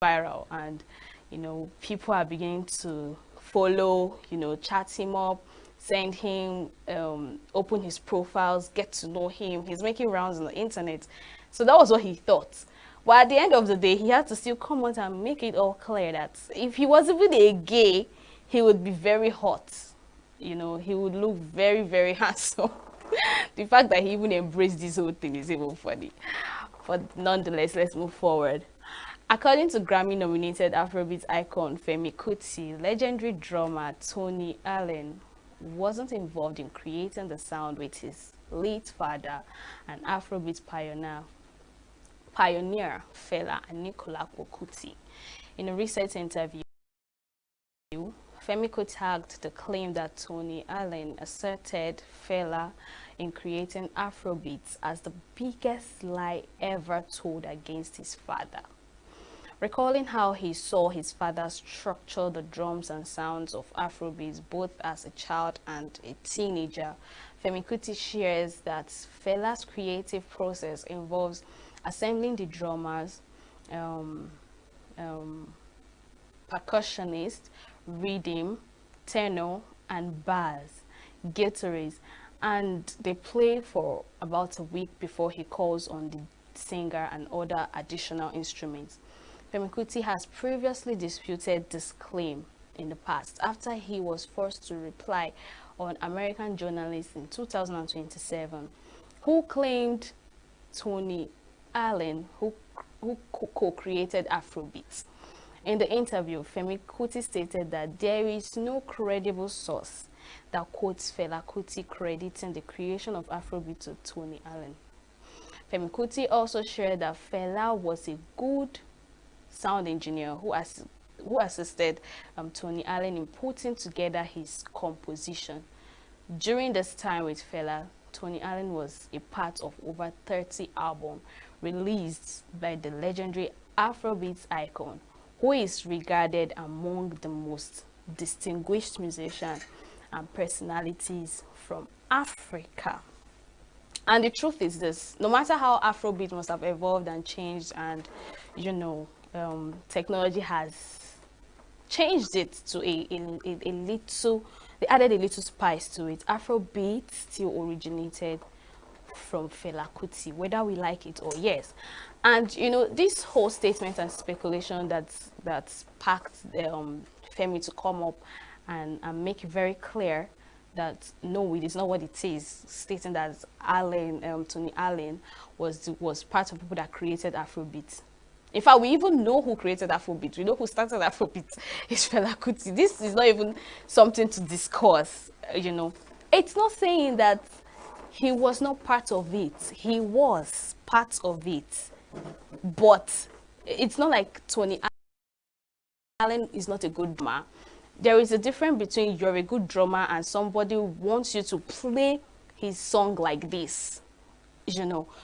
viral, and people are beginning to follow, chat him up, send him, open his profiles, get to know him. He's making rounds on the internet. So that was what he thought. But at the end of the day, he had to still come out and make it all clear that if he was even a gay, he would be very hot. He would look very, very handsome. The fact that he even embraced this whole thing is even funny. But nonetheless, let's move forward. According to Grammy-nominated Afrobeat icon Femi Kuti, legendary drummer Tony Allen wasn't involved in creating the sound with his late father and Afrobeat pioneer Fela Anikulapo Kuti. In a recent interview, Femi Kuti tagged the claim that Tony Allen asserted Fela in creating Afrobeats as the biggest lie ever told against his father. Recalling how he saw his father structure the drums and sounds of Afrobeats both as a child and a teenager, Femi Kuti shares that Fela's creative process involves assembling the drummers, percussionist, rhythm, tenor, and bass, guitarist, and they play for about a week before he calls on the singer and other additional instruments. Femi Kuti has previously disputed this claim in the past after he was forced to reply on American journalist in 2027 who claimed Tony Allen who co-created Afrobeats. In the interview, Femi Kuti stated that there is no credible source that quotes Fela Kuti crediting the creation of Afrobeat to Tony Allen. Femi Kuti also shared that Fela was a good sound engineer who assisted Tony Allen in putting together his composition. During this time with Fela, Tony Allen was a part of over 30 albums released by the legendary Afrobeats icon, who is regarded among the most distinguished musicians and personalities from Africa. And the truth is this: no matter how Afrobeat must have evolved and changed, and technology has changed it to a little, they added a little spice to it, Afrobeat still originated from Fela Kuti, whether we like it or yes. And this whole statement and speculation that sparked Femi to come up and make it very clear that no, it is not what it is, stating that Tony Allen was part of people that created Afrobeat. In fact, we even know who created Afrobeat. We know who started Afrobeat. It's Fela Kuti. This is not even something to discuss. It's not saying that he was not part of it. He was part of it, but it's not like Tony Allen is not a good drummer. There is a difference between you're a good drummer and somebody wants you to play his song like this.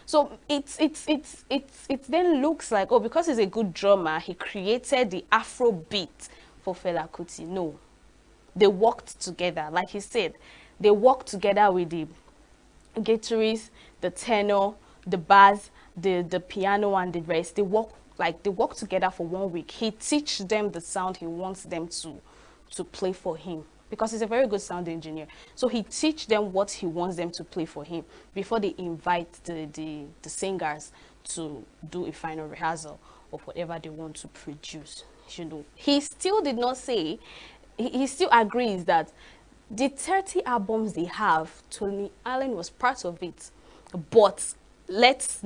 So it then looks like, oh, because he's a good drummer, he created the Afro beat for Fela Kuti. No, they worked together. Like he said, they worked together with the guitarist, the tenor, the bass, the piano, and the rest. They work together for 1 week. He teach them the sound he wants them to play for him, because he's a very good sound engineer. So he teach them what he wants them to play for him before they invite the singers to do a final rehearsal of whatever they want to produce. He still did not say, he still agrees that the 30 albums they have, Tony Allen was part of it. But let's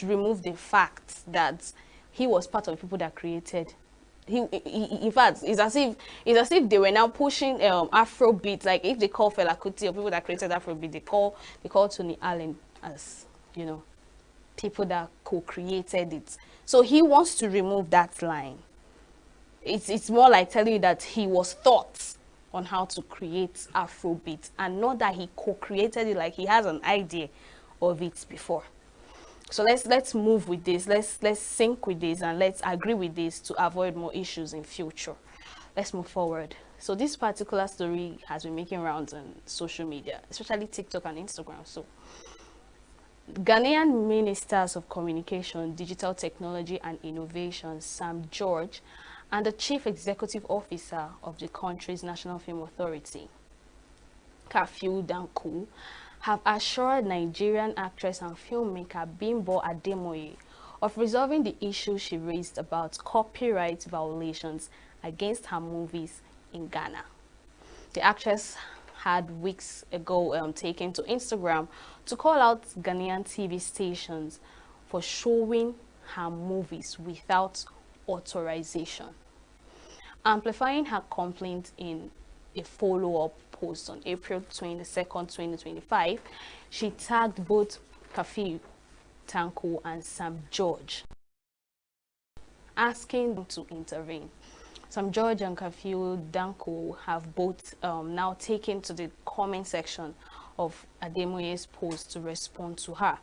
remove the fact that he was part of the people that created. In fact, it's as if they were now pushing Afrobeat. Like if they call Fela Kuti or people that created Afrobeat, they call Tony Allen as people that co-created it. So he wants to remove that line. It's more like telling you that he was taught on how to create Afrobeat, and not that he co-created it, like he has an idea of it before. So let's move with this. Let's sync with this, and let's agree with this to avoid more issues in future. Let's move forward. So this particular story has been making rounds on social media, especially TikTok and Instagram. So Ghanaian Ministers of Communication, Digital Technology and Innovation, Sam George, and the Chief Executive Officer of the country's National Film Authority, Kafiu Danku, have assured Nigerian actress and filmmaker Bimbo Ademoye of resolving the issue she raised about copyright violations against her movies in Ghana. The actress had weeks ago taken to Instagram to call out Ghanaian TV stations for showing her movies without authorization. Amplifying her complaint in a follow-up post on April 22nd, 2025, she tagged both Kafi Tanko and Sam George, asking them to intervene. Sam George and Kafiu Danko have both now taken to the comment section of Ademoye's post to respond to her.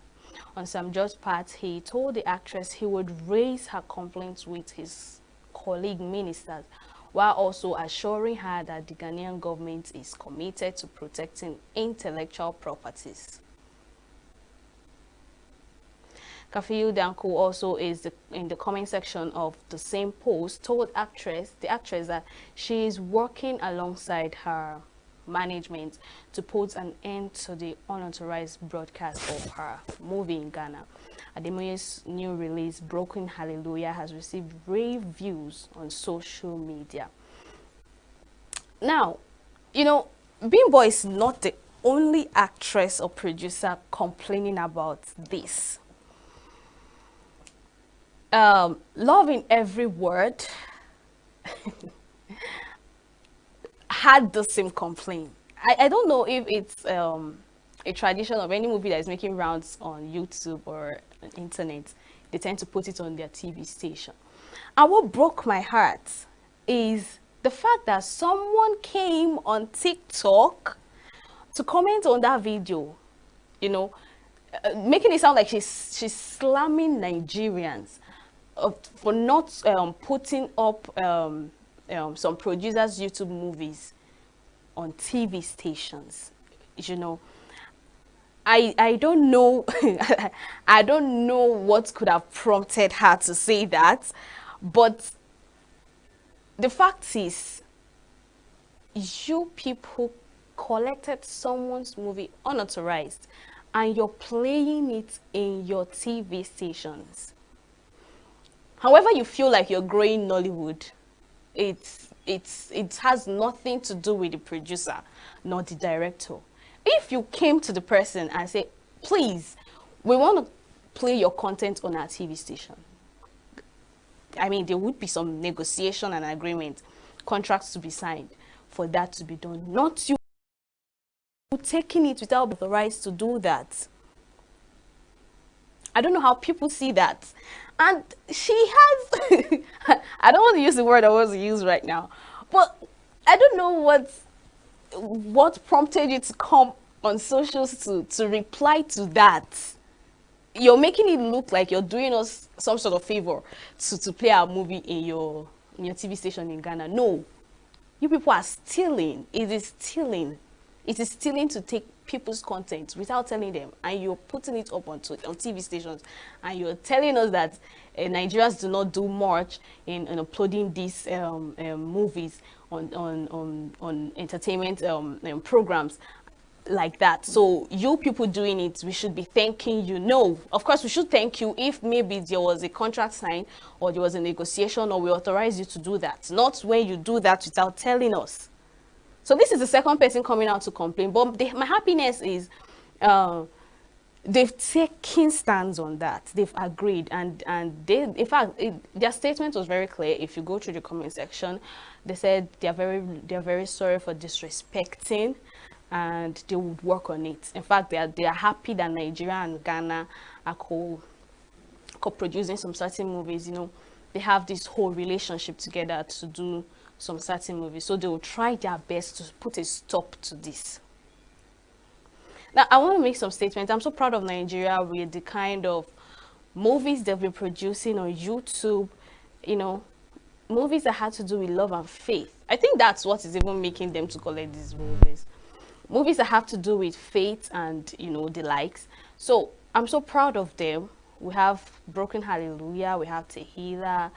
On Sam George's part, he told the actress he would raise her complaints with his colleague ministers, while also assuring her that the Ghanaian government is committed to protecting intellectual properties. Kafiu Danko also is in the comment section of the same post told the actress that she is working alongside her management to put an end to the unauthorized broadcast of her movie in Ghana. Ademoye's new release, Broken Hallelujah, has received rave views on social media. Now, you know, Bimbo is not the only actress or producer complaining about this. Love in Every Word had the same complaint. I don't know if it's a tradition of any movie that is making rounds on YouTube or on internet. They tend to put it on their TV station. And what broke my heart is the fact that someone came on TikTok to comment on that video, you know, making it sound like she's slamming Nigerians for not putting up some producers' YouTube movies on TV stations. You know, I don't know I don't know what could have prompted her to say that, but the fact is, you people collected someone's movie unauthorized and you're playing it in your TV stations. However you feel like you're growing Nollywood, it has nothing to do with the producer nor the director. If you came to the person and say, please, we want to play your content on our TV station, I mean, there would be some negotiation and agreement, contracts to be signed for that to be done. Not you taking it without the rights to do that. I don't know how people see that. And she has, I don't want to use the word I want to use right now, but I don't know what prompted you to come on socials to reply to that. You're making it look like you're doing us some sort of favor to play our movie in your TV station in Ghana. No, you people are stealing. It is stealing. It is stealing to take people's content without telling them, and you're putting it up on TV stations, and you're telling us that Nigerians do not do much in uploading these movies on entertainment programs like that. So you people doing it, we should be thanking you. No, of course we should thank you if maybe there was a contract signed or there was a negotiation or we authorized you to do that, not when you do that without telling us. So this is the second person coming out to complain, but my happiness is they've taken stands on that. They've agreed, and they, in fact, their statement was very clear. If you go through the comment section, they said they're very sorry for disrespecting, and they would work on it. In fact, they are happy that Nigeria and Ghana are co-producing some certain movies. You know, they have this whole relationship together to do some certain movies, so they will try their best to put a stop to this. Now, I want to make some statements. I'm so proud of Nigeria with the kind of movies they've been producing on YouTube, you know, movies that had to do with love and faith. I think that's what is even making them to collect these movies. Movies that have to do with faith and, you know, the likes. So I'm so proud of them. We have Broken Hallelujah, we have Tehila,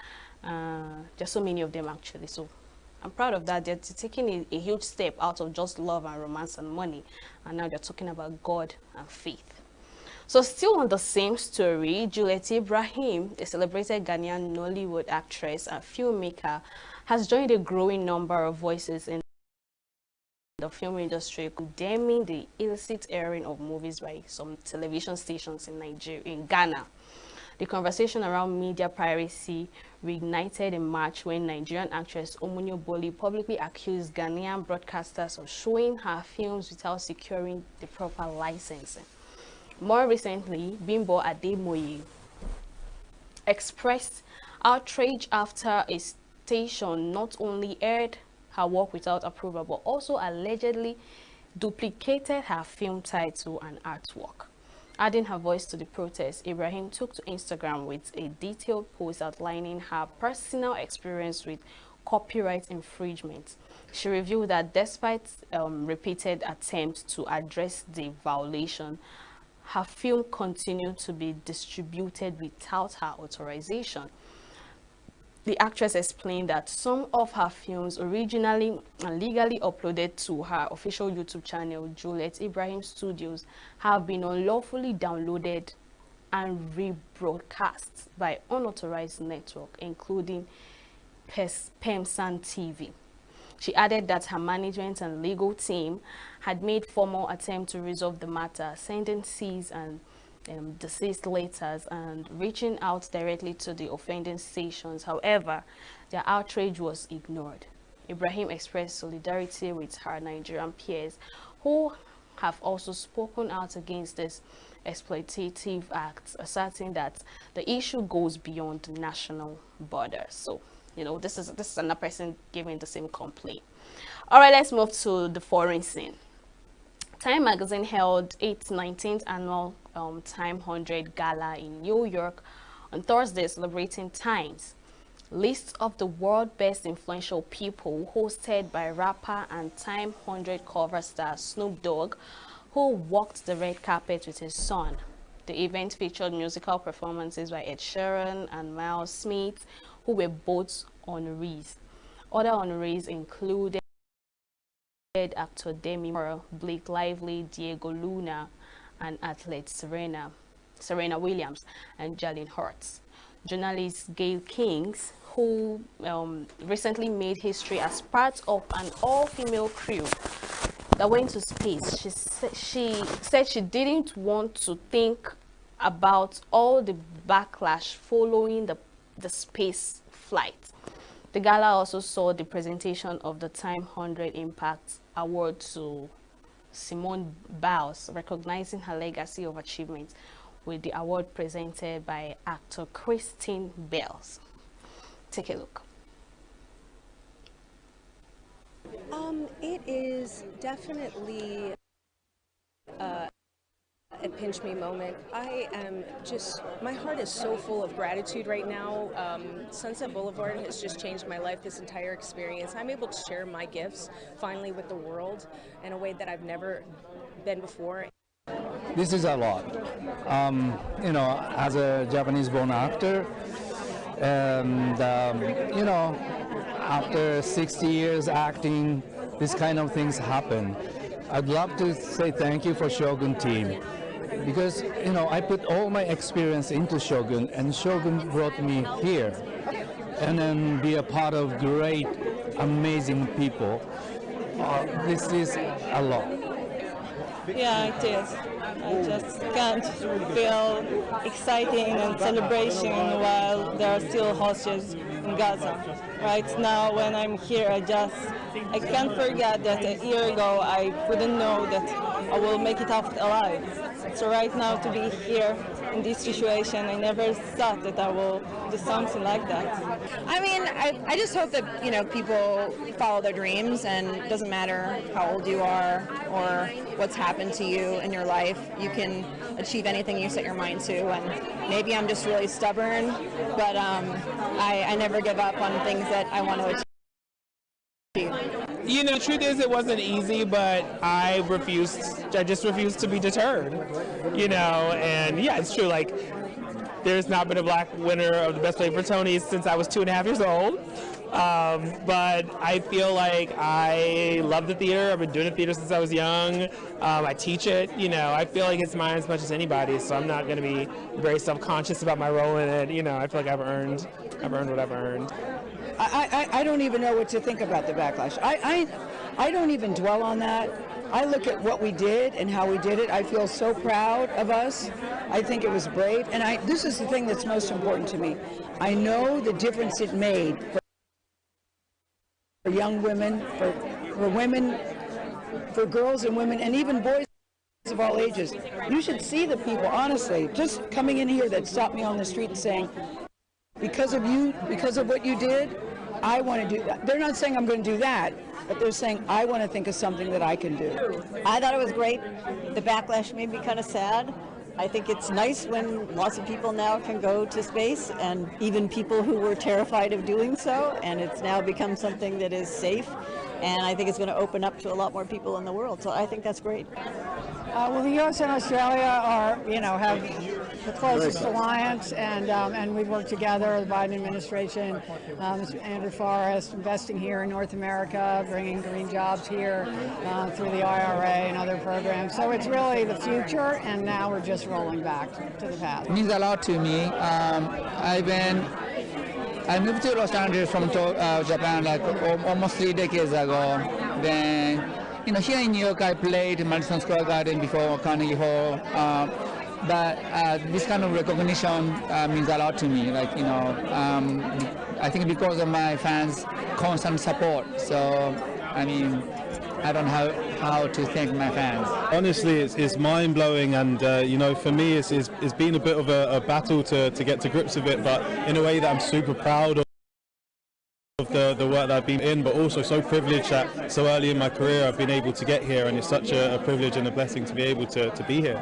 just so many of them actually. So I'm proud of that. They're taking a huge step out of just love and romance and money, and now they're talking about God and faith. So still on the same story, Juliet Ibrahim, a celebrated Ghanaian Nollywood actress and filmmaker, has joined a growing number of voices in the film industry condemning the illicit airing of movies by some television stations in Ghana. The conversation around media piracy reignited in March when Nigerian actress Omonyo Boli publicly accused Ghanaian broadcasters of showing her films without securing the proper licensing. More recently, Bimbo Ademoye expressed outrage after a station not only aired her work without approval, but also allegedly duplicated her film title and artwork. Adding her voice to the protest, Ibrahim took to Instagram with a detailed post outlining her personal experience with copyright infringement. She revealed that despite repeated attempts to address the violation, her film continued to be distributed without her authorization. The actress explained that some of her films originally and legally uploaded to her official YouTube channel, Juliet Ibrahim Studios, have been unlawfully downloaded and rebroadcast by unauthorized network, including PEMSAN TV. She added that her management and legal team had made formal attempts to resolve the matter, sending cease and desist letters and reaching out directly to the offending stations. However, their outrage was ignored. Ibrahim expressed solidarity with her Nigerian peers who have also spoken out against this exploitative act, asserting that the issue goes beyond national borders. So, you know, this is another person giving the same complaint. All right, let's move to the foreign scene. Time magazine held its 19th annual Time 100 Gala in New York on Thursday, celebrating Time's list of the world's best influential people, hosted by rapper and Time 100 cover star Snoop Dogg, who walked the red carpet with his son. The event featured musical performances by Ed Sheeran and Miles Smith, who were both honorees. Other honorees included actor Demi Moore, Blake Lively, Diego Luna, and athlete Serena Williams and Jalen Hurts. Journalist Gail Kings, who recently made history as part of an all-female crew that went to space. She said she didn't want to think about all the backlash following the space flight. The gala also saw the presentation of the Time 100 Impact Award to Simone Biles, recognizing her legacy of achievement, with the award presented by actor Christine Bells. Take a look. It is definitely a pinch me moment. I am just, my heart is so full of gratitude right now. Sunset Boulevard has just changed my life, this entire experience. I'm able to share my gifts finally with the world in a way that I've never been before. This is a lot. You know, as a Japanese-born actor, and you know, after 60 years acting, this kind of things happen. I'd love to say thank you for Shogun team, because you know, I put all my experience into Shogun, and Shogun brought me here, and then be a part of great, amazing people. This is a lot. Yeah, it is. I just can't feel exciting and celebration while there are still hostages in Gaza. Right now, when I'm here, I can't forget that a year ago I wouldn't know that I will make it out alive. So right now, to be here in this situation, I never thought that I will do something like that. I mean, I just hope that, you know, people follow their dreams, and it doesn't matter how old you are or what's happened to you in your life, you can achieve anything you set your mind to. And maybe I'm just really stubborn, but I never give up on things that I want to achieve. You know, the truth is it wasn't easy, but I just refused to be deterred, you know, and yeah, it's true, like, there's not been a black winner of the Best Play for Tony since I was 2.5 years old. But I feel like I love the theater. I've been doing the theater since I was young. I teach it, you know. I feel like it's mine as much as anybody's, so I'm not going to be very self-conscious about my role in it. You know, I feel like I've earned what I've earned. I don't even know what to think about the backlash. I don't even dwell on that. I look at what we did and how we did it. I feel so proud of us. I think it was brave. And this is the thing that's most important to me. I know the difference it made for young women, for women, for girls and women, and even boys of all ages. You should see the people, honestly, just coming in here that stopped me on the street and saying, because of you, because of what you did, I want to do that. They're not saying I'm going to do that, but they're saying I want to think of something that I can do. I thought it was great. The backlash made me kind of sad. I think it's nice when lots of people now can go to space, and even people who were terrified of doing so, and it's now become something that is safe, and I think it's going to open up to a lot more people in the world, so I think that's great. Well, the U.S. and Australia are, you know, have the closest alliance, and we've worked together, the Biden administration, Andrew Forrest, investing here in North America, bringing green jobs here through the IRA and other programs. So it's really the future, and now we're just rolling back to the past. It means a lot to me. I moved to Los Angeles from Japan like almost 3 decades ago. Then, you know, here in New York, I played Madison Square Garden before Carnegie Hall. But this kind of recognition means a lot to me. Like, you know, I think because of my fans' constant support. So, I mean, I don't know how to thank my fans. Honestly, it's mind-blowing, and you know, for me, it's been a bit of a battle to get to grips with it, but in a way that I'm super proud of the work that I've been in, but also so privileged that so early in my career I've been able to get here, and it's such a privilege and a blessing to be able to be here.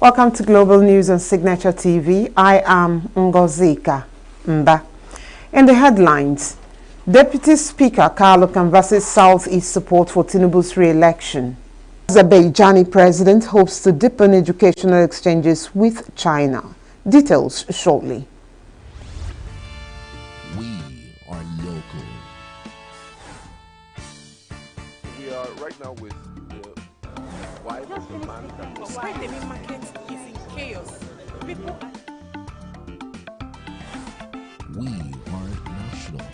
Welcome to Global News on Signature TV. I am Ngozika Mba. In the headlines, Deputy Speaker Carlo canvasses Southeast support for Tinubu's re-election. Azerbaijani president hopes to deepen educational exchanges with China. Details shortly. We are local. We are right now with the wife of the man that was why the main market is in chaos. People We are national.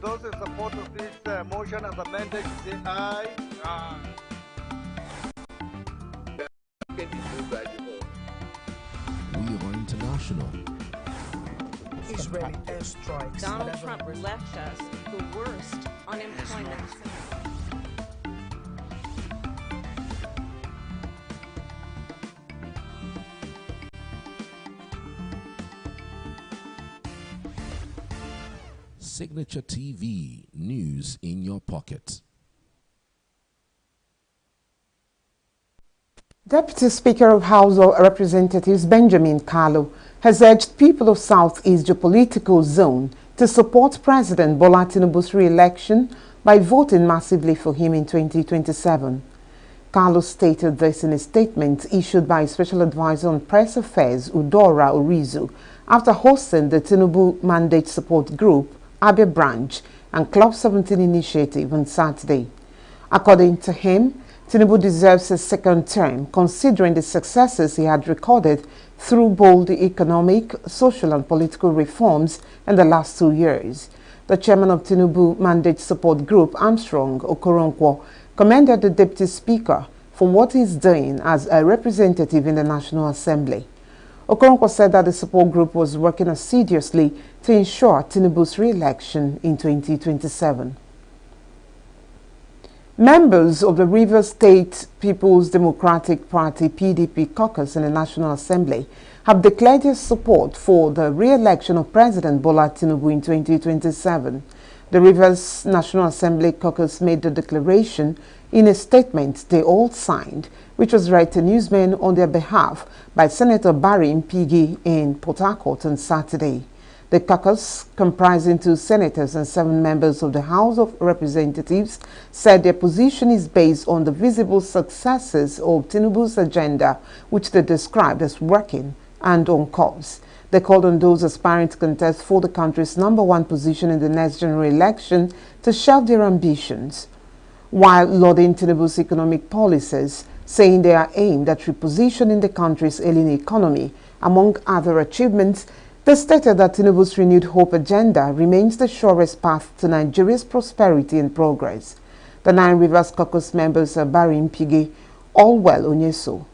Those in support of this motion as amended, say aye. Aye. We are international. Israeli airstrikes. Donald Trump left us the worst unemployment. Signature TV, news in your pocket. Deputy Speaker of House of Representatives Benjamin Kalu has urged people of Southeast geopolitical zone to support President Bola Tinubu's re-election by voting massively for him in 2027. Kalu stated this in a statement issued by Special Advisor on Press Affairs Udora Orizu after hosting the Tinubu Mandate Support Group, Abia Branch, and Club 17 initiative on Saturday. According to him, Tinubu deserves a second term, considering the successes he had recorded through bold economic, social and political reforms in the last 2 years. The chairman of Tinubu Mandate Support Group, Armstrong Okoronkwo, commended the Deputy Speaker for what he's doing as a representative in the National Assembly. Okoronkwo said that the support group was working assiduously to ensure Tinubu's re-election in 2027. Members of the Rivers State People's Democratic Party PDP caucus in the National Assembly have declared their support for the re-election of President Bola Tinubu in 2027. The Rivers National Assembly caucus made the declaration in a statement they all signed, which was read to newsmen on their behalf by Senator Barry Mpigi in Port Harcourt on Saturday. The caucus, comprising 2 senators and 7 members of the House of Representatives, said their position is based on the visible successes of Tinubu's agenda, which they described as working and on course. They called on those aspiring to contest for the country's #1 position in the next general election to shelve their ambitions, while lauding Tinubu's economic policies, saying they are aimed at repositioning the country's ailing economy. Among other achievements, they stated that Tinubu's renewed hope agenda remains the surest path to Nigeria's prosperity and progress. The 9 Rivers Caucus members are Barry Mpigi, Allwell Onyeso,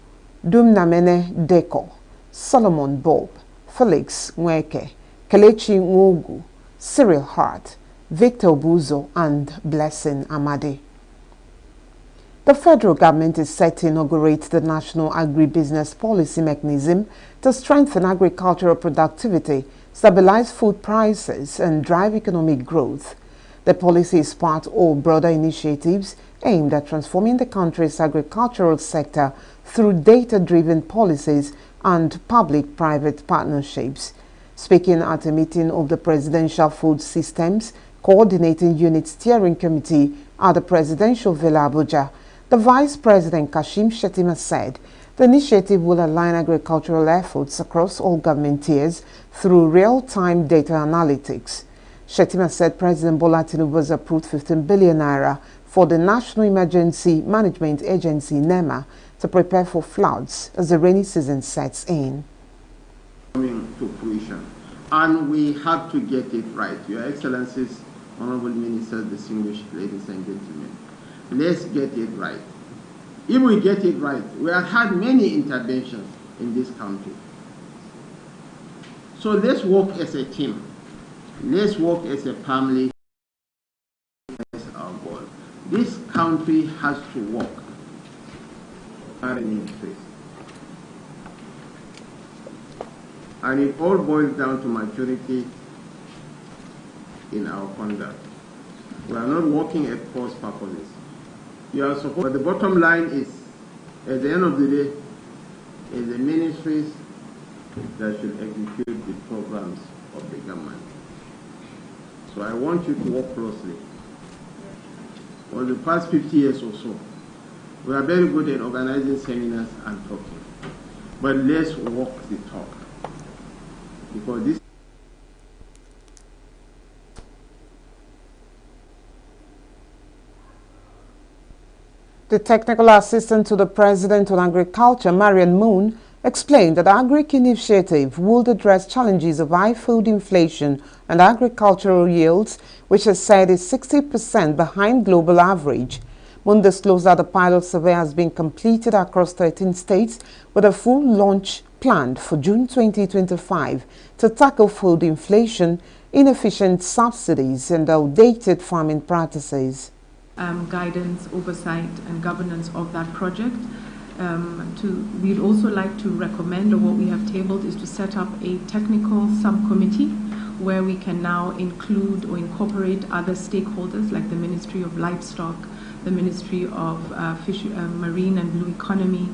Dumnamene Deko, Solomon Bob, Felix Nweke, Kelechi Nwogu, Cyril Hart, Victor Buzo, and Blessing Amadi. The federal government is set to inaugurate the National Agribusiness Policy Mechanism to strengthen agricultural productivity, stabilize food prices, and drive economic growth. The policy is part of broader initiatives aimed at transforming the country's agricultural sector through data-driven policies and public-private partnerships. Speaking at a meeting of the Presidential Food Systems Coordinating Unit Steering Committee at the Presidential Villa Abuja, the Vice President Kashim Shettima said the initiative will align agricultural efforts across all government tiers through real-time data analytics. Shettima said President Bola Tinubu has approved 15 billion naira for the National Emergency Management Agency, NEMA, to prepare for floods as the rainy season sets in. Coming to fruition, and we have to get it right. Your Excellencies, Honorable Ministers, distinguished ladies and gentlemen, let's get it right. If we get it right, we have had many interventions in this country. So let's work as a team. Let's work as a family. That's our goal. This country has to work. And it all boils down to maturity in our conduct. We are not working at cross purposes. You are supposed, but the bottom line is At the end of the day, it's the ministries that should execute the programs of the government. So I want you to work closely. For the past 50 years or so, we are very good at organizing seminars and talking. But let's walk the talk. Because this The technical assistant to the President on Agriculture, Marian Moon, explained that the Agric initiative would address challenges of high food inflation and agricultural yields, which is said is 60% behind global average. Moon disclosed that the pilot survey has been completed across 13 states with a full launch planned for June 2025 to tackle food inflation, inefficient subsidies, and outdated farming practices. Guidance, oversight, and governance of that project. We'd also like to recommend, or what we have tabled, is to set up a technical subcommittee where we can now include or incorporate other stakeholders like the Ministry of Livestock, the Ministry of Marine and Blue Economy,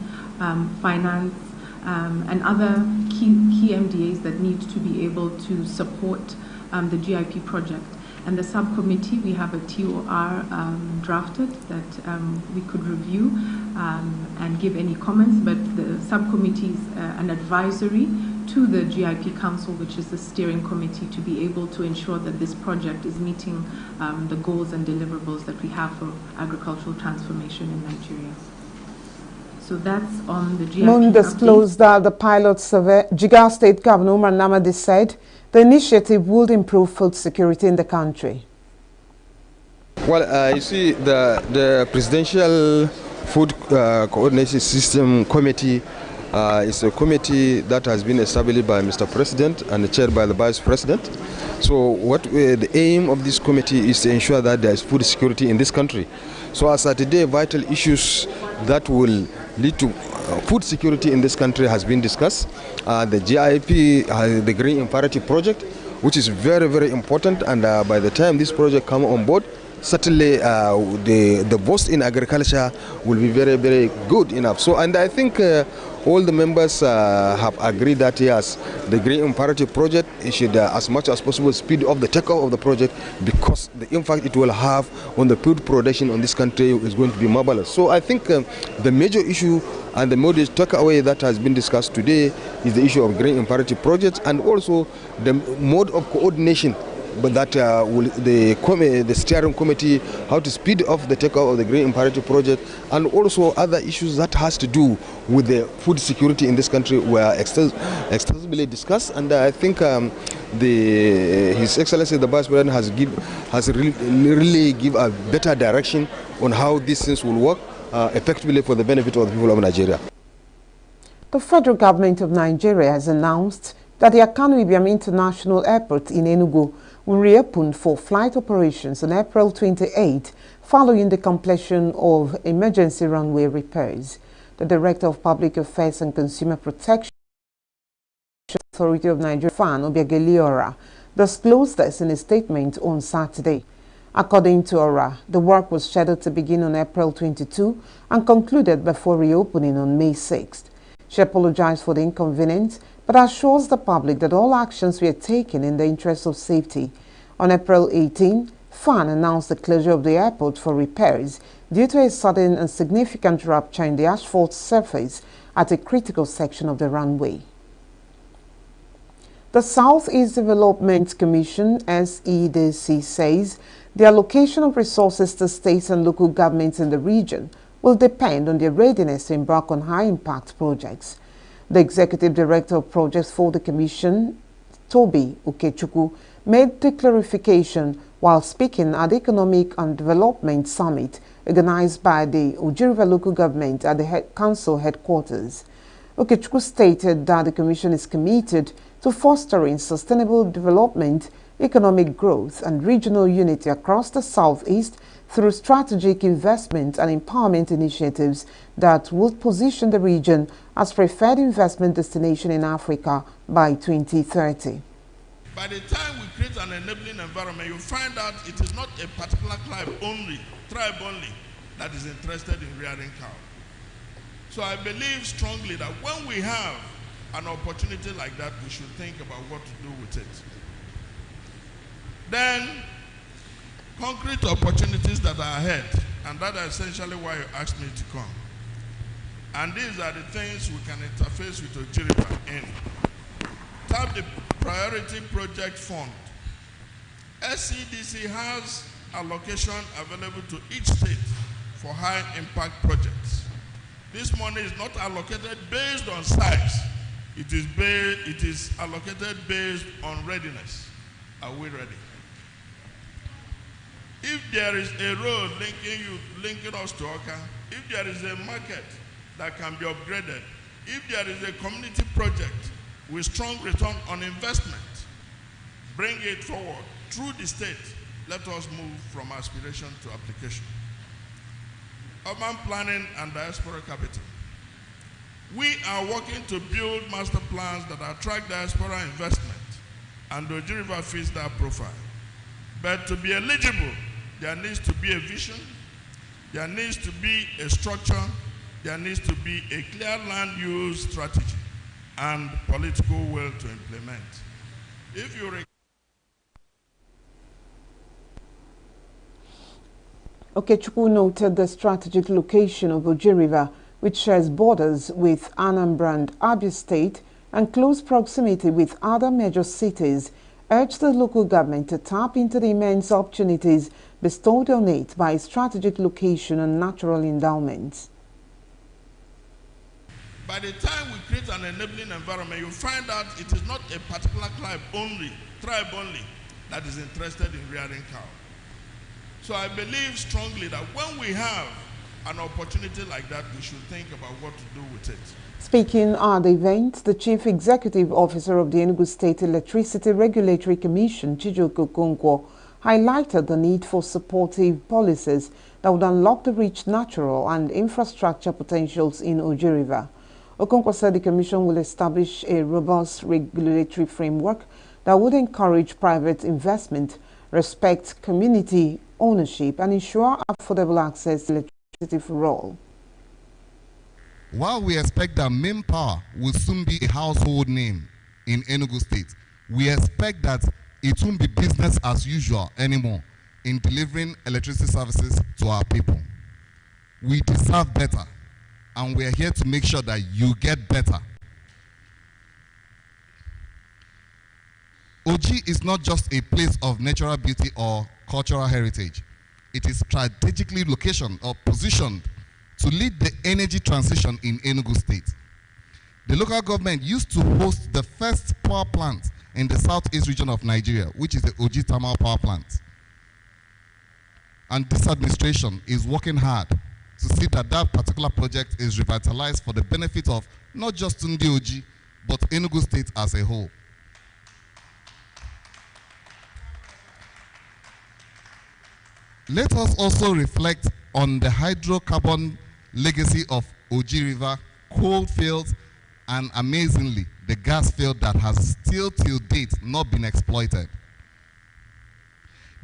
Finance, and other key MDAs that need to be able to support the GIP project. And the subcommittee, we have a TOR drafted that we could review and give any comments, but the subcommittee is an advisory to the GIP Council, which is the steering committee, to be able to ensure that this project is meeting the goals and deliverables that we have for agricultural transformation in Nigeria. So that's on the GIP. Moon disclosed that the pilot survey, Jigawa State Governor Umar Namadi said the initiative would improve food security in the country. Well, you see, the Presidential Food Coordination System Committee is a committee that has been established by Mr. President and chaired by the Vice President. So the aim of this committee is to ensure that there is food security in this country. So as at today, vital issues that will lead to food security in this country has been discussed. The GIP, the Green Imperative Project, which is very, very important, and by the time this project comes on board, certainly the boost in agriculture will be very, very good enough. So, and I think all the members have agreed that yes, the Green Imperative Project should, as much as possible, speed up the takeoff of the project, because the impact it will have on the food production in this country is going to be marvelous. So I think the major issue and the major takeaway that has been discussed today is the issue of Green Imperative Projects, and also the mode of coordination, but that will the steering committee, how to speed up the takeoff of the Green Imperative Project, and also other issues that has to do with the food security in this country were extensively discussed. And I think His Excellency the Vice President has really give a better direction on how these things will work effectively for the benefit of the people of Nigeria. The federal government of Nigeria has announced that the Akanu Ibiam International Airport in ENUGU will reopen for flight operations on April 28, following the completion of emergency runway repairs. The Director of Public Affairs and Consumer Protection Authority of Nigeria, Fan Obiageli, disclosed this in a statement on Saturday. According to Ora, the work was scheduled to begin on April 22 and concluded before reopening on May 6th. She apologized for the inconvenience, but assures the public that all actions were taken in the interest of safety. On April 18, FAN announced the closure of the airport for repairs due to a sudden and significant rupture in the asphalt surface at a critical section of the runway. The Southeast Development Commission, SEDC, says the allocation of resources to states and local governments in the region will depend on their readiness to embark on high-impact projects. The Executive Director of Projects for the Commission, Toby Ukechukwu, made the clarification while speaking at the Economic and Development Summit organized by the Ojiriva local government at the council headquarters. Ukechukwu stated that the Commission is committed to fostering sustainable development, economic growth, and regional unity across the Southeast through strategic investment and empowerment initiatives that would position the region as preferred investment destination in Africa by 2030. By the time we create an enabling environment, you find out it is not a particular tribe only that is interested in rearing cow. So I believe strongly that when we have an opportunity like that, we should think about what to do with it. Then, concrete opportunities that are ahead, and that is essentially why you asked me to come. And these are the things we can interface with Ojiriba in. Tap the Priority Project Fund. SCDC has allocation available to each state for high impact projects. This money is not allocated based on size. It is allocated based on readiness. Are we ready? If there is a road linking us to Oka, if there is a market that can be upgraded, if there is a community project with strong return on investment, bring it forward through the state. Let us move from aspiration to application. Urban planning and diaspora capital. We are working to build master plans that attract diaspora investment, and the Ojiriba fits that profile. But to be eligible, there needs to be a vision, there needs to be a structure, there needs to be a clear land use strategy and political will to implement. If you Okechukwu noted the strategic location of Ojiriba, which shares borders with Anambra and Abia State and close proximity with other major cities, urged the local government to tap into the immense opportunities bestowed on it by strategic location and natural endowments. By the time we create an enabling environment, you find out it is not a particular tribe only that is interested in rearing cow. So I believe strongly that when we have an opportunity like that, we should think about what to do with it. Speaking at the event, the Chief Executive Officer of the ENUGU State Electricity Regulatory Commission, Chijioke Okonkwo, highlighted the need for supportive policies that would unlock the rich natural and infrastructure potentials in Ojiriba. Okonkwo said the Commission will establish a robust regulatory framework that would encourage private investment, respect community ownership, and ensure affordable access to electricity for all. While we expect that main power will soon be a household name in Enugu State, we expect that it won't be business as usual anymore in delivering electricity services to our people. We deserve better, and we are here to make sure that you get better. Oji is not just a place of natural beauty or cultural heritage. It is strategically located or positioned to lead the energy transition in Enugu State. The local government used to host the first power plant in the southeast region of Nigeria, which is the Oji Thermal Power Plant. And this administration is working hard to see that that particular project is revitalized for the benefit of not just Ndi Oji, but Enugu State as a whole. Let us also reflect on the hydrocarbon legacy of Oji River, coal fields, and amazingly, the gas field that has still till date not been exploited.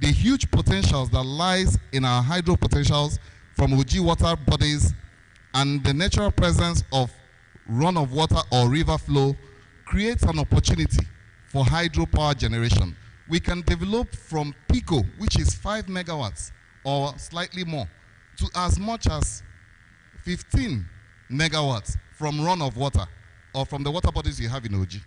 The huge potentials that lies in our hydro potentials from Oji water bodies and the natural presence of run of water or river flow creates an opportunity for hydropower generation. We can develop from PICO, which is 5 megawatts or slightly more, to as much as 15 megawatts from run of water or from the water bodies you have in Oji.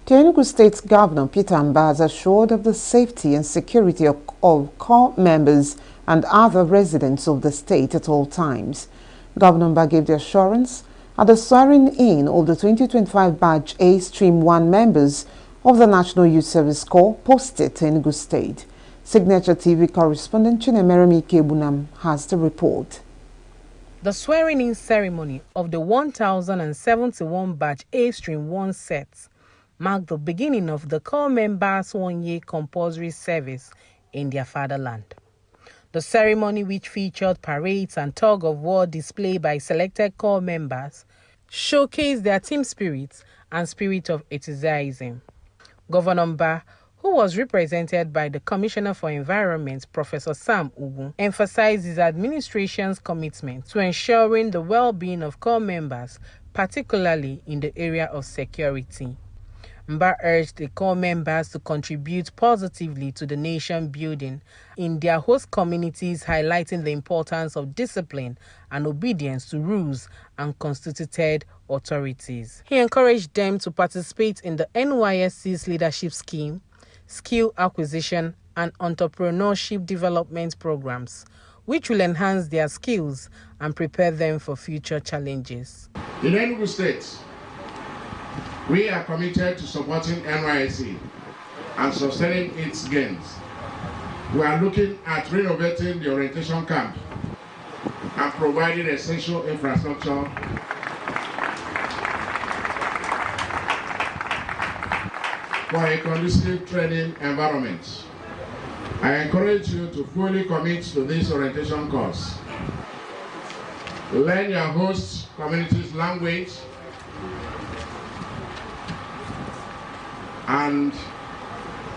The Enugu State Governor Peter Mbah has assured of the safety and security of core members and other residents of the state at all times. Governor Mbah gave the assurance at the swearing-in of the 2025 Batch A Stream 1 members of the National Youth Service Corps posted to Enugu State. Signaturetv correspondent Chinemeremi Kebunam has the report. The swearing-in ceremony of the 1071 Batch A Stream 1 sets marked the beginning of the Corps members' one-year compulsory service in their fatherland. The ceremony, which featured parades and tug-of-war display by selected Corps members, showcased their team spirits and spirit of enthusiasm. Governor Mbah, who was represented by the Commissioner for Environment, Professor Sam Ugu, emphasized his administration's commitment to ensuring the well-being of corps members, particularly in the area of security. Mba urged the corps members to contribute positively to the nation building in their host communities, highlighting the importance of discipline and obedience to rules and constituted authorities. He encouraged them to participate in the NYSC's leadership scheme, skill acquisition and entrepreneurship development programs, which will enhance their skills and prepare them for future challenges. In ENUGU State, we are committed to supporting NYSC and sustaining its gains. We are looking at renovating the orientation camp and providing essential infrastructure for a conducive training environment. I encourage you to fully commit to this orientation course. Learn your host community's language and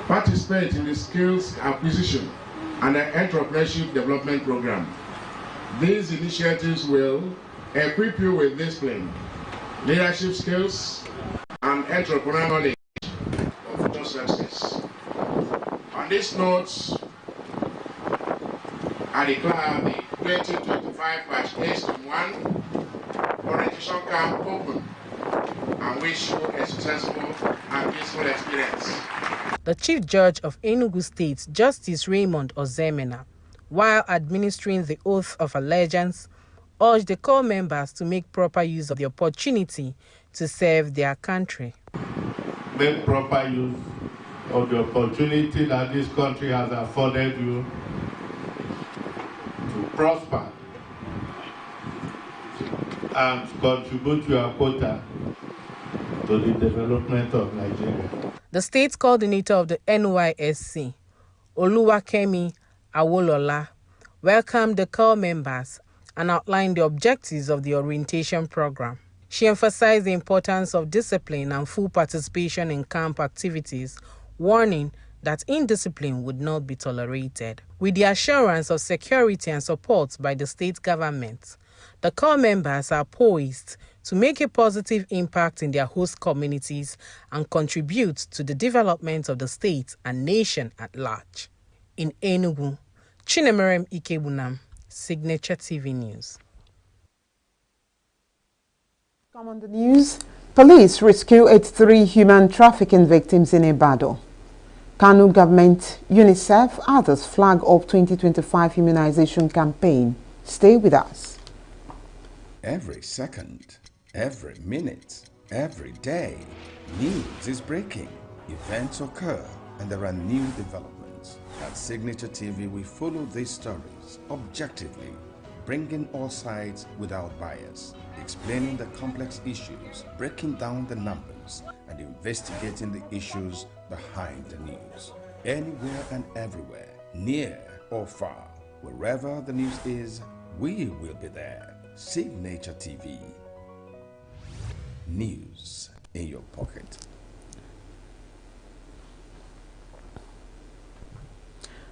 participate in the skills acquisition and the entrepreneurship development program. These initiatives will equip you with discipline, leadership skills, and entrepreneurial knowledge for future success. On this note, I declare the 2025 Batch A-1 orientation camp open and wish you a successful and peaceful experience. The Chief Judge of Enugu State, Justice Raymond Ozemena, while administering the oath of allegiance, urged the corps members to make proper use of the opportunity to serve their country. Make proper use of the opportunity that this country has afforded you to prosper and contribute your quota to the development of Nigeria. The state coordinator of the NYSC, Oluwakemi Awolola, welcomed the corps members and outlined the objectives of the orientation program. She emphasized the importance of discipline and full participation in camp activities, warning that indiscipline would not be tolerated. With the assurance of security and support by the state government, the corps members are poised to make a positive impact in their host communities and contribute to the development of the state and nation at large. In Enugu, Chinemerem Ikebunam, Signature TV News. Come on the news. Police rescue 83 human trafficking victims in Ibadan. Kano government, UNICEF, others flag up 2025 immunization campaign. Stay with us. Every second, every minute, every day, news is breaking. Events occur and there are new developments. At Signature TV, we follow these stories objectively, bringing all sides without bias, explaining the complex issues, breaking down the numbers, and investigating the issues behind the news. Anywhere and everywhere, near or far, wherever the news is, we will be there. Signature TV. News in your pocket.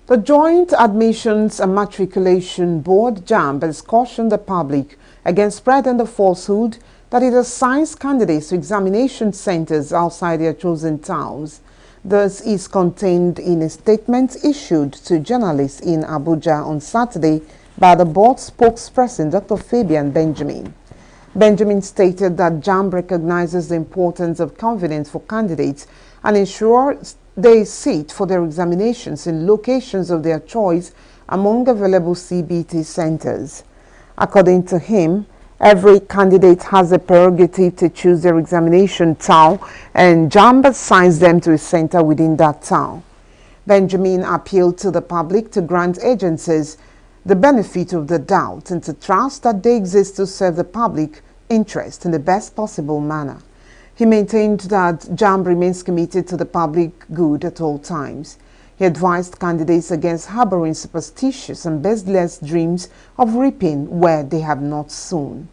The Joint Admissions and Matriculation Board, JAMB, has cautioned the public against spreading the falsehood that it assigns candidates to examination centers outside their chosen towns. This is contained in a statement issued to journalists in Abuja on Saturday by the board spokesperson, Dr. Fabian Benjamin. Benjamin stated that JAMB recognizes the importance of confidence for candidates and ensures they sit for their examinations in locations of their choice among available CBT centers. According to him, every candidate has a prerogative to choose their examination town, and JAMB assigns them to a center within that town. Benjamin appealed to the public to grant agencies the benefit of the doubt and to trust that they exist to serve the public interest in the best possible manner. He maintained that JAMB remains committed to the public good at all times. He advised candidates against harboring superstitious and baseless dreams of reaping where they have not sown.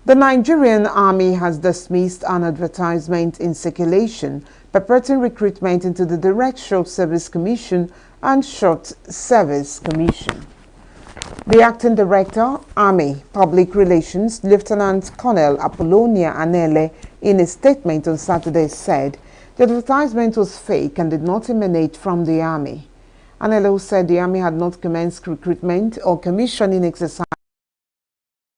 The Nigerian Army has dismissed an advertisement in circulation purporting recruitment into the Direct Short Service Commission and Short Service Commission. The Acting Director, Army Public Relations, Lieutenant Colonel Apollonia Anele, in a statement on Saturday said the advertisement was fake and did not emanate from the Army. Anele said the Army had not commenced recruitment or commissioning exercise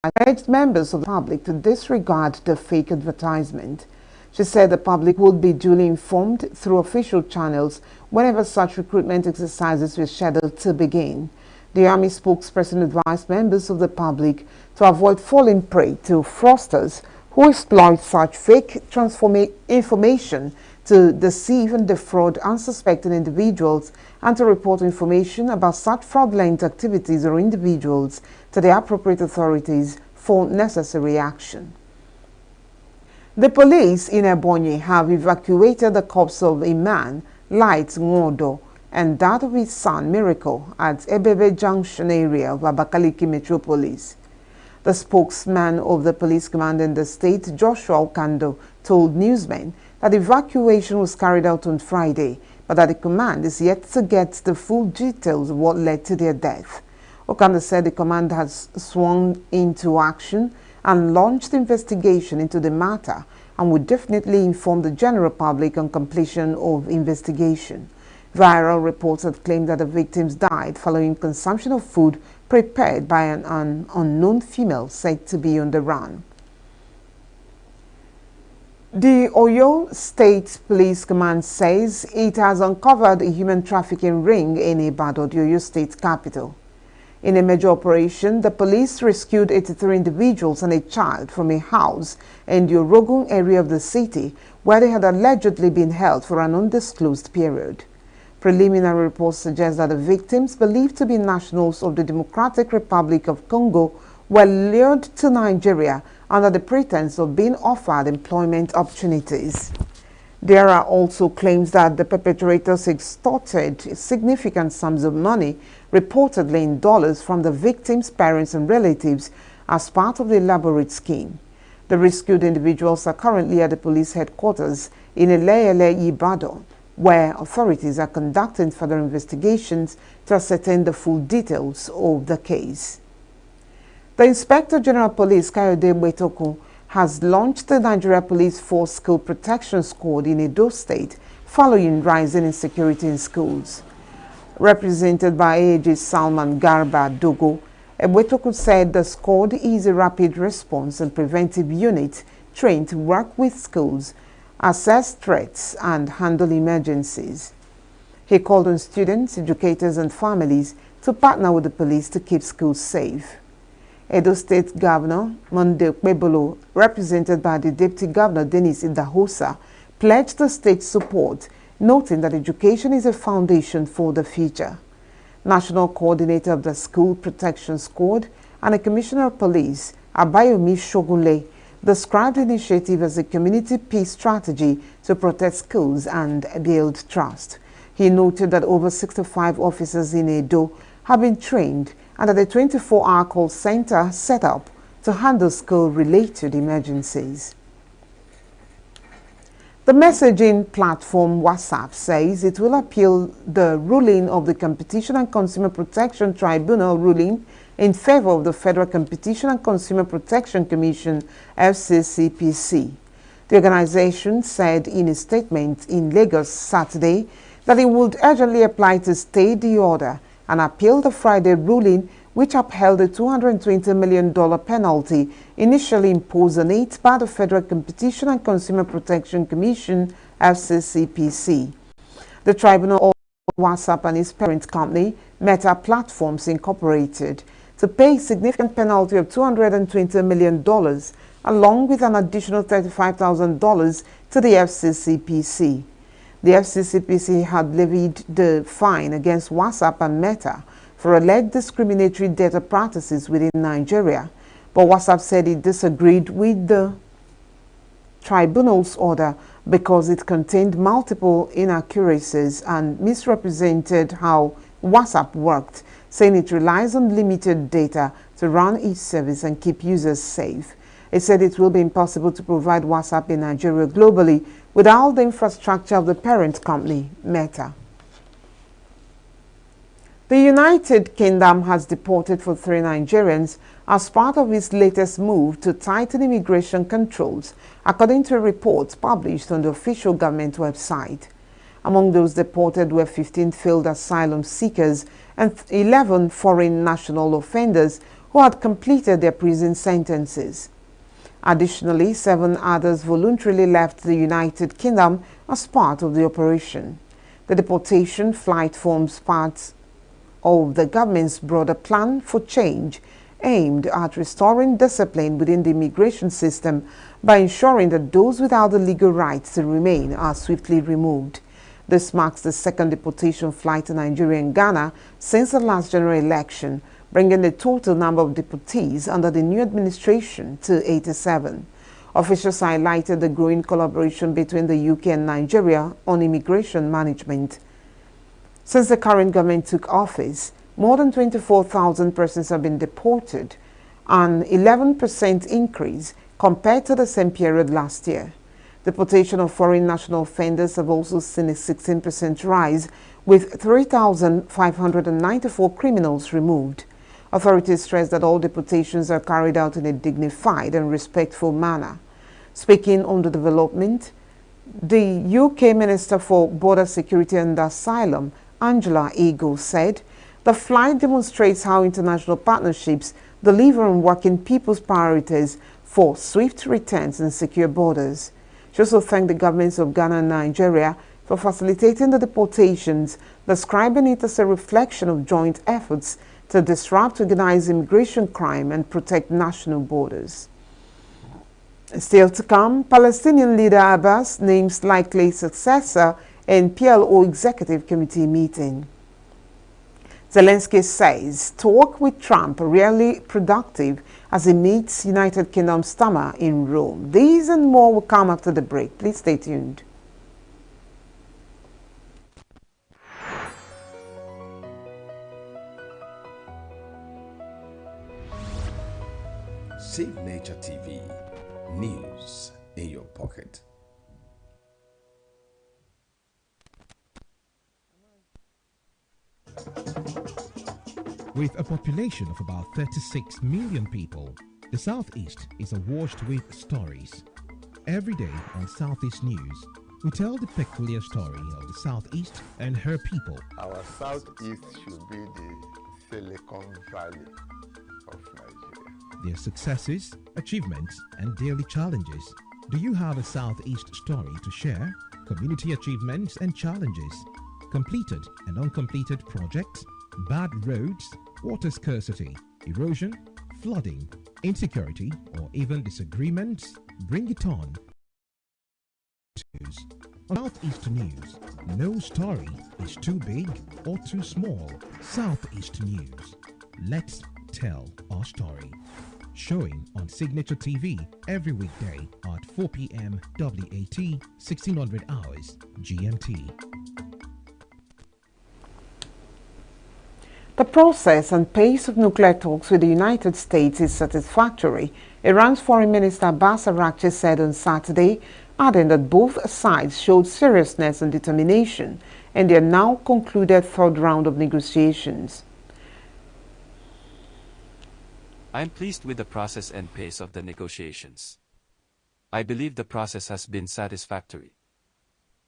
and urged members of the public to disregard the fake advertisement. She said the public would be duly informed through official channels whenever such recruitment exercises were scheduled to begin. The Army spokesperson advised members of the public to avoid falling prey to fraudsters who exploit such fake information to deceive and defraud unsuspecting individuals and to report information about such fraudulent activities or individuals to the appropriate authorities for necessary action. The police in Ebonyi have evacuated the corpse of a man, Light Ngodo, and that of his son, Miracle, at Ebebe Junction area of Abakaliki Metropolis. The spokesman of the police command in the state, Joshua Okando, told newsmen that the evacuation was carried out on Friday, but that the command is yet to get the full details of what led to their death. Okando said the command has swung into action and launched investigation into the matter and would definitely inform the general public on completion of investigation. Viral reports have claimed that the victims died following consumption of food prepared by an unknown female said to be on the run. The Oyo State Police Command says it has uncovered a human trafficking ring in Ibadan, the Oyo State capital. In a major operation, the police rescued 83 individuals and a child from a house in the Orogun area of the city where they had allegedly been held for an undisclosed period. Preliminary reports suggest that the victims, believed to be nationals of the Democratic Republic of Congo, were lured to Nigeria under the pretense of being offered employment opportunities. There are also claims that the perpetrators extorted significant sums of money, reportedly in dollars, from the victims' parents and relatives as part of the elaborate scheme. The rescued individuals are currently at the police headquarters in Eleyele, Ibadan, where authorities are conducting further investigations to ascertain the full details of the case. The Inspector General of Police, Kayode Mwetoku, has launched the Nigeria Police Force School Protection Squad in Edo State following rising insecurity in schools. Represented by AAG Salman Garba Dogo, Mwetoku said the squad is a rapid response and preventive unit trained to work with schools, assess threats, and handle emergencies. He called on students, educators, and families to partner with the police to keep schools safe. Edo State Governor Monde Okpebolo, represented by the Deputy Governor Dennis Idahosa, pledged the state's support, noting that education is a foundation for the future. National Coordinator of the School Protection Squad and a Commissioner of Police, Abayomi Shogunle, described the initiative as a community peace strategy to protect schools and build trust. He noted that over 65 officers in Edo have been trained and that a 24-hour call center set up to handle school-related emergencies. The messaging platform WhatsApp says it will appeal the ruling of the Competition and Consumer Protection Tribunal ruling in favor of the Federal Competition and Consumer Protection Commission, FCCPC. The organization said in a statement in Lagos Saturday that it would urgently apply to stay the order and appeal the Friday ruling, which upheld a $220 million penalty initially imposed on it by the Federal Competition and Consumer Protection Commission, FCCPC. The tribunal ordered WhatsApp and its parent company, Meta Platforms Incorporated, to pay a significant penalty of $220 million, along with an additional $35,000 to the FCCPC. The FCCPC had levied the fine against WhatsApp and Meta for alleged discriminatory data practices within Nigeria, but WhatsApp said it disagreed with the tribunal's order because it contained multiple inaccuracies and misrepresented how WhatsApp worked, saying it relies on limited data to run each service and keep users safe. It said it will be impossible to provide WhatsApp in Nigeria globally without the infrastructure of the parent company, Meta. The United Kingdom has deported 43 Nigerians as part of its latest move to tighten immigration controls, according to a report published on the official government website. Among those deported were 15 failed asylum seekers and 11 foreign national offenders who had completed their prison sentences. Additionally, 7 others voluntarily left the United Kingdom as part of the operation. The deportation flight forms part of the government's broader plan for change aimed at restoring discipline within the immigration system by ensuring that those without the legal rights to remain are swiftly removed. This marks the second deportation flight to Nigeria and Ghana since the last general election, bringing the total number of deportees under the new administration to 87. Officials highlighted the growing collaboration between the UK and Nigeria on immigration management. Since the current government took office, more than 24,000 persons have been deported, an 11% increase compared to the same period last year. Deportation of foreign national offenders have also seen a 16% rise, with 3,594 criminals removed. Authorities stress that all deportations are carried out in a dignified and respectful manner. Speaking on the development, the UK Minister for Border Security and Asylum, Angela Eagle, said the flight demonstrates how international partnerships deliver on working people's priorities for swift returns and secure borders. She also thanked the governments of Ghana and Nigeria for facilitating the deportations, describing it as a reflection of joint efforts to disrupt organized immigration crime and protect national borders. Still to come, Palestinian leader Abbas names likely successor in PLO Executive Committee meeting. Zelensky says talk with Trump rarely productive as he meets United Kingdom stammer in Rome. These and more will come after the break. Please stay tuned. Signaturetv, news in your pocket. With a population of about 36 million people, the Southeast is awash with stories. Every day on Southeast News, we tell the peculiar story of the Southeast and her people. Our Southeast should be the Silicon Valley of Nigeria. Their successes, achievements, and daily challenges. Do you have a Southeast story to share? Community achievements and challenges, completed and uncompleted projects, bad roads, water scarcity, erosion, flooding, insecurity, or even disagreements? Bring it on. On Southeast News, no story is too big or too small. Southeast News. Let's tell our story. Showing on Signaturetv every weekday at 4 p.m. WAT, 1600 hours GMT. The process and pace of nuclear talks with the United States is satisfactory, Iran's Foreign Minister Abbas Araghchi said on Saturday, adding that both sides showed seriousness and determination in their now concluded third round of negotiations. I am pleased with the process and pace of the negotiations. I believe the process has been satisfactory.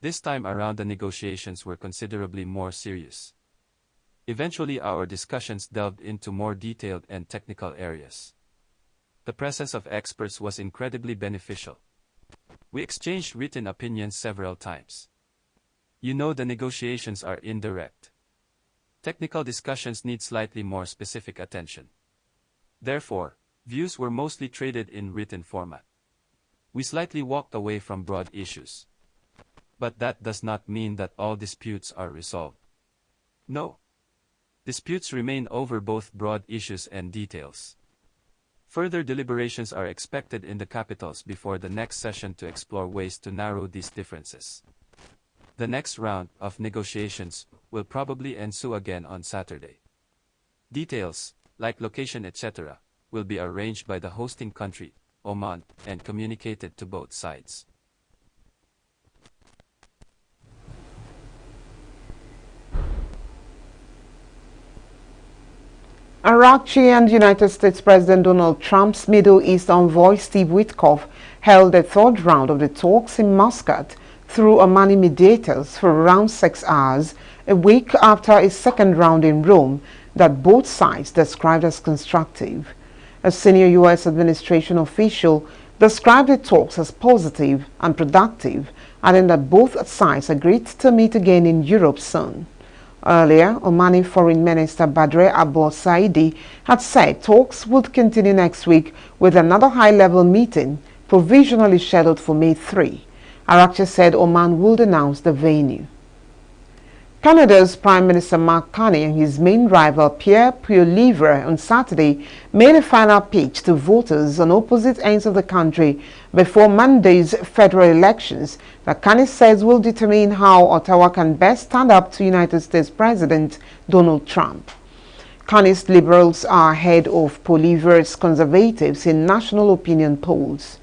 This time around the negotiations were considerably more serious. Eventually our discussions delved into more detailed and technical areas. The presence of experts was incredibly beneficial. We exchanged written opinions several times. You know, the negotiations are indirect. Technical discussions need slightly more specific attention. Therefore, views were mostly traded in written format. We slightly walked away from broad issues. But that does not mean that all disputes are resolved. No. Disputes remain over both broad issues and details. Further deliberations are expected in the capitals before the next session to explore ways to narrow these differences. The next round of negotiations will probably ensue again on Saturday. Details, like location etc., will be arranged by the hosting country, Oman, and communicated to both sides. Iraqi and United States President Donald Trump's Middle East envoy Steve Witkoff held the third round of the talks in Muscat through Omani mediators for around 6 hours, a week after a second round in Rome that both sides described as constructive. A senior U.S. administration official described the talks as positive and productive, adding that both sides agreed to meet again in Europe soon. Earlier, Omani Foreign Minister Badre Abbas Saidi had said talks would continue next week with another high-level meeting provisionally scheduled for May 3. Iraqi said Oman would announce the venue. Canada's Prime Minister Mark Carney and his main rival Pierre Poilievre on Saturday made a final pitch to voters on opposite ends of the country before Monday's federal elections that Carney says will determine how Ottawa can best stand up to United States President Donald Trump. Carney's Liberals are ahead of Poilievre's Conservatives in national opinion polls.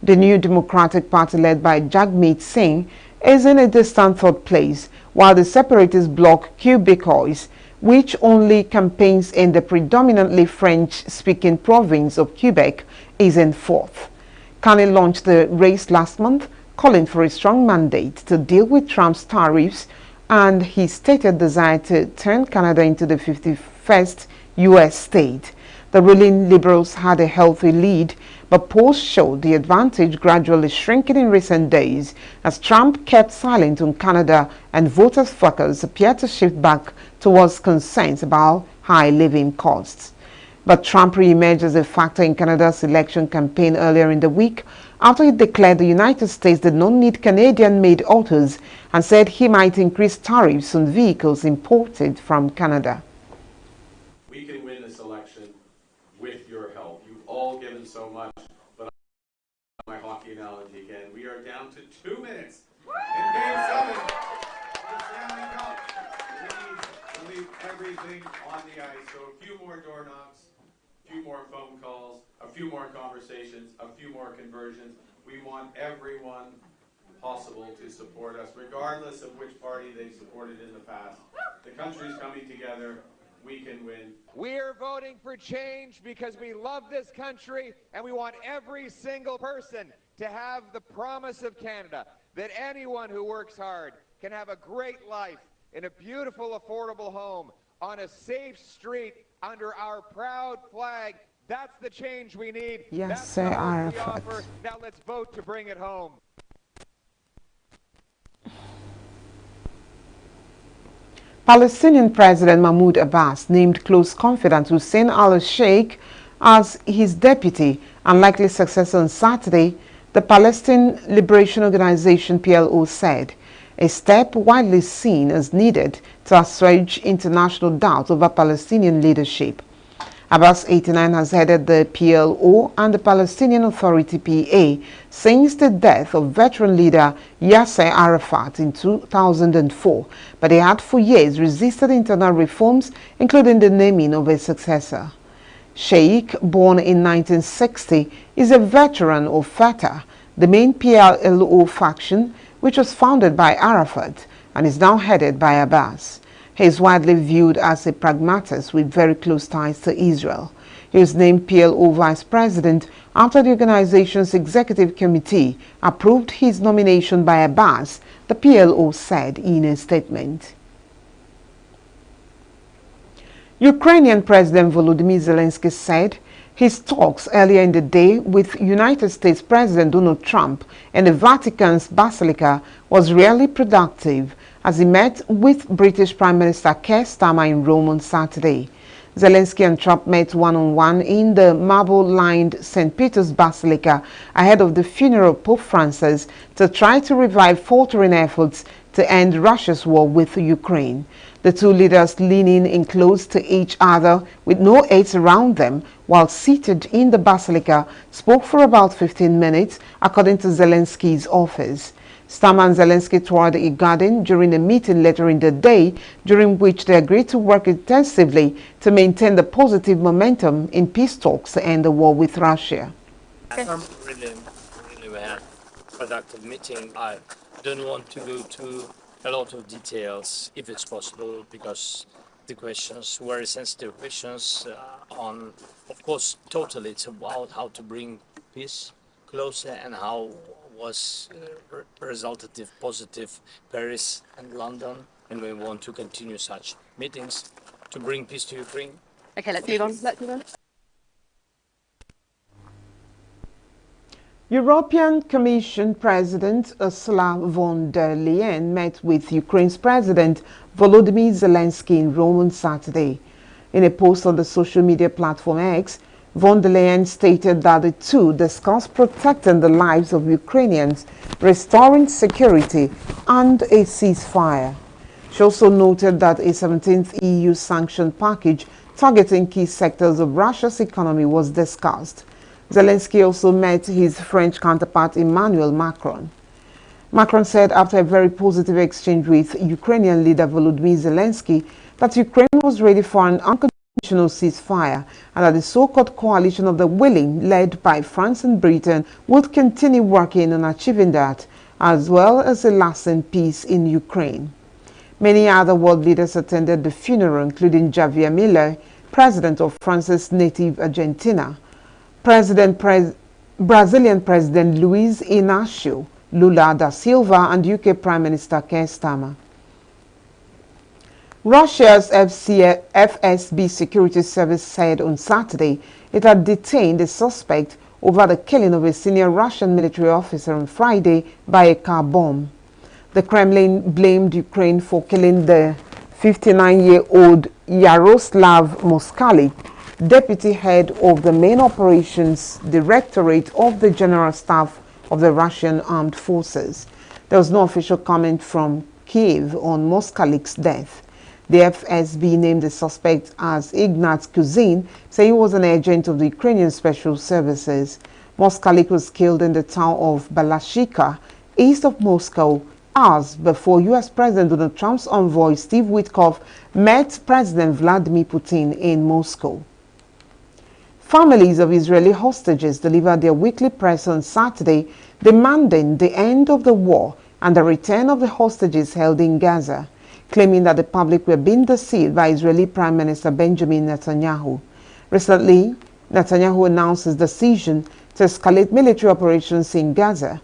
The New Democratic Party led by Jagmeet Singh is in a distant third place, while the separatist bloc Québécois, which only campaigns in the predominantly French-speaking province of Quebec, is in fourth. Carney launched the race last month, calling for a strong mandate to deal with Trump's tariffs and his stated desire to turn Canada into the 51st U.S. state. The ruling Liberals had a healthy lead, but polls showed the advantage gradually shrinking in recent days as Trump kept silent on Canada and voters' focus appeared to shift back towards concerns about high living costs. But Trump re-emerged as a factor in Canada's election campaign earlier in the week after he declared the United States did not need Canadian-made autos and said he might increase tariffs on vehicles imported from Canada. We can win this election with your help. You've all given so much, but my hockey analogy again. We are down to 2 minutes in Game 7 of the Stanley Cup. We need to leave everything on the ice. So a few more door knocks, a few more phone calls, a few more conversations, a few more conversions. We want everyone possible to support us, regardless of which party they supported in the past. The country's coming together. We can win. We're voting for change because we love this country and we want every single person to have the promise of Canada, that anyone who works hard can have a great life in a beautiful, affordable home on a safe street under our proud flag. That's the change we need. Yes, That's the Arafat. we offer. Now let's vote to bring it home. Palestinian President Mahmoud Abbas named close confidant Hussein al-Sheikh as his deputy and likely successor on Saturday, the Palestine Liberation Organization PLO said, a step widely seen as needed to assuage international doubt over Palestinian leadership. Abbas, 89, has headed the PLO and the Palestinian Authority PA since the death of veteran leader Yasser Arafat in 2004, but he had for years resisted internal reforms, including the naming of a successor. Sheikh, born in 1960, is a veteran of Fatah, the main PLO faction, which was founded by Arafat and is now headed by Abbas. He is widely viewed as a pragmatist with very close ties to Israel. He was named PLO vice president after the organization's executive committee approved his nomination by Abbas, the PLO said in a statement. Ukrainian President Volodymyr Zelensky said his talks earlier in the day with United States President Donald Trump in the Vatican's Basilica was really productive as he met with British Prime Minister Keir Starmer in Rome on Saturday. Zelensky and Trump met one-on-one in the marble-lined St. Peter's Basilica ahead of the funeral of Pope Francis to try to revive faltering efforts to end Russia's war with Ukraine. The two leaders leaning in close to each other with no aides around them while seated in the Basilica spoke for about 15 minutes, according to Zelensky's office. Starmer and Zelensky toured a garden during a meeting later in the day, during which they agreed to work intensively to maintain the positive momentum in peace talks to end the war with Russia. Really productive meeting. I don't want to go to a lot of details, if it's possible, because the questions, very sensitive questions on, of course, totally it's about how to bring peace closer and how was resulted positive Paris and London, and we want to continue such meetings to bring peace to Ukraine. Okay, let's move on. European Commission President Ursula von der Leyen met with Ukraine's President Volodymyr Zelensky in Rome on Saturday. In a post on the social media platform X, von der Leyen stated that the two discussed protecting the lives of Ukrainians, restoring security, and a ceasefire. She also noted that a 17th EU sanction package targeting key sectors of Russia's economy was discussed. Zelensky also met his French counterpart Emmanuel Macron. Macron said after a very positive exchange with Ukrainian leader Volodymyr Zelensky that Ukraine was ready for an unconditional ceasefire and that the so-called coalition of the willing, led by France and Britain, would continue working on achieving that, as well as a lasting peace in Ukraine. Many other world leaders attended the funeral, including Javier Milei, president of France's native Argentina, Brazilian President Luiz Inácio Lula da Silva, and UK Prime Minister Keir Starmer. Russia's FSB security service said on Saturday it had detained a suspect over the killing of a senior Russian military officer on Friday by a car bomb. The Kremlin blamed Ukraine for killing the 59-year-old Yaroslav Moskalik, deputy head of the main operations directorate of the General Staff of the Russian Armed Forces. There was no official comment from Kiev on Moskalik's death. The FSB named the suspect as Ignat Kuzin, saying he was an agent of the Ukrainian Special Services. Moskalik was killed in the town of Balashika, east of Moscow, hours before U.S. President Donald Trump's envoy Steve Witkoff met President Vladimir Putin in Moscow. Families of Israeli hostages delivered their weekly press on Saturday, demanding the end of the war and the return of the hostages held in Gaza, claiming that the public were being deceived by Israeli Prime Minister Benjamin Netanyahu. Recently, Netanyahu announced his decision to escalate military operations in Gaza,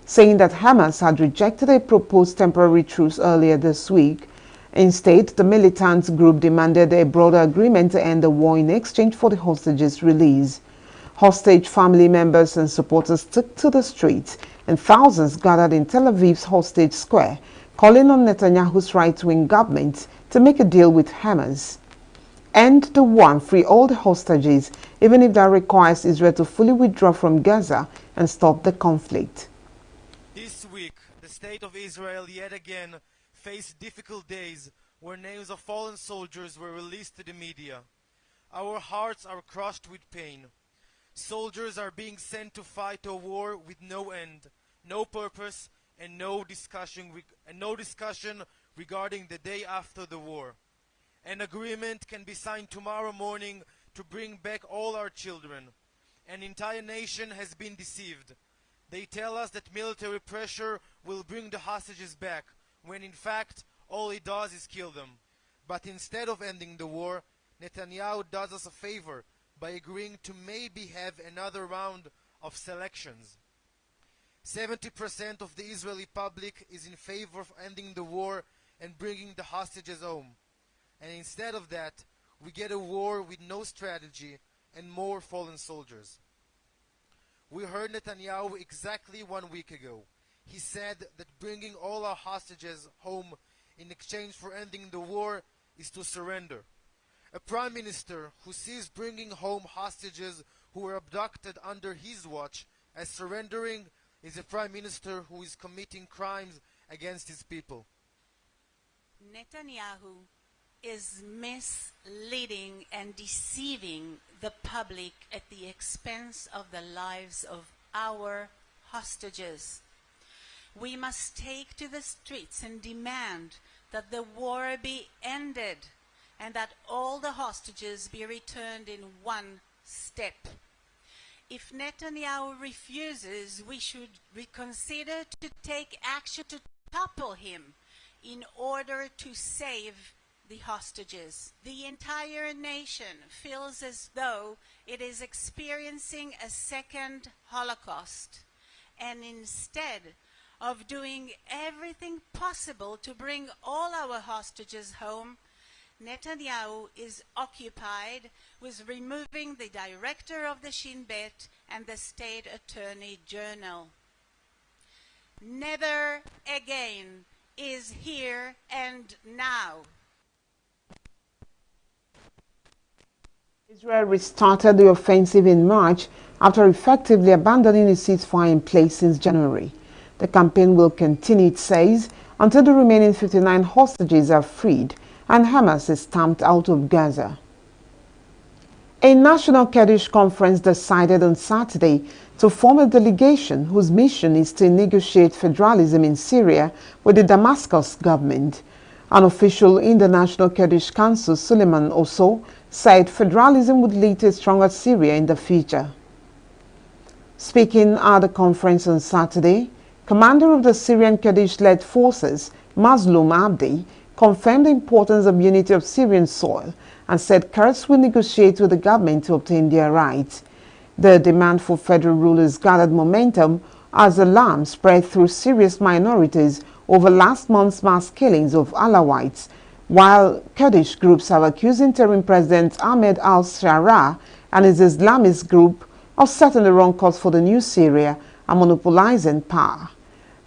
saying that Hamas had rejected a proposed temporary truce earlier this week. Instead, the militant group demanded a broader agreement to end the war in exchange for the hostages' release. Hostage family members and supporters took to the streets, and thousands gathered in Tel Aviv's Hostage Square, calling on Netanyahu's right-wing government to make a deal with Hamas. End the war and free all the hostages, even if that requires Israel to fully withdraw from Gaza and stop the conflict. This week, the state of Israel yet again faced difficult days where names of fallen soldiers were released to the media. Our hearts are crushed with pain. Soldiers are being sent to fight a war with no end, no purpose, and no discussion regarding the day after the war. An agreement can be signed tomorrow morning to bring back all our children. An entire nation has been deceived. They tell us that military pressure will bring the hostages back, when in fact all it does is kill them. But instead of ending the war, Netanyahu does us a favor by agreeing to maybe have another round of selections. 70% of the Israeli public is in favor of ending the war and bringing the hostages home. And instead of that, we get a war with no strategy and more fallen soldiers. We heard Netanyahu exactly 1 week ago. He said that bringing all our hostages home in exchange for ending the war is to surrender. A prime minister who sees bringing home hostages who were abducted under his watch as surrendering is a prime minister who is committing crimes against his people. Netanyahu is misleading and deceiving the public at the expense of the lives of our hostages. We must take to the streets and demand that the war be ended and that all the hostages be returned in one step. If Netanyahu refuses, we should reconsider to take action to topple him in order to save the hostages. The entire nation feels as though it is experiencing a second Holocaust. And instead of doing everything possible to bring all our hostages home, Netanyahu is occupied with removing the director of the Shin Bet and the state attorney general. Never again is here and now. Israel restarted the offensive in March after effectively abandoning a ceasefire in place since January. The campaign will continue, it says, until the remaining 59 hostages are freed and Hamas is stamped out of Gaza. A national Kurdish conference decided on Saturday to form a delegation whose mission is to negotiate federalism in Syria with the Damascus government. An official in the National Kurdish Council, Suleiman Oso, said federalism would lead to a stronger Syria in the future. Speaking at the conference on Saturday, commander of the Syrian Kurdish-led forces, Mazloum Abdi, confirmed the importance of unity of Syrian soil and said Kurds will negotiate with the government to obtain their rights. The demand for federal rulers gathered momentum as alarm spread through Syria's minorities over last month's mass killings of Alawites, while Kurdish groups have accused interim President Ahmed al-Sharaa and his Islamist group of setting the wrong course for the new Syria and monopolizing power.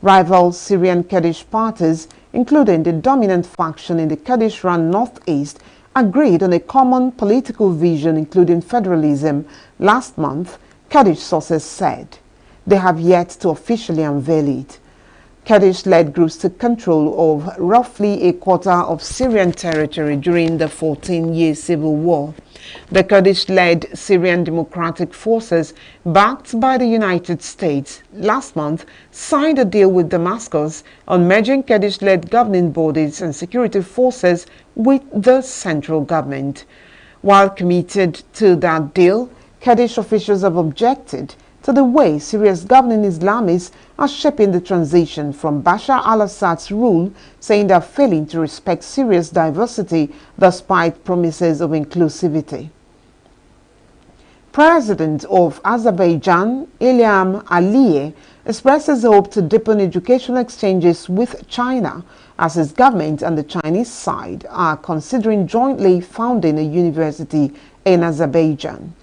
Rival Syrian Kurdish parties, including the dominant faction in the Kurdish-run northeast, agreed on a common political vision including federalism last month, Kurdish sources said. They have yet to officially unveil it. Kurdish-led groups took control of roughly a quarter of Syrian territory during the 14-year civil war. The Kurdish-led Syrian Democratic Forces, backed by the United States, last month signed a deal with Damascus on merging Kurdish-led governing bodies and security forces with the central government. While committed to that deal, Kurdish officials have objected to the way Syria's governing Islamists are shaping the transition from Bashar al-Assad's rule, saying they are failing to respect Syria's diversity despite promises of inclusivity. President of Azerbaijan, Ilham Aliyev, expresses hope to deepen educational exchanges with China as his government and the Chinese side are considering jointly founding a university in Azerbaijan.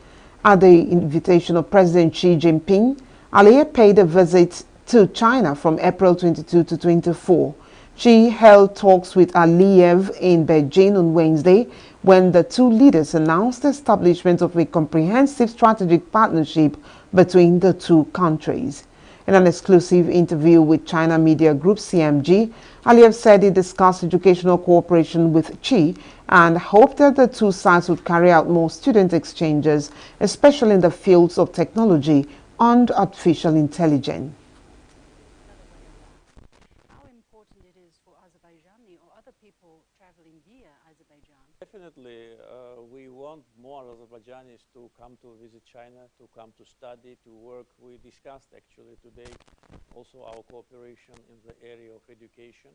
At the invitation of President Xi Jinping, Aliyev paid a visit to China from April 22 to 24. Xi held talks with Aliyev in Beijing on Wednesday when the two leaders announced the establishment of a comprehensive strategic partnership between the two countries. In an exclusive interview with China media group CMG, Aliyev said he discussed educational cooperation with Xi and hoped that the two sides would carry out more student exchanges, especially in the fields of technology and artificial intelligence. How important it is for Azerbaijani or other people traveling via Azerbaijan? Definitely, we want more Azerbaijanis to come to visit China, to come to study, to work. We discussed actually today also our cooperation in the area of education.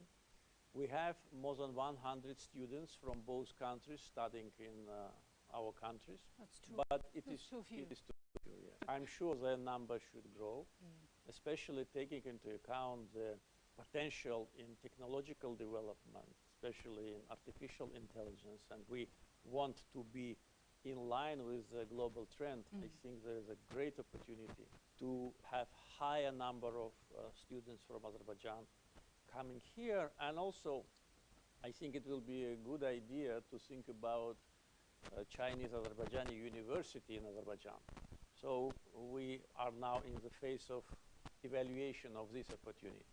We have more than 100 students from both countries studying in our countries. That's too, but it is too few. It is too few, yeah. I'm sure their number should grow, especially taking into account the potential in technological development, especially in artificial intelligence, and we want to be in line with the global trend. I think there is a great opportunity to have higher number of students from Azerbaijan coming here, and also I think it will be a good idea to think about Chinese Azerbaijani University in Azerbaijan. So we are now in the phase of evaluation of this opportunity.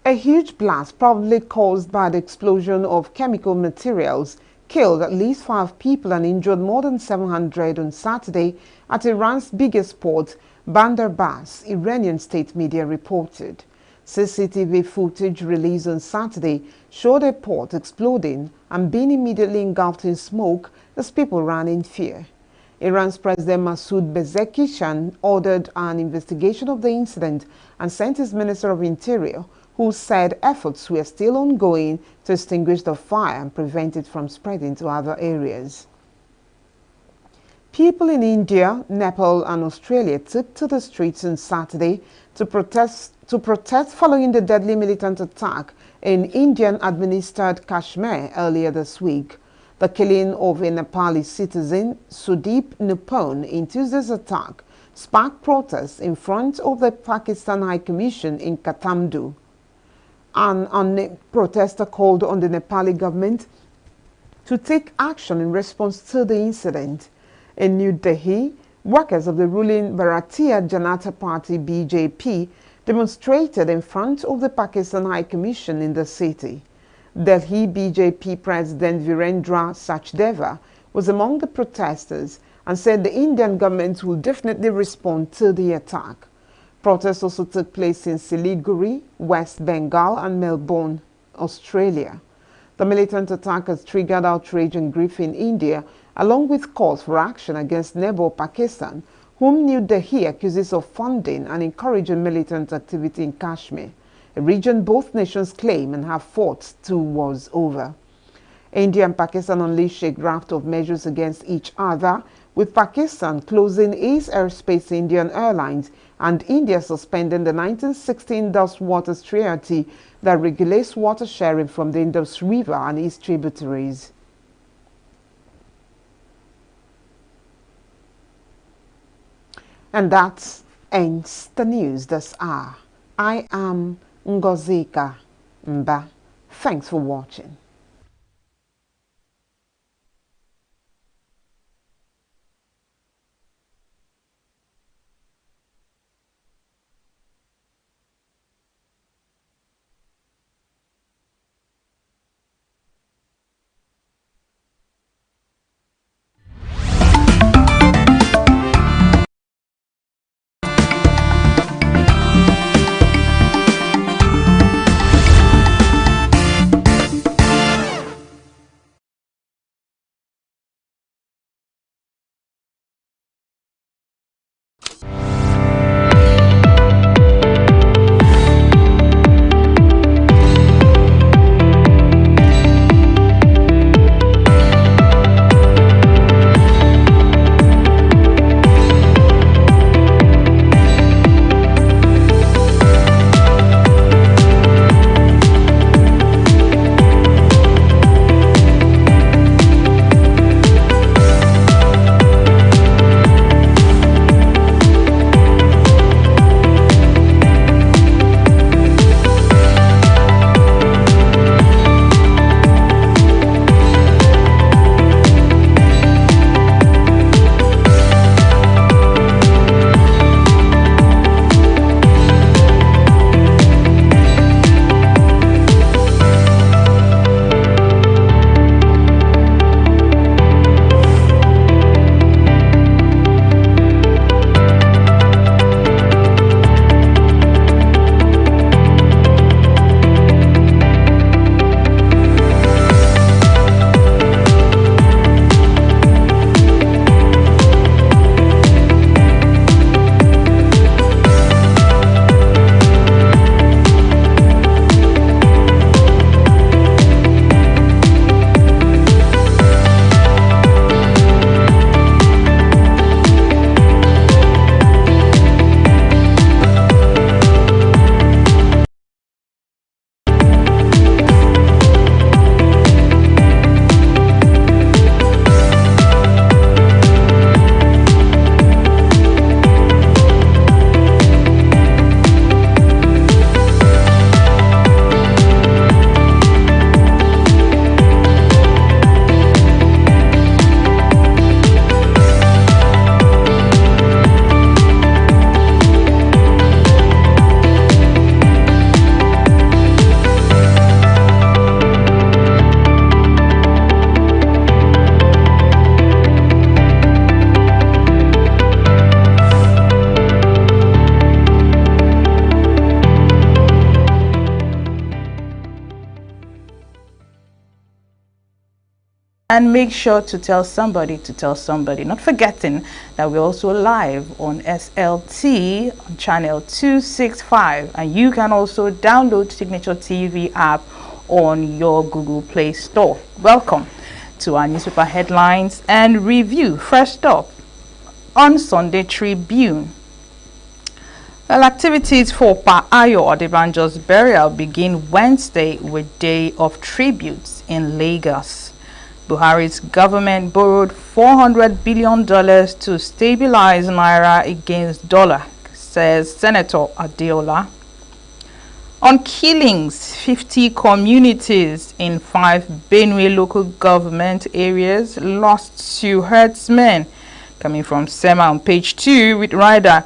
A huge blast, probably caused by the explosion of chemical materials, killed at least 5 people and injured more than 700 on Saturday at Iran's biggest port, Bandar Abbas, Iranian state media reported. CCTV footage released on Saturday showed a port exploding and being immediately engulfed in smoke as people ran in fear. Iran's President Masoud Pezeshkian ordered an investigation of the incident and sent his Minister of Interior, who said efforts were still ongoing to extinguish the fire and prevent it from spreading to other areas. People in India, Nepal and Australia took to the streets on Saturday to protest following the deadly militant attack in Indian-administered Kashmir earlier this week. The killing of a Nepali citizen, Sudeep Nupon, in Tuesday's attack sparked protests in front of the Pakistan High Commission in Kathmandu. A protester called on the Nepali government to take action in response to the incident. In New Delhi, workers of the ruling Bharatiya Janata Party BJP demonstrated in front of the Pakistan High Commission in the city. Delhi BJP President Virendra Sachdeva was among the protesters and said the Indian government will definitely respond to the attack. Protests also took place in Siliguri, West Bengal and Melbourne, Australia. The militant attack has triggered outrage and grief in India, along with calls for action against neighbor Pakistan, whom New Delhi accuses of funding and encouraging militant activity in Kashmir, a region both nations claim and have fought 2 wars over. India and Pakistan unleashed a raft of measures against each other, with Pakistan closing its airspace to Indian airlines and India suspending the 1916 Indus Waters Treaty that regulates water sharing from the Indus River and its tributaries. And that ends the news this hour. I am Ngozika Mba. Thanks for watching. And make sure to tell somebody to tell somebody. Not forgetting that we're also live on SLT on channel 265. And you can also download Signature TV app on your Google Play Store. Welcome to our newspaper headlines and review. First up, on Sunday Tribune. Well, activities for Pa Ayo Adebanjo's burial begin Wednesday with Day of Tributes in Lagos. Buhari's government borrowed $400 billion to stabilize Naira against dollar, says Senator Adeola. On killings, 50 communities in 5 Benue local government areas lost 2 herdsmen. Coming from SEMA on page 2 with rider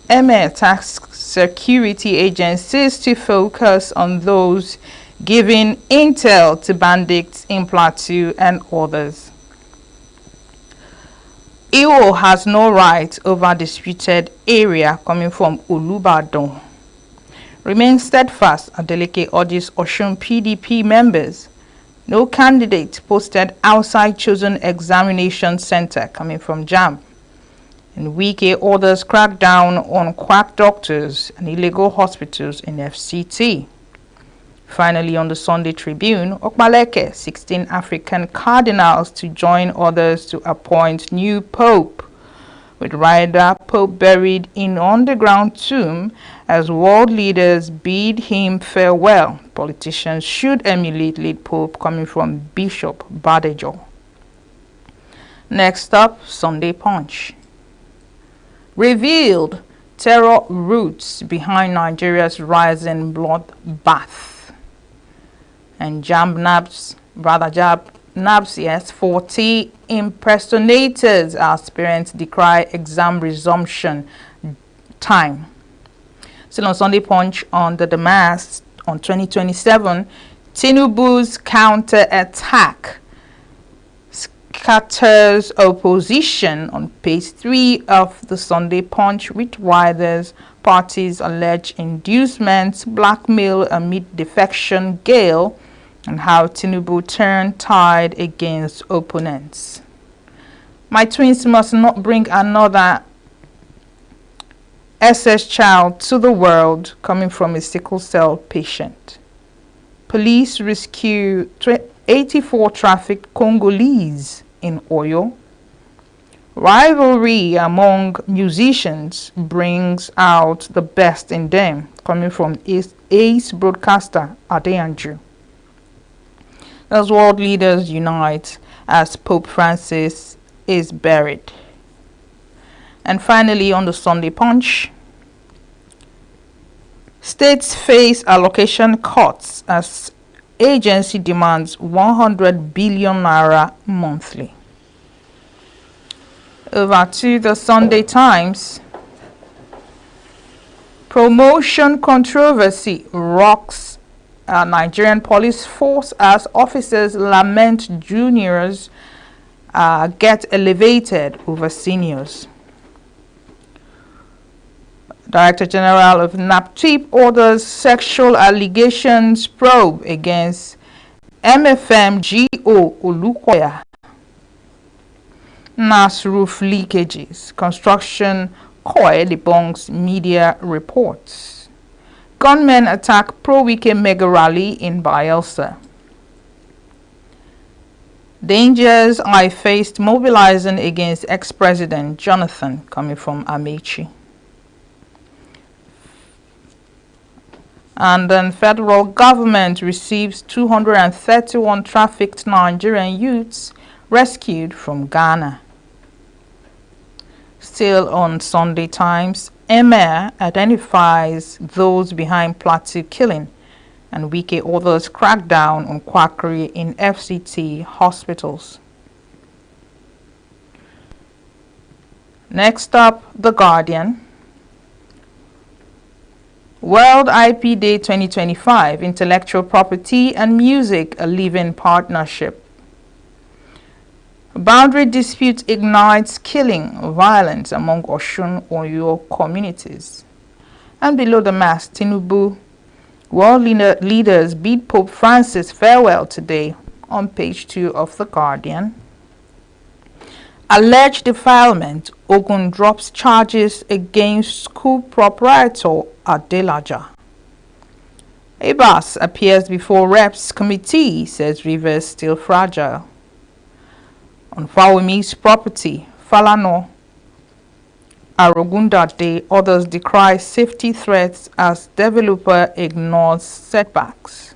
Emir tasks security agencies to focus on those giving intel to bandits in Plateau and others. Iwo has no right over disputed area, coming from Olubadan. Remain steadfast, Adeleke urges Osun PDP members. No candidate posted outside chosen examination center, coming from JAM. And Wike orders crack down on quack doctors and illegal hospitals in FCT. Finally, on the Sunday Tribune, Okmaleke, 16 African cardinals to join others to appoint new pope, with rider Pope buried in underground tomb as world leaders bid him farewell. Politicians should emulate late Pope, coming from Bishop Badejo. Next up, Sunday Punch. Revealed terror roots behind Nigeria's rising bloodbath. And Nabs, yes, 40 impersonators aspirants decry exam resumption time. Still on Sunday Punch, on the Damas on 2027, Tinubu's counter-attack scatters opposition on page 3 of the Sunday Punch, with riders parties allege inducements, blackmail amid defection gale, and how Tinubu turned tide against opponents. My twins must not bring another SS child to the world, coming from a sickle cell patient. Police rescue 84 trafficked Congolese in Oyo. Rivalry among musicians brings out the best in them, coming from ace broadcaster Adeyanju. As world leaders unite as Pope Francis is buried. And finally, on the Sunday Punch, states face allocation cuts as agency demands 100 billion naira monthly. Over to the Sunday Times. Promotion controversy rocks Nigerian police force as officers lament juniors get elevated over seniors. Director General of NAPTIP orders sexual allegations probe against MFM GO Olukoya. NAS roof leakages. Construction COI debunks media reports. Gunmen attack pro-Wike mega rally in Bayelsa. Dangers I faced mobilizing against ex-president Jonathan, coming from Amechi. And then federal government receives 231 trafficked Nigerian youths rescued from Ghana. Still on Sunday Times, Emir identifies those behind Plateau killing, and Wike orders crack down on quackery in FCT hospitals. Next up, The Guardian. World IP Day 2025, Intellectual Property and Music, a Living Partnership. Boundary dispute ignites killing, violence among Osun Oyo communities. And below the mast, Tinubu, world leaders bid Pope Francis farewell today, on page 2 of The Guardian. Alleged defilement, Ogun drops charges against school proprietor at Delaja. Abbas appears before Reps Committee, says Rivers still fragile. On Fawemi's property, Falano, Arogunda Day, others decry safety threats as developer ignores setbacks.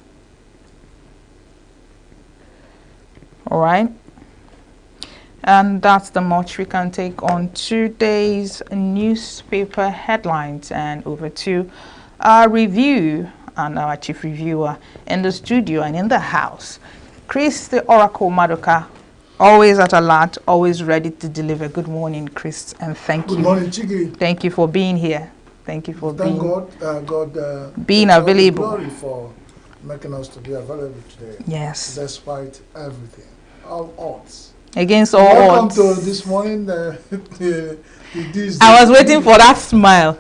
All right. And that's the much we can take on today's newspaper headlines. And over to our review and our chief reviewer in the studio and in the house, Chris the Oracle Madoka, always at alert, always ready to deliver. Good morning, Chris, and thank you. Good morning, Chigi. Thank you for being here. Thank you for being being available. Glory for making us to be available today. Yes. Despite everything, all odds. Against all odds. Welcome to this morning. I was waiting for that smile.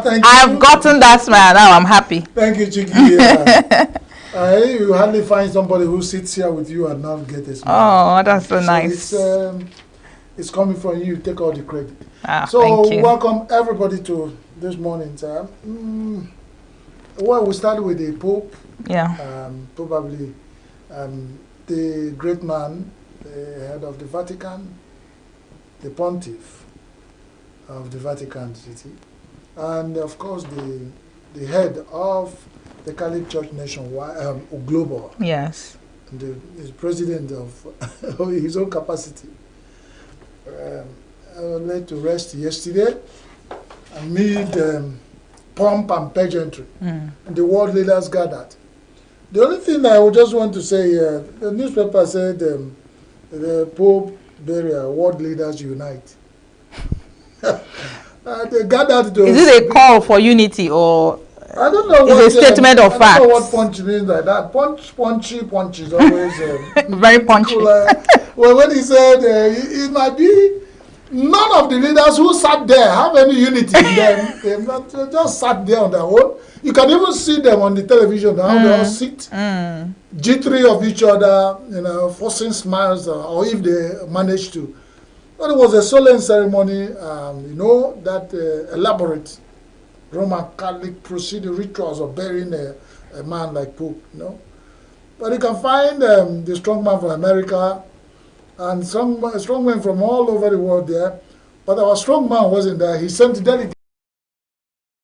Thank you. I've gotten that smile. Now I'm happy. Thank you, Chigi. You hardly find somebody who sits here with you and not get a smile. Oh, that's so nice. It's coming from you. Take all the credit. So welcome everybody to this morning's. Well, we started with the Pope. Yeah. Probably the great man, the head of the Vatican, the Pontiff of the Vatican City, and of course the head of the Catholic Church nationwide, global. Yes. The president of his own capacity. I went to rest yesterday amid pomp and pageantry. And the world leaders gathered. The only thing I would just want to say, the newspaper said the Pope burial, world leaders unite. They gathered to. Is it a call for unity or? I don't know. It's a statement of fact. I don't know what punch means like that. Punch is always very punchy. Well, when he said it might be none of the leaders who sat there have any unity in them. They just sat there on their own. You can even see them on the television how they all sit, jittery of each other, forcing smiles, or if they manage to. But it was a solemn ceremony, that elaborate Roman Catholic procedure rituals of burying a man like Pope, But you can find the strong man from America and strong men from all over the world there. But our strong man wasn't there. He sent delegates.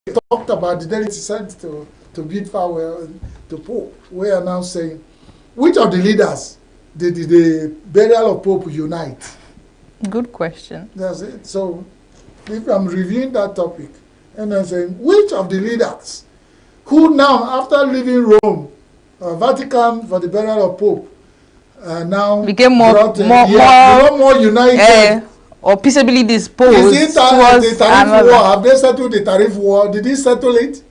He talked about the delegates he sent to bid farewell to Pope. We are now saying, which of the leaders did the burial of Pope unite? Good question. That's it. So if I'm reviewing that topic, and I'm saying, which of the leaders who now, after leaving Rome, Vatican for the burial of Pope, now became more united, or peaceably disposed towards the tariff war? Have they settled the tariff war? Did he settle it?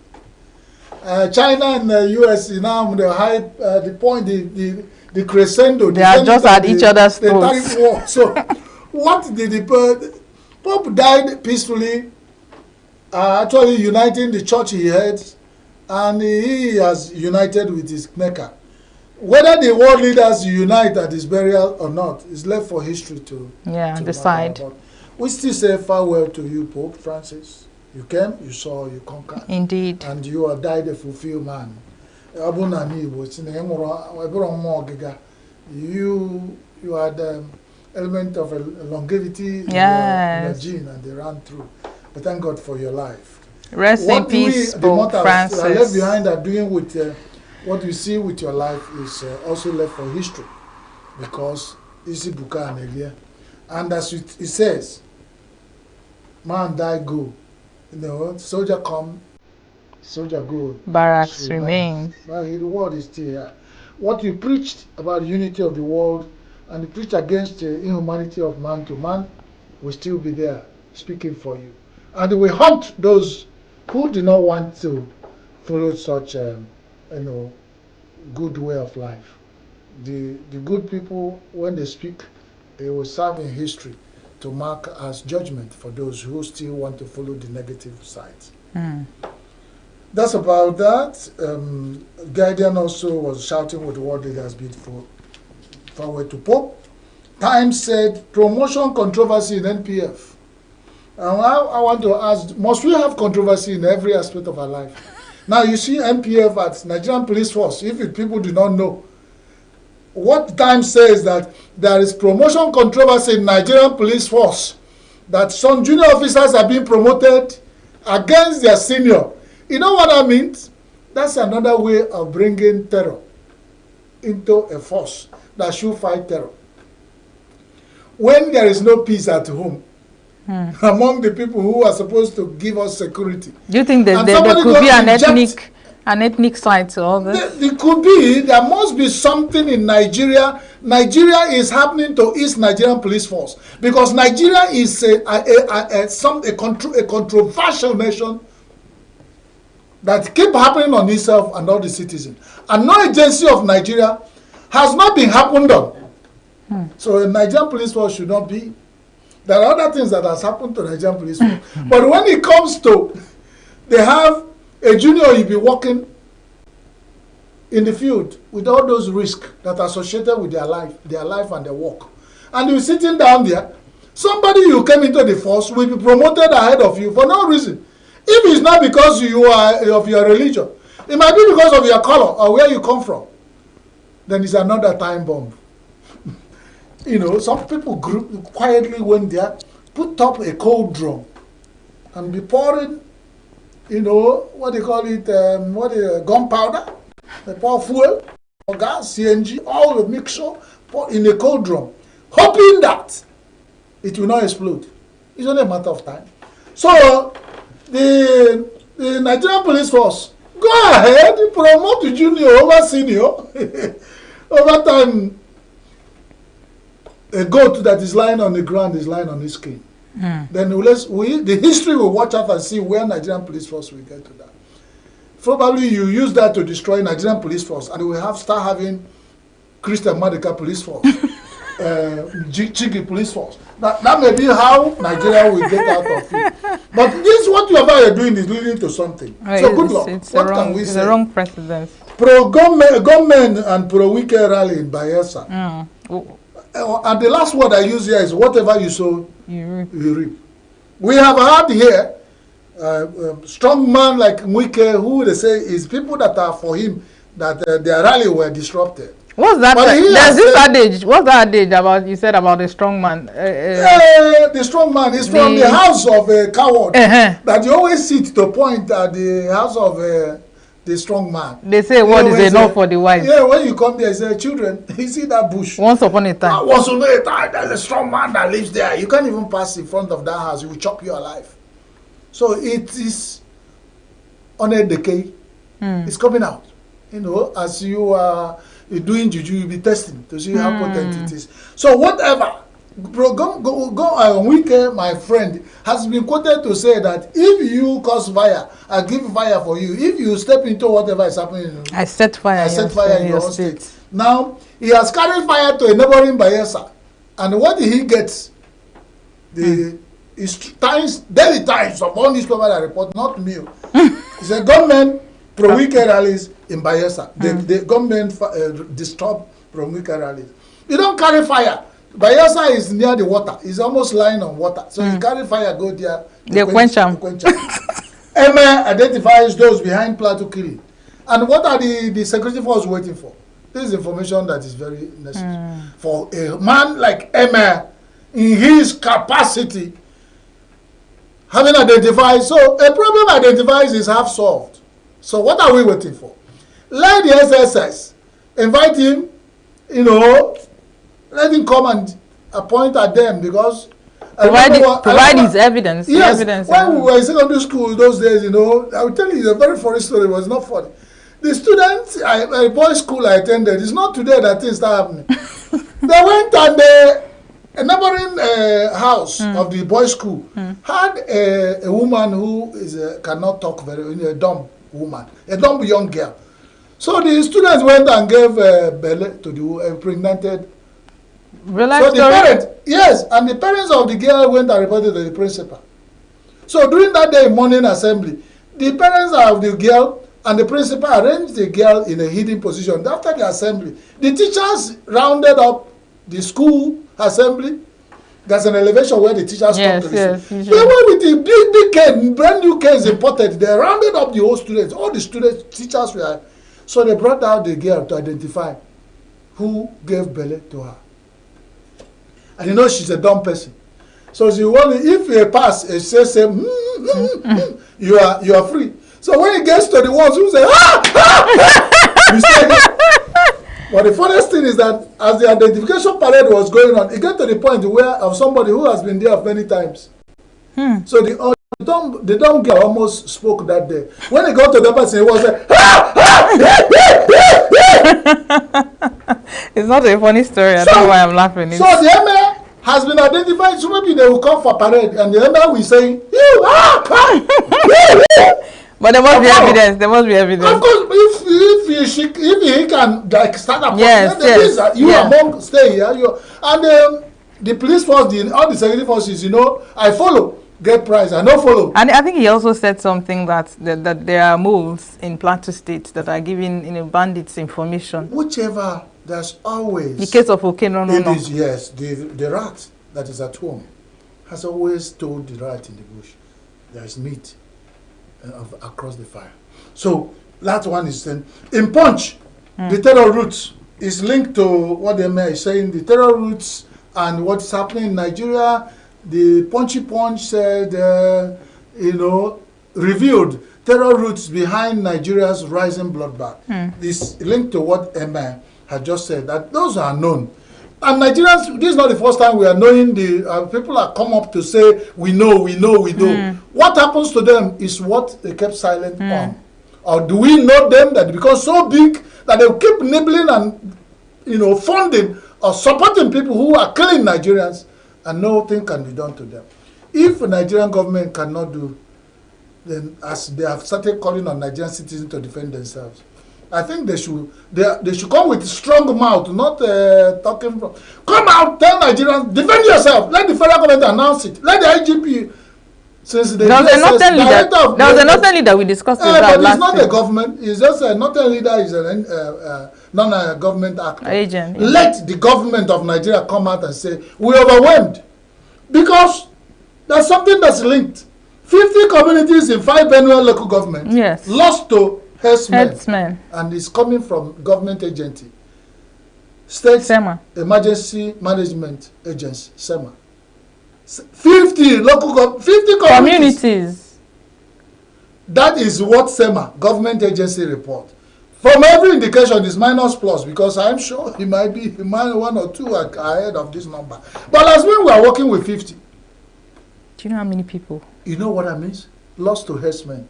China and the U.S. now the high, the point, the crescendo. They are just at each other's throats. The tariff war. So, what did the Pope died peacefully? Actually uniting the church he had, and he has united with his Mecca. Whether the world leaders unite at his burial or not is left for history to decide. We still say farewell to you, Pope Francis. You came, you saw, you conquered. Indeed. And you are died a fulfilled man. You had element of longevity in your gene, and they ran through. But thank God for your life. Rest in peace, Pope Francis. What left behind are doing with what you see with your life is also left for history, because Isi Buka and Elia. And as it says, man die go, soldier come, soldier go. Barracks remains. But the world is still here. What you preached about the unity of the world and you preached against the inhumanity of man to man will still be there speaking for you. And we hunt those who do not want to follow such, good way of life. The good people, when they speak, they will serve in history to mark as judgment for those who still want to follow the negative sides. That's about that. Guardian also was shouting with the world leaders bid for if I were to pope, Times said promotion controversy in NPF. And I want to ask, must we have controversy in every aspect of our life? Now you see NPF at Nigerian Police Force, if people do not know. What Times says that there is promotion controversy in Nigerian Police Force, that some junior officers are being promoted against their senior. You know what that means? That's another way of bringing terror into a force that should fight terror. When there is no peace at home, among the people who are supposed to give us security. Do you think that there could be an ethnic side to all this? There could be. There must be something in Nigeria. Nigeria is happening to East Nigerian Police Force because Nigeria is a controversial nation that keep happening on itself and all the citizens. And no agency of Nigeria has not been happened on. So the Nigerian Police Force should not be. There are other things that has happened to Nigerian Police Force. But when it comes to, they have a junior, you be working in the field with all those risks that are associated with their life and their work. And you're sitting down there, somebody you came into the force will be promoted ahead of you for no reason. If it's not because you are of your religion, it might be because of your color or where you come from, then it's another time bomb. You know, some people quietly went there, put up a cold drum, and be pouring, you know, what they call it, gunpowder, they pour fuel, or gas, CNG, all the mixture, pour in a cold drum, hoping that it will not explode. It's only a matter of time. So, the Nigerian Police Force, go ahead, promote the junior over senior. Over time, a goat that is lying on the ground is lying on his skin. Then the history will watch out and see where Nigerian Police Force will get to that. Probably you use that to destroy Nigerian Police Force, and we start having Christian Madika Police Force, Chigi Police Force. That may be how Nigeria will get out of it. But this, what you are doing, is leading to something. Right, so good luck. What can we say? It's the wrong precedent. Pro-government and pro-wike rally in Bayelsa. And the last word I use here is whatever you sow, you reap. We have had here strong man like Mwike, who they say is people that are for him, that their rally were disrupted. What's that? There's this adage. What's that adage about? You said about the strong man. The strong man is from the house of a coward. That you always sit to point at the house of the strong man. They say what is enough for the wise. Yeah, when you come there, you say, children, you see that bush. Once upon a time. Once upon a time, there's a strong man that lives there. You can't even pass in front of that house. He will chop you alive. So it is on a decay. It's coming out. You know, as you are doing juju, you'll be testing to see how potent it is. So whatever. Wike, my friend, has been quoted to say that if you cause fire, I give fire for you. If you step into whatever is happening, I set fire in your state. Now, he has carried fire to a neighboring Bayelsa. And what did he get? Daily Times, of all newspapers that report, not me. It's a government pro-Wike rallies in Bayelsa. The government disturb pro-Wike rallies. You don't carry fire. Bayelsa is near the water. It's almost lying on water. So you carry fire, go there. They quench them. Emma identifies those behind Plateau killing. And what are the security force waiting for? This is information that is very necessary. For a man like Emma, in his capacity, having identified, so a problem identified is half solved. So what are we waiting for? Let the SSS invite him, you know, let him come and appoint at them, because provide his evidence. Yes, evidence when we were in secondary school those days, you know, I will tell you a very funny story. It was not funny. The students, a boys' school I attended, it's not today that things start happening. They went and a neighboring house of the boys' school had a woman who cannot talk a dumb woman, a dumb young girl. So the students went and gave belly to the impregnated. So the parents, yes, and the parents of the girl went and reported to the principal. So during that day morning assembly, the parents of the girl And the principal arranged the girl in a hidden position. After the assembly, the teachers rounded up the school assembly. There's an elevation where the teachers come to the school. They went with the big cane, brand new canes imported. They rounded up the whole students. All the students, teachers were. So they brought out the girl to identify who gave belly to her. And you know she's a dumb person. So she only, if you pass, it says, you are free. So when it gets to the ones who say, you say, but the funniest thing is that as the identification parade was going on, it got to the point where of somebody who has been there many times. So the dumb girl almost spoke that day. When it got to the person, it was like, it's not a funny story. I don't know why I'm laughing. So the emir has been identified. So maybe they will come for parade, and the emir will say, but there must be evidence. There must be evidence. Of course, if he can like start a you among stay here, and the police force, all the security forces, I follow, get prize, I don't follow. And I think he also said something that there are moles in Plateau State that are giving bandits information. Whichever, there's always. The case of Okeno, yes, the rat that is at home has always told the rat in the bush, there's meat across the fire. So that one is then in Punch. The terror roots is linked to what the mayor is saying. The terror roots and what's happening in Nigeria. The Punchy Punch said, revealed terror roots behind Nigeria's rising bloodbath. This linked to what Emma had just said, that those are known. And Nigerians, this is not the first time we are knowing the people have come up to say, we know. What happens to them is what they kept silent on. Or do we know them that because so big that they keep nibbling and, funding or supporting people who are killing Nigerians and nothing can be done to them. If the Nigerian government cannot do, then as they have started calling on Nigerian citizens to defend themselves, I think they should come with strong mouth, not talking from. Come out, tell Nigerians, defend yourself. Let the federal government announce it. Let the IGP. Since the there was a northern leader we discussed with that but last it's not week. a government. It's just a northern leader is a non-government actor. Agent. Yeah. Let the government of Nigeria come out and say we're overwhelmed because there's something that's linked. 50 communities in 5 Benue local governments lost to herdsmen, and it's coming from government agency, state SEMA. Emergency Management Agency, SEMA. 50 communities. That is what SEMA, government agency report. From every indication is minus plus because I'm sure he might be 1 or 2 ahead of this number. But as when we are working with 50. Do you know how many people? You know what that means? Lost to herdsmen.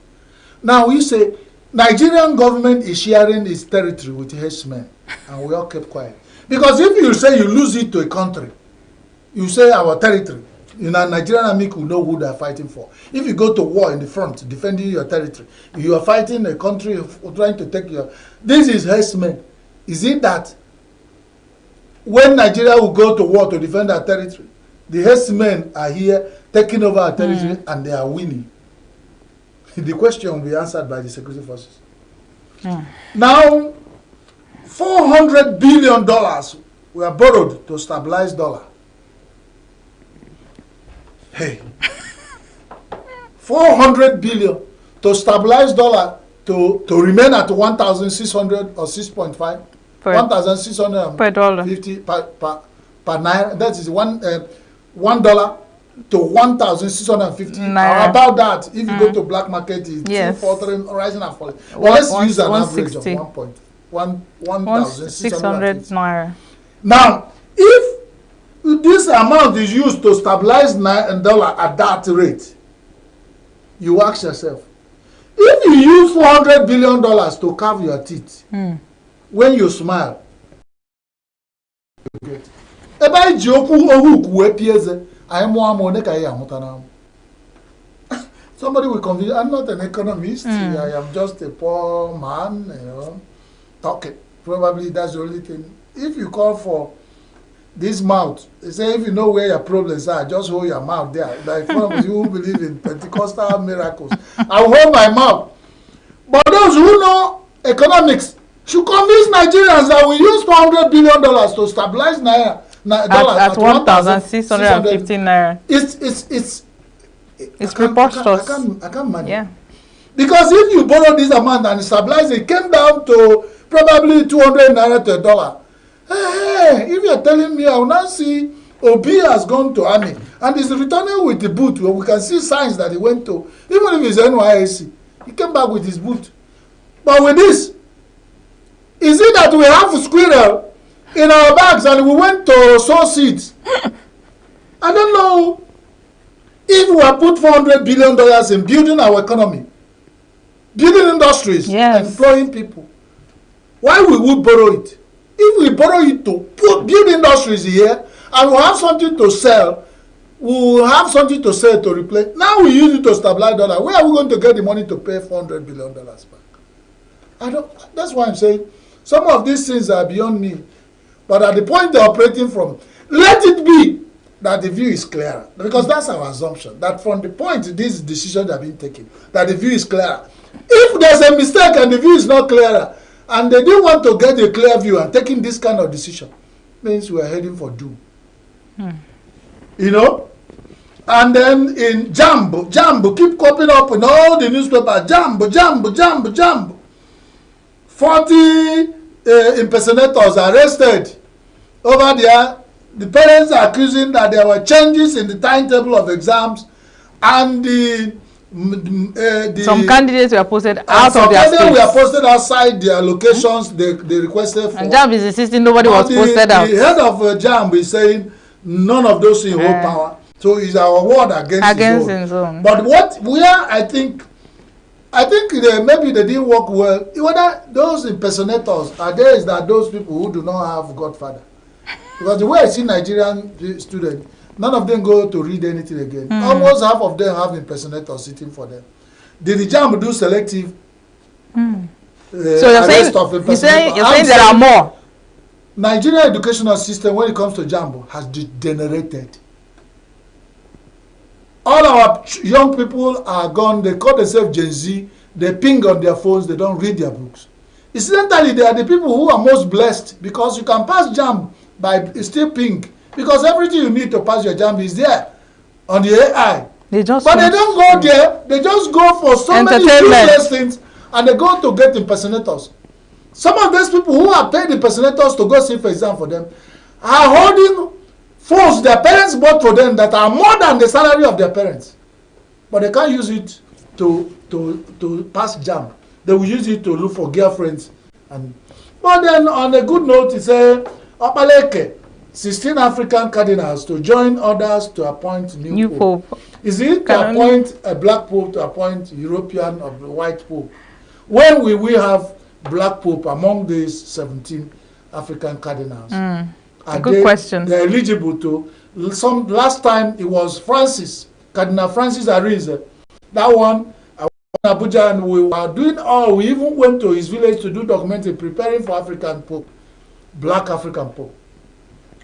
Now we say Nigerian government is sharing its territory with herdsmen, and we all kept quiet. Because if you say you lose it to a country, you say our territory. Nigerian army will know who they are fighting for. If you go to war in the front, defending your territory, you are fighting a country trying to take your. This is herdsmen. Is it that when Nigeria will go to war to defend our territory, the herdsmen are here taking over our territory and they are winning? The question will be answered by the security forces. Now, $400 billion were borrowed to stabilize dollar. Hey, 400 billion to stabilize dollar to remain at 1,600 or 6.5, 1,650 per naira. That is $1 to 1,650. Or about that, if you go to black market, it's 2, 4, 3, rising and falling. Well, let's use an average of 1,600 naira. Now, if this amount is used to stabilize dollar at that rate, you ask yourself, if you use $400 billion to carve your teeth, when you smile, somebody will convince, I'm not an economist, I am just a poor man, talking. Probably that's the only thing. If you call for this mouth, they say if you know where your problems are, just hold your mouth there. Like one of you who believe in Pentecostal miracles. I hold my mouth. But those who know economics should convince Nigerians that we use $400 billion to stabilize naira. At 1,615 naira. It's preposterous. I can't manage. Yeah. Because if you borrow this amount and stabilize it, came down to probably 200 naira to $1. Hey, if you're telling me, I will now see Obi has gone to army and is returning with the boot, where we can see signs that he went to, even if it's NYSC, he came back with his boot. But with this, is it that we have squirrel in our bags and we went to sow seeds? I don't know if we have put $400 billion in building our economy, building industries, employing people. Why we would borrow it? If we borrow it to build industries here and we have something to sell, we will have something to sell to replace. Now we use it to stabilize dollar. Where are we going to get the money to pay $400 billion back? I don't. That's why I'm saying some of these things are beyond me. But at the point they're operating from, let it be that the view is clearer. Because that's our assumption. That from the point these decisions are being taken, that the view is clearer. If there's a mistake and the view is not clearer, and they didn't want to get a clear view and taking this kind of decision, means we are heading for doom. You know? And then in Jambo keep popping up in all the newspapers. Jambo. 40 impersonators arrested over there. The parents are accusing that there were changes in the timetable of exams, and some candidates were posted out of their states. Some candidates were posted outside their locations they requested for. And JAMB is insisting nobody was posted out. The head of JAMB is saying none of those things hold power. So it's our word against his own. But I think maybe they didn't work well. Whether those impersonators are there is that those people who do not have Godfather. Because the way I see Nigerian students, none of them go to read anything again. Almost half of them have impersonators sitting for them. Did the JAMB do selective so you're saying there are more? Nigerian educational system, when it comes to JAMB, has degenerated. All our young people are gone. They call themselves Gen Z. They ping on their phones. They don't read their books. Incidentally, they are the people who are most blessed because you can pass JAMB by still ping. Because everything you need to pass your JAMB is there on the AI. But they don't go there. They just go for so many useless things and they go to get impersonators. Some of those people who are paid impersonators to go sit for exam for them are holding phones their parents bought for them that are more than the salary of their parents. But they can't use it to pass JAMB. They will use it to look for girlfriends. But then on a good note, he said, Opaleke, 16 African cardinals to join others to appoint new pope. Is it to appoint a black pope to appoint European or white pope? When will we have black pope among these 17 African cardinals? Good question. They're eligible to. Last time it was Cardinal Francis Arinze. That one, I was in Abuja and we were doing we even went to his village to do documentary preparing for African pope, black African pope.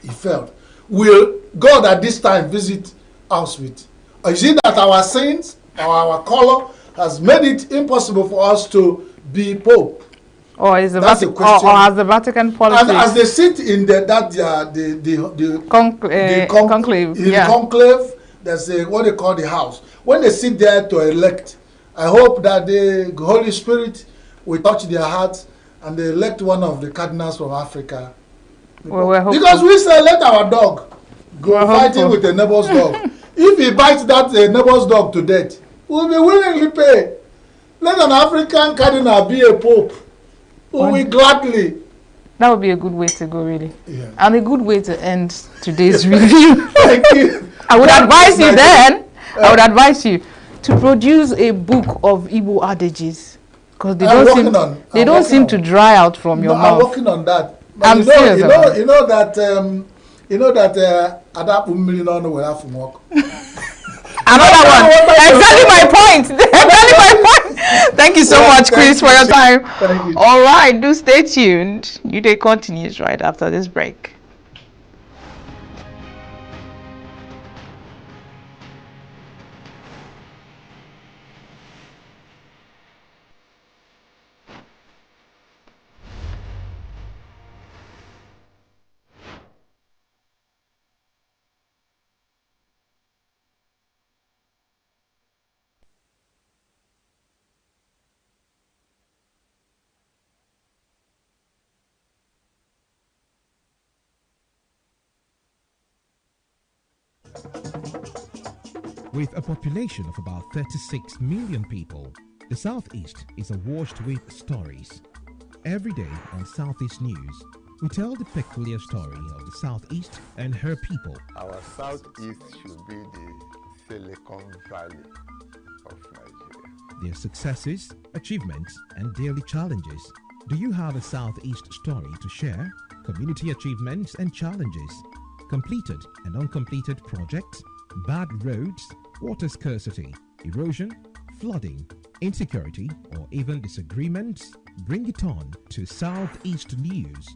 He failed. Will God at this time visit us with? Or is it that our sins or our color has made it impossible for us to be pope? Or is has the Vatican politics? And as they sit in conclave, there's what they call the house. When they sit there to elect, I hope that the Holy Spirit will touch their hearts and they elect one of the cardinals from Africa. Because we say let our dog go fighting with a neighbor's dog. If he bites that neighbor's dog to death, we'll be willingly pay. Let an African cardinal be a pope. We gladly. That would be a good way to go, really. Yeah. And a good way to end today's review. Thank you. I would advise you then, I would advise you to produce a book of Igbo adages. Because they don't seem to dry out from your mouth. I'm working on that. But I'm serious you know that Adapu Milinono will have to work. Another one. Exactly my point. Exactly my point. Thank you so much, Chris, for your time. Thank you. All right, do stay tuned. New Day continues right after this break. With a population of about 36 million people, the Southeast is awash with stories. Every day on Southeast News, we tell the peculiar story of the Southeast and her people. Our Southeast should be the Silicon Valley of Nigeria. Their successes, achievements, and daily challenges. Do you have a Southeast story to share? Community achievements and challenges. Completed and uncompleted projects. Bad roads, water scarcity, erosion, flooding, insecurity, or even disagreements? Bring it on to Southeast News.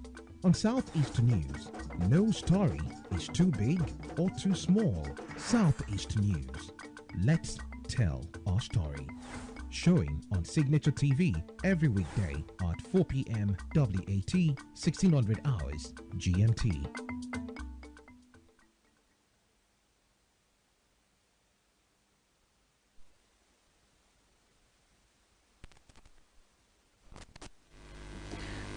On Southeast News, no story is too big or too small. Southeast News. Let's tell our story. Showing on Signaturetv every weekday at 4 p.m. WAT, 1600 hours GMT.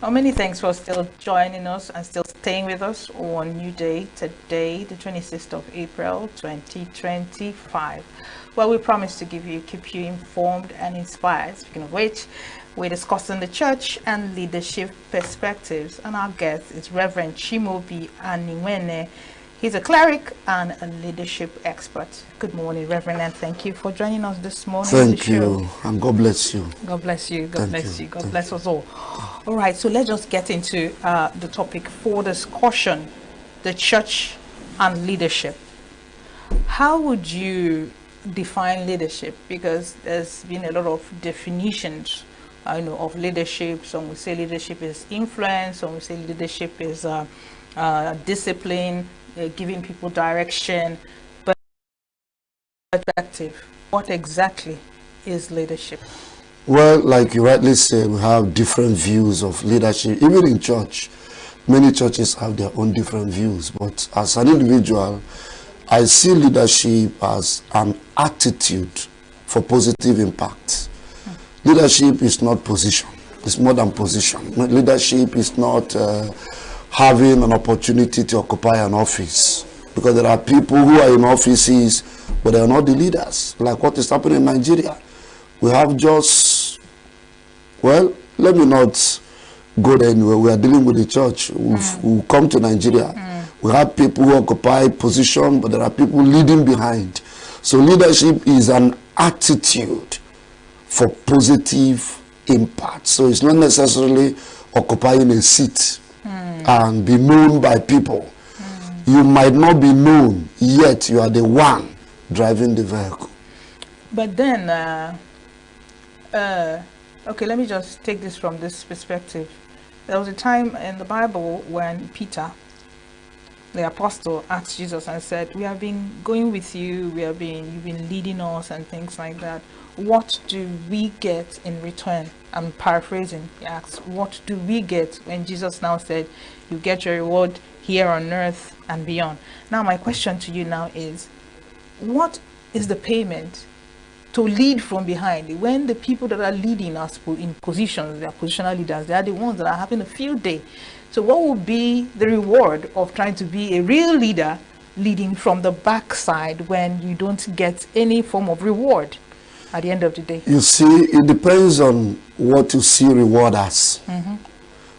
Well, many thanks for still joining us and still staying with us on New Day today, the 26th of April, 2025. Well, we promise to keep you informed and inspired. Speaking of which, we're discussing the church and leadership perspectives, and our guest is Reverend Chimobi Aniwene. He's a cleric and a leadership expert. Good morning, Reverend, and thank you for joining us this morning. Thank you, and God bless you. God bless you. God bless you. God bless us all. All right, so let's just get into the topic for discussion, the church and leadership. How would you define leadership? Because there's been a lot of definitions of leadership. Some will say leadership is influence, some will say leadership is discipline, giving people direction. But perspective, what exactly is leadership? Well, like you rightly say, we have different views of leadership. Even in church, many churches have their own different views. But as an individual, I see leadership as an attitude for positive impact. Leadership is not position. It's more than position. Leadership is not having an opportunity to occupy an office. Because there are people who are in offices, but they are not the leaders. Like what is happening in Nigeria. We have just, well, let me not go there anywhere. We are dealing with the church. We've come to Nigeria. We have people who occupy position, but there are people leading behind. So leadership is an attitude for positive impact. So it's not necessarily occupying a seat and be known by people. You might not be known, yet you are the one driving the vehicle. But then, okay, let me just take this from this perspective. There was a time in the Bible when Peter, the apostle, asked Jesus and said, we have been going with you, you've been leading us and things like that. What do we get in return? I'm paraphrasing. He asked, what do we get? When Jesus now said, you get your reward here on earth and beyond. Now my question to you now is, what is the payment to lead from behind? When the people that are leading us in positions, they are positional leaders, they are the ones that are having a field day. So what will be the reward of trying to be a real leader leading from the backside when you don't get any form of reward at the end of the day? You see, it depends on what you see reward as.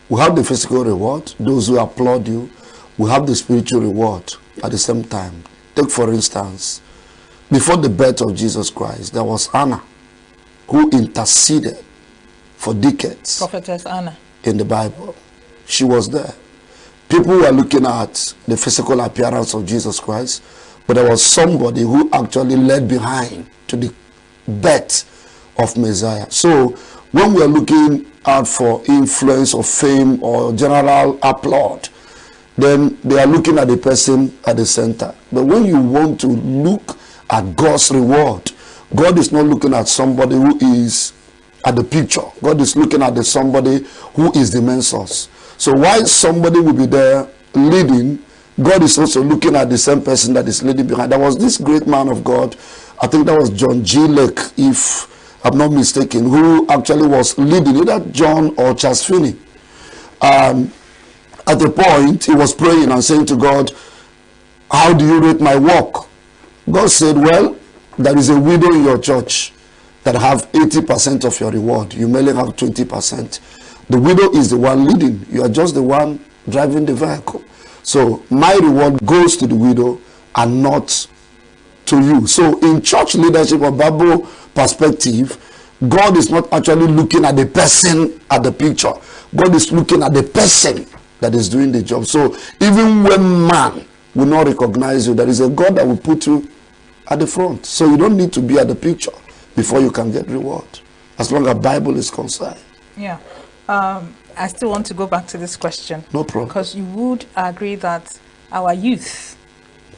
We have the physical reward, those who applaud you. We have the spiritual reward at the same time. Take for instance, before the birth of Jesus Christ, there was Anna who interceded for decades. Prophetess Anna. In the Bible. She was there. People were looking at the physical appearance of Jesus Christ, but there was somebody who actually led behind to the birth of Messiah. So when we are looking out for influence or fame or general applaud, then they are looking at the person at the center. But when you want to look at God's reward, God is not looking at somebody who is at the picture. God is looking at somebody who is the main source. So while somebody will be there leading, God is also looking at the same person that is leading behind. There was this great man of God, I think that was John G. Lake, if I'm not mistaken, who actually was leading, either John or Charles Finney. At a point, he was praying and saying to God, how do you rate my work? God said, well, there is a widow in your church that have 80% of your reward, you merely have 20%. The widow is the one leading. You are just the one driving the vehicle. So my reward goes to the widow and not to you. So in church leadership or Bible perspective, God is not actually looking at the person at the picture. God is looking at the person that is doing the job. So even when man will not recognize you, there is a God that will put you at the front. So you don't need to be at the picture before you can get reward, as long as Bible is concerned. Yeah. I still want to go back to this question. No problem. Because you would agree that our youth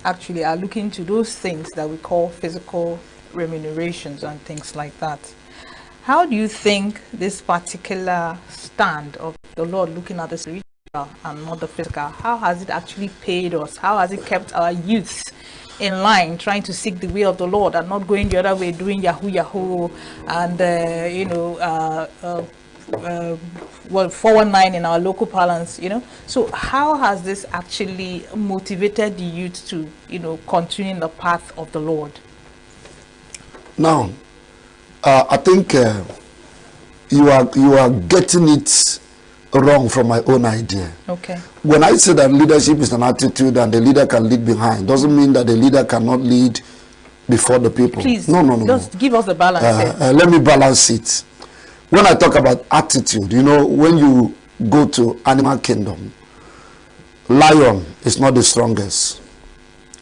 actually are looking to those things that we call physical remunerations and things like that. How do you think this particular stand of the Lord looking at the spiritual and not the physical, how has it actually paid us? How has it kept our youth in line, trying to seek the way of the Lord and not going the other way, doing yahoo yahoo and well, 419 in our local parlance, you know? So how has this actually motivated the youth to, continue in the path of the Lord? Now, I think you are getting it wrong from my own idea. Okay. When I say that leadership is an attitude and the leader can lead behind, doesn't mean that the leader cannot lead before the people. Please, no. Just give us the balance. Let me balance it. When I talk about attitude, when you go to animal kingdom, lion is not the strongest.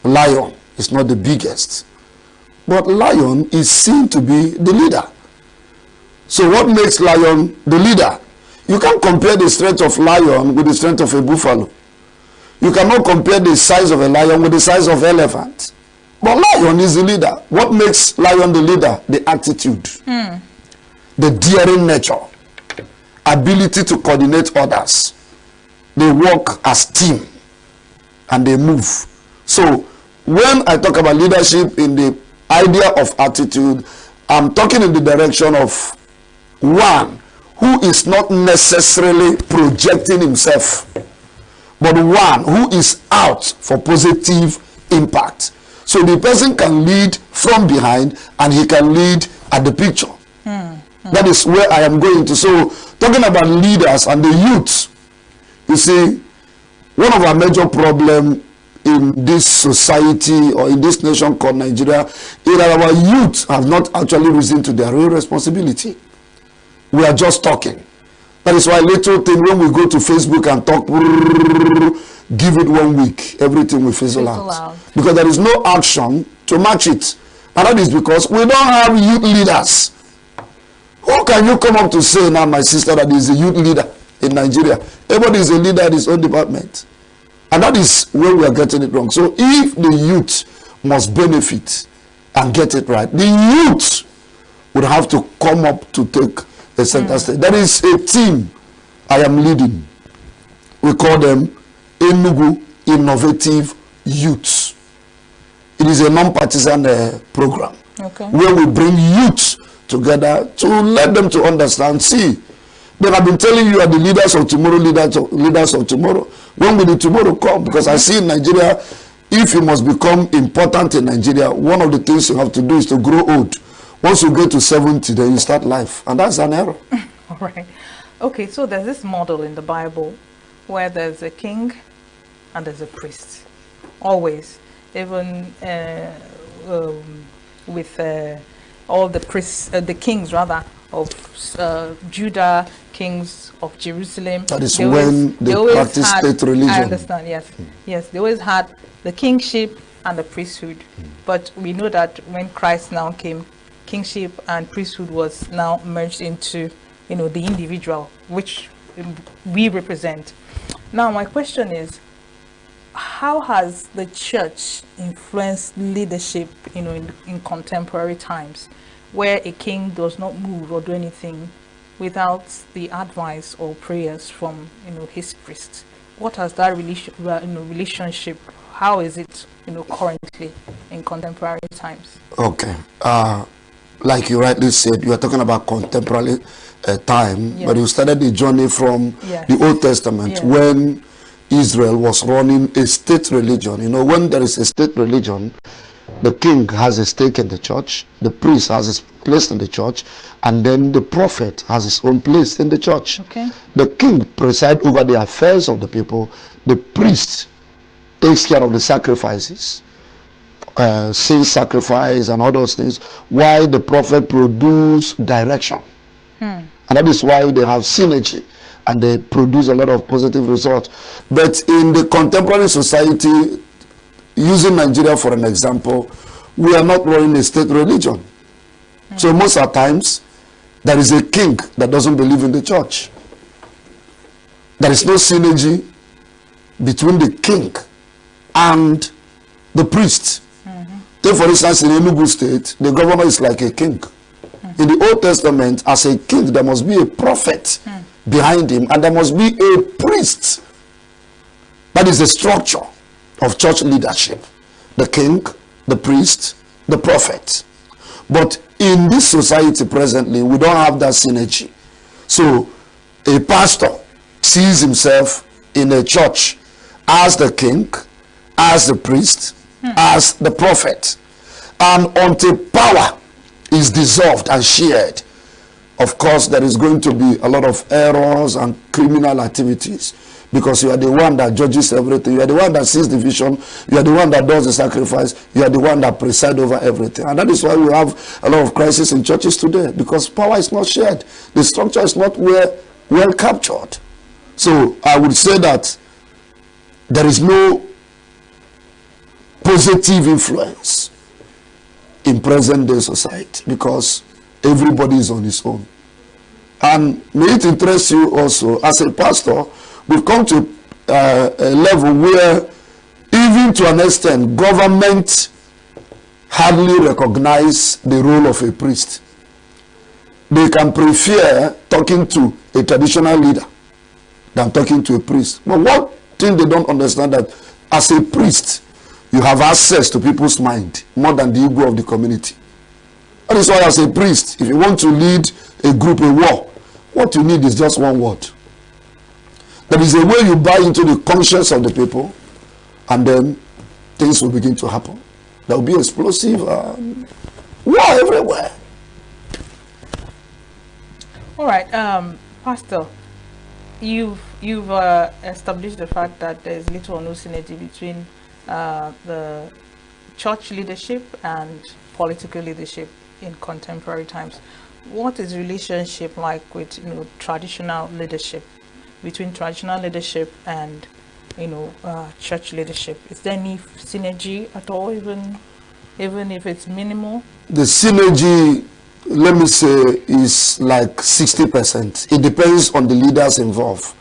Lion is not the biggest. But lion is seen to be the leader. So what makes lion the leader? You can't compare the strength of lion with the strength of a buffalo. You cannot compare the size of a lion with the size of elephant. But lion is the leader. What makes lion the leader? The attitude. The daring nature. Ability to coordinate others. They work as team. And they move. So when I talk about leadership in the idea of attitude, I'm talking in the direction of one who is not necessarily projecting himself, but one who is out for positive impact. So the person can lead from behind and he can lead at the picture. That is where I am going to. So talking about leaders and the youth, you see, one of our major problems in this society or in this nation called Nigeria is that our youth have not actually risen to their real responsibility. We are just talking. That is why little thing, when we go to Facebook and talk, give it 1 week, everything will fizzle out. Because there is no action to match it. And that is because we don't have youth leaders. Who can you come up to say now, my sister, that is a youth leader in Nigeria? Everybody is a leader in his own department. And that is where we are getting it wrong. So if the youth must benefit and get it right, the youth would have to come up to take the center stage. There is a team I am leading. We call them ENUGU Innovative Youths. It is a non-partisan program where we bring youths together to let them to understand. See, they have been telling you are the leaders of tomorrow, leaders of tomorrow. When will the tomorrow come? Because I see in Nigeria, if you must become important in Nigeria, one of the things you have to do is to grow old. Once you get to 70, then you start life. And that's an error. All right. Okay, so there's this model in the Bible where there's a king and there's a priest. Always. Even with all the priests, the kings rather, of Judah, kings of Jerusalem. That is when they practice state religion. I understand, yes. Yes, they always had the kingship and the priesthood. But we know that when Christ now came, kingship and priesthood was now merged into, the individual, which we represent. Now, my question is, how has the church influenced leadership, in contemporary times, where a king does not move or do anything without the advice or prayers from, his priest? What has that relationship? How is it, currently in contemporary times? Okay. Like you rightly said, you are talking about contemporary time, but you started the journey from the Old Testament when Israel was running a state religion. When there is a state religion, The king has a stake in the church, the priest has his place in the church, and then the prophet has his own place in the church. Okay. The king presides over the affairs of the people. The priest takes care of the sacrifices, sin sacrifice and all those things, while the prophet produces direction. And that is why they have synergy and they produce a lot of positive results. But in the contemporary society, using Nigeria for an example, we are not running a state religion. So most of the times, there is a king that doesn't believe in the church. There is no synergy between the king and the priest. Take for instance, in ENUGU state, the governor is like a king. In the Old Testament, as a king, there must be a prophet behind him, and there must be a priest. That is the structure of church leadership. The king, the priest, the prophet. But in this society presently, we don't have that synergy. So a pastor sees himself in a church as the king, as the priest, as the prophet. And until power is dissolved and shared, of course there is going to be a lot of errors and criminal activities, because you are the one that judges everything, you are the one that sees the vision, you are the one that does the sacrifice, you are the one that presides over everything. And that is why we have a lot of crisis in churches today, because power is not shared, the structure is not well captured. So I would say that there is no positive influence in present day society, because everybody is on his own. And may it interest you also, as a pastor, we've come to a level where, even to an extent, government hardly recognize the role of a priest. They can prefer talking to a traditional leader than talking to a priest. But one thing they don't understand, that as a priest, you have access to people's mind more than the ego of the community. That is why, as a priest, if you want to lead a group, a war, what you need is just one word. There is a way you buy into the conscience of the people, and then things will begin to happen. There will be explosive war everywhere. All right, Pastor, you've established the fact that there is little or no synergy between the church leadership and political leadership in contemporary times. What is the relationship like with traditional leadership, between traditional leadership and church leadership? Is there any synergy at all, even if it's minimal? The synergy, let me say, is like 60%. It depends on the leaders involved,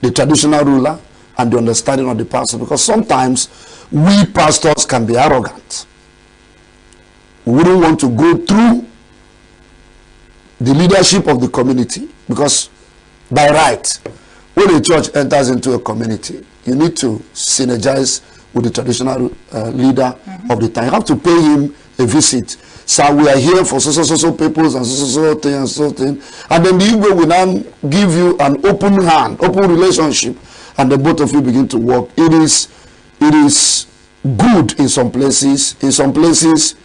the traditional ruler and the understanding of the pastor, because sometimes we pastors can be arrogant. We wouldn't want to go through the leadership of the community, because by right, when a church enters into a community, you need to synergize with the traditional leader of the time. You have to pay him a visit. So we are here for so peoples and so thing and so thing. And then the Igbo will now give you an open hand, open relationship, and the both of you begin to work. It is good in some places. In some places,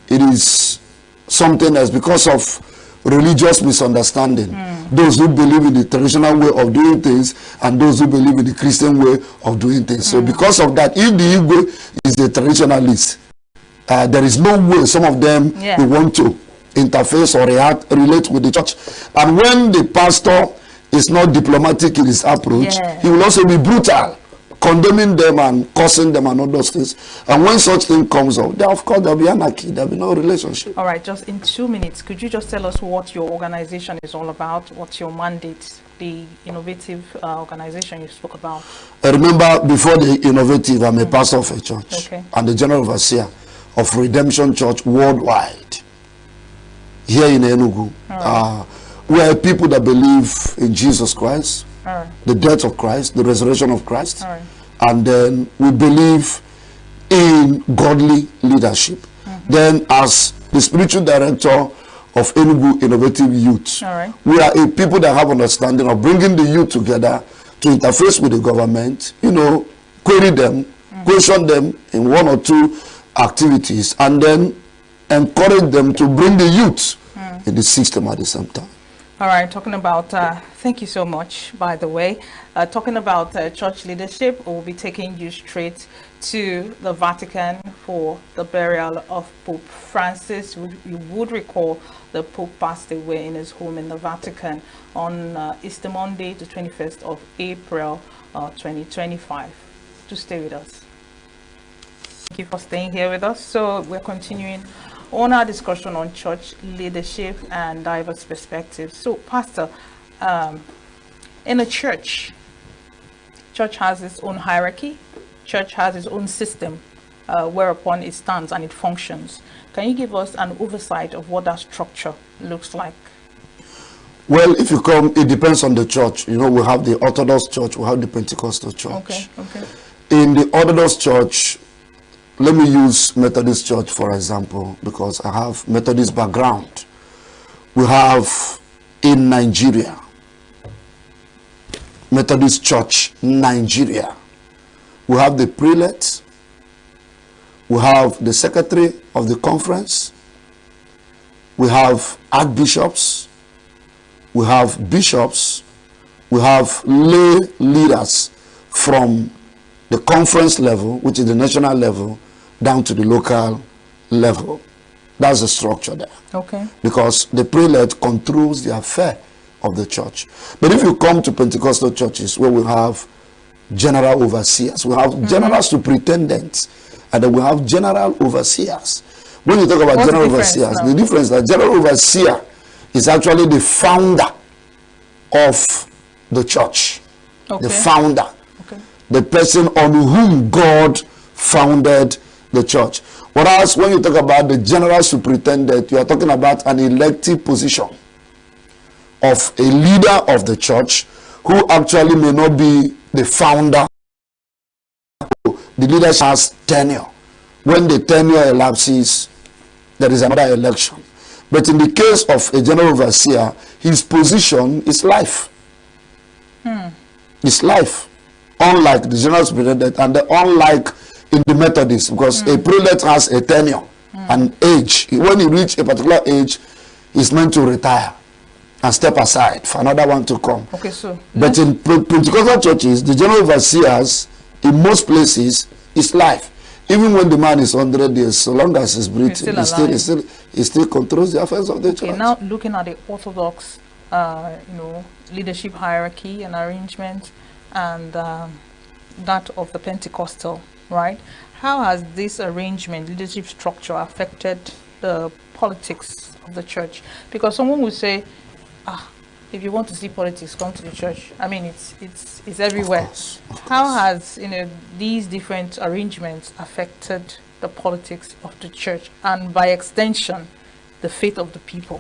it is something else because of religious misunderstanding. Those who believe in the traditional way of doing things and those who believe in the Christian way of doing things. So because of that, if the Igbo is the traditionalist, there is no way some of them will want to interface or relate with the church. And when the pastor is not diplomatic in his approach, he will also be brutal, condemning them and cursing them and all those things. And when such thing comes out, then of course there will be anarchy, there will be no relationship. All right, just in 2 minutes, could you just tell us what your organization is all about? What's your mandate, the innovative organization you spoke about? I remember, before the innovative, I'm a pastor of a church and the general overseer of Redemption Church worldwide here in ENUGU. We are people that believe in Jesus Christ, the death of Christ, the resurrection of Christ, and then we believe in godly leadership. Then, as the spiritual director of ENUGU Innovative Youth, we are a people that have understanding of bringing the youth together to interface with the government, query them, question them in one or two activities and then encourage them to bring the youth in the system at the same time. All right, talking about, thank you so much, by the way. Talking about church leadership, we'll be taking you straight to the Vatican for the burial of Pope Francis. You would recall the Pope passed away in his home in the Vatican on Easter Monday, the 21st of April, 2025. To stay with us. Thank you for staying here with us. So we're continuing on our discussion on church leadership and diverse perspectives. So, Pastor, in a church has its own hierarchy, church has its own system whereupon it stands and it functions. Can you give us an oversight of what that structure looks like? Well, if you come, it depends on the church. You know, we have the Orthodox Church, we have the Pentecostal Church. Okay. In the Orthodox Church, let me use Methodist Church for example, because I have Methodist background. We have in Nigeria, Methodist Church, Nigeria. We have the prelate, we have the secretary of the conference, we have archbishops, we have bishops, we have lay leaders from the conference level, which is the national level, down to the local level. That's the structure there. Okay. Because the prelate controls the affair of the church. But if you come to Pentecostal churches where we have general overseers, we have general superintendents, and then we have general overseers. When you talk about general overseers, the difference is that general overseer is actually the founder of the church. Okay. The founder. Okay. The person on whom God founded the church. Whereas when you talk about the general superintendent, you are talking about an elective position of a leader of the church who actually may not be the founder. The leadership has tenure. When the tenure elapses, there is another election. But in the case of a general overseer, his position is life. It's life. Unlike the general superintendent and unlike in the Methodist, because a prelate has a tenure, an age. When he reaches a particular age, he's meant to retire and step aside for another one to come. Okay, so but in Pentecostal churches, the general overseers in most places is life. Even when the man is 100 years, so long as he's breathing, he still controls the affairs of the church. Now looking at the Orthodox, leadership hierarchy and arrangement, and that of the Pentecostal, right? How has this arrangement, leadership structure, affected the politics of the church? Because someone would say, if you want to see politics, come to the church. I mean, it's everywhere. Of course. How has these different arrangements affected the politics of the church and by extension the faith of the people?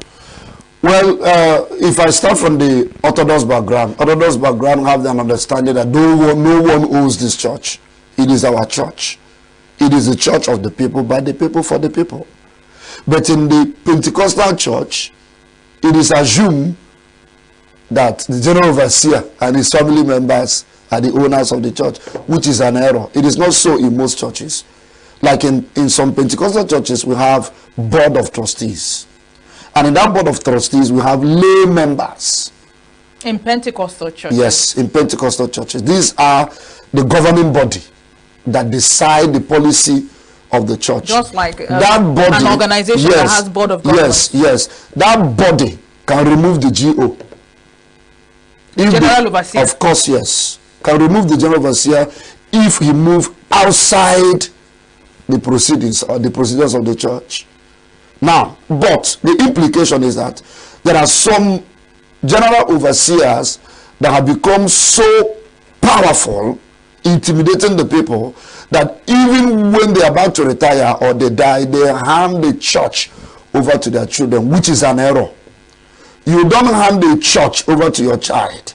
Well, if I start from the Orthodox background have an understanding that no one owns this church. It is our church. It is the church of the people, by the people, for the people. But in the Pentecostal church, it is assumed that the general overseer and his family members are the owners of the church, which is an error. It is not so in most churches. Like in some Pentecostal churches, we have board of trustees. And in that board of trustees, we have lay members. In Pentecostal churches? Yes, in Pentecostal churches. These are the governing body that decide the policy of the church. Just like that body, an organization that has board of governors. Yes. That body can remove the GO. General overseer? Of course, yes. Can remove the general overseer if he move outside the proceedings or the procedures of the church. Now, but the implication is that there are some general overseers that have become so powerful, intimidating the people, that even when they are about to retire or they die, they hand the church over to their children, which is an error. You don't hand the church over to your child,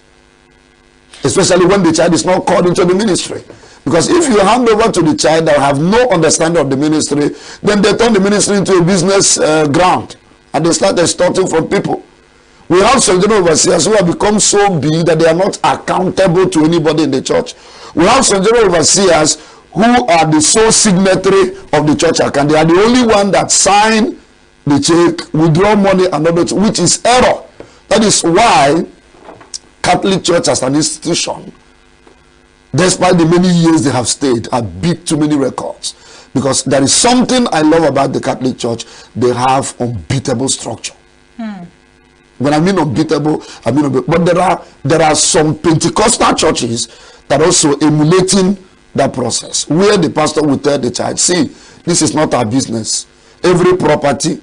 especially when the child is not called into the ministry. Because if you hand over to the child that have no understanding of the ministry, then they turn the ministry into a business ground, and they start extorting from people. We have some general overseers who have become so big that they are not accountable to anybody in the church. We have some general overseers who are the sole signatory of the church account. They are the only one that sign the check, withdraw money, and all that, which is error. That is why Catholic Church as an institution, despite the many years they have stayed, have beat too many records. Because there is something I love about the Catholic Church. They have unbeatable structure. When I mean unbeatable, I mean unbeatable. But there are some Pentecostal churches that are also emulating that process, where the pastor will tell the child, see, this is not our business. Every property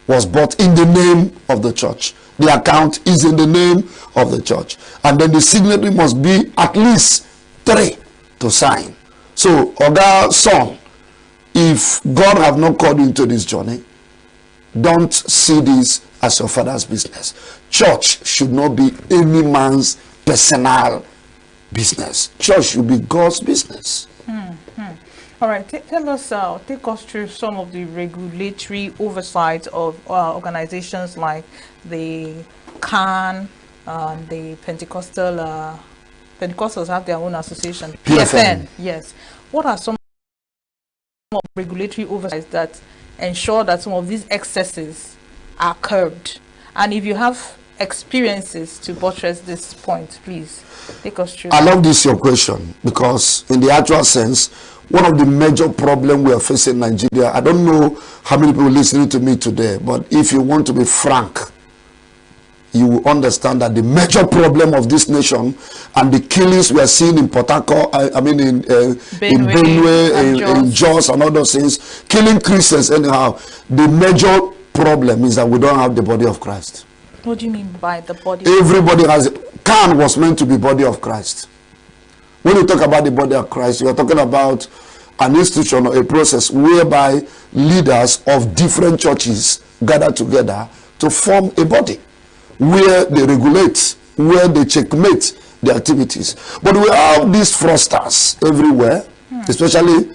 was bought in the name of the church. The account is in the name of the church. And then the signatory must be at least 3 to sign. So, Oga son, if God have not called you into this journey, don't see this as your father's business. Church should not be any man's personal business. Church should be God's business. All right, tell us, take us through some of the regulatory oversight of organizations like the CAN, the Pentecostals have their own association, PFN. Yes. What are some of the regulatory oversights that ensure that some of these excesses are curbed? And if you have experiences to buttress this point, please take us through. I love this your question, because in the actual sense, one of the major problems we are facing in Nigeria, I don't know how many people listening to me today, but if you want to be frank, you will understand that the major problem of this nation and the killings we are seeing in Port Harcourt, in Benue, in Jos and all those things, killing Christians anyhow, the major problem is that we don't have the body of Christ. What do you mean by the body? Everybody has it. CAN was meant to be body of Christ. When you talk about the body of Christ, you are talking about an institution or a process whereby leaders of different churches gather together to form a body where they regulate, where they checkmate the activities. But we have these fraudsters everywhere, especially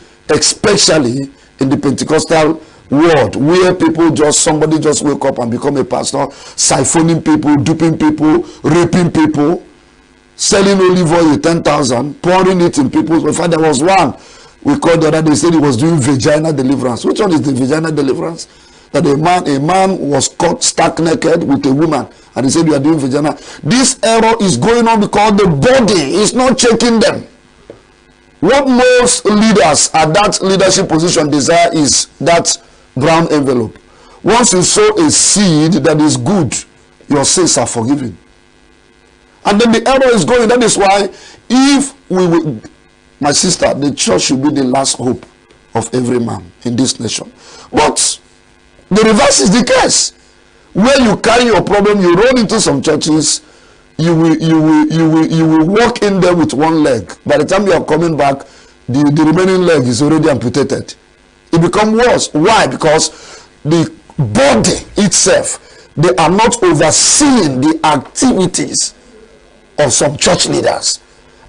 in the Pentecostal world, where somebody just wake up and become a pastor, siphoning people, duping people, raping people, selling olive oil 10,000, pouring it in people's. In fact, there was one we called the other day, said he was doing vagina deliverance. Which one is the vagina deliverance? That a man was caught stark naked with a woman, and he said, you are doing vagina. This error is going on because the body is not checking them. What most leaders at that leadership position desire is that brown envelope. Once you sow a seed that is good, your sins are forgiven. And then the error is going. That is why, if we will, my sister, the church should be the last hope of every man in this nation. But the reverse is the case. Where you carry your problem, you run into some churches, you will walk in there with one leg. By the time you are coming back, the remaining leg is already amputated. It becomes worse. Why? Because the body itself, they are not overseeing the activities of some church leaders.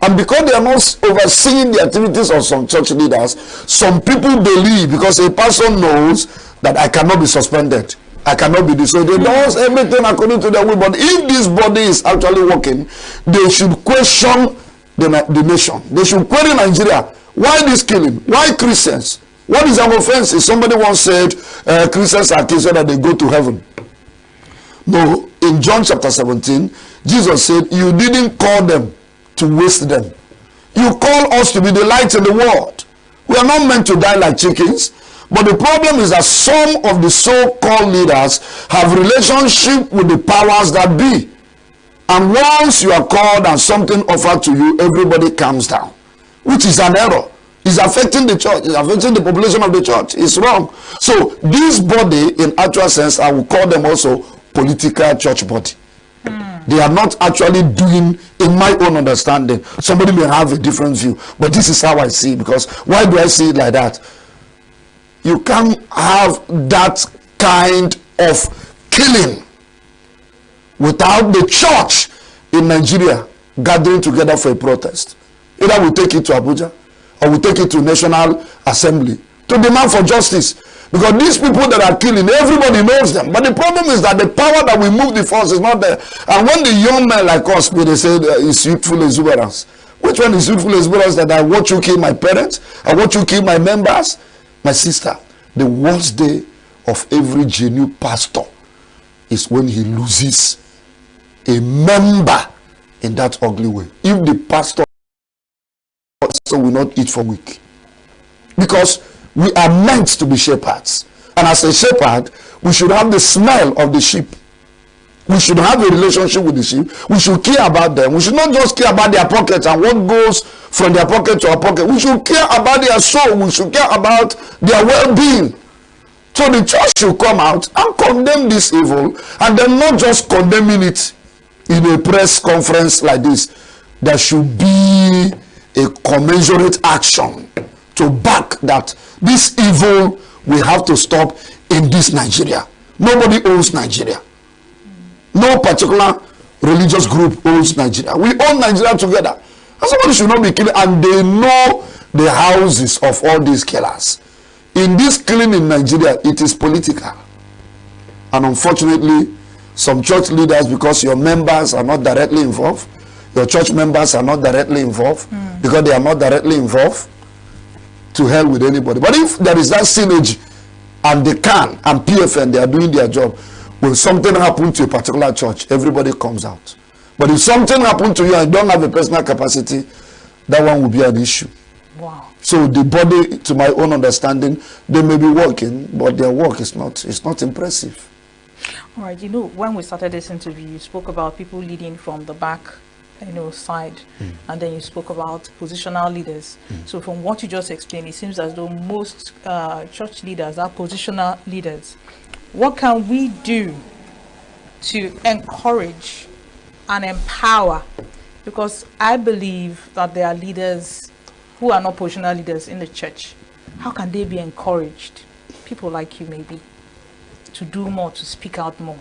And because they are not overseeing the activities of some church leaders, some people believe, because a person knows that I cannot be suspended, I cannot be disowned. They do everything according to their will. But if this body is actually working, they should question the nation. They should query Nigeria. Why this killing? Why Christians? What is our offense? Somebody once said Christians are killed so that they go to heaven. No, in John chapter 17, Jesus said, you didn't call them to waste them. You call us to be the light in the world. We are not meant to die like chickens. But the problem is that some of the so-called leaders have relationship with the powers that be. And once you are called and something offered to you, everybody calms down, which is an error. It's affecting the church. It's affecting the population of the church. It's wrong. So this body, in actual sense, I will call them also political church body. They are not actually doing, in my own understanding. Somebody may have a different view, but this is how I see it. Because why do I see it like that? You can't have that kind of killing without the church in Nigeria gathering together for a protest. Either we take it to Abuja or we take it to National Assembly to demand for justice. Because these people that are killing, everybody knows them. But the problem is that the power that we move the force is not there. And when the young men like us, they say it's youthful exuberance. Which one is youthful exuberance that I watch you kill my parents? I watch you kill my members? My sister, the worst day of every genuine pastor is when he loses a member in that ugly way. If the pastor will not eat for a week. Because we are meant to be shepherds. And as a shepherd, we should have the smell of the sheep. We should have a relationship with the sheep. We should care about them. We should not just care about their pockets and what goes from their pocket to our pocket. We should care about their soul. We should care about their well-being. So the church should come out and condemn this evil, and then not just condemning it in a press conference like this. There should be a commensurate action to back that this evil we have to stop in this Nigeria. Nobody owns Nigeria. No particular religious group owns Nigeria. We own Nigeria together. And somebody should not be killing, and they know the houses of all these killers. In this killing in Nigeria, it is political. And unfortunately, some church leaders, because your members are not directly involved, your church members are not directly involved, because they are not directly involved, to hell with anybody. But if there is that synergy, and they can, and PFN, they are doing their job, when something happens to a particular church, everybody comes out. But if something happens to you and you don't have a personal capacity, that one will be an issue. Wow. So the body, to my own understanding, they may be working, but their work is not impressive. All right, you know, when we started this interview, you spoke about people leading from the back, side, and then you spoke about positional leaders. So from what you just explained, it seems as though most church leaders are positional leaders. What can we do to encourage and empower? Because I believe that there are leaders who are not positional leaders in the church. How can they be encouraged? People like you maybe, to do more, to speak out more.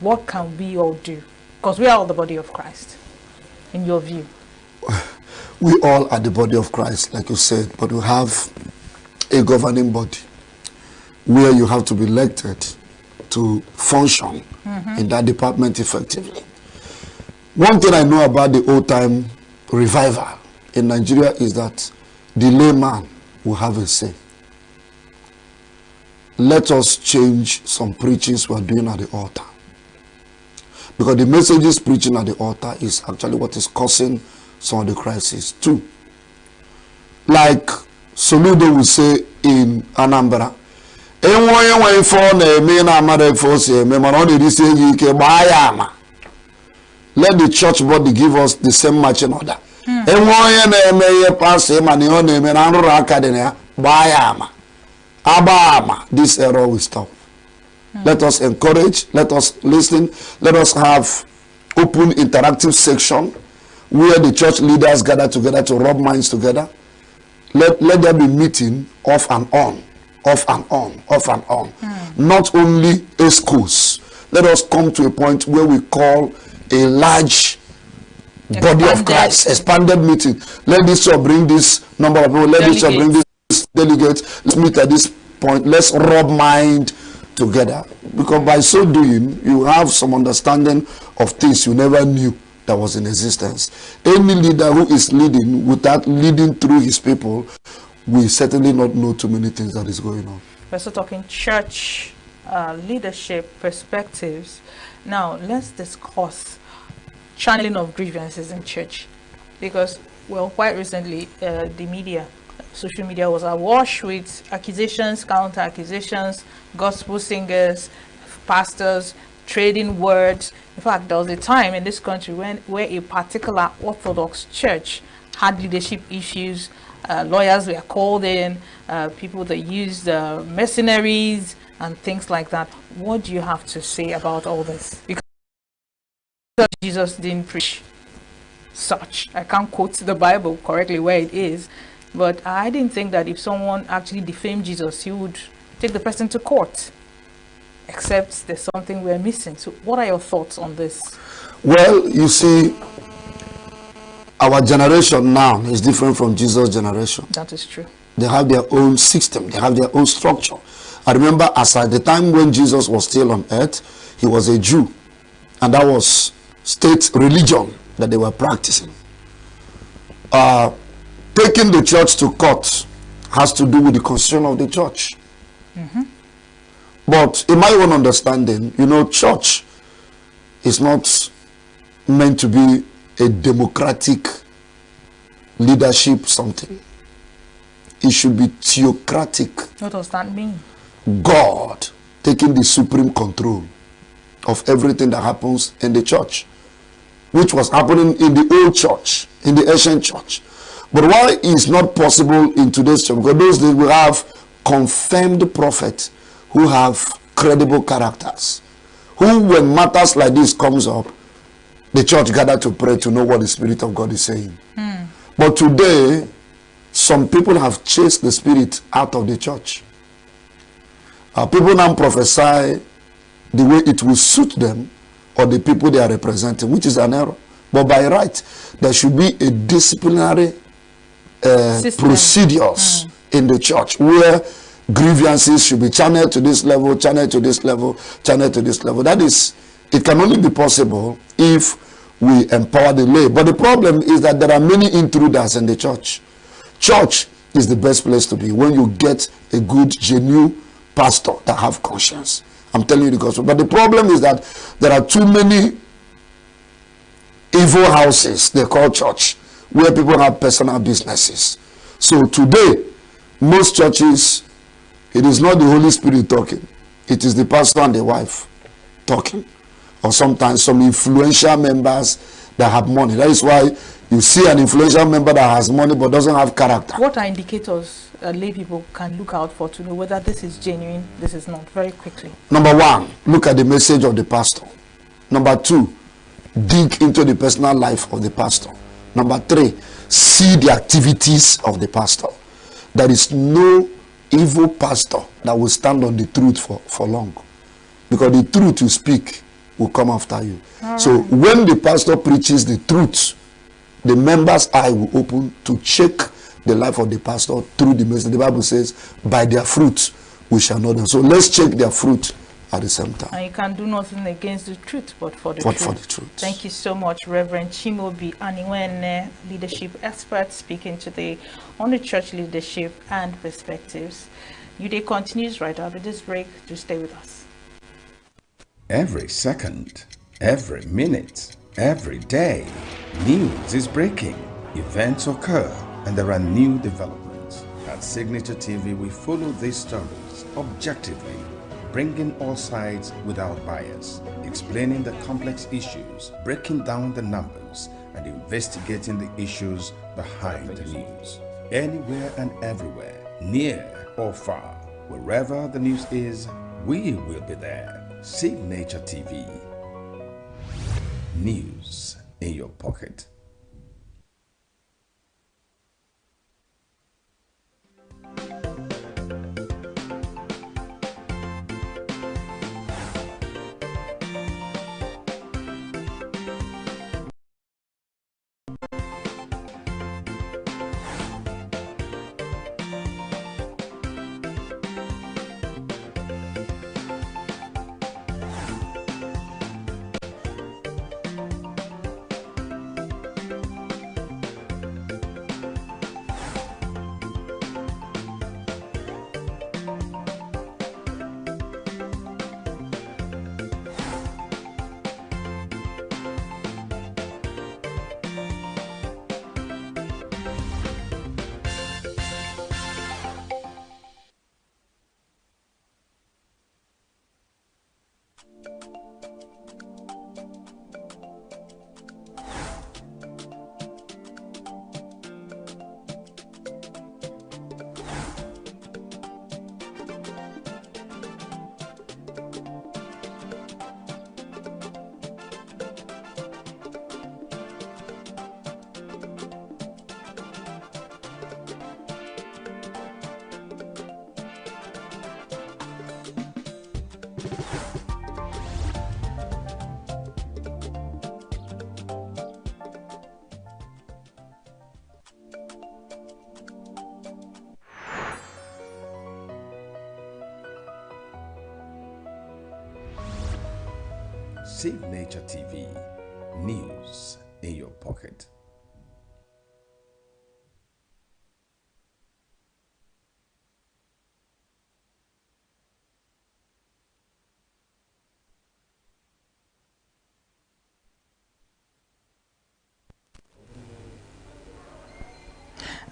What can we all do? Because we are all the body of Christ, in your view. We all are the body of Christ, like you said, but we have a governing body where you have to be elected to function in that department effectively. One thing I know about the old-time revival in Nigeria is that the layman will have a say. Let us change some preachings we are doing at the altar. Because the messages preaching at the altar is actually what is causing some of the crises too. Like Soludo will say in Anambra, let the church body give us the same marching order. This error will stop. Let us encourage, let us listen, let us have open interactive section where the church leaders gather together to rub minds together. Let there be meeting off and on, off and on, off and on. Not only a schools. Let us come to a point where we call a large body of Christ, expanded meeting. Let this church bring this number of people, let this church bring this delegate. Let's meet at this point. Let's rub mind together. Because by so doing, you have some understanding of things you never knew that was in existence. Any leader who is leading without leading through his people will certainly not know too many things that is going on. We're still talking church leadership perspectives. Now, let's discuss channeling of grievances in church. Because, well, quite recently, the media, social media was awash with accusations, counter-accusations, gospel singers, pastors, trading words. In fact, there was a time in this country where a particular Orthodox church had leadership issues. Lawyers were called in, people that used mercenaries and things like that. What do you have to say about all this? Because Jesus didn't preach such. I can't quote the Bible correctly where it is, but I didn't think that if someone actually defamed Jesus, he would take the person to court. Except there's something we're missing. So what are your thoughts on this? Well, you see, our generation now is different from Jesus' generation. That is true. They have their own system. They have their own structure. I remember as at the time when Jesus was still on earth, he was a Jew. And that was state religion that they were practicing. taking the church to court has to do with the constitution of the church. But in my own understanding, you know, church is not meant to be a democratic leadership something. It should be theocratic. What does that mean? God taking the supreme control of everything that happens in the church, which was happening in the old church, in the ancient church. But why is not possible in today's church? Because those days we have confirmed prophets who have credible characters, who, when matters like this comes up, the church gather to pray to know what the Spirit of God is saying. But today, some people have chased the Spirit out of the church. People now prophesy the way it will suit them or the people they are representing, which is an error. But by right, there should be a disciplinary procedures in the church where grievances should be channeled to this level, channeled to this level, channeled to this level. That is, it can only be possible if we empower the lay. But the problem is that there are many intruders in the church. Church is the best place to be when you get a good, genuine pastor that have conscience. I'm telling you the gospel. But the problem is that there are too many evil houses they call church, where people have personal businesses. So today, most churches, it is not the Holy Spirit talking. It is the pastor and the wife talking. Or sometimes some influential members that have money. That is why you see an influential member that has money but doesn't have character. What are indicators lay people can look out for to know whether this is genuine, this is not, very quickly? Number one, look at the message of the pastor. Number two, dig into the personal life of the pastor. Number three, see the activities of the pastor. There is no evil pastor that will stand on the truth for long, because the truth you speak will come after you. So when the pastor preaches the truth, the members' eye will open to check the life of the pastor through the message. The Bible says, by their fruits we shall know them. So let's check their fruit at the same time. And you can do nothing against the truth, but for the truth. Thank you so much, Reverend Chimobi Aniwene, leadership expert, speaking today on the church leadership and perspectives. Your day continues right after this break. To stay with us. Every second, every minute, every day, news is breaking, events occur, and there are new developments. At Signature TV, we follow these stories objectively, bringing all sides without bias, explaining the complex issues, breaking down the numbers, and investigating the issues behind the news. Anywhere and everywhere, near or far, wherever the news is, we will be there. Signature TV. News in your pocket. Signature TV. News in your pocket.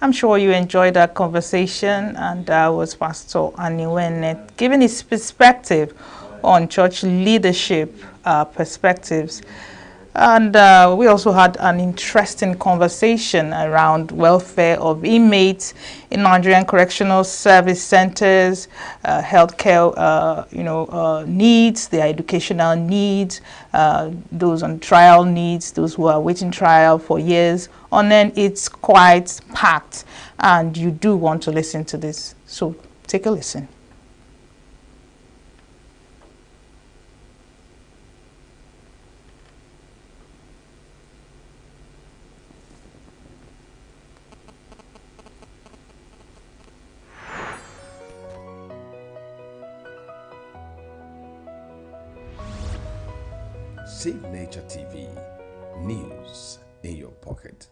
I'm sure you enjoyed that conversation, and that was Pastor Aniwene giving his perspective on church leadership perspectives. And we also had an interesting conversation around welfare of inmates in Nigerian correctional service centers, healthcare, needs, their educational needs, those on trial needs, those who are waiting trial for years. And then it's quite packed, and you do want to listen to this. So take a listen. Signaturetv, news in your pocket.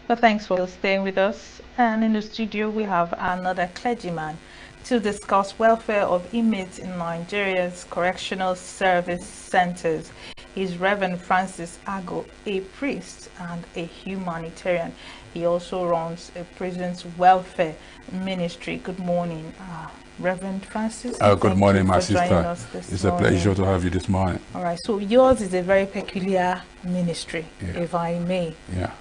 Well, thanks for staying with us. And in the studio, we have another clergyman to discuss welfare of inmates in Nigeria's correctional service centers. He's Reverend Francis Ago, a priest and a humanitarian. He also runs a prison's welfare ministry. Good morning, Reverend Francis. Good morning, my sister. It's a pleasure to have you this morning. All right, so yours is a very peculiar ministry, if I may. Yeah.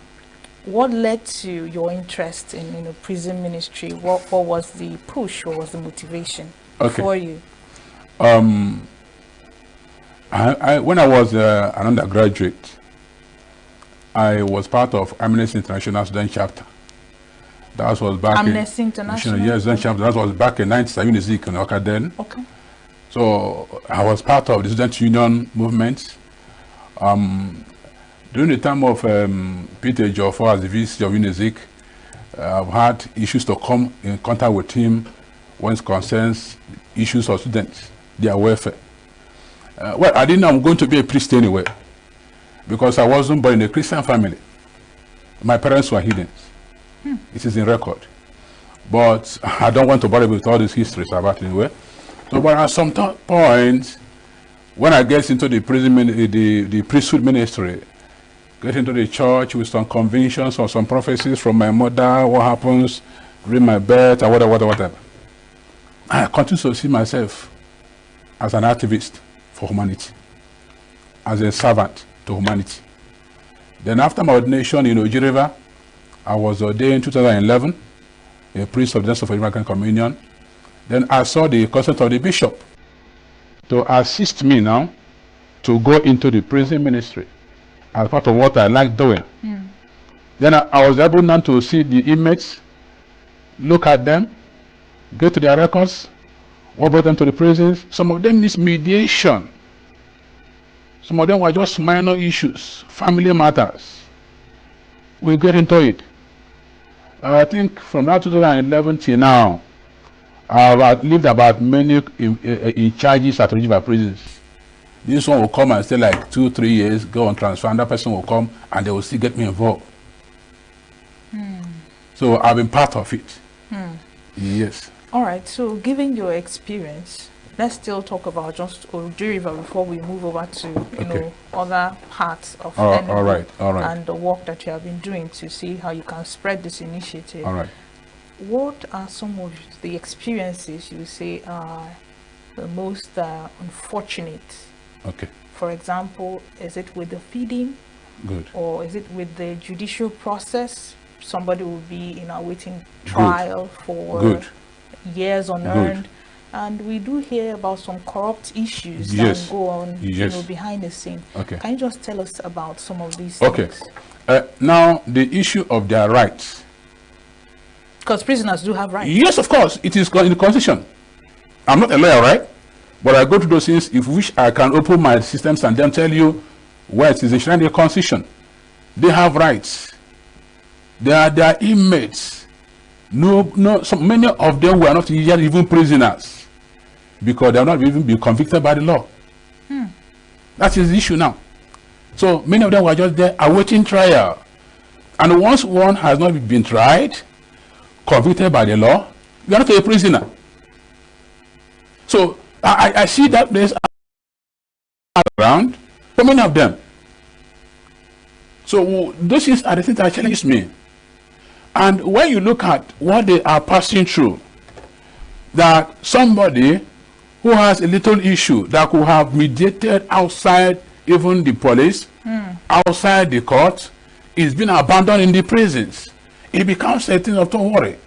What led to your interest in prison ministry? What was the push? What was the motivation for you? When I was an undergraduate, I was part of Amnesty International student chapter. That was back Amnesty International? Yes, student chapter. That was back in 1970 in Okaden. Okay. So I was part of the student union movement. During the time of Peter Joffo as the VC of UNIZIC, I've had issues to come in contact with him when it concerns issues of students, their welfare. Well, I didn't know I'm going to be a priest anyway, because I wasn't born in a Christian family. My parents were heathens. It is in record. But I don't want to bother with all these histories about it anyway. So, but at some point, when I get into the prison, the priesthood ministry, get into the church with some convictions or some prophecies from my mother, what happens during my birth, or whatever. I continue to see myself as an activist for humanity, as a servant to humanity. Then after my ordination in ENUGU River, I was ordained in 2011, a priest of the Church of American Communion. Then I saw the consent of the bishop to assist me now to go into the prison ministry as part of what I like doing. Then I was able now to see the inmates, look at them, get to their records, what brought them to the prisons. Some of them need mediation. Some of them were just minor issues, family matters. We get into it. I think from now 2011 till now, I've lived about many in charges at River prisons. This one will come and stay like 2-3 years, go on transfer, and that person will come and they will still get me involved. So I've been part of it. Yes. All right, so given your experience, let's still talk about just Oju River before we move over to you know other parts of ENUGU and the work that you have been doing to see how you can spread this initiative. All right. What are some of the experiences you say are the most unfortunate? Okay. For example, is it with the feeding? Good. Or is it with the judicial process? Somebody will be in a waiting trial for years unearned. And we do hear about some corrupt issues that go on you know, behind the scene. Okay. Can you just tell us about some of these things? Now, the issue of their rights. Because prisoners do have rights. Yes, of course. It is in the Constitution. I'm not a lawyer, right? But I go to those things if which I can open my systems and then tell you where it is enshrined in the Constitution. They have rights. They are inmates. So many of them were not yet even prisoners because they have not even been convicted by the law. That is the issue now. So many of them were just there awaiting trial. And once one has not been tried, convicted by the law, you are not a prisoner. So I see that place around for many of them. So those things are the things that challenge me. And when you look at what they are passing through, that somebody who has a little issue that could have mediated outside even the police, outside the court, is being abandoned in the prisons. It becomes a thing of don't worry.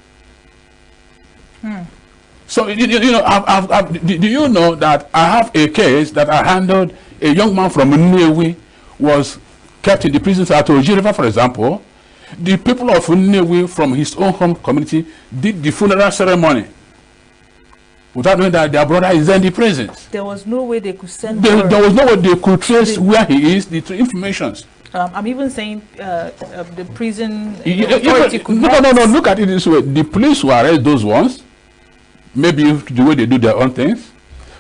So you know, do you know that I have a case that I handled? A young man from ENUGU was kept in the prisons at Oju River, for example. The people of ENUGU from his own home community did the funeral ceremony without knowing that their brother is in the prisons. There was no way they could send there was no way they could trace where he is, the information. I'm even saying the prison authority could no, look at it this way. The police will arrest those ones, maybe the way they do their own things,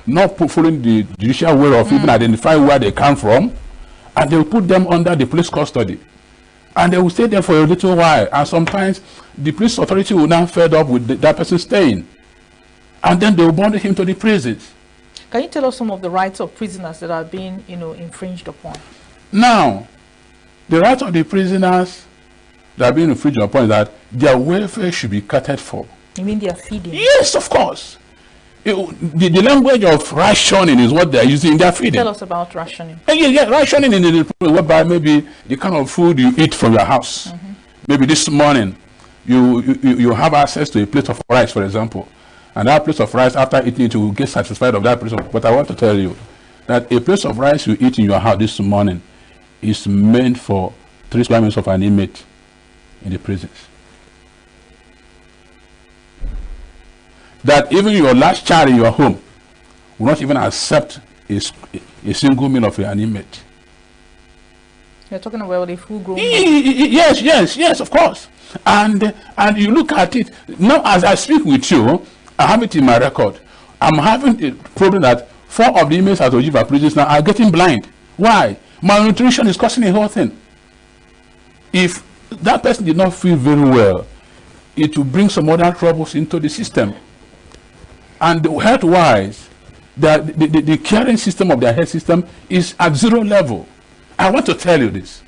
not following the judicial way of even identifying where they come from, and they will put them under the police custody. And they will stay there for a little while, and sometimes the police authority will now fed up with that person staying, and then they will bond him to the prisons. Can you tell us some of the rights of prisoners that are being, you know, infringed upon? Now, the rights of the prisoners that are being infringed upon is that their welfare should be catered for. You mean their feeding? Yes, of course. The language of rationing is what they are using in their feeding. Tell us about rationing. Rationing in the whereby maybe the kind of food you eat from your house. Maybe this morning you have access to a plate of rice, for example, and that plate of rice, after eating it, you will get satisfied of that plate. But I want to tell you that a plate of rice you eat in your house this morning is meant for 3 square meters of an inmate in the prisons. That even your last child in your home will not even accept a single meal of an inmate. You're talking about a full-grown. Yes, of course. And you look at it now as I speak with you. I have it in my record. I'm having a problem that 4 of the inmates at Oju River prisons now are getting blind. Why? Malnutrition is causing a whole thing. If that person did not feel very well, it will bring some other troubles into the system. And health-wise, the caring system of their health system is at 0 level. I want to tell you this.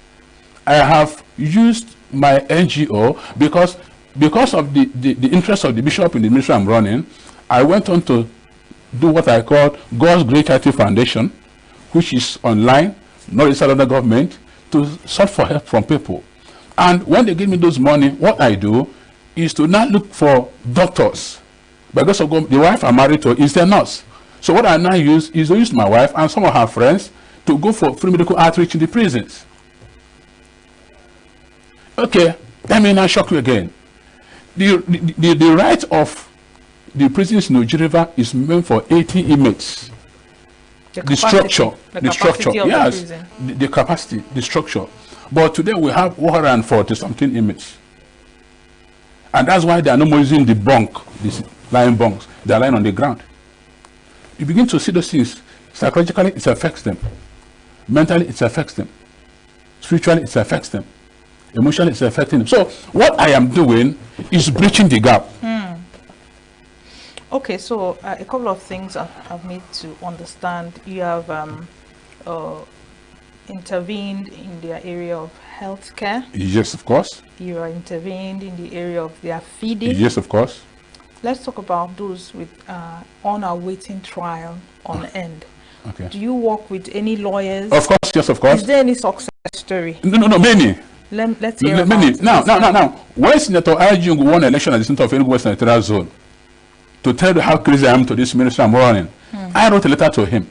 I have used my NGO because of the interest of the bishop in the ministry I'm running. I went on to do what I call God's Great Charity Foundation, which is online, not registered under government, to search for help from people. And when they give me those money, what I do is to now look for doctors. Because of the wife I'm married to is a nurse. So what I now use is to use my wife and some of her friends to go for free medical outreach in the prisons. Okay, let me now shock you again. The right of the prisons in Oju River is meant for 80 inmates. The structure, yes, the capacity, the structure. But today we have 140 something inmates. And that's why they are no more using the bunk, these lying bunks. They are lying on the ground. You begin to see those things. Psychologically, it affects them. Mentally, it affects them. Spiritually, it affects them. Emotionally, it's affecting them. So what I am doing is bridging the gap. Okay, so a couple of things I've need to understand. You have intervened in the area of healthcare. Yes, of course. You are intervened in the area of their feeding. Yes, of course. Let's talk about those with on awaiting trial on end. Okay. Do you work with any lawyers? Of course, yes, of course. Is there any success story? No, many. Let's hear many. about Now, when Senator Ajung won election at the center of ENUGU West Senatorial Zone, to tell you how crazy I am to this ministry I'm running, I wrote a letter to him.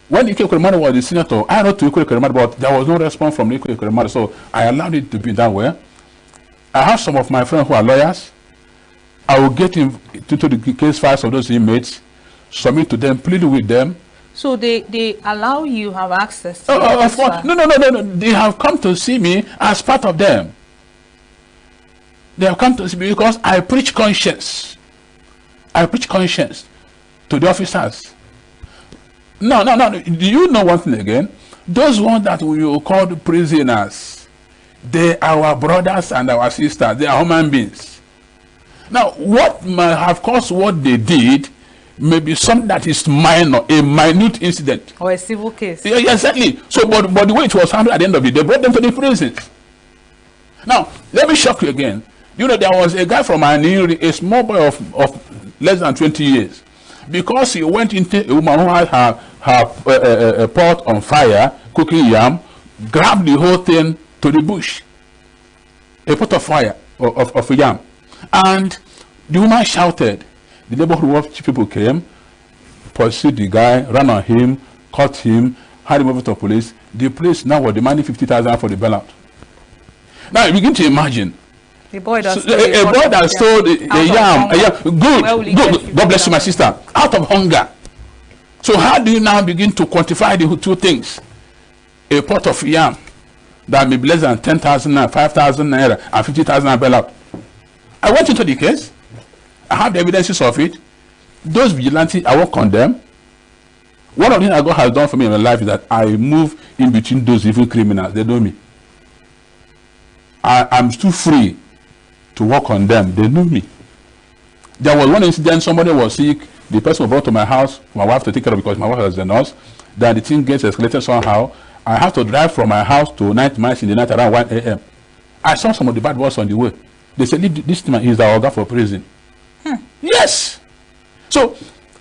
When Ike Ekwuremadu was the senator, I wrote to Ike Ekwuremadu, but there was no response from Ike Ekwuremadu, so I allowed it to be that way. I have some of my friends who are lawyers. I will get into the case files of those inmates, submit to them, plead with them. So they allow you have access to of course. No. They have come to see me as part of them. They have come to see me because I preach conscience. I preach conscience to the officers. No. Do you know one thing again? Those ones that we call prisoners, they are our brothers and our sisters. They are human beings. Now, what might have caused what they did may be something that is minor, a minute incident. Or a civil case. Yeah, exactly. So, but the way it was handled at the end of it, they brought them to the prisons. Now, let me shock you again. You know, there was a guy from Aniri, a small boy of less than 20 years. Because he went into a woman who had her pot on fire, cooking yam, grabbed the whole thing to the bush. A pot of fire, of yam. And the woman shouted. The neighborhood watch people came, pursued the guy, ran on him, caught him, had him over to the police. The police now were demanding 50,000 for the bailout. Now you begin to imagine. A boy that stole a yam. Good. God bless you, my sister. Out of hunger. So how do you now begin to quantify the two things? A pot of yam that may be less than 10,000 naira, 5,000 naira, and 50,000 naira bailout. I went into the case. I have the evidences of it. Those vigilantes, I won't condemn. One of the things that God has done for me in my life is that I move in between those evil criminals. They know me. I'm still free to work on them. They know me. There was one incident, somebody was sick. The person was brought to my house, my wife to take care of because my wife was a nurse. Then the thing gets escalated somehow. I have to drive from my house to 90 miles in the night around 1 a.m. I saw some of the bad boys on the way. They said, this man is our organ for prison. Yes. So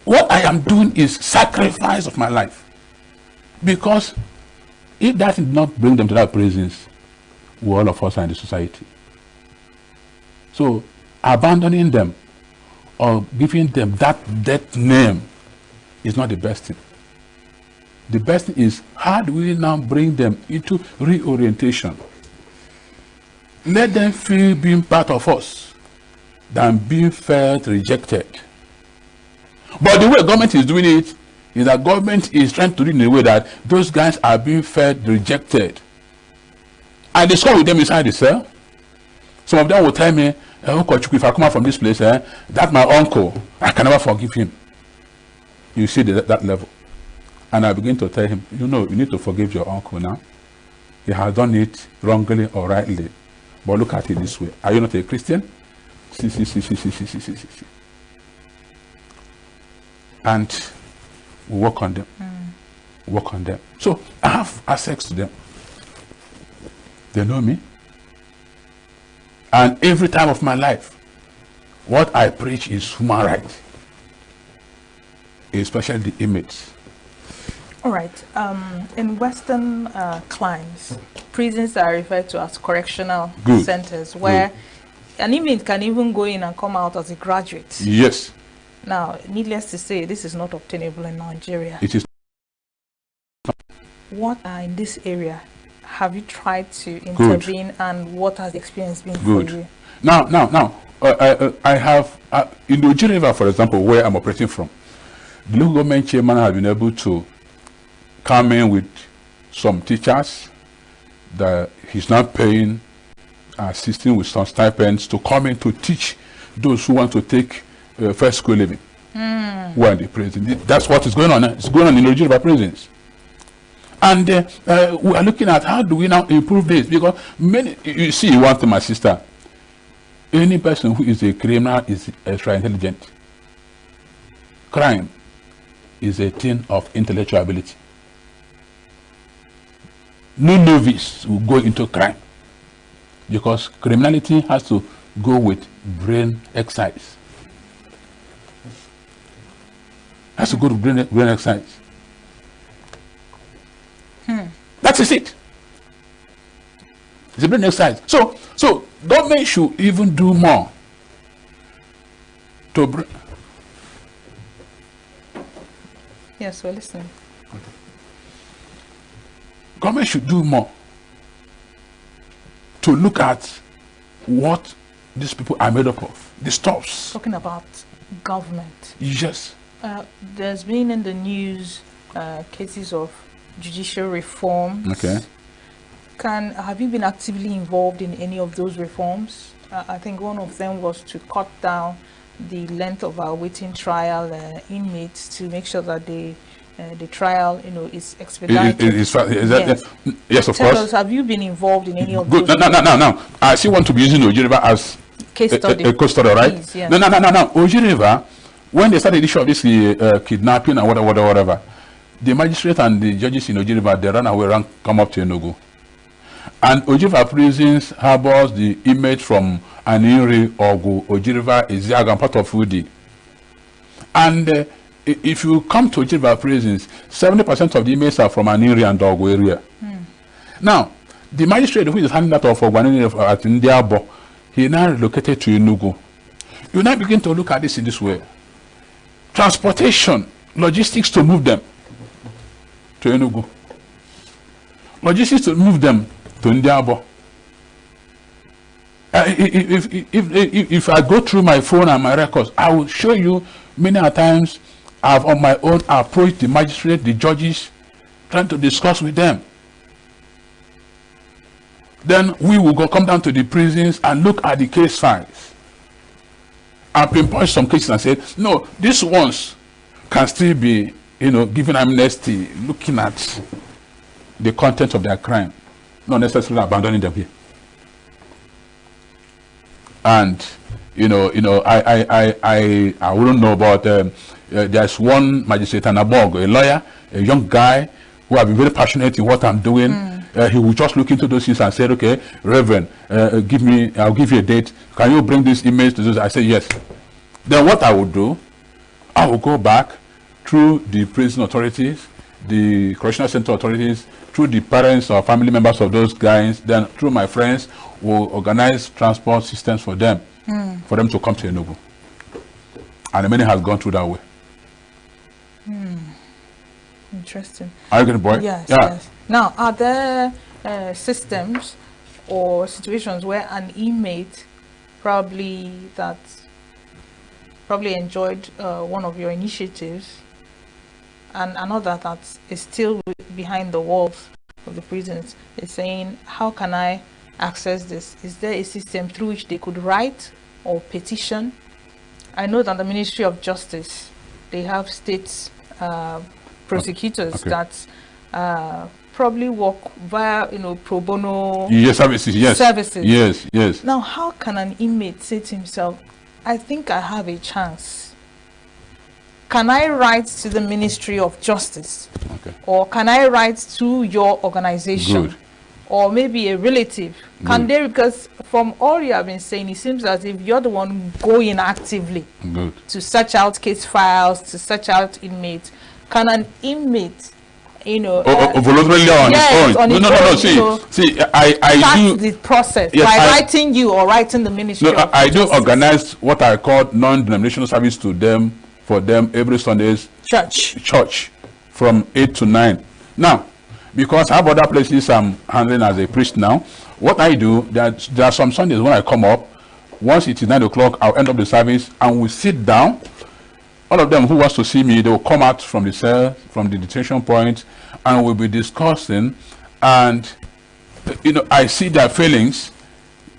what I am doing is sacrifice of my life. Because if that did not bring them to that prisons, all of us are in the society. So abandoning them or giving them that death name is not the best thing. The best thing is, how do we now bring them into reorientation? Let them feel being part of us than being felt rejected. But the way government is doing it is that government is trying to do it in a way that those guys are being felt rejected. I discuss with them inside the cell. Some of them will tell me, if I come out from this place, that's my uncle. I can never forgive him. You see that level. And I begin to tell him, you need to forgive your uncle now. He has done it wrongly or rightly. But look at it this way. Are you not a Christian? See. And we work on them. Work on them. So I have access to them. They know me. And every time of my life, what I preach is human rights, especially the inmates. All right. In Western climes, prisons are referred to as correctional centers, where an inmate can even go in and come out as a graduate. Yes. Now, needless to say, this is not obtainable in Nigeria. It is. What are in this area? Have you tried to intervene, and what has the experience been for you? Now, I have, in Signaturetv, for example, where I'm operating from, the local government chairman has been able to come in with some teachers that he's not paying, assisting with some stipends to come in to teach those who want to take first school living who are in the prison. That's what is going on. It's going on in the Signaturetv prisons. And we are looking at how do we now improve this, because you see one thing, my sister, any person who is a criminal is extra intelligent. crime is a thing of intellectual ability. No novice will go into crime because criminality has to go with brain exercise. Has to go to brain exercise. That is it. It's a brain exercise. So government should even do more to bring. Yes, we're listening. Government should do more to look at what these people are made up of. The stuffs. Talking about government. Yes. There's been in the news cases of judicial reforms. Okay. Have you been actively involved in any of those reforms? I think one of them was to cut down the length of our waiting trial inmates to make sure that the trial, is expedited. Yes, of Tell course. us, have you been involved in any of Good. those? No. I still want to be using Ojiriva as Case study. a case study, right? Please, yes. No. Ojiriva, when they started the issue of this kidnapping and whatever, the magistrate and the judges in Ojiriva, they ran away, come up to ENUGU. And Ojiriva prisons harbors the inmate from Aniri, Ogu, Ojiriva, Iziaga, and part of Udi. And if you come to Ojiriva prisons, 70% of the inmates are from Aniri and Ogu area. Now, the magistrate who is handling that of Ogwanini at Ndiabo, he now relocated to ENUGU. You now begin to look at this in this way. Transportation, logistics to move them to ENUGU. Logistics to move them to Ndiabo. If I go through my phone and my records, I will show you many a times I've on my own approached the magistrate, the judges, trying to discuss with them. Then we will come down to the prisons and look at the case files and pinpoint some cases and say, no, these ones can still be, given amnesty, looking at the content of their crime, not necessarily abandoning them here. And I wouldn't know about. There's one magistrate and a lawyer, a young guy who have been very passionate in what I'm doing. He will just look into those things and say, okay, Reverend, I'll give you a date. Can you bring this image to those? I say yes. Then what I will do, I will go back through the prison authorities, the correctional center authorities, through the parents or family members of those guys, then through my friends, will organize transport systems for them, for them to come to ENUGU. And many has gone through that way. Interesting. Are you getting, boy? Yes, yeah. Yes. Now, are there systems or situations where an inmate probably enjoyed one of your initiatives and another that is still behind the walls of the prisons is saying, how can I access this? Is there a system through which they could write or petition? I know that the Ministry of Justice, they have state prosecutors that probably work via, pro bono services. Yes. Now, how can an inmate say to himself, I think I have a chance? Can I write to the Ministry of Justice? Okay. Or can I write to your organization? Good. Or maybe a relative? Can they, because from all you have been saying, it seems as if you're the one going actively to search out case files, to search out inmates. Can an inmate, voluntarily on his own? No. See, I start the process by writing you or writing the Ministry of I do Justice. organize what I call non-denominational service to them, for them every Sunday's church from 8 to 9. Now, because I have other places I'm handling as a priest now, what I do, there are some Sundays when I come up, once it is 9 o'clock, I'll end up the service and we sit down. All of them who wants to see me, they will come out from the cell, from the detention point, and we'll be discussing. And, I see their feelings,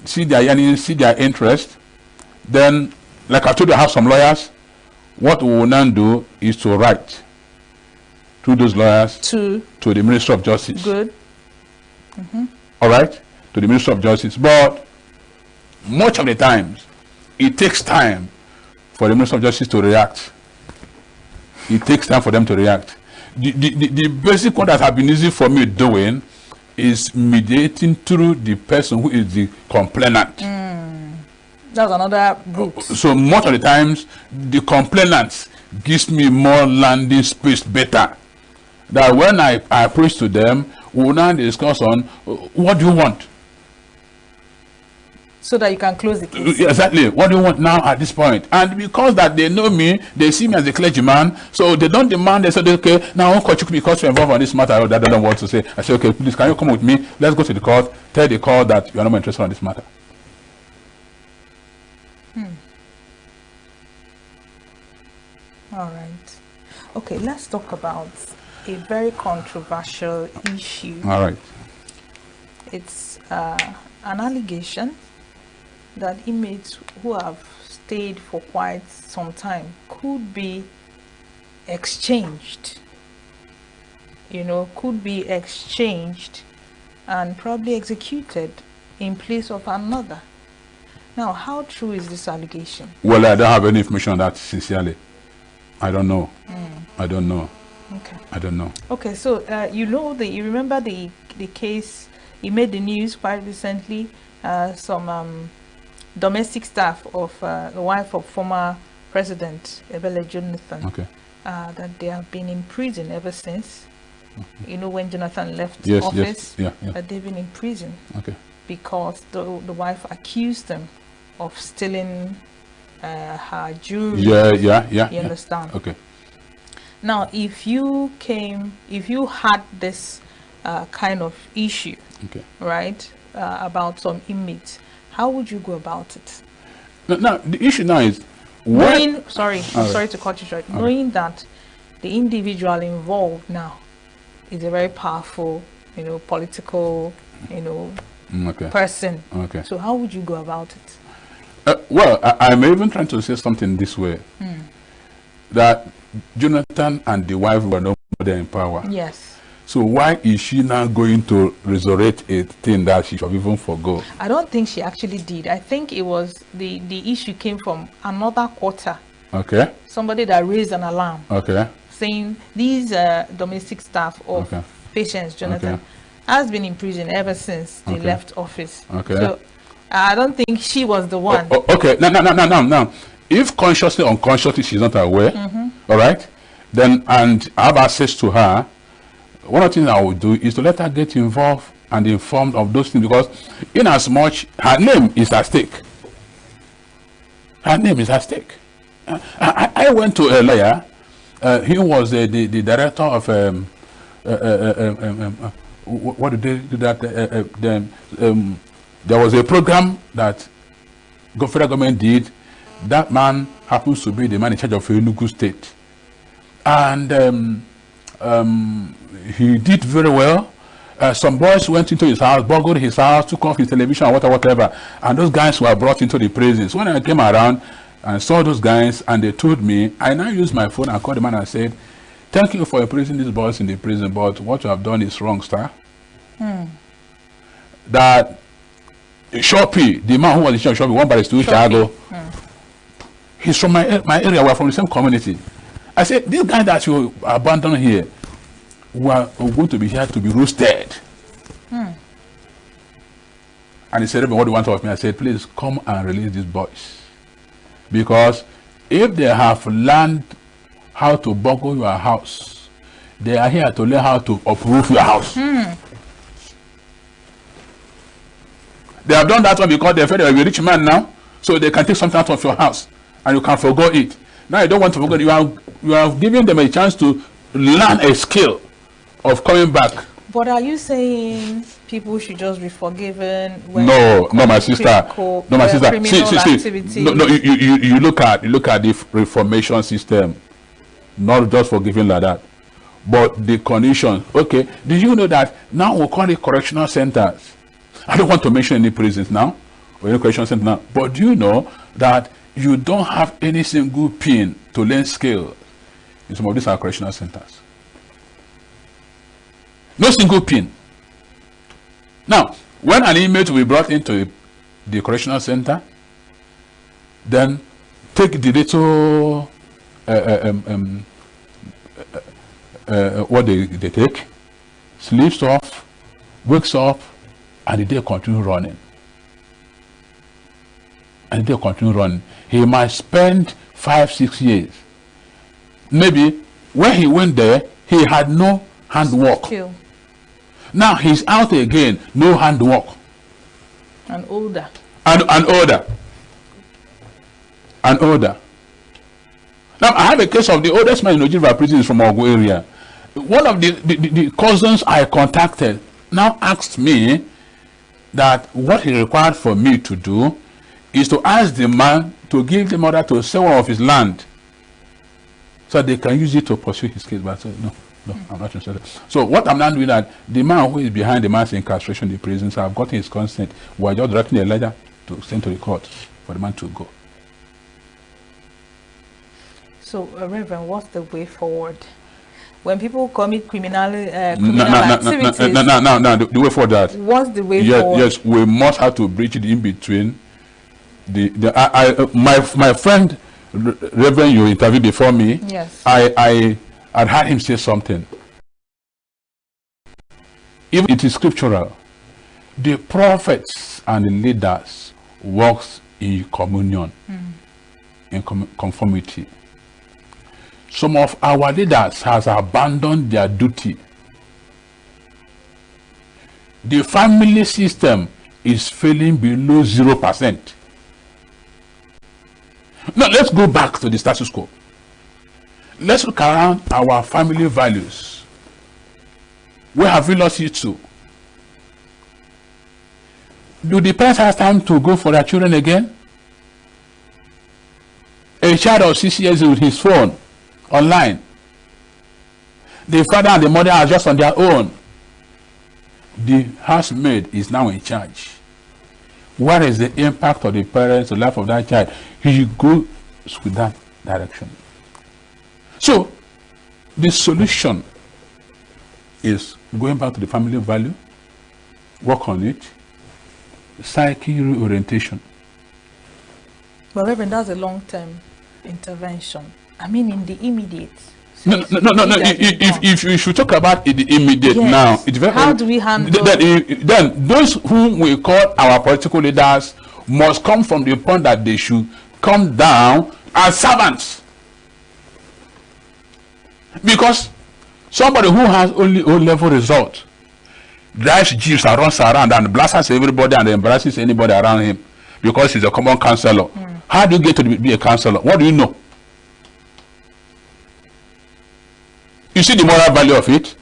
see their yearnings, see their interest. Then, like I told you, I have some lawyers. What we will now do is to write through those lawyers to the Ministry of Justice. Good. All right? To the Ministry of Justice. But much of the times, it takes time for the Ministry of Justice to react. it takes time for them to react. The basic one that has been easy for me doing is mediating through the person who is the complainant. That's another route. So most of the times, the complainant gives me more landing space better. That when I approach to them, we will now discuss on what do you want? So that you can close the case. Exactly. What do you want now at this point? And because that they know me, they see me as a clergyman, so they don't demand. They say, okay, now because you're involved on this matter, that I don't want to say. I say, okay, please, can you come with me? Let's go to the court. Tell the court that you are not interested on this matter. All right. Okay, let's talk about a very controversial issue. All right. It's an allegation that inmates who have stayed for quite some time could be exchanged, could be exchanged and probably executed in place of another. Now, how true is this allegation? Well, I don't have any information on that, sincerely. I don't know. I don't know. Okay. I don't know. Okay, so you remember the case, it made the news quite recently, some domestic staff of the wife of former President Ebele Jonathan, okay, that they have been in prison ever since. When Jonathan left yes, office, yes. Yeah. that they've been in prison. Okay. Because the wife accused them of stealing her jewelry. Yeah. You understand? Okay. Now, if you had this kind of issue, okay, right, about some inmates, how would you go about it? Now the issue now is I'm sorry to cut you short. Knowing that the individual involved now is a very powerful, political, person. Okay. So how would you go about it? Well, I'm even trying to say something this way. That Jonathan and the wife were no more in power. Yes. So why is she now going to resurrect a thing that she should even forgo? I don't think she actually did. I think it was the issue came from another quarter. Okay. Somebody that raised an alarm. Okay. Saying these domestic staff of Patience Jonathan has been in prison ever since they left office. Okay. So I don't think she was the one. Okay. Now. If consciously or unconsciously she's not aware, all right, then and I have access to her, one of the things I would do is to let her get involved and informed of those things, because in as much her name is at stake. Her name is at stake. I went to a lawyer. He was the director of what did they do that? There was a program that the federal government did. That man happens to be the man in charge of ENUGU state, and he did very well. Some boys went into his house, burgled his house, took off his television, whatever, and those guys were brought into the prisons. When I came around and saw those guys, and they told me, I now used my phone and called the man and said, "Thank you for imprisoning these boys in the prison, but what you have done is wrong, sir." That Shoppy, the man who was in charge of Shoppy, one by the Chicago, he's from my area. We're from the same community. I said, "This guy that you abandoned here, we are going to be here to be roasted." And he said, "What do you want of me?" I said, "Please come and release these boys, because if they have learned how to burgle your house, they are here to learn how to uproot your house." They have done that one because they feel they are a rich man now, so they can take something out of your house and you can forgo it. Now you don't want to forget. You are giving them a chance to learn a skill of coming back. But are you saying people should just be forgiven? When No, my sister. See. No, you look at the reformation system, not just forgiving like that, but the conditions. Okay, did you know that now we call it correctional centers? I don't want to mention any prisons now or any correctional center now, but do you know that you don't have any single pin to learn skill in some of these correctional centers? No single pin. Now, when an inmate will be brought into the correctional center, then take the little what they take, sleeps off, wakes up, and the day continue running. And the day continue running. He might spend 5-6 years. Maybe when he went there, he had no handwork. Skill. Now he's out again, no handwork. And older. And older. And older. Now I have a case of the oldest man in Ojibwa prison is from Ogu area. One of the cousins I contacted now asked me that what he required for me to do is to ask the man to give the order to sell one of his land so they can use it to pursue his case. But I said, no, I'm not interested. So what I'm not doing that the man who is behind the man's incarceration in the prison, so I've gotten his consent. We're just drafting a letter to send to the court for the man to go. So, Reverend, what's the way forward? When people commit criminal activities... No, the way forward that... What's the way forward? Yes, we must have to bridge it in between. My friend, Reverend, you interviewed before me. Yes. I had heard him say something. If it is scriptural, the prophets and the leaders works in communion, in conformity. Some of our leaders has abandoned their duty. The family system is failing below 0%. Now let's go back to the status quo. Let's look around our family values. Where have we lost it to? Do the parents have time to go for their children again? A child of 6 years with his phone online. The father and the mother are just on their own. The housemaid is now in charge. What is the impact of the parents, the life of that child? He goes with that direction. So, the solution is going back to the family value, work on it, psyche reorientation. But Reverend, that's a long-term intervention. I mean, in the immediate. No. If you should talk about the immediate now, it's very. How do we handle? Then those whom we call our political leaders must come from the point that they should come down as servants. Because somebody who has only O-level result drives jeeps and runs around and blasts everybody and embarrasses anybody around him because he's a common counselor. How do you get to be a counselor? What do you know? You see the moral value of it?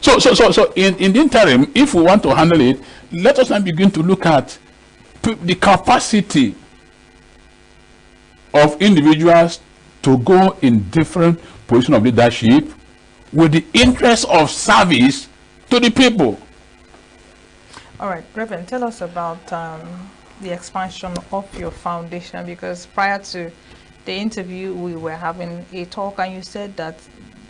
So in the interim, if we want to handle it, let us now begin to look at the capacity of individuals to go in different positions of leadership with the interest of service to the people. All right, Reverend, tell us about the expansion of your foundation, because prior to the interview we were having a talk and you said that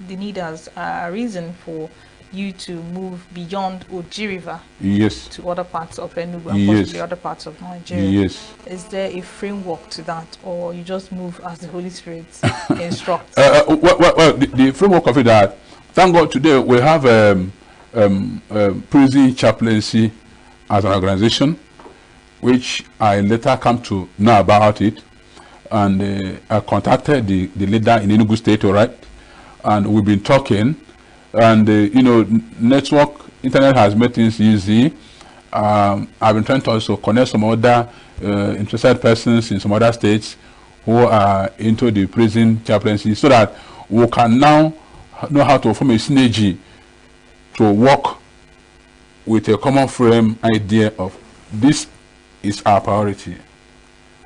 the need has a reason for you to move beyond Oji River to other parts of Enugu and possibly other parts of Nigeria. Is there a framework to that, or you just move as the Holy Spirit instructs? Well, the framework of it that, thank God today we have prison chaplaincy as an organization, which I later come to know about it. And I contacted the leader in Enugu State, all right, and we've been talking. And you know, internet has made things easy. I've been trying to also connect some other interested persons in some other states who are into the prison chaplaincy, so that we can now know how to form a synergy to work with a common frame idea of this is our priority,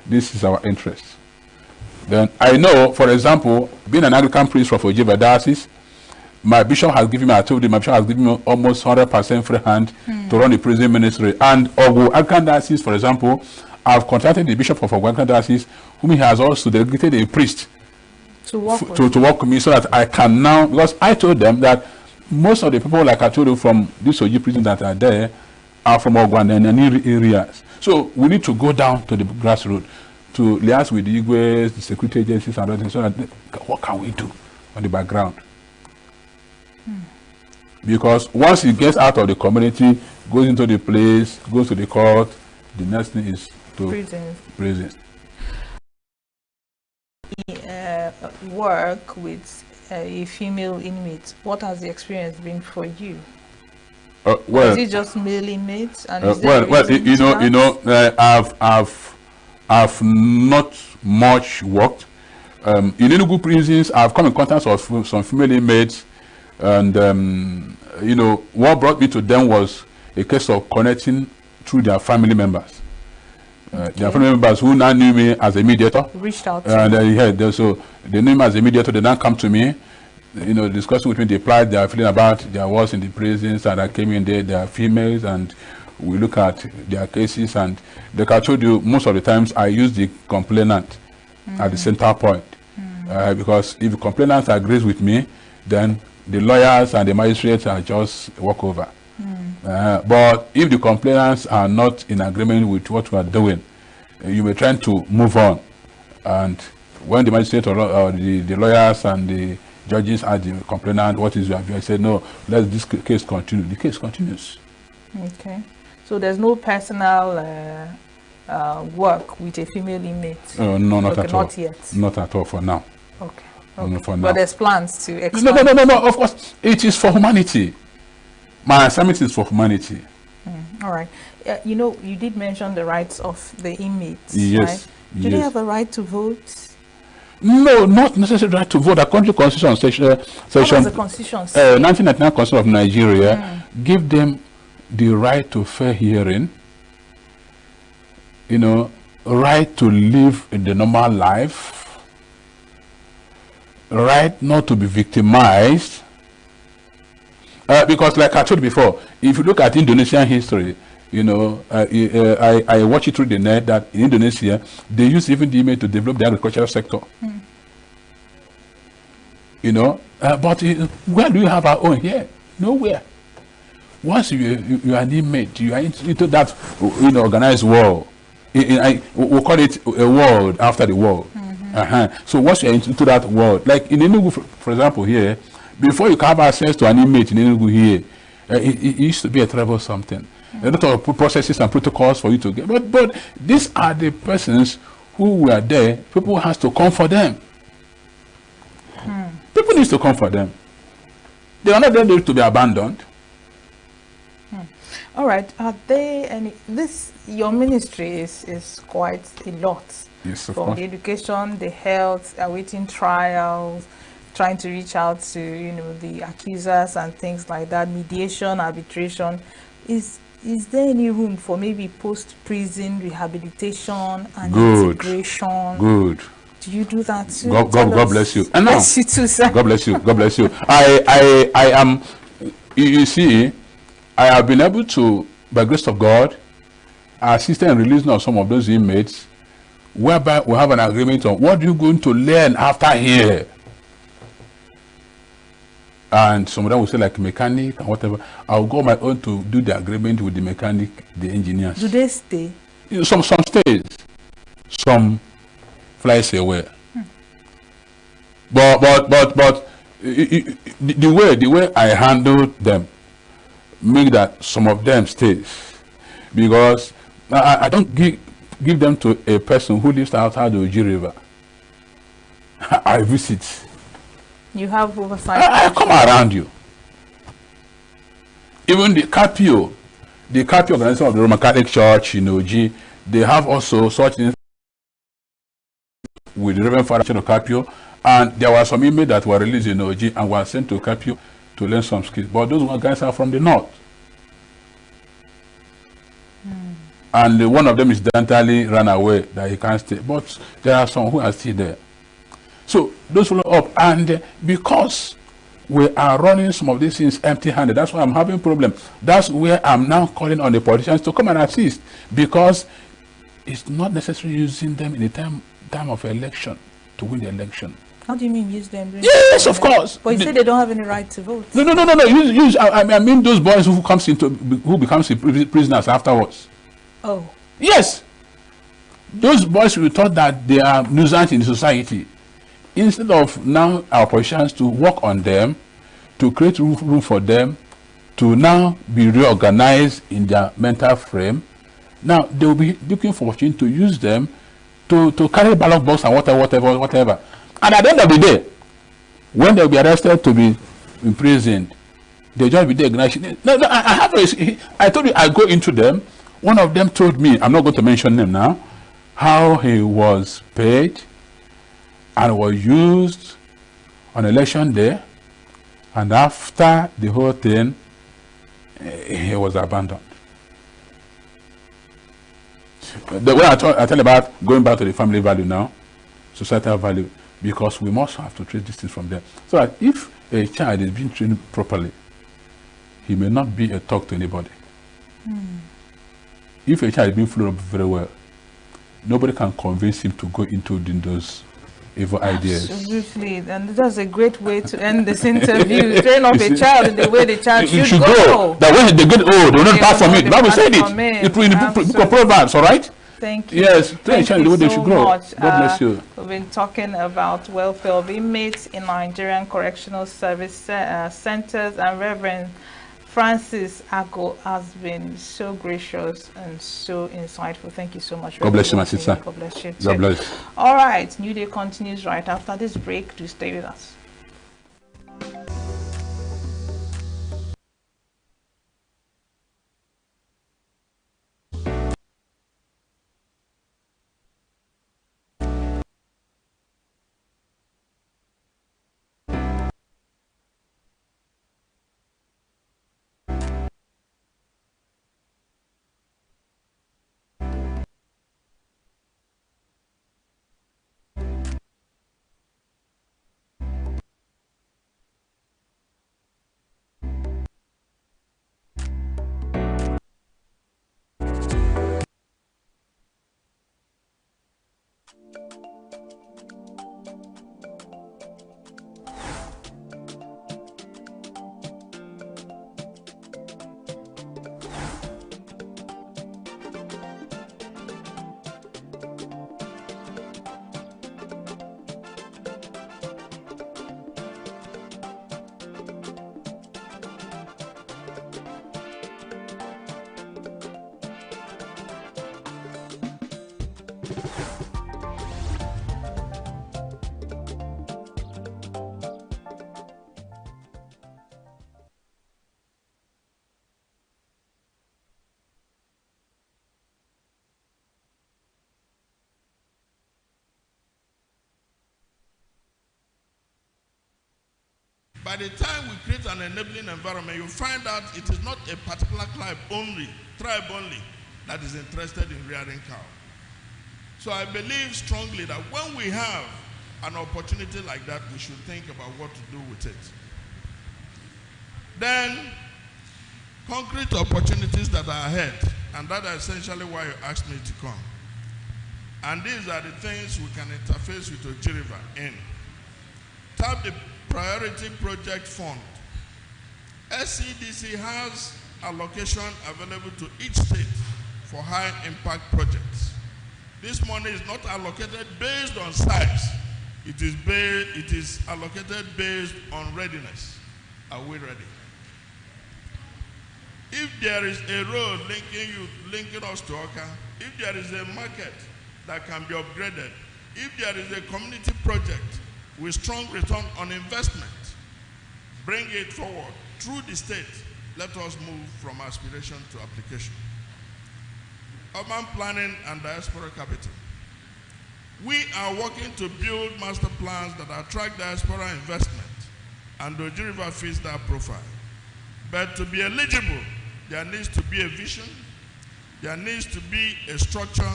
this is our interest. Then I know, for example, being an Anglican priest from Ojibwa Diocese, my bishop has given me, I told you, my bishop has given me almost 100% free hand to run the prison ministry. And Ogu Anglican Diocese, for example, I've contacted the bishop of Ogu Anglican Diocese, whom he has also delegated a priest to work with me, so that I can now, because I told them that most of the people, like I told you, from this Oji prison that are there are from Ogu and near areas. So we need to go down to the grassroots to liaise with the Igwes, the security agencies, and others, so that what can we do on the background Because once he gets out of the community, goes into the place, goes to the court, the next thing is to prison. Work with a female inmate. What has the experience been for you? Well, is it just male inmates? And I've not much worked. In ENUGU prisons, I've come in contact with some female inmates, and what brought me to them was a case of connecting through their family members. Their family members who now knew me as a mediator. Reached out to so they knew me as a mediator. They now come to me, discussing with me the plight they are feeling about their wars in the prisons, and I came in there. They are females, and we look at their cases. And like I told you, most of the times I use the complainant at the center point, because if the complainant agrees with me, then the lawyers and the magistrates are just walk over. But if the complainants are not in agreement with what we are doing, you may try to move on. And when the magistrate or the lawyers and the judges ask the complainant, what is your view? I said, no, let this case continue. The case continues. Okay. So there's no personal work with a female inmate? No, not at all. Not yet? Not at all for now. Okay. For now. But there's plans to expand? No, of course. It is for humanity. My assignment is for humanity. All right. You did mention the rights of the inmates. Yes. Right? Do they have a right to vote? No, not necessarily right to vote. The country constitution section 1999 Constitution of Nigeria give them the right to fair hearing, right to live in the normal life, right not to be victimized. Because like I told you before, if you look at Indonesian history, I watch it through the net that in Indonesia, they use even the image to develop the agricultural sector. But where do you have our own here? Nowhere. Once you are an inmate, you are into that organized war. We'll call it a world after the war. So once you are into that world, like in ENUGU, for example, here, before you can have access to an inmate in ENUGU here, it used to be a trouble something. A lot of processes and protocols for you to get. But these are the persons who were there. People has to come for them. People need to come for them. They are not there to be abandoned. All right. Are there any? Your ministry is quite a lot. Yes, of from course. The education, the health, awaiting trials, trying to reach out to the accusers and things like that, mediation, arbitration. Is there any room for maybe post-prison rehabilitation and integration? Good. Do you do that too? God bless you. And bless you too, sir. God bless you. God bless you. I am. You see, I have been able to, by grace of God, assist in releasing of some of those inmates, whereby we have an agreement on what you're going to learn after here. And some of them will say like mechanic and whatever. I'll go on my own to do the agreement with the mechanic, the engineers. Do they stay? Some stays, some flies away. But the way I handle them make that some of them stays, because I don't give them to a person who lives outside the Oji River. I visit. You have oversight. I come around you. Even the Capio organization of the Roman Catholic Church in Oji, they have also such things with the Reverend Father of Capio, and there were some inmates that were released in Oji and were sent to Capio to learn some skills. But those guys are from the north. And one of them is dentally ran away that he can't stay. But there are some who are still there. So those follow up, and because we are running some of these things empty-handed, that's why I'm having a problem. That's where I'm now calling on the politicians to come and assist, because it's not necessary using them in the time of election to win the election. How do you mean use them? Yes, of course. But you say they don't have any right to vote. No. I mean those boys who becomes prisoners afterwards. Oh. Yes. Those boys we thought that they are nuisance in society. Instead of now our politicians to work on them, to create room for them to now be reorganized in their mental frame. Now they will be looking for opportunity to use them to carry ballot box and whatever. And at the end of the day, when they'll be arrested to be imprisoned, they'll just be there. No, I told you I go into them. One of them told me, I'm not going to mention him now, how he was paid and was used on election day, and after the whole thing, he was abandoned. The way I tell about going back to the family value now, societal value, because we must have to treat these things from there. So that if a child is being trained properly, he may not be a talk to anybody. If a child is being followed up very well, nobody can convince him to go into those evil ideas. Absolutely, and that's a great way to end this interview. Train up a child in the way the child should go. That when they get old, they will not pass from it. The Bible said it. It will in the book of Proverbs, all right? Thank you. Yes, train a child in the way they should grow. Much. God bless you. We've been talking about welfare of inmates in Nigerian correctional service centers, and Reverend Francis Ago has been so gracious and so insightful. Thank you so much. God bless you, my sister. God bless you. God bless. All right, New Day continues right after this break. Do stay with us. By the time we create an enabling environment, you find out it is not a particular tribe only that is interested in rearing cow. So I believe strongly that when we have an opportunity like that, we should think about what to do with it. Then, concrete opportunities that are ahead, and that is essentially why you asked me to come. And these are the things we can interface with ENUGU in. Tap the Priority Project Fund. SCDC has allocation available to each state for high impact projects. This money is not allocated based on size. It is allocated based on readiness. Are we ready? If there is a road linking us to Oka, if there is a market that can be upgraded, if there is a community project with strong return on investment, bring it forward through the state. Let us move from aspiration to application. Urban planning and diaspora capital. We are working to build master plans that attract diaspora investment, and the ENUGU fits that profile. But to be eligible, there needs to be a vision, there needs to be a structure,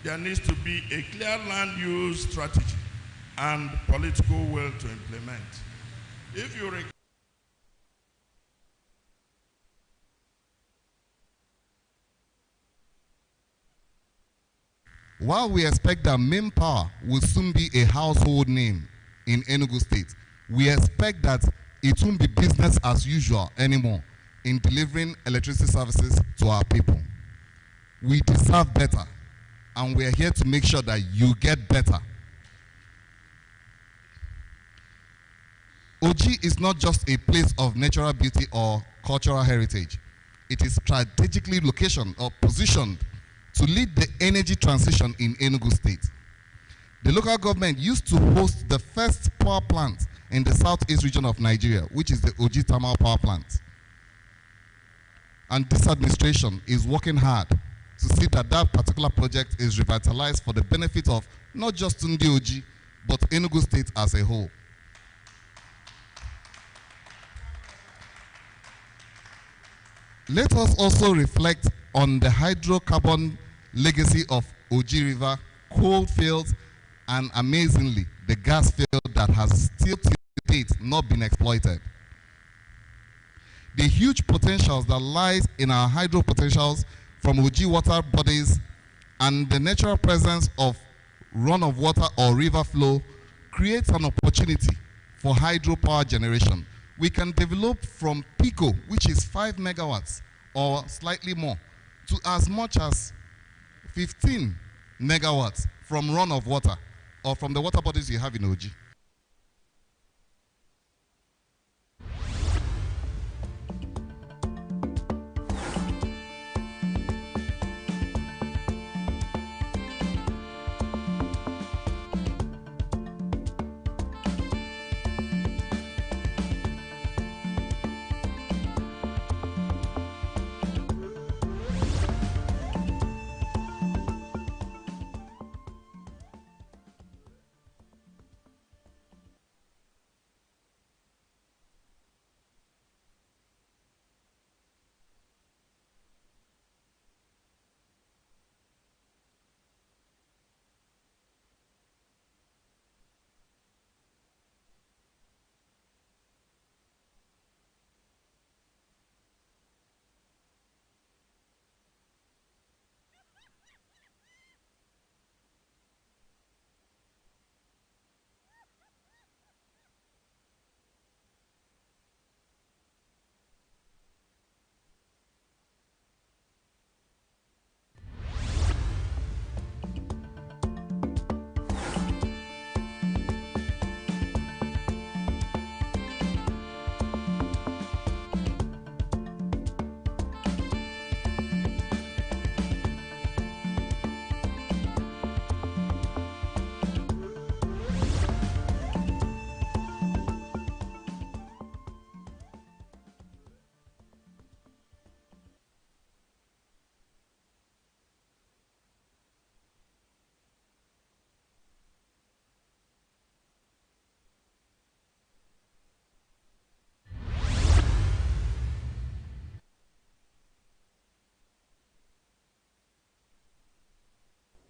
there needs to be a clear land use strategy and political will to implement. If you While we expect that main power will soon be a household name in Enugu State, we expect that it won't be business as usual anymore in delivering electricity services to our people. We deserve better, and we are here to make sure that you get better. Oji is not just a place of natural beauty or cultural heritage. It is strategically located or positioned to lead the energy transition in Enugu State. The local government used to host the first power plant in the southeast region of Nigeria, which is the Oji Thermal Power Plant. And this administration is working hard to see that that particular project is revitalized for the benefit of not just Ndi Oji, but Enugu State as a whole. Let us also reflect on the hydrocarbon legacy of Oji River, coal fields, and amazingly, the gas field that has still to date not been exploited. The huge potentials that lies in our hydro potentials from Oji water bodies and the natural presence of run of water or river flow creates an opportunity for hydropower generation. We can develop from PICO, which is 5 megawatts or slightly more, to as much as 15 megawatts from run of water or from the water bodies you have in Oji.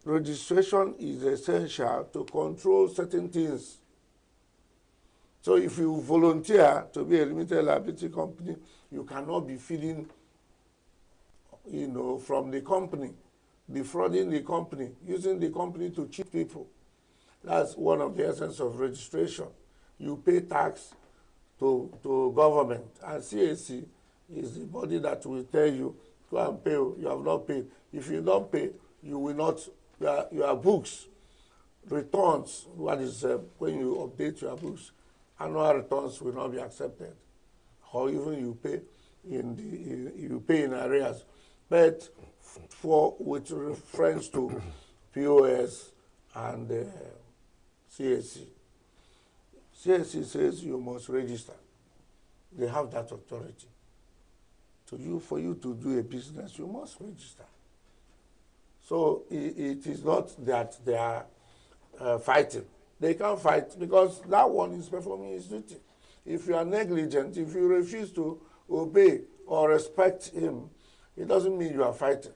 Registration is essential to control certain things. So if you volunteer to be a limited liability company, you cannot be feeding, from the company, defrauding the company, using the company to cheat people. That's one of the essence of registration. You pay tax to government, and CAC is the body that will tell you, go and pay, you have not paid. If you don't pay, you will not, your books, returns, what is when you update your books, annual returns will not be accepted, or even you pay in arrears. But with reference to POS and CAC, CAC says you must register. They have that authority. For you to do a business, you must register. So it is not that they are fighting. They can't fight because that one is performing his duty. If you are negligent, if you refuse to obey or respect him, it doesn't mean you are fighting.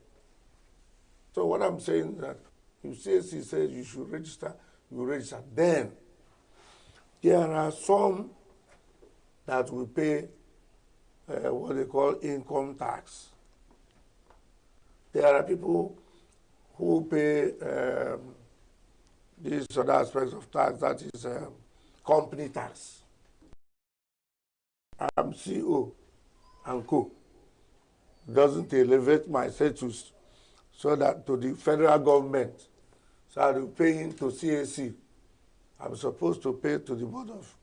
So what I'm saying is that if CAC says you should register, you register. Then there are some that will pay what they call income tax. There are people who pay these other aspects of tax, that is company tax. I'm CEO and co. Doesn't elevate my status so that to the federal government. So I'll be paying to CAC. I'm supposed to pay to the Board of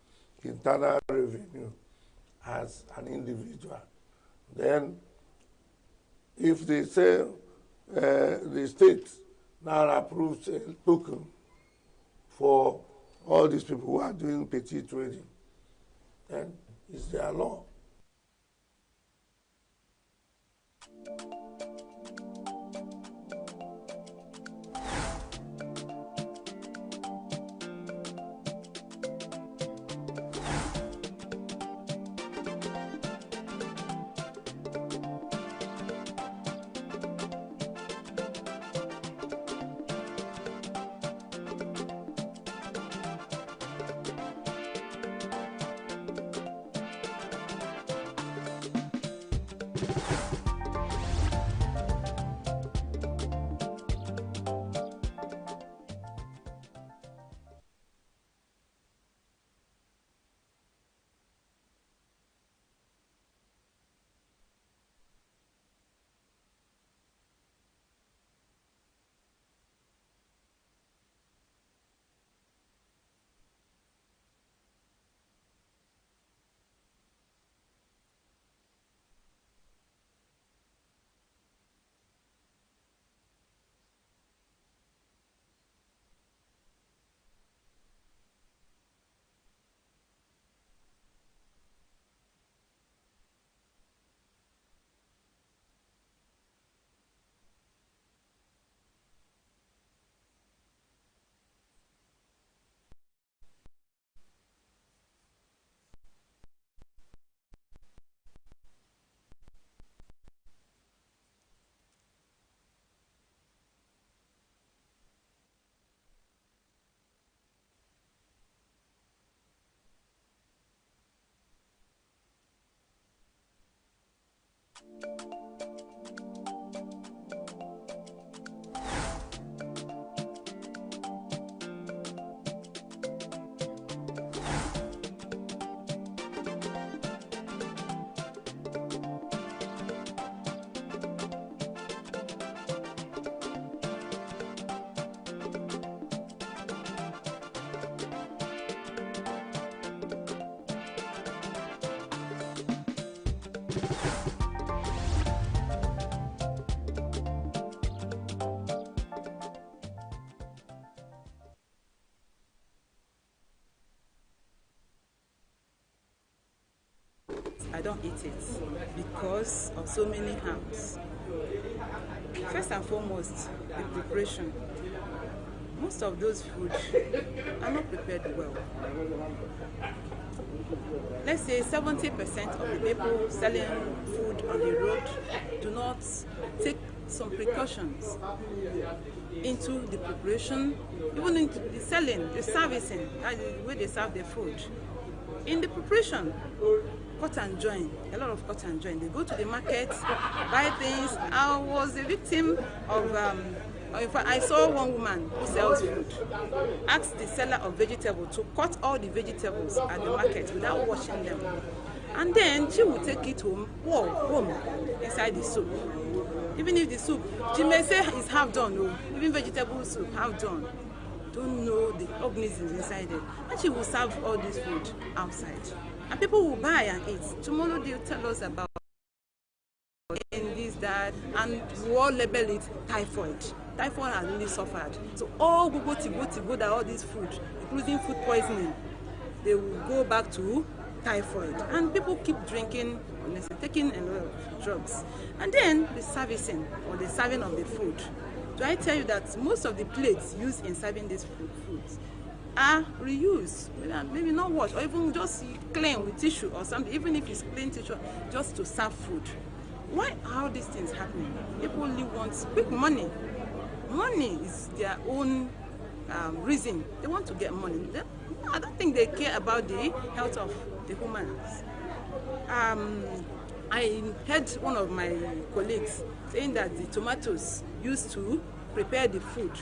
internal revenue as an individual. Then, if they say the state now approves a token for all these people who are doing petty trading, then it's their law. I don't eat it because of so many harms. First and foremost, the preparation. Most of those foods are not prepared well. Let's say 70% of the people selling food on the road do not take some precautions into the preparation, even into the selling, the servicing, the way they serve the food. In the preparation, cut and join, a lot of cut and join. They go to the market, buy things. I was a victim of, in fact, I saw one woman who sells food, asked the seller of vegetables to cut all the vegetables at the market without washing them. And then she would take it home, inside the soup. Even if the soup, she may say it's half done, no, even vegetable soup, half done. Don't know the organisms inside it. And she will serve all this food outside. And people will buy and eat. Tomorrow they'll tell us about this, that, and we all label it typhoid. Typhoid has really suffered. So all go that all this food, including food poisoning, they will go back to typhoid. And people keep drinking, taking a lot of drugs. And then the servicing or the serving of the food. Do I tell you that most of the plates used in serving these foods are reused, maybe not washed, or even just clean with tissue or something, even if it's clean tissue, just to serve food. Why are these things happening? People only want quick money. Money is their own reason. They want to get money. I don't think they care about the health of the humans. I heard one of my colleagues saying that the tomatoes used to prepare the food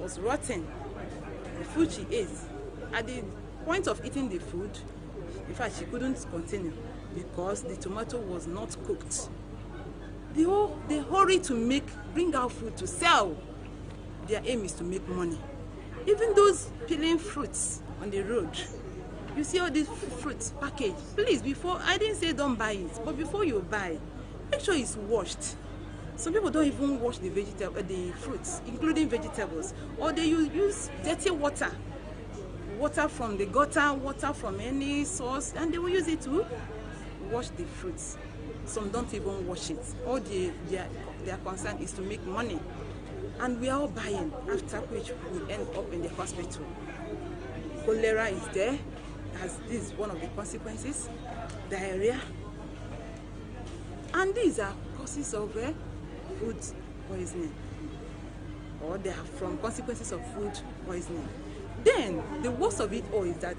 was rotten. The food she ate, at the point of eating the food, in fact, she couldn't continue because the tomato was not cooked. They hurry to bring out food to sell. Their aim is to make money. Even those peeling fruits on the road, You see all these fruits packaged. Please, before, I didn't say don't buy it, but before you buy, make sure it's washed. Some people don't even wash the the fruits, including vegetables, or they use dirty water from the gutter, water from any source, and they will use it to wash the fruits. Some don't even wash it. All their concern is to make money, and we are all buying. After which we end up in the hospital. Cholera is there, as this is one of the consequences. Diarrhea, and these are causes of food poisoning, or they are from consequences of food poisoning. Then the worst of it all is that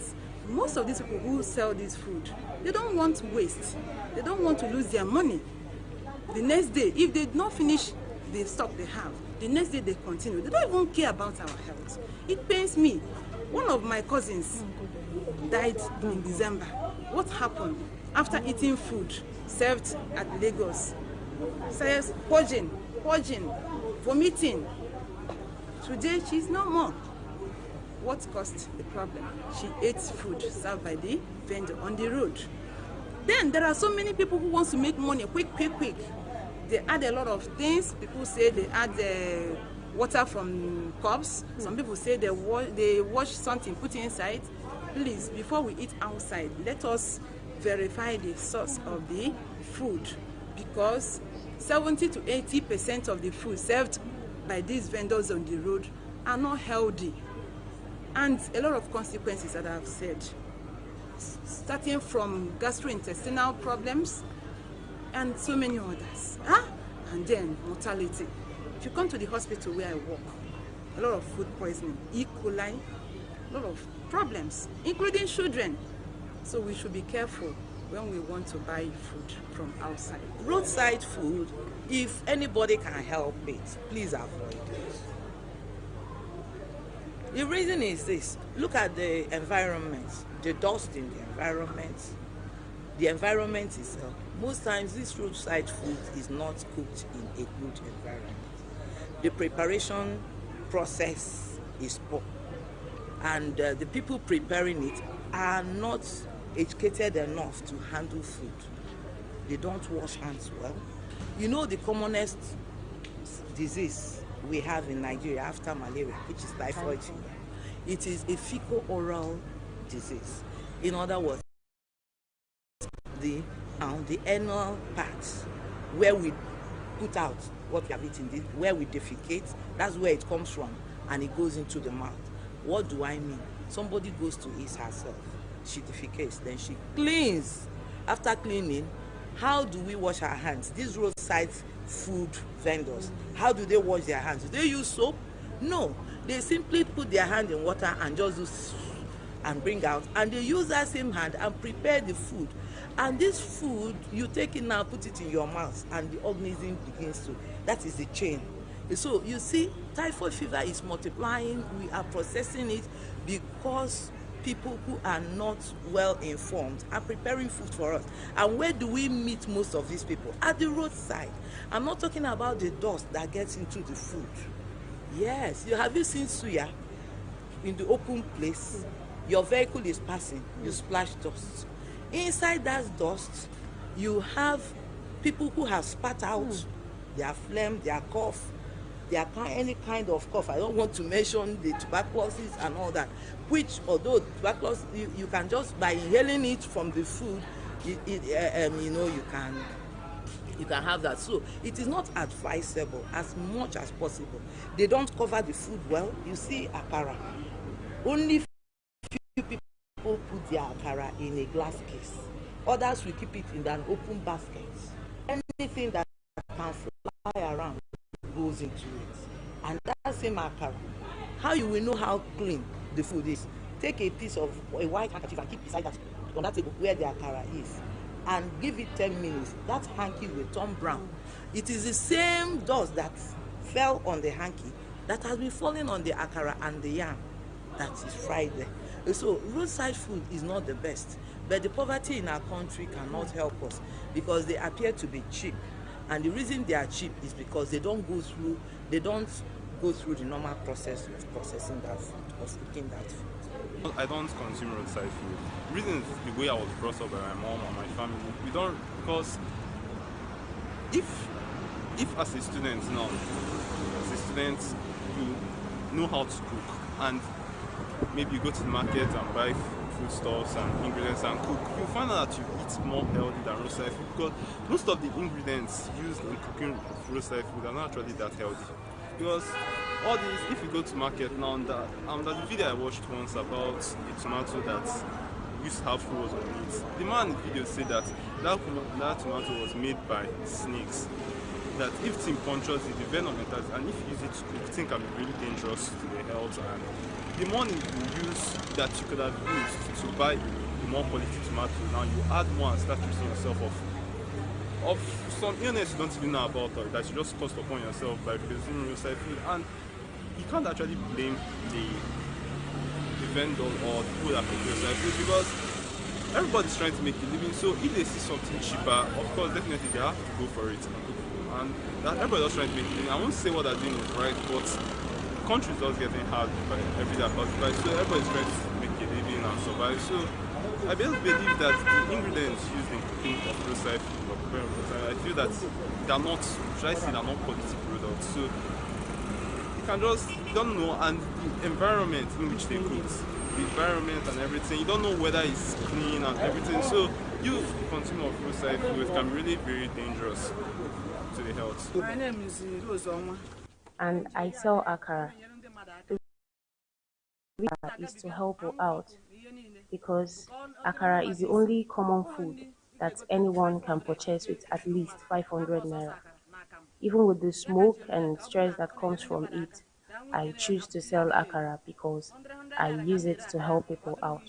most of these people who sell this food, they don't want waste. They don't want to lose their money. The next day, if they did not finish the stock they have, the next day they continue. They don't even care about our health. It pains me. One of my cousins died in December. What happened? After eating food served at Lagos, says purging, vomiting. Today she's no more. What caused the problem? She ate food served by the vendor on the road. Then there are so many people who want to make money quick. They add a lot of things. People say they add water from cups. Some people say they wash something, put it inside. Please, before we eat outside, let us verify the source of the food, because 70 to 80% of the food served by these vendors on the road are not healthy, and a lot of consequences that I've said, starting from gastrointestinal problems and so many others, and then mortality. If you come to the hospital where I work, a lot of food poisoning, E. coli, a lot of problems, including children. So we should be careful when we want to buy food from outside. Roadside food, if anybody can help it, please avoid it. The reason is this: look at the environment, the dust in the environment itself. Most times this roadside food is not cooked in a good environment. The preparation process is poor, and the people preparing it are not educated enough to handle food. They don't wash hands well. You know, the commonest disease we have in Nigeria after malaria, which is typhoid fever, it is a fecal-oral disease. In other words, the anal parts where we put out what we have eaten, where we defecate, that's where it comes from, and it goes into the mouth. What do I mean? Somebody goes to eat herself, she defecates, then she cleans. After cleaning, how do we wash our hands? These roadside food vendors, how do they wash their hands? Do they use soap? No, they simply put their hand in water and just do and bring out, and they use that same hand and prepare the food. And this food, you take it now, put it in your mouth, and the organism begins to, that is the chain. So you see, typhoid fever is multiplying. We are processing it because people who are not well informed are preparing food for us. And where do we meet most of these people? At the roadside. I'm not talking about the dust that gets into the food. Yes, have you seen suya in the open place? Your vehicle is passing, you splash dust. Inside that dust, you have people who have spat out their phlegm, their cough, any kind of cough. I don't want to mention the tuberculosis and all that, which, although tuberculosis, you can just, by inhaling it from the food, you can have that. So it is not advisable as much as possible. They don't cover the food well. You see akara, only few people put their akara in a glass case. Others will keep it in an open basket. Anything that can fly around goes into it. And that same akara, how you will know how clean the food is? Take a piece of a white handkerchief and keep beside that on that table where the akara is, and give it 10 minutes. That hanky will turn brown. It is the same dust that fell on the hanky that has been falling on the akara and the yam that is fried there. So roadside food is not the best, but the poverty in our country cannot help us because they appear to be cheap. And the reason they are cheap is because they don't go through, they don't go through the normal process of processing that food, of cooking that food. I don't consume roadside food. The reason is the way I was brought up by my mom and my family. We don't, because if as a student now, you know how to cook, and maybe you go to the market and buy foodstuffs and ingredients and cook, you find out that you eat more healthy than roadside food, because most of the ingredients used in cooking roadside food are not actually that healthy. Because all these, if you go to market now, there's a video I watched once about a tomato that used to have froze on it. The man in the video said that tomato was made by snakes. That if it's punctures it, the venom enters, and if you use it to cook, it can be really dangerous to the health. And the money you use that you could have used to buy a more quality tomato, now you add more and start treating yourself of some illness you don't even know about, or that you just cost upon yourself by consuming roadside food. And you can't actually blame the vendor or the people that cook roadside food, because everybody's trying to make a living. So if they see something cheaper, of course, definitely they have to go for it. And that everybody's trying to make a living. I won't say what they're doing is right, but the country is just getting hard by every day across the price. So everybody's trying to make a living and survive. So I just believe that the ingredients used in cooking of roadside food, or preparing roadside, I feel that they're not, should I say, they're not quality products. So you can just, you don't know, and the environment in which they cooked, the environment and everything, you don't know whether it's clean and everything. So you, the consumer of roadside food, can be really very dangerous to the health. My name is Rose, and I sell akara. The reason is to help out, because akara is the only common food that anyone can purchase with at least 500 naira. Even with the smoke and stress that comes from it, I choose to sell akara because I use it to help people out.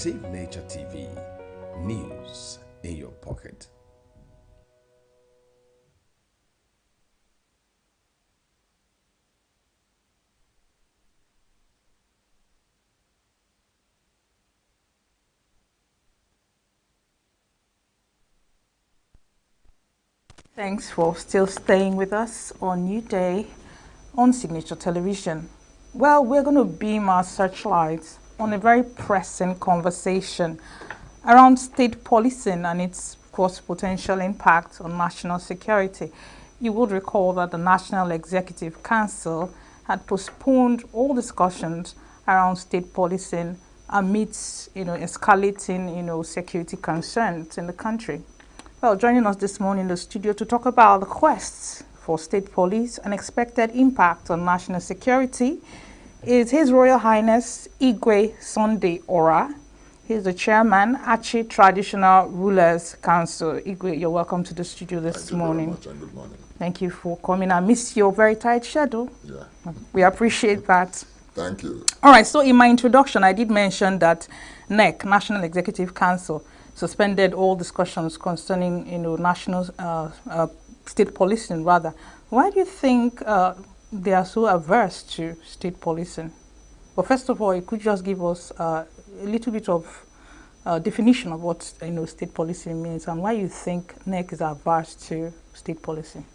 Signaturetv, news in your pocket. Thanks for still staying with us on New Day on Signature Television. Well, we're going to beam our searchlights on a very pressing conversation around state policing and its, of course, potential impact on national security. You would recall that the National Executive Council had postponed all discussions around state policing amidst, escalating, security concerns in the country. Well, joining us this morning in the studio to talk about the quests for state police and expected impact on national security is His Royal Highness Igwe Sunday Ora. He's the chairman, Achi Traditional Rulers Council. Igwe, you're welcome to the studio this morning. Thank you very much, and good morning. Thank you for coming. I missed your very tight schedule. Yeah. We appreciate that. Thank you. All right, so in my introduction, I did mention that NEC, National Executive Council, suspended all discussions concerning, national state policing, rather. Why do you think they are so averse to state policing? Well, first of all, you could just give us a little bit of definition of what state policing means and why you think NEC is averse to state policing.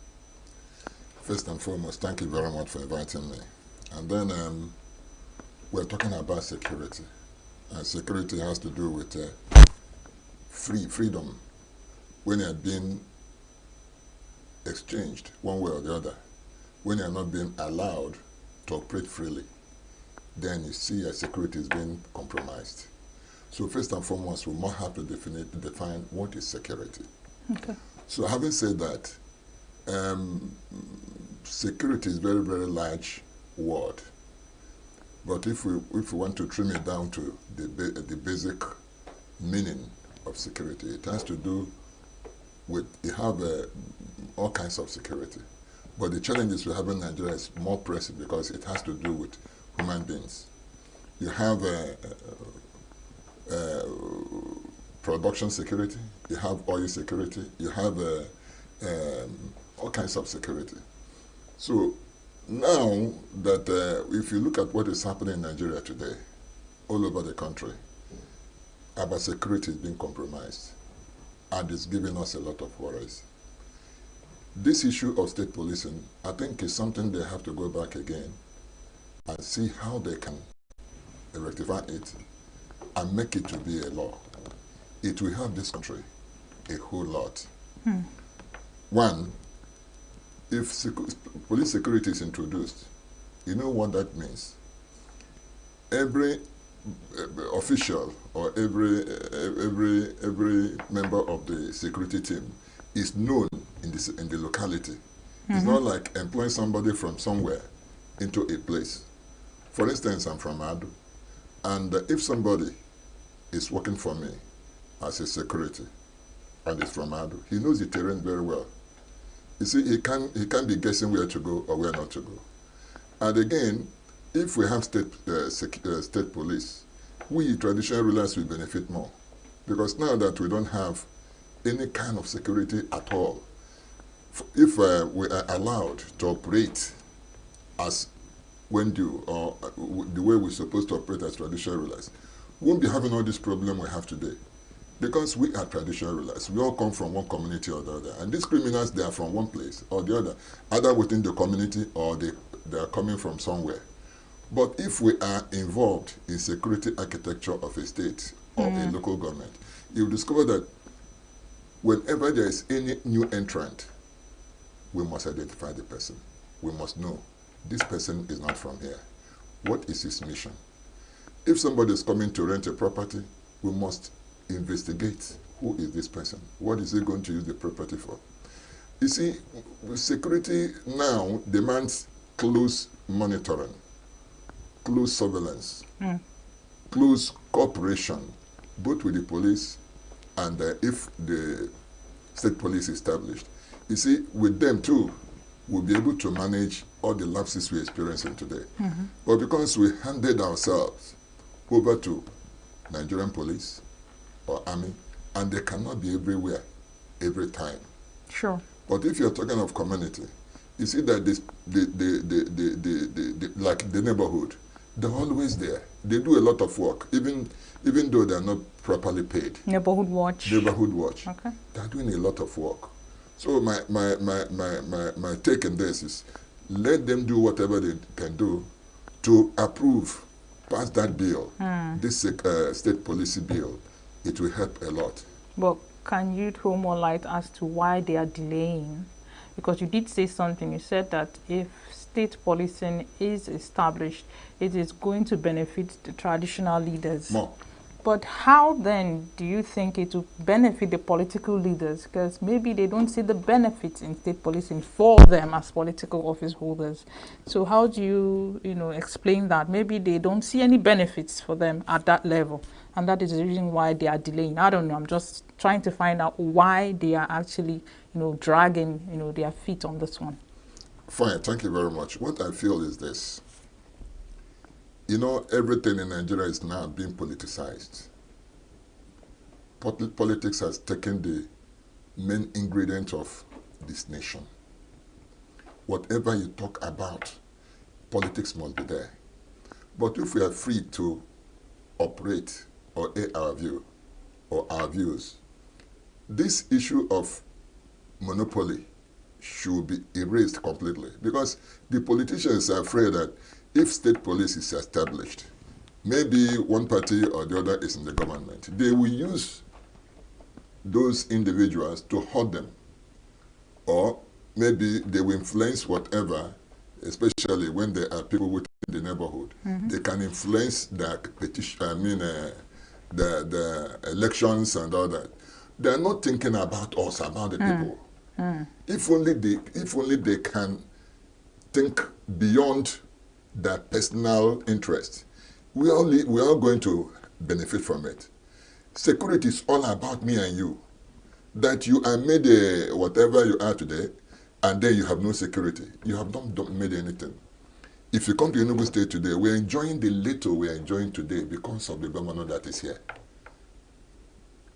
First and foremost, thank you very much for inviting me. And then we're talking about security. And security has to do with freedom when you're being exchanged one way or the other. When you're not being allowed to operate freely, then you see security is being compromised. So first and foremost, we must have to define what is security. Okay. So having said that, security is very, very large word. But if we want to trim it down to the basic meaning of security, it has to do with, you have all kinds of security. But the challenges we have in Nigeria is more pressing because it has to do with human beings. You have production security, you have oil security, you have all kinds of security. So now that if you look at what is happening in Nigeria today, all over the country, our security is being compromised, and it's giving us a lot of worries. This issue of state policing, I think, is something they have to go back again and see how they can rectify it and make it to be a law. It will help this country a whole lot. One, if police security is introduced, you know what that means. Every official or every member of the security team is known in the locality. It's not like employing somebody from somewhere into a place. For instance, I'm from Adu, and if somebody is working for me as a security and is from Adu, he knows the terrain very well. You see, he can't be guessing where to go or where not to go. And again, if we have state police, we traditional rulers will benefit more, because now that we don't have any kind of security at all, if we are allowed to operate as when due, or the way we're supposed to operate as traditional rulers, we won't be having all this problem we have today. Because we are traditional rulers, we all come from one community or the other, and these criminals, they are from one place or the other, either within the community or they are coming from somewhere. But if we are involved in security architecture of a state or a local government, you'll discover that whenever there is any new entrant, we must identify the person. We must know this person is not from here. What is his mission? If somebody is coming to rent a property, we must investigate who is this person. What is he going to use the property for? You see, security now demands close monitoring, close surveillance, close cooperation, both with the police and if the state police is established. You see, with them too, we'll be able to manage all the lapses we're experiencing today. But because we handed ourselves over to Nigerian police or army, and they cannot be everywhere, every time. Sure. But if you're talking of community, you see that like the neighborhood, they're always there. They do a lot of work, even though they're not properly paid. Neighborhood watch. Neighborhood watch. Okay. They're doing a lot of work. So my take on this is, let them do whatever they can do to pass that bill, this state policy bill. It will help a lot. But can you throw more light as to why they are delaying? Because you did say something. You said that if state policing is established, it is going to benefit the traditional leaders. More. But how then do you think it will benefit the political leaders? Because maybe they don't see the benefits in state policing for them as political office holders. So how do you, explain that? Maybe they don't see any benefits for them at that level, and that is the reason why they are delaying. I don't know. I'm just trying to find out why they are actually, dragging, their feet on this one. Fine. Thank you very much. What I feel is this. Everything in Nigeria is now being politicized. Politics has taken the main ingredient of this nation. Whatever you talk about, politics must be there. But if we are free to operate or air our view or our views, this issue of monopoly should be erased completely, because the politicians are afraid that if state police is established, maybe one party or the other is in the government, they will use those individuals to hurt them, or maybe they will influence whatever, especially when there are people within the neighborhood. They can influence the the elections and all that. They are not thinking about us, about the people. If only they can think beyond their personal interest, we are going to benefit from it. Security is all about me and you. That you are made whatever you are today, and then you have no security. You have not made anything. If you come to ENUGU State today, we are enjoying the little we are enjoying today because of the governor that is here.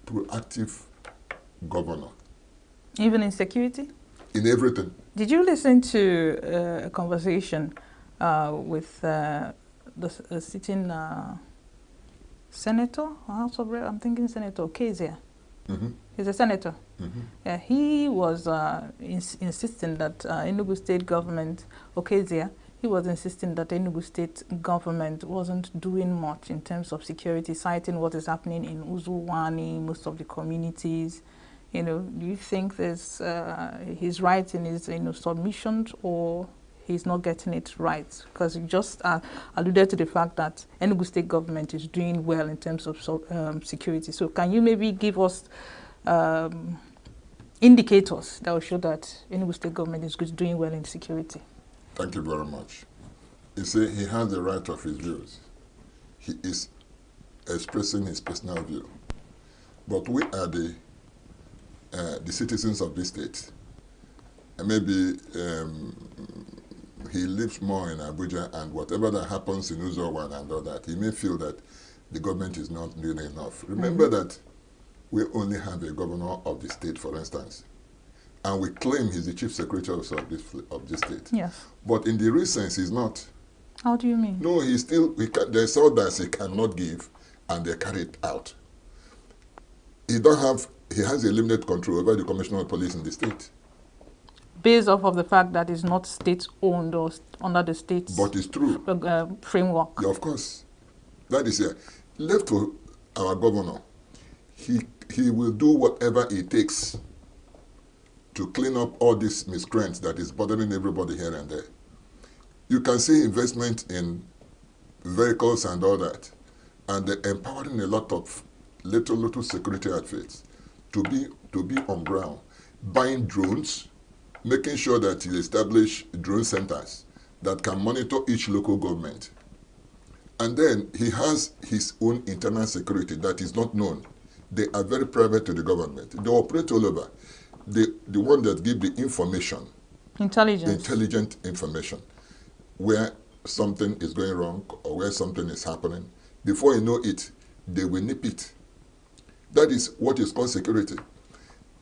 Proactive governor. Even in security? In everything. Did you listen to a conversation with the sitting senator, House of Rep, I'm thinking Senator Kezia? He's a senator. He was insisting that Enugu State government, Okezia, he was insisting that Enugu State government wasn't doing much in terms of security, citing what is happening in Uzuwani, most of the communities. You know, do you think there's he's right in his submissions, or he's not getting it right? Because you just alluded to the fact that Enugu State government is doing well in terms of security. So can you maybe give us indicators that will show that Enugu State government is doing well in security? Thank you very much. You see, he has the right of his views. He is expressing his personal view. But we are the citizens of this state. And maybe he lives more in Abuja, and whatever that happens in Uzowan and all that, he may feel that the government is not doing enough. Remember that we only have a governor of the state, for instance, and we claim he's the chief secretary of this state. Yes. But in the real sense, he's not. How do you mean? No, there's orders he cannot give, and they carry it out. He has a limited control over the commissioner of police in the state. Based off of the fact that it's not state-owned or under the state's but it's true. Framework. Yeah, of course. That is left to our governor. He will do whatever it takes to clean up all these miscreants that is bothering everybody here and there. You can see investment in vehicles and all that, and they're empowering a lot of little security outfits to be on ground, buying drones, making sure that he establish drone centers that can monitor each local government. And then he has his own internal security that is not known. They are very private to the government. They operate all over. The one that give the information, intelligent information, where something is going wrong or where something is happening, before you know it, they will nip it. That is what is called security.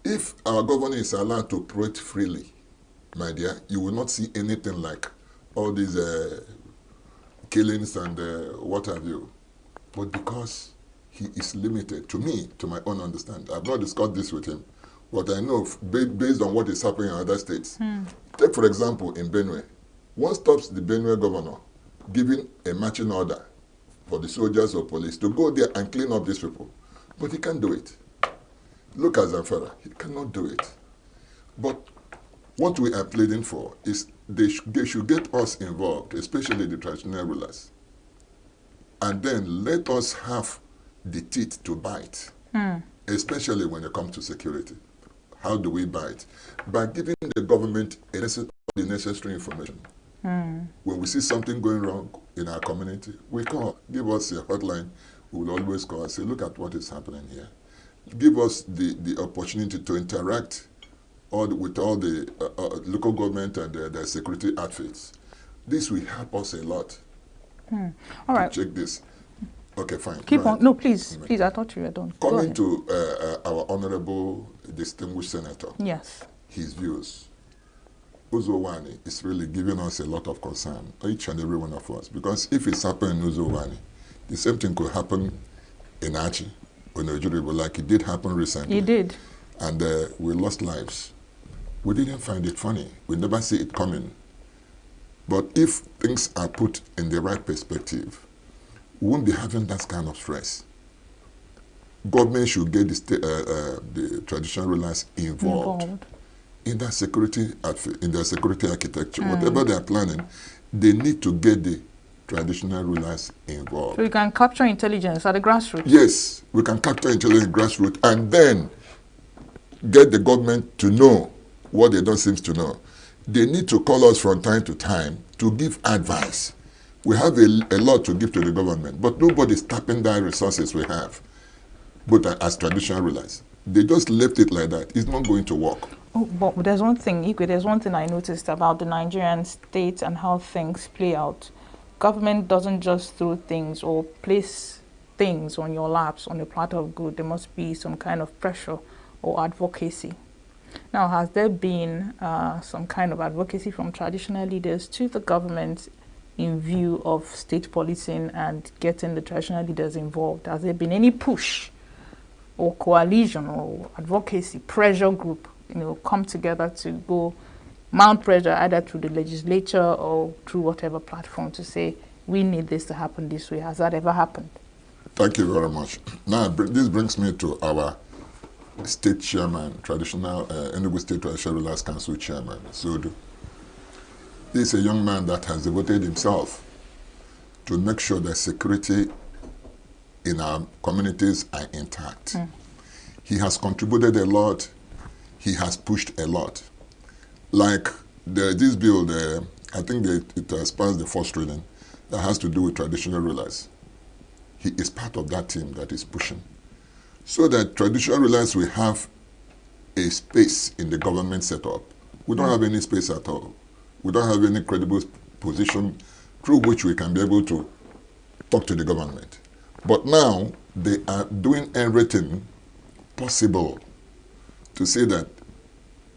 If our governor is allowed to operate freely, my dear, you will not see anything like all these killings and what have you. But because he is limited, to me, to my own understanding, I've not discussed this with him, but I know based on what is happening in other states. Take, for example, in Benue. One stops the Benue governor giving a marching order for the soldiers or police to go there and clean up these people. But he can't do it. Look at Zamfara. He cannot do it. But what we are pleading for is they should get us involved, especially the traditional rulers. And then let us have the teeth to bite, especially when it comes to security. How do we bite? By giving the government the necessary information. When we see something going wrong in our community, we call. Give us a hotline. We will always call and say, look at what is happening here. Give us the opportunity to interact with all the local government and their security outfits. This will help us a lot. All right. Check this. Okay, fine. Keep on. No, please. Please, I thought you were done. Coming to our honorable distinguished senator. Yes. His views. Uzowani is really giving us a lot of concern, each and every one of us. Because if it's happening in Uzowani, the same thing could happen in Achi, or Nigeria, like it did happen recently. It did. And we lost lives. We didn't find it funny. We never see it coming. But if things are put in the right perspective, we won't be having that kind of stress. Government should get the traditional rulers involved in their security architecture. Whatever they are planning, they need to get the traditional rulers involved. So we can capture intelligence at the grassroots. Yes, we can capture intelligence at the grassroots and then get the government to know what they don't seem to know. They need to call us from time to time to give advice. We have a lot to give to the government, but nobody's tapping the resources we have, but as traditional rulers. They just left it like that. It's not going to work. Oh, but there's one thing, Igwe, there's one thing I noticed about the Nigerian state and how things play out. Government doesn't just throw things or place things on your laps on a platter of good. There must be some kind of pressure or advocacy. Now, has there been some kind of advocacy from traditional leaders to the government in view of state policing and getting the traditional leaders involved? Has there been any push or coalition or advocacy, pressure group, come together to go mount pressure either through the legislature or through whatever platform to say, we need this to happen this way? Has that ever happened? Thank you very much. Now, this brings me to our state chairman, traditional ENUGU State Traditional Rulers Council chairman, Sodu. He's a young man that has devoted himself to make sure that security in our communities are intact. He has contributed a lot. He has pushed a lot. Like this bill, I think it has passed the first reading that has to do with traditional rulers. He is part of that team that is pushing. So that traditional rulers will have a space in the government setup. We don't have any space at all. We don't have any credible position through which we can be able to talk to the government. But now they are doing everything possible to say that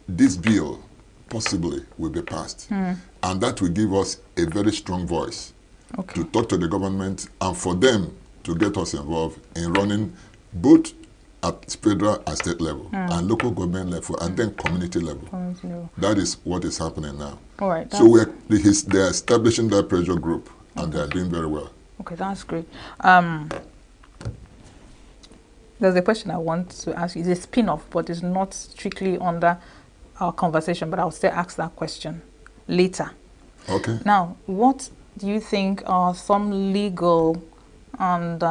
this bill possibly will be passed. And that will give us a very strong voice to talk to the government and for them to get us involved in running both at federal and state level and local government level and then community level. That is what is happening now. All right. So they're establishing that pressure group and they're doing very well. Okay, that's great. There's a question I want to ask you. It's a spin-off, but it's not strictly under our conversation, but I'll still ask that question later. Okay. Now, what do you think are some legal and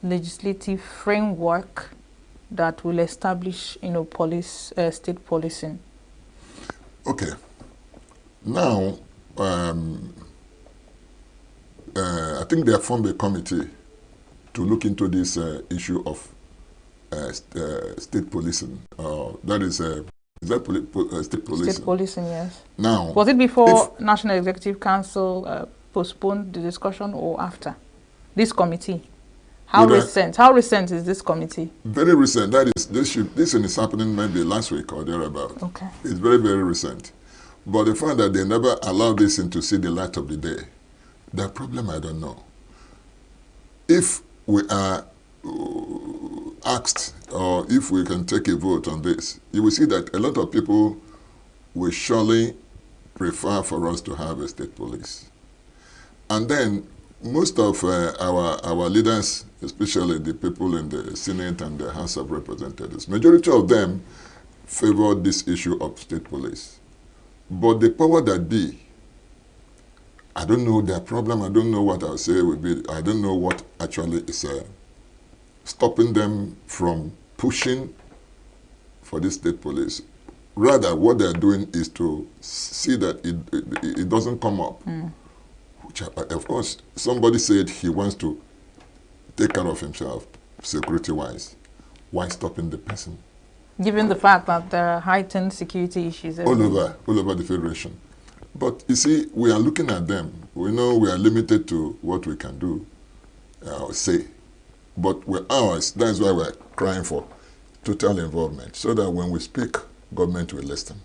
legislative framework that will establish, state policing? Okay. Now, I think they have formed a committee to look into this issue of state policing. That is that state policing? State policing, yes. Now, was it before National Executive Council postponed the discussion or after? This committee. How recent is this committee? Very recent. That is, this is happening maybe last week or thereabout. Okay. It's very, very recent. But the fact that they never allowed this in to see the light of the day, the problem I don't know. If we are asked or if we can take a vote on this, you will see that a lot of people will surely prefer for us to have a state police. And then most of our leaders, especially the people in the Senate and the House of Representatives, majority of them favor this issue of state police. But the power that be, I don't know their problem, I don't know what I'll say will be, I don't know what actually is stopping them from pushing for this state police. Rather, what they're doing is to see that it doesn't come up. Which, of course, somebody said he wants to take care of himself, security-wise. Why stopping the person? Given the fact that there are heightened security issues all over the Federation. But you see, we are looking at them. We know we are limited to what we can do, say. But we're ours. That's why we're crying for total involvement, so that when we speak, government will listen.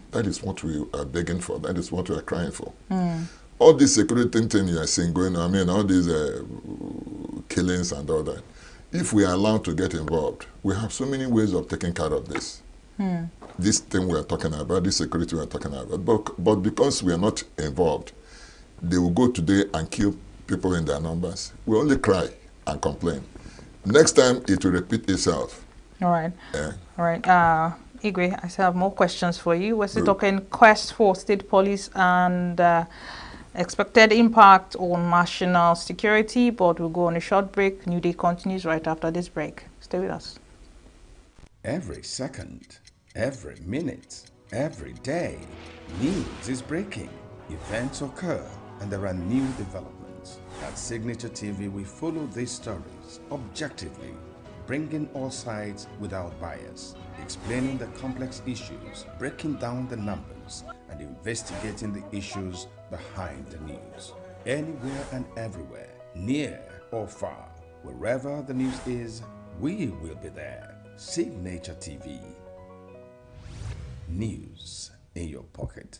That is what we are begging for. That is what we are crying for. All this security thing you are seeing going on, I mean, all these killings and all that, if we are allowed to get involved, we have so many ways of taking care of this. This thing we are talking about, this security we are talking about. But because we are not involved, they will go today and kill people in their numbers. We only cry and complain. Next time, it will repeat itself. All right. All right. Igwe, I still have more questions for you. We're still talking quest for state police and expected impact on national security, but we'll go on a short break. New Day continues right after this break. Stay with us. Every second, every minute, every day. News is breaking, events occur, and there are new developments. At Signature TV, we follow these stories objectively, bringing all sides without bias, explaining the complex issues, breaking down the numbers, and investigating the issues behind the news. Anywhere and everywhere, near or far, wherever the news is, we will be there. Signature TV. News in your pocket.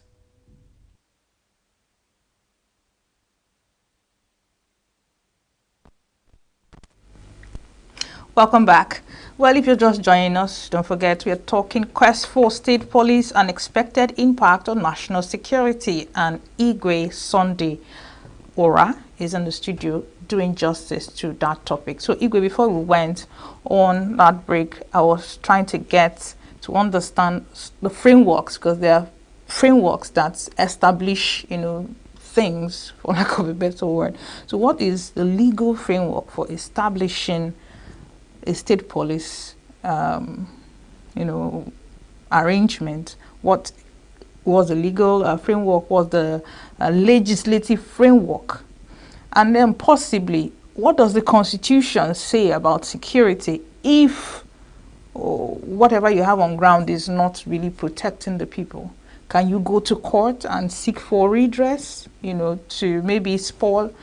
Welcome back. Well, if you're just joining us, don't forget we are talking quest for state police and expected impact on national security. And Igwe Sunday Ora is in the studio doing justice to that topic. So Igwe, before we went on that break, I was trying to get to understand the frameworks, because there are frameworks that establish, things, for lack of a better word. So what is the legal framework for establishing a state police, arrangement? What was the legal framework? Was the legislative framework? And then possibly, what does the Constitution say about security if whatever you have on ground is not really protecting the people? Can you go to court and seek for redress, to maybe spoil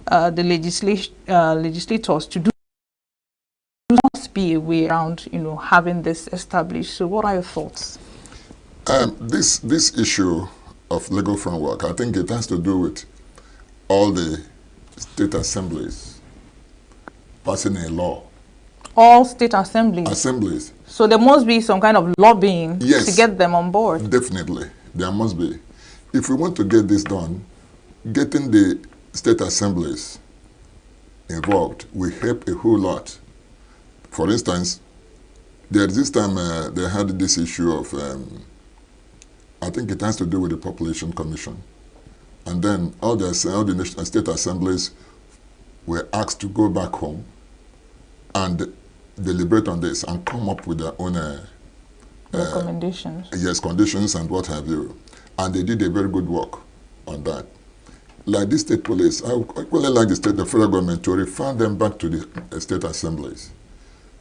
the legislators to do? There must be a way around, having this established. So what are your thoughts? This issue of legal framework, I think it has to do with all the state assemblies passing a law. All state assemblies? Assemblies. So there must be some kind of lobbying to get them on board? Definitely. There must be. If we want to get this done, getting the state assemblies involved will help a whole lot. For instance, this time they had this issue of, I think it has to do with the Population Commission. And then all the state assemblies were asked to go back home and deliberate on this and come up with their own recommendations. Yes, conditions and what have you. And they did a very good work on that. Like the state police, I would equally like the federal government to refer them back to the state assemblies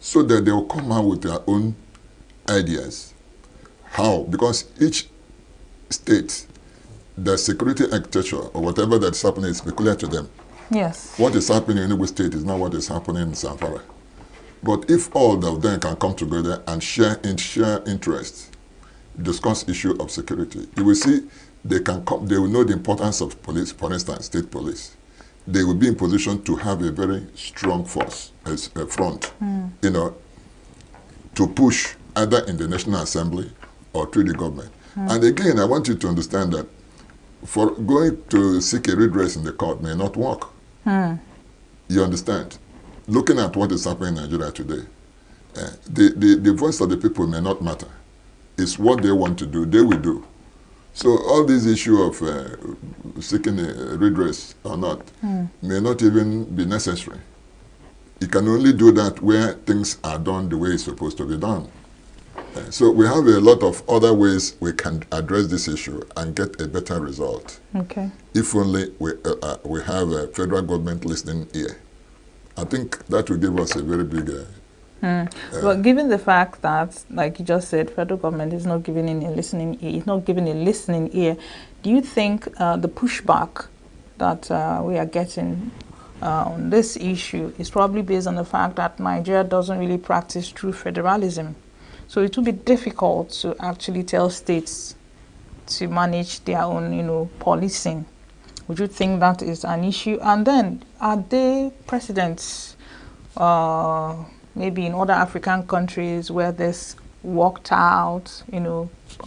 so that they will come out with their own ideas. How? Because each state, the security architecture or whatever that's happening is peculiar to them. Yes. What is happening in ENUGU state is not what is happening in Zamfara. But if all of them can come together and share interests, discuss issue of security, you will see they will know the importance of police, for instance, state police. They will be in position to have a very strong force as a front, to push either in the National Assembly or through the government. And again, I want you to understand that for going to seek a redress in the court may not work. You understand? Looking at what is happening in Nigeria today, the voice of the people may not matter. It's what they want to do, they will do. So all this issue of seeking a redress or not may not even be necessary. You can only do that where things are done the way it's supposed to be done. So we have a lot of other ways we can address this issue and get a better result. Okay. If only we have a federal government listening ear. I think that will give us a very big... But given the fact that, like you just said, federal government is not giving in a listening ear, it's not giving a listening ear, do you think the pushback that we are getting on this issue is probably based on the fact that Nigeria doesn't really practice true federalism? So it will be difficult to actually tell states to manage their own, policing. Would you think that is an issue? And then, are there precedents, maybe in other African countries where this worked out,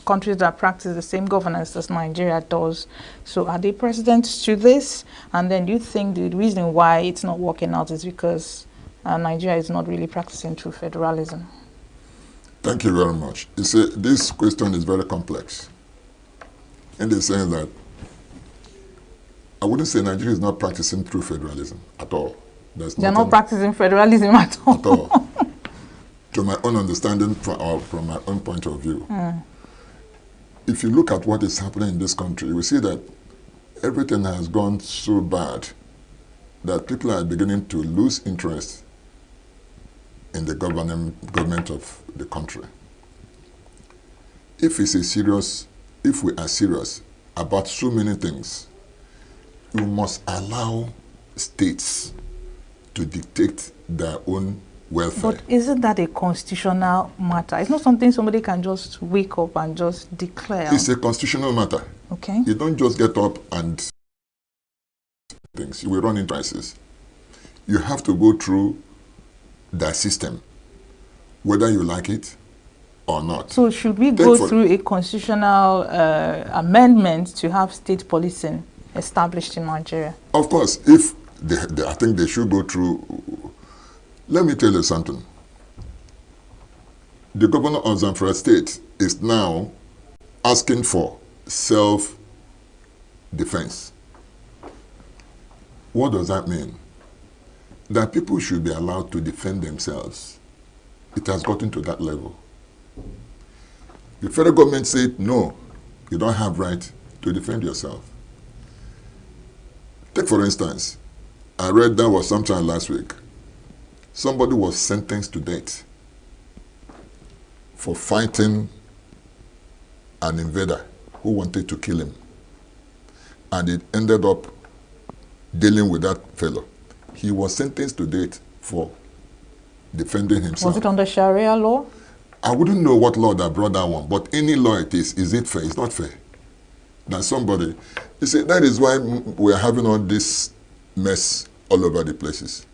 countries that practice the same governance as Nigeria does? So are there precedents to this? And then do you think the reason why it's not working out is because Nigeria is not really practicing true federalism? Thank you very much. You see, this question is very complex in the sense that I wouldn't say Nigeria is not practicing true federalism at all. They're not practicing federalism at all. At all. To my own understanding, from my own point of view. if you look at what is happening in this country, you will see that everything has gone so bad that people are beginning to lose interest in the government of the country. If we are serious about so many things, we must allow states to dictate their own welfare. But isn't that a constitutional matter? It's not something somebody can just wake up and just declare. It's a constitutional matter. Okay. You don't just get up and things. You will run into crisis. You have to go through that system, whether you like it or not. So should we go through a constitutional amendment to have state policing established in Nigeria? Of course, if I think they should go through. Let me tell you something. The governor of Zamfara State is now asking for self-defense. What does that mean? That people should be allowed to defend themselves. It has gotten to that level. The federal government said, no, you don't have right to defend yourself. Take for instance, I read that was sometime last week. Somebody was sentenced to death for fighting an invader who wanted to kill him. And it ended up dealing with that fellow. He was sentenced to death for defending himself. Was it under Sharia law? I wouldn't know what law that brought that one, but any law it is it fair? It's not fair. That somebody, you see, that is why we are having all this mess all over the places.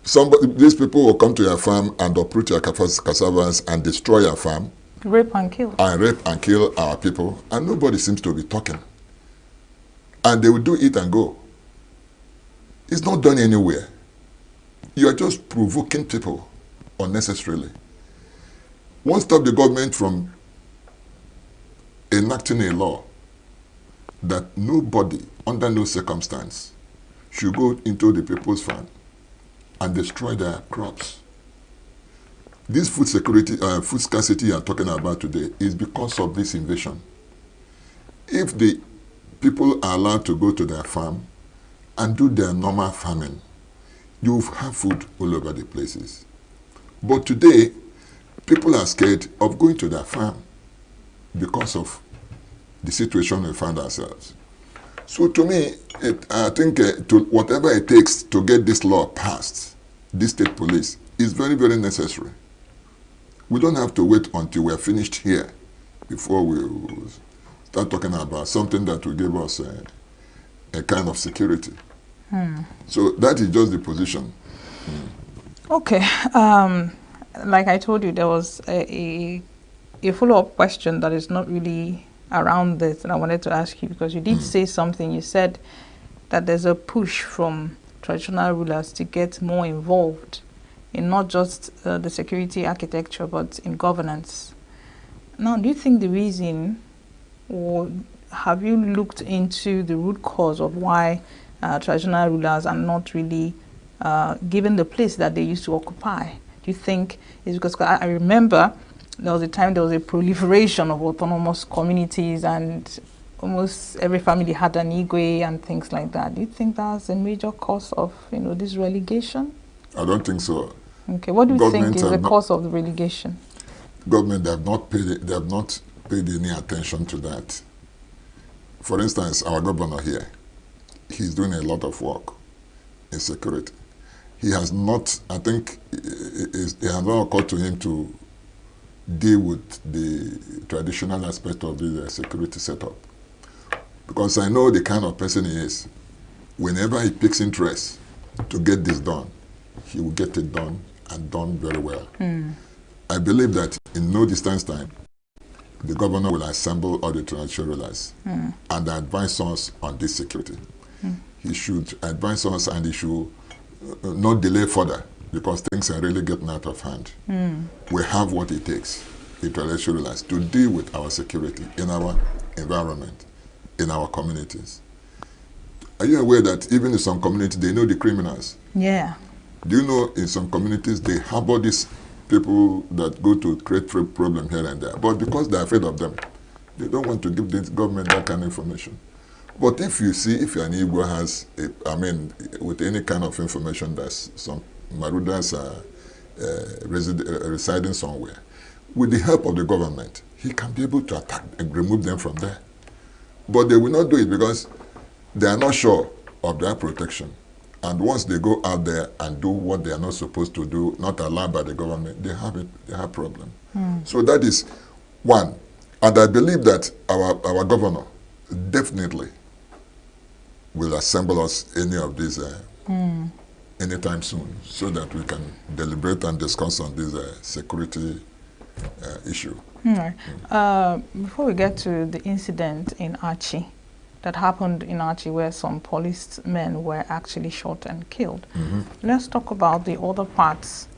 These people will come to your farm and uproot your cassavas and destroy your farm. Rape and kill. And rape and kill our people, and nobody seems to be talking. And they will do it and go. It's not done anywhere. You are just provoking people unnecessarily. Won't stop the government from enacting a law that nobody, under no circumstance, should go into the people's farm and destroy their crops. This food scarcity you are talking about today is because of this invasion. If the people are allowed to go to their farm and do their normal farming, you have food all over the places. But today, people are scared of going to their farm because of the situation we find ourselves. So to me, I think whatever it takes to get this law passed, this state police, is very, very necessary. We don't have to wait until we're finished here before we start talking about something that will give us a kind of security. So that is just the position. Okay. Like I told you, there was a follow-up question that is not really around this, and I wanted to ask you because you did say something. You said that there's a push from traditional rulers to get more involved in not just the security architecture, but in governance. Now, do you think the reason, or have you looked into the root cause of why traditional rulers are not really given the place that they used to occupy? Do you think it's because, I remember there was a time there was a proliferation of autonomous communities and almost every family had an Igwe and things like that. Do you think that's a major cause of, this relegation? I don't think so. Okay, what do you think is the cause of the relegation? Government, they have not paid any attention to that. For instance, our governor here, he's doing a lot of work in security. He has not, I think, it has not occurred to him to deal with the traditional aspect of the security setup. Because I know the kind of person he is. Whenever he picks interest to get this done, he will get it done and done very well. I believe that in no distance time, the governor will assemble all the traditional rulers and advise us on this security. He should advise us and he should not delay further because things are really getting out of hand. We have what it takes, the traditional rulers, to deal with our security in our environment, in our communities. Are you aware that even in some communities, they know the criminals? Yeah. Do you know in some communities, they harbor these people that go to create problem here and there. But because they're afraid of them, they don't want to give the government that kind of information. But if you see, if an Igbo has, with any kind of information that some Marudas are residing somewhere, with the help of the government, he can be able to attack and remove them from there. But they will not do it because they are not sure of their protection. And once they go out there and do what they are not supposed to do, not allowed by the government, they have problem. So that is one. And I believe that our governor definitely will assemble us any of these anytime soon, so that we can deliberate and discuss on this security issue. Before we get to the incident in Archie, that happened in Archie where some policemen were actually shot and killed, let's talk about the other parts,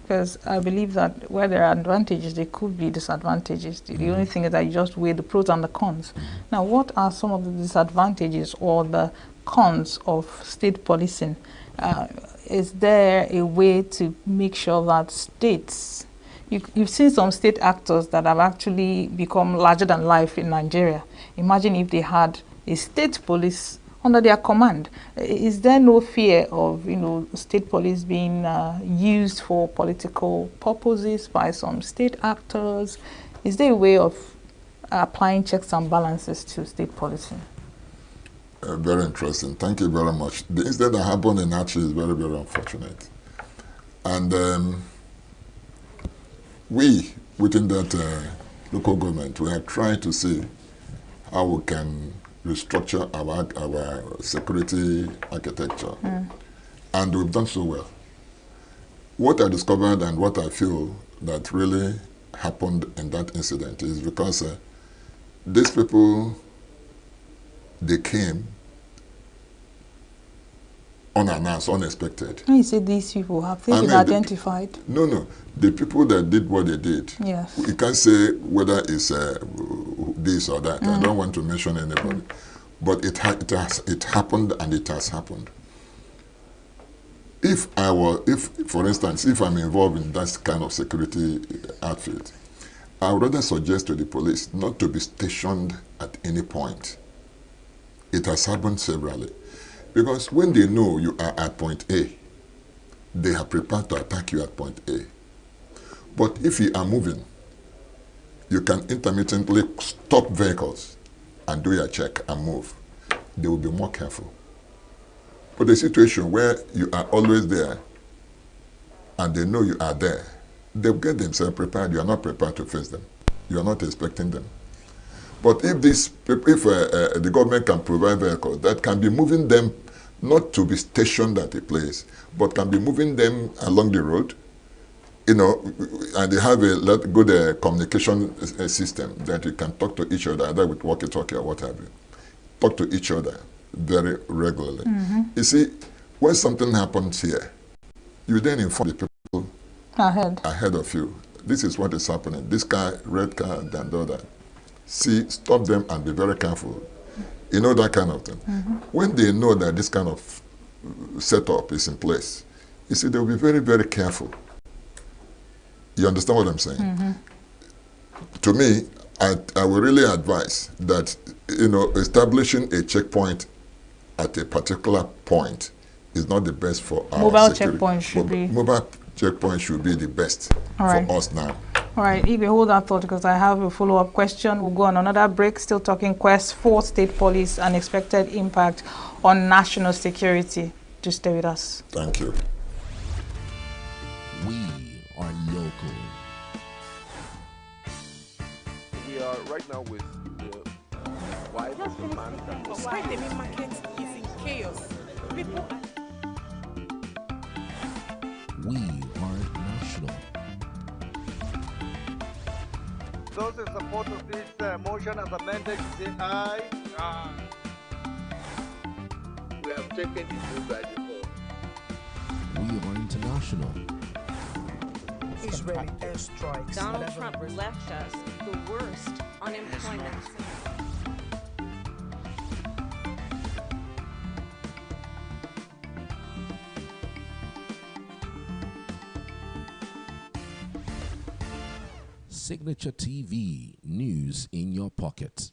because I believe that where there are advantages, there could be disadvantages. The only thing is that you just weigh the pros and the cons. Now, what are some of the disadvantages or the cons of state policing? Is there a way to make sure that states, you've seen some state actors that have actually become larger than life in Nigeria. Imagine if they had a state police under their command. Is there no fear of, state police being used for political purposes by some state actors? Is there a way of applying checks and balances to state policing? Very interesting. Thank you very much. The incident that happened in Archie is very, very unfortunate. And we, within that local government, we are trying to see how we can restructure our security architecture. And we've done so well. What I discovered and what I feel that really happened in that incident is because these people, they came unannounced, unexpected. When you say these people, have they been identified? No. The people that did what they did. Yes. You can't say whether it's this or that. I don't want to mention anybody. But it happened and it has happened. If, for instance, if I'm involved in that kind of security outfit, I would rather suggest to the police not to be stationed at any point. It has happened severally. Because when they know you are at point A, they are prepared to attack you at point A. But if you are moving, you can intermittently stop vehicles and do your check and move. They will be more careful. But the situation where you are always there and they know you are there, they'll get themselves prepared. You are not prepared to face them. You are not expecting them. But if the government can provide vehicles that can be moving them, not to be stationed at a place, but can be moving them along the road, and they have a good communication system that you can talk to each other, either with walkie-talkie or what have you. Talk to each other very regularly. You see, when something happens here, you then inform the people ahead of you. This is what is happening. This car, red car, and all that. See, stop them and be very careful. You know, that kind of thing. When they know that this kind of setup is in place, you see, they'll be very, very careful. You understand what I'm saying? To me, I would really advise that, establishing a checkpoint at a particular point is not the best for our mobile security. Mobile checkpoint should be the best for us now. All right, Igwe, hold that thought because I have a follow-up question. We'll go on another break, still talking quest for state police and expected impact on national security. Just stay with us. Thank you. We are local. We are right now with the wife of the man that was Why the main market is in chaos. People. We are national. Those in support of this motion as amended, say aye. Aye. we have taken this road by default. We are international. Israeli airstrikes. Donald Trump left us the worst unemployment. Signature TV, news in your pocket.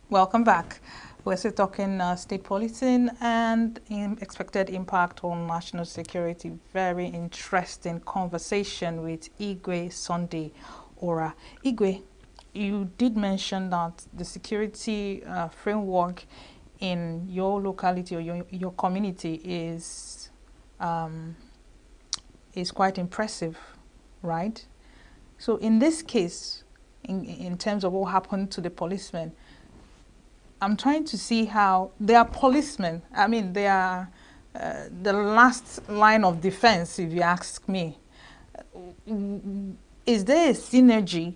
Welcome back. We're still talking state policing and expected impact on national security. Very interesting conversation with Igwe Sunday Ora. Igwe, you did mention that the security framework in your locality or your community is quite impressive, right? So in this case, in terms of what happened to the policemen, I'm trying to see how they are policemen. I mean, they are the last line of defense, if you ask me. Is there a synergy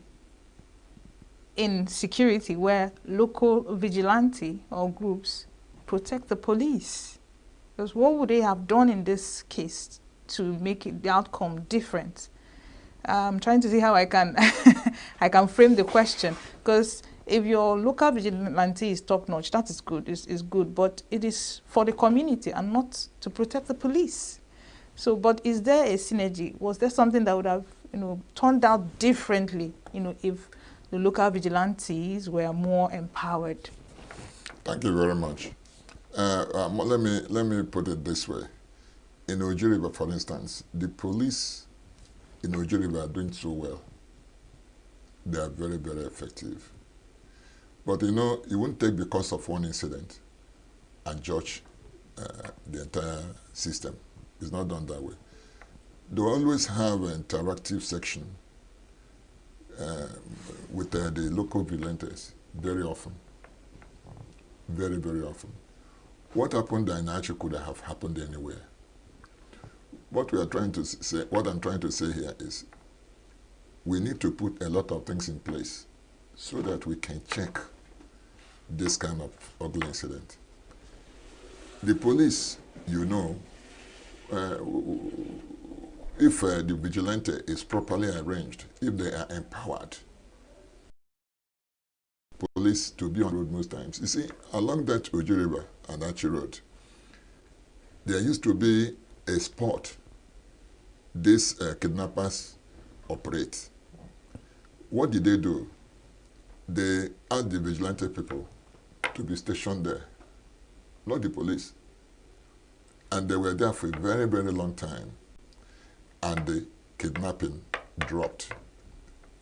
in security where local vigilante or groups protect the police? Because what would they have done in this case to make the outcome different? I'm trying to see how I can I can frame the question, because if your local vigilante is top-notch, that is good, is good, but it is for the community and not to protect the police. So, but is there a synergy? Was there something that would have, turned out differently, if the local vigilantes were more empowered? Thank you very much. Let me put it this way. In Oju River, for instance, the police in Oju River are doing so well. They are very, very effective. But it won't take because of one incident and judge the entire system. It's not done that way. They always have an interactive section with the local vigilantes very often. Very, very often. What happened in Achi could have happened anywhere. What I'm trying to say here is we need to put a lot of things in place so that we can check this kind of ugly incident. The police, if the vigilante is properly arranged, if they are empowered, police to be on road most times. You see, along that Oju River and Achi Road, there used to be a spot these kidnappers operate. What did they do? They asked the vigilante people to be stationed there, not the police. And they were there for a very, very long time. And the kidnapping dropped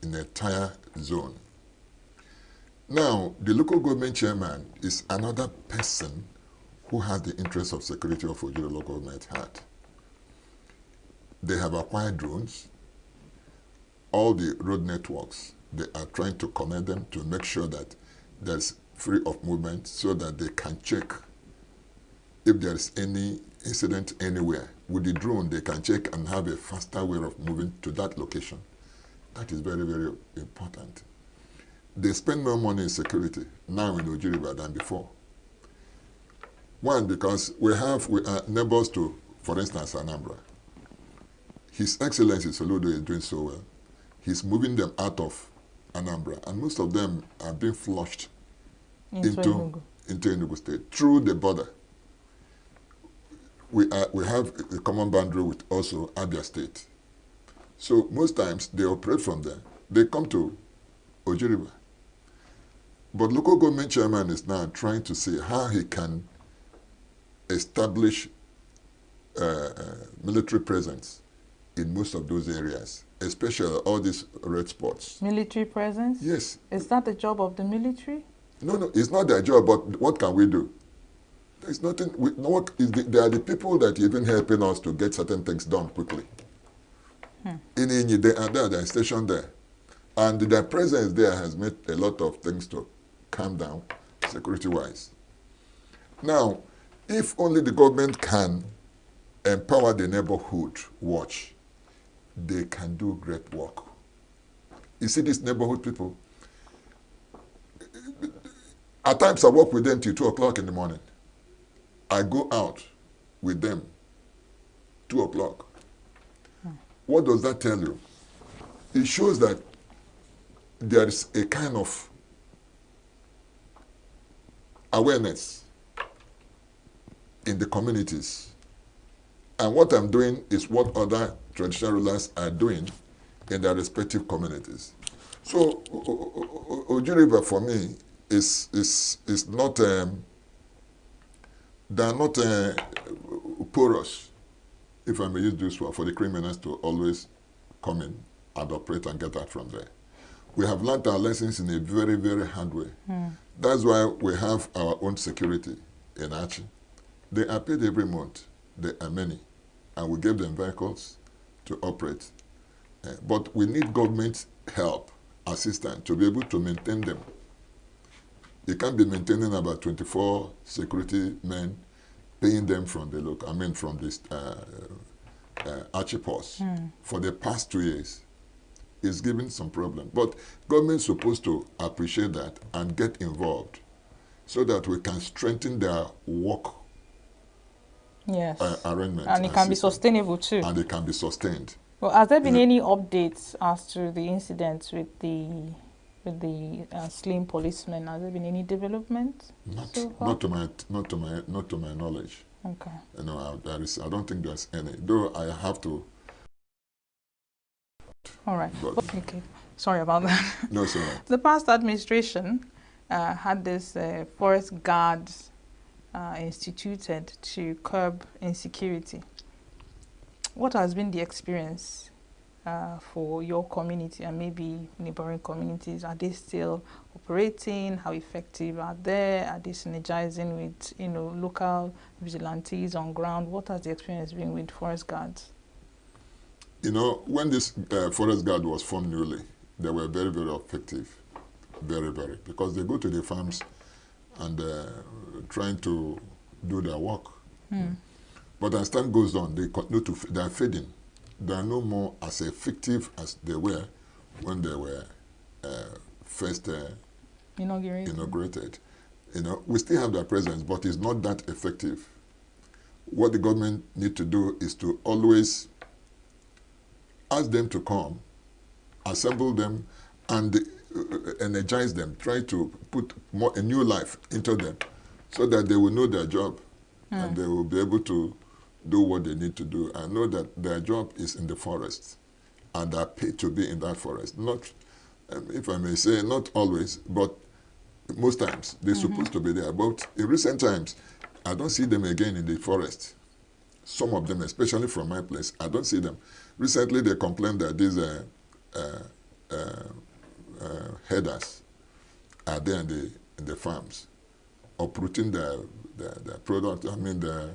in the entire zone. Now, the local government chairman is another person who has the interest of security of Oju local government had. They have acquired drones. All the road networks, they are trying to connect them to make sure that there's free of movement so that they can check if there's any incident anywhere. With the drone, they can check and have a faster way of moving to that location. That is very, very important. They spend more money in security now in Oju River than before. One, because we are neighbors to, for instance, Anambra. His Excellency Soludo is doing so well. He's moving them out of Anambra, and most of them are being flushed into Enugu State through the border. We have a common boundary with also Abia State. So most times they operate from there. They come to Oju River. But local government chairman is now trying to see how he can establish military presence in most of those areas, especially all these red spots. Military presence? Yes. Is that the job of the military? No, it's not their job, but what can we do? There's nothing, they are the people that even helping us to get certain things done quickly. In Inyi, they are there, they are stationed there. And their presence there has made a lot of things to calm down, security-wise. Now, if only the government can empower the neighborhood watch, they can do great work. You see these neighborhood people, at times I work with them till 2 o'clock in the morning. I go out with them 2 o'clock. What does that tell you? It shows that there is a kind of awareness in the communities. And what I'm doing is what other traditional rulers are doing in their respective communities. So Oji River for me is not they are not porous, if I may use this word, for the criminals to always come in and operate and get out from there. We have learned our lessons in a very, very hard way. That's why we have our own security in Achi. They are paid every month. They are many. And we give them vehicles to operate. But we need government help, assistance, to be able to maintain them. You can't be maintaining about 24 security men, paying them from the local, from this Achi post for the past 2 years. It's giving some problem. But government's supposed to appreciate that and get involved so that we can strengthen their work arrangement. And it can be sustainable too. And it can be sustained. Well, has there been any updates as to the incidents with the slim policemen? Has there been any development? Not to my knowledge. Okay. I don't think there's any. Though I have to. All right. Okay. Sorry about that. No, it's all right. The past administration had this forest guards instituted to curb insecurity. What has been the experience for your community and maybe neighboring communities? Are they still operating? How effective are they? Are they synergizing with local vigilantes on ground? What has the experience been with forest guards? When this forest guard was formed newly, they were very, very effective. Very, very. Because they go to the farms and trying to do their work. But as time goes on, they continue they are fading. They are no more as effective as they were when they were first inaugurated. We still have their presence, but it's not that effective. What the government need to do is to always ask them to come, assemble them, and energize them, try to put a new life into them so that they will know their job and they will be able to do what they need to do and know that their job is in the forest and are paid to be in that forest. Not, if I may say, not always, but most times they're supposed to be there. But in recent times, I don't see them again in the forest. Some of them, especially from my place, I don't see them. Recently, they complained that these headers are there in the farms, uprooting their product. The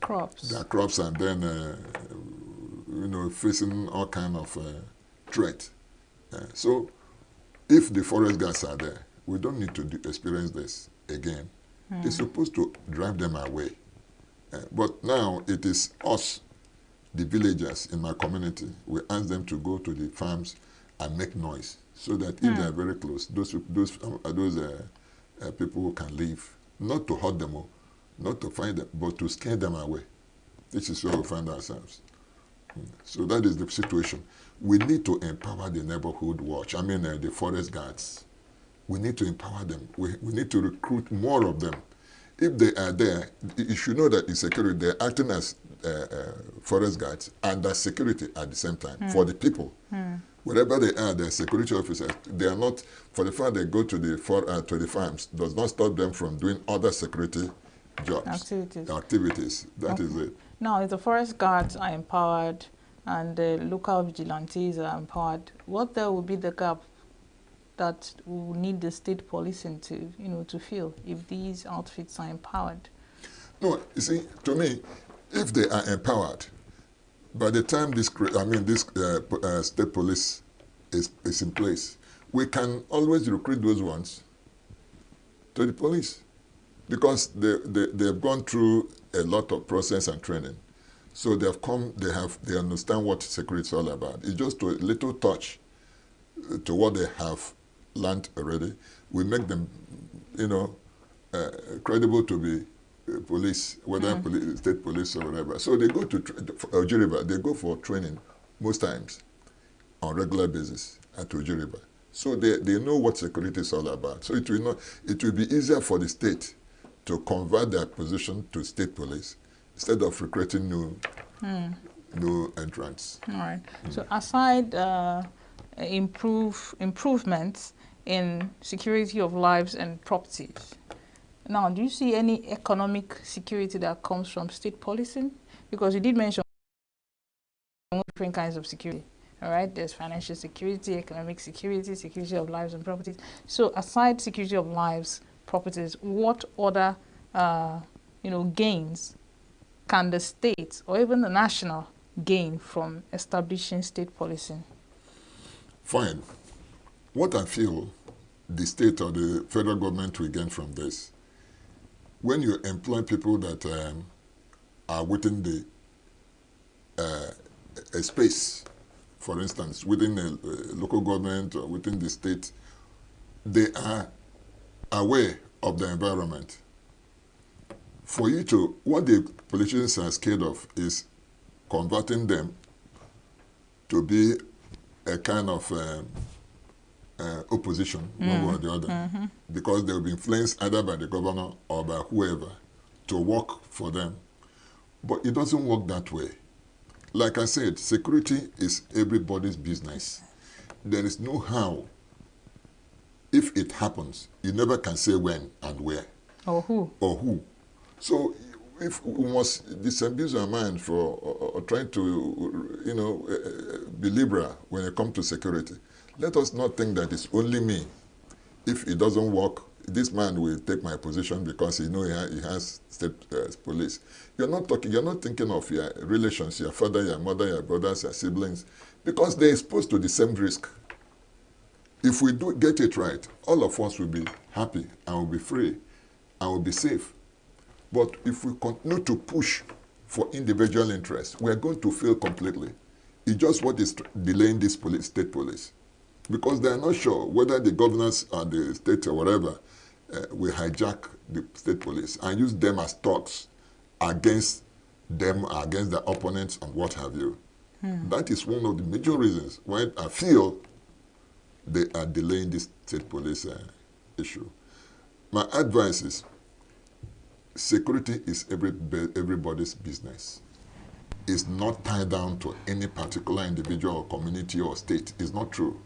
crops. Their crops, and then facing all kind of threat. So, if the forest guards are there, we don't need to experience this again. They're supposed to drive them away. But now it is us, the villagers in my community, we ask them to go to the farms and make noise so that if they are very close, those people who can leave, not to hurt them, not to find them, but to scare them away. This is where we find ourselves. So that is the situation. We need to empower the neighborhood watch, the forest guards. We need to empower them. We need to recruit more of them. If they are there, you should know that in security, they're acting as forest guards and as security at the same time for the people. Wherever they are, they're security officers. They are not, for the fact they go to the farms, does not stop them from doing other security jobs. Activities. That is it. Now, if the forest guards are empowered and the local vigilantes are empowered, what there will be the gap that we will need the state policing to fill if these outfits are empowered? No, you see, to me, if they are empowered, by the time this state police is in place, we can always recruit those ones to the police because they've gone through a lot of process and training. So they understand what security is all about. It's just a little touch to what they have learned already. We make them, credible to be police, whether state police or whatever. So they go to Oji River. They go for training most times on regular basis at Oji River. So they know what security is all about. So it will be easier for the state to convert their position to state police instead of recruiting new no entrance. All right. So aside improvements in security of lives and properties, now do you see any economic security that comes from state policing? Because you did mention different kinds of security. All right, there's financial security, economic security, security of lives and properties. So aside security of lives, properties, what other gains can the state or even the national gain from establishing state policing? Fine. What I feel the state or the federal government will gain from this, when you employ people that are within the a space, for instance, within a local government or within the state, they are aware of the environment. For you to, what the politicians are scared of is converting them to be a kind of opposition, one way or the other, because they will be influenced either by the governor or by whoever to work for them. But it doesn't work that way. Like I said, security is everybody's business. There is no how. If it happens, you never can say when and where. Or who. Or who. So if we must disabuse our mind for trying to, be liberal when it comes to security, let us not think that it's only me. If it doesn't work, this man will take my position because he has state police. You're not thinking of your relations, your father, your mother, your brothers, your siblings, because they're exposed to the same risk. If we do get it right, all of us will be happy and will be free and will be safe. But if we continue to push for individual interests, we are going to fail completely. It's just what is delaying this state police. Because they are not sure whether the governors or the state or whatever will hijack the state police and use them as thugs against them, against their opponents and what have you. That is one of the major reasons why I feel they are delaying this state police issue. My advice is, security is everybody's business. It's not tied down to any particular individual or community or state. It's not true.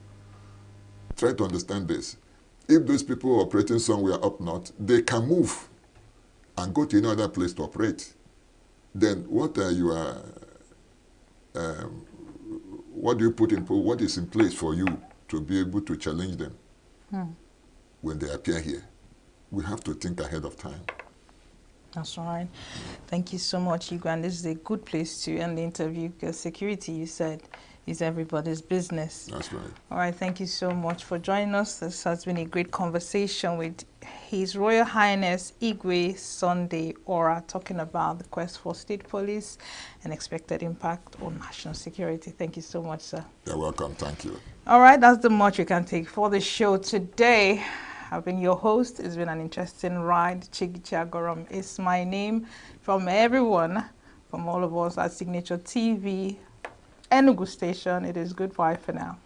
Try to understand this. If those people are operating somewhere up north, they can move and go to any other place to operate. Then what do you put in place? What is in place for you to be able to challenge them when they appear here? We have to think ahead of time. That's right. Thank you so much, Igwe. And this is a good place to end the interview because security, you said, is everybody's business. That's right. All right. Thank you so much for joining us. This has been a great conversation with His Royal Highness Igwe Sunday Ora, talking about the quest for state police and expected impact on national security. Thank you so much, sir. You're welcome. Thank you. All right. That's the much we can take for the show today. I've been your host. It's been an interesting ride. Chigichi Agorom is my name. From everyone, from all of us at Signature TV, ENUGU station, it is goodbye for now.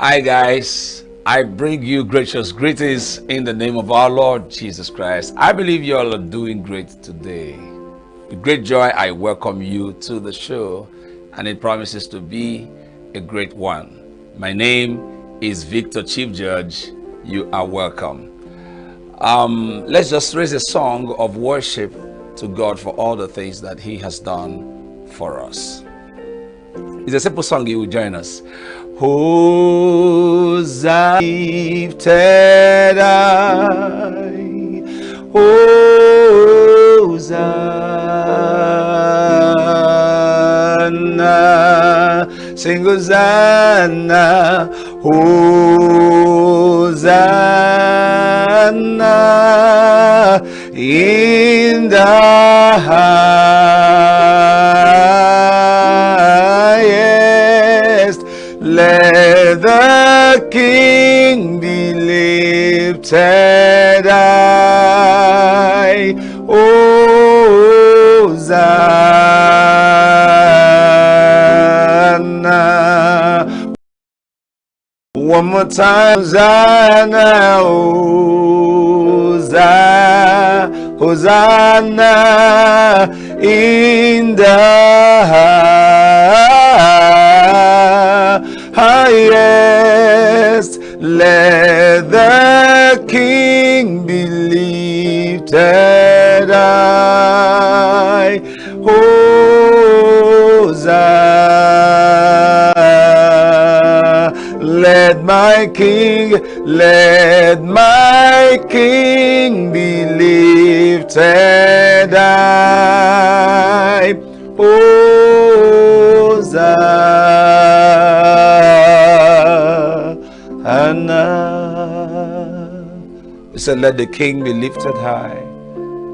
Hi guys, I bring you gracious greetings in the name of our Lord Jesus Christ. I believe you all are doing great today. With great joy, I welcome you to the show, and it promises to be a great one. My name is Victor Chief Judge. You are welcome. Let's just raise a song of worship to God for all the things that He has done for us. It's a simple song. You will join us. Hosanna, lifted I, Hosanna, sing Hosanna, Hosanna, in the highest. Let the King be lifted high. Hosanna. One more time. Hosanna, Hosanna, Hosanna in the highest. Let the King be lifted high. Hosanna. Let my King be lifted high. Hosanna. He said, let the King be lifted high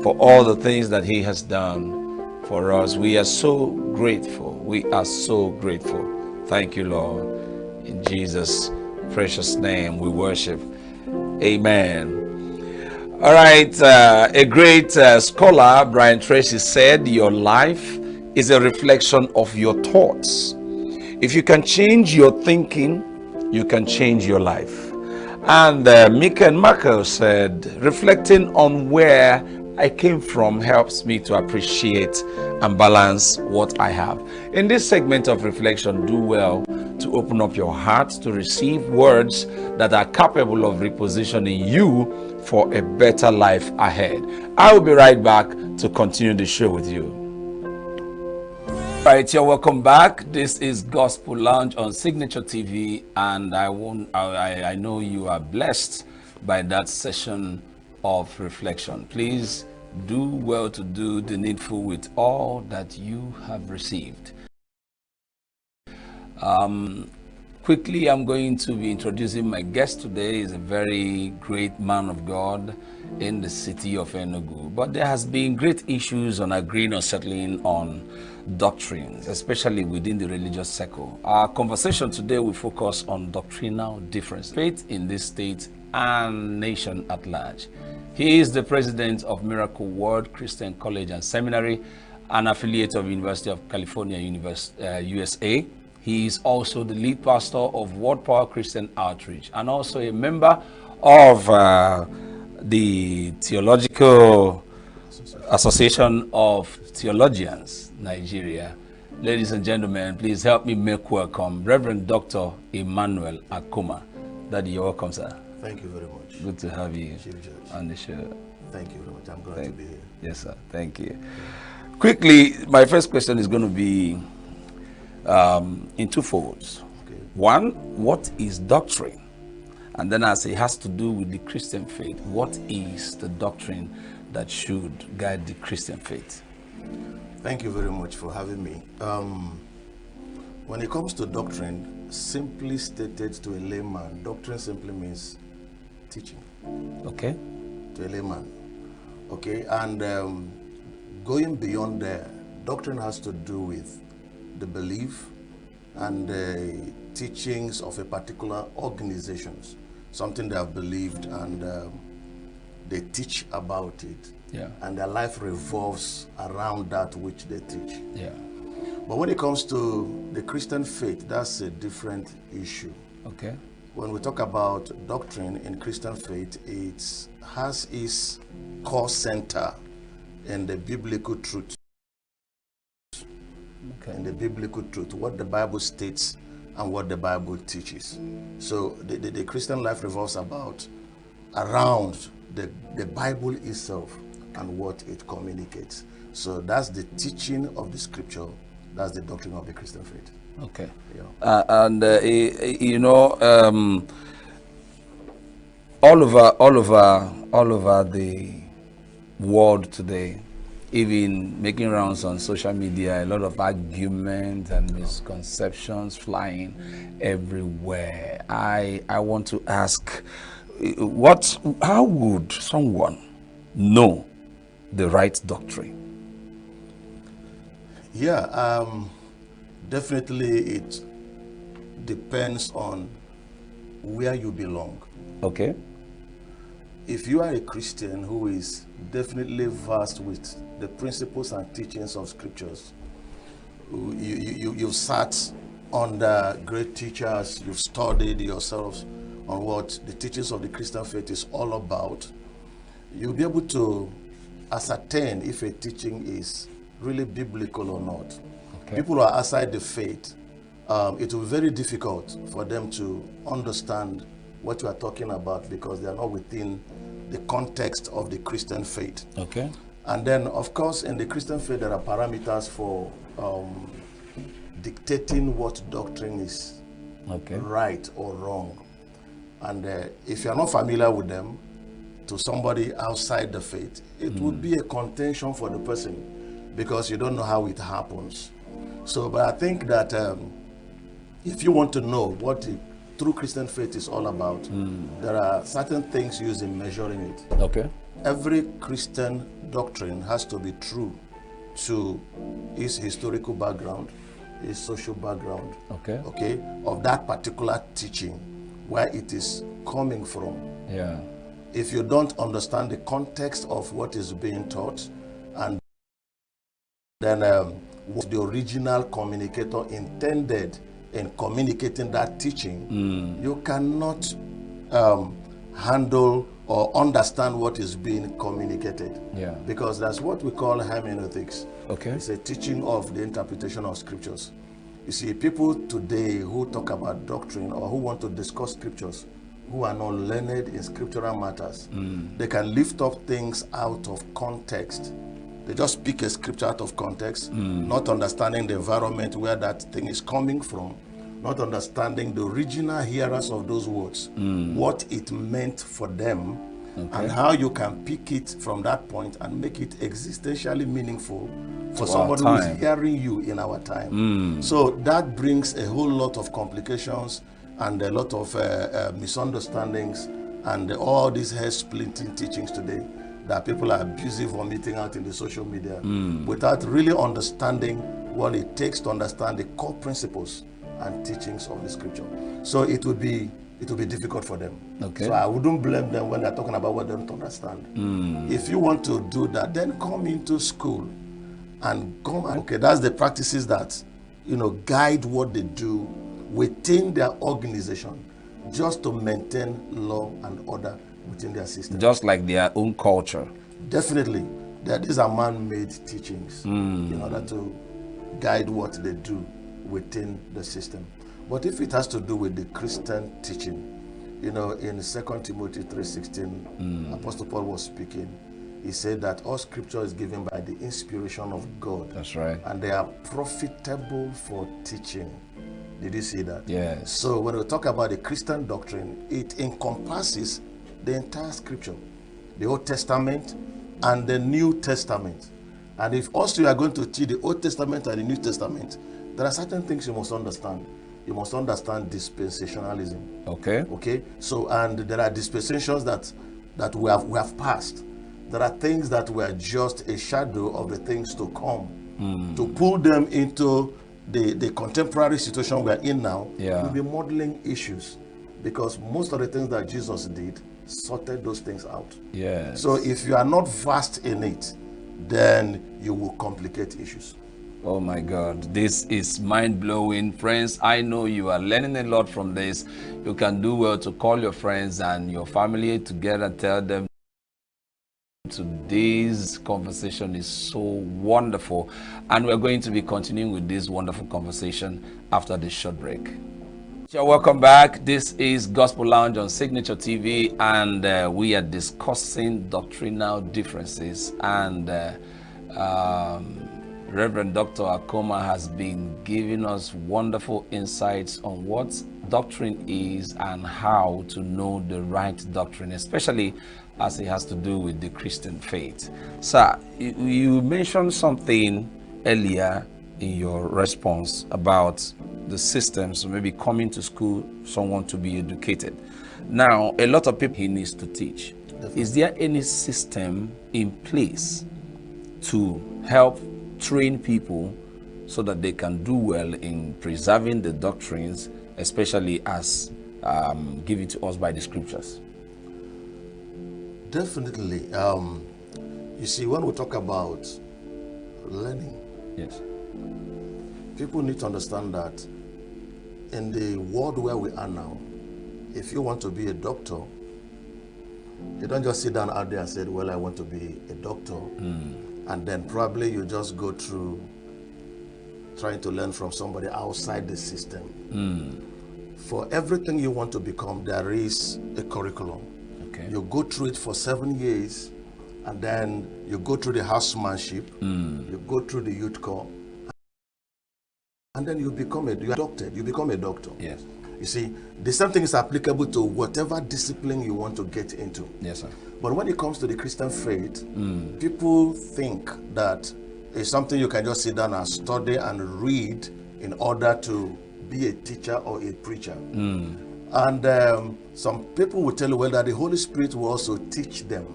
for all the things that He has done for us. We are so grateful. We are so grateful. Thank you, Lord. In Jesus' precious name we worship. Amen. All right, a great scholar, Brian Tracy, said, your life is a reflection of your thoughts. If you can change your thinking, you can change your life. And Mika and Marco said, reflecting on where I came from helps me to appreciate and balance what I have. In this segment of reflection, do well to open up your heart to receive words that are capable of repositioning you for a better life ahead. I will be right back to continue the show with you. Right, you're welcome back. This is Gospel Lounge on Signature TV, and I know you are blessed by that session of reflection. Please do well to do the needful with all that you have received. Quickly, I'm going to be introducing my guest today. He's a very great man of God in the city of ENUGU. But there has been great issues on agreeing or settling on doctrines, especially within the religious circle. Our conversation today will focus on doctrinal difference, faith in this state and nation at large. He is the president of Miracle World Christian College and Seminary, an affiliate of University of California, USA. He is also the lead pastor of World Power Christian Outreach and also a member of the Theological Association of Theologians, Nigeria. Ladies and gentlemen, please help me make welcome Reverend Dr. Emmanuel Akuma. Daddy, you're welcome, sir. Thank you very much. Good to have you on the show. Thank you very much. I'm glad to be here. Yes, sir. Thank you. Quickly, my first question is going to be in two folds. Okay. One, what is doctrine? And then as it has to do with the Christian faith, what is the doctrine that should guide the Christian faith? Thank you very much for having me. When it comes to doctrine, simply stated to a layman, doctrine simply means teaching. Okay. To a layman. Okay, and going beyond there, doctrine has to do with the belief and the teachings of a particular organizations, something they have believed and they teach about it. Yeah. And their life revolves around that which they teach. Yeah. But when it comes to the Christian faith, that's a different issue. Okay. when we talk about doctrine in Christian faith, it has its core center in the biblical truth. In the biblical truth, what the Bible states and what the Bible teaches. So the Christian life revolves around the Bible itself and what it communicates. So that's the teaching of the scripture. That's the doctrine of the Christian faith. Okay. Yeah. You know, all over the world today, even making rounds on social media, a lot of arguments and misconceptions flying everywhere. I want to ask, how would someone know the right doctrine? Yeah, definitely it depends on where you belong. Okay. If you are a Christian who is definitely versed with the principles and teachings of scriptures, you've sat under great teachers, you've studied yourselves on what the teachings of the Christian faith is all about, you'll be able to ascertain if a teaching is really biblical or not. Okay. People who are outside the faith, it will be very difficult for them to understand what you are talking about because they are not within the context of the Christian faith. Okay. And then, of course, in the Christian faith, there are parameters for dictating what doctrine is right or wrong. And if you are not familiar with them, to somebody outside the faith, it would be a contention for the person because you don't know how it happens. So, but I think that if you want to know what the true Christian faith is all about, there are certain things used in measuring it. Okay. Every Christian doctrine has to be true to its historical background, its social background, okay, of that particular teaching, where it is coming from. Yeah. If you don't understand the context of what is being taught, and then what the original communicator intended in communicating that teaching, you cannot handle or understand what is being communicated. Yeah. Because that's what we call hermeneutics. Okay. It's a teaching of the interpretation of scriptures. You see, people today who talk about doctrine or who want to discuss scriptures, who are not learned in scriptural matters, they can lift up things out of context. They just pick a scripture out of context, not understanding the environment where that thing is coming from, not understanding the original hearers of those words, what it meant for them, and how you can pick it from that point and make it existentially meaningful for somebody who is hearing you in our time. So that brings a whole lot of complications and a lot of misunderstandings and all these hair-splitting teachings today that people are busy vomiting out in the social media without really understanding what it takes to understand the core principles and teachings of the scripture. So it would be difficult for them. Okay. So I wouldn't blame them when they're talking about what they don't understand. If you want to do that, then come into school and come. Okay, that's the practices that guide what they do within their organization, just to maintain law and order within their system. Just like their own culture. Definitely. These are man-made teachings in order to guide what they do within the system. But if it has to do with the Christian teaching, in 2 Timothy 3:16, Apostle Paul was speaking. He said that all scripture is given by the inspiration of God. That's right. And they are profitable for teaching. Did you see that? Yes. So when we talk about the Christian doctrine, it encompasses the entire scripture, the Old Testament and the New Testament. And if also you are going to teach the Old Testament and the New Testament, there are certain things you must understand. You must understand dispensationalism. Okay. Okay. So, and there are dispensations that we have passed. There are things that were just a shadow of the things to come. To pull them into the contemporary situation we are in now, will be modeling issues, because most of the things that Jesus did sorted those things out. Yes. So if you are not versed in it, then you will complicate issues. Oh my God, this is mind-blowing. Friends, I know you are learning a lot from this. You can do well to call your friends and your family together, tell them today's conversation is so wonderful, and we're going to be continuing with this wonderful conversation after this short break. Welcome back. This is Gospel Lounge on Signature TV, and we are discussing doctrinal differences, and Reverend Dr. Akoma has been giving us wonderful insights on what doctrine is and how to know the right doctrine, especially as it has to do with the Christian faith. Sir, you mentioned something earlier in your response about the systems, maybe coming to school, someone to be educated. Now, a lot of people he needs to teach. Definitely. Is there any system in place to help train people so that they can do well in preserving the doctrines, especially as given to us by the scriptures? Definitely. You see, when we talk about learning, yes, people need to understand that in the world where we are now, if you want to be a doctor, you don't just sit down out there and say, well, I want to be a doctor. And then probably you just go through trying to learn from somebody outside the system. For everything you want to become, there is a curriculum. Okay. You go through it for 7 years, and then you go through the housemanship, you go through the youth corps, and then you become a doctor. Yes. You see, the same thing is applicable to whatever discipline you want to get into. Yes, sir. But when it comes to the Christian faith, people think that it's something you can just sit down and study and read in order to be a teacher or a preacher. And some people will tell you, well, that the Holy Spirit will also teach them.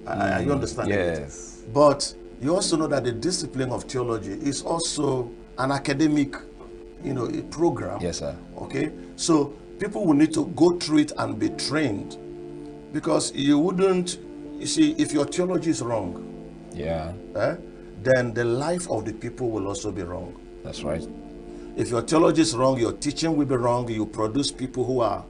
Are you understanding? Yes. It? But you also know that the discipline of theology is also an academic, a program. Yes, sir. Okay, so people will need to go through it and be trained, because you see, if your theology is wrong, then the life of the people will also be wrong. That's right. If your theology is wrong, your teaching will be wrong. You produce people who are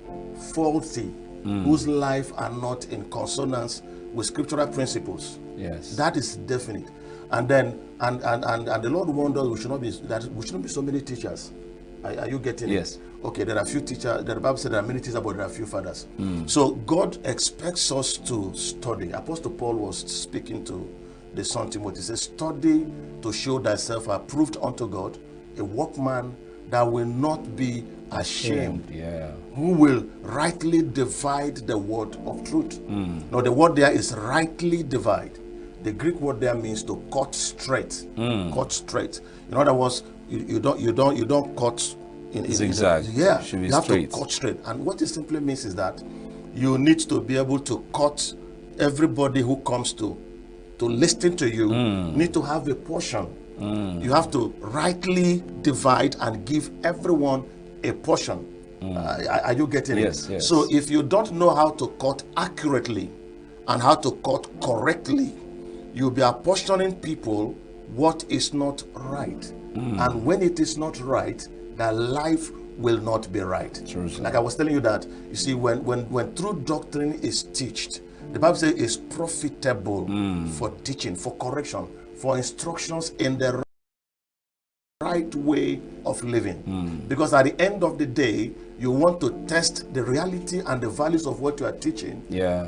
faulty, whose life are not in consonance with scriptural principles. Yes. That is definite. And then and the Lord warned us we shouldn't be so many teachers. Are you getting it? Yes. Okay, there are few teachers. The Bible said there are many teachers, but there are few fathers. So God expects us to study. Apostle Paul was speaking to the son Timothy. He says, study to show thyself approved unto God, a workman that will not be ashamed, who will rightly divide the word of truth. Now, the word there is rightly divide. The Greek word there means to cut straight. Cut straight. In other words, you don't cut in zigzag. You have to cut straight. And what it simply means is that you need to be able to cut everybody who comes to listen to you. Need to have a portion. You have to rightly divide and give everyone a portion. Are you getting it? Yes. So if you don't know how to cut accurately and how to cut correctly, you'll be apportioning people what is not right. And when it is not right, their life will not be right. True, like I was telling you that, you see, when true doctrine is taught, the Bible says it's profitable for teaching, for correction, for instructions in the right way of living. Because at the end of the day, you want to test the reality and the values of what you are teaching,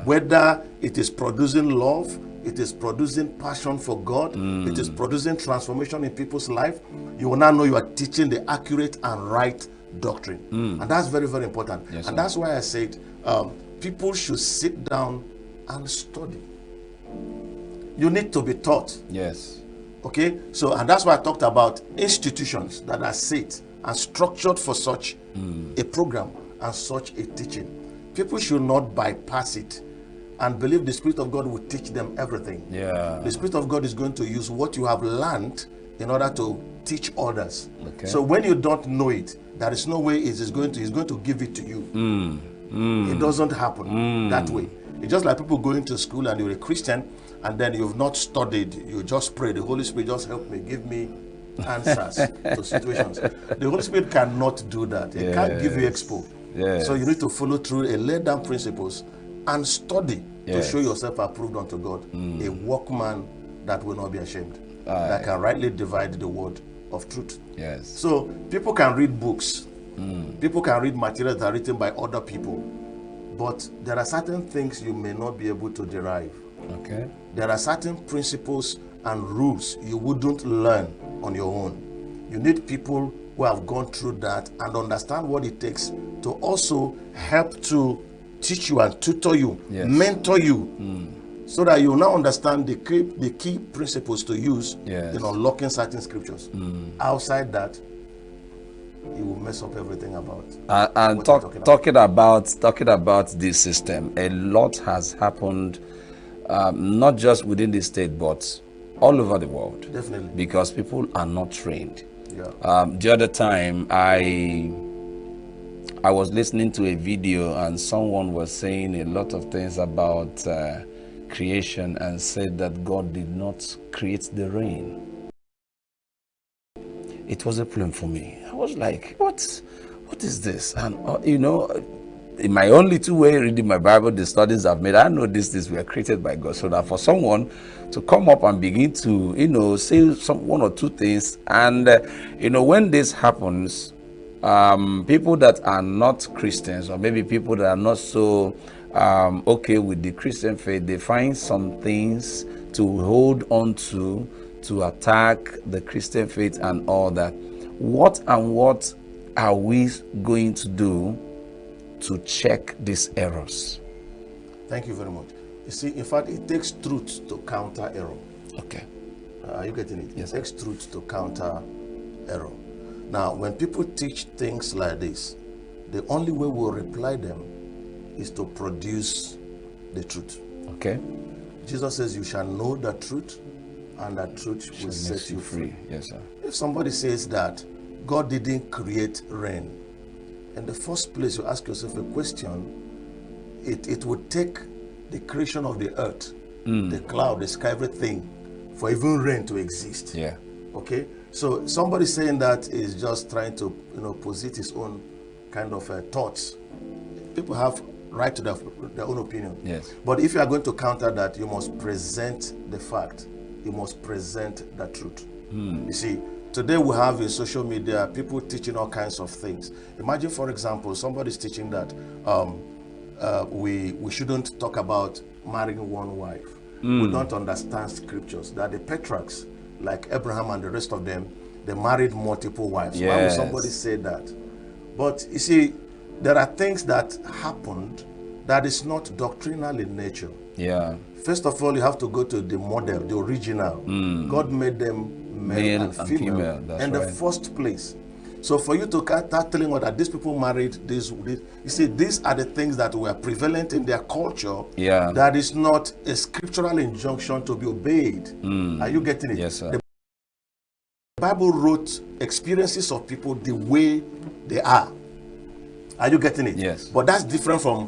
whether it is producing love, it is producing passion for God, it is producing transformation in people's life. You will now know you are teaching the accurate and right doctrine. And that's very, very important. Yes, and that's why I said people should sit down and study. You need to be taught. Yes. Okay, so, and that's why I talked about institutions that are set and structured for such a program and such a teaching. People should not bypass it and believe the Spirit of God will teach them everything. The Spirit of God is going to use what you have learned in order to teach others. Okay. So when you don't know it, there is no way he's going to give it to you. It doesn't happen that way. It's just like people going to school and you're a Christian and then you've not studied, you just pray, the Holy Spirit just help me, give me answers to situations. The Holy Spirit cannot do that. It can't give you expo. Yes. So you need to follow through a laid down principles and study to show yourself approved unto God, a workman that will not be ashamed, that can rightly divide the word of truth. Yes. So people can read books, people can read materials that are written by other people, but there are certain things you may not be able to derive. Okay. There are certain principles and rules you wouldn't learn on your own. You need people who have gone through that and understand what it takes to also help to teach you and tutor you, mentor you, so that you now understand the key principles to use in unlocking certain scriptures. Outside that, you will mess up everything about. And talking about this system, a lot has happened, not just within the state, but all over the world. Definitely. Because people are not trained. Yeah. The other time, I was listening to a video and someone was saying a lot of things about creation and said that God did not create the rain. It was a problem for me. I was like, what is this? And you know, in my own little way reading my Bible, the studies I've made, I know these things were created by God. So that for someone to come up and begin to, you know, say one or two things, and you know, when this happens, people that are not Christians, or maybe people that are not so okay with the Christian faith, they find some things to hold on to attack the Christian faith and all that. What are we going to do to check these errors? Thank you very much. You see, in fact, it takes truth to counter error. Okay. Are you getting it? Yes. It takes truth to counter error. Now, when people teach things like this, the only way we'll reply them is to produce the truth. Okay. Jesus says, you shall know the truth, and that truth will set you free. Yes, sir. If somebody says that God didn't create rain, in the first place, you ask yourself a question, it would take the creation of the earth, the cloud, the sky, everything, for even rain to exist. Yeah. Okay? So somebody saying that is just trying to, you know, posit his own kind of thoughts. People have right to their own opinion. Yes. But if you are going to counter that, you must present the fact. You must present the truth. You see, today we have in social media people teaching all kinds of things. Imagine, for example, somebody's teaching that we shouldn't talk about marrying one wife. We don't understand scriptures. That the patriarchs, like Abraham and the rest of them, they married multiple wives. Yes. Why would somebody say that? But you see, there are things that happened that is not doctrinal in nature. Yeah. First of all, you have to go to the model, the original. God made them male and female in the first place. So for you to start telling us that these people married this, you see, these are the things that were prevalent in their culture. Yeah. That is not a scriptural injunction to be obeyed. Are you getting it? Yes, sir. The Bible wrote experiences of people the way they are. Are you getting it? Yes. But that's different from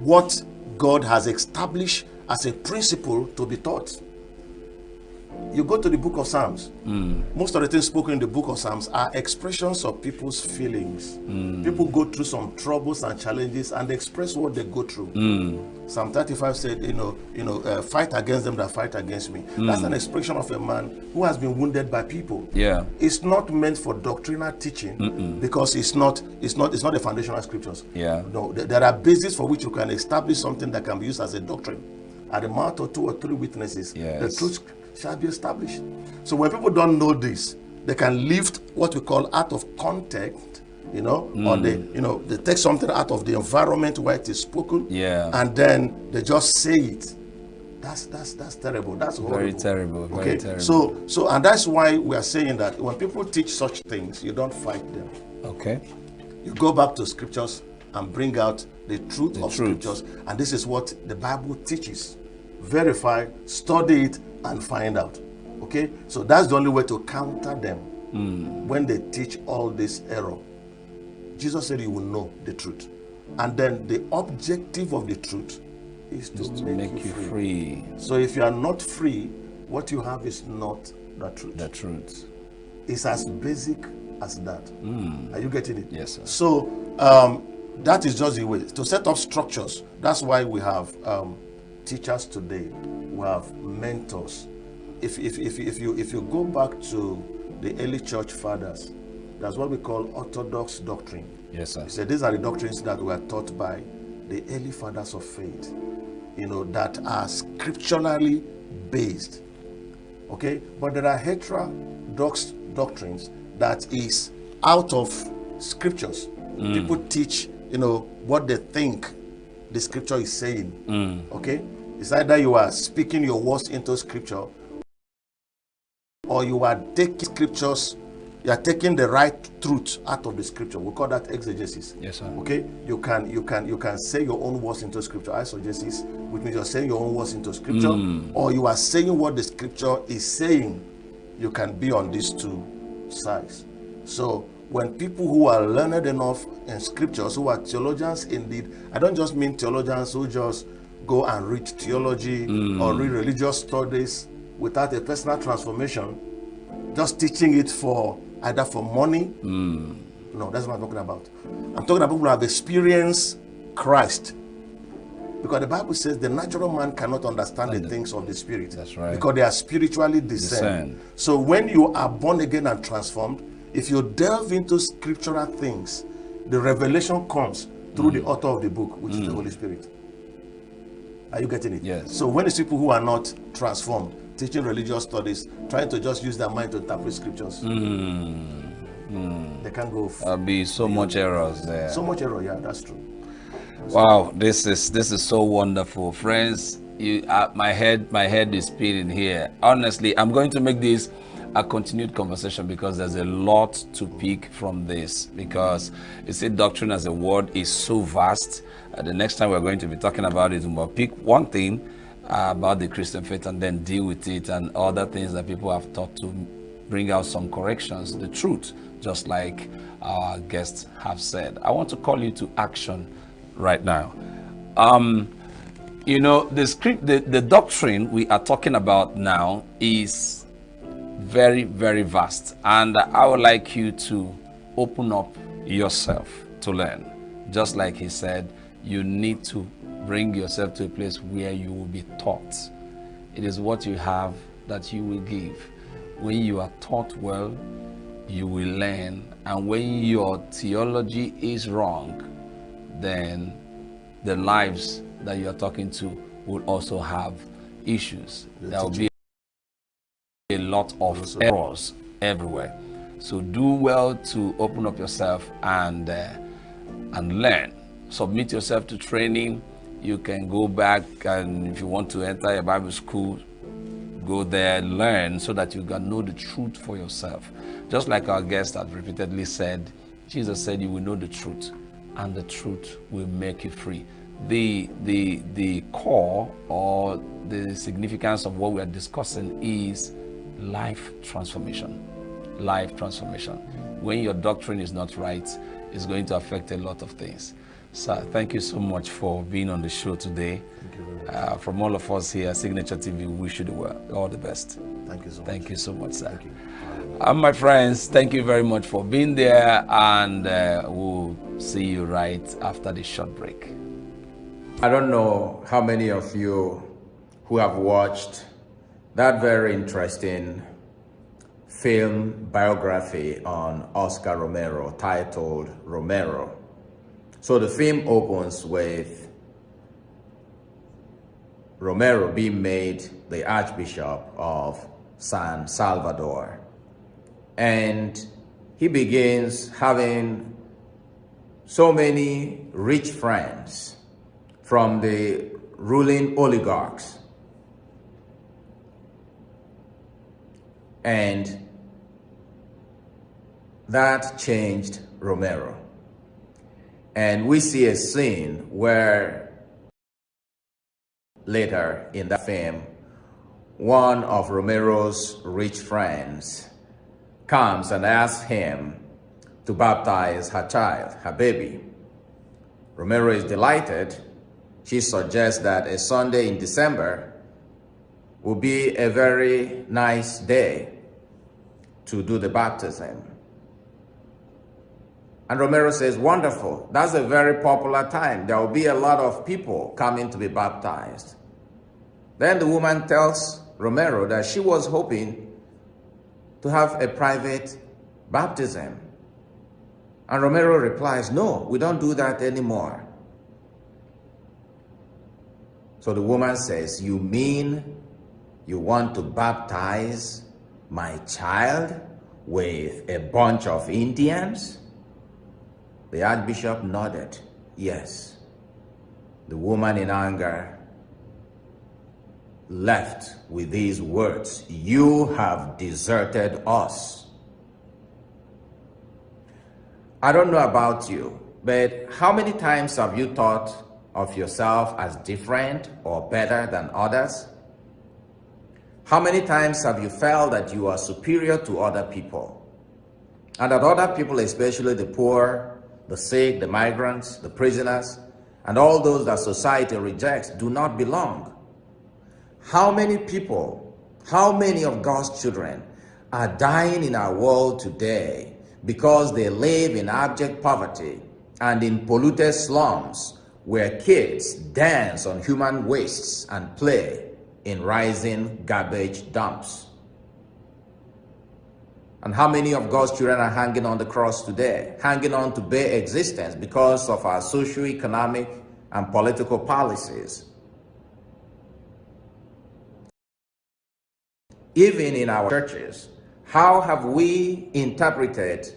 what God has established as a principle to be taught. You go to the book of Psalms. Most of the things spoken in the book of Psalms are expressions of people's feelings. People go through some troubles and challenges and they express what they go through. Psalm 35 said, fight against them that fight against me. That's an expression of a man who has been wounded by people. Yeah. It's not meant for doctrinal teaching because it's not the foundational scriptures. Yeah. No, there are bases for which you can establish something that can be used as a doctrine. At the mouth of 2 or 3 witnesses, the truth shall be established. So when people don't know this, they can lift what we call out of context, or they take something out of the environment where it is spoken, and then they just say it. That's terrible. That's horrible. Very terrible. Very okay. terrible. So and that's why we are saying that when people teach such things, you don't fight them. Okay. You go back to scriptures and bring out the truth of scriptures, and this is what the Bible teaches. Verify, study it, and find out. Okay, so that's the only way to counter them when they teach all this error. Jesus said you will know the truth, and then the objective of the truth is to make you free. So if you are not free, what you have is not the truth. The truth. It's as basic as that. Are you getting it? Yes, sir. So that is just the way to set up structures. That's why we have teachers today. We have mentors. If you go back to the early church fathers, that's what we call orthodox doctrine. Yes, sir. So these are the doctrines that were taught by the early fathers of faith, that are scripturally based. Okay, but there are heterodox doctrines that is out of scriptures. People teach, what they think the scripture is saying. Okay, it's either you are speaking your words into scripture, or you are taking scriptures. You are taking the right truth out of the scripture. We call that exegesis. Yes, sir. Okay, you can say your own words into scripture. Eisegesis, which means you're saying your own words into scripture, or you are saying what the scripture is saying. You can be on these two sides. So when people who are learned enough in scriptures, who are theologians indeed, I don't just mean theologians who just go and read theology or read religious studies without a personal transformation, just teaching it for either for money. No, that's what I'm talking about. I'm talking about people who have experienced Christ. Because the Bible says the natural man cannot understand the things of the spirit. That's right. Because they are spiritually discerned. So when you are born again and transformed, if you delve into scriptural things, the revelation comes through the author of the book, which is the Holy Spirit. Are you getting it? Yes. So when it's people who are not transformed, teaching religious studies, trying to just use their mind to interpret scriptures, they can't go. There'll be so much errors there. So much error, yeah, that's true. Wow, this is so wonderful, friends. My head is spinning here. Honestly, I'm going to make this a continued conversation because there's a lot to pick from this. Because you see, doctrine as a word is so vast. The next time we're going to be talking about it, we'll pick one thing about the Christian faith and then deal with it and other things that people have taught to bring out some corrections, the truth, just like our guests have said. I want to call you to action right now. The doctrine we are talking about now is very, very vast, and I would like you to open up yourself to learn. Just like he said, you need to bring yourself to a place where you will be taught. It is what you have that you will give. When you are taught well, you will learn, and when your theology is wrong, then the lives that you are talking to will also have issues. There will be a lot of errors everywhere. So do well to open up yourself and learn. Submit yourself to training. You can go back, and if you want to enter a Bible school, go there, learn, so that you can know the truth for yourself. Just like our guest has repeatedly said, Jesus said you will know the truth, and the truth will make you free. The core or the significance of what we are discussing is life transformation. Life transformation. When your doctrine is not right, it's going to affect a lot of things. Sir, thank you so much for being on the show today. Thank you very much. From all of us here at Signature TV, we wish you all the best. Thank you so much. Thank you so much, sir. Thank you. My friends, thank you very much for being there, and we'll see you right after this short break. I don't know how many of you who have watched that very interesting film biography on Oscar Romero titled Romero. So the film opens with Romero being made the Archbishop of San Salvador. And he begins having so many rich friends from the ruling oligarchs. And that changed Romero. And we see a scene where later in that film, one of Romero's rich friends comes and asks him to baptize her child, her baby. Romero is delighted. She suggests that a Sunday in December will be a very nice day. to do the baptism. And Romero says, wonderful, that's a very popular time. There will be a lot of people coming to be baptized. Then the woman tells Romero that she was hoping to have a private baptism. And Romero replies, no, we don't do that anymore. So the woman says, you mean you want to baptize my child with a bunch of Indians? The Archbishop nodded, yes. The woman in anger left with these words, you have deserted us. I don't know about you, but how many times have you thought of yourself as different or better than others? How many times have you felt that you are superior to other people? And that other people, especially the poor, the sick, the migrants, the prisoners, and all those that society rejects do not belong? How many people, how many of God's children are dying in our world today because they live in abject poverty and in polluted slums where kids dance on human wastes and play in rising garbage dumps? And how many of God's children are hanging on the cross today, hanging on to bare existence because of our socio-economic and political policies? Even in our churches, how have we interpreted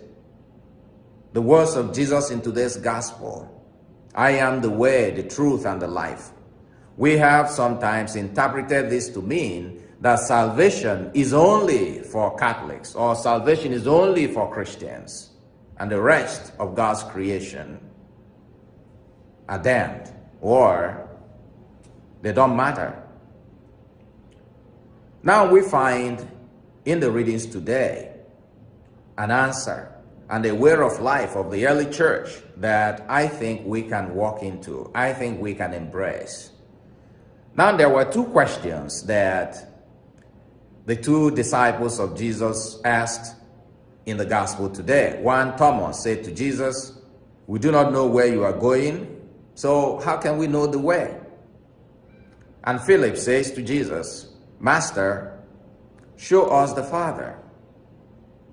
the words of Jesus in today's gospel? I am the way, the truth, and the life. We have sometimes interpreted this to mean that salvation is only for Catholics, or salvation is only for Christians, and the rest of God's creation are damned, or they don't matter. Now we find in the readings today an answer and a way of life of the early church that I think we can walk into, I think we can embrace. Now there were two questions that the two disciples of Jesus asked in the gospel today. One, Thomas said to Jesus, we do not know where you are going, so how can we know the way? And Philip says to Jesus, Master, show us the Father,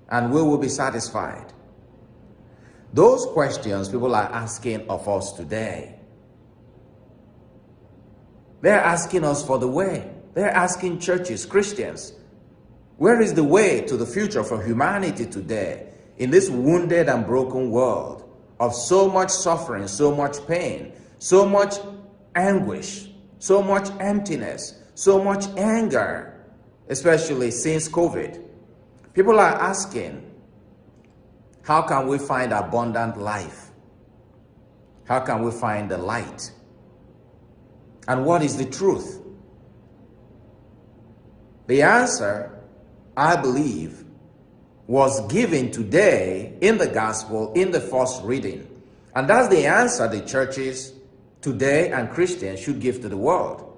and we will be satisfied. Those questions people are asking of us today. They're asking us for the way. They're asking churches, Christians, where is the way to the future for humanity today in this wounded and broken world of so much suffering, so much pain, so much anguish, so much emptiness, so much anger, especially since COVID? People are asking, how can we find abundant life? How can we find the light? And what is the truth? The answer, I believe, was given today in the gospel, in the first reading. And that's the answer the churches today and Christians should give to the world.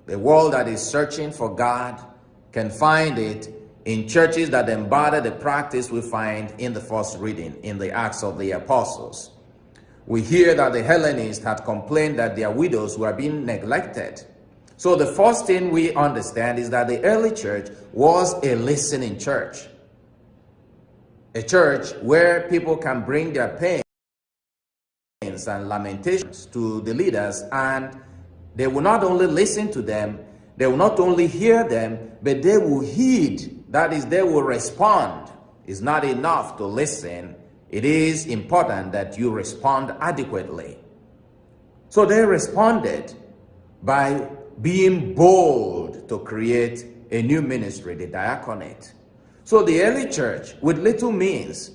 The world that is searching for God can find it in churches that embody the practice we find in the first reading, in the Acts of the Apostles. We hear that the Hellenists had complained that their widows were being neglected. So the first thing we understand is that the early church was a listening church. A church where people can bring their pains and lamentations to the leaders, and they will not only listen to them, they will not only hear them, but they will heed. That is, they will respond. It's not enough to listen. It is important that you respond adequately. So they responded by being bold to create a new ministry, the diaconate. So the early church, with little means,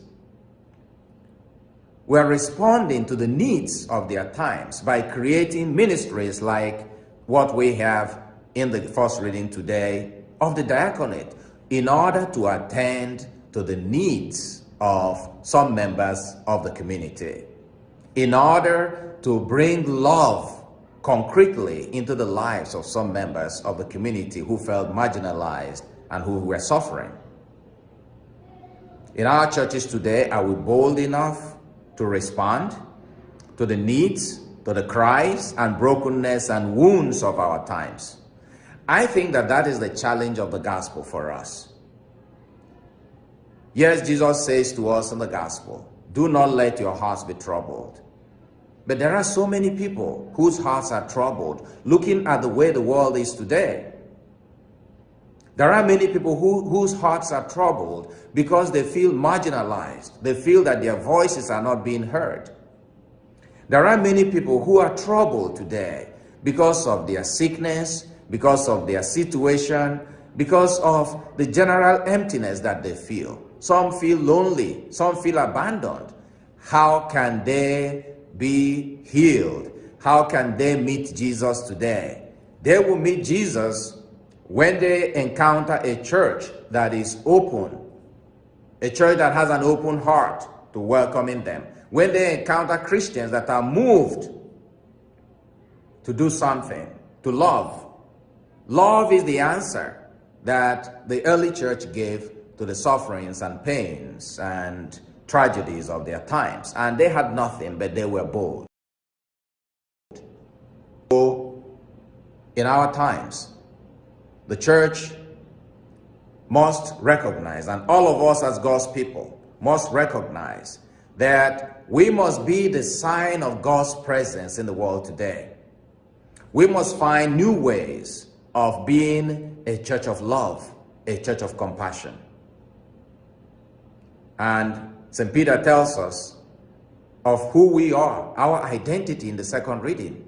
were responding to the needs of their times by creating ministries like what we have in the first reading today of the diaconate, in order to attend to the needs of some members of the community, in order to bring love concretely into the lives of some members of the community who felt marginalized and who were suffering. In our churches today, are we bold enough to respond to the needs, to the cries and brokenness and wounds of our times? I think that that is the challenge of the gospel for us. Yes, Jesus says to us in the gospel, do not let your hearts be troubled. But there are so many people whose hearts are troubled looking at the way the world is today. There are many people whose hearts are troubled because they feel marginalized. They feel that their voices are not being heard. There are many people who are troubled today because of their sickness, because of their situation, because of the general emptiness that they feel. Some feel lonely, some feel abandoned. How can they be healed? How can they meet Jesus today? They will meet Jesus when they encounter a church that is open, a church that has an open heart to welcoming them. When they encounter Christians that are moved to do something, to love. Love is the answer that the early church gave to the sufferings and pains and tragedies of their times. And they had nothing, but they were bold. So, in our times, the church must recognize, and all of us as God's people must recognize, that we must be the sign of God's presence in the world today. We must find new ways of being a church of love, a church of compassion. And St. Peter tells us of who we are, our identity in the second reading.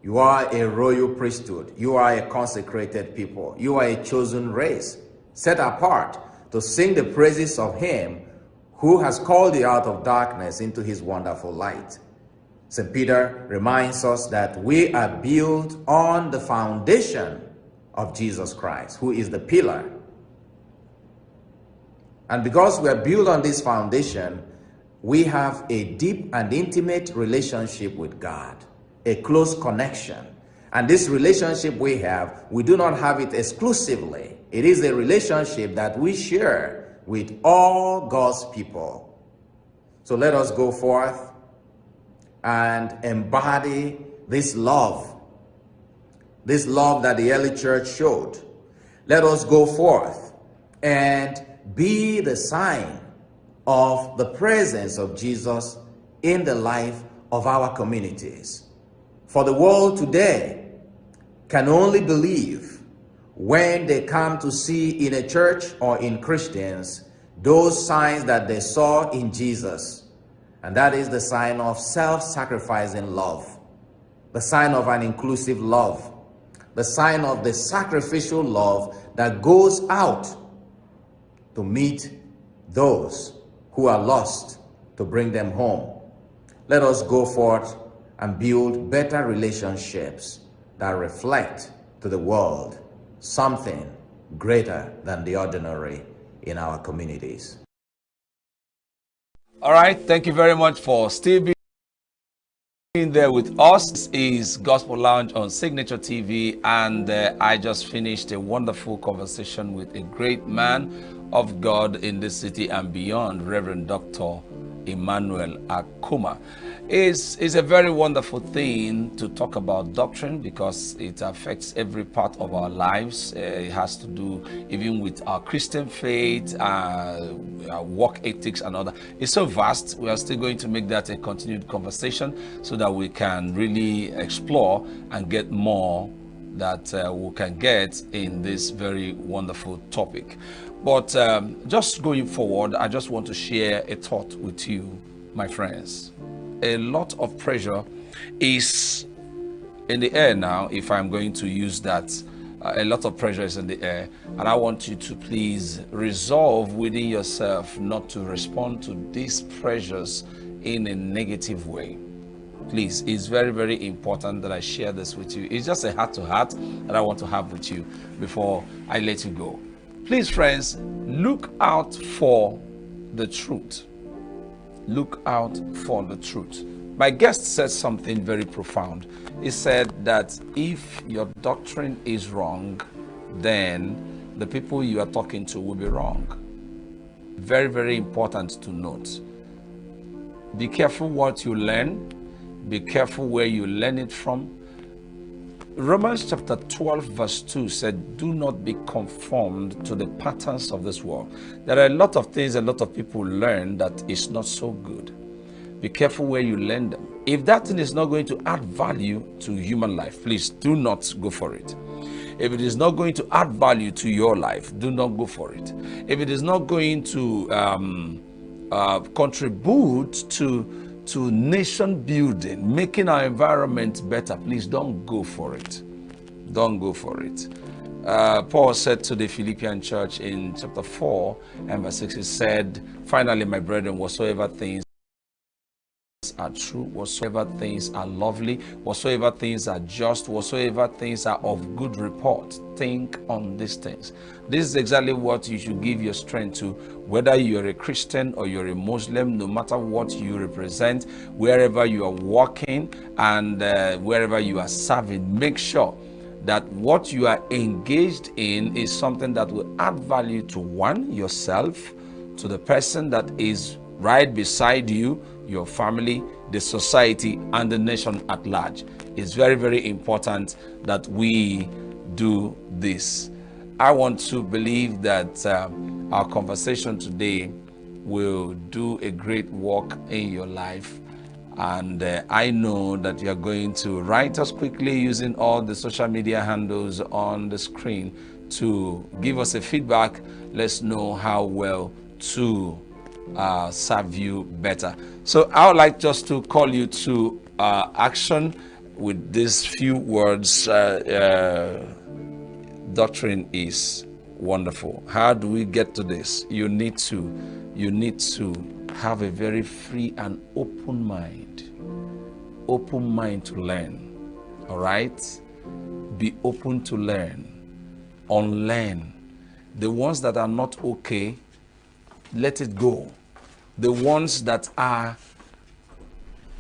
You are a royal priesthood. You are a consecrated people. You are a chosen race, set apart to sing the praises of him who has called you out of darkness into his wonderful light. St. Peter reminds us that we are built on the foundation of Jesus Christ, who is the pillar. And because we are built on this foundation, we have a deep and intimate relationship with God, a close connection. And this relationship we have, we do not have it exclusively. It is a relationship that we share with all God's people. So let us go forth and embody this love that the early church showed. Let us go forth and be the sign of the presence of Jesus in the life of our communities. For the world today can only believe when they come to see in a church or in Christians those signs that they saw in Jesus. And that is the sign of self-sacrificing love, the sign of an inclusive love, the sign of the sacrificial love that goes out to meet those who are lost, to bring them home. Let us go forth and build better relationships that reflect to the world something greater than the ordinary in our communities. All right, thank you very much for still being there with us. This is Gospel Lounge on Signature TV, and I just finished a wonderful conversation with a great man of God in this city and beyond, Reverend Dr. Emmanuel Akuma. It's a very wonderful thing to talk about doctrine because it affects every part of our lives. It has to do even with our Christian faith, our work ethics and all that. It's so vast. We are still going to make that a continued conversation so that we can really explore and get more that we can get in this very wonderful topic. But just going forward, I just want to share a thought with you, my friends. A lot of pressure is in the air now, if I'm going to use that. A lot of pressure is in the air, and I want you to please resolve within yourself not to respond to these pressures in a negative way. Please, it's very, very important that I share this with you. It's just a heart-to-heart that I want to have with you before I let you go. Please, friends, look out for the truth. Look out for the truth. My guest said something very profound. He said that if your doctrine is wrong, then the people you are talking to will be wrong. Very, very important to note. Be careful what you learn. Be careful where you learn it from. Romans chapter 12 verse 2 said, do not be conformed to the patterns of this world. There are a lot of things a lot of people learn that is not so good. Be careful where you learn them. If that thing is not going to add value to human life, please do not go for it. If it is not going to add value to your life, do not go for it. If it is not going to contribute to nation building, making our environment better, please don't go for it. Don't go for it. Paul said to the Philippian church in chapter 4 and verse 6, he said, finally, my brethren, whatsoever things are true, whatsoever things are lovely, whatsoever things are just, whatsoever things are of good report, think on these things. This is exactly what you should give your strength to, whether you're a Christian or you're a Muslim, no matter what you represent, wherever you are working and wherever you are serving. Make sure that what you are engaged in is something that will add value to one, yourself, to the person that is right beside you, your family, the society, and the nation at large. It's very, very important that we do this. I want to believe that our conversation today will do a great work in your life. And I know that you're going to write us quickly using all the social media handles on the screen to give us a feedback. Let's know how well to serve you better. So I would like just to call you to action with these few words. Doctrine is wonderful. How do we get to this? You need to have a very free and open mind to learn. All right, be open to learn, unlearn the ones that are not okay. Let it go. The ones that are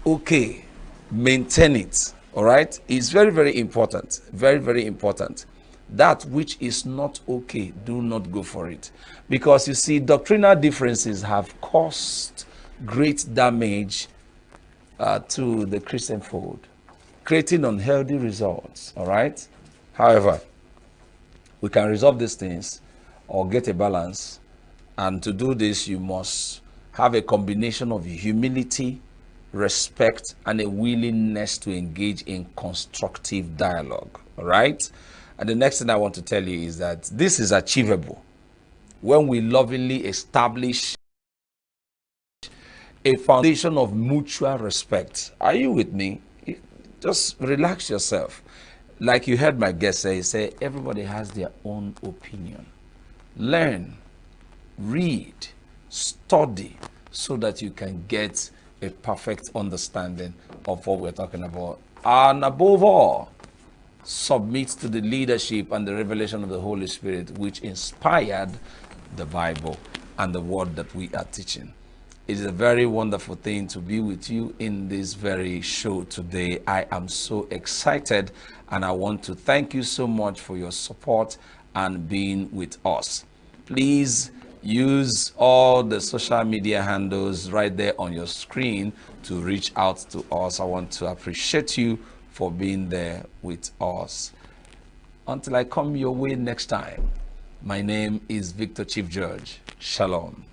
okay, maintain it. All right, it's very, very important. Very, very important. That which is not okay, do not go for it. Because you see, doctrinal differences have caused great damage to the Christian fold, creating unhealthy results. All right. However, we can resolve these things or get a balance. And to do this, you must have a combination of humility, respect, and a willingness to engage in constructive dialogue. All right? And the next thing I want to tell you is that this is achievable when we lovingly establish a foundation of mutual respect. Are you with me? Just relax yourself. Like you heard my guest say, everybody has their own opinion. Learn, read, study, so that you can get a perfect understanding of what we're talking about. And above all, submit to the leadership and the revelation of the Holy Spirit, which inspired the Bible and the word that we are teaching. It is a very wonderful thing to be with you in this very show today. I am so excited, and I want to thank you so much for your support and being with us. Please use all the social media handles right there on your screen to reach out to us. I want to appreciate you for being there with us. Until I come your way next time, my name is Victor Chief Judge. Shalom.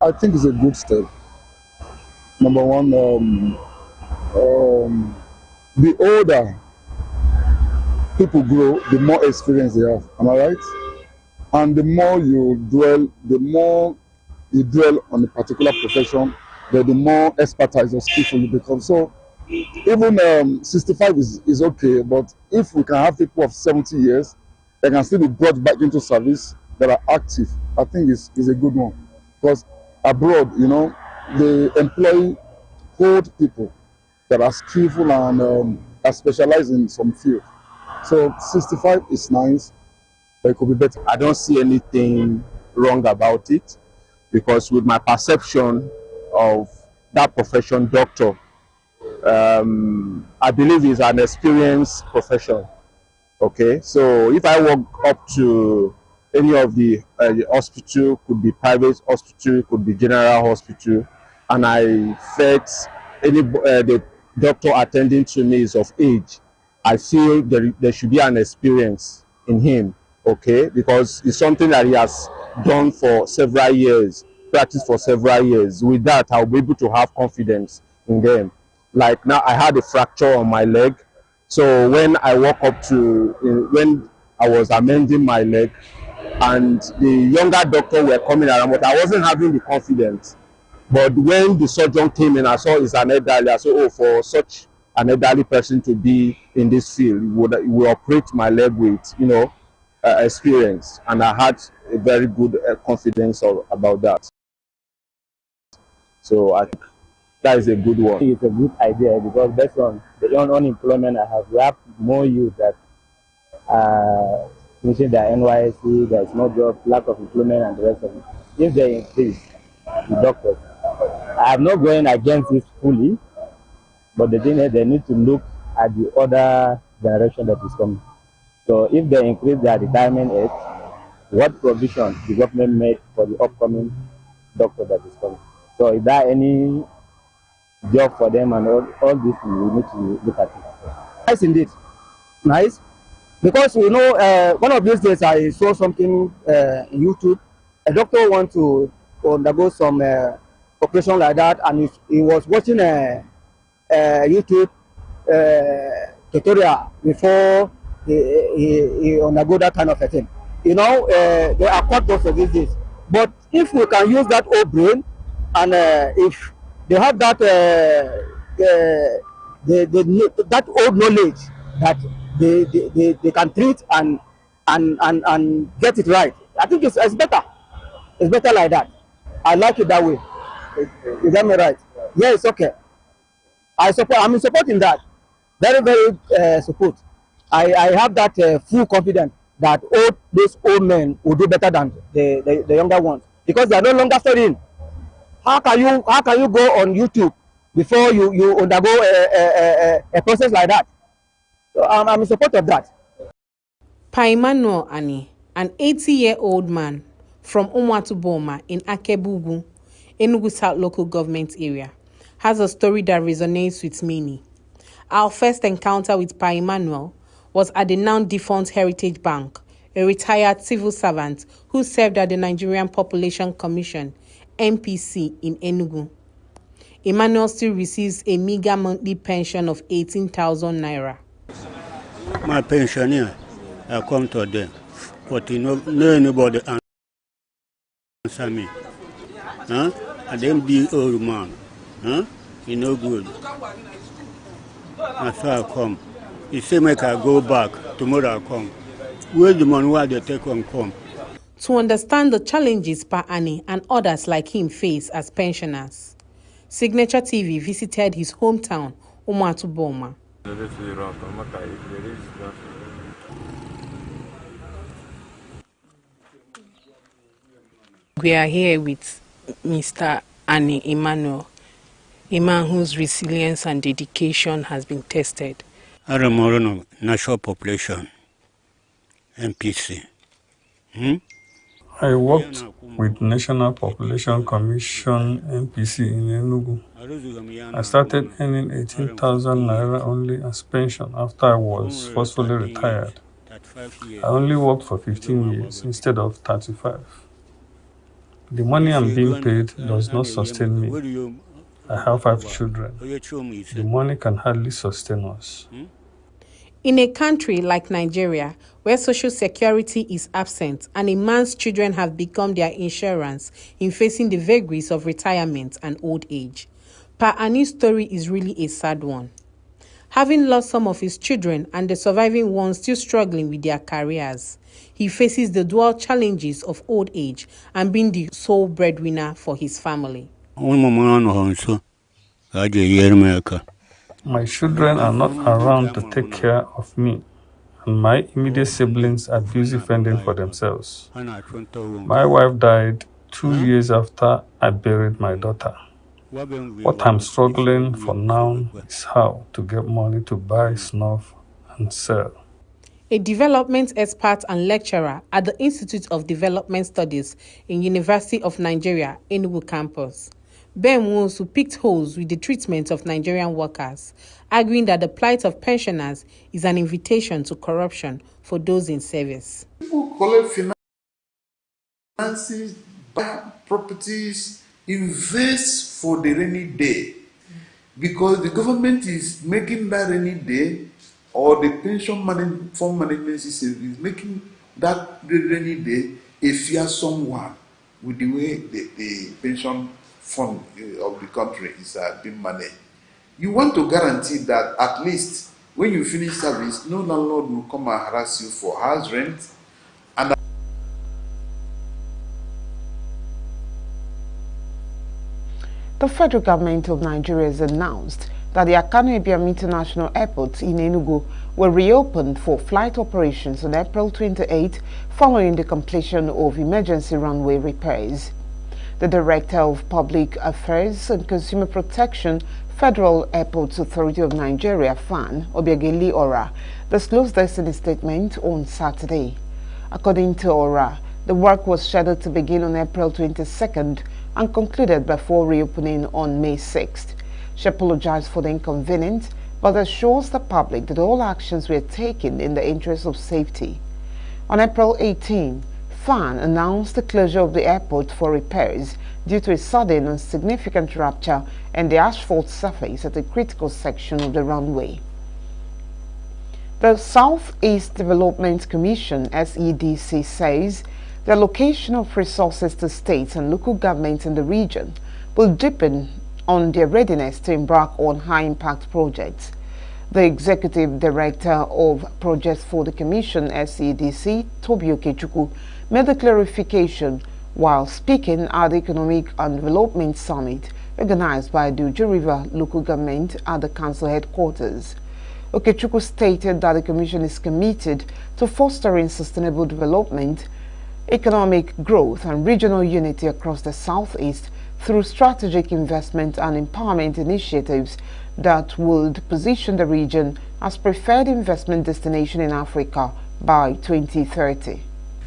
I think it's a good step. Number one, the older people grow, the more experience they have. Am I right? And the more you dwell on a particular profession, the more expertise or skillful you become. So even 65 is okay, but if we can have people of 70 years that can still be brought back into service that are active, I think is a good one. Because abroad, you know, they employ old people that are skillful and are specialized in some field. So 65 is nice, but it could be better. I don't see anything wrong about it, because with my perception of that profession, doctor, I believe it's an experienced profession. Okay, so if I walk up to any of the hospital, could be private hospital, could be general hospital, and I felt the doctor attending to me is of age, I feel there should be an experience in him. Okay, because it's something that he has done for several years, practiced for several years. With that, I'll be able to have confidence in them. Like now, I had a fracture on my leg. So when I walk up to, when I was amending my leg, and the younger doctor were coming around, but I wasn't having the confidence. But when the surgeon came in, I saw it's an elderly. I said, oh, for such an elderly person to be in this field, we operate my leg with, you know, experience. And I had a very good confidence about that. So I think that is a good one. It's a good idea, because based on the unemployment I have, we have more youth that are finishing their NYSC, there is no job, lack of employment, and the rest of it. If they increase the doctors, I am not going against it fully, but the thing is they need to look at the other generation that is coming. So if they increase their retirement age, what provision the government made for the upcoming doctor that is coming? So is there any job for them, and all this we need to look at it. Nice indeed, nice, because you know one of these days I saw something in YouTube. A doctor want to undergo some operation like that, and he was watching a YouTube tutorial before he undergo that kind of a thing. You know, they are quite doctors these days. But if we can use that old brain, and if they have that that old knowledge that they can treat and get it right, I think it's better. It's better like that. I like it that way. You get me right? Yeah, it's okay. I'm supporting that. Very, very support. I have that full confidence that those old men will do better than the younger ones, because they are no longer studying. How can you go on YouTube before you undergo a process like that? So I'm in support of that. Pa Emmanuel Ani, an 80-year-old man from Umuatuboma in Akebugu, ENUGU South local government area, has a story that resonates with many. Our first encounter with Pa Emmanuel was at the now defunct Heritage Bank, a retired civil servant who served at the Nigerian Population Commission, NPC, in Enugu. Emmanuel still receives a meager monthly pension of 18,000 naira. My pensioner, I come to them, but no anybody answer me. Huh? And then be old man. Huh? You no good. And so I come. He say make I go back. Tomorrow I come. Where the money where they take on come? To understand the challenges Pa Ani and others like him face as pensioners, Signature TV visited his hometown, Umuatuboma. We are here with Mr. Ani Emmanuel, a man whose resilience and dedication has been tested. Aramorono, National Population, NPC. I worked with National Population Commission NPC in Enugu. I started earning 18,000 naira only as pension after I was forcefully retired. I only worked for 15 years instead of 35. The money I'm being paid does not sustain me. I have 5 children. The money can hardly sustain us. In a country like Nigeria, where social security is absent and a man's children have become their insurance in facing the vagaries of retirement and old age, Pa Ani's story is really a sad one. Having lost some of his children and the surviving ones still struggling with their careers, he faces the dual challenges of old age and being the sole breadwinner for his family. My children are not around to take care of me, and my immediate siblings are busy fending for themselves. My wife died 2 years after I buried my daughter. What I'm struggling for now is how to get money to buy snuff and sell. A development expert and lecturer at the Institute of Development Studies in University of Nigeria, ENUGU campus, Ben Nwosu picked holes with the treatment of Nigerian workers, arguing that the plight of pensioners is an invitation to corruption for those in service. People collect finances, buy properties, invest for the rainy day, because the government is making that rainy day, or the pension fund management system is making that rainy day a fearsome one with the way the pension fund of the country is being managed. You want to guarantee that at least when you finish service, no landlord will come and harass you for house rent. And the federal government of Nigeria has announced that the Akanu Ibiam International Airport in Enugu will reopen for flight operations on April 28 following the completion of emergency runway repairs. The Director of Public Affairs and Consumer Protection, Federal Airports Authority of Nigeria, FAN, Obiageli Ora, disclosed this in a statement on Saturday. According to Ora, the work was scheduled to begin on April 22nd and concluded before reopening on May 6th. She apologized for the inconvenience, but assures the public that all actions were taken in the interest of safety. On April 18, FAN announced the closure of the airport for repairs due to a sudden and significant rupture in the asphalt surface at a critical section of the runway. The Southeast Development Commission, SEDC, says the allocation of resources to states and local governments in the region will deepen on their readiness to embark on high-impact projects. The Executive Director of Projects for the Commission, SEDC, Tobi Okechukwu, made the clarification while speaking at the Economic and Development Summit organized by the Uju River local government at the council headquarters. Okechukwu stated that the Commission is committed to fostering sustainable development, economic growth and regional unity across the Southeast through strategic investment and empowerment initiatives that would position the region as preferred investment destination in Africa by 2030.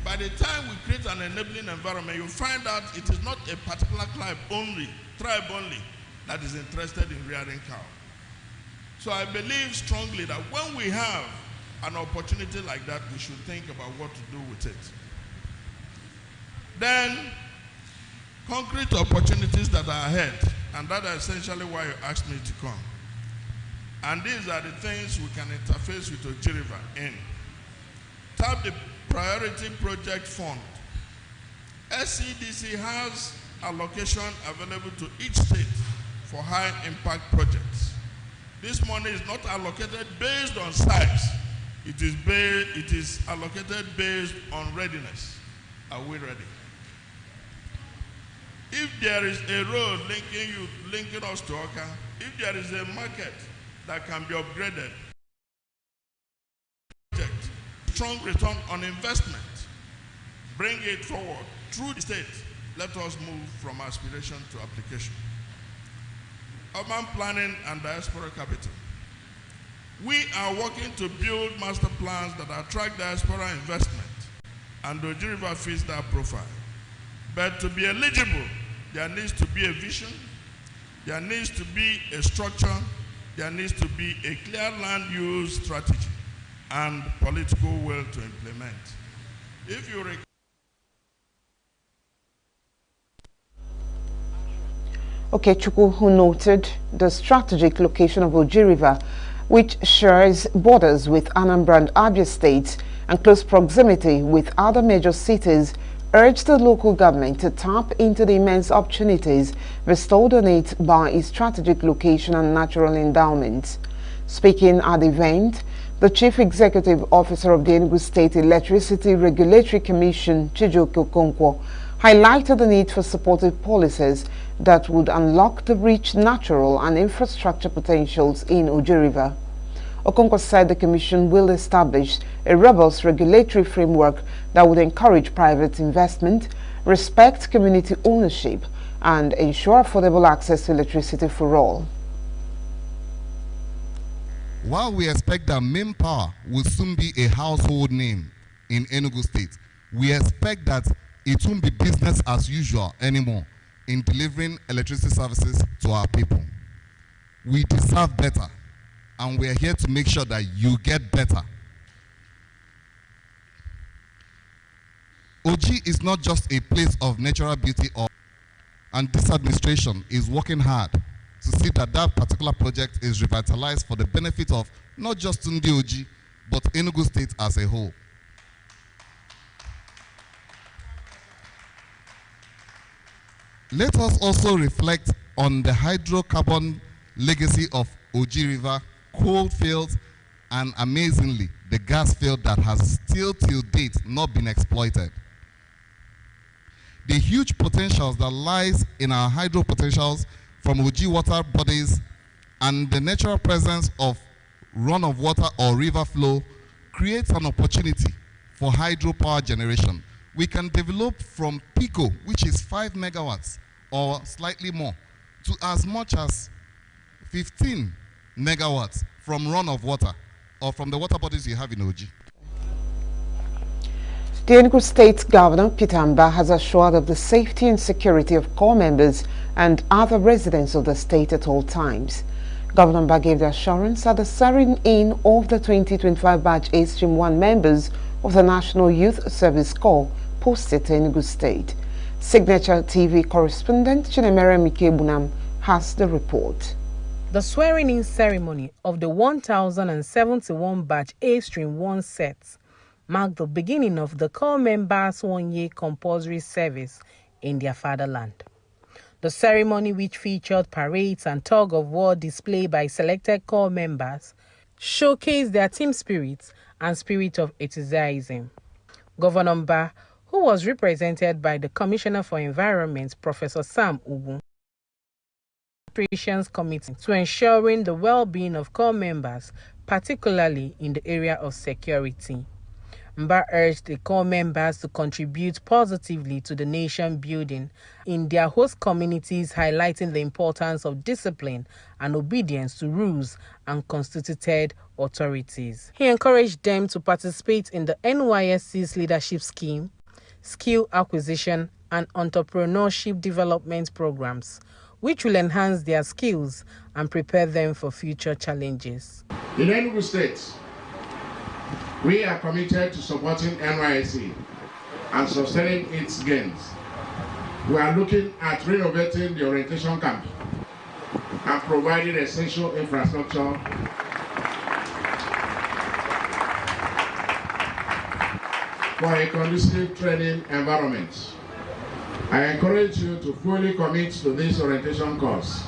By the time we create an enabling environment, you find out it is not a particular tribe only that is interested in rearing cow. So I believe strongly that when we have an opportunity like that, we should think about what to do with it. Then, concrete opportunities that are ahead, and that is essentially why you asked me to come. And these are the things we can interface with Uju River in. Tap the Priority Project Fund. SEDC has allocation available to each state for high impact projects. This money is not allocated based on size. It is allocated based on readiness. Are we ready? If there is a road linking us to Oka, if there is a market that can be upgraded, strong return on investment, bring it forward through the state. Let us move from aspiration to application. Urban planning and diaspora capital. We are working to build master plans that attract diaspora investment, and the Uju River fits that profile. But to be eligible, there needs to be a vision, there needs to be a structure, there needs to be a clear land use strategy and political will to implement. If you Okechukwu, who noted the strategic location of Oji River, which shares borders with Anambra and Abia states and close proximity with other major cities, urged the local government to tap into the immense opportunities bestowed on it by its strategic location and natural endowments. Speaking at the event, the Chief Executive Officer of the ENUGU State Electricity Regulatory Commission, Chijioke Okonkwo, highlighted the need for supportive policies that would unlock the rich natural and infrastructure potentials in Oji River. Okonkwo said the Commission will establish a robust regulatory framework that would encourage private investment, respect community ownership, and ensure affordable access to electricity for all. While we expect that main power will soon be a household name in Enugu State, we expect that it won't be business as usual anymore in delivering electricity services to our people. We deserve better, and we are here to make sure that you get better. Oji is not just a place of natural beauty, and this administration is working hard to see that that particular project is revitalized for the benefit of not just Ndi Oji, but Enugu State as a whole. Let us also reflect on the hydrocarbon legacy of Oji River, coal fields, and amazingly, the gas field that has still till date not been exploited. The huge potentials that lies in our hydro potentials from Oji water bodies and the natural presence of run of water or river flow creates an opportunity for hydropower generation. We can develop from PICO, which is 5 megawatts or slightly more, to as much as 15 megawatts from run of water or from the water bodies you have in Oji. The Enugu State Governor, Peter Amba, has assured of the safety and security of corps members and other residents of the state at all times. Governor Amba gave the assurance at the swearing-in of the 2025 Batch A Stream 1 members of the National Youth Service Corps posted to Enugu State. Signaturetv correspondent Chinemere Mikebunam has the report. The swearing-in ceremony of the 1071 Batch A Stream 1 sets marked the beginning of the corps members' one-year compulsory service in their fatherland. The ceremony, which featured parades and tug-of-war display by selected corps members, showcased their team spirit and spirit of enthusiasm. Governor Mba, who was represented by the Commissioner for Environment, Professor Sam Ugu, Operations Committee to ensuring the well-being of corps members, particularly in the area of security. Mba urged the corps members to contribute positively to the nation building in their host communities, highlighting the importance of discipline and obedience to rules and constituted authorities. He encouraged them to participate in the NYSC's leadership scheme, skill acquisition, and entrepreneurship development programs, which will enhance their skills and prepare them for future challenges. In Enugu State, we are committed to supporting NYSC and sustaining its gains. We are looking at renovating the orientation camp and providing essential infrastructure for a conducive training environment. I encourage you to fully commit to this orientation course.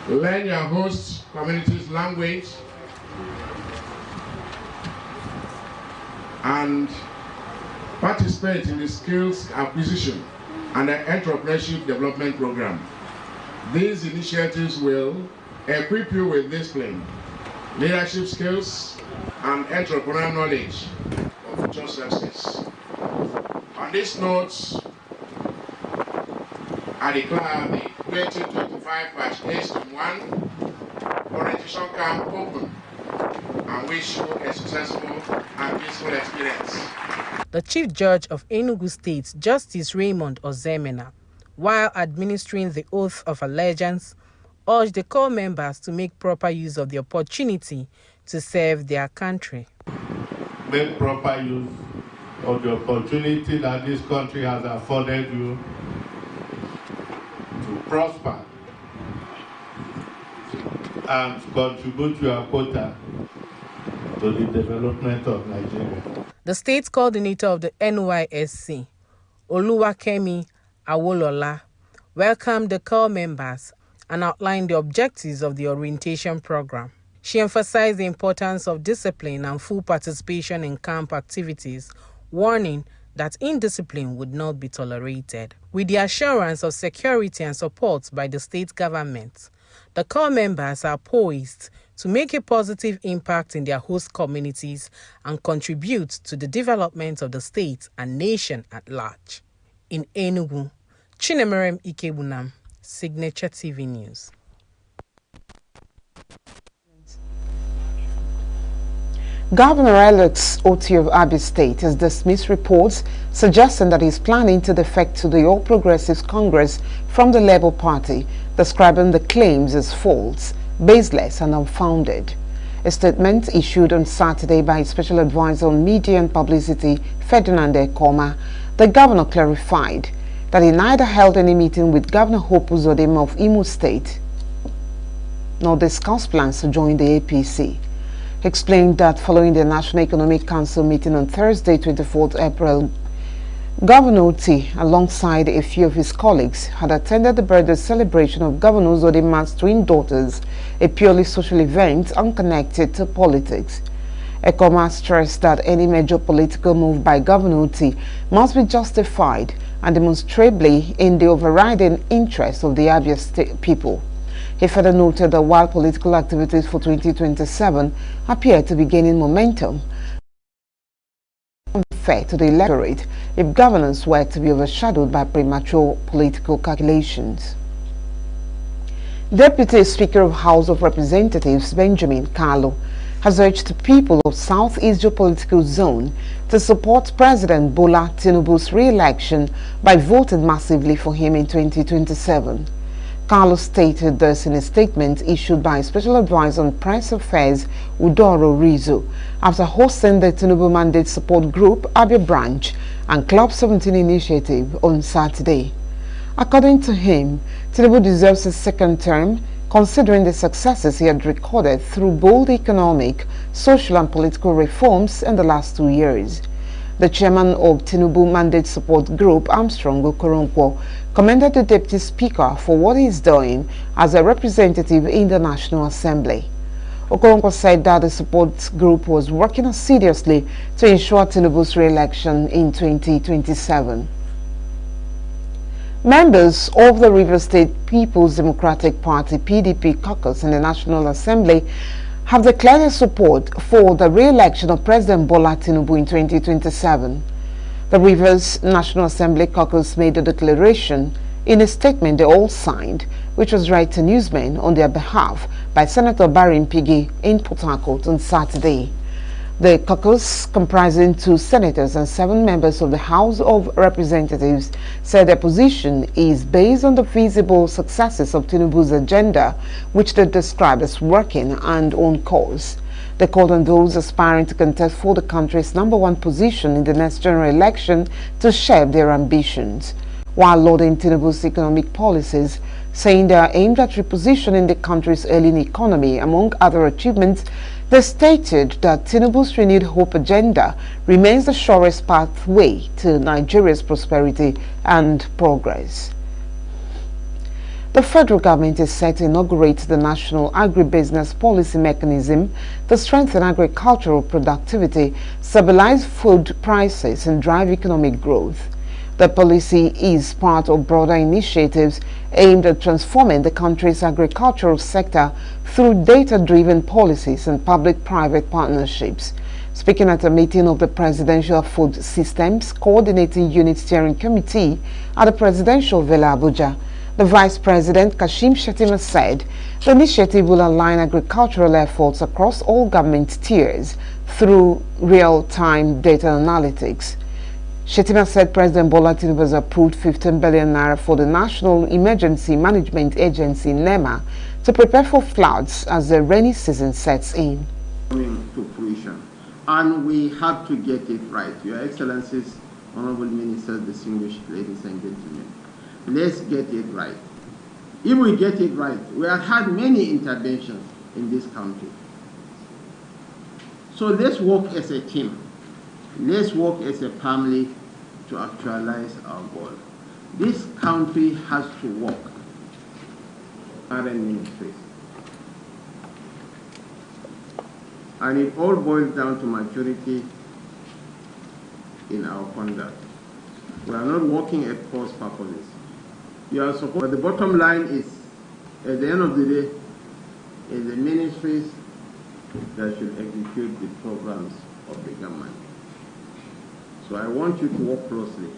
Learn your host community's language and participate in the skills acquisition and the entrepreneurship development program. These initiatives will equip you with discipline, leadership skills, and entrepreneurial knowledge for future success. On this note, I declare the 2025 Batch A Stream 1 orientation camp open and wish you a successful and peaceful experience. The Chief Judge of Enugu State, Justice Raymond Ozemena, while administering the oath of allegiance, urged the corps members to make proper use of the opportunity to serve their country. Make proper use of the opportunity that this country has afforded you to prosper and contribute your quota to the development of Nigeria. The state coordinator of the NYSC, Oluwakemi Awolola, welcomed the corps members and outlined the objectives of the orientation program. She emphasized the importance of discipline and full participation in camp activities, warning that indiscipline would not be tolerated. With the assurance of security and support by the state government, the corps members are poised to make a positive impact in their host communities and contribute to the development of the state and nation at large. In ENUGU, Chinemerem Ikebunam, Signature TV News. Governor Alex Otti of Abia State has dismissed reports suggesting that he is planning to defect to the All Progressives Congress from the Labour Party, describing the claims as false, baseless and unfounded. A statement issued on Saturday by Special Advisor on Media and Publicity, Ferdinand Ekoma, the governor clarified that he neither held any meeting with Governor Hope Uzodinma of Imo State nor discussed plans to join the APC. He explained that following the National Economic Council meeting on Thursday, 24th April, Governor Otti, alongside a few of his colleagues, had attended the birthday celebration of Governor Uzodinma's twin daughters, a purely social event unconnected to politics. Ekoma stressed that any major political move by Governor Otti must be justified and demonstrably in the overriding interest of the Abia State people. He further noted that while political activities for 2027 appear to be gaining momentum, unfair to the electorate if governance were to be overshadowed by premature political calculations. Deputy Speaker of House of Representatives Benjamin Kalu has urged the people of Southeast Geopolitical Zone to support President Bola Tinubu's re-election by voting massively for him in 2027. Carlos stated this in a statement issued by Special Advisor on Press Affairs Udoro Rizo after hosting the Tinubu Mandate Support Group Abia Branch and Club 17 initiative on Saturday. According to him, Tinubu deserves his second term considering the successes he had recorded through bold economic, social and political reforms in the last 2 years. The chairman of Tinubu Mandate Support Group, Armstrong Okoronkwo, commended the Deputy Speaker for what he is doing as a representative in the National Assembly. Okoronkwo said that the support group was working assiduously to ensure Tinubu's re-election in 2027. Members of the Rivers State People's Democratic Party (PDP) caucus in the National Assembly have declared their support for the re-election of President Bola Tinubu in 2027. The Rivers National Assembly caucus made a declaration in a statement they all signed, which was read to newsmen on their behalf by Senator Barry Mpigi in Port Harcourt on Saturday. The caucus, comprising 2 senators and 7 members of the House of Representatives, said their position is based on the visible successes of Tinubu's agenda, which they described as working and on course. They called on those aspiring to contest for the country's #1 position in the next general election to share their ambitions, while lauding Tinubu's economic policies, saying they are aimed at repositioning the country's ailing economy. Among other achievements, they stated that Tinubu's renewed hope agenda remains the surest pathway to Nigeria's prosperity and progress. The federal government is set to inaugurate the National Agribusiness Policy Mechanism to strengthen agricultural productivity, stabilize food prices, and drive economic growth. The policy is part of broader initiatives aimed at transforming the country's agricultural sector through data-driven policies and public-private partnerships. Speaking at a meeting of the Presidential Food Systems Coordinating Unit Steering Committee at the Presidential Villa Abuja, the Vice President Kashim Shettima said the initiative will align agricultural efforts across all government tiers through real-time data analytics. Shettima said President Bola Tinubu has approved 15 billion naira for the National Emergency Management Agency (NEMA) to prepare for floods as the rainy season sets in. To fruition, and we have to get it right. Your Excellencies, Honorable Ministers, distinguished ladies and gentlemen, let's get it right. If we get it right, we have had many interventions in this country. So let's work as a team. Let's work as a family to actualize our goal. This country has to work. Current ministries. And it all boils down to maturity in our conduct. We are not working at cross purposes. You are supposed, but the bottom line is, at the end of the day, is the ministries that should execute the programs of the government. So I want you to work closely.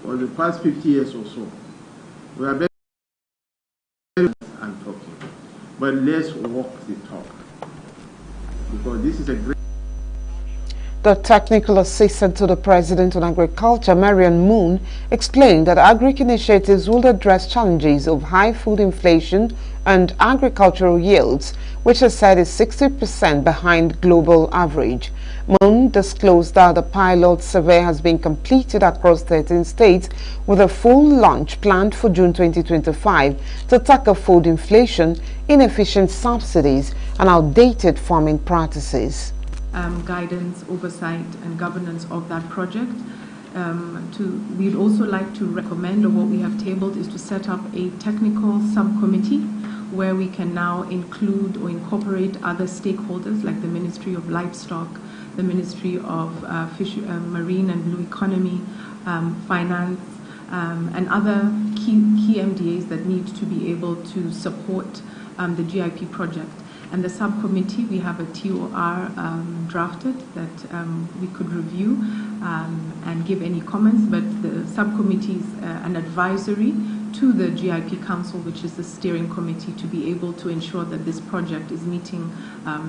For the past 50 years or so, we are better and talking, but let's walk the talk, because this is a great. The technical assistant to the President on Agriculture, Marian Moon, explained that agric initiatives will address challenges of high food inflation and agricultural yields, which is said is 60% behind global average. Moon disclosed that the pilot survey has been completed across 13 states with a full launch planned for June 2025 to tackle food inflation, inefficient subsidies, and outdated farming practices. Guidance, oversight, and governance of that project. We'd also like to recommend, or what we have tabled is to set up a technical subcommittee where we can now include or incorporate other stakeholders like the Ministry of Livestock, the Ministry of Marine and Blue Economy, Finance, and other key MDAs that need to be able to support the GIP project. And the subcommittee, we have a TOR drafted that we could review and give any comments, but the subcommittee is an advisory to the GIP Council, which is the steering committee, to be able to ensure that this project is meeting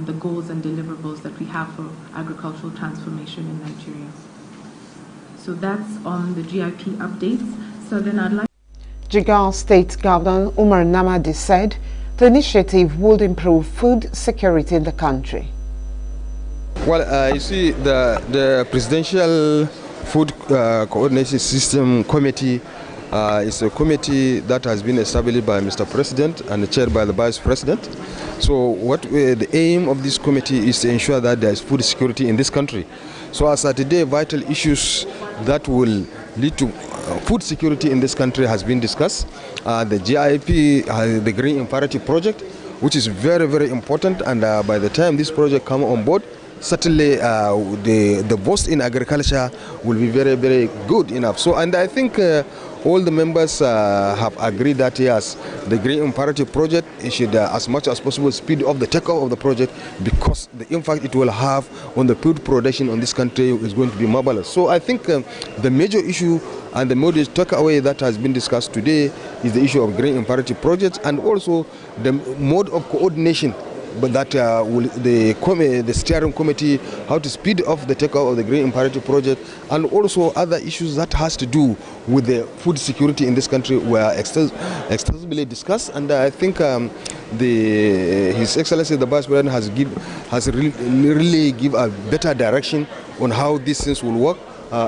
the goals and deliverables that we have for agricultural transformation in Nigeria. So that's on the GIP updates. So then I'd like... Jigawa State Governor Umar Namadi said the initiative would improve food security in the country. Well, you see, the Presidential Food Coordination System Committee is a committee that has been established by Mr. President and chaired by the Vice President. So the aim of this committee is to ensure that there is food security in this country. So as at today, vital issues that will lead to food security in this country has been discussed. The GIP, the Green Imperative Project, which is very, very important, and by the time this project comes on board, certainly the boost in agriculture will be very, very good enough. So, and I think all the members have agreed that yes, the Green Imperative Project should, as much as possible, speed up the takeoff of the project, because the impact it will have on the food production in this country is going to be marvelous. So I think the major issue and the major takeaway that has been discussed today is the issue of Green Imperative Projects, and also the mode of coordination, but that will the steering committee, how to speed up the takeoff of the Green Imperative Project, and also other issues that has to do with the food security in this country were extensively discussed. And I think His Excellency the Vice President has really give a better direction on how these things will work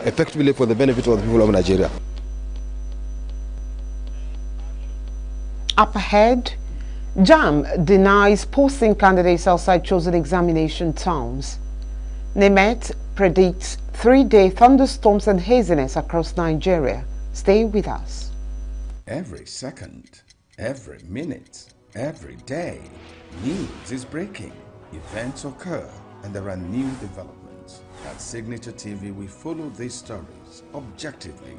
effectively for the benefit of the people of Nigeria. Up ahead, JAMB denies posting candidates outside chosen examination towns. NEMET predicts 3-day thunderstorms and haziness across Nigeria. Stay with us. Every second, every minute, every day, news is breaking. Events occur and there are new developments. At Signaturetv, we follow these stories objectively,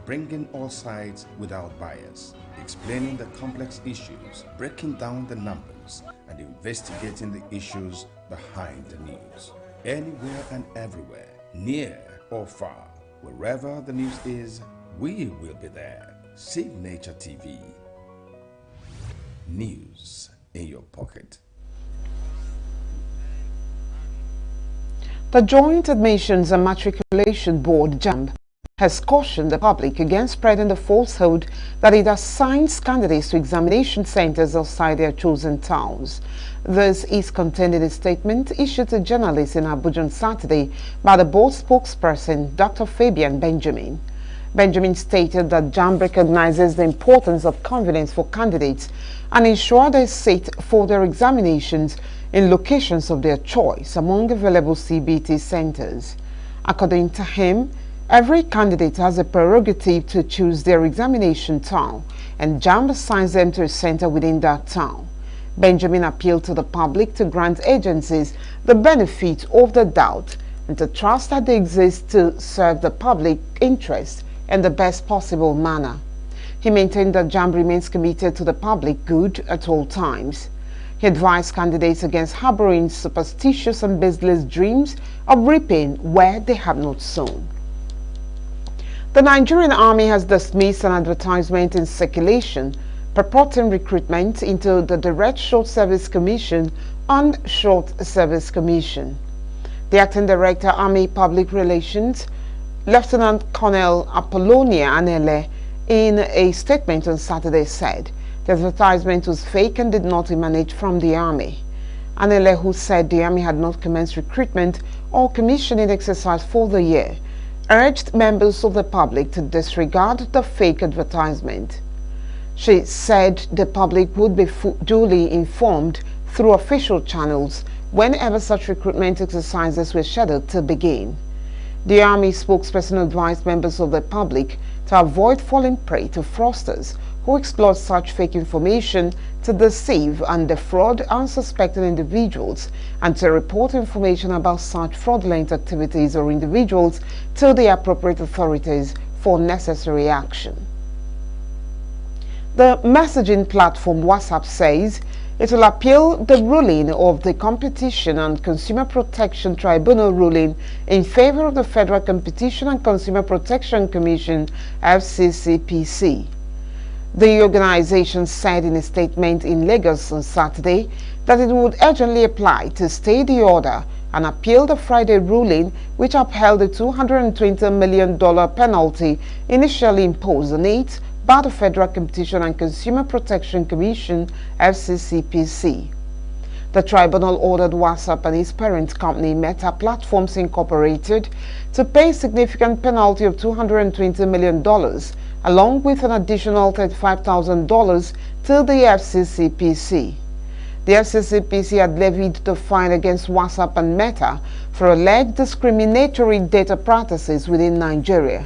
bringing all sides without bias, explaining the complex issues, breaking down the numbers, and investigating the issues behind the news. Anywhere and everywhere, near or far, wherever the news is, we will be there. Signaturetv. News in your pocket. The Joint Admissions and Matriculation Board, JAMB, has cautioned the public against spreading the falsehood that it assigns candidates to examination centers outside their chosen towns. This is contained in a statement issued to journalists in Abuja on Saturday by the board spokesperson, Dr. Fabian Benjamin. Benjamin stated that JAMB recognizes the importance of confidence for candidates and ensure they sit for their examinations in locations of their choice among available CBT centers. According to him, every candidate has a prerogative to choose their examination town, and JAMB assigns them to a center within that town. Benjamin appealed to the public to grant agencies the benefit of the doubt and to trust that they exist to serve the public interest in the best possible manner. He maintained that JAMB remains committed to the public good at all times. He advised candidates against harboring superstitious and baseless dreams of reaping where they have not sown. The Nigerian Army has dismissed an advertisement in circulation purporting recruitment into the Direct Short Service Commission and Short Service Commission. The Acting Director, Army Public Relations, Lieutenant Colonel Apollonia Anele, in a statement on Saturday said the advertisement was fake and did not emanate from the Army. Anele, who said the Army had not commenced recruitment or commissioning exercise for the year, urged members of the public to disregard the fake advertisement. She said the public would be duly informed through official channels whenever such recruitment exercises were scheduled to begin. The Army spokesperson advised members of the public to avoid falling prey to fraudsters who exploit such fake information to deceive and defraud unsuspecting individuals, and to report information about such fraudulent activities or individuals to the appropriate authorities for necessary action. The messaging platform WhatsApp says it will appeal the ruling of the Competition and Consumer Protection Tribunal ruling in favor of the Federal Competition and Consumer Protection Commission, FCCPC. The organization said in a statement in Lagos on Saturday that it would urgently apply to stay the order and appeal the Friday ruling, which upheld the $220 million penalty initially imposed on it by the Federal Competition and Consumer Protection Commission, FCCPC. The tribunal ordered WhatsApp and its parent company, Meta Platforms Incorporated, to pay a significant penalty of $220 million, along with an additional $35,000 to the FCCPC. The FCCPC had levied the fine against WhatsApp and Meta for alleged discriminatory data practices within Nigeria.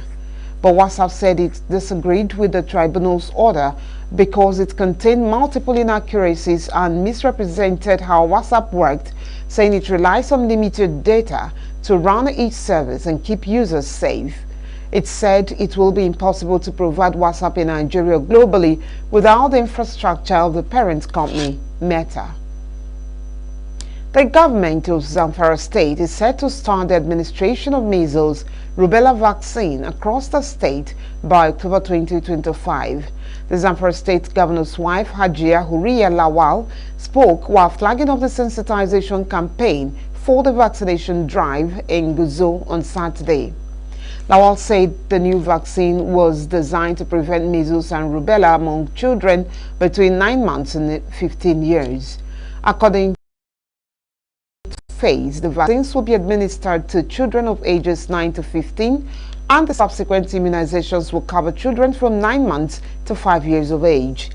But WhatsApp said it disagreed with the tribunal's order because it contained multiple inaccuracies and misrepresented how WhatsApp worked, saying it relies on limited data to run each service and keep users safe. It said it will be impossible to provide WhatsApp in Nigeria globally without the infrastructure of the parent company, Meta. The government of Zamfara State is set to start the administration of measles, rubella vaccine across the state by October 2025. The Zamfara State Governor's wife, Hajia Huriya Lawal, spoke while flagging off the sensitization campaign for the vaccination drive in Guzo on Saturday. Lawal said the new vaccine was designed to prevent measles and rubella among children between 9 months and 15 years. According to phase, the vaccines will be administered to children of ages 9 to 15, and the subsequent immunizations will cover children from 9 months to 5 years of age.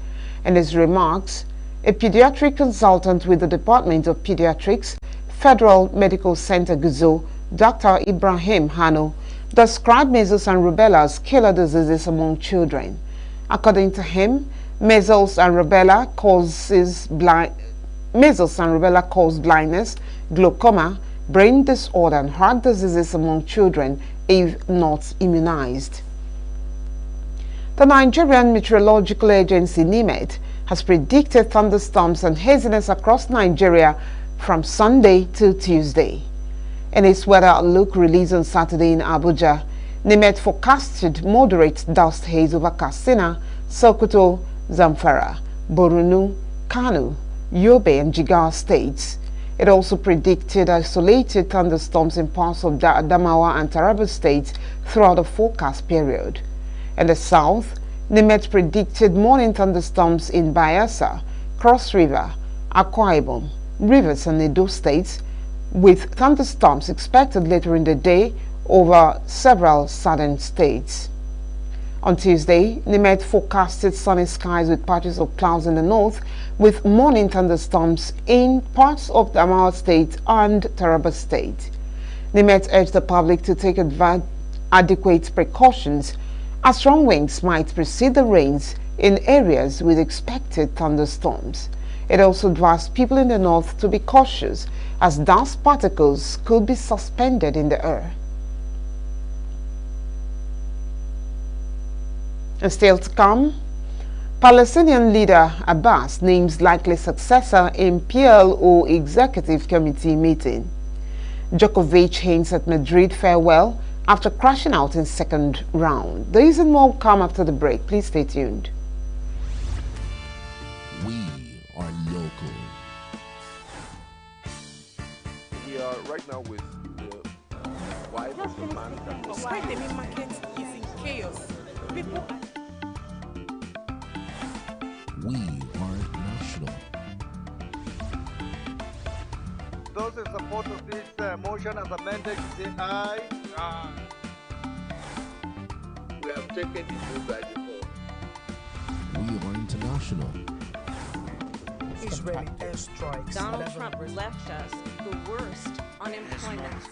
In his remarks, a pediatric consultant with the Department of Pediatrics, Federal Medical Center Guzo, Dr. Ibrahim Hano, described measles and rubella as killer diseases among children. According to him, measles and rubella cause blindness, glaucoma, brain disorder, and heart diseases among children if not immunized. The Nigerian Meteorological Agency (NIMET) has predicted thunderstorms and haziness across Nigeria from Sunday to Tuesday. In its weather outlook released on Saturday in Abuja, NIMET forecasted moderate dust haze over Katsina, Sokoto, Zamfara, Borno, Kano, Yobe, and Jigawa states. It also predicted isolated thunderstorms in parts of Adamawa and Taraba states throughout the forecast period. In the south, NIMET predicted morning thunderstorms in Bayelsa, Cross River, Akwa Ibom, Rivers, and Edo states, with thunderstorms expected later in the day over several southern states. On Tuesday, NIMET forecasted sunny skies with patches of clouds in the north, with morning thunderstorms in parts of the Adamawa State and Taraba State. NIMET urged the public to take adequate precautions, as strong winds might precede the rains in areas with expected thunderstorms. It also advised people in the north to be cautious, as dust particles could be suspended in the air. And still to come, Palestinian leader Abbas names likely successor in PLO Executive Committee meeting. Djokovic hints at Madrid farewell after crashing out in second round. These and more come after the break. Please stay tuned. We are local. We are right now with the wife of the man that was... Why the main market is in chaos. People... We are national. Those in support of this motion as amended, say aye. Aye. We have taken this move by default. We are international. Israeli airstrikes. Donald Trump left us the worst unemployment.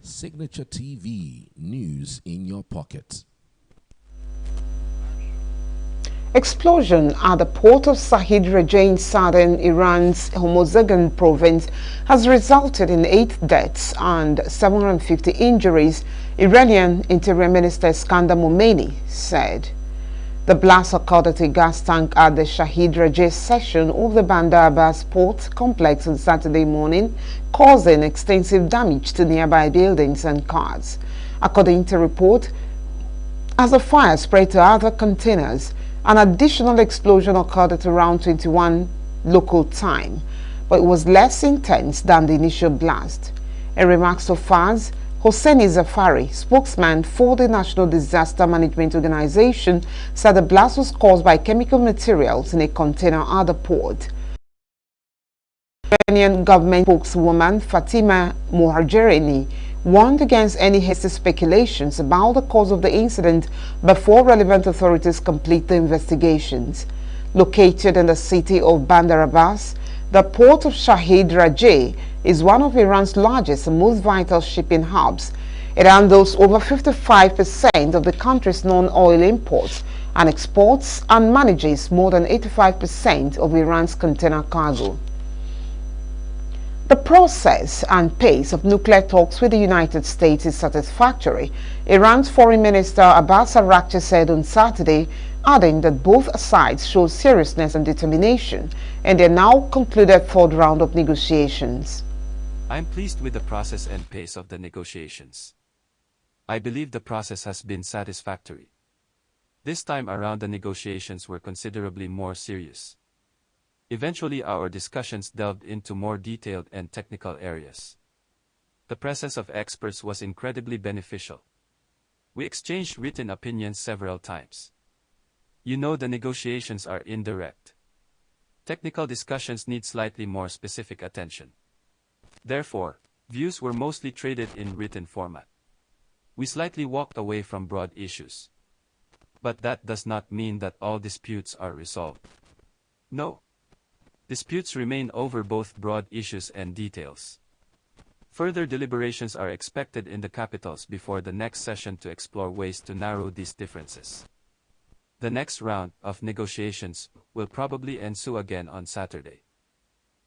Signature TV, news in your pocket. Explosion at the port of Signaturetv in southern Iran's Hormozgan province has resulted in 8 deaths and 750 injuries, Iranian Interior Minister Iskandar Momeini said. The blast occurred at a gas tank at the Signaturetv section of the Bandar Abbas port complex on Saturday morning, causing extensive damage to nearby buildings and cars. According to report, as the fire spread to other containers, an additional explosion occurred at around 21 local time, but it was less intense than the initial blast. In remarks to Fars, Hosseini Zafari, spokesman for the National Disaster Management Organization, said the blast was caused by chemical materials in a container at the port. Iranian government spokeswoman Fatima Mohajerini warned against any hasty speculations about the cause of the incident before relevant authorities complete the investigations. Located in the city of Bandar Abbas, the port of Signaturetv is one of Iran's largest and most vital shipping hubs. It handles over 55% of the country's non-oil imports and exports and manages more than 85% of Iran's container cargo. The process and pace of nuclear talks with the United States is satisfactory, Iran's Foreign Minister Abbas Araghchi said on Saturday, adding that both sides showed seriousness and determination in their now concluded third round of negotiations. I am pleased with the process and pace of the negotiations. I believe the process has been satisfactory. This time around the negotiations were considerably more serious. Eventually our discussions delved into more detailed and technical areas. The presence of experts was incredibly beneficial. We exchanged written opinions several times. You know, the negotiations are indirect. Technical discussions need slightly more specific attention. Therefore, views were mostly traded in written format. We slightly walked away from broad issues. But that does not mean that all disputes are resolved. No. Disputes remain over both broad issues and details. Further deliberations are expected in the capitals before the next session to explore ways to narrow these differences. The next round of negotiations will probably ensue again on Saturday.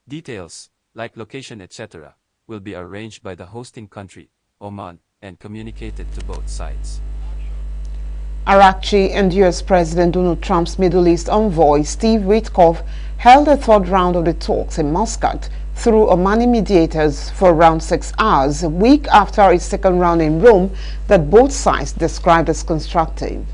Details, like location etc., will be arranged by the hosting country, Oman, and communicated to both sides. Araghchi and U.S. President Donald Trump's Middle East envoy Steve Witkoff held a third round of the talks in Muscat through Omani mediators for around 6 hours, a week after a second round in Rome that both sides described as constructive.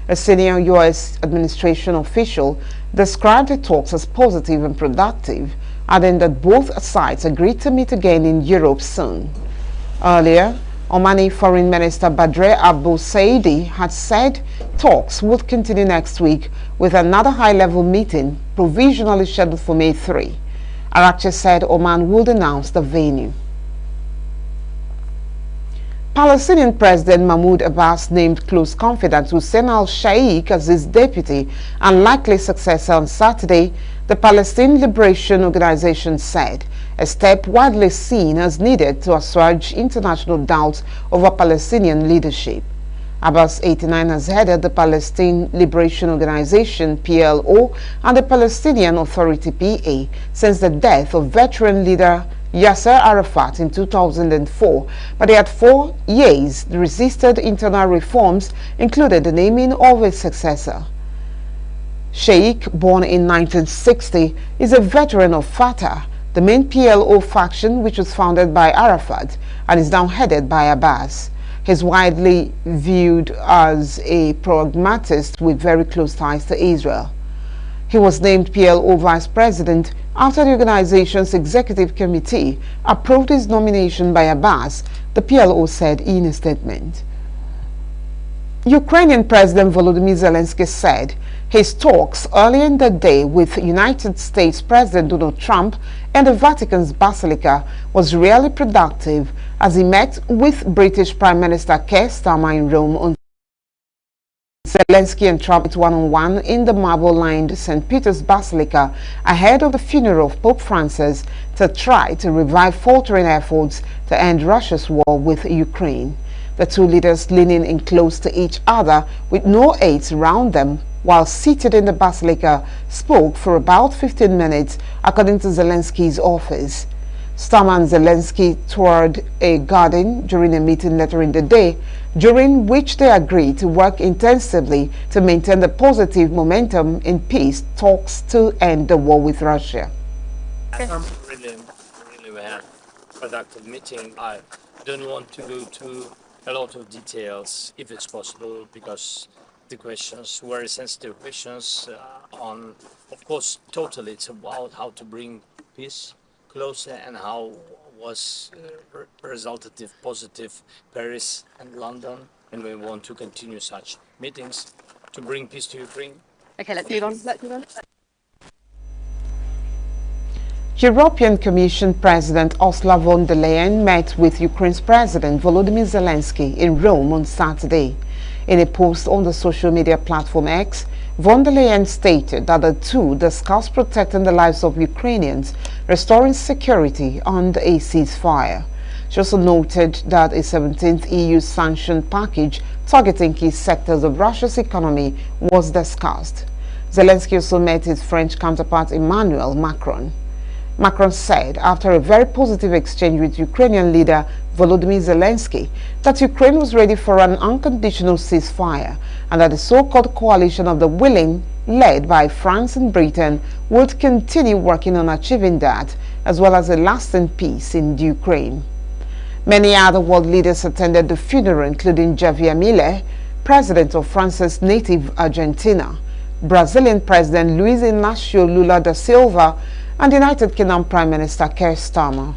A senior U.S. administration official described the talks as positive and productive, adding that both sides agreed to meet again in Europe soon. Earlier, Omani Foreign Minister Badre Abu Saidi had said talks would continue next week with another high-level meeting provisionally scheduled for May 3. Arakche said Oman would announce the venue. Palestinian President Mahmoud Abbas named close confidant Hussein al-Shaikh as his deputy and likely successor on Saturday, the Palestine Liberation Organization said, a step widely seen as needed to assuage international doubts over Palestinian leadership. Abbas, 89, has headed the Palestine Liberation Organization (PLO) and the Palestinian Authority (PA) since the death of veteran leader Yasser Arafat in 2004, but he had 4 years resisted internal reforms, including the naming of a successor. Sheikh, born in 1960, is a veteran of Fatah, the main PLO faction which was founded by Arafat and is now headed by Abbas. He is widely viewed as a pragmatist with very close ties to Israel. He was named PLO vice president after the organization's executive committee approved his nomination by Abbas, the PLO said in a statement. Ukrainian President Volodymyr Zelensky said his talks earlier in the day with United States President Donald Trump and the Vatican's Basilica was really productive as he met with British Prime Minister Keir Starmer in Rome on Zelensky and Trump met one-on-one in the marble-lined St. Peter's Basilica ahead of the funeral of Pope Francis to try to revive faltering efforts to end Russia's war with Ukraine. The two leaders leaning in close to each other with no aides around them while seated in the Basilica spoke for about 15 minutes, according to Zelensky's office. Starmer and Zelensky toured a garden during a meeting later in the day, during which they agreed to work intensively to maintain the positive momentum in peace talks to end the war with Russia. Really we had a productive meeting. I don't want to go to a lot of details if it's possible, because the questions, very sensitive questions on, of course, totally it's about how to bring peace closer and how was resultative, positive Paris and London, and we want to continue such meetings to bring peace to Ukraine. Okay, let's move on. Let's move on. European Commission President Ursula von der Leyen met with Ukraine's President Volodymyr Zelensky in Rome on Saturday. In a post on the social media platform X, von der Leyen stated that the two discussed protecting the lives of Ukrainians, restoring security, and a ceasefire. She also noted that a 17th EU sanction package targeting key sectors of Russia's economy was discussed. Zelensky also met his French counterpart Emmanuel Macron. Macron said after a very positive exchange with Ukrainian leader Volodymyr Zelensky that Ukraine was ready for an unconditional ceasefire and that the so-called coalition of the willing, led by France and Britain, would continue working on achieving that, as well as a lasting peace in Ukraine. Many other world leaders attended the funeral, including Javier Milei, president of France's native Argentina, Brazilian President Luiz Inácio Lula da Silva, and United Kingdom Prime Minister Keir Starmer.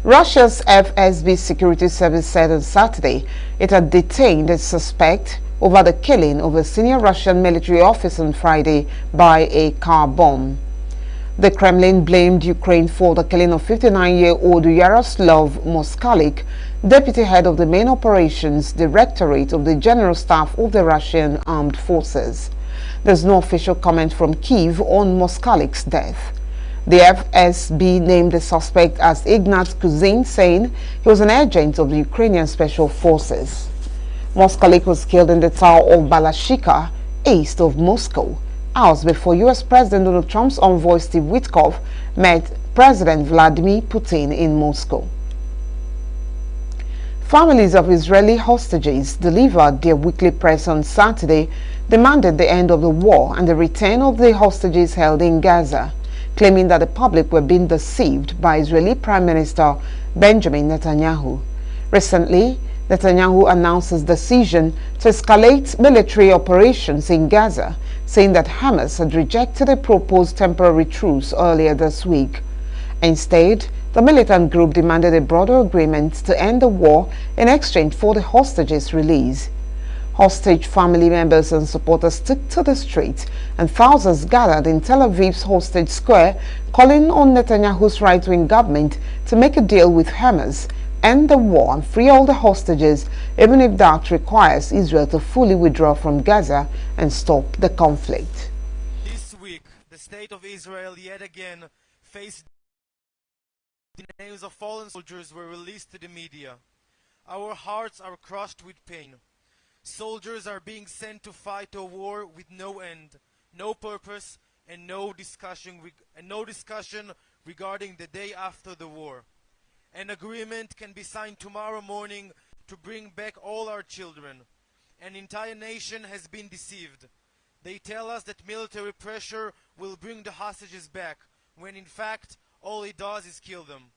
Russia's FSB security service said on Saturday it had detained a suspect over the killing of a senior Russian military officer on Friday by a car bomb. The Kremlin blamed Ukraine for the killing of 59-year-old Yaroslav Moskalik, deputy head of the main operations directorate of the General Staff of the Russian Armed Forces. There's no official comment from Kyiv on Moskalik's death. The FSB named the suspect as Ignat Kuzin, saying he was an agent of the Ukrainian Special Forces. Moskalik was killed in the town of Balashika, east of Moscow, hours before U.S. President Donald Trump's envoy Steve Witkoff met President Vladimir Putin in Moscow. Families of Israeli hostages delivered their weekly press on Saturday demanded the end of the war and the return of the hostages held in Gaza, claiming that the public were being deceived by Israeli Prime Minister Benjamin Netanyahu. Recently, Netanyahu announced his decision to escalate military operations in Gaza, saying that Hamas had rejected a proposed temporary truce earlier this week. Instead, the militant group demanded a broader agreement to end the war in exchange for the hostages' release. Hostage family members and supporters took to the streets, and thousands gathered in Tel Aviv's Hostage Square, calling on Netanyahu's right-wing government to make a deal with Hamas, end the war and free all the hostages, even if that requires Israel to fully withdraw from Gaza and stop the conflict. This week, the state of Israel yet again faced the names of fallen soldiers were released to the media. Our hearts are crushed with pain. Soldiers are being sent to fight a war with no end, no purpose, and no discussion regarding the day after the war. An agreement can be signed tomorrow morning to bring back all our children. An entire nation has been deceived. They tell us that military pressure will bring the hostages back, when in fact all it does is kill them.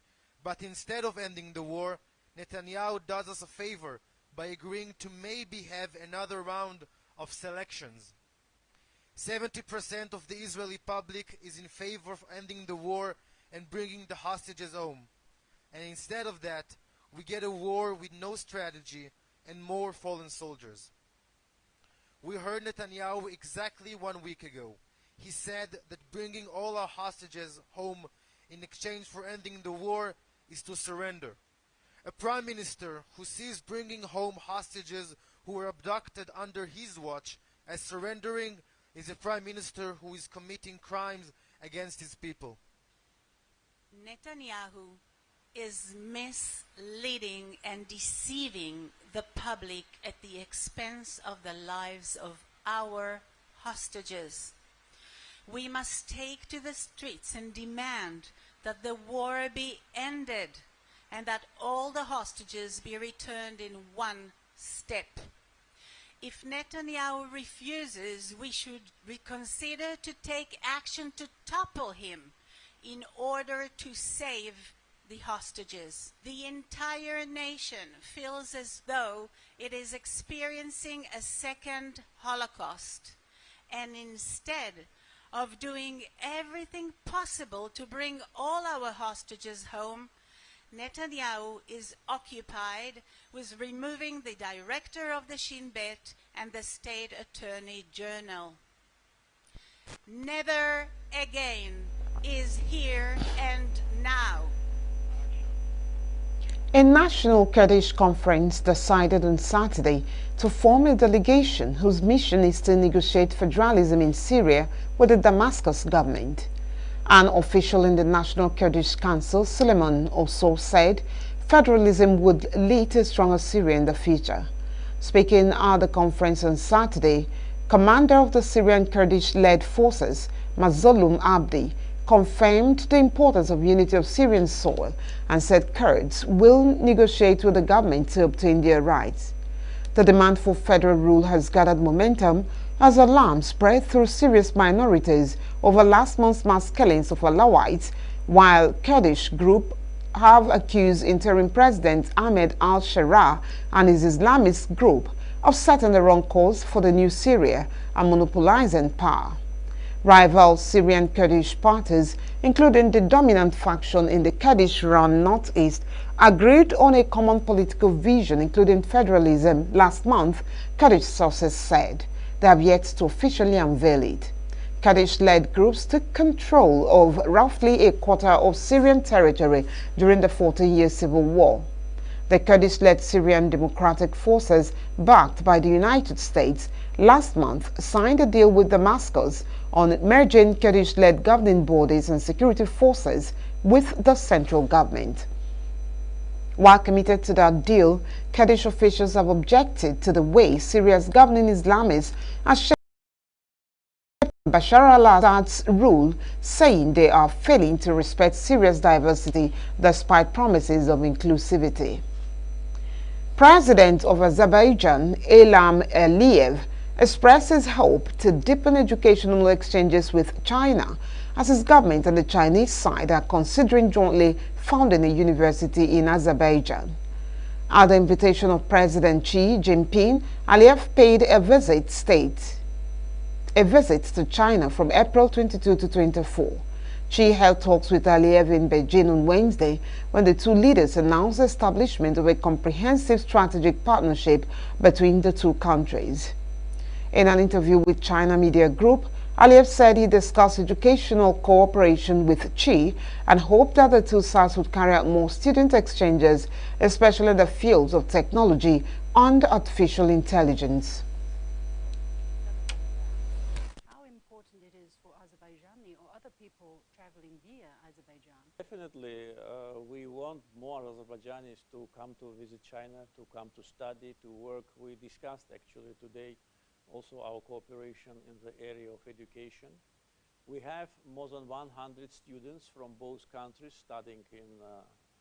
But instead of ending the war, Netanyahu does us a favor by agreeing to maybe have another round of selections. 70% of the Israeli public is in favor of ending the war and bringing the hostages home. And instead of that, we get a war with no strategy and more fallen soldiers. We heard Netanyahu exactly 1 week ago. He said that bringing all our hostages home in exchange for ending the war is to surrender. A prime minister who sees bringing home hostages who were abducted under his watch as surrendering is a prime minister who is committing crimes against his people. Netanyahu is misleading and deceiving the public at the expense of the lives of our hostages. We must take to the streets and demand that the war be ended and that all the hostages be returned in one step. If Netanyahu refuses, we should reconsider to take action to topple him in order to save the hostages. The entire nation feels as though it is experiencing a second Holocaust, and instead of doing everything possible to bring all our hostages home, Netanyahu is occupied with removing the director of the Shin Bet and the state attorney general. Never again is here and now. A national Kurdish conference decided on Saturday to form a delegation whose mission is to negotiate federalism in Syria with the Damascus government. An official in the National Kurdish Council, Suleiman Oso, said federalism would lead to a stronger Syria in the future. Speaking at the conference on Saturday, commander of the Syrian Kurdish-led forces, Mazloum Abdi, confirmed the importance of unity of Syrian soil and said Kurds will negotiate with the government to obtain their rights. The demand for federal rule has gathered momentum as alarm spread through Syria's minorities over last month's mass killings of Alawites, while Kurdish groups have accused interim President Ahmed al-Sharaa and his Islamist group of setting the wrong course for the new Syria and monopolizing power. Rival Syrian Kurdish parties, including the dominant faction in the Kurdish-run northeast, agreed on a common political vision, including federalism, last month, Kurdish sources said. They have yet to officially unveil it. Kurdish-led groups took control of roughly a quarter of Syrian territory during the 14-year civil war. The Kurdish-led Syrian Democratic Forces, backed by the United States, last month signed a deal with Damascus on merging Kurdish-led governing bodies and security forces with the central government. While committed to that deal, Kurdish officials have objected to the way Syria's governing Islamists are shaping Bashar al-Assad's rule, saying they are failing to respect Syria's diversity despite promises of inclusivity. President of Azerbaijan, Ilham Aliyev, expresses hope to deepen educational exchanges with China, as his government and the Chinese side are considering jointly founding a university in Azerbaijan. At the invitation of President Xi Jinping, Aliyev paid a visit to China from April 22 to 24. Xi held talks with Aliyev in Beijing on Wednesday when the two leaders announced the establishment of a comprehensive strategic partnership between the two countries. In an interview with China Media Group, Aliyev said he discussed educational cooperation with Xi and hoped that the two sides would carry out more student exchanges, especially in the fields of technology and artificial intelligence. How important it is for Azerbaijani or other people traveling via Azerbaijan? Definitely, we want more Azerbaijanis to come to visit China, to come to study, to work. We discussed actually today also our cooperation in the area of education. We have more than 100 students from both countries studying in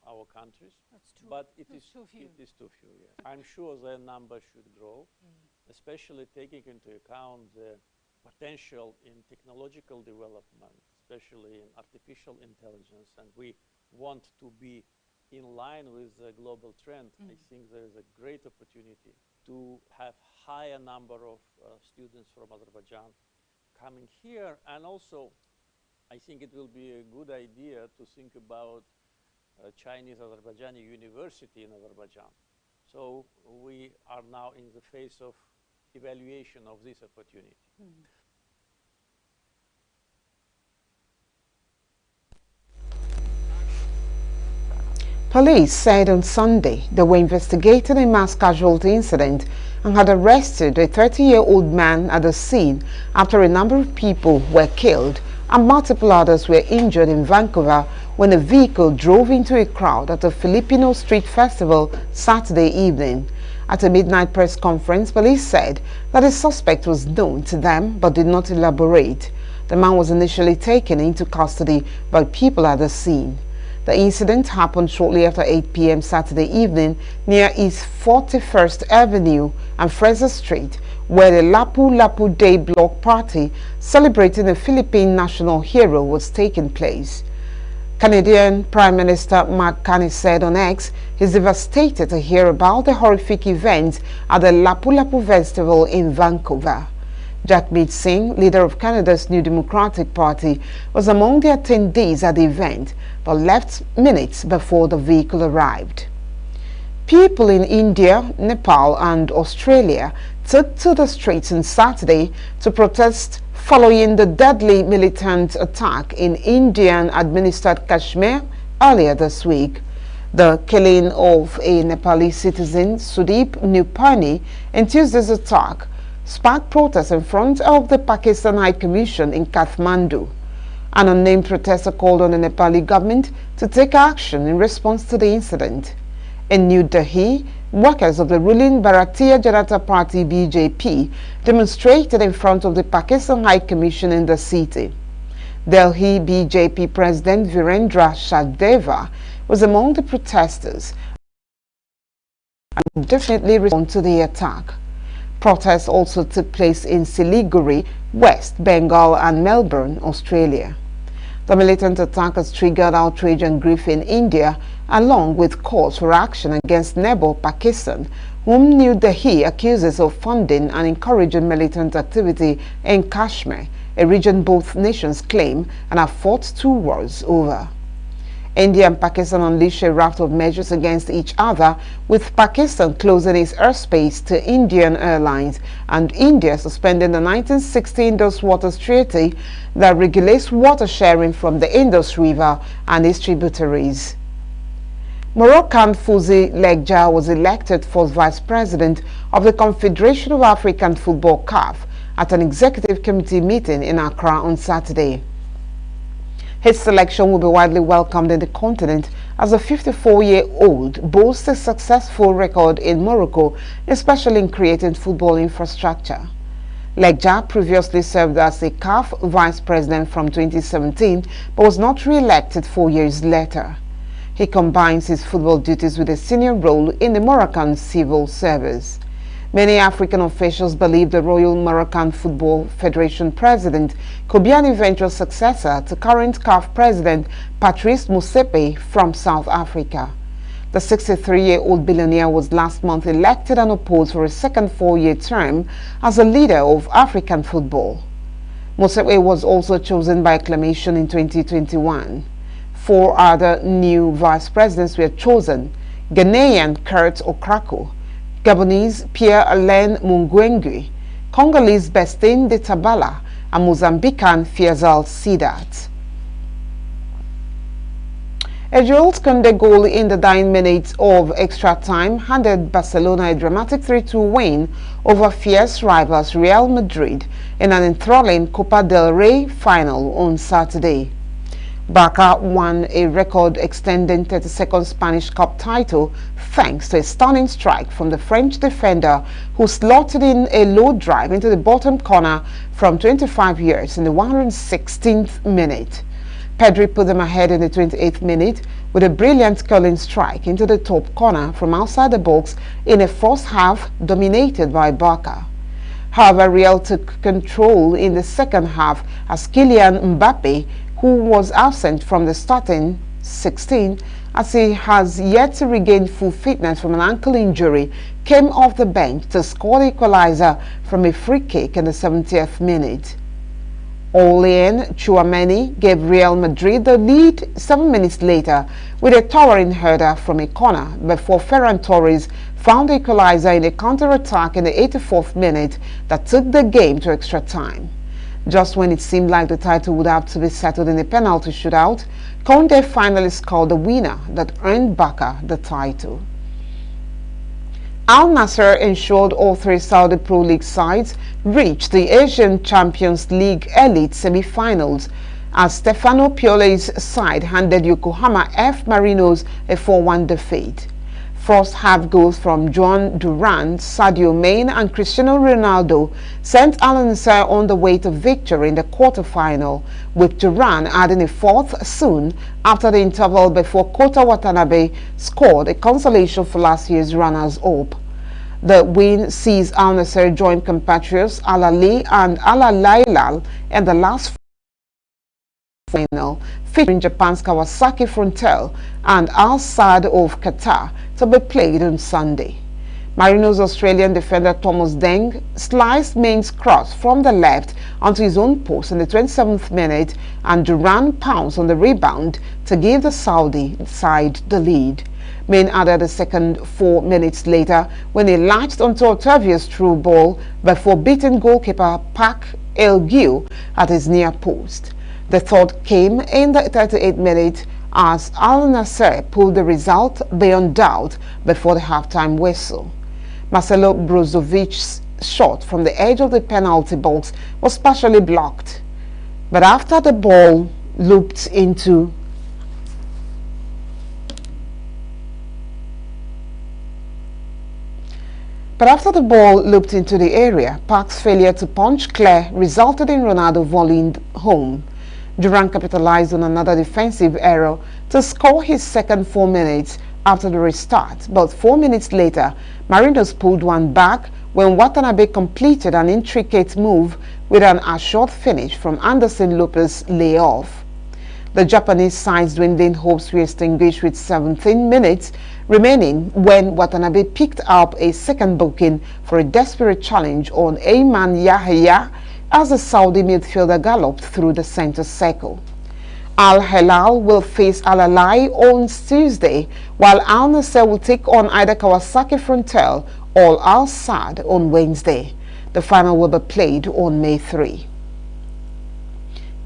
our countries. That's too, but it is too few. It is too few, yes. I'm sure their number should grow, especially taking into account the potential in technological development, especially in artificial intelligence, and we want to be in line with the global trend. I think there is a great opportunity to have higher number of students from Azerbaijan coming here, and also I think it will be a good idea to think about Chinese Azerbaijani University in Azerbaijan. So we are now in the phase of evaluation of this opportunity. Police said on Sunday they were investigating a mass casualty incident and had arrested a 30-year-old man at the scene after a number of people were killed and multiple others were injured in Vancouver when a vehicle drove into a crowd at a Filipino street festival Saturday evening. At a midnight press conference, police said that the suspect was known to them but did not elaborate. The man was initially taken into custody by people at the scene. The incident happened shortly after 8 p.m. Saturday evening near East 41st Avenue and Fraser Street, where the Lapu Lapu Day block party celebrating the Philippine national hero was taking place. Canadian Prime Minister Mark Carney said on X he's devastated to hear about the horrific event at the Lapu Lapu Festival in Vancouver. Jagmeet Singh, leader of Canada's New Democratic Party, was among the attendees at the event, but left minutes before the vehicle arrived. People in India, Nepal and Australia took to the streets on Saturday to protest following the deadly militant attack in Indian-administered Kashmir earlier this week. The killing of a Nepali citizen, Sudeep Nupani, in Tuesday's attack sparked protests in front of the Pakistan High Commission in Kathmandu. An unnamed protester called on the Nepali government to take action in response to the incident. In New Delhi, workers of the ruling Bharatiya Janata Party BJP demonstrated in front of the Pakistan High Commission in the city. Delhi BJP President Virendra Sachdeva was among the protesters and definitely responded to the attack. Protests also took place in Siliguri, West Bengal and Melbourne, Australia. The militant attack has triggered outrage and grief in India, along with calls for action against neighbor Pakistan, whom New Delhi accuses of funding and encouraging militant activity in Kashmir, a region both nations claim and have fought 2 wars over. India and Pakistan unleashed a raft of measures against each other, with Pakistan closing its airspace to Indian airlines and India suspending the 1960 Indus Waters Treaty that regulates water sharing from the Indus River and its tributaries. Moroccan Fouzi Legja was elected first vice president of the Confederation of African Football (CAF) at an executive committee meeting in Accra on Saturday. His selection will be widely welcomed in the continent as the 54-year-old boasts a successful record in Morocco, especially in creating football infrastructure. Legja previously served as a CAF vice president from 2017 but was not re-elected 4 years later. He combines his football duties with a senior role in the Moroccan civil service. Many African officials believe the Royal Moroccan Football Federation president could be an eventual successor to current CAF president Patrice Motsepe from South Africa. The 63-year-old billionaire was last month elected and opposed for a second 4-year term as a leader of African football. Mosepe was also chosen by acclamation in 2021. 4 other new vice presidents were chosen: Ghanaian Kurt Okrako, Gabonese Pierre-Alain Mungwengue, Congolese Bestin de Tabala, and Mozambican Faisal Sidat. A Jules Koundé goal in the dying minutes of extra time handed Barcelona a dramatic 3-2 win over fierce rivals Real Madrid in an enthralling Copa del Rey final on Saturday. Barca won a record-extending 32nd Spanish Cup title thanks to a stunning strike from the French defender who slotted in a low drive into the bottom corner from 25 yards in the 116th minute. Pedri put them ahead in the 28th minute with a brilliant curling strike into the top corner from outside the box in a first half dominated by Barca. However, Real took control in the second half as Kylian Mbappe, who was absent from the starting 16 as he has yet to regain full fitness from an ankle injury, came off the bench to score the equalizer from a free kick in the 70th minute. Aurelien Tchouameni gave Real Madrid the lead 7 minutes later with a towering header from a corner before Ferran Torres found the equalizer in a counter-attack in the 84th minute that took the game to extra time. Just when it seemed like the title would have to be settled in a penalty shootout, Koundé finally scored the winner that earned Barca the title. Al Nassr ensured all 3 Saudi Pro League sides reached the Asian Champions League elite semi-finals as Stefano Pioli's side handed Yokohama F. Marinos a 4-1 defeat. First half goals from Juan Durant, Sadio Mane and Cristiano Ronaldo sent Al Nassr on the way to victory in the quarter-final, with Durant adding a 4th soon after the interval before Kota Watanabe scored a consolation for last year's runners-up. The win sees Al Nassr join compatriots Al Ahly and Al Hilal in the last final, featuring Japan's Kawasaki Frontale and Al Sadd of Qatar, to be played on Sunday. Marinos Australian defender Thomas Deng sliced Maine's cross from the left onto his own post in the 27th minute, and Durant pounced on the rebound to give the Saudi side the lead. Maine added a second 4 minutes later when he latched onto Otavia's through ball before beating goalkeeper Pak El-Gyu at his near post. The third came in the 38th minute as Al Nassr pulled the result beyond doubt before the halftime whistle. Marcelo Brozovic's shot from the edge of the penalty box was partially blocked, but after the ball looped into the area, Park's failure to punch clear resulted in Ronaldo volleying home. Durant capitalized on another defensive error to score his second 4 minutes after the restart, but 4 minutes later, Marinos pulled one back when Watanabe completed an intricate move with an assured finish from Anderson Lopez's layoff. The Japanese side's dwindling hopes were extinguished with 17 minutes remaining when Watanabe picked up a second booking for a desperate challenge on Ayman Yahya as the Saudi midfielder galloped through the center circle. Al Hilal will face Al Ahly on Tuesday, while Al Nassr will take on either Kawasaki Frontale or Al Sadd on Wednesday. The final will be played on May 3.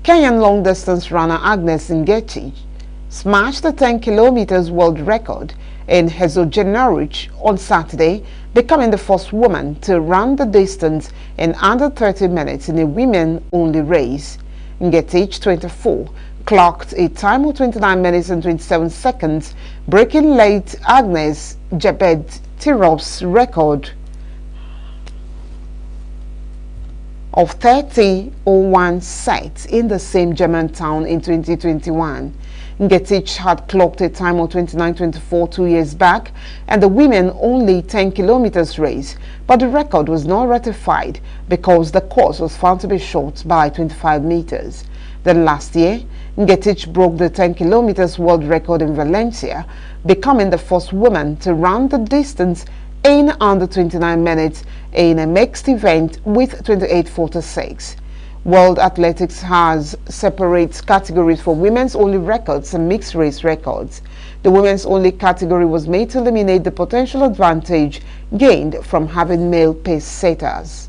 Kenyan long-distance runner Agnes Ngetich smashed the 10 kilometers world record in Signaturetv on Saturday, becoming the first woman to run the distance in under 30 minutes in a women-only race. Ngetich, 24, clocked a time of 29 minutes and 27 seconds, breaking late Agnes Jebed-Tirop's record of 30:01 set in the same German town in 2021. Ngetich had clocked a time of 29:24 2 years back and the women-only 10 kilometers race, but the record was not ratified because the course was found to be short by 25 meters. Then last year, Ngetich broke the 10 kilometers world record in Valencia, becoming the first woman to run the distance in under 29 minutes in a mixed event with 28:46. World Athletics has separate categories for women's only records and mixed race records. The women's only category was made to eliminate the potential advantage gained from having male pace setters.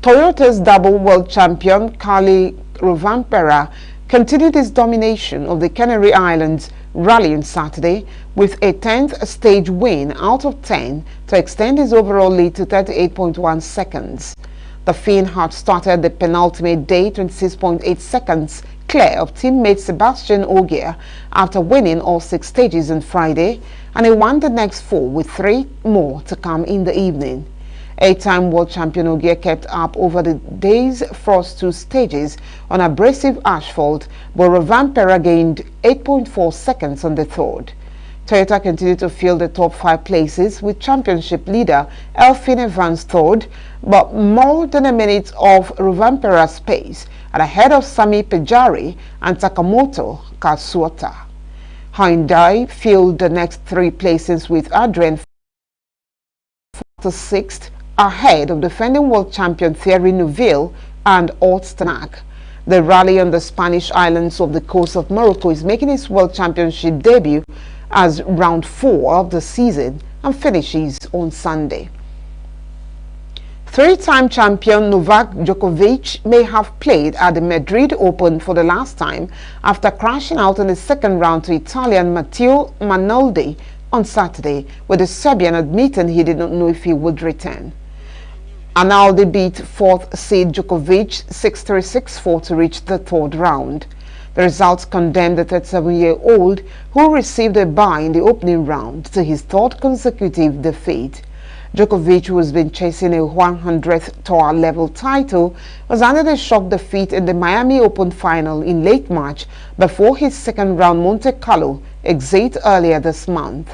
Toyota's double world champion Carly Rovanpera continued his domination of the Canary Islands rally on Saturday with a 10th stage win out of 10 to extend his overall lead to 38.1 seconds. The Finn had started the penultimate day 26.8 seconds clear of teammate Sebastian Ogier after winning all 6 stages on Friday, and he won the next 4 with 3 more to come in the evening. 8-time world champion Ogier kept up over the day's first 2 stages on abrasive asphalt, but Rovanpera gained 8.4 seconds on the third. Toyota continued to fill the top 5 places with championship leader Elfyn Evans third, but more than a minute off Rovanpera's pace and ahead of Sami Pejari and Takamoto Katsuota. Hyundai filled the next 3 places with Adrian to 6th, ahead of defending world champion Thierry Neuville and Ortstenack. The rally on the Spanish islands of the coast of Morocco is making its world championship debut as round 4 of the season and finishes on Sunday. 3-time champion Novak Djokovic may have played at the Madrid Open for the last time after crashing out in the second round to Italian Matteo Manoldi on Saturday, with the Serbian admitting he did not know if he would return. Analdi beat 4th seed Djokovic 6-3, 6-4 to reach the 3rd round. The results condemned the 37-year-old, who received a bye in the opening round, to his 3rd consecutive defeat. Djokovic, who has been chasing a 100th tour level title, was handed a shock defeat in the Miami Open final in late March before his second round Monte Carlo exit earlier this month.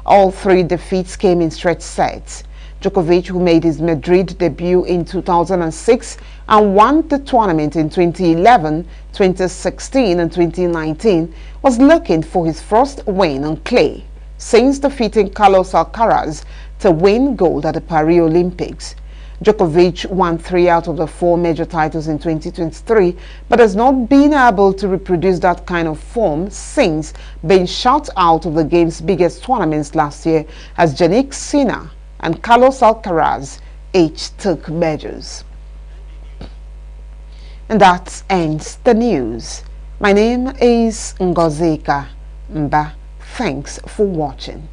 All 3 defeats came in stretch sets. Djokovic, who made his Madrid debut in 2006 and won the tournament in 2011, 2016 and 2019, was looking for his first win on clay since defeating Carlos Alcaraz to win gold at the Paris Olympics. Djokovic won 3 out of the 4 major titles in 2023, but has not been able to reproduce that kind of form since being shut out of the game's biggest tournaments last year, as Jannik Sinner and Carlos Alcaraz each took measures. And that ends the news. My name is Ngozika Mba. Thanks for watching.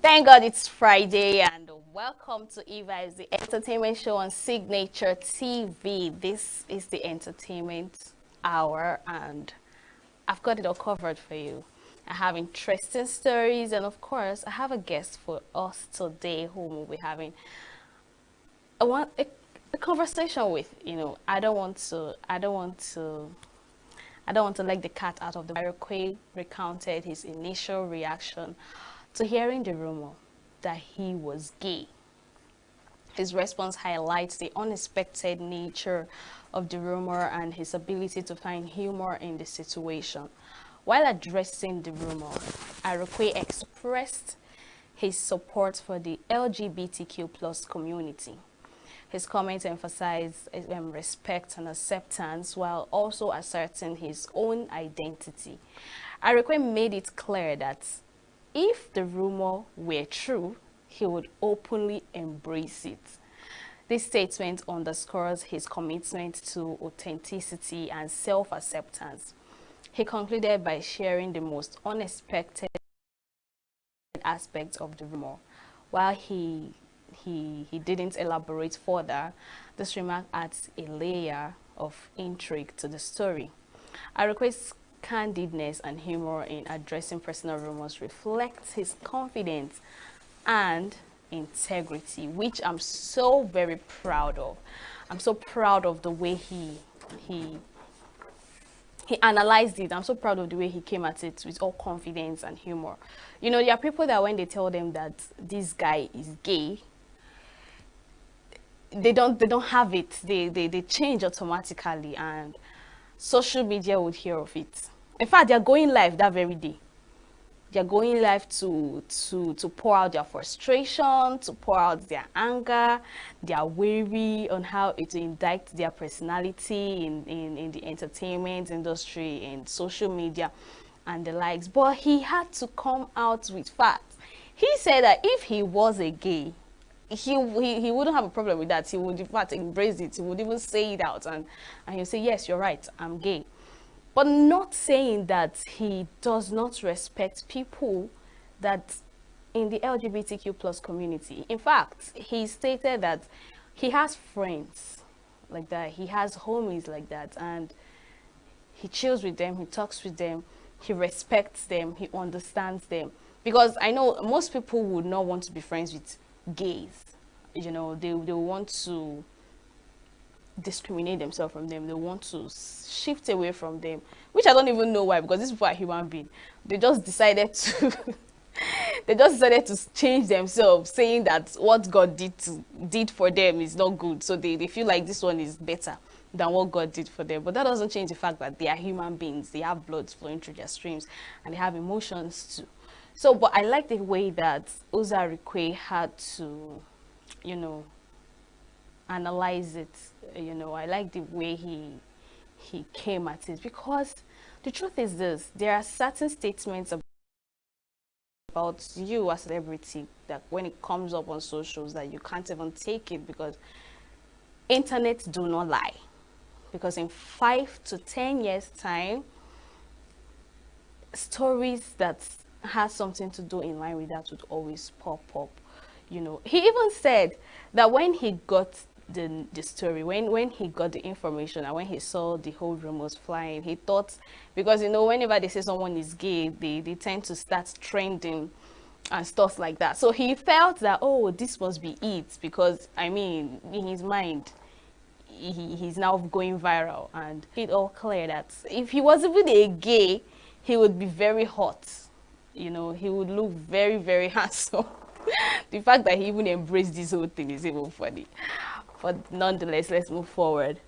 Thank God it's Friday, and welcome to E-Vibes, the entertainment show on Signature TV. This is the entertainment hour, and I've got it all covered for you. I have interesting stories, and of course, I have a guest for us today whom we'll be having a conversation with. You know, I don't want to let the cat out of the bag. Signaturetv recounted his initial reaction to hearing the rumor that he was gay. His response highlights the unexpected nature of the rumor and his ability to find humor in the situation. While addressing the rumor, Signaturetv expressed his support for the LGBTQ+ community. His comments emphasized respect and acceptance while also asserting his own identity. Signaturetv made it clear that if the rumor were true, he would openly embrace it. This statement underscores his commitment to authenticity and self-acceptance. He concluded by sharing the most unexpected aspects of the rumor. While he didn't elaborate further, this remark adds a layer of intrigue to the story. Signaturetv's candidness and humor in addressing personal rumors reflects his confidence and integrity, which I'm so very proud of. I'm so proud of the way he analyzed it. I'm so proud of the way he came at it with all confidence and humor. You know, there are people that when they tell them that this guy is gay, they don't have it. They change automatically, and social media would hear of it. In fact, they're going live that very day. They're going live to pour out their frustration, to pour out their anger, their worry on how it will indict their personality in the entertainment industry, in social media, and the likes. But he had to come out with facts. He said that if he was a gay, he wouldn't have a problem with that. He would in fact embrace it. He would even say it out, and he'll say, yes, you're right, I'm gay. But not saying that he does not respect people that in the LGBTQ+ community. In fact, he stated that he has friends like that. He has homies like that, and he chills with them, he talks with them, he respects them, he understands them. Because I know most people would not want to be friends with gays. You know, they want to discriminate themselves from them. They want to shift away from them, which I don't even know why, because these people are human beings. They just decided to to change themselves, saying that what God did for them is not good, so they feel like this one is better than what God did for them. But that doesn't change the fact that they are human beings. They have blood flowing through their streams, and they have emotions too. So, but I like the way that Signaturetv had to, you know, analyze it. You know, I like the way he came at it, because the truth is this: there are certain statements about you as a celebrity that when it comes up on socials that you can't even take it, because internet do not lie. Because in 5 to 10 years time, stories that has something to do in line with that would always pop up. You know, he even said that when he got the story, when he got the information, and when he saw the whole rumors flying, he thought, because you know, whenever they say someone is gay, they tend to start trending and stuff like that. So he felt that, oh, this must be it, because I mean, in his mind, he's now going viral, and it all clear that if he was even a gay, he would be very hot. You know, he would look very, very handsome. The fact that he even embraced this whole thing is even funny. But nonetheless, let's move forward.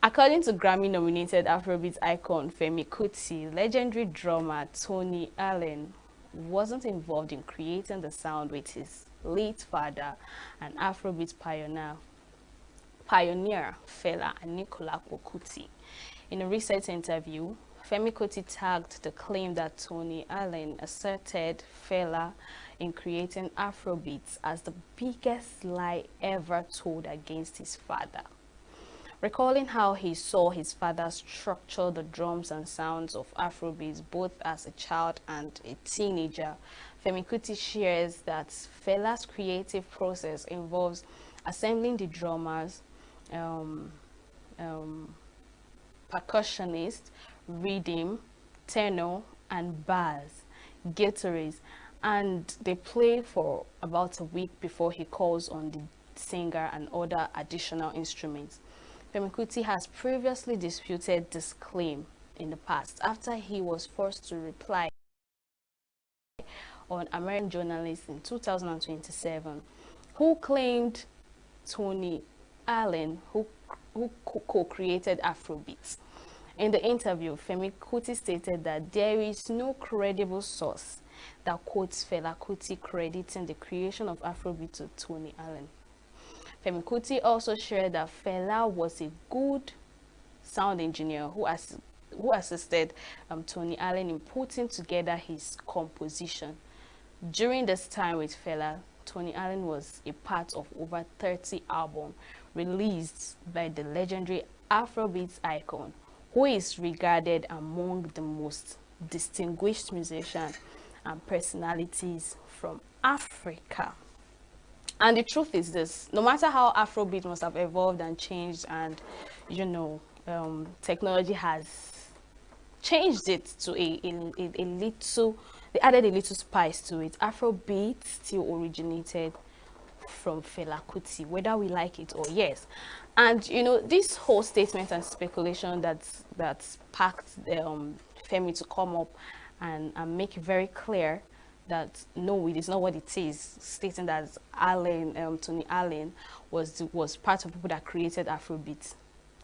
According to Grammy-nominated Afrobeat icon Femi Kuti, legendary drummer Tony Allen wasn't involved in creating the sound with his late father and Afrobeat pioneer Fela Anikulapo Kuti. In a recent interview, Femi Kuti tagged the claim that Tony Allen asserted Fela in creating Afrobeats as the biggest lie ever told against his father. Recalling how he saw his father structure the drums and sounds of Afrobeats both as a child and a teenager, Femi Kuti shares that Fela's creative process involves assembling the drummers, percussionist, rhythm, tenor, and bass, guitarists, and they play for about a week before he calls on the singer and other additional instruments. Femi Kuti has previously disputed this claim in the past after he was forced to reply on American journalist in 2027 who claimed Tony Allen, who co-created Afrobeats. In the interview, Femi Kuti stated that there is no credible source that quotes Fela Kuti crediting the creation of Afrobeat to Tony Allen. Femi Kuti also shared that Fela was a good sound engineer who assisted Tony Allen in putting together his composition. During this time with Fela, Tony Allen was a part of over 30 albums released by the legendary Afrobeats icon, who is regarded among the most distinguished musicians and personalities from Africa. And the truth is this: no matter how Afrobeat must have evolved and changed, and technology has changed it to a little, they added a little spice to it, Afrobeat still originated from Fela Kuti, whether we like it or yes. And this whole statement and speculation that sparked Femi to come up and make it very clear that no, it is not what it is, stating that Tony Allen was part of people that created Afrobeat.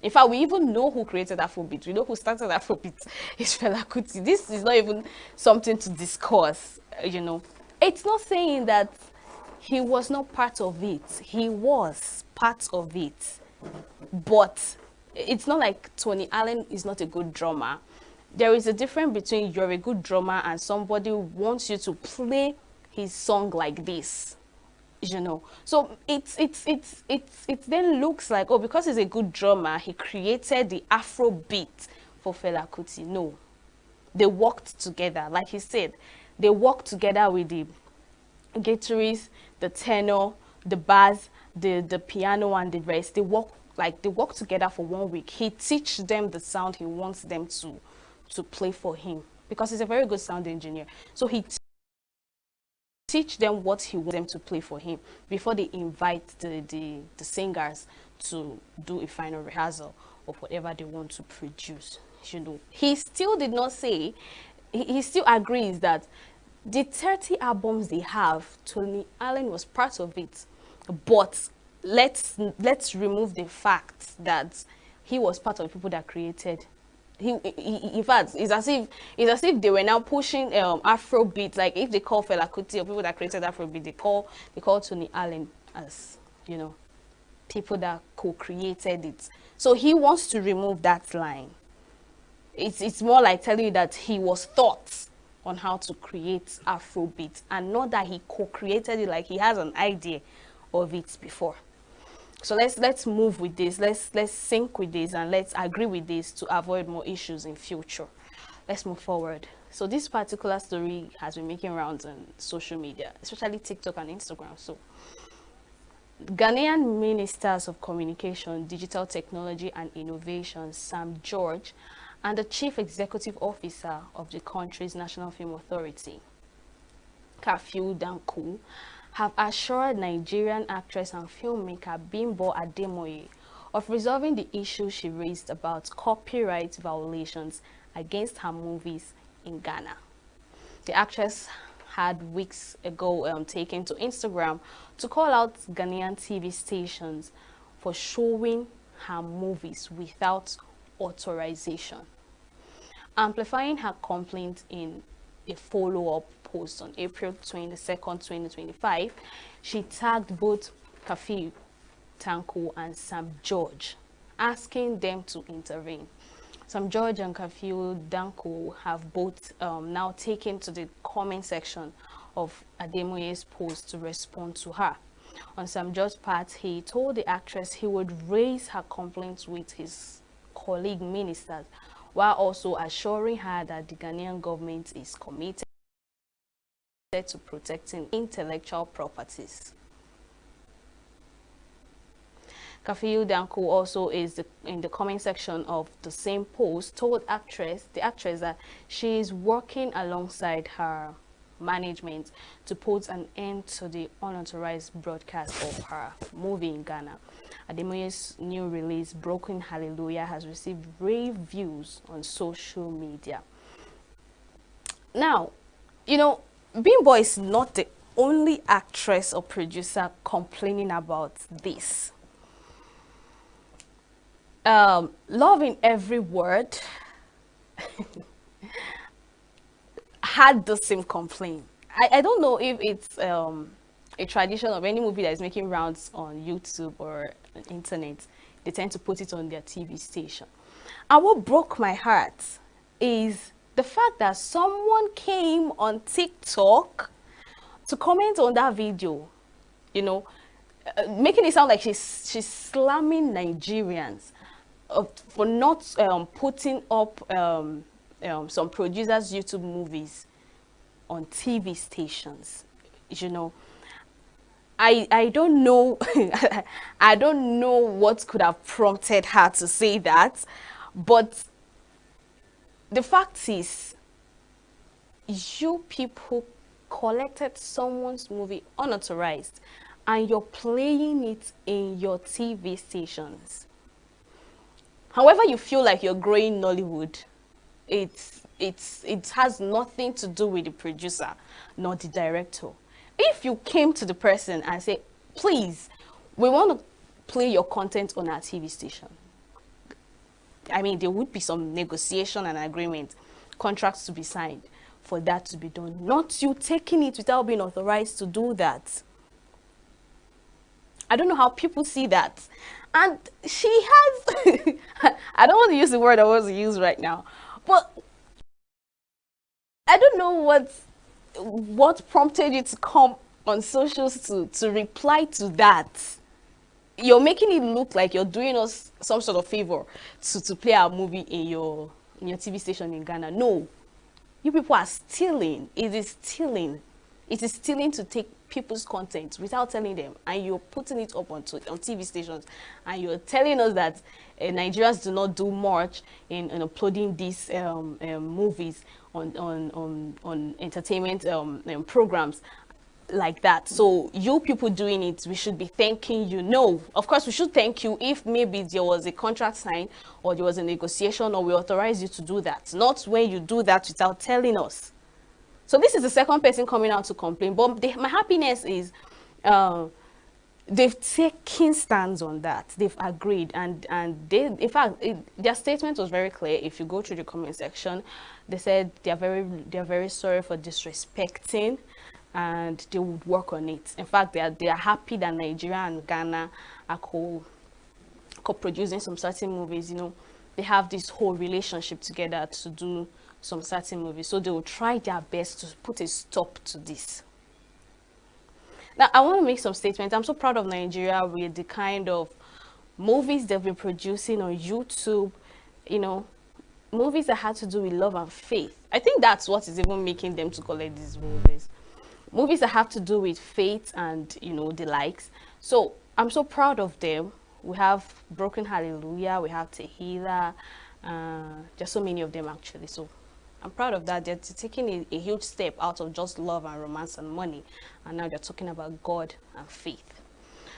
In fact, we even know who created Afrobeat. We know who started Afrobeat. It's Fela Kuti. This is not even something to discuss, It's not saying that he was not part of it. He was part of it. But it's not like Tony Allen is not a good drummer. There is a difference between you're a good drummer and somebody wants you to play his song like this. So it then looks like, oh, because he's a good drummer, he created the Afro beat for Fela Kuti. No, they worked together. Like he said, they worked together with the guitarist, the tenor, the bass, the piano, and the rest. They work together for 1 week. He teaches them the sound he wants them to play for him, because he's a very good sound engineer. So he teach them what he wants them to play for him before they invite the singers to do a final rehearsal of whatever they want to produce. He still did not say, he still agrees that the 30 albums they have, Tony Allen was part of it. But let's remove the fact that he was part of the people that created. In fact, it's as if they were now pushing Afrobeat. Like if they call Fela Kuti or people that created Afrobeat, they call Tony Allen as people that co-created it. So he wants to remove that line. It's more like telling you that he was taught on how to create Afrobeat, and not that he co-created it, like he has an idea of it before. So let's move with this. Let's sync with this, and let's agree with this to avoid more issues in future. Let's move forward. So this particular story has been making rounds on social media, especially TikTok and Instagram. So Ghanaian Ministers of Communication, Digital Technology and Innovation, Sam George, and the Chief Executive Officer of the country's National Film Authority, Kafil Danku, have assured Nigerian actress and filmmaker Bimbo Ademoye of resolving the issue she raised about copyright violations against her movies in Ghana. The actress had weeks ago taken to Instagram to call out Ghanaian TV stations for showing her movies without authorization. Amplifying her complaint in a follow-up post on April 22nd, 2025, she tagged both Kafil Tanko and Sam George, asking them to intervene. Sam George and Kafil Danko have both now taken to the comment section of Ademoye's post to respond to her. On Sam George's part, he told the actress he would raise her complaints with his colleague ministers, while also assuring her that the Ghanaian government is committed committed to protecting intellectual properties. Kafiyu Danko also is in the comment section of the same post told the actress that she is working alongside her management to put an end to the unauthorized broadcast of her movie in Ghana. Ademoye's new release, Broken Hallelujah, has received rave views on social media. Now, you know, Bimbo is not the only actress or producer complaining about this. Love in Every Word had the same complaint. I don't know if it's a tradition of any movie that is making rounds on YouTube or on internet. They tend to put it on their TV station. And what broke my heart is the fact that someone came on TikTok to comment on that video, you know, making it sound like she's slamming Nigerians for not putting up some producers' YouTube movies on TV stations. You know, I don't know I don't know what could have prompted her to say that, but the fact is, you people collected someone's movie unauthorized and you're playing it in your TV stations. However you feel like you're growing Nollywood, it has nothing to do with the producer nor the director. If you came to the person and say, please, we want to play your content on our TV station, I mean, there would be some negotiation and agreement, contracts to be signed for that to be done. Not you taking it without being authorized to do that. I don't know how people see that. And she has, I don't want to use the word I want to use right now, but I don't know what prompted you to come on socials to reply to that. You're making it look like you're doing us some sort of favor to play our movie in your TV station in Ghana. No, you people are stealing. It is stealing. It is stealing to take people's content without telling them, and you're putting it up on TV stations, and you're telling us that Nigerians do not do much in uploading these movies on entertainment programs like that. So you people doing it, we should be thanking you. No, of course we should thank you if maybe there was a contract signed or there was a negotiation or we authorized you to do that, not when you do that without telling us. So this is the second person coming out to complain, but my happiness is they've taken stands on that. They've agreed, and they, in fact, their statement was very clear. If you go through the comment section, they said they're very sorry for disrespecting, and they would work on it. In fact, they are happy that Nigeria and Ghana are co-producing some certain movies. You know, they have this whole relationship together to do some certain movies, so they will try their best to put a stop to this. Now, I want to make some statements. I'm so proud of Nigeria with the kind of movies they've been producing on YouTube, you know, movies that had to do with love and faith. I think that's what is even making them to collect these movies. Movies that have to do with faith and, you know, the likes. So I'm so proud of them. We have Broken Hallelujah, we have Tehila, there's so many of them actually. So I'm proud of that. They're taking a huge step out of just love and romance and money, and now they're talking about God and faith.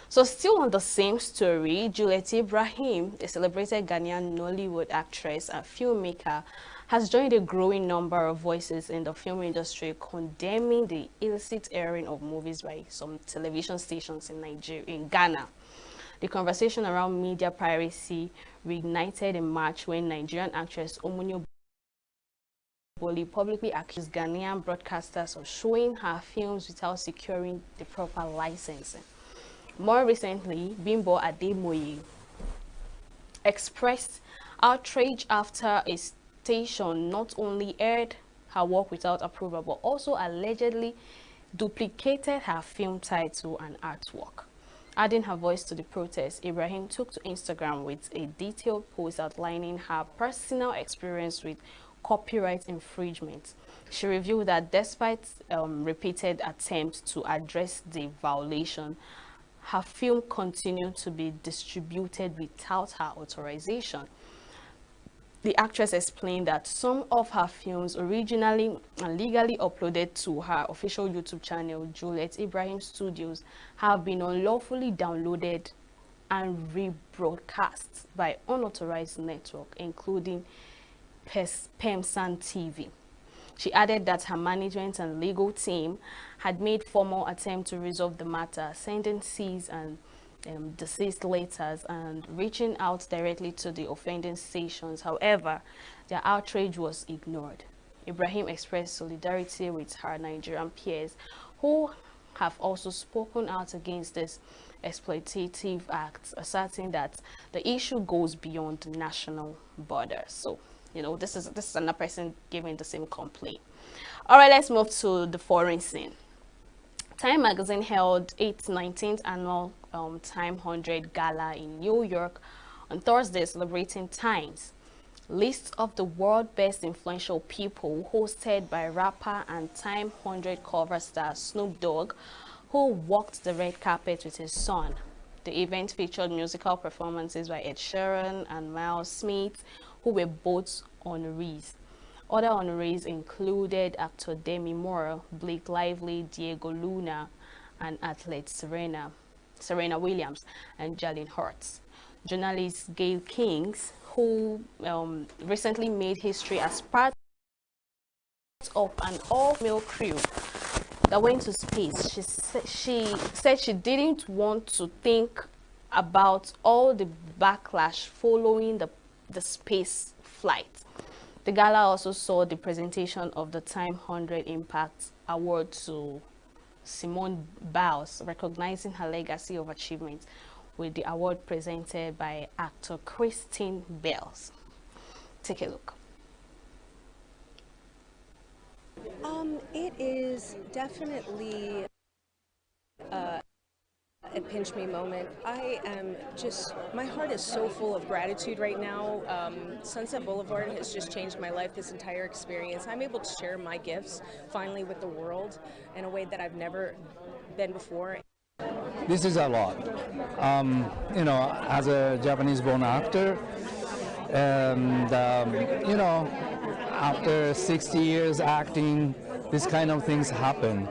So still on the same story, Juliet Ibrahim, a celebrated Ghanaian Nollywood actress and filmmaker, has joined a growing number of voices in the film industry condemning the illicit airing of movies by some television stations in Ghana. The conversation around media piracy reignited in March when Nigerian actress Omunyo publicly accused Ghanaian broadcasters of showing her films without securing the proper licensing. More recently, Bimbo Ademoye expressed outrage after a station not only aired her work without approval, but also allegedly duplicated her film title and artwork. Adding her voice to the protest, Ibrahim took to Instagram with a detailed post outlining her personal experience with copyright infringement. She revealed that despite repeated attempts to address the violation, her film continued to be distributed without her authorization. The actress explained that some of her films originally and legally uploaded to her official YouTube channel, Juliet Ibrahim Studios, have been unlawfully downloaded and rebroadcast by unauthorized network, including PEMSAN TV. She added that her management and legal team had made formal attempts to resolve the matter, sending cease and desist letters and reaching out directly to the offending stations. However, their outrage was ignored. Ibrahim expressed solidarity with her Nigerian peers who have also spoken out against this exploitative act, asserting that the issue goes beyond national borders. So, you know, this is another person giving the same complaint. All right, let's move to the foreign scene. Time magazine held its 19th annual Time 100 Gala in New York on Thursday, celebrating Times. List of the world's best influential people, hosted by rapper and Time 100 cover star Snoop Dogg, who walked the red carpet with his son. The event featured musical performances by Ed Sheeran and Miles Smith, who were both honorees. Other honorees included actor Demi Moore, Blake Lively, Diego Luna, and athlete Serena Williams and Jalen Hurts. Journalist Gayle Kings, who recently made history as part of an all-male crew that went to space. She said she didn't want to think about all the backlash following the space flight. The gala also saw the presentation of the Time 100 Impact Award to Simone Biles, recognizing her legacy of achievement, with the award presented by actor Christine Bales. Take a look. It is definitely a pinch me moment. I am just, my heart is so full of gratitude right now. Sunset Boulevard has just changed my life, this entire experience. I'm able to share my gifts finally with the world in a way that I've never been before. This is a lot. You know, as a Japanese-born actor, and you know, after 60 years acting, this kind of things happen.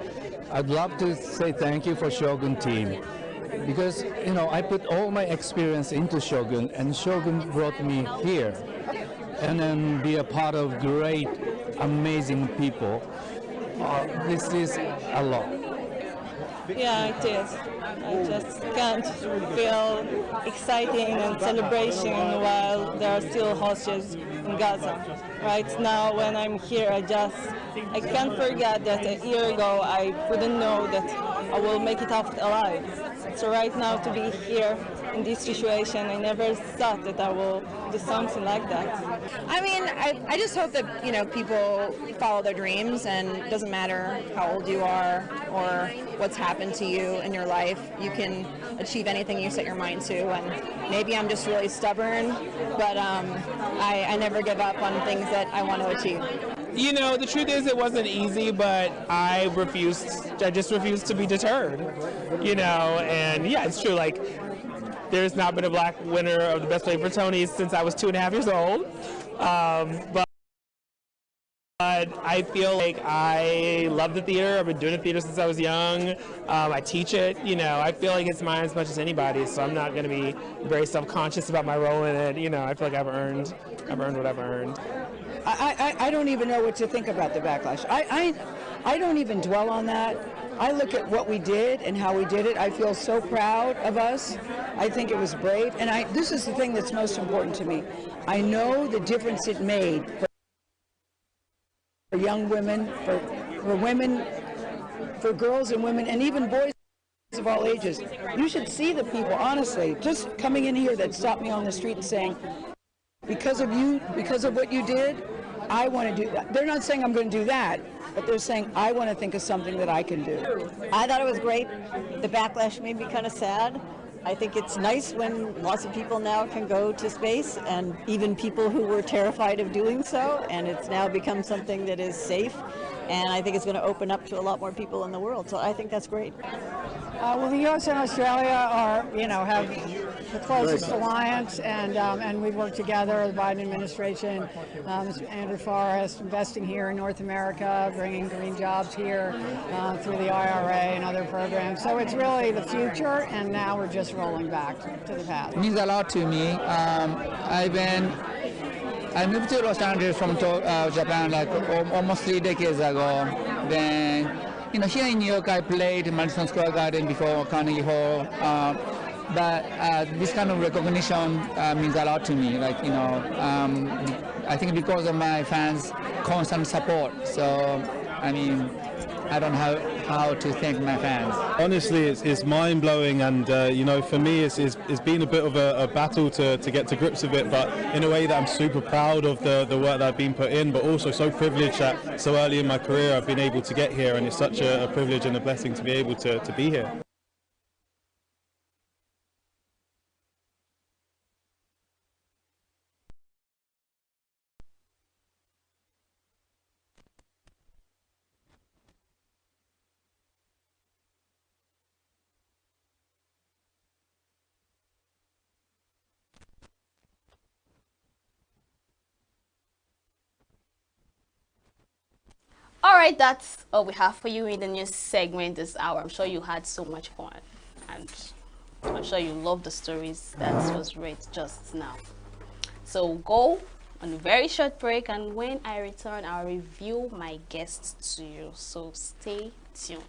I'd love to say thank you for Shogun team, because you know, I put all my experience into Shogun, and Shogun brought me here, and then be a part of great, amazing people. This is a lot. Yeah, it is. I just can't feel exciting and celebration while there are still hostages in Gaza. Right now, when I'm here, I can't forget that a year ago I wouldn't know that I will make it out alive. So right now, to be here in this situation, I never thought that I will do something like that. I mean, I just hope that, you know, people follow their dreams, and it doesn't matter how old you are or what's happened to you in your life, you can achieve anything you set your mind to. And maybe I'm just really stubborn, but I never give up on things that I want to achieve. You know, the truth is it wasn't easy, but I just refused to be deterred, you know, and yeah, it's true, like, there's not been a black winner of the Best Play for Tony since I was 2.5 years old, but I feel like I love the theater. I've been doing the theater since I was young. I teach it, you know, I feel like it's mine as much as anybody's, so I'm not going to be very self-conscious about my role in it, you know, I feel like I've earned what I've earned. I don't even know what to think about the backlash. I don't even dwell on that. I look at what we did and how we did it. I feel so proud of us. I think it was brave. And this is the thing that's most important to me. I know the difference it made for young women, for women, for girls and women, and even boys of all ages. You should see the people, honestly, just coming in here that stopped me on the street and saying, because of you, because of what you did, I want to do that. They're not saying I'm going to do that, but they're saying I want to think of something that I can do. I thought it was great. The backlash made me kind of sad, I think it's nice when lots of people now can go to space, and even people who were terrified of doing so, and it's now become something that is safe, and I think it's going to open up to a lot more people in the world, so I think that's great. Well, the U.S. and Australia are, have the closest alliance, and we've worked together, the Biden administration, Andrew Forrest, investing here in North America, bringing green jobs here through the IRA and other programs. So it's really the future, and now we're just rolling back to the past. It means a lot to me. I moved to Los Angeles from Japan like almost 3 decades ago. Then, here in New York, I played Madison Square Garden before Carnegie Hall. But this kind of recognition means a lot to me. I think because of my fans' constant support. So, I don't know how to thank my fans. Honestly, it's mind-blowing, and for me, it's been a bit of a battle to get to grips with it, but in a way that I'm super proud of the work that I've been put in, but also so privileged that so early in my career I've been able to get here, and it's such a privilege and a blessing to be able to be here. All right, that's all we have for you in the news segment this hour. I'm sure you had so much fun, and I'm sure you loved the stories that was read just now. So go on a very short break, and when I return, I'll review my guests to you. So stay tuned.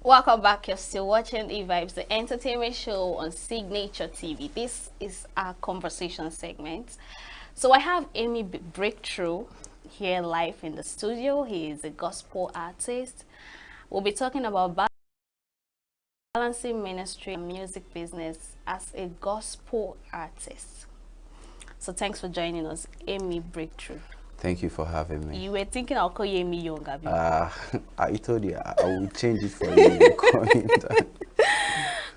Welcome back. You're still watching E-Vibes, the entertainment show on Signature TV. This is our conversation segment. So I have Amy Breakthrough here live in the studio. He is a gospel artist. We'll be talking about balancing ministry and music business as a gospel artist. So thanks for joining us, Amy Breakthrough. Thank you for having me. You were thinking I'll call you Amy Younger. I told you I will change it for you.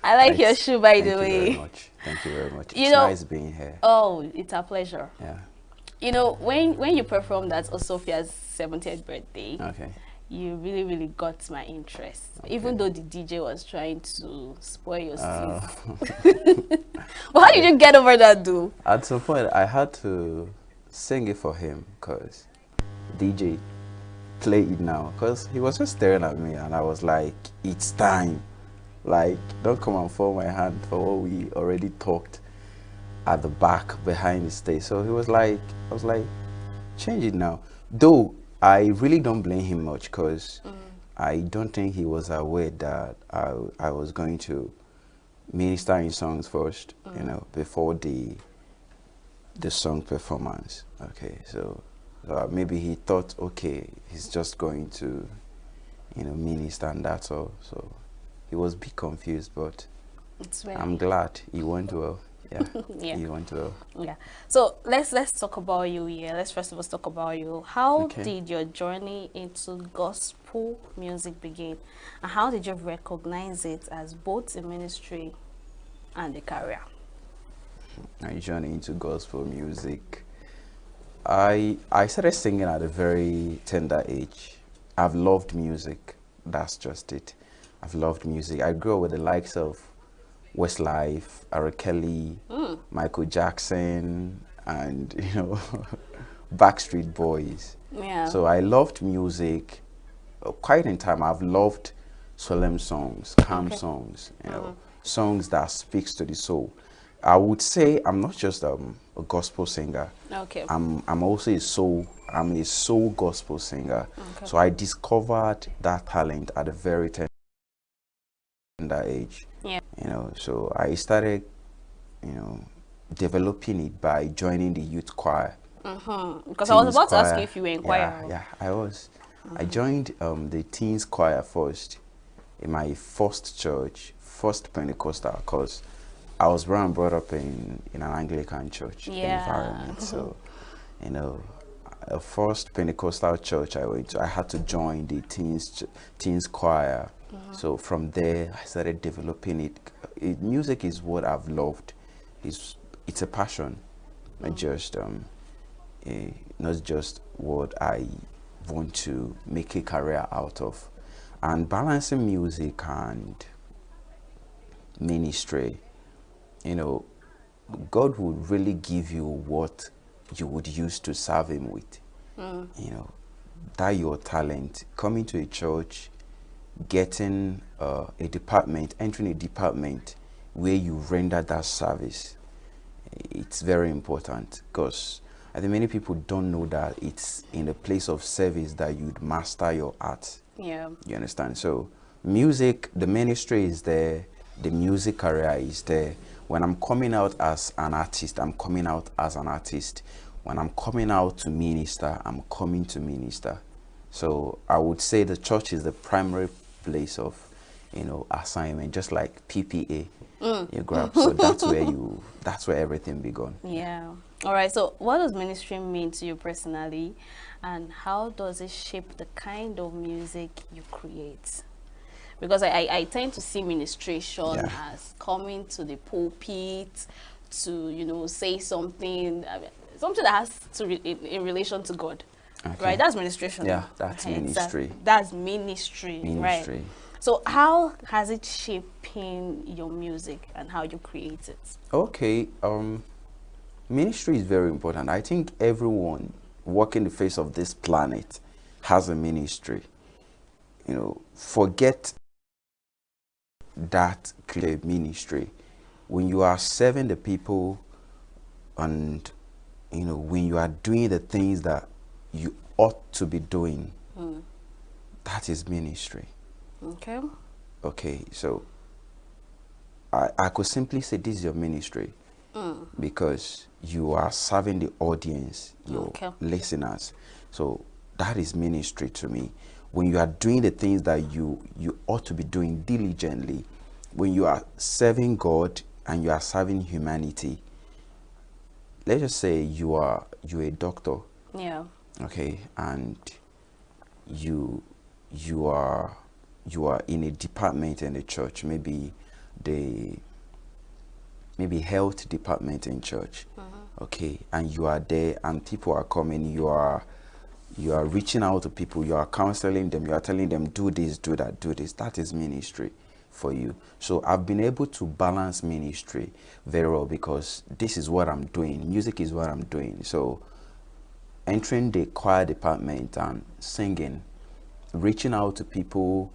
I like your shoe, by the way. Thank you very much. Thank you very much. It's nice being here. Oh, it's a pleasure. Yeah. You know, when you performed at Osophia's 70th birthday, okay, you really got my interest. Okay. Even though the DJ was trying to spoil your steez. But how did you get over that, dude? At some point, I had to sing it for him because DJ play it now, because he was just staring at me and I was like, it's time. Like, don't come and fold my hand for what we already talked at the back behind the stage. So he was like, I was like, change it now. Though I really don't blame him much because I don't think he was aware that I was going to minister in songs first, you know, before the song performance. Okay, so maybe he thought, okay, he's just going to, you know, minister and that's all. So he was a bit confused, but I'm glad he went well. Yeah, yeah, he went well. Yeah. So let's talk about you here. Let's first of all talk about you. How did your journey into gospel music begin, and how did you recognize it as both a ministry and a career? My journey into gospel music, I started singing at a very tender age. I've loved music. That's just it. I've loved music. I grew up with the likes of Westlife, R. Kelly, Michael Jackson, and you know, Backstreet Boys. Yeah. So I loved music. Quite in time, I've loved solemn songs, calm songs, you know, songs that speaks to the soul. I would say I'm not just a gospel singer. Okay. I'm also a soul gospel singer. Okay. So I discovered that talent at a very tender age. Yeah. You know, so I started, you know, developing it by joining the youth choir. Because I was about to ask you if you were in choir. Yeah, I was. I joined the teens choir first in my first church, first Pentecostal, because I was brought up in an Anglican church environment. So, you know, the first Pentecostal church I went to, I had to join the teens choir. So from there, I started developing it. Music is what I've loved. It's a passion, not just what I want to make a career out of. And balancing music and ministry, you know, God would really give you what you would use to serve him with. You know, that your talent, coming to a church, getting a department, entering a department where you render that service. It's very important because I think many people don't know that it's in the place of service that you'd master your art. Yeah. You understand? So music, the ministry is there, the music career is there. When I'm coming out as an artist, I'm coming out as an artist. When I'm coming out to minister, I'm coming to minister. So I would say the church is the primary place of, you know, assignment, just like PPA. You grab. So that's where everything began. Yeah. All right. So what does ministry mean to you personally, and how does it shape the kind of music you create? Because I tend to see ministration as coming to the pulpit to, you know, say something, something that has to in relation to God. Okay. Right, that's ministration. Yeah, that's ministry. That's ministry, right? So how has it shaping your music and how you create it? Okay, ministry is very important. I think everyone walking the face of this planet has a ministry. You know, forget that create ministry. When you are serving the people and, you know, when you are doing the things that you ought to be doing, that is ministry. Okay. Okay, so I could simply say this is your ministry because you are serving the audience, your listeners. So that is ministry to me. When you are doing the things that you ought to be doing diligently, when you are serving God and you are serving humanity, let's just say you're a doctor. Yeah. Okay, and you are in a department in the church, maybe health department in church. Okay, and you are there and people are coming, you are reaching out to people, you are counseling them, you are telling them do this, do that, do this. That is ministry for you. So I've been able to balance ministry very well because this is what I'm doing. Music is what I'm doing. So entering the choir department and singing, reaching out to people,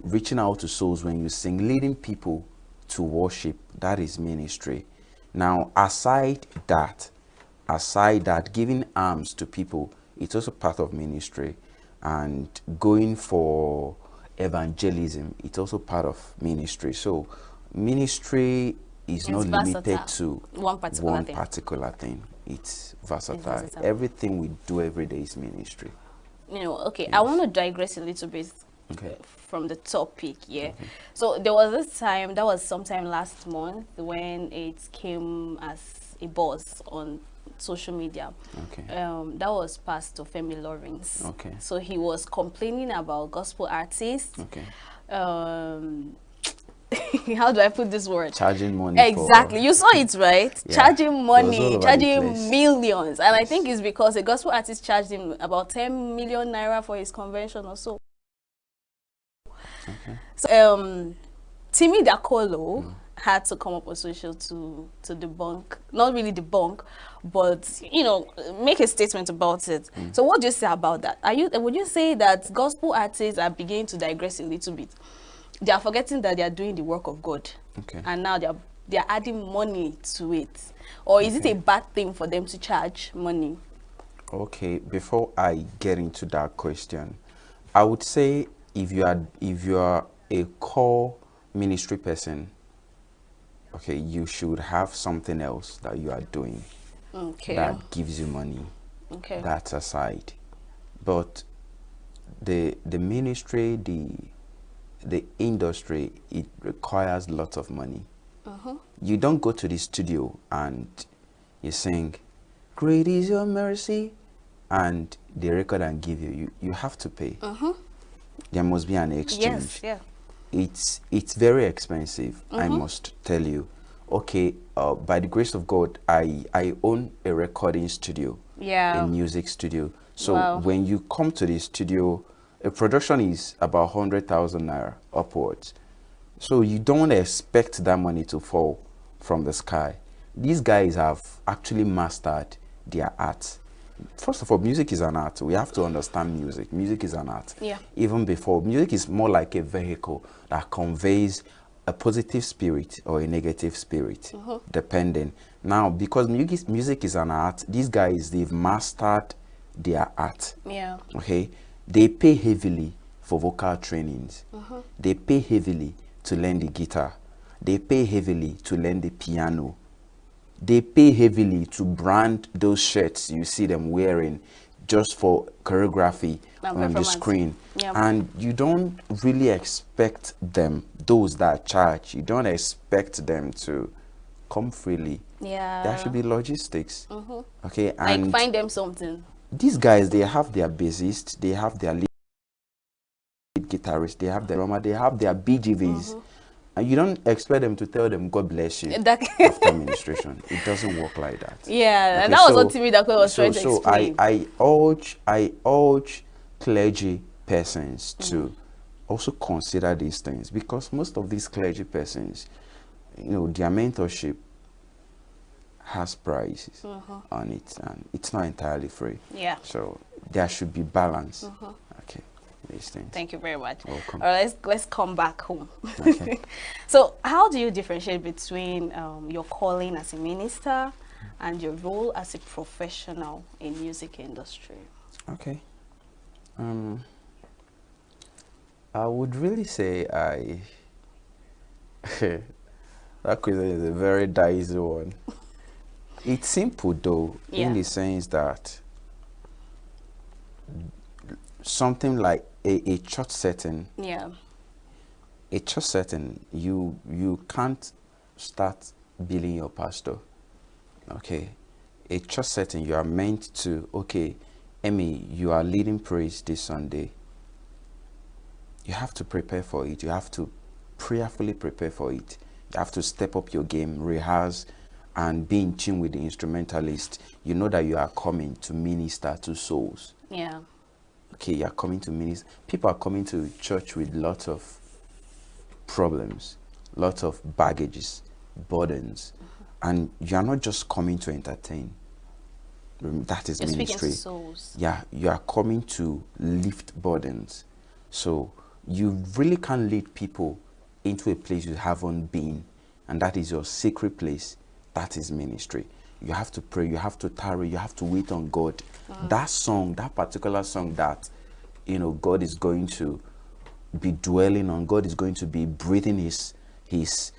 reaching out to souls when you sing, leading people to worship, that is ministry. Now, aside that, giving alms to people, it's also part of ministry. And going for evangelism, it's also part of ministry. So ministry is not limited to one particular thing. It's versatile. Everything we do every day is ministry. Okay, yes. I want to digress a little bit from the topic. So there was this time, that was sometime last month, when it came as a buzz on social media. That was Pastor Femi Lawrence. So he was complaining about gospel artists. How do I put this word? Charging money. Exactly. You saw it, right? Yeah. Charging money, charging millions. And I think it's because a gospel artist charged him about 10 million naira for his convention or so. So, Timmy Dakolo had to come up on social to debunk, not really debunk, but, make a statement about it. So what do you say about that? Would you say that gospel artists are beginning to digress a little bit? They are forgetting that they are doing the work of God, and now they are adding money to it, or is it a bad thing for them to charge money? Okay, before I get into that question, I would say if you are a core ministry person, you should have something else that you are doing that gives you money. That's aside, but the ministry, the industry, it requires lots of money. You don't go to the studio and you sing "Great is your mercy" and they record and give you have to pay. There must be an exchange. It's very expensive. I must tell you. By the grace of God, I own a recording studio, a music studio. So when you come to the studio, a production is about 100,000 naira upwards. So you don't expect that money to fall from the sky. These guys have actually mastered their art. First of all, music is an art. We have to understand music. Music is an art. Even before, music is more like a vehicle that conveys a positive spirit or a negative spirit, depending. Now, because music is an art, these guys, they've mastered their art. They pay heavily for vocal trainings. They pay heavily to learn the guitar. They pay heavily to learn the piano. They pay heavily to brand those shirts you see them wearing just for choreography on the screen. And you don't really expect them, those that charge, you don't expect them to come freely. There should be logistics. And like find them something. These guys, they have their bassist, they have their lead guitarist, they have their drummer, they have their BGVs. And you don't expect them to tell them, God bless you, after administration. It doesn't work like that. And that was what Timmy Dakwe was trying to explain. I urge clergy persons to also consider these things, because most of these clergy persons, their mentorship has prices on it, and it's not entirely free. So there should be balance. These things. Thank you very much. Welcome. All right, let's come back home. So how do you differentiate between your calling as a minister and your role as a professional in music industry? I would really say that question is a very dicey one. It's simple though, in the sense that something like a church setting. Yeah. A church setting, you can't start billing your pastor. Okay. A church setting, you are meant to, okay, Emmy, you are leading praise this Sunday. You have to prepare for it. You have to prayerfully prepare for it. You have to step up your game, rehearse, and be in tune with the instrumentalist. You know that you are coming to minister to souls. Yeah. Okay, you are coming to minister. People are coming to church with lots of problems, lots of baggages, burdens, and you are not just coming to entertain. That is ministry. To souls. Yeah, you are coming to lift burdens. So you really can't lead people into a place you haven't been, and that is your secret place. That is ministry. You have to pray, you have to tarry, you have to wait on God. That song, that particular song that, you know, God is going to be dwelling on, God is going to be breathing his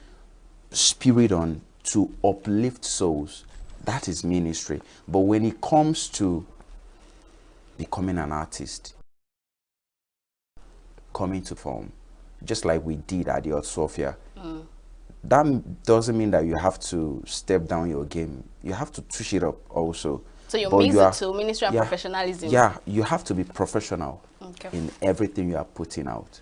spirit on to uplift souls. That is ministry. But when it comes to becoming an artist, coming to form, just like we did at the Art Sophia, that doesn't mean that you have to step down your game. You have to touch it up also. So you mix it to ministry and professionalism. Yeah, you have to be professional in everything you are putting out.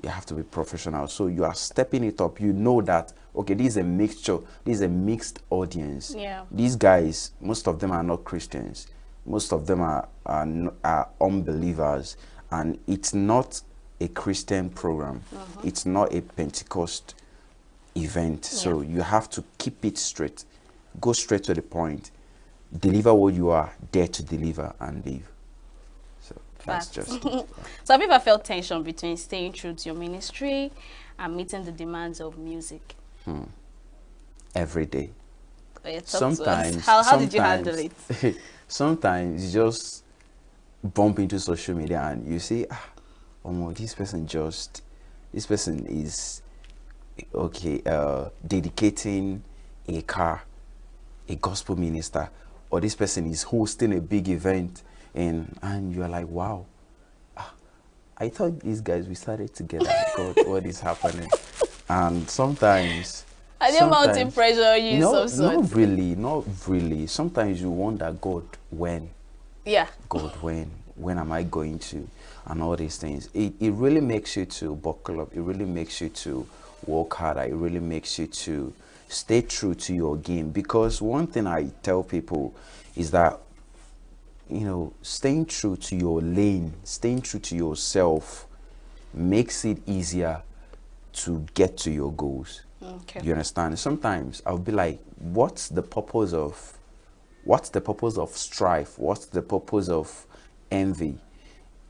You have to be professional. So you are stepping it up. You know that, okay, this is a mixture. This is a mixed audience. Yeah. These guys, most of them are not Christians. Most of them are unbelievers. And it's not a Christian program. It's not a Pentecost event. So you have to keep it straight. Go straight to the point. Deliver what you are there to deliver and leave. So that's just it. So have you ever felt tension between staying true to your ministry and meeting the demands of music? Every day. Sometimes. How did you handle it? Sometimes you just bump into social media and you say, this person is dedicating a car, a gospel minister, or this person is hosting a big event, and you're like, wow, I thought these guys, we started together. God, what is happening? And sometimes are they mounting pressure on you? Not really. Sometimes you wonder, God, when? Yeah. God, when am I going to? And all these things. It really makes you to buckle up. It really makes you to work harder. It really makes you to stay true to your game. Because one thing I tell people is that, you know, staying true to your lane, staying true to yourself makes it easier to get to your goals. Okay. You understand? Sometimes I'll be like, what's the purpose of strife? What's the purpose of envy?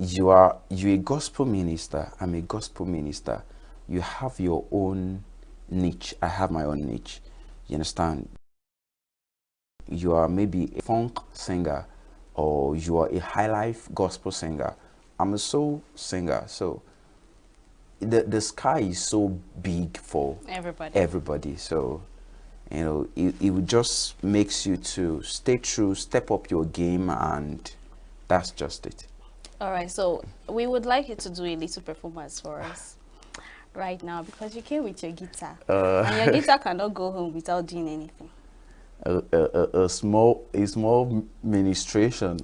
You're a gospel minister. I'm a gospel minister. You have your own niche. I have my own niche. You understand? You are maybe a funk singer, or you are a high life gospel singer. I'm a soul singer. So the sky is so big for everybody. So, you know, it just makes you to stay true, step up your game, and that's just it. All right, so we would like you to do a little performance for us right now, because you came with your guitar, and your guitar cannot go home without doing anything. A small ministration.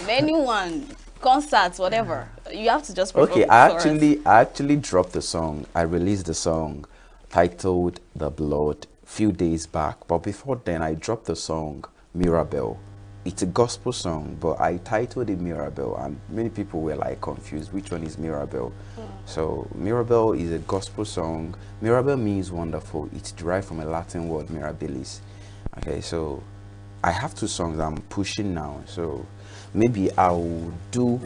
Anyone, concerts, whatever. You have to just perform. Okay, I actually dropped the song. I released the song titled "The Blood" few days back, but before then I dropped the song Mirabelle. It's a gospel song, but I titled it Mirabelle, and many people were like confused, which one is Mirabelle? So Mirabelle is a gospel song. Mirabelle means wonderful. It's derived from a Latin word, mirabilis. Okay, so I have two songs I'm pushing now, so maybe I'll do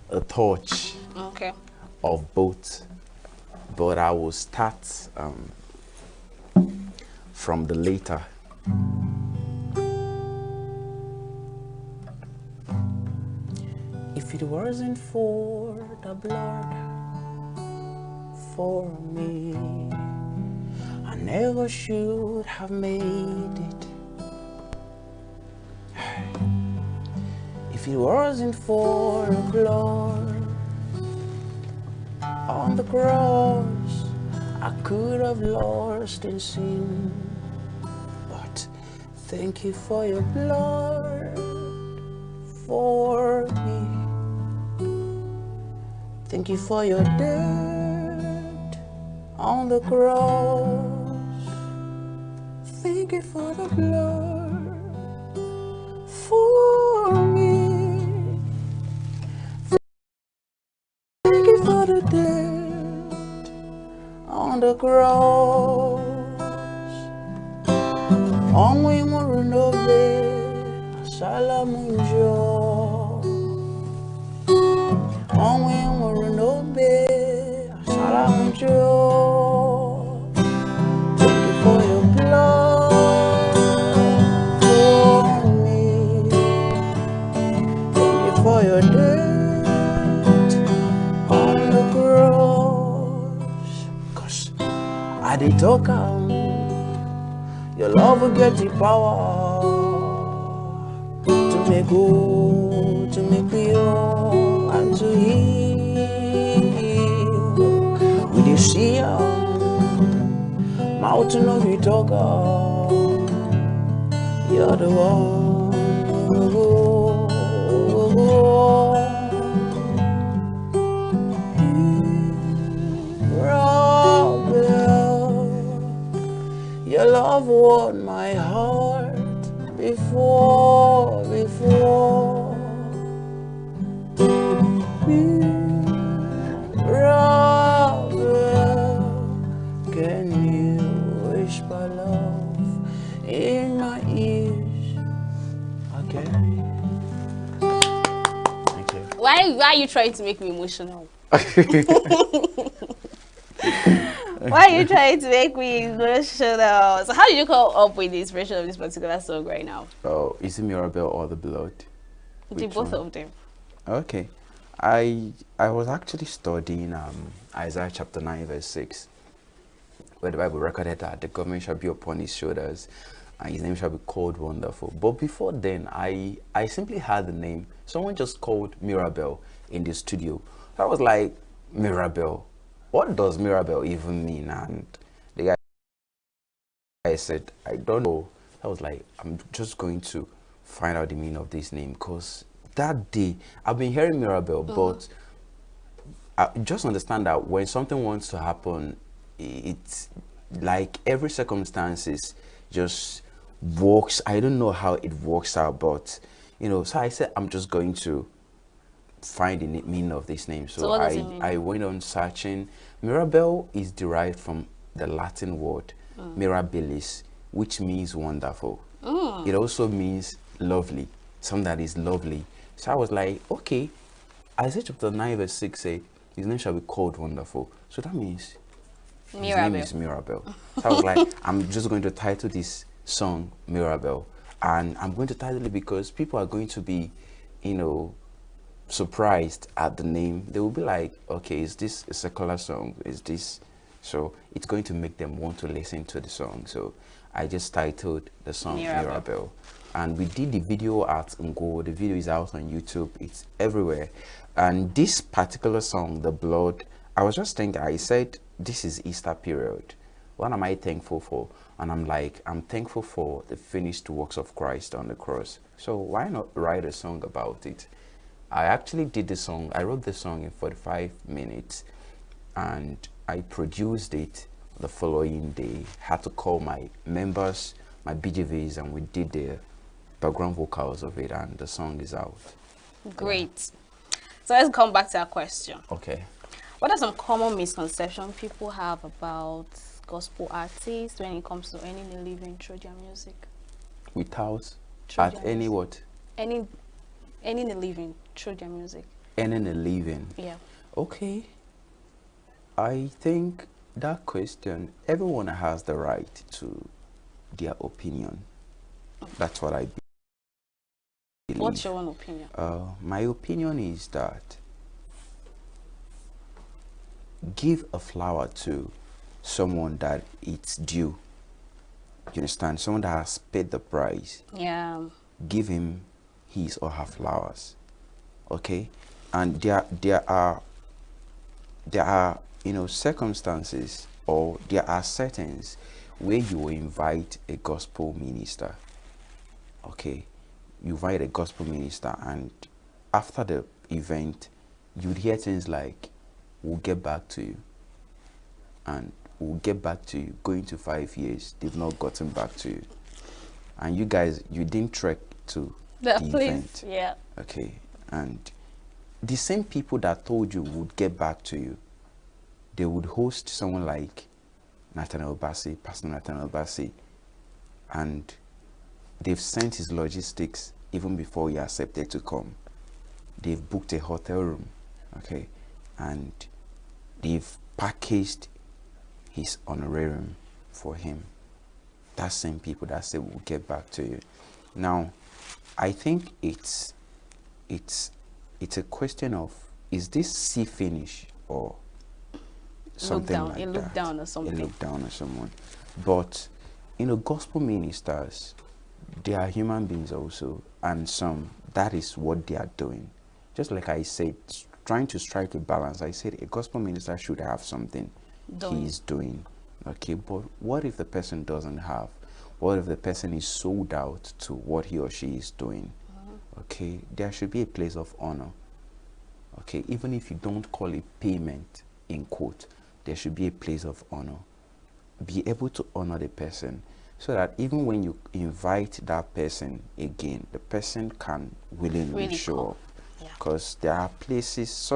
a touch of both, but I will start from the later. If it wasn't for the blood for me. I never should have made it. If it wasn't for the blood on the cross, I could have lost in sin. But thank you for your blood for me. Thank you for your death on the cross. Thank you for the blood for me. Thank you for the death on the cross. Only more no Salamunjo. Only more no Salamunjo. Thank you for your blood for me. Thank you for your death on the cross. 'Cause I did talk your love will get the power to make good, to make pure, and to heal. With you see mountain of you talk, you're the one. Your love won my heart before. Can you whisper love in my ears again? Thank you. Why are you trying to make me emotional? Why are you trying to make me emotional? So how did you come up with the inspiration of this particular song right now? Oh, is it Mirabelle or the blood? Both of them. Okay. I was actually studying Isaiah chapter 9 verse 6, where the Bible recorded that the government shall be upon his shoulders and his name shall be called Wonderful. But before then, I simply had the name. Someone just called Mirabelle in the studio. So I was like, Mirabelle? What does Mirabelle even mean? And the guy said, I don't know. I was like, I'm just going to find out the meaning of this name, because that day I've been hearing Mirabelle, but I just understand that when something wants to happen, it's like every circumstances just works. I don't know how it works out, but you know, so I said I'm just going to find the meaning of this name. So I went on searching. Mirabelle is derived from the Latin word mirabilis, which means wonderful. It also means lovely, something that is lovely. So I was like, okay, Isaiah chapter 9 verse 6 say his name shall be called Wonderful. So that means his name is Mirabelle. So I was like, I'm just going to title this song Mirabelle, and I'm going to title it because people are going to be, you know, surprised at the name. They will be like, okay, is this a secular song? Is this? So it's going to make them want to listen to the song. So I just titled the song Mirabelle. And we did the video at ENUGU. The video is out on YouTube. It's everywhere. And this particular song, The Blood, I was just thinking, I said, this is Easter period. What am I thankful for? And I'm like, I'm thankful for the finished works of Christ on the cross. So why not write a song about it? I actually did the song. I wrote the song in 45 minutes. And I produced it the following day. Had to call my members, my BGVs, and we did the background vocals of it, and the song is out. Great. So let's come back to our question. Okay. What are some common misconceptions people have about gospel artists when it comes to earning a living through their music? Without at any what? Earning a living through their music. Earning a living. Yeah. Okay. I think that question, everyone has the right to their opinion. That's what I believe. What's your own opinion? My opinion is that give a flower to someone that it's due. You understand? Someone that has paid the price. Yeah. Give him his or her flowers. Okay? And there are circumstances, or there are settings where you will invite a gospel minister. Okay? You invite a gospel minister, and after the event you'd hear things like, we'll get back to you, and we'll get back to you. Going to 5 years, they've not gotten back to you, and you didn't trek to the event. Yeah. Okay? And the same people that told you would get back to you, they would host someone like Nathaniel Bassey, Pastor Nathaniel Bassey, and they've sent his logistics even before he accepted to come. They've booked a hotel room, okay, and they've packaged his honorarium for him. That same people that say we'll get back to you. Now, I think it's a question of, is this see finish or something like that? It looked down or something. It looked down on someone. But gospel ministers, they are human beings also, and that is what they are doing. Just like I said, trying to strike a balance. I said a gospel minister should have something he's doing. Okay, but what if the person doesn't have? What if the person is sold out to what he or she is doing? Okay, there should be a place of honor. Okay, even if you don't call it payment in quote, there should be a place of honor. Be able to honor the person, so that even when you invite that person again, the person can willingly show up. Because there are places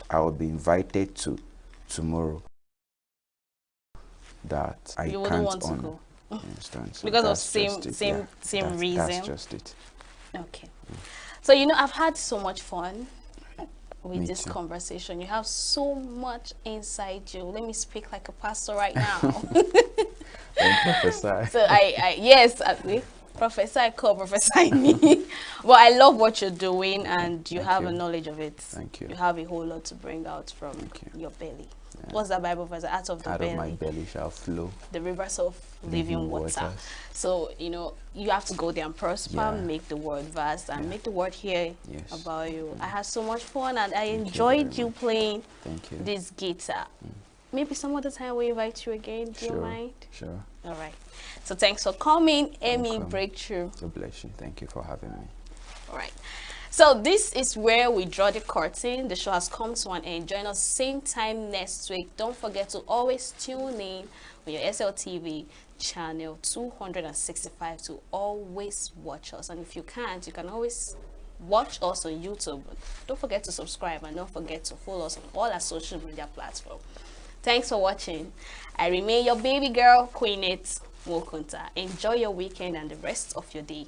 I will be invited to tomorrow that I can't want honor. to go. You understand? So because of same reason. That's just it. Okay. So I've had so much fun with Me this too. conversation. You have so much inside you. Let me speak like a pastor right now. Prophesy. So yes, prophesy, prophesy me. But I love what you're doing, and you have a knowledge of it. Thank you. You have a whole lot to bring out from your belly. Yeah. What's that Bible verse? Out of the belly. Out of my belly shall flow the rivers of living water. So, you have to go there and prosper, make the word vast, and make the word hear about you. I had so much fun, and I enjoyed you playing this guitar. Maybe some other time we'll invite you again. Do you mind? Sure. All right. So thanks for coming, Amy Breakthrough. God bless you. Thank you for having me. All right. So this is where we draw the curtain. The show has come to an end. Join us same time next week. Don't forget to always tune in on your SLTV channel 265 to always watch us. And if you can't, you can always watch us on YouTube. Don't forget to subscribe, and don't forget to follow us on all our social media platforms. Thanks for watching. I remain your baby girl, Queenette Mokunta. Enjoy your weekend and the rest of your day.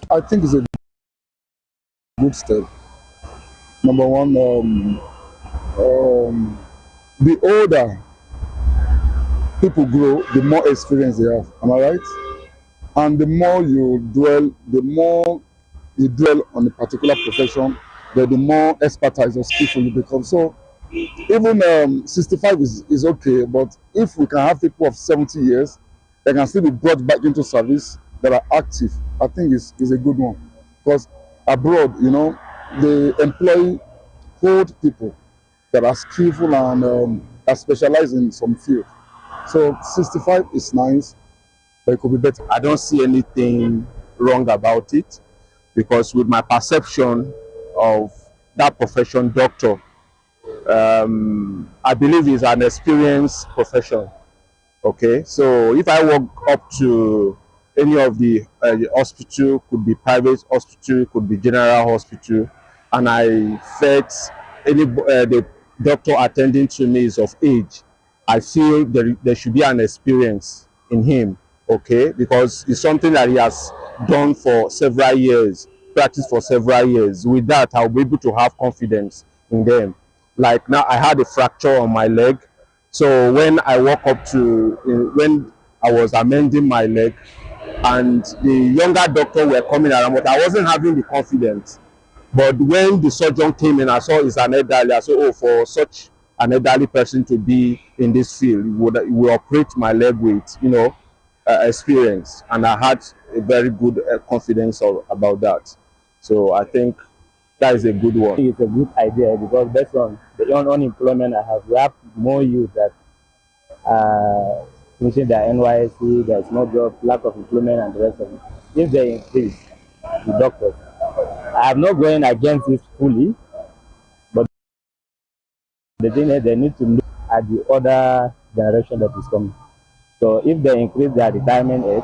I think it's a good step. Number one, the older people grow, the more experience they have. Am I right? And the more you dwell on a particular profession, the more expertise or skillful you become. So even 65 is okay, but if we can have people of 70 years that can still be brought back into service that are active, I think is a good one. Because abroad, you know, they employ old people that are skillful and are specialized in some field. So 65 is nice, but it could be better. I don't see anything wrong about it because with my perception of that profession, doctor, I believe it's an experienced profession. Okay, so if I walk up to any of the hospital, could be private hospital, could be general hospital, and I felt the doctor attending to me is of age, I feel there should be an experience in him. Okay, because it's something that he has done for several years, practiced for several years. With that, I'll be able to have confidence in them. Like now, I had a fracture on my leg. So when I walk up to, when I was amending my leg, and the younger doctor were coming around, but I wasn't having the confidence. But when the surgeon came in, I saw it's an elderly. I said, oh, for such an elderly person to be in this field, he would operate my leg with, you know, experience. And I had a very good confidence about that. So I think that is a good one. It's a good idea because based on the unemployment I have, we have more youth that finishing their NYSC, there's no job, lack of employment, and the rest of it. If they increase the doctors, I am not going against it fully, but the thing is they need to look at the other generation that is coming. So if they increase their retirement age,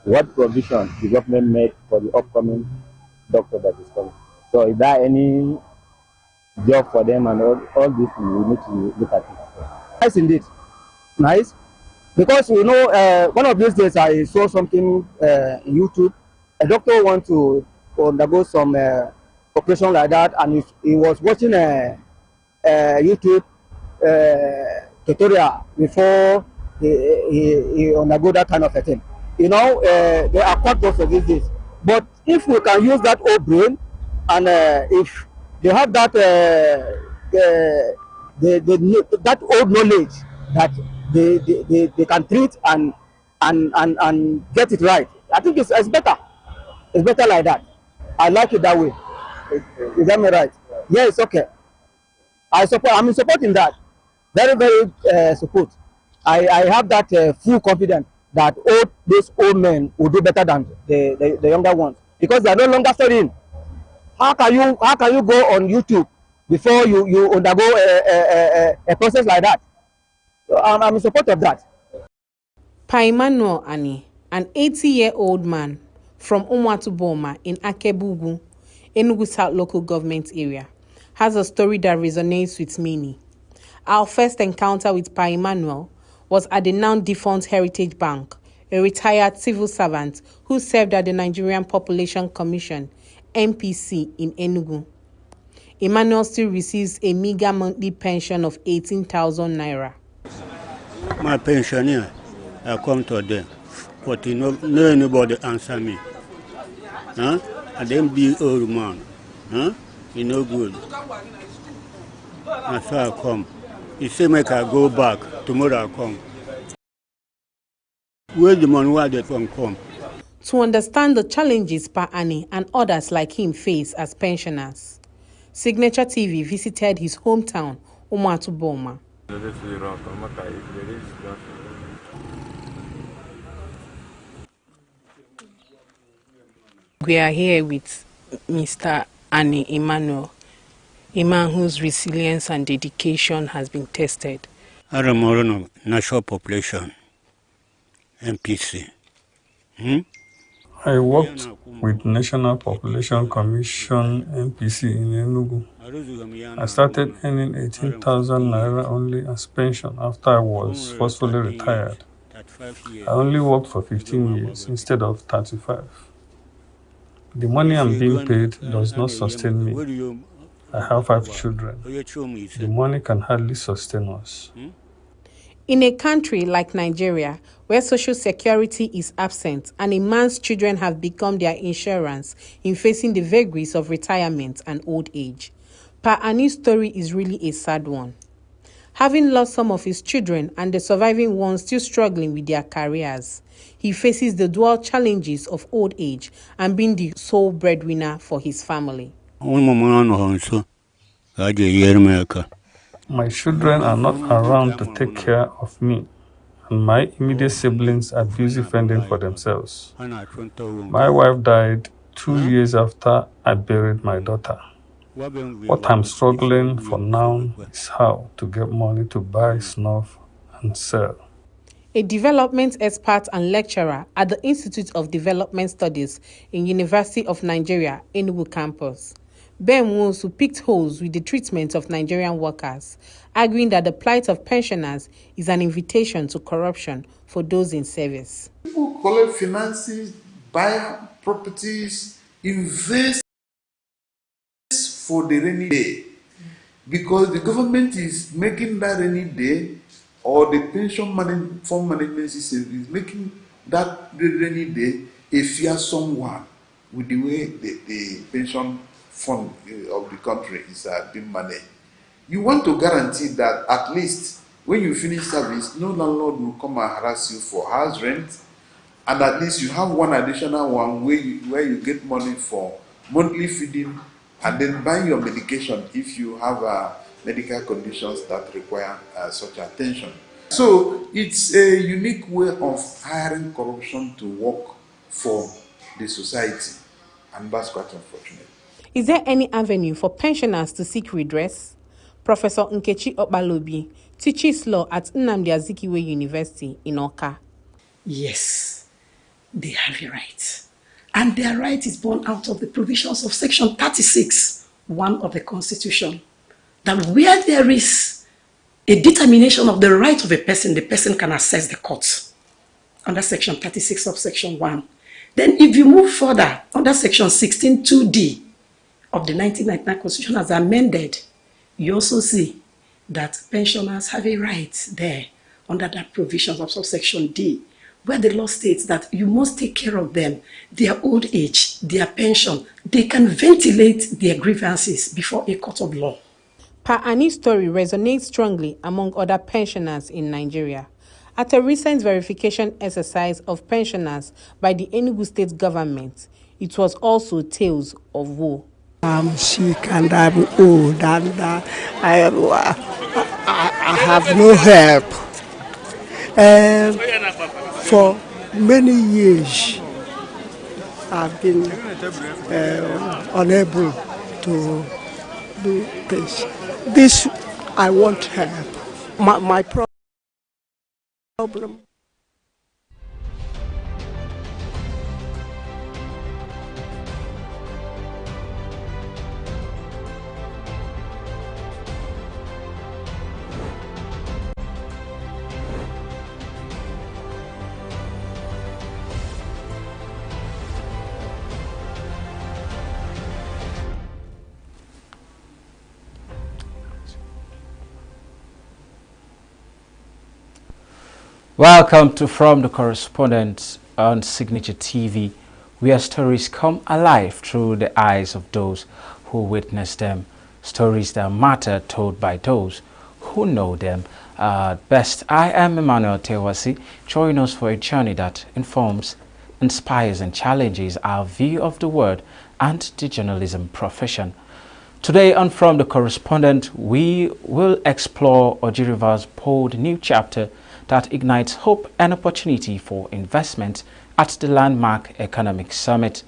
what provision the government made for the upcoming doctor that is coming? So is there any job for them and all this we need to look at it. Nice indeed. Nice. Because you know, one of these days I saw something in YouTube. A doctor wants to undergo some operation like that, and he was watching a YouTube tutorial before he undergo that kind of a thing. You know, they are quite good for these days. But if we can use that old brain, and if they have that that old knowledge that they can treat and get it right, I think it's better. It's better like that. I like it that way. Is that me right? Yes, okay. I'm supporting that. Very, very support. I have that full confidence that these old men will do better than the younger ones because they are no longer studying. How can you go on YouTube before you undergo a process like that? So I'm in support of that. Pa Emmanuel Ani, an 80-year-old man from Umuatuboma in Akebugu, Enugu South local government area, has a story that resonates with many. Our first encounter with Pa Emmanuel was at the now defunct Heritage Bank, a retired civil servant who served at the Nigerian Population Commission, NPC, in Enugu. Emmanuel still receives a meager monthly pension of 18,000 naira. My pensioner, I come to them, but no anybody answer me. Huh? And then be old man. Huh? You know good. And so I come. He say make I go back. Tomorrow I come. Where the money where they come? To understand the challenges Pa Ani and others like him face as pensioners, Signaturetv visited his hometown, Umuatuboma. We are here with Mr. Ani Emmanuel, a man whose resilience and dedication has been tested. Aramorono, National Population, NPC. I worked with National Population Commission NPC in Enugu. I started earning 18,000 naira only as pension after I was forcefully retired. I only worked for 15 years instead of 35. The money I'm being paid does not sustain me. I have 5 children. The money can hardly sustain us. In a country like Nigeria, where social security is absent and a man's children have become their insurance in facing the vagaries of retirement and old age, Pa Ani's story is really a sad one. Having lost some of his children and the surviving ones still struggling with their careers, he faces the dual challenges of old age and being the sole breadwinner for his family. My children are not around to take care of me, and my immediate siblings are busy fending for themselves. My wife died 2 years after I buried my daughter. What I'm struggling for now is how to get money to buy snuff and sell. A development expert and lecturer at the Institute of Development Studies in University of Nigeria, ENUGU campus, Ben Nwosu picked holes with the treatment of Nigerian workers, arguing that the plight of pensioners is an invitation to corruption for those in service. People collect finances, buy properties, invest for the rainy day, because the government is making that rainy day, or the pension fund management system is making that rainy day a fearsome one with the way the pension fund of the country is being managed. You want to guarantee that at least when you finish service, no landlord will come and harass you for house rent, and at least you have one additional one where you get money for monthly feeding and then buying your medication if you have medical conditions that require such attention. So it's a unique way of hiring corruption to work for the society, and that's quite unfortunate. Is there any avenue for pensioners to seek redress? Professor Nkechi Okpalobi teaches law at Nnamdi Azikiwe University in Awka. Yes, they have a right. And their right is born out of the provisions of Section 36, 1 of the Constitution, that where there is a determination of the right of a person, the person can access the court under Section 36 of Section 1. Then if you move further, under Section 16(2)(d) of the 1999 Constitution as amended, you also see that pensioners have a right there under that provisions of subsection D, where the law states that you must take care of them, their old age, their pension. They can ventilate their grievances before a court of law. Pa Ani's story resonates strongly among other pensioners in Nigeria. At a recent verification exercise of pensioners by the ENUGU state government, it was also tales of woe. I'm sick and I'm old and I have no help. For many years, I've been unable to do this. This, I want help. My problem. Welcome to From the Correspondent on Signaturetv, where stories come alive through the eyes of those who witness them. Stories that matter told by those who know them best. I am Emmanuel Tewasi. Join us for a journey that informs, inspires and challenges our view of the world and the journalism profession. Today on From the Correspondent, we will explore Oji River's bold new chapter that ignites hope and opportunity for investment at the landmark economic summit.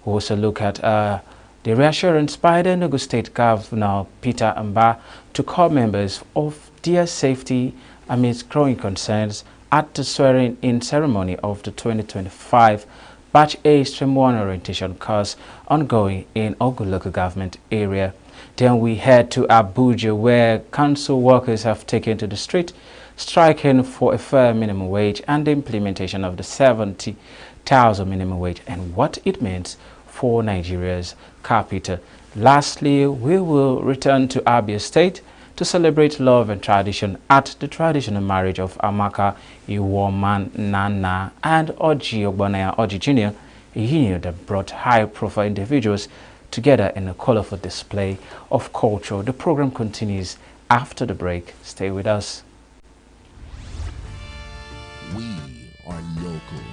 We also look at the reassurance by the ENUGU State Governor Peter Mba to core members of their safety amidst growing concerns at the swearing-in ceremony of the 2025 Batch A Stream 1 orientation course ongoing in Ogun local government area. Then we head to Abuja, where council workers have taken to the street striking for a fair minimum wage and the implementation of the 70,000 minimum wage and what it means for Nigeria's capital. Lastly, we will return to Abia State to celebrate love and tradition at the traditional marriage of Amaka Iwoman Nana and Oji Ogbonaya Oji Jr., a union that brought high-profile individuals together in a colorful display of culture. The program continues after the break. Stay with us. We are local.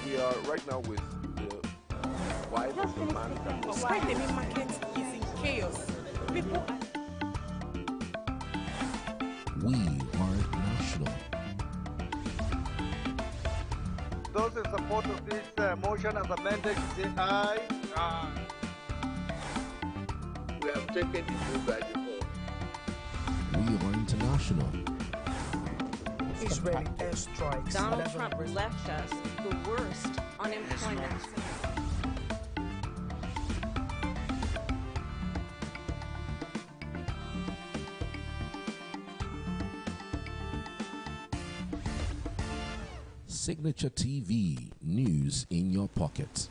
We are right now with the wife of the man that was... Why the main market is in chaos. People... We are national. Those in support of this motion as amended, say aye. Aye. We have taken the vote by default. We are international. Israeli airstrikes. Donald Trump left us the worst unemployment. Signature TV, news in your pocket.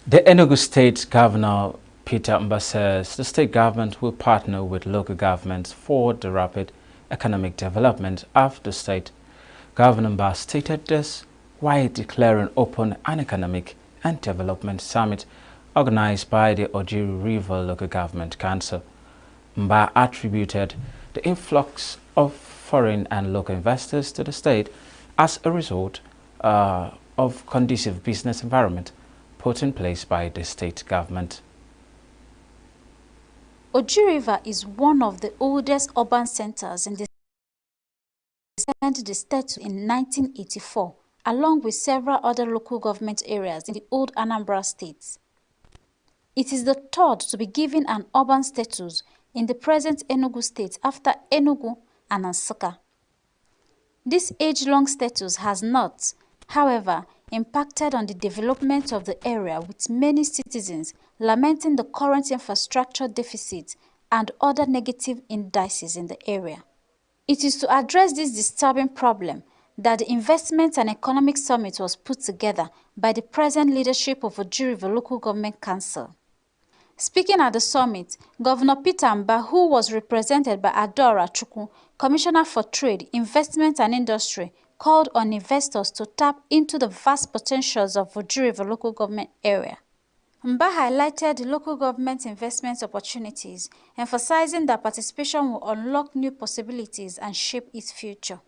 The ENUGU State Governor Peter Mba says the state government will partner with local governments for the rapid economic development of the state. Governor Mba stated this while declaring open an economic and development summit organized by the Ojiri River Local Government Council. Mba attributed the influx of foreign and local investors to the state as a result of conducive business environment put in place by the state government. Ojiri River is one of the oldest urban centers in the state in 1984, along with several other local government areas in the old Anambra state. It is the third to be given an urban status in the present Enugu state after Enugu and Nsukka. This age-long status has not, however, impacted on the development of the area, with many citizens lamenting the current infrastructure deficit and other negative indices in the area. It is to address this disturbing problem that the Investment and Economic Summit was put together by the present leadership of Ojiri River Local Government Council. Speaking at the summit, Governor Peter Mba, who was represented by Adora Chukwu, Commissioner for Trade, Investment and Industry, called on investors to tap into the vast potentials of Ojiri River Local Government area. Mba highlighted the local government investment opportunities, emphasizing that participation will unlock new possibilities and shape its future.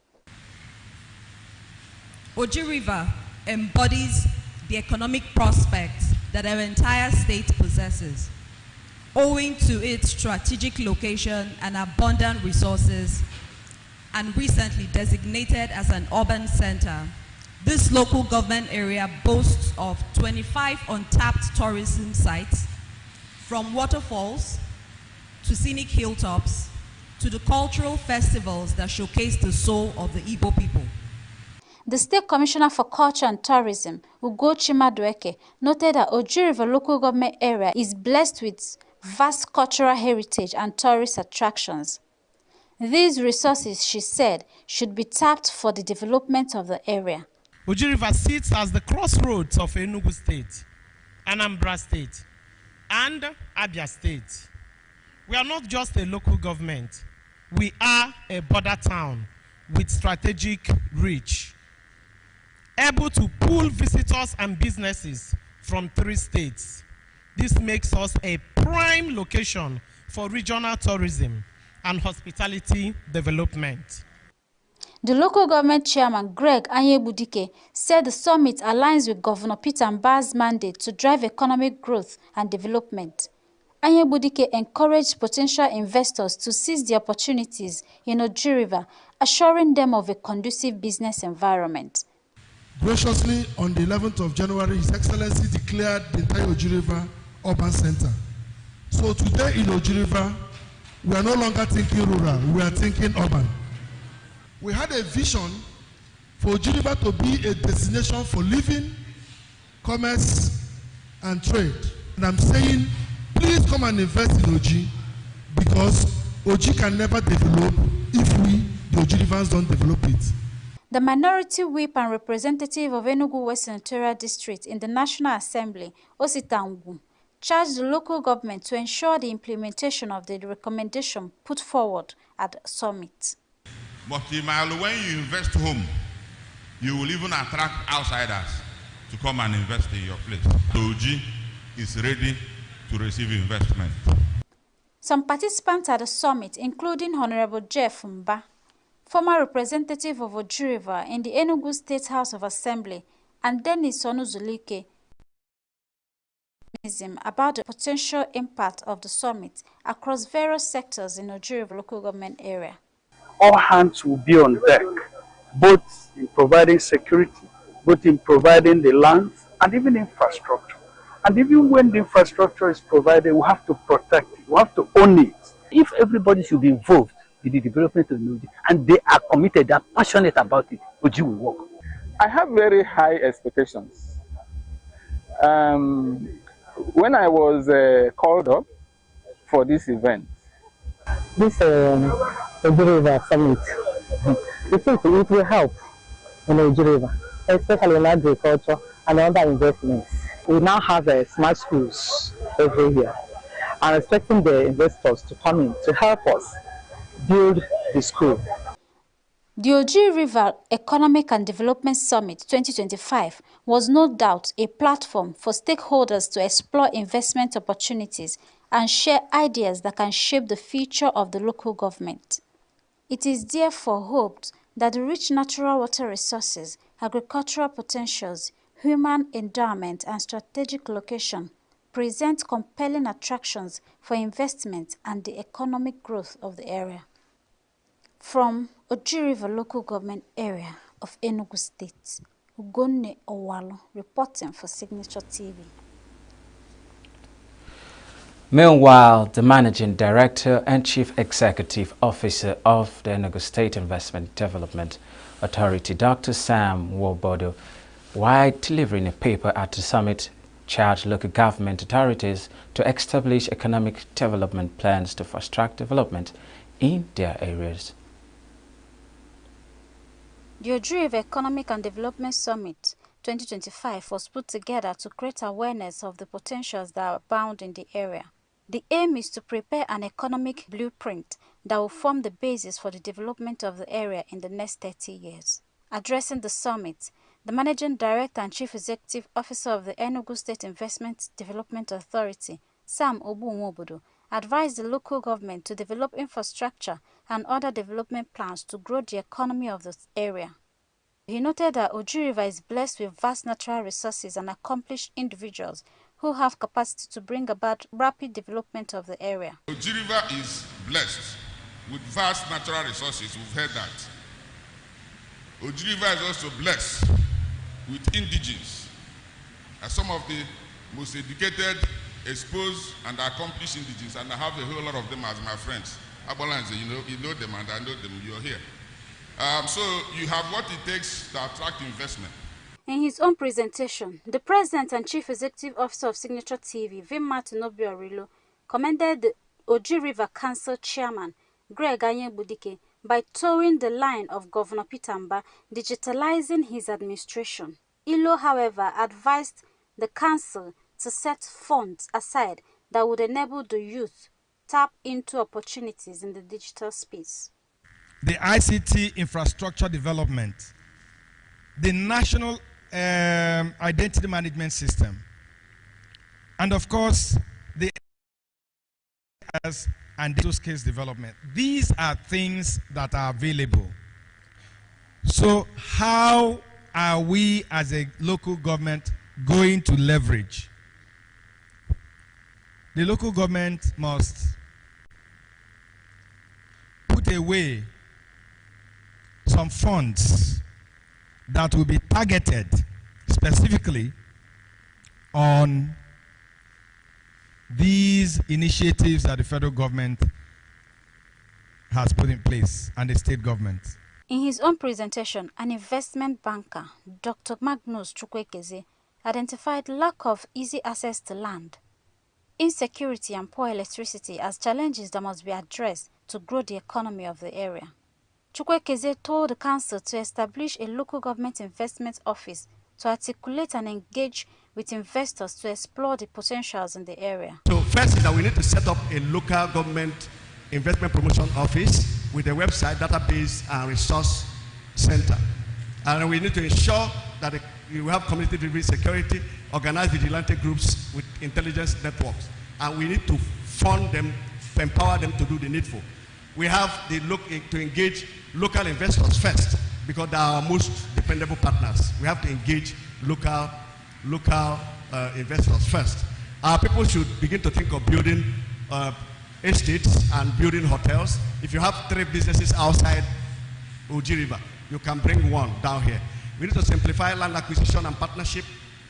Ojiri River embodies the economic prospects that our entire state possesses. Owing to its strategic location and abundant resources, and recently designated as an urban center, this local government area boasts of 25 untapped tourism sites, from waterfalls to scenic hilltops to the cultural festivals that showcase the soul of the Igbo people. The State Commissioner for Culture and Tourism, Ugochi Madueke, noted that Ojiri River Local Government area is blessed with vast cultural heritage and tourist attractions. These resources, she said, should be tapped for the development of the area. Ojiri River sits as the crossroads of Enugu State, Anambra State, and Abia State. We are not just a local government. We are a border town with strategic reach, able to pull visitors and businesses from 3 states. This makes us a prime location for regional tourism and hospitality development. The local government chairman, Greg Anyebudike, said the summit aligns with Governor Peter Mba's mandate to drive economic growth and development. Anyebudike encouraged potential investors to seize the opportunities in Ojiri River, assuring them of a conducive business environment. Graciously, on the 11th of January, His Excellency declared the entire Ojiri River urban center. So today in Ojiri River, we are no longer thinking rural, we are thinking urban. We had a vision for Ojiri River to be a destination for living, commerce, and trade. And I'm saying, please come and invest in Oji, because Oji can never develop if we, the Ojiri Rivers, don't develop it. The minority whip and representative of Enugu West Senatorial District in the National Assembly, Osita Ngwu, charged the local government to ensure the implementation of the recommendation put forward at the summit. But when you invest home, you will even attract outsiders to come and invest in your place. OG is ready to receive investment. Some participants at the summit, including Honorable Jeff Mba, former representative of Oji River in the ENUGU State House of Assembly, and Dennis Onuzulike, about the potential impact of the summit across various sectors in Oji River local government area. All hands will be on deck, both in providing security, both in providing the lands and even infrastructure. And even when the infrastructure is provided, we have to protect it, we have to own it. If everybody should be involved in the development of Oji, and they are committed, they are passionate about it, Oji will work. I have very high expectations. When I was called up for this event, this Oji River Summit, I think it will help in Oji River, especially in agriculture and other investments. We now have smart schools over here. I'm expecting the investors to come in to help us build the school. The Oji River Economic and Development Summit 2025 was no doubt a platform for stakeholders to explore investment opportunities and share ideas that can shape the future of the local government. It is therefore hoped that the rich natural water resources, agricultural potentials, human endowment, and strategic location present compelling attractions for investment and the economic growth of the area. From Oji River local government area of Enugu State, Ugonne Owalo reporting for Signature TV. Meanwhile, the Managing Director and Chief Executive Officer of the Enugu State Investment Development Authority, Dr. Sam Wobodo, while delivering a paper at the summit, charged local government authorities to establish economic development plans to fast-track development in their areas. The Oji River Economic and Development Summit 2025 was put together to create awareness of the potentials that abound in the area. The aim is to prepare an economic blueprint that will form the basis for the development of the area in the next 30 years. Addressing the summit, the Managing Director and Chief Executive Officer of the Enugu State Investment Development Authority, Sam Obu-Nwobodo, advised the local government to develop infrastructure and other development plans to grow the economy of the area. He noted that Oji River is blessed with vast natural resources and accomplished individuals who have capacity to bring about rapid development of the area. Oji River is blessed with vast natural resources, we've heard that. Oji River is also blessed with indigenes, as some of the most educated, exposed, and accomplished indigenes, and I have a whole lot of them as my friends. Abalanze, you know them, and I know them. You're here. So you have what it takes to attract investment. In his own presentation, the President and Chief Executive Officer of Signature TV, Vim Martin Obiorilo, commended the Oji River Council Chairman, Greg Anyebudike, by towing the line of Governor Peter Mba, digitalizing his administration. Ilo, however, advised the council to set funds aside that would enable the youth tap into opportunities in the digital space. The ICT infrastructure development, the National Identity Management System, and of course, the and data skills development. These are things that are available. So how are we as a local government going to leverage? The local government must put away some funds that will be targeted specifically on these initiatives that the federal government has put in place and the state government. In his own presentation, an investment banker, Dr. Magnus Chukwuekeze, identified lack of easy access to land, insecurity and poor electricity as challenges that must be addressed to grow the economy of the area. Chukwuekeze told the council to establish a local government investment office to articulate and engage with investors to explore the potentials in the area. So first is that we need to set up a local government investment promotion office with a website, database, and resource center. And we need to ensure that we have community-driven security, organize vigilante groups with intelligence networks. And we need to fund them, to empower them to do the needful. We have to engage local investors first, because they are our most dependable partners. We have to engage local investors first. Our people should begin to think of building estates and building hotels. If you have 3 businesses outside Oji River, you can bring one down here. We need to simplify land acquisition and partnership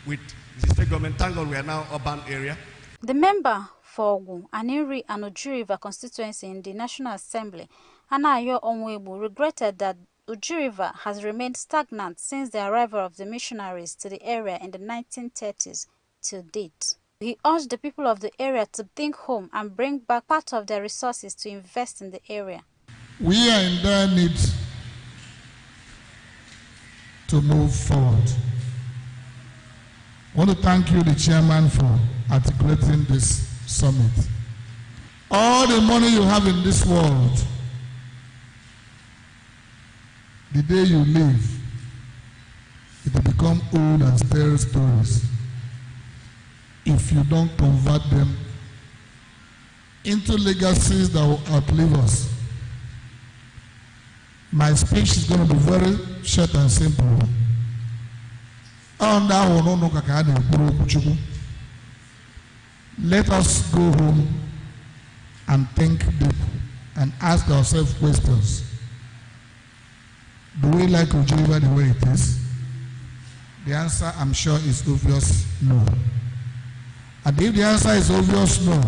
with the state government. Thank God we are now urban area. The member for Ogu, Aniri and Oji River constituency in the National Assembly, Anayo Onwebu, regretted that Oji River has remained stagnant since the arrival of the missionaries to the area in the 1930s to date. He urged the people of the area to think home and bring back part of their resources to invest in the area. We are in dire need to move forward. I want to thank you, the chairman, for articulating this summit. All the money you have in this world, the day you leave, it will become old and stale stories if you don't convert them into legacies that will outlive us. My speech is going to be very short and simple. Let us go home and think deep and ask ourselves questions. Do we like Oji River the way it is? The answer, I'm sure, is obvious no. And if the answer is obvious no,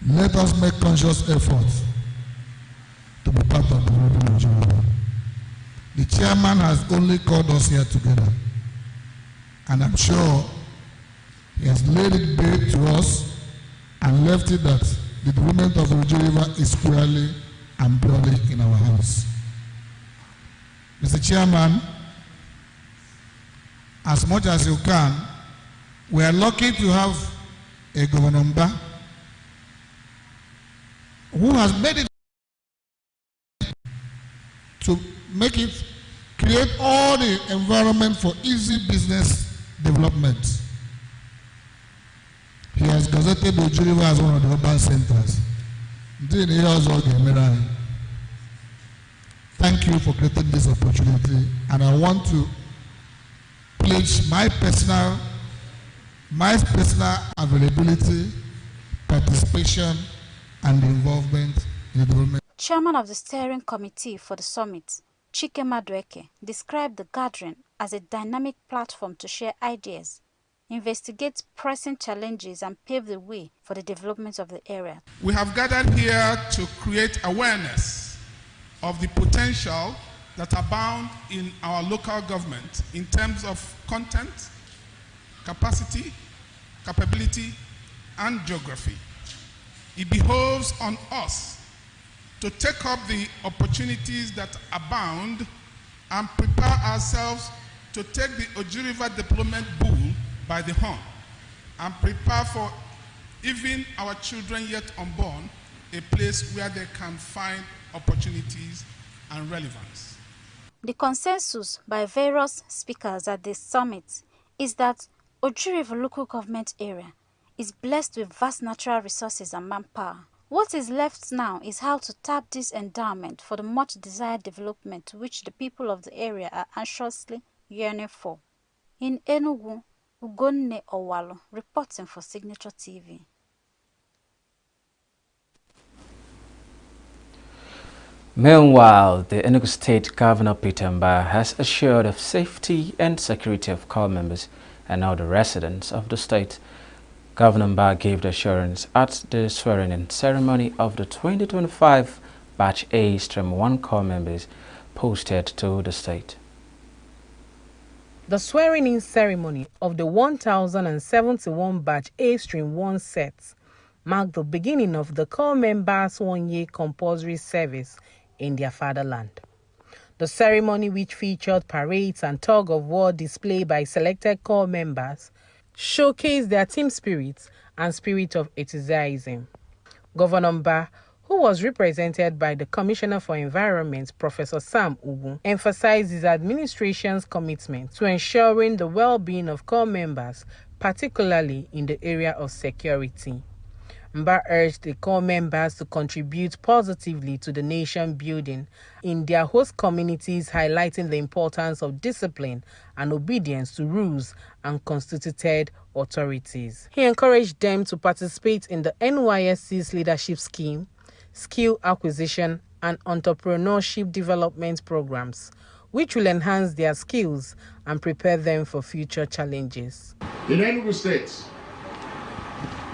let us make conscious effort to be part of the movement of Oji River. The chairman has only called us here together, and I'm sure he has laid it bare to us and left it that the development of the Oji River is squarely and purely in our hands. Mr. Chairman, as much as you can, we are lucky to have a governor who has made it to create all the environment for easy business development. He has gazetted Oji River as one of the urban centers. Thank you for creating this opportunity, and I want to pledge my personal availability, participation, and involvement in the development. Chairman of the steering committee for the summit, Chike Madueke, described the gathering as a dynamic platform to share ideas, investigate pressing challenges, and pave the way for the development of the area. We have gathered here to create awareness of the potential that abound in our local government in terms of content, capacity, capability, and geography. It behoves on us to take up the opportunities that abound and prepare ourselves to take the Oji River Development Bull by the horn and prepare for even our children yet unborn a place where they can find opportunities and relevance. The consensus by various speakers at this summit is that Oji River local government area is blessed with vast natural resources and manpower. What is left now is how to tap this endowment for the much desired development which the people of the area are anxiously yearning for. In Enugu, Ugonne Owalo reporting for Signature TV. Meanwhile, the ENUGU State Governor Peter Mbah has assured of safety and security of corps members and other residents of the state. Governor Mbah gave the assurance at the swearing-in ceremony of the 2025 Batch A-1 corps members posted to the state. The swearing-in ceremony of the 1071 Batch A-1 sets marked the beginning of the corps members' one-year compulsory service in their fatherland. The ceremony, which featured parades and tug-of-war display by selected corps members, showcased their team spirit and spirit of enthusiasm. Governor Mba, who was represented by the Commissioner for Environment, Professor Sam Ugu, emphasized his administration's commitment to ensuring the well-being of corps members, particularly in the area of security. Mba urged the corps members to contribute positively to the nation building in their host communities, highlighting the importance of discipline and obedience to rules and constituted authorities. He encouraged them to participate in the NYSC's leadership scheme, skill acquisition, and entrepreneurship development programs, which will enhance their skills and prepare them for future challenges. In ENUGU State,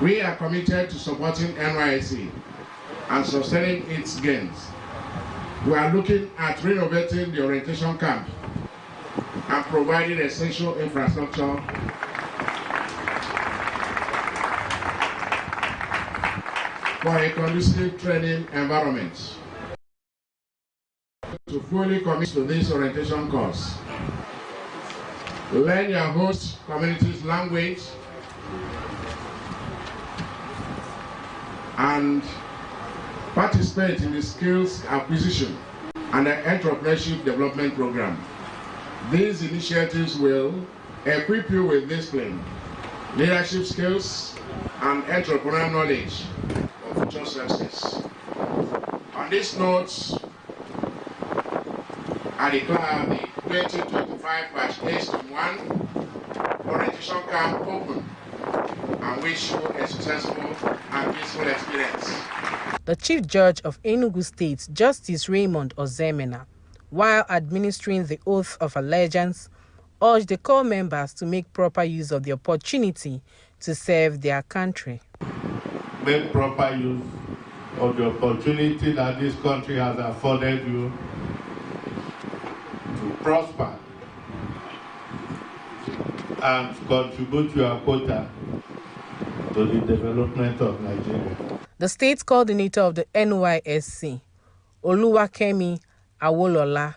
we are committed to supporting NYSC and sustaining its gains. We are looking at renovating the orientation camp and providing essential infrastructure for a conducive training environment. To fully commit to this orientation course, learn your host community's language and participate in the skills acquisition and the entrepreneurship development program. These initiatives will equip you with discipline, leadership skills, and entrepreneurial knowledge for future success. On this note, I declare the 2025-1 orientation camp open and wish you a successful and peaceful experience. The Chief Judge of Enugu State, Justice Raymond Ozemena, while administering the oath of allegiance, urged the corps members to make proper use of the opportunity to serve their country. Make proper use of the opportunity that this country has afforded you to prosper and contribute your quota to the development of Nigeria. The state coordinator of the NYSC, Oluwakemi Awolola,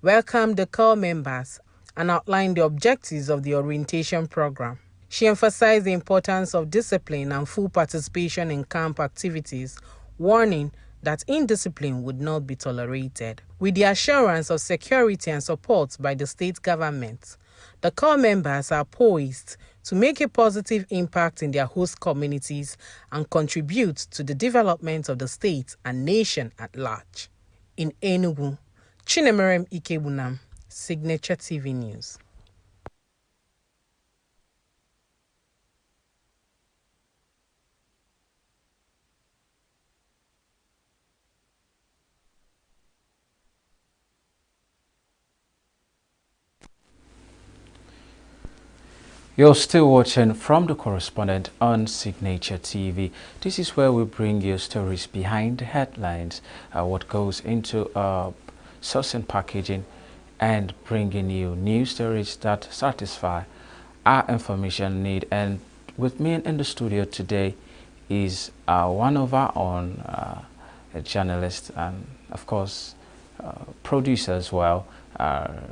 welcomed the corps members and outlined the objectives of the orientation program. She emphasized the importance of discipline and full participation in camp activities, warning that indiscipline would not be tolerated. With the assurance of security and support by the state government, the corps members are poised to make a positive impact in their host communities and contribute to the development of the state and nation at large. In Enugu, Chinemerem Ikebunam, Signature TV News. You're still watching From the Correspondent on Signature TV. This is where we bring you stories behind the headlines, what goes into sourcing, packaging, and bringing you news stories that satisfy our information need. And with me in the studio today is one of our own a journalist and, of course, producer as well,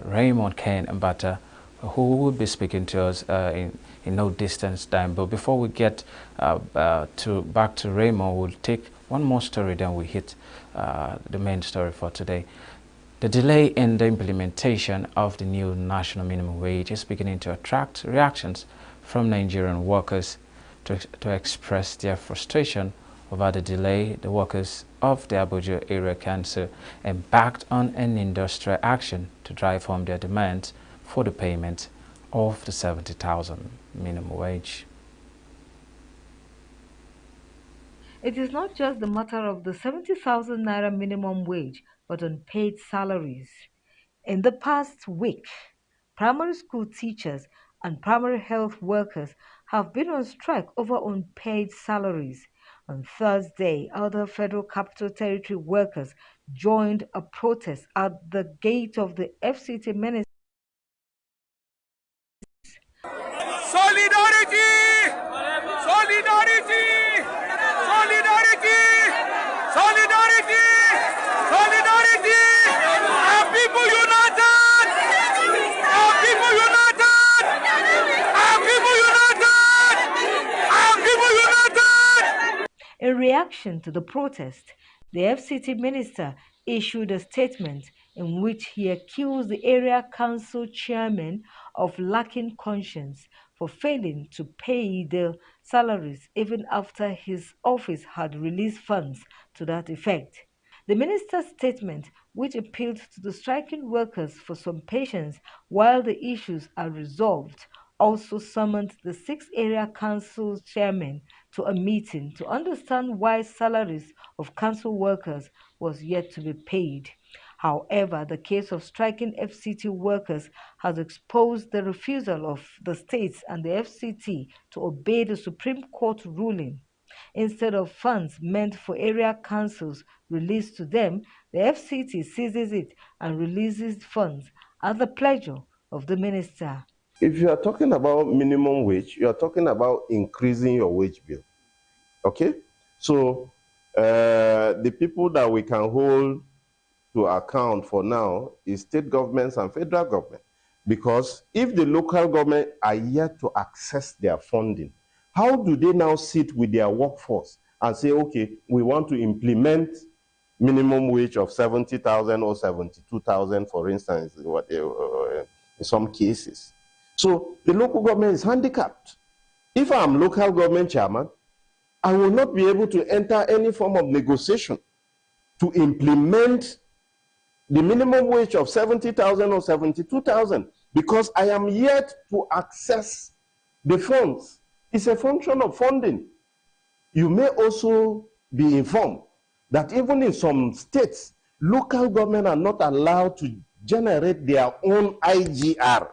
Raymond Ken Mbata, who will be speaking to us in no distance time. But before we get back to Raymond, we'll take one more story, then we hit the main story for today. The delay in the implementation of the new national minimum wage is beginning to attract reactions from Nigerian workers to express their frustration over the delay. The workers of the Abuja Area Council embarked on an industrial action to drive home their demands for the payment of the 70,000 minimum wage. It is not just the matter of the 70,000 naira minimum wage, but unpaid salaries. In the past week, primary school teachers and primary health workers have been on strike over unpaid salaries. On Thursday, other Federal Capital Territory workers joined a protest at the gate of the FCT Ministry. Solidarity! Solidarity! Solidarity! Solidarity! Solidarity! Our people reaction to the protest, the FCT minister issued a statement in which he accused the area council chairman of lacking conscience for failing to pay the salaries even after his office had released funds to that effect. The minister's statement, which appealed to the striking workers for some patience while the issues are resolved, also summoned the 6 area council chairmen to a meeting to understand why salaries of council workers was yet to be paid. However, the case of striking FCT workers has exposed the refusal of the states and the FCT to obey the Supreme Court ruling. Instead of funds meant for area councils released to them, the FCT seizes it and releases funds at the pleasure of the minister. If you are talking about minimum wage, you are talking about increasing your wage bill. Okay? So the people that we can hold to account for now is state governments and federal government. Because if the local government are yet to access their funding, how do they now sit with their workforce and say, okay, we want to implement minimum wage of 70,000 or 72,000, for instance, in some cases? So the local government is handicapped. If I'm local government chairman, I will not be able to enter any form of negotiation to implement the minimum wage of 70,000 or 72,000 because I am yet to access the funds. It's a function of funding. You may also be informed that even in some states, local government are not allowed to generate their own IGR.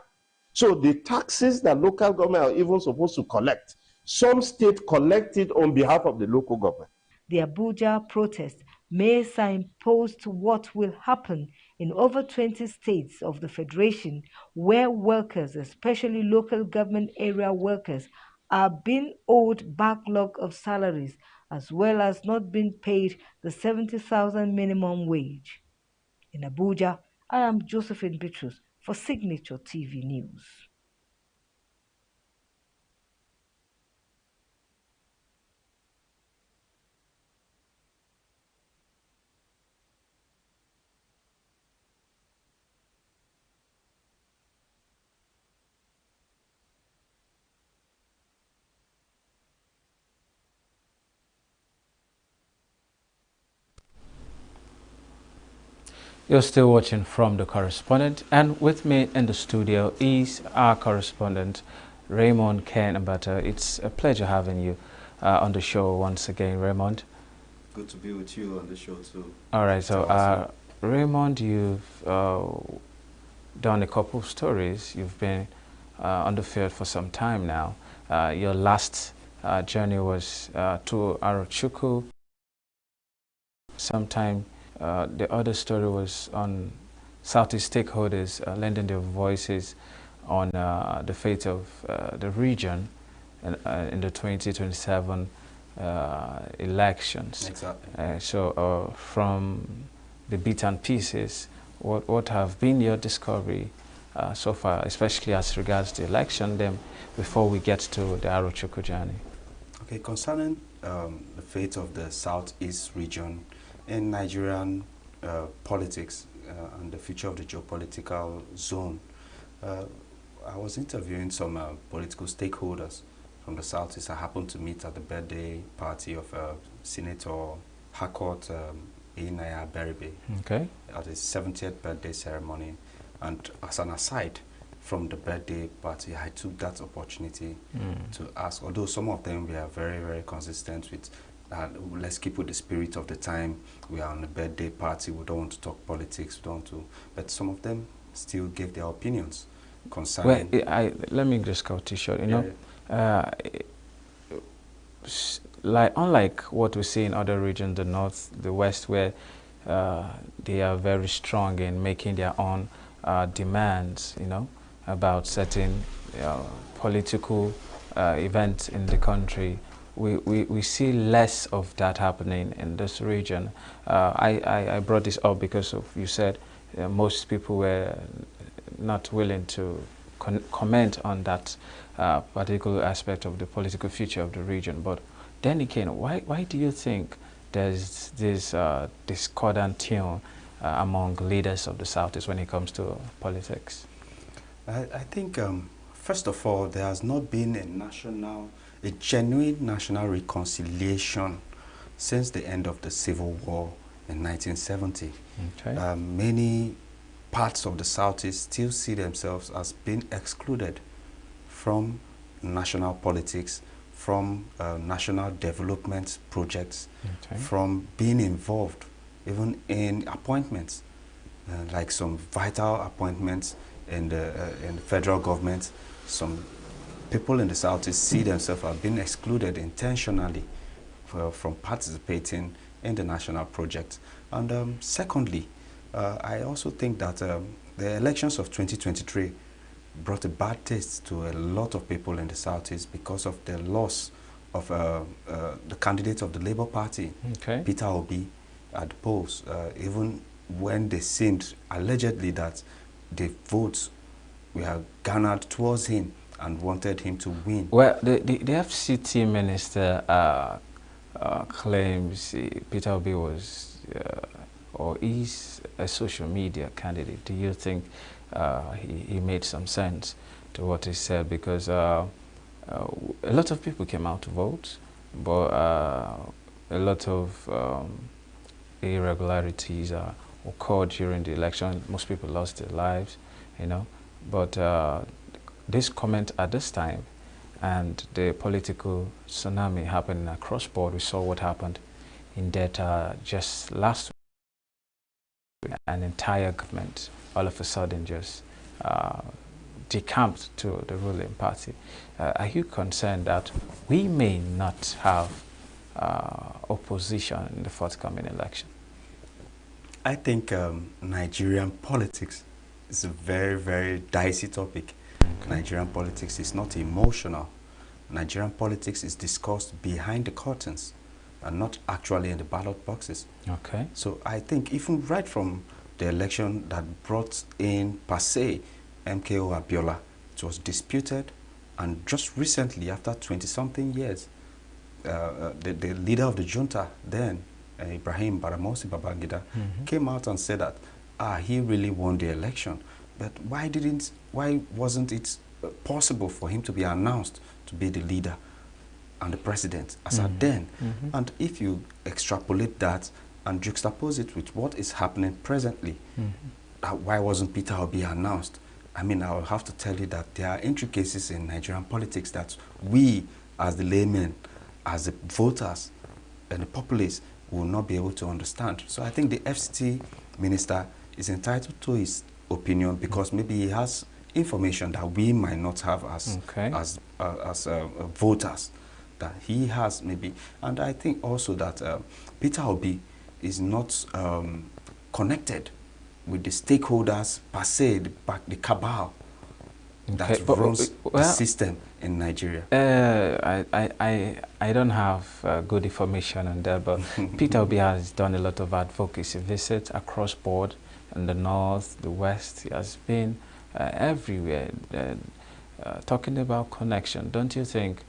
So the taxes that local government are even supposed to collect, some states collect it on behalf of the local government. The Abuja protest may signpost what will happen in over 20 states of the Federation where workers, especially local government area workers, are being owed backlog of salaries as well as not being paid the 70,000 minimum wage. In Abuja, I am Josephine Bitrus for Signature TV News. You're still watching From the Correspondent, and with me in the studio is our correspondent, Raymond Ken Abata. It's a pleasure having you on the show once again, Raymond. Good to be with you on the show too. All right, so Raymond, you've done a couple of stories. You've been on the field for some time now. Your last journey was to Arochukwu. Sometime the other story was on Southeast stakeholders lending their voices on the fate of the region in the 2027 elections. Exactly. So from the bits and pieces, what have been your discovery so far, especially as regards the election, then before we get to the Arochukwu journey? Okay, concerning the fate of the Southeast region in Nigerian politics and the future of the geopolitical zone, I was interviewing some political stakeholders from the Southeast. I happened to meet at the birthday party of Senator Harcourt Einaya Beribe at his 70th birthday ceremony. And as an aside from the birthday party, I took that opportunity to ask, although some of them were very, very consistent with let's keep with the spirit of the time. We are on a birthday party. We don't want to talk politics. We don't want to. But some of them still gave their opinions concerning. Well, let me just cut it short. You know, like unlike what we see in other regions, the north, the west, where they are very strong in making their own demands. You know, about certain political events in the country. We see less of that happening in this region. I brought this up because of, you said most people were not willing to comment on that particular aspect of the political future of the region. But Then again, why do you think there's this discordant tune among leaders of the Southeast when it comes to politics? I think, first of all, there has not been a genuine national reconciliation since the end of the Civil War in 1970. Okay. Many parts of the Southeast still see themselves as being excluded from national politics, from national development projects, Okay. from being involved even in appointments, like some vital appointments in the federal government. Some people in the Southeast see themselves as being excluded intentionally from participating in the national project. And secondly, I also think that the elections of 2023 brought a bad taste to a lot of people in the Southeast because of the loss of the candidate of the Labour Party, Okay. Peter Obi, at the polls, even when they seemed allegedly that the votes were garnered towards him and wanted him to win. Well, the FCT minister claims Peter Obi was or is a social media candidate. Do you think he made some sense to what he said? Because a lot of people came out to vote, but a lot of irregularities occurred during the election. Most people lost their lives, you know. But this comment at this time and the political tsunami happening across board, we saw what happened in Delta just last week. An entire government all of a sudden just decamped to the ruling party. Are you concerned that we may not have opposition in the forthcoming election? I think Nigerian politics is a very, very dicey topic. Okay. Nigerian politics is not emotional. Nigerian politics is discussed behind the curtains and not actually in the ballot boxes. Okay. So I think even right from the election that brought in per se MKO Abiola, it was disputed, and just recently, after 20-something years, the leader of the junta then, Ibrahim Baramosi Babangida, came out and said that he really won the election. But why wasn't it possible for him to be announced to be the leader and the president as at then? And if you extrapolate that and juxtapose it with what is happening presently, why wasn't Peter Obi announced? I mean, I will have to tell you that there are intricacies in Nigerian politics that we, as the laymen, as the voters and the populace, will not be able to understand. So I think the FCT minister is entitled to his opinion because maybe he has information that we might not have as voters, that he has maybe. And I think also that Peter Obi is not connected with the stakeholders per se, the cabal that runs the system in Nigeria. I don't have good information on that, but Peter Obi has done a lot of advocacy visits across board in the north, the west. He has been everywhere talking about connection. Don't you think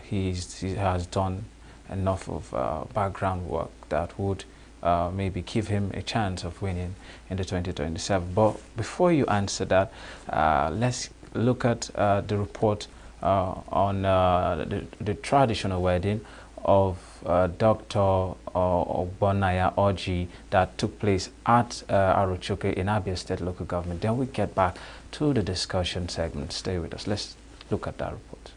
he has done enough of background work that would maybe give him a chance of winning in the 2027? But before you answer that, let's look at the report on the traditional wedding of Dr. Ogbonnaya Orji that took place at Arochoke in Abia State Local Government. Then we get back to the discussion segment. Stay with us. Let's look at that report.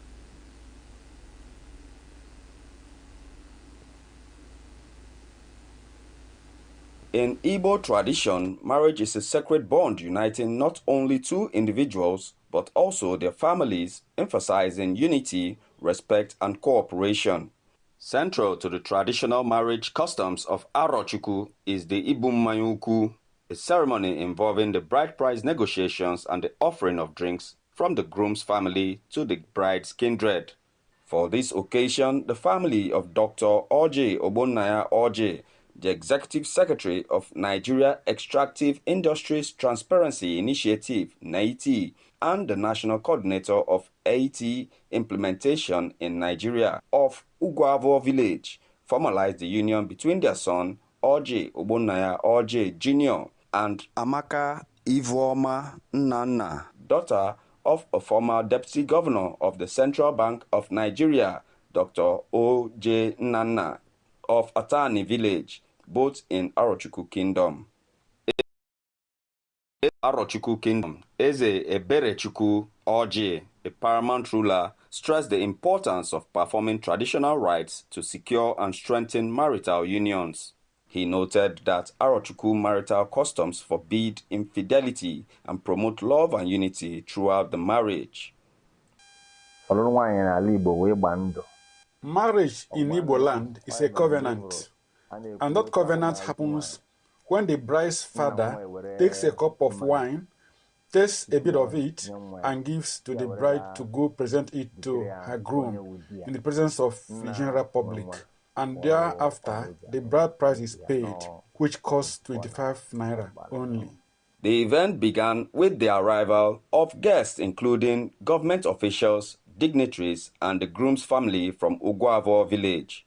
In Igbo tradition, marriage is a sacred bond uniting not only two individuals, but also their families, emphasizing unity, respect, and cooperation. Central to the traditional marriage customs of Arochukwu is the Ibummayukwu, a ceremony involving the bride price negotiations and the offering of drinks from the groom's family to the bride's kindred. For this occasion, the family of Dr. Ogbonnaya Orji the Executive Secretary of Nigeria Extractive Industries Transparency Initiative, NEITI, and the National Coordinator of AIT Implementation in Nigeria of Ugwavo Village, formalized the union between their son, Orji Ogbonnaya Orji Jr., and Amaka Ivuoma Nnanna, daughter of a former Deputy Governor of the Central Bank of Nigeria, Dr. O.J. Nnanna, of Atani Village, both in Arochukwu Kingdom. Arochukwu Kingdom, Eze Eberechukwu Orji, a paramount ruler, stressed the importance of performing traditional rites to secure and strengthen marital unions. He noted that Arochukwu marital customs forbid infidelity and promote love and unity throughout the marriage. Marriage in Igbo land is a covenant, and that covenant happens when the bride's father takes a cup of wine, tastes a bit of it, and gives to the bride to go present it to her groom in the presence of the general public. And thereafter, the bride price is paid, which costs 25 naira only. The event began with the arrival of guests including government officials, dignitaries, and the groom's family from Ugwavo Village.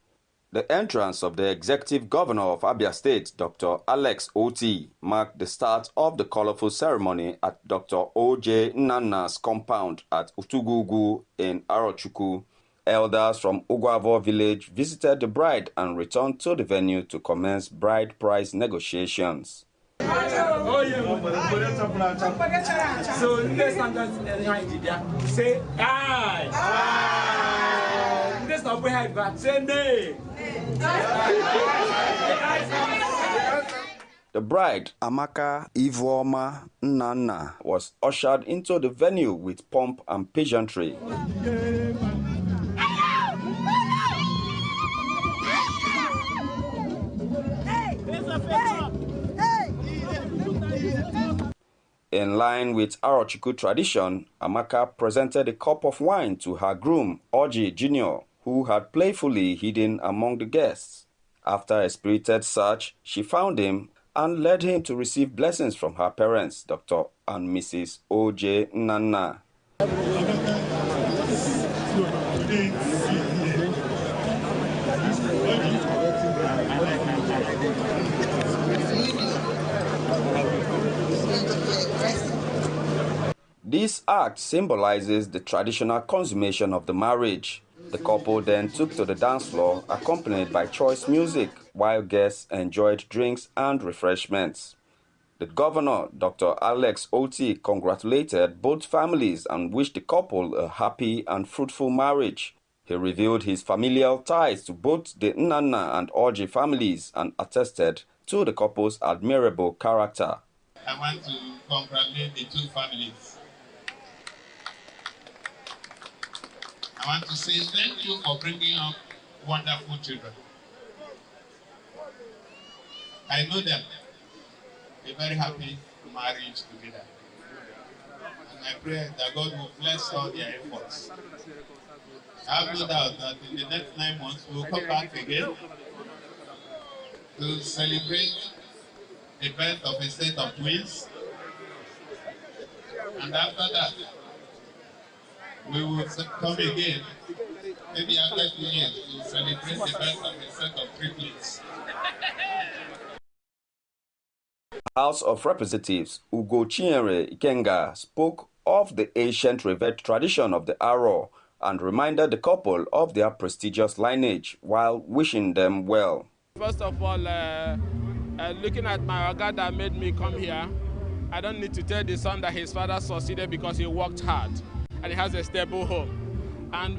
The entrance of the Executive Governor of Abia State, Dr. Alex Oti, marked the start of the colorful ceremony at Dr. O.J. Nnanna's compound at Utugugu in Arochukwu. Elders from Ugwavo Village visited the bride and returned to the venue to commence bride price negotiations. So next time say aye. Next time we have that say nay. The bride, Amaka Ivuoma Nnanna, was ushered into the venue with pomp and pageantry. In line with Arochukwu tradition, Amaka presented a cup of wine to her groom, Orji Jr., who had playfully hidden among the guests. After a spirited search, she found him and led him to receive blessings from her parents, Dr. and Mrs. O.J. Nnanna. This act symbolizes the traditional consummation of the marriage. The couple then took to the dance floor, accompanied by choice music, while guests enjoyed drinks and refreshments. The governor, Dr. Alex Oti, congratulated both families and wished the couple a happy and fruitful marriage. He revealed his familial ties to both the Nnanna and Orji families and attested to the couple's admirable character. I want to congratulate the two families. I want to say thank you for bringing up wonderful children. I know them. They're very happy to marry together. And I pray that God will bless all their efforts. I have no doubt that in the next 9 months we will come back again to celebrate the birth of a set of twins. And after that, we will come again, maybe after 2 years, to celebrate the birth of a set of triplets. House of Representatives Ugo Chinyere Ikenga spoke of the ancient revered tradition of the Aro and reminded the couple of their prestigious lineage while wishing them well. First of all, looking at my Oga that made me come here, I don't need to tell the son that his father succeeded because he worked hard and he has a stable home. And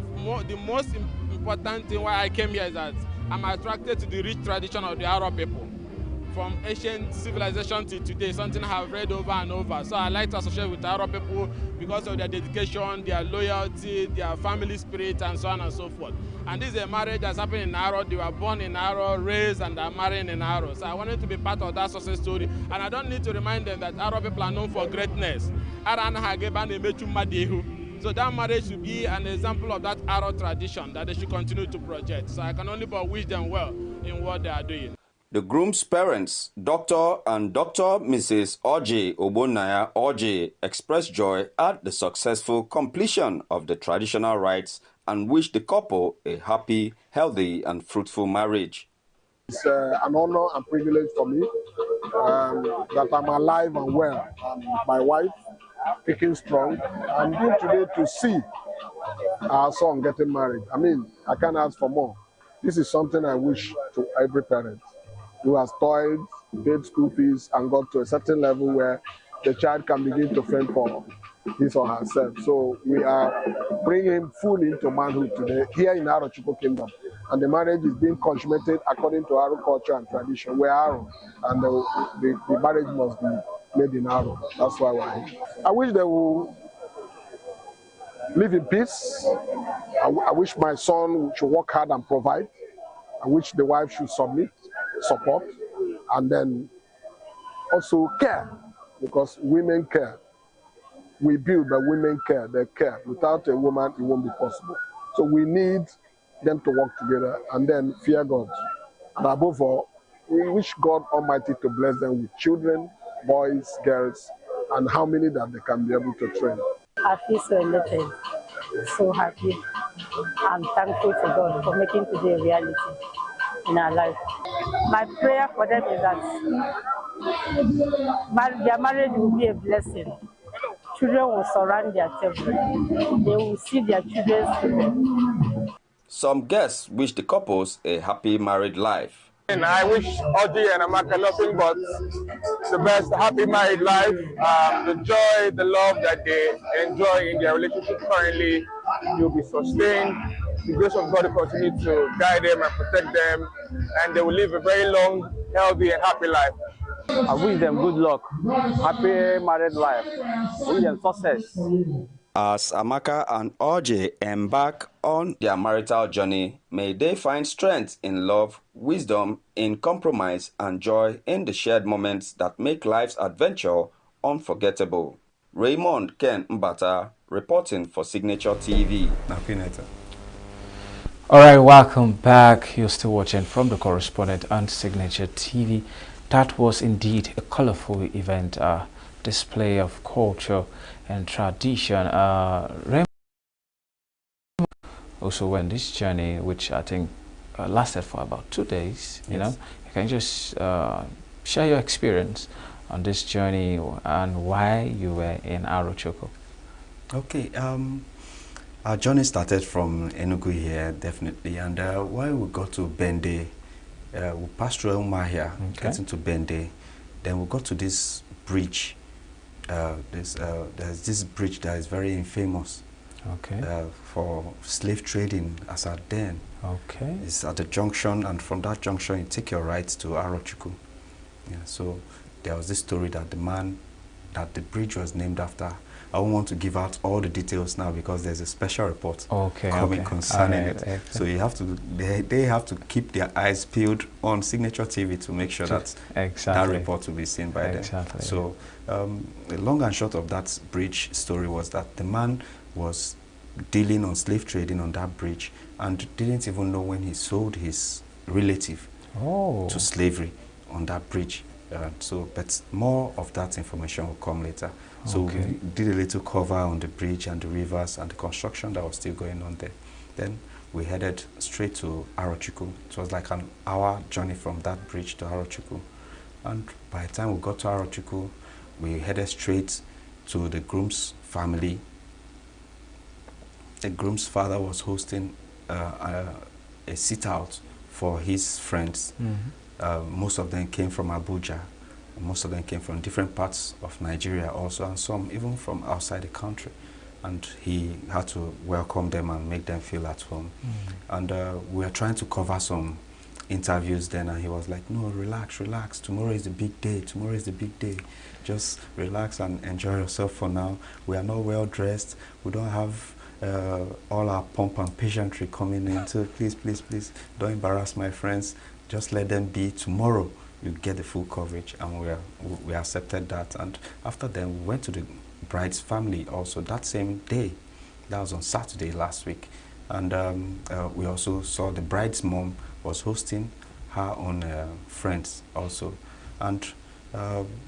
the most important thing why I came here is that I'm attracted to the rich tradition of the Aro people. From ancient civilization to today, something I have read over and over. So I like to associate with Aro people because of their dedication, their loyalty, their family spirit, and so on and so forth. And this is a marriage that's happened in Aro. They were born in Aro, raised, and are marrying in Aro. So I wanted to be part of that success story. And I don't need to remind them that Aro people are known for greatness. So that marriage should be an example of that Aro tradition that they should continue to project. So I can only but wish them well in what they are doing. The groom's parents, Dr. and Dr. Mrs. Oje Obonaya Oje, expressed joy at the successful completion of the traditional rites and wished the couple a happy, healthy and fruitful marriage. It's an honor and privilege for me that I'm alive and well, and my wife picking strong. I'm here today to see our son getting married. I mean, I can't ask for more. This is something I wish to every parent who has toiled, paid school fees, and got to a certain level where the child can begin to fend for his or herself. So we are bringing him fully into manhood today here in Arochukwu Kingdom. And the marriage is being consummated according to Aro culture and tradition. We're Aro, and the marriage must be made in Aro. That's why we're here. I wish they will live in peace. I wish my son should work hard and provide. I wish the wife should submit, support, and then also care, because women care. We build, but women care, they care. Without a woman, it won't be possible. So we need them to work together and then fear God. And above all, we wish God Almighty to bless them with children, boys, girls, and how many that they can be able to train. I feel so elated, so happy. I'm thankful to God for making today a reality in our life. My prayer for them is that their marriage will be a blessing. Children will surround their table. They will see their children's children. Some guests wish the couples a happy married life. And I wish Audrey and Amaka nothing but the best happy married life, the joy, the love that they enjoy in their relationship currently will be sustained. The grace of God will continue to guide them and protect them, and they will live a very long, healthy, and happy life. I wish them good luck, happy married life, I wish them success. As Amaka and Oje embark on their marital journey, may they find strength in love, wisdom in compromise, and joy in the shared moments that make life's adventure unforgettable. Raymond Ken Mbata, reporting for Signature TV. All right, welcome back. You're still watching From the Correspondent on Signature TV. That was indeed a colorful event, display of culture and tradition. Also went this journey, which I think lasted for about 2 days. You know, you can just share your experience on this journey and why you were in Arochukwu. Okay, our journey started from ENUGU here, definitely, and when we got to Bende, we passed through Umahia, getting to Bende, then we got to this bridge. There's this bridge that is very infamous for slave trading as at then. Okay. It's at the junction, and from that junction you take your right to Arochukwu. Yeah, so there was this story that the man that the bridge was named after. I don't want to give out all the details now because there's a special report coming concerning it. So you have to, they have to keep their eyes peeled on Signature TV to make sure that that report will be seen by them. So the long and short of that bridge story was that the man was dealing on slave trading on that bridge and didn't even know when he sold his relative to slavery on that bridge. But more of that information will come later. So we did a little cover on the bridge and the rivers and the construction that was still going on there. Then we headed straight to Arochukwu. It was like an hour journey from that bridge to Arochukwu. And by the time we got to Arochukwu, we headed straight to the groom's family. The groom's father was hosting a sit-out for his friends. Most of them came from Abuja. Most of them came from different parts of Nigeria also, and some even from outside the country. And he had to welcome them and make them feel at home. And we were trying to cover some interviews then, and he was like, no, relax, relax. Tomorrow is the big day. Tomorrow is the big day. Just relax and enjoy yourself for now. We are not well dressed. We don't have all our pomp and pageantry coming in. So please, please, please, don't embarrass my friends. Just let them be. Tomorrow you get the full coverage, and we accepted that. And after then, we went to the bride's family also that same day. That was on Saturday last week. And we also saw the bride's mom was hosting her own friends also. And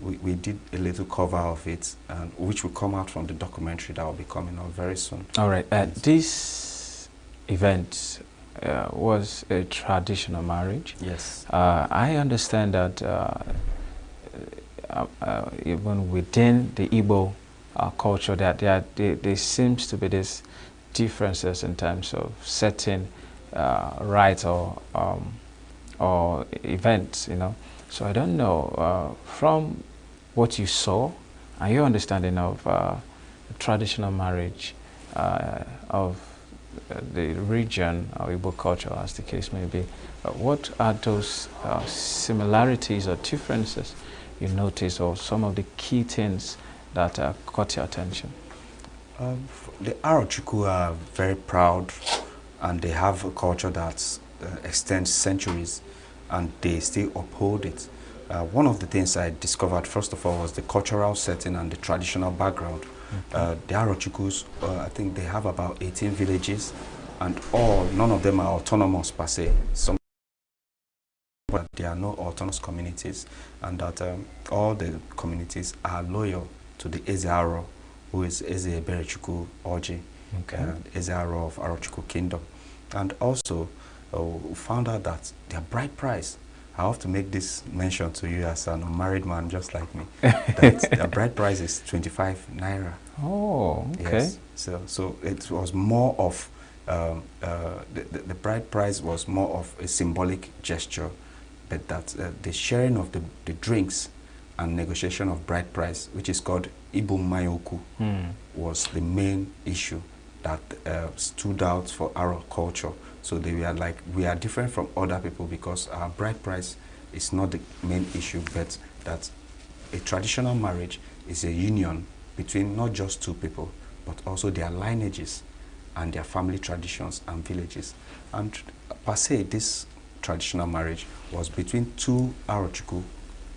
we did a little cover of it, which will come out from the documentary that will be coming out very soon. All right. This event was a traditional marriage. Yes. I understand that even within the Igbo culture, that there seems to be this differences in terms of setting rites or events, you know. So I don't know, from what you saw and your understanding of traditional marriage of the region or Igbo culture, as the case may be, what are those similarities or differences you notice, or some of the key things that caught your attention? The Arochukwu are very proud, and they have a culture that extends centuries, and they still uphold it. One of the things I discovered, first of all, was the cultural setting and the traditional background. Okay. The Arochukwus, I think they have about 18 villages, and none of them are autonomous per se. But there are no autonomous communities, and that all the communities are loyal to the Eze-Aro, who is Eze Berechukwu Oji, Eze-Aro of Arochukwu Kingdom. And also, we found out that their bride price, I have to make this mention to you as an unmarried man just like me, that their bride price is 25 naira. Oh, okay. Yes. So it was more of, the bride price was more of a symbolic gesture, but that the sharing of the drinks and negotiation of bride price, which is called Ibu Mayoku, was the main issue that stood out for our culture. So they were like, we are different from other people because our bride price is not the main issue, but that a traditional marriage is a union between not just two people, but also their lineages and their family traditions and villages. And per se, this traditional marriage was between two Arochukwu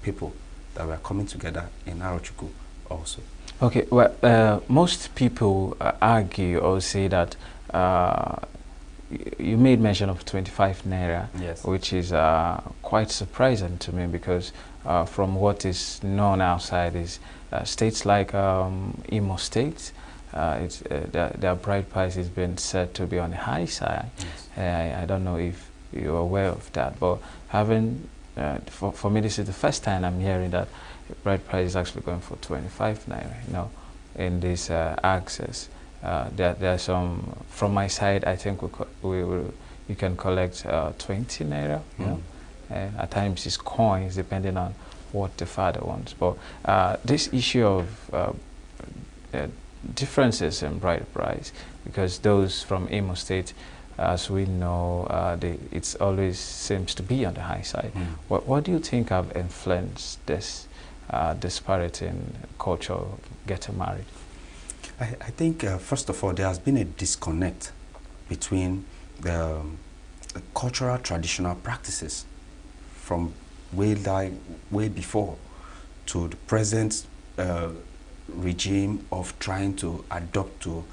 people that were coming together in Arochukwu also. Okay, well, most people argue or say that you made mention of 25 naira, yes, which is quite surprising to me, because from what is known outside is states like Imo State, their bride price has been said to be on the high side. Yes. I don't know if you're aware of that, but having for me, this is the first time I'm hearing that bride price is actually going for 25 naira, you know, in this access. There are some, from my side, I think you can collect 20 naira, you know, and at times it's coins depending on what the father wants. But this issue of differences in bride price, because those from Imo State, as we know, it always seems to be on the high side. What do you think have influenced this disparity in culture of getting married? I think, first of all, there has been a disconnect between the cultural traditional practices from way before to the present regime of trying to adapt to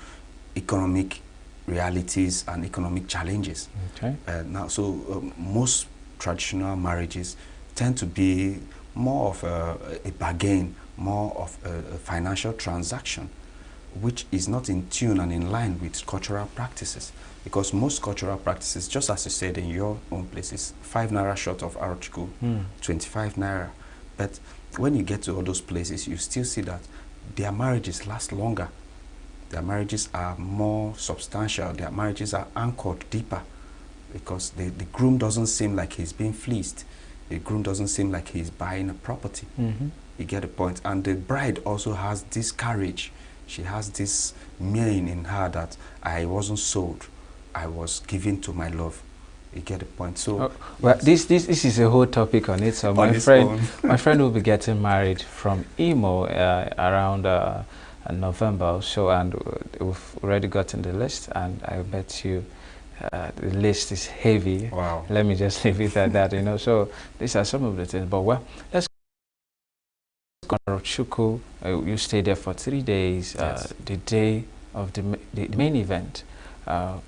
economic realities and economic challenges. Okay. Most traditional marriages tend to be more of a bargain, more of a financial transaction, which is not in tune and in line with cultural practices. Because most cultural practices, just as you said in your own places, 5 naira short of Arochukwu, 25 naira. But when you get to all those places, you still see that their marriages last longer. Their marriages are more substantial. Their marriages are anchored deeper, because the groom doesn't seem like he's being fleeced. The groom doesn't seem like he's buying a property. You get the point. And the bride also has this courage. She has this meaning in her that I wasn't sold, I was given to my love. You get the point. So, well, yes. this is a whole topic on it. So my friend will be getting married from Imo around November or so, and we've already gotten the list, and I bet you the list is heavy. Wow. Let me just leave it at that, you know. So these are some of the things. But well, let's go to Arochukwu. You stay there for 3 days. Yes. The day of the main event,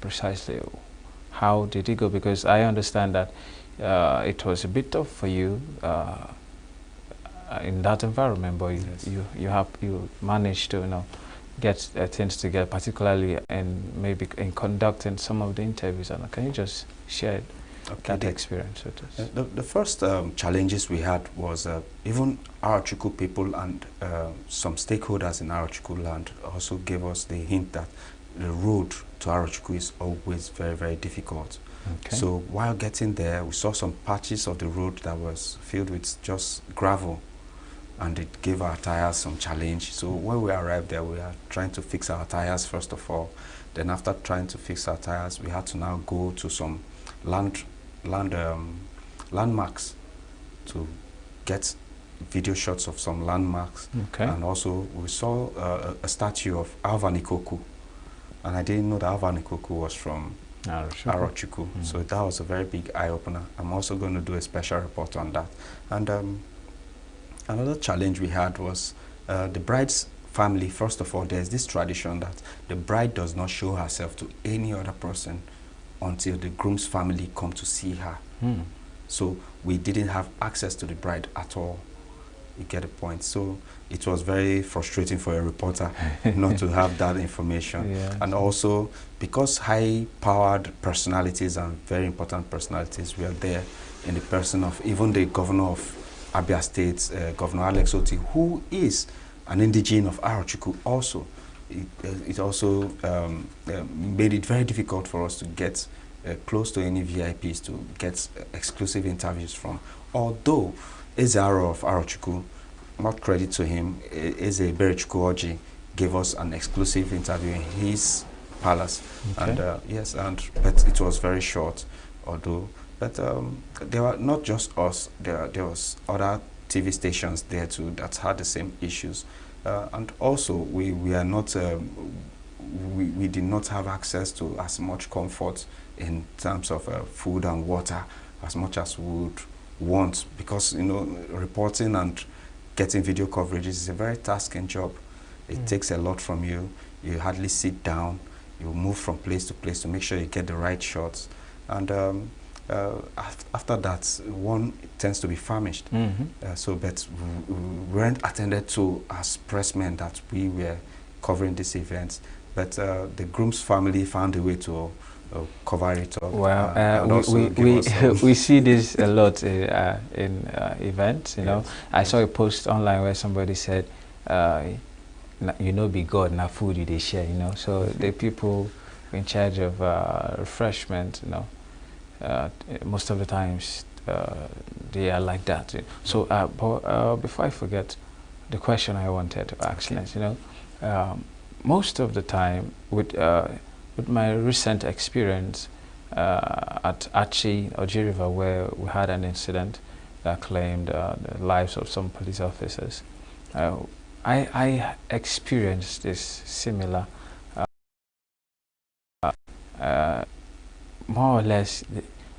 precisely. How did it go? Because I understand that it was a bit tough for you in that environment, but you managed to get things together, particularly maybe in conducting some of the interviews. And can you just share that experience with us? The first challenges we had was even Arachuku people and some stakeholders in Arachuku land also gave us the hint that the road to Arachuku is always very, very difficult. Okay. So while getting there, we saw some patches of the road that was filled with just gravel, and it gave our tires some challenge. So when we arrived there, we were trying to fix our tires first of all. Then after trying to fix our tires, we had to now go to some landmarks to get video shots of some landmarks. Okay. And also we saw a statue of Alva Nikoku, and I didn't know that Alva Nikoku was from Arachuku. So that was a very big eye-opener. I'm also going to do a special report on that. And another challenge we had was the bride's family. First of all, there's this tradition that the bride does not show herself to any other person until the groom's family come to see her. So we didn't have access to the bride at all. You get the point. So it was very frustrating for a reporter not to have that information. Yeah. And also, because high-powered personalities and very important personalities were there in the person of even the governor of Abia State, Governor Alex Oti, who is an indigene of Arachuku also. It also made it very difficult for us to get close to any VIPs to get exclusive interviews from. Although Ezaro of Arachuku, not credit to him, Eze Berechukwu Oji gave us an exclusive interview in his palace. Okay. And yes, but it was very short, although. But there were not just us, there was other TV stations there too that had the same issues. And also we are not, we did not have access to as much comfort in terms of food and water as much as we would want, because reporting and getting video coverages is a very tasking job. It takes a lot from you. You hardly sit down. You move from place to place to make sure you get the right shots. And after that, one tends to be famished. But we weren't attended to as pressmen that we were covering this event. But the groom's family found a way to cover it up. Well, we see this a lot in events. I saw a post online where somebody said, be God, now food you they share. So the people in charge of refreshment, most of the times they are like that. So, before I forget, the question I wanted to ask is, most of the time with my recent experience at Achi or River, where we had an incident that claimed the lives of some police officers, I experienced this similar, more or less,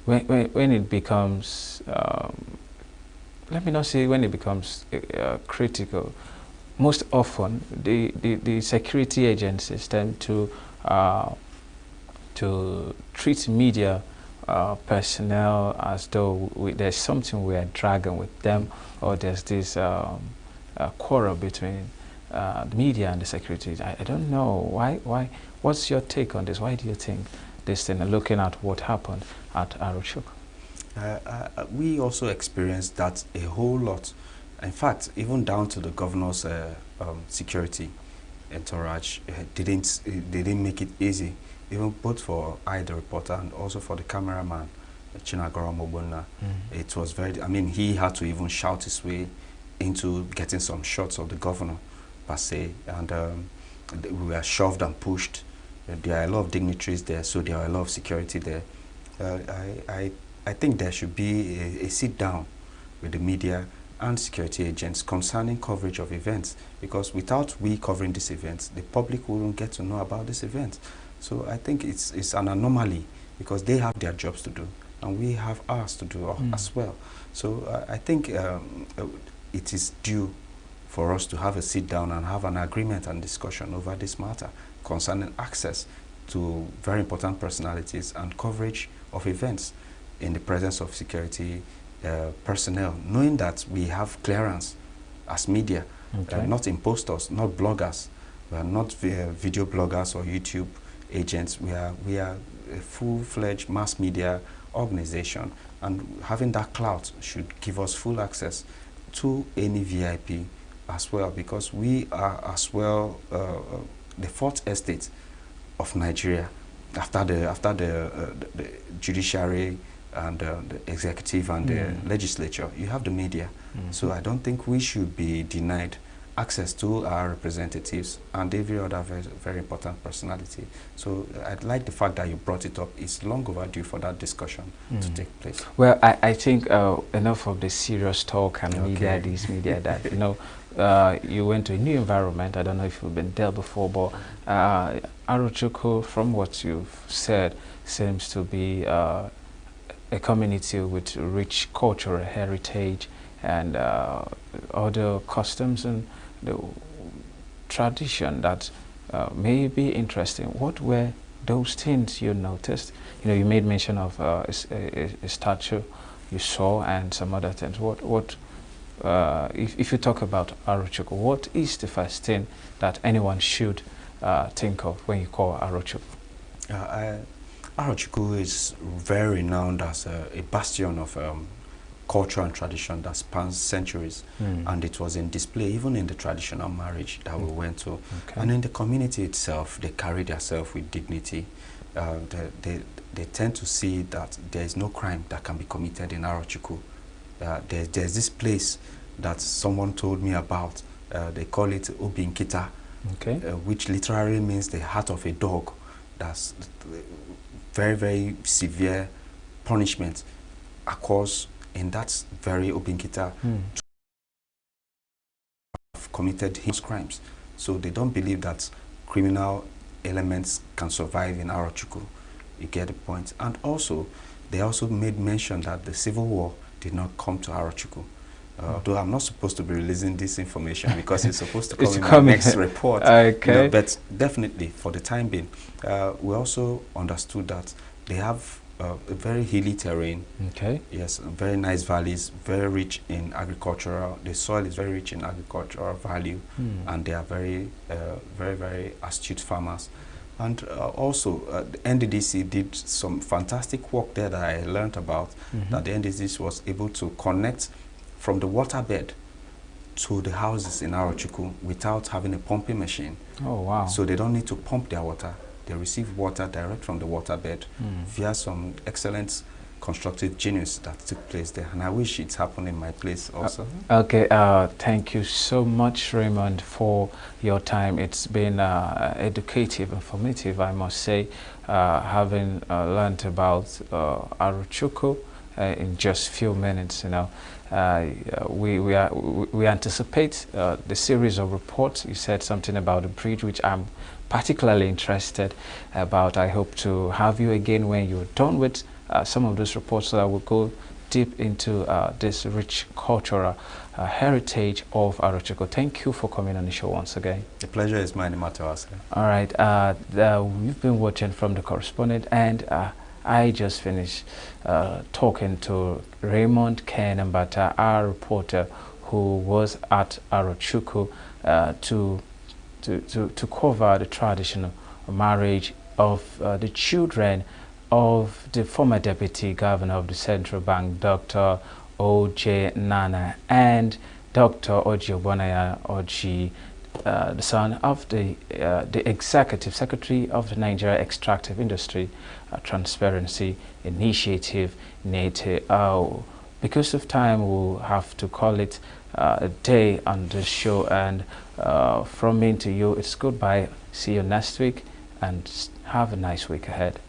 when it becomes, let me not say when it becomes critical. Most often, the security agencies tend to treat media personnel as though there's something we are dragging with them, or there's this quarrel between the media and the security. I don't know why. What's your take on this? Why do you think this thing? Looking at what happened at Arachuku, we also experienced that a whole lot. In fact, even down to the governor's security entourage, they didn't make it easy, even both for I, the reporter, and also for the cameraman, Chinagora Mobona. It was very, he had to even shout his way into getting some shots of the governor, per se, and we were shoved and pushed. There are a lot of dignitaries there, so there are a lot of security there. I think there should be a sit-down with the media and security agents concerning coverage of events, because without we covering these events, the public wouldn't get to know about this event. So I think it's an anomaly, because they have their jobs to do and we have ours to do as well. So I think it is due for us to have a sit down and have an agreement and discussion over this matter concerning access to very important personalities and coverage of events. in the presence of security personnel, knowing that we have clearance as media, not impostors, not bloggers. We are not video bloggers or YouTube agents. We are a full-fledged mass media organization, and having that clout should give us full access to any VIP as well, because we are as well the fourth estate of Nigeria after the judiciary and the executive and the legislature. You have the media. So I don't think we should be denied access to our representatives and every other very important personality. So I like the fact that you brought it up. It's long overdue for that discussion to take place. Well, I think enough of the serious talk and media, this media that, you know, you went to a new environment. I don't know if you've been there before, but Arochukwu, from what you've said, seems to be a community with rich cultural heritage and other customs and the tradition that may be interesting. What were those things you noticed? You know, you made mention of a statue you saw and some other things. If you talk about Arochukwu, what is the first thing that anyone should think of when you call Arochukwu? Arochukwu is very renowned as a bastion of culture and tradition that spans centuries, and it was in display even in the traditional marriage that we went to. And in the community itself, they carry themselves with dignity. They tend to see that there is no crime that can be committed in Arochukwu. There's this place that someone told me about. They call it Obinkita, which literally means the heart of a dog. That's very, very severe punishment occurs in that very Obinkita have committed heinous crimes. So they don't believe that criminal elements can survive in Arochukwu. You get the point. And also, they also made mention that the civil war did not come to Arochukwu. Although I'm not supposed to be releasing this information because it's supposed to come in my next report. You know, but definitely, for the time being, we also understood that they have a very hilly terrain. Yes, very nice valleys, very rich in agricultural. The soil is very rich in agricultural value, and they are very, very astute farmers. And also, the NDDC did some fantastic work there that I learned about. That the NDDC was able to connect from the waterbed to the houses in Arochukwu without having a pumping machine. Oh wow! So they don't need to pump their water. They receive water direct from the waterbed via some excellent constructive genius that took place there. And I wish it's happened in my place also. Okay, thank you so much, Raymond, for your time. It's been educative, informative, I must say, having learned about Arochukwu in just a few minutes. You know, we anticipate the series of reports. You said something about the bridge, which I'm particularly interested about. I hope to have you again when you're done with some of those reports, so that we'll go deep into this rich cultural heritage of Arochukwu. Thank you for coming on the show once again. The pleasure is mine, Matawaska. All right, we've been watching From the Correspondent, and I just finished talking to Raymond Kenambata, our reporter who was at Arochukwu to cover the traditional marriage of the children of the former deputy governor of the central bank, Dr. O.J. Nana, and Dr. Oji Obonaya Oji, the son of the executive secretary of the Nigeria Extractive Industry Transparency Initiative, NETE. Because of time, we'll have to call it a day on the show, and from me to you, it's goodbye. See you next week, and have a nice week ahead.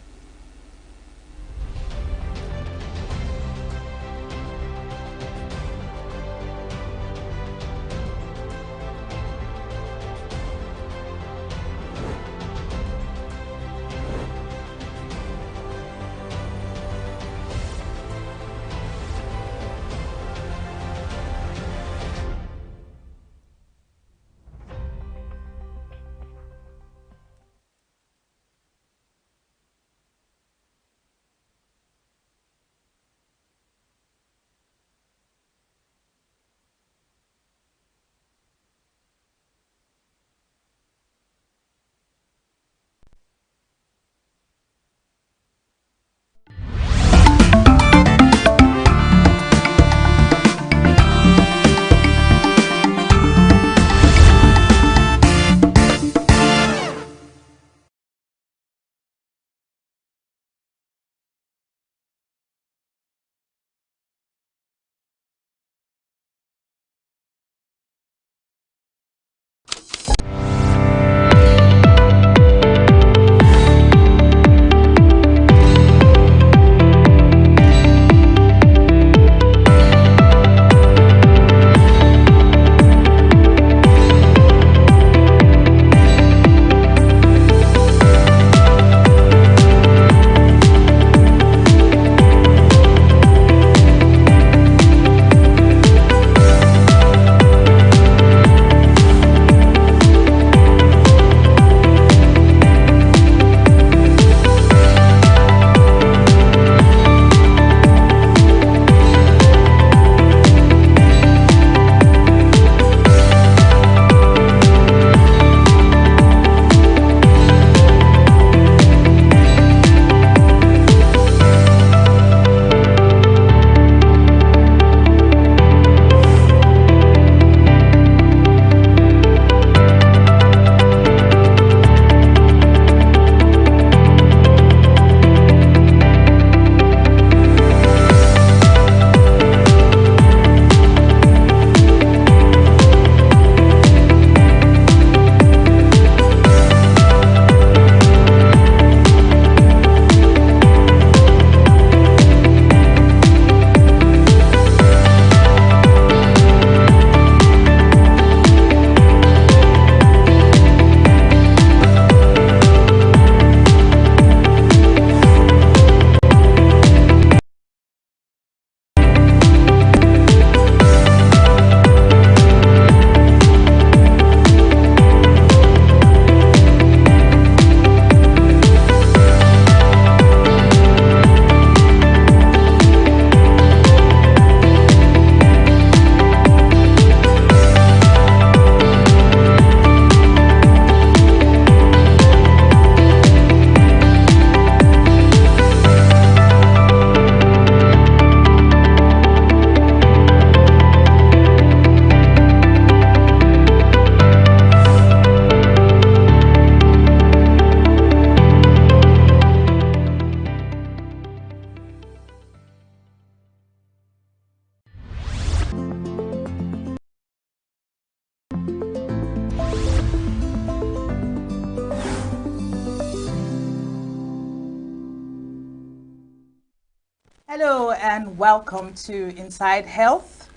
Hello and welcome to Inside Health.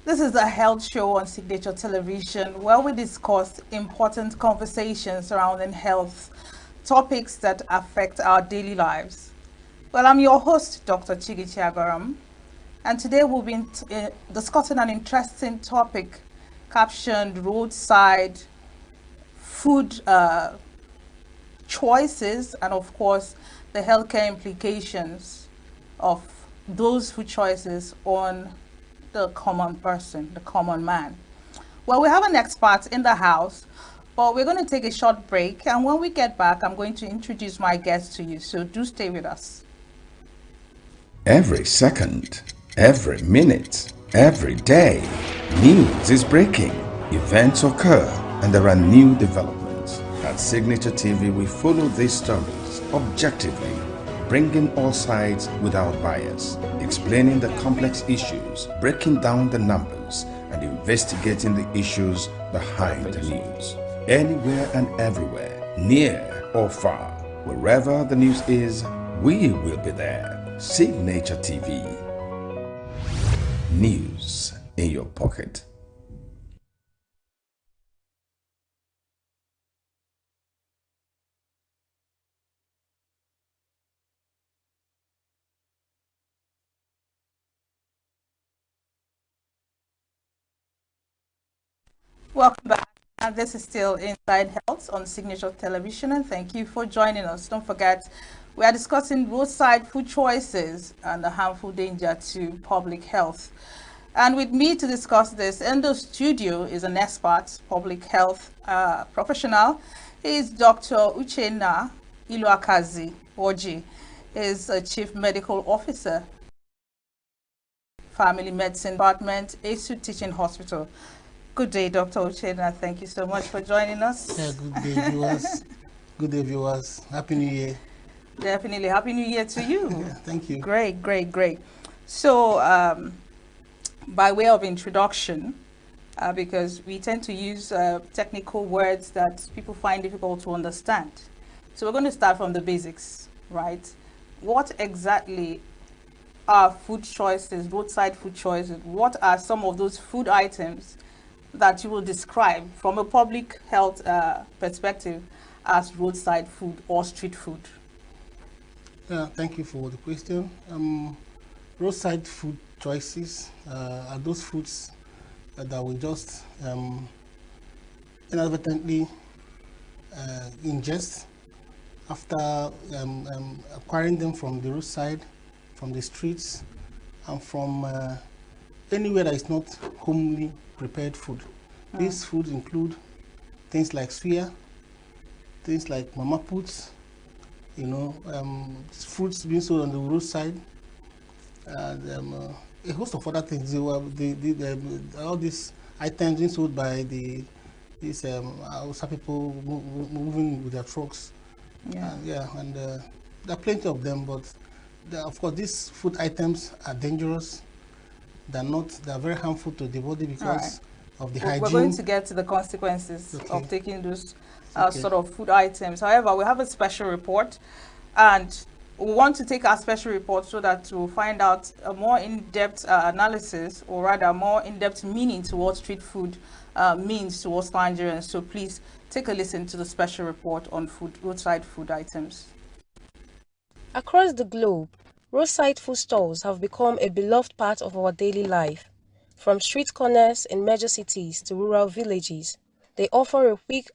This is a health show on Signature Television where we discuss important conversations surrounding health, topics that affect our daily lives. Well, I'm your host, Dr. Chigi Chiagaram, and today we'll be discussing an interesting topic captioned roadside food choices and, of course, the healthcare implications of those food choices on the common person, the common man. Well, we have an expert in the house, but we're going to take a short break, and when we get back, I'm going to introduce my guest to you, so do stay with us. Every second, every minute, every day, news is breaking, events occur, and there are new developments. At Signature TV, we follow these stories objectively, bringing all sides without bias, explaining the complex issues, breaking down the numbers, and investigating the issues behind the news. Anywhere and everywhere, near or far, wherever the news is, we will be there. Signature TV. News in your pocket. Welcome back. And this is still Inside Health on Signature Television, and thank you for joining us. Don't forget, we are discussing roadside food choices and the harmful danger to public health. And with me to discuss this in the studio is an expert, public health professional. He is Dr. Uchenna Iluakazi Oji. He is a Chief Medical Officer, Family Medicine Department, ASU Teaching Hospital. Good day, Dr. Uchenna. Thank you so much for joining us. Yeah, good day, viewers. Good day, viewers. Happy New Year. Definitely. Happy New Year to you. Yeah, thank you. Great, great, great. So, by way of introduction, because we tend to use technical words that people find difficult to understand. So we're going to start from the basics, right? What exactly are food choices, roadside food choices? What are some of those food items that you will describe from a public health perspective as roadside food or street food? Thank you for the question. Roadside food choices are those foods that we just inadvertently ingest after acquiring them from the roadside, from the streets, and from anywhere that is not homely prepared food. These foods include things like suya, things like mama puts, fruits being sold on the roadside, and a host of other things. All these items being sold by these Hausa people moving with their trucks. And there are plenty of them, but of course these food items are dangerous. They are very harmful to the body because of the hygiene. We're going to get to the consequences of taking those sort of food items. However, we have a special report, and we want to take our special report so that we'll find out a more in-depth analysis, or rather more in-depth meaning to what street food means to us Nigerians. So please take a listen to the special report on roadside food items. Across the globe, roadside food stalls have become a beloved part of our daily life. From street corners in major cities to rural villages, they offer a quick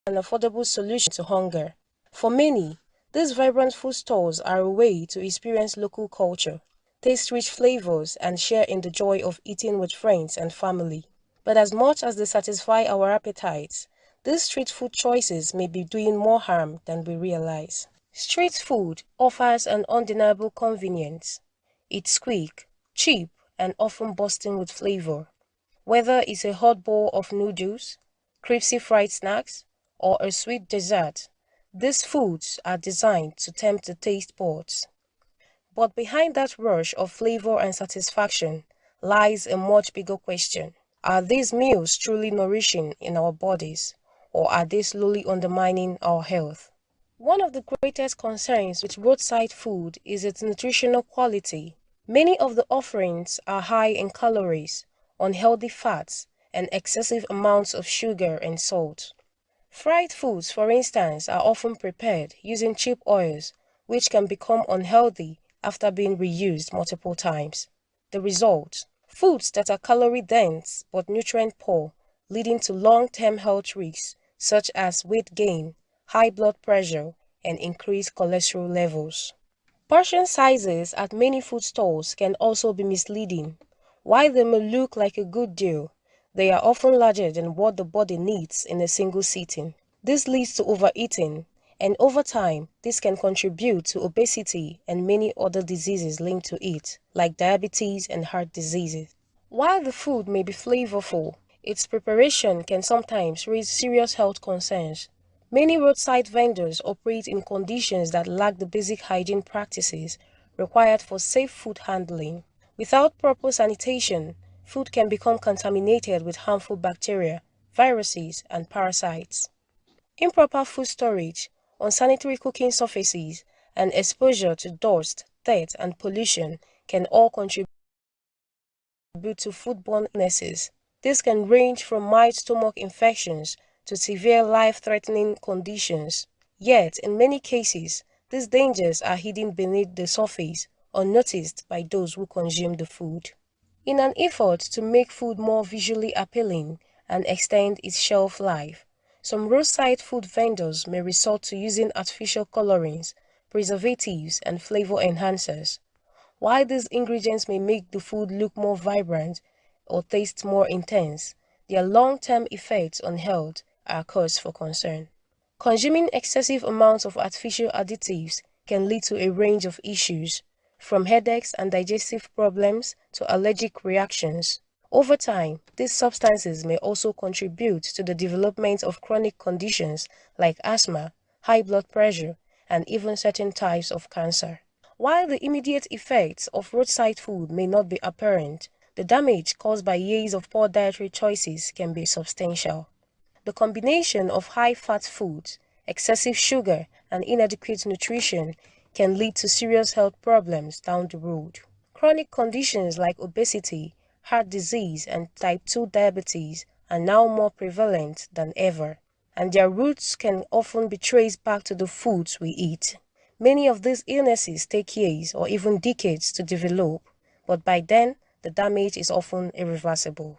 and affordable solution to hunger. For many, these vibrant food stalls are a way to experience local culture, taste rich flavors, and share in the joy of eating with friends and family. But as much as they satisfy our appetites, these street food choices may be doing more harm than we realize. Street food offers an undeniable convenience. It's quick, cheap, and often bursting with flavor. Whether it's a hot bowl of noodles, crispy fried snacks, or a sweet dessert, these foods are designed to tempt the taste buds. But behind that rush of flavor and satisfaction lies a much bigger question. Are these meals truly nourishing in our bodies, or are they slowly undermining our health? One of the greatest concerns with roadside food is its nutritional quality. Many of the offerings are high in calories, unhealthy fats, and excessive amounts of sugar and salt. Fried foods, for instance, are often prepared using cheap oils, which can become unhealthy after being reused multiple times. The result: foods that are calorie-dense but nutrient-poor, leading to long-term health risks such as weight gain, high blood pressure, and increased cholesterol levels. Portion sizes at many food stalls can also be misleading. While they may look like a good deal, they are often larger than what the body needs in a single sitting. This leads to overeating, and over time, this can contribute to obesity and many other diseases linked to it, like diabetes and heart diseases. While the food may be flavorful, its preparation can sometimes raise serious health concerns. Many roadside vendors operate in conditions that lack the basic hygiene practices required for safe food handling. Without proper sanitation, food can become contaminated with harmful bacteria, viruses, and parasites. Improper food storage, unsanitary cooking surfaces, and exposure to dust, dirt, and pollution can all contribute to foodborne illnesses. This can range from mild stomach infections to severe life-threatening conditions. Yet, in many cases, these dangers are hidden beneath the surface, unnoticed by those who consume the food. In an effort to make food more visually appealing and extend its shelf life, some roadside food vendors may resort to using artificial colorings, preservatives, and flavor enhancers. While these ingredients may make the food look more vibrant or taste more intense, their long-term effects on health are cause for concern. Consuming excessive amounts of artificial additives can lead to a range of issues, from headaches and digestive problems to allergic reactions. Over time, these substances may also contribute to the development of chronic conditions like asthma, high blood pressure, and even certain types of cancer. While the immediate effects of roadside food may not be apparent, the damage caused by years of poor dietary choices can be substantial. The combination of high-fat foods, excessive sugar, and inadequate nutrition can lead to serious health problems down the road. Chronic conditions like obesity, heart disease, and type 2 diabetes are now more prevalent than ever, and their roots can often be traced back to the foods we eat. Many of these illnesses take years or even decades to develop, but by then, the damage is often irreversible.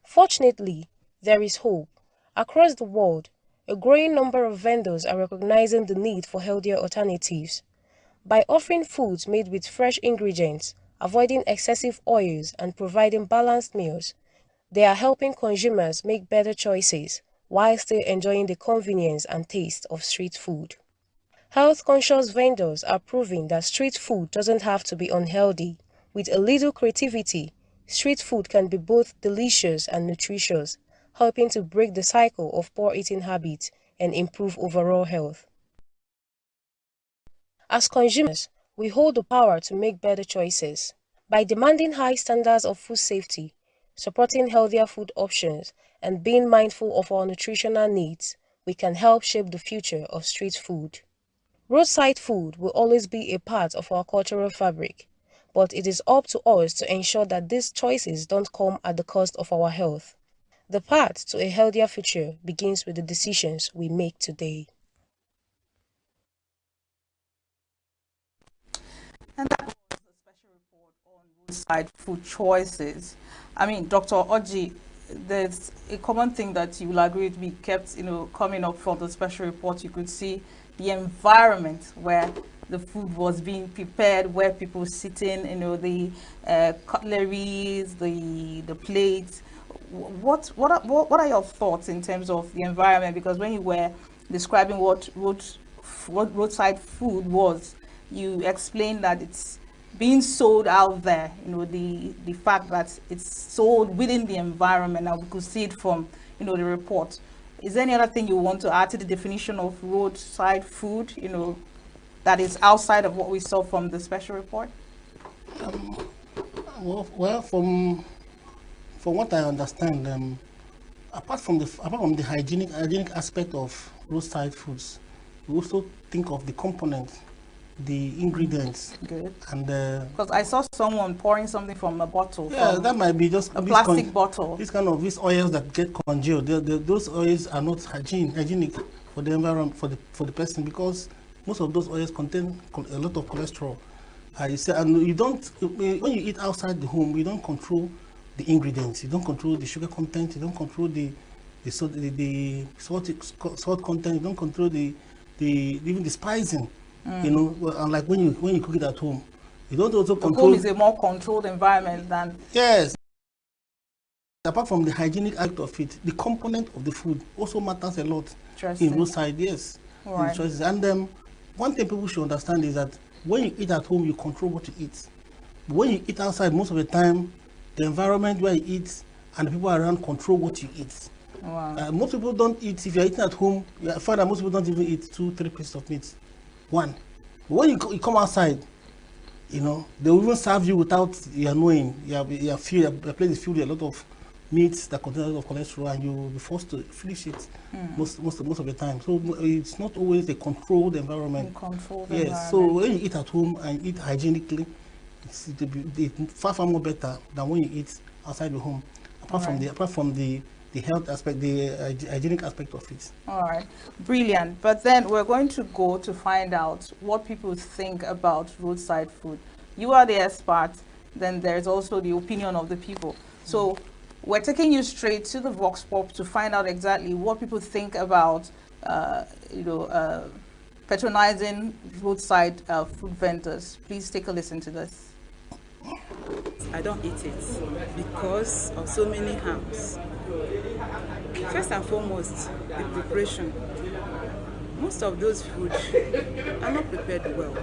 Fortunately, there is hope. Across the world, a growing number of vendors are recognizing the need for healthier alternatives. By offering foods made with fresh ingredients, avoiding excessive oils, and providing balanced meals, they are helping consumers make better choices while still enjoying the convenience and taste of street food. Health-conscious vendors are proving that street food doesn't have to be unhealthy. With a little creativity, street food can be both delicious and nutritious, helping to break the cycle of poor eating habits and improve overall health. As consumers, we hold the power to make better choices. By demanding high standards of food safety, supporting healthier food options, and being mindful of our nutritional needs, we can help shape the future of street food. Roadside food will always be a part of our cultural fabric, but it is up to us to ensure that these choices don't come at the cost of our health. The path to a healthier future begins with the decisions we make today. And that was a special report on roadside food choices. I mean, Dr. Oji, there's a common thing that you will agree with me kept, coming up from the special report. You could see the environment where the food was being prepared, where people were sitting, the cutleries, the plates. What are your thoughts in terms of the environment? Because when you were describing what roadside food was, you explained that it's being sold out there, the fact that it's sold within the environment, and we could see it from, the report. Is there any other thing you want to add to the definition of roadside food, that is outside of what we saw from the special report? Well, from what I understand, apart from the hygienic aspect of roadside foods, we also think of the components, the ingredients. Good. And because I saw someone pouring something from a bottle. Yeah, that might be just a plastic bottle. These kind of these oils that get congealed. Those oils are not hygienic for the environment, for the person, because most of those oils contain a lot of cholesterol. You say, and you don't, when you eat outside the home, you don't control the ingredients. You don't control the sugar content. You don't control the salt content. You don't control even the spicing. You know, unlike when you cook it at home, you don't also control. Home is a more controlled environment than. Yes. Apart from the hygienic aspect of it, the component of the food also matters a lot in roadside. Yes. Right. Choices. And one thing people should understand is that when you eat at home, you control what you eat. But when you eat outside, most of the time, the environment where you eat and the people around control what you eat. Wow. Most people don't eat. If you're eating at home, you find that most people don't even eat 2-3 pieces of meat. One. But when you come outside, you know, they will even serve you without you knowing. Your place is filled with a lot of meats that contain a lot of cholesterol, and you will be forced to finish it most of the time. So it's not always a controlled environment. Yes. So when you eat at home and eat hygienically, it's far more better than when you eat outside the home. Apart from the health aspect, the hygienic aspect of it. All right, brilliant. But then we're going to go to find out what people think about roadside food. You are the expert. Then there's also the opinion of the people. So we're taking you straight to the Vox Pop to find out exactly what people think about, patronizing roadside food vendors. Please take a listen to this. I don't eat it because of so many harms. First and foremost, the preparation. Most of those foods are not prepared well.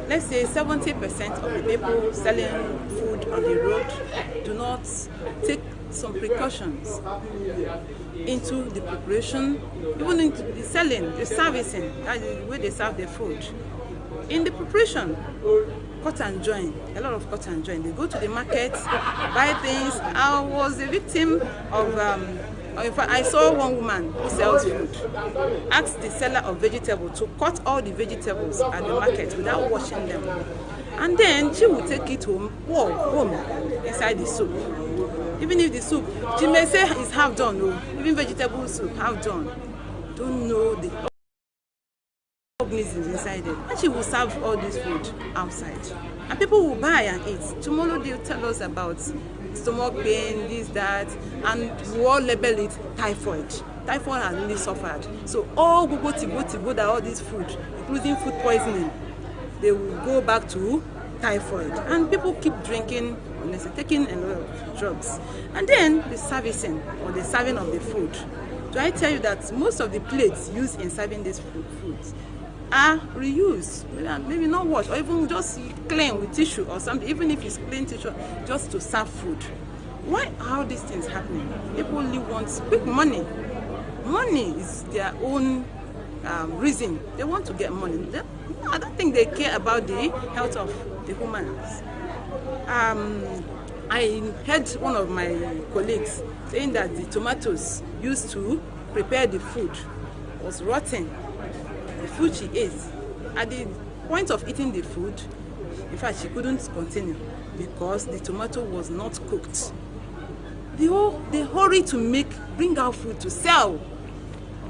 Let's say 70% of the people selling food on the road do not take some precautions into the preparation, even into the selling, the servicing, the way they serve the food. In the preparation, cut and join, a lot of cut and join. They go to the market, buy things. I was a victim of, in fact, I saw one woman who sells food ask the seller of vegetables to cut all the vegetables at the market without washing them. And then she will take it home inside the soup. Even if the soup, she may say it's half done, no, even vegetable soup, half done. Don't know the organisms inside it. And she will serve all this food outside. And people will buy and eat. Tomorrow they'll tell us about stomach pain, this, that, and we all label it typhoid. Typhoid has really suffered. So all go that all this food, including food poisoning, they will go back to typhoid. And people keep drinking, taking a lot of drugs. And then the servicing or the serving of the food. Do I tell you that most of the plates used in serving these foods are reused, maybe not washed, or even just clean with tissue or something, even if it's clean tissue, just to serve food. Why are these things happening? People only want quick money. Money is their own reason. They want to get money. I don't think they care about the health of the humans. I heard one of my colleagues saying that the tomatoes used to prepare the food was rotten. The food she ate, at the point of eating the food, in fact, she couldn't continue because the tomato was not cooked. They hurry to bring out food to sell.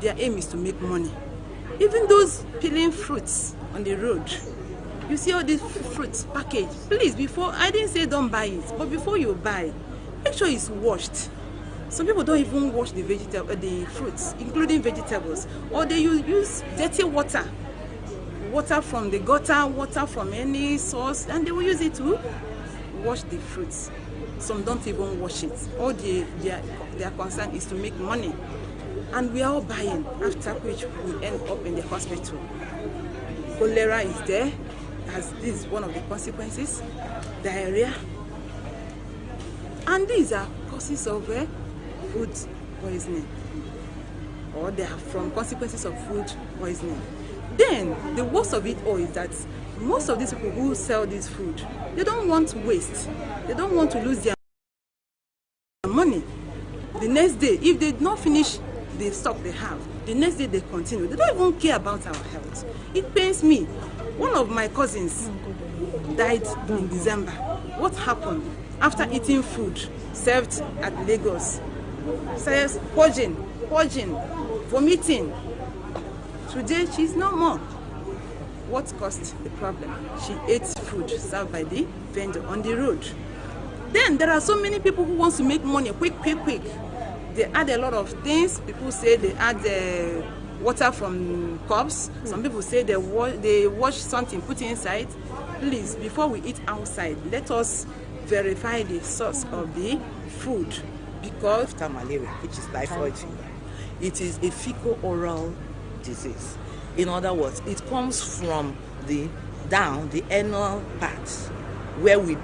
Their aim is to make money. Even those peeling fruits on the road, you see all these fruits packaged. Please, I didn't say don't buy it, but before you buy, make sure it's washed. Some people don't even wash the fruits, including vegetables, or they use dirty water from the gutter, water from any source, and they will use it to wash the fruits. Some don't even wash it. All their concern is to make money, and we are all buying. After which we end up in the hospital. Cholera is there, as this is one of the consequences. Diarrhea, and these are causes of food poisoning, or they are from consequences of food poisoning. Then the worst of it all is that most of these people who sell this food, they don't want waste. They don't want to lose their money. The next day, if they did not finish the stock they have. The next day they continue. They don't even care about our health. It pains me. One of my cousins died in December. What happened? After eating food served at Lagos, says purging, vomiting. Today she's no more. What caused the problem? She ate food served by the vendor on the road. Then there are so many people who want to make money quick. They add a lot of things. People say they add water from cups. Some people say they wash something, put inside. Please, before we eat outside, let us verify the source of the food. Because after malaria, which is typhoid fever, it is a fecal-oral disease. In other words, it comes from the anal parts, where we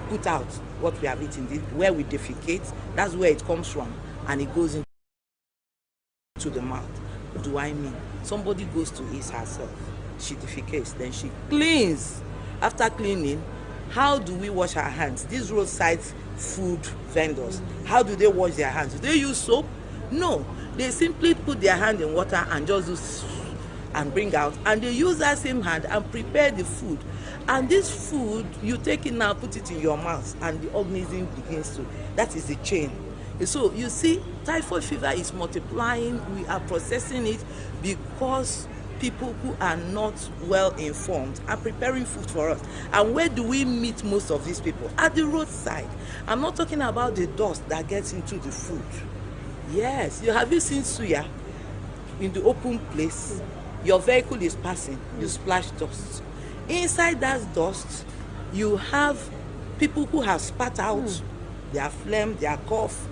put out what we have eaten, where we defecate. That's where it comes from, and it goes into the mouth. What do I mean? Somebody goes to eat herself, she defecates, then she cleans. After cleaning, how do we wash our hands? These roadside food vendors, how do they wash their hands? Do they use soap? No, they simply put their hand in water and just do and bring out, and they use that same hand and prepare the food. And this food, you take it now, put it in your mouth, and the organism begins to, that is the chain. So you see, typhoid fever is multiplying. We are processing it because people who are not well informed are preparing food for us. And where do we meet most of these people? At the roadside. I'm not talking about the dust that gets into the food. Yes, have you seen suya in the open place? Your vehicle is passing, you splash dust. Inside that dust, you have people who have spat out their phlegm, their cough,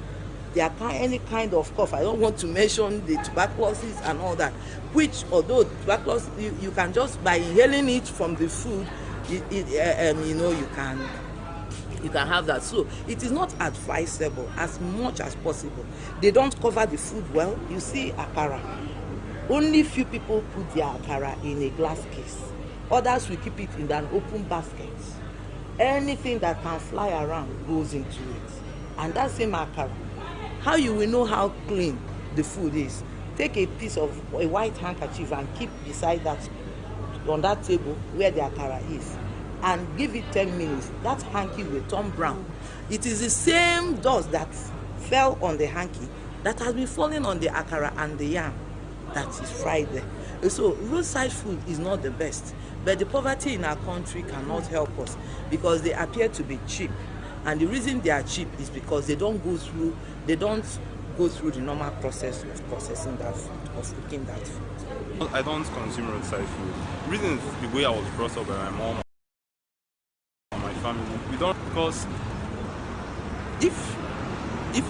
any kind of cough. I don't want to mention the tuberculosis and all that, which although tuberculosis, you can just, by inhaling it from the food, you can have that. So it is not advisable as much as possible. They don't cover the food well. You see akara. Only few people put their akara in a glass case. Others will keep it in an open basket. Anything that can fly around goes into it. And that same akara, how you will know how clean the food is? Take a piece of a white handkerchief and keep beside that, on that table where the akara is, and give it 10 minutes. That hanky will turn brown. It is the same dust that fell on the hanky that has been falling on the akara and the yam that is fried there. So roadside food is not the best, but the poverty in our country cannot help us because they appear to be cheap. And the reason they are cheap is because they don't go through the normal process of processing that food, of cooking that food. I don't consume roadside food. The reason is the way I was brought up by my mom and my family. We don't, because if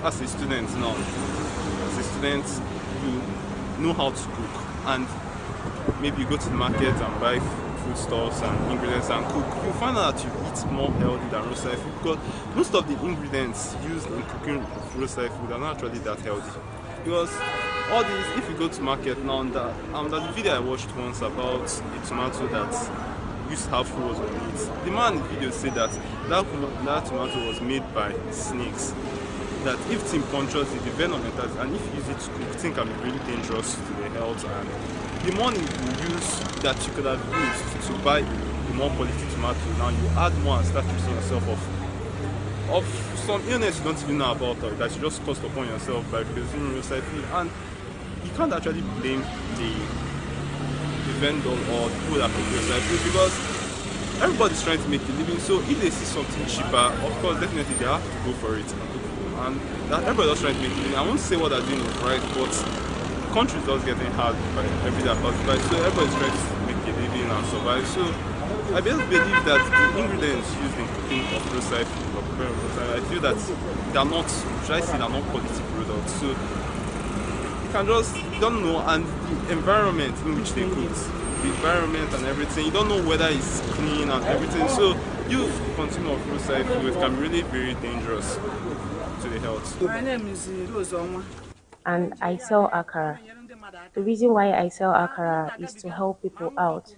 as a student now, you know how to cook, and maybe you go to the market and buy foodstuffs and ingredients and cook, you find out that you eat more healthy than roadside food, because most of the ingredients used in cooking roadside food are not actually that healthy. Because all these, if you go to market now, there's a video I watched once about a tomato that used to have holes on it. The man in the video said that tomato was made by snakes. That if Tim punctures it, the venom enters, and if you use it to cook, it can be really dangerous to the health. And the money you use that you could have used to buy the more quality tomato, now you add more and start using yourself of some illness you don't even know about, or that you just cost upon yourself by consuming roadside food. And you can't actually blame the vendor or the people that cook roadside food, because everybody's trying to make a living. So if they see something cheaper, of course, definitely they have to go for it. And that everybody's trying to make a living. I won't say what they're doing is right, but the country is just getting hard by every day about it. So everybody's trying to make a living and survive. So I just believe that the ingredients used in cooking of roadside food, I feel that they're not, they're not quality products. So you can just, you don't know, and the environment in which they cook, the environment and everything, you don't know whether it's clean and everything. So you consume of roadside food can be really very dangerous to the health. My name is Rose Onwa, and I sell akara. The reason why I sell akara is to help people out,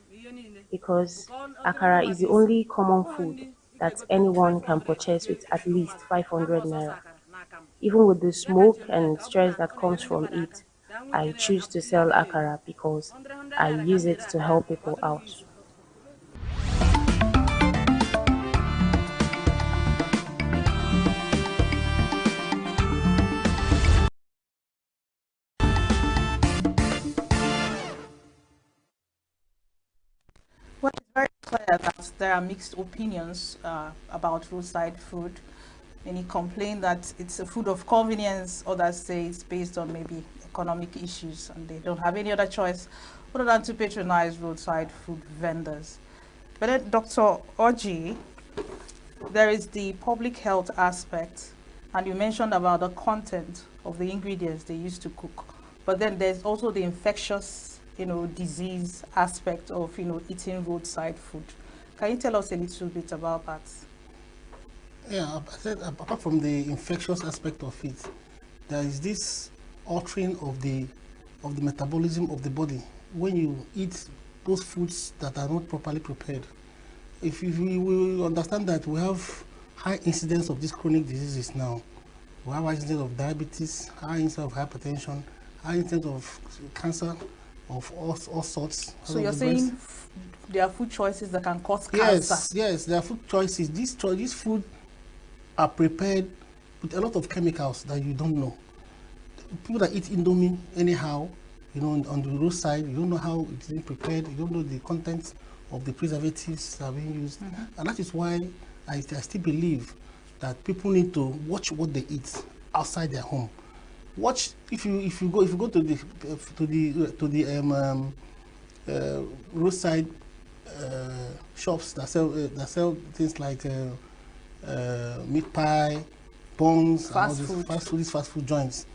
because akara is the only common food that anyone can purchase with at least 500 naira. Even with the smoke and stress that comes from it, I choose to sell akara because I use it to help people out. Well, it's very clear that there are mixed opinions about roadside food. Many complain that it's a food of convenience, others say it's based on maybe economic issues and they don't have any other choice other than to patronize roadside food vendors. But then, Dr. Oji, there is the public health aspect, and you mentioned about the content of the ingredients they use to cook. But then there's also the infectious, disease aspect of, eating roadside food. Can you tell us a little bit about that? Yeah, I said apart from the infectious aspect of it, there is this altering of the metabolism of the body when you eat those foods that are not properly prepared. If we understand that we have high incidence of these chronic diseases now, we have high incidence of diabetes, high incidence of hypertension, high incidence of cancer of all sorts. So you're saying there are food choices that can cause cancer? Yes, there are food choices. These food are prepared with a lot of chemicals that you don't know. People that eat Indomie anyhow, on the roadside, you don't know how it's being prepared, you don't know the contents of the preservatives that are being used. And that is why I still believe that people need to watch what they eat outside their home. Watch if you go to the roadside shops that sell things like meat pie, buns, fast food joints.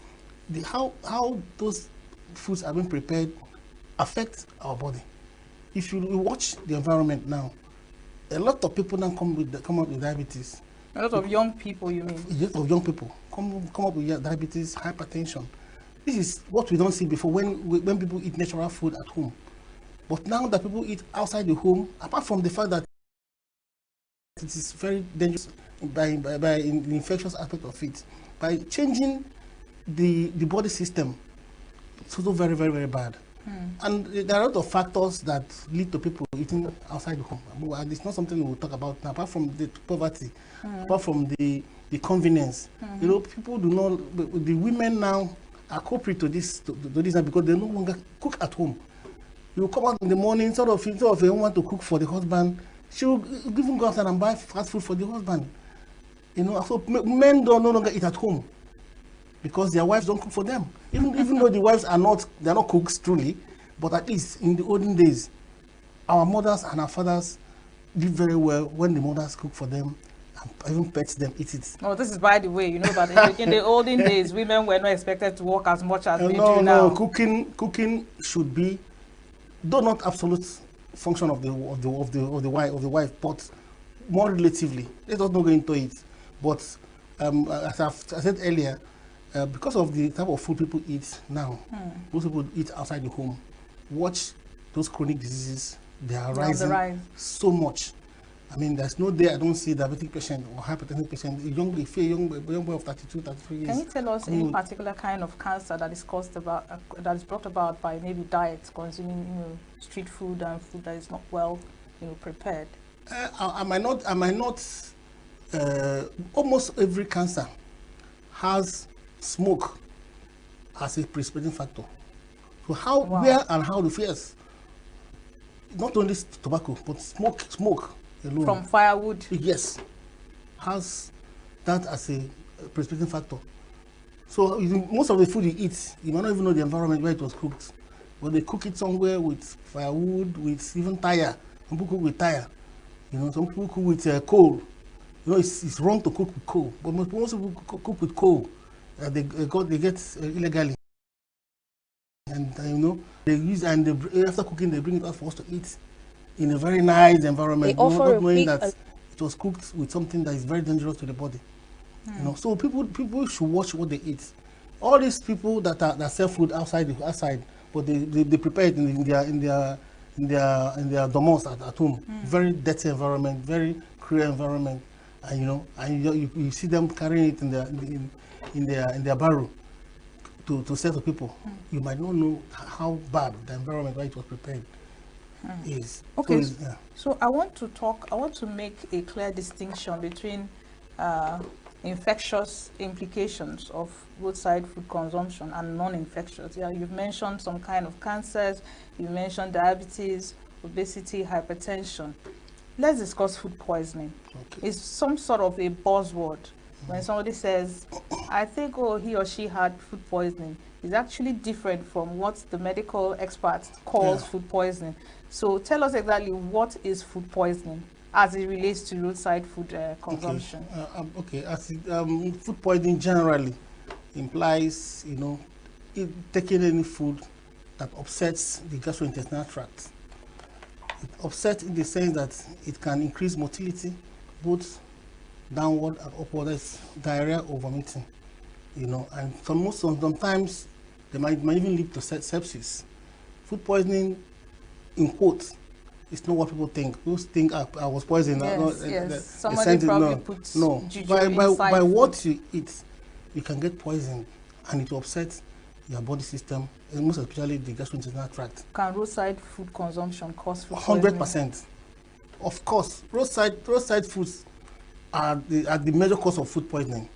How those foods are being prepared affect our body. If you watch the environment now, a lot of people now come up with diabetes. A lot of young people, you mean? A lot of young people come up with diabetes, hypertension. This is what we don't see before when people eat natural food at home. But now that people eat outside the home, apart from the fact that it is very dangerous by the infectious aspect of it, by changing the body system, it's also very, very, very bad. And there are a lot of factors that lead to people eating outside the home. And it's not something we'll talk about now, apart from the poverty, apart from the convenience. People do not, the women now are culprit to this because they no longer cook at home. You come out in the morning, instead of a woman to cook for the husband, she will even go outside and buy fast food for the husband. So men no longer eat at home because their wives don't cook for them. Even though the wives they're not cooks truly, but at least in the olden days, our mothers and our fathers did very well when the mothers cook for them and even pets them, eat it. Oh, this is by the way, that in the olden days, women were not expected to work as much as they do now. No, cooking should be, though not absolute function of the wife, but more relatively. Let us not go into it. But as I said earlier, because of the type of food people eat now, most people eat outside the home. Watch those chronic diseases; they are rising so much. I mean, there's no day I don't see a diabetic patient or hypertensive patient, a young boy of 32, 33 years. Can you tell us any particular kind of cancer that is that is brought about by maybe diet, consuming street food and food that is not well prepared? I might not. Almost every cancer has smoke as a precipitating factor. So where and how the fears? Not only tobacco, but smoke alone. From firewood? Yes, has that as a precipitating factor. So most of the food you eat, you might not even know the environment where it was cooked. But they cook it somewhere with firewood, with even tire. Some people cook with tire. Some people cook with coal. It's wrong to cook with coal, but most people cook with coal. They get illegally, and they use after cooking they bring it out for us to eat in a very nice environment. They offer not knowing that it was cooked with something that is very dangerous to the body. So people should watch what they eat. All these people that sell food outside, but they prepare it in their domos at home. Very dirty environment, very cruel environment. And you see them carrying it in their barrow. to sell to people, you might not know how bad the environment where it was prepared is. Okay, So, so I want to make a clear distinction between infectious implications of roadside food consumption and non-infectious. Yeah, you've mentioned some kind of cancers, you mentioned diabetes, obesity, hypertension. Let's discuss food poisoning. Okay. It's some sort of a buzzword. When somebody says, I think, oh, he or she had food poisoning, it's actually different from what the medical expert calls food poisoning. So tell us exactly what is food poisoning as it relates to roadside food consumption. Okay, food poisoning generally implies, taking any food that upsets the gastrointestinal tract. It upsets in the sense that it can increase motility, both downward and upward, that's diarrhea or vomiting, and sometimes they might even lead to sepsis. Food poisoning, in quotes, it's not what people think. People think I was poisoned. Yes. Somebody probably puts juju by what you eat, you can get poisoned, and it will upset your body system, and most especially the gastrointestinal tract. Can roadside food consumption cause food poisoning? 100%. Of course, roadside foods are the major cause of food poisoning.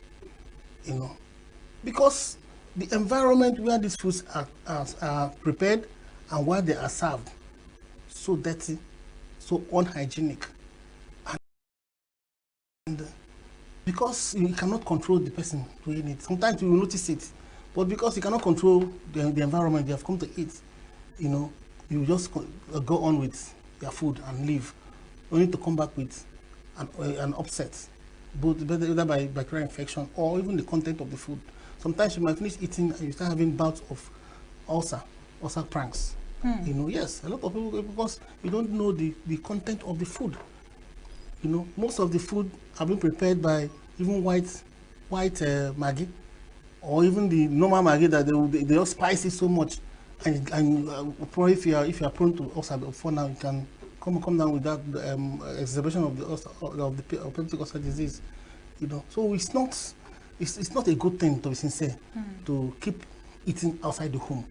Because the environment where these foods are prepared and where they are served, so dirty, so unhygienic, and because you cannot control the person doing it, sometimes you will notice it, but because you cannot control the environment you have come to eat, you just go on with your food and leave, only to come back with an upset, both either by bacterial infection or even the content of the food. Sometimes you might finish eating and you start having bouts of ulcer pranks. Yes, a lot of people, because you don't know the content of the food. Most of the food have been prepared by even white Maggi, or even the normal Maggi that they just spice it so much, and probably if you are prone to ulcer before now, you can come down with that exacerbation of the peptic ulcer disease. So it's not a good thing, to be sincere, to keep eating outside the home.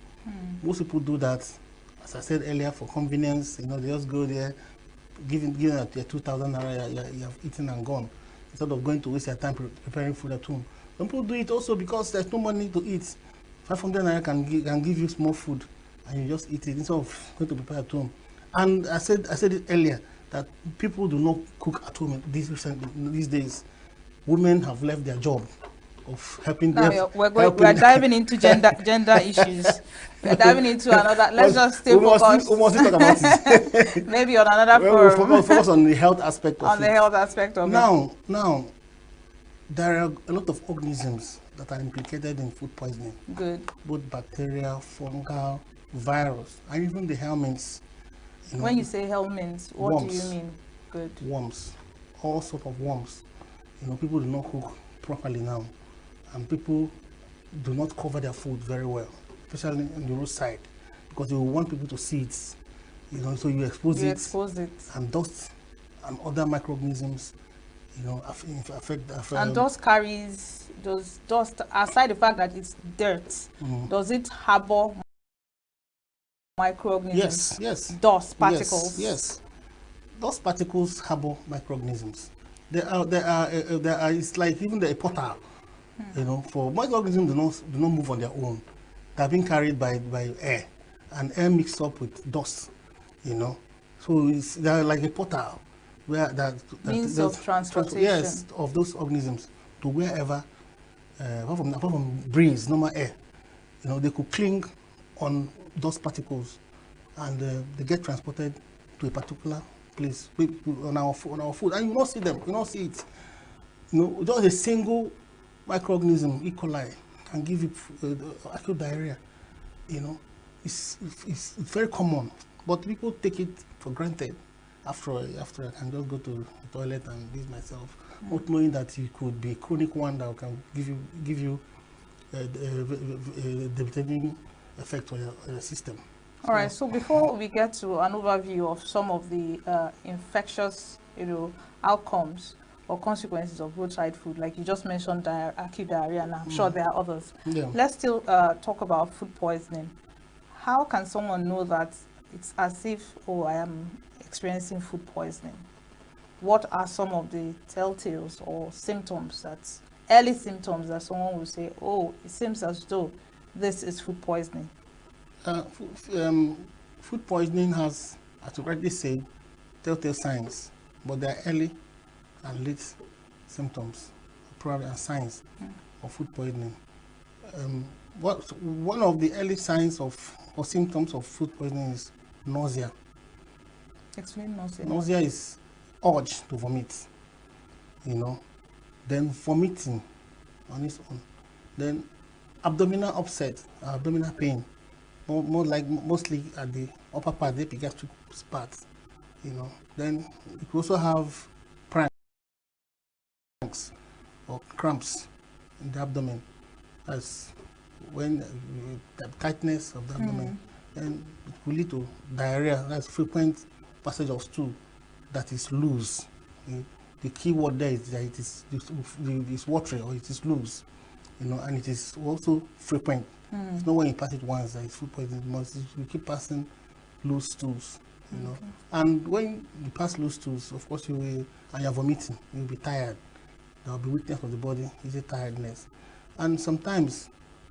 Most people do that, as I said earlier, for convenience. They just go there, giving your 2,000 naira, you have eaten and gone, instead of going to waste your time preparing food at home. Some people do it also because there's no money to eat. 500 naira can give you small food, and you just eat it instead of going to prepare at home. And I said it earlier that people do not cook at home these days. Women have left their job of helping. We're diving into gender issues. We're diving into another. Let's just stay focused. We must talk about it. Maybe on another forum. We'll focus on the health aspect of it. On the health aspect of it. Now, there are a lot of organisms that are implicated in food poisoning. Good. Both bacteria, fungal, virus, and even the helminths. When you say helminths, what worms, do you mean? Good. Worms, all sorts of worms. People do not cook properly now, and people do not cover their food very well, especially on the roadside, because they will want people to see it. So you expose it, and dust and other microorganisms, affect. And dust carries dust. Aside the fact that it's dirt, does it harbor microorganisms? Yes. Dust particles. Yes. Dust particles harbor microorganisms. There are. It's like even a portal. For microorganisms do not move on their own. They have been carried by air, and air mixed up with dust. So they're like a portal where that means of transportation. Yes, of those organisms to wherever, apart from breeze, normal air. They could cling on dust particles, and they get transported to a particular place on our food, and you not see them. You not see it. Just a single microorganism, E. coli, can give you acute diarrhea. It's very common, but people take it for granted. After I can just go to the toilet and use myself, not knowing that it could be a chronic one that can give you a debilitating effect on your system. All right. So before we get to an overview of some of the infectious, outcomes or consequences of roadside food? Like you just mentioned acute diarrhea, and I'm sure there are others. Yeah. Let's still talk about food poisoning. How can someone know that it's as if, oh, I am experiencing food poisoning? What are some of the telltales or symptoms early symptoms that someone will say, oh, it seems as though this is food poisoning? Food poisoning has, as you rightly said, telltale signs, but they are early and late symptoms, probably, and signs of food poisoning. One of the early signs or symptoms of food poisoning is nausea. Explain nausea. Nausea is urge to vomit, then vomiting on its own, then abdominal upset, abdominal pain, mostly at the upper part, the epigastric part, Then you could also have cramps or cramps in the abdomen, as when the tightness of the abdomen, then it will lead to diarrhea. That's frequent passage of stool that is loose. The key word there is that it is watery or it is loose, and it is also frequent. It's not when you pass it once that it's food poisoning. You keep passing loose stools, And when you pass loose stools, of course, and you're vomiting, you'll be tired. There will be weakness of the body, easy tiredness. And sometimes,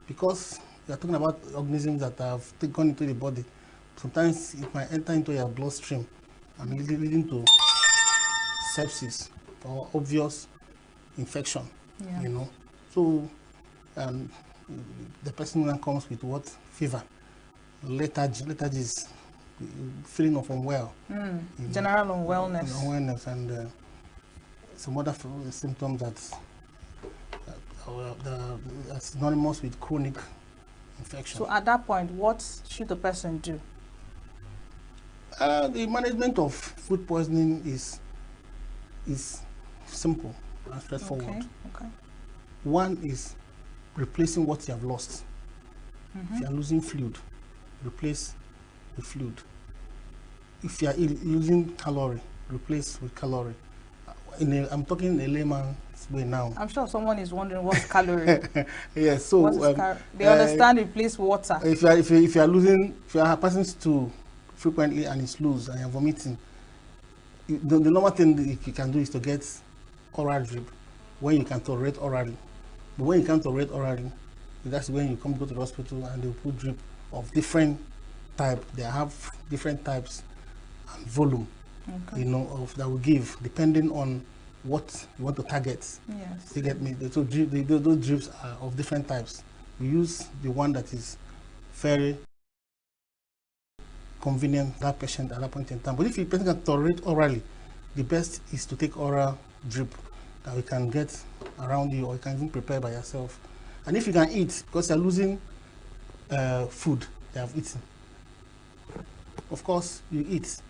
because you're talking about organisms that have gone into the body, sometimes it might enter into your bloodstream and leading to sepsis or obvious infection, So, the person then comes with what? Fever, lethargy is feeling of unwell. General unwellness. Unwellness and some other symptoms that are synonymous with chronic infection. So at that point, what should the person do? The management of food poisoning is simple and straightforward. Okay. One is replacing what you have lost. If you are losing fluid, replace the fluid. If you are using calorie, replace with calorie. I'm talking in a layman's way now. I'm sure someone is wondering what's calorie. Yes, so they understand replace water. If you are passing stool frequently and it's loose and you're vomiting, the normal thing that you can do is to get oral drip when you can tolerate orally. But when you can't tolerate orally, that's when you go to the hospital and they'll put drip of different type. They have different types and volume, that will give depending on what you want to target. Yes. You get me? So those drips are of different types. We use the one that is very convenient for that patient at that point in time. But if the patient can tolerate orally, the best is to take oral drip that we can get around you, or you can even prepare by yourself. And if you can eat, because you're losing food they have eaten, of course you eat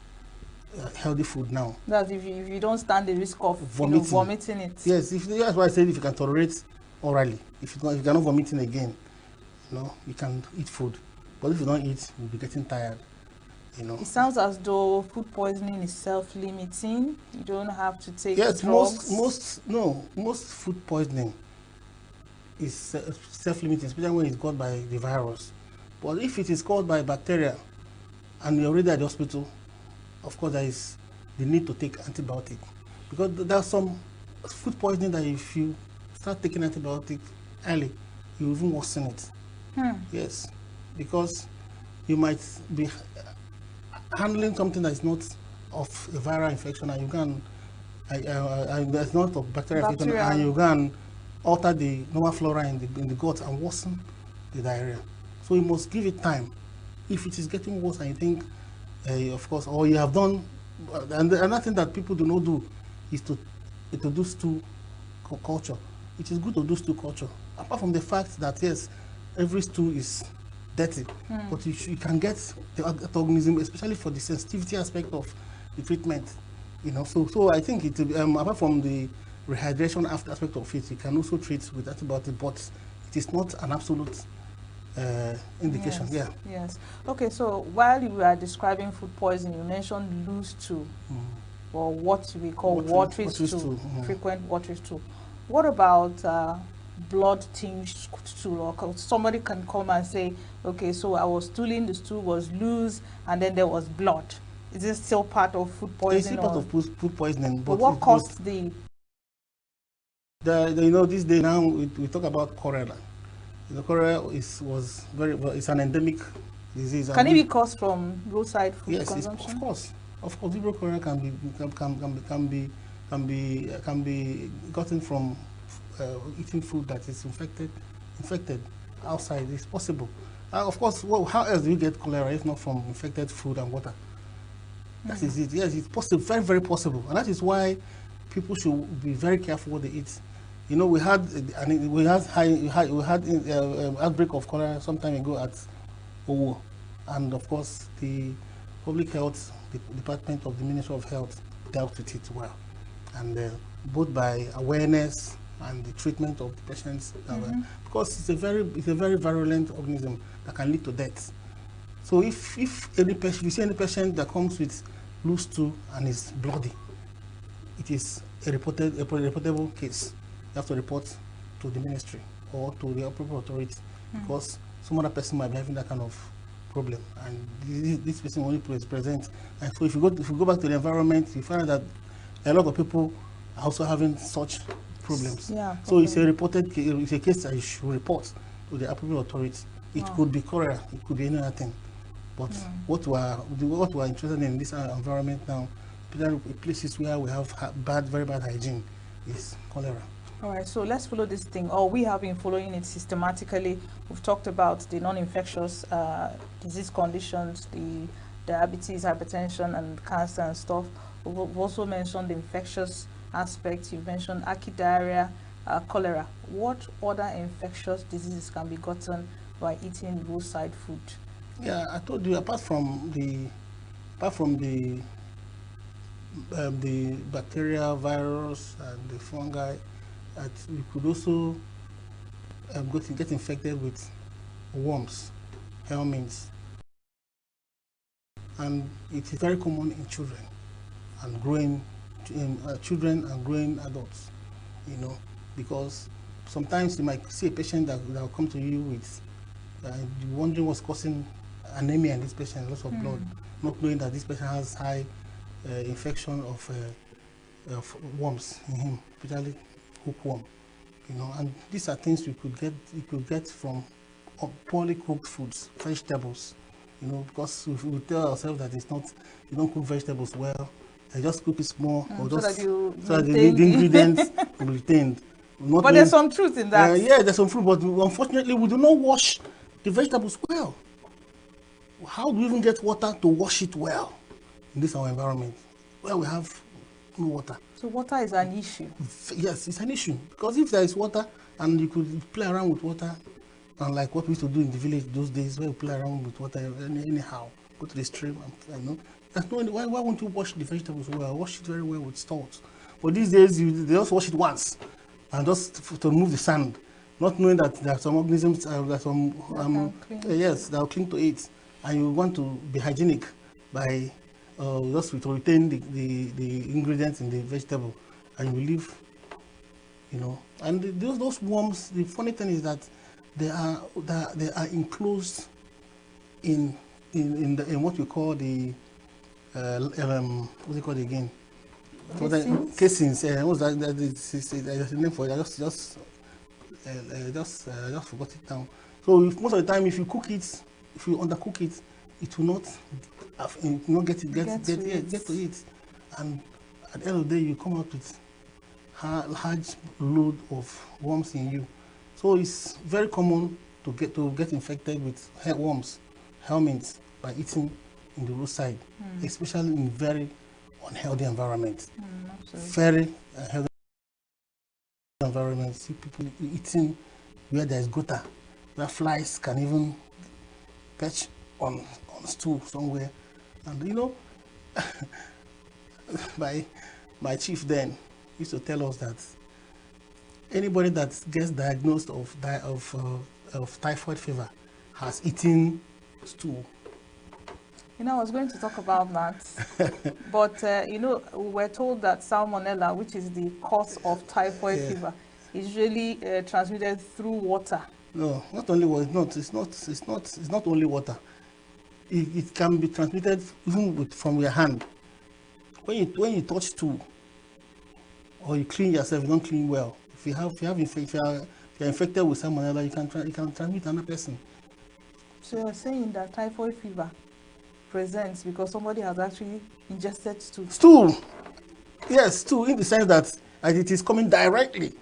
healthy food now. That's if you don't stand the risk of vomiting it. Yes, that's why I said if you can tolerate orally, if you're not vomiting again, you can eat food. But if you don't eat, you'll be getting tired. It sounds as though food poisoning is self-limiting. You don't have to take drugs. Most food poisoning is self-limiting, especially when it's caused by the virus. But if it is caused by bacteria and you're already at the hospital, of course there is the need to take antibiotic, because there's some food poisoning that if you start taking antibiotic early, you even worsen it. Yes, because you might be handling something that is not of a viral infection, and you can there's not of bacterial infection, and you can alter the normal flora in the gut and worsen the diarrhea. So you must give it time. If it is getting worse and you think, of course, or you have done, and another thing that people do not do is to do stool culture. It is good to do stool culture, apart from the fact that yes, every stool is dirty, but you can get the organism, especially for the sensitivity aspect of the treatment. So I think it apart from the rehydration aspect of it, you can also treat with antibiotic, but it is not an absolute indication. Yes. Okay, so while you were describing food poisoning, you mentioned loose stool. or what we call watery stool, Mm-hmm. frequent watery stool. What about blood tinged stool? Or somebody can come and say, okay, so I was stooling, the stool was loose, and then there was blood. Is this still part of food poisoning? It's still part of food poisoning, but what caused the you know, this day now we talk about cholera. The cholera it's an endemic disease. Can it be caused from roadside food consumption? Of course, Vibrio cholera can be gotten from eating food that is infected outside. It's possible. Of course, how else do you get cholera if not from infected food and water? That is it. Yes, it's possible, very, very possible, and that is why people should be very careful what they eat. You know, we had outbreak of cholera some time ago at Owo, and of course the public health department of the Ministry of Health dealt with it well, and both by awareness and the treatment of the patients, because it's a very virulent organism that can lead to death. So if you see any patient that comes with loose stool and is bloody, it is a reportable case. You have to report to the ministry or to the appropriate authority, because some other person might be having that kind of problem, and this person only present. And so if you go back to the environment, you find that a lot of people are also having such problems. So it's it's a case that you should report to the appropriate authority. It could be cholera, it could be any other thing. But what we are interested in this environment now, places where we have very bad hygiene, is cholera. All right, so let's follow this thing. We have been following it systematically. We've talked about the non-infectious disease conditions, the diabetes, hypertension, and cancer and stuff. We've also mentioned the infectious aspect. You've mentioned acute diarrhea, cholera. What other infectious diseases can be gotten by eating roadside food? Yeah, I told you, apart from the bacteria, virus, and the fungi, that you could also get infected with worms, helminths, and it is very common in children and growing adults. You know, because sometimes you might see a patient that will come to you with wondering what's causing anemia in this patient, loss of blood, not knowing that this patient has high infection of worms in him, particularly hookworm. You know, and these are things you could get from poorly cooked foods, vegetables. You know, because we tell ourselves that you don't cook vegetables well, I just cook it small, or so just that the ingredients will be retained. But there's some truth in that. Yeah, there's some truth, but unfortunately we do not wash the vegetables well. How do we even get water to wash it well in this our environment where we have no water? So water is an issue. Yes, it's an issue, because if there is water and you could play around with water, and like what we used to do in the village those days, where we play around with water anyhow, go to the stream, and you know, there's no, why won't you wash the vegetables well? Wash it very well with salt. But these days they just wash it once and just to remove the sand, not knowing that there are some organisms that are clean to eat, and you want to be hygienic by just to retain the ingredients in the vegetable, and you leave, you know. And those worms, the funny thing is that they are enclosed in what we call the what's it called again? Casings. What's that? There's a name for it. I just forgot it now. So most of the time, if you cook it, if you undercook it, it will not get to it, and at the end of the day, you come out with large load of worms in you. So it's very common to get infected with worms, helminths, by eating in the roadside, especially in very unhealthy environments. Very unhealthy environments. See people eating where there is gutter, where flies can even perch on stool somewhere. And you know, my chief then used to tell us that anybody that gets diagnosed of typhoid fever has eaten stool. You know, I was going to talk about that, but you know, we were told that salmonella, which is the cause of typhoid fever, is usually transmitted through water. No, not only water. It's not only water. It can be transmitted even from your hand. When you touch stool or you clean yourself, you don't clean well. If you're infected with salmonella, you can transmit another person. So you're saying that typhoid fever presents because somebody has actually ingested stool? Stool, yes, stool, in the sense that it is coming directly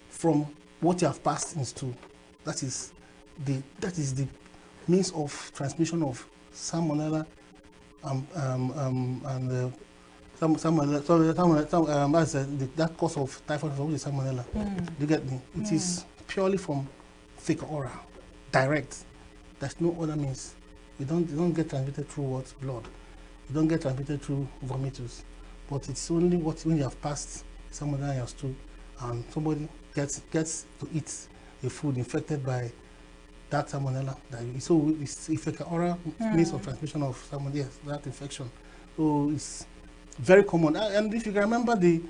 from what you have passed in stool. That is the means of transmission of salmonella and that cause of typhoid fever, which is salmonella. You get me? It is purely from fecal oral, direct. There's no other means. You don't get transmitted through what? Blood. You don't get transmitted through vomitus. But it's only when you have passed salmonella in your stool and somebody gets to eat a food infected by that salmonella. So it's fecal oral means of transmission of salmonella, yes, that infection. So it's very common. And if you can remember the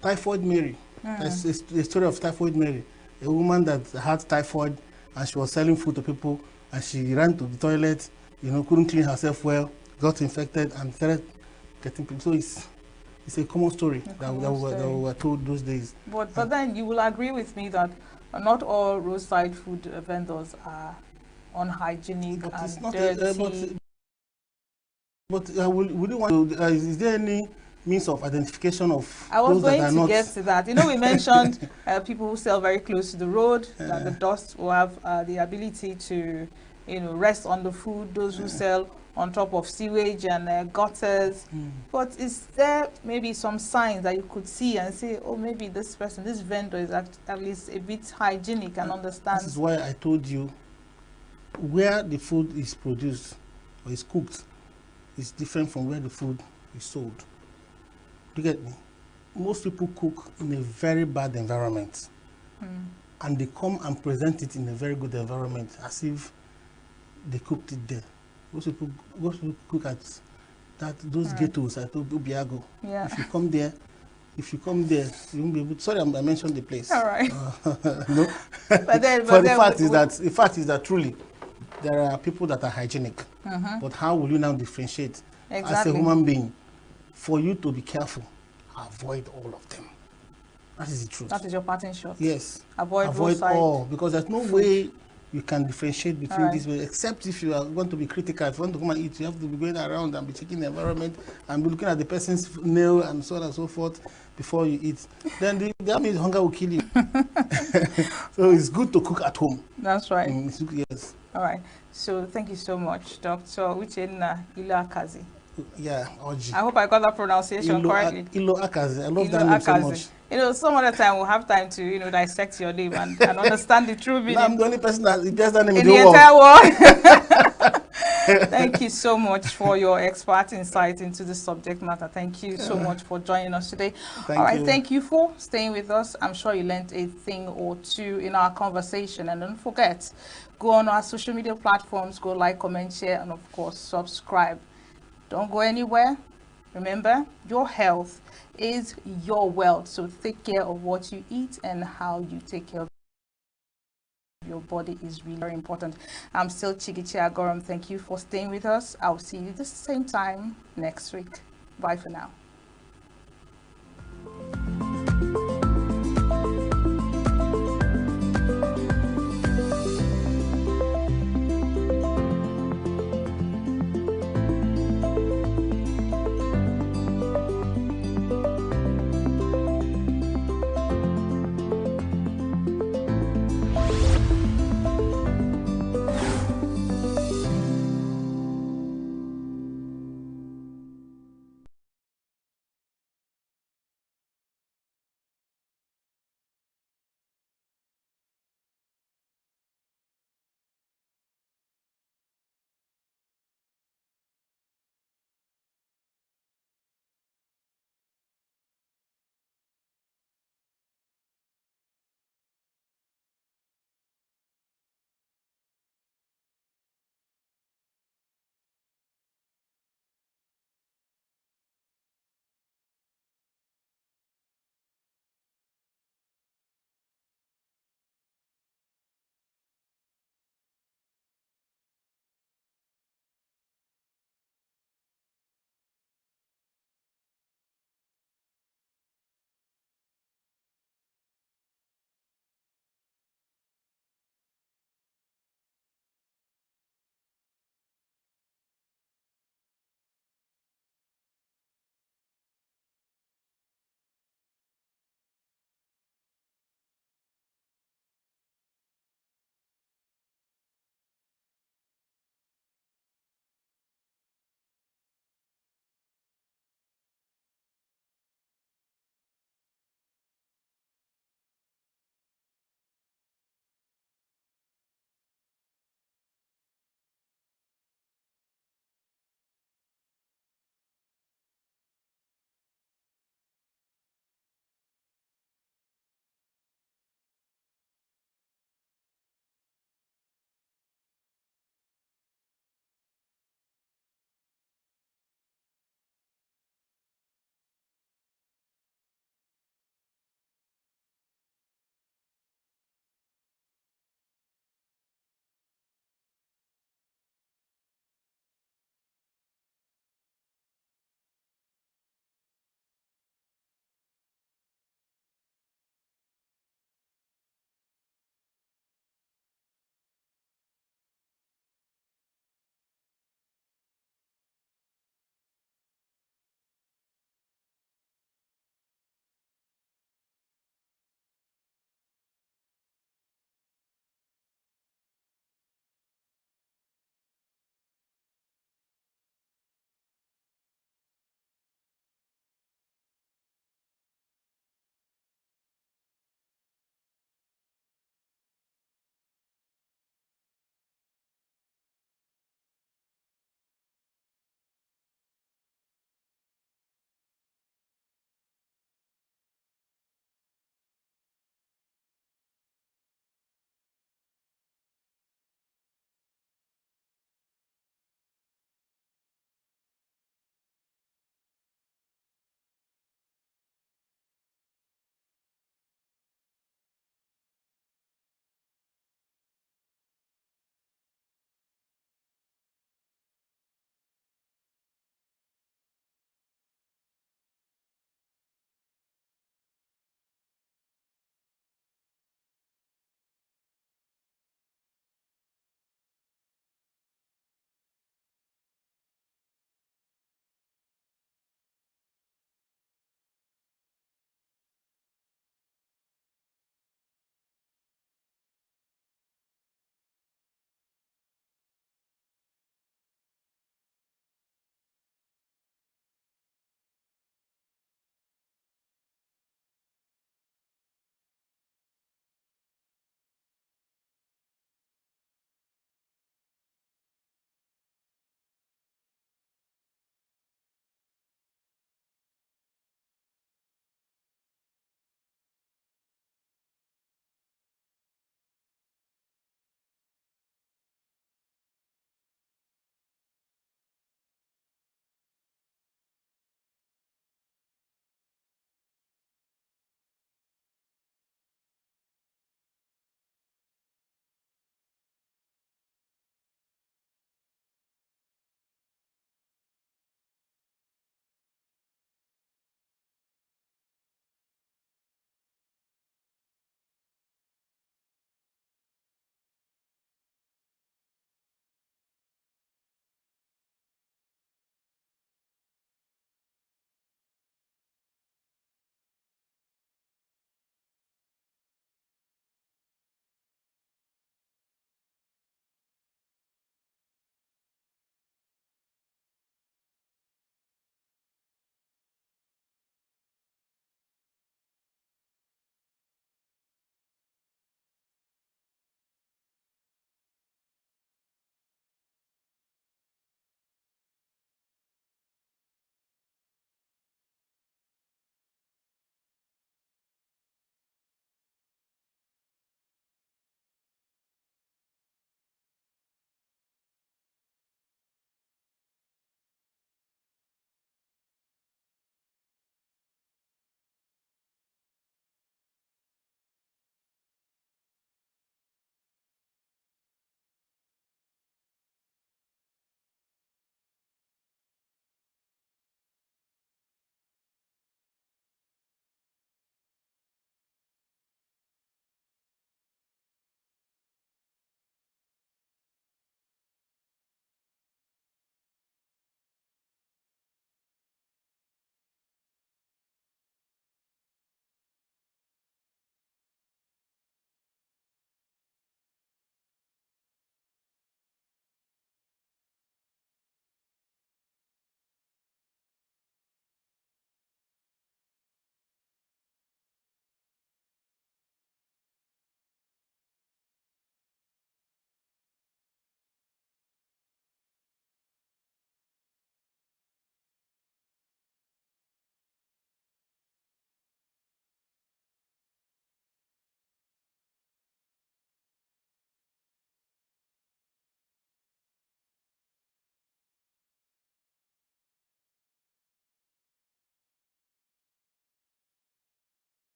typhoid Mary, that's the story of typhoid Mary, a woman that had typhoid and she was selling food to people and she ran to the toilet, couldn't clean herself well, got infected and started getting people. So it's a common story that we were told those days. But then you will agree with me that not all roadside food vendors are unhygienic and dirty. Would you want to, is there any means of identification of I was those that are going not? to get to that. You know, we mentioned people who sell very close to the road, that the dust will have the ability to, rest on the food. Those who sell on top of sewage and gutters. But is there maybe some signs that you could see and say, oh, maybe this vendor is at least a bit hygienic and understands? This is why I told you where the food is produced or is cooked is different from where the food is sold. Do you get me? Most people cook in a very bad environment and they come and present it in a very good environment as if they cooked it there. Most people cook at those ghettos at Obiago. Yeah. If you come there, you won't be able to. Sorry, I mentioned the place. All right. No. The fact is that truly there are people that are hygienic. But how will you now differentiate as a human being? For you to be careful, avoid all of them. That is the truth. That is your parting shot. Yes. Avoid all, because there's no way you can differentiate between these ways, except if you are going to be critical. If you want to come and eat, you have to be going around and be checking the environment and be looking at the person's nail and so on and so forth before you eat. Then that means hunger will kill you. So it's good to cook at home. That's right. Yes. All right. So thank you so much, Dr. Uchenna Iloakazi. Yeah, Oji. I hope I got that pronunciation correctly. Iloakazi. I love that name so much. Some other time we'll have time to, dissect your name and understand the true meaning. No, I'm the only person that gets that name in the entire world. Thank you so much for your expert insight into the subject matter. Thank you so much for joining us today. Thank you for staying with us. I'm sure you learned a thing or two in our conversation. And don't forget, go on our social media platforms, go like, comment, share, and of course, subscribe. Don't go anywhere. Remember, your health is your wealth. So take care of what you eat and how you take care of your body is really very important. I'm still Chigichi Agoram. Thank you for staying with us. I'll see you the same time next week. Bye for now.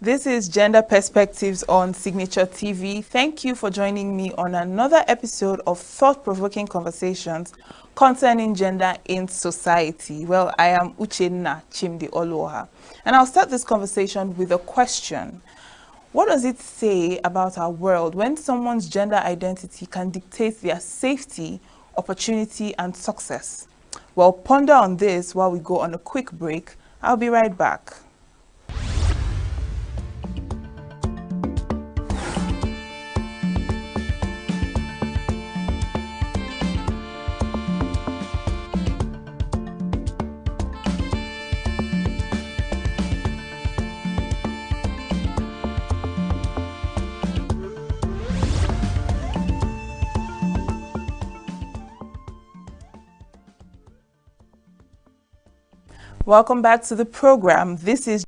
This is Gender Perspectives on Signature TV. Thank you for joining me on another episode of thought-provoking conversations concerning gender in society. Well, I am Uchenna Chimdi Oluoha, and I'll start this conversation with a question. What does it say about our world when someone's gender identity can dictate their safety, opportunity, and success? Well, ponder on this while we go on a quick break. I'll be right back. Welcome back to the program. This is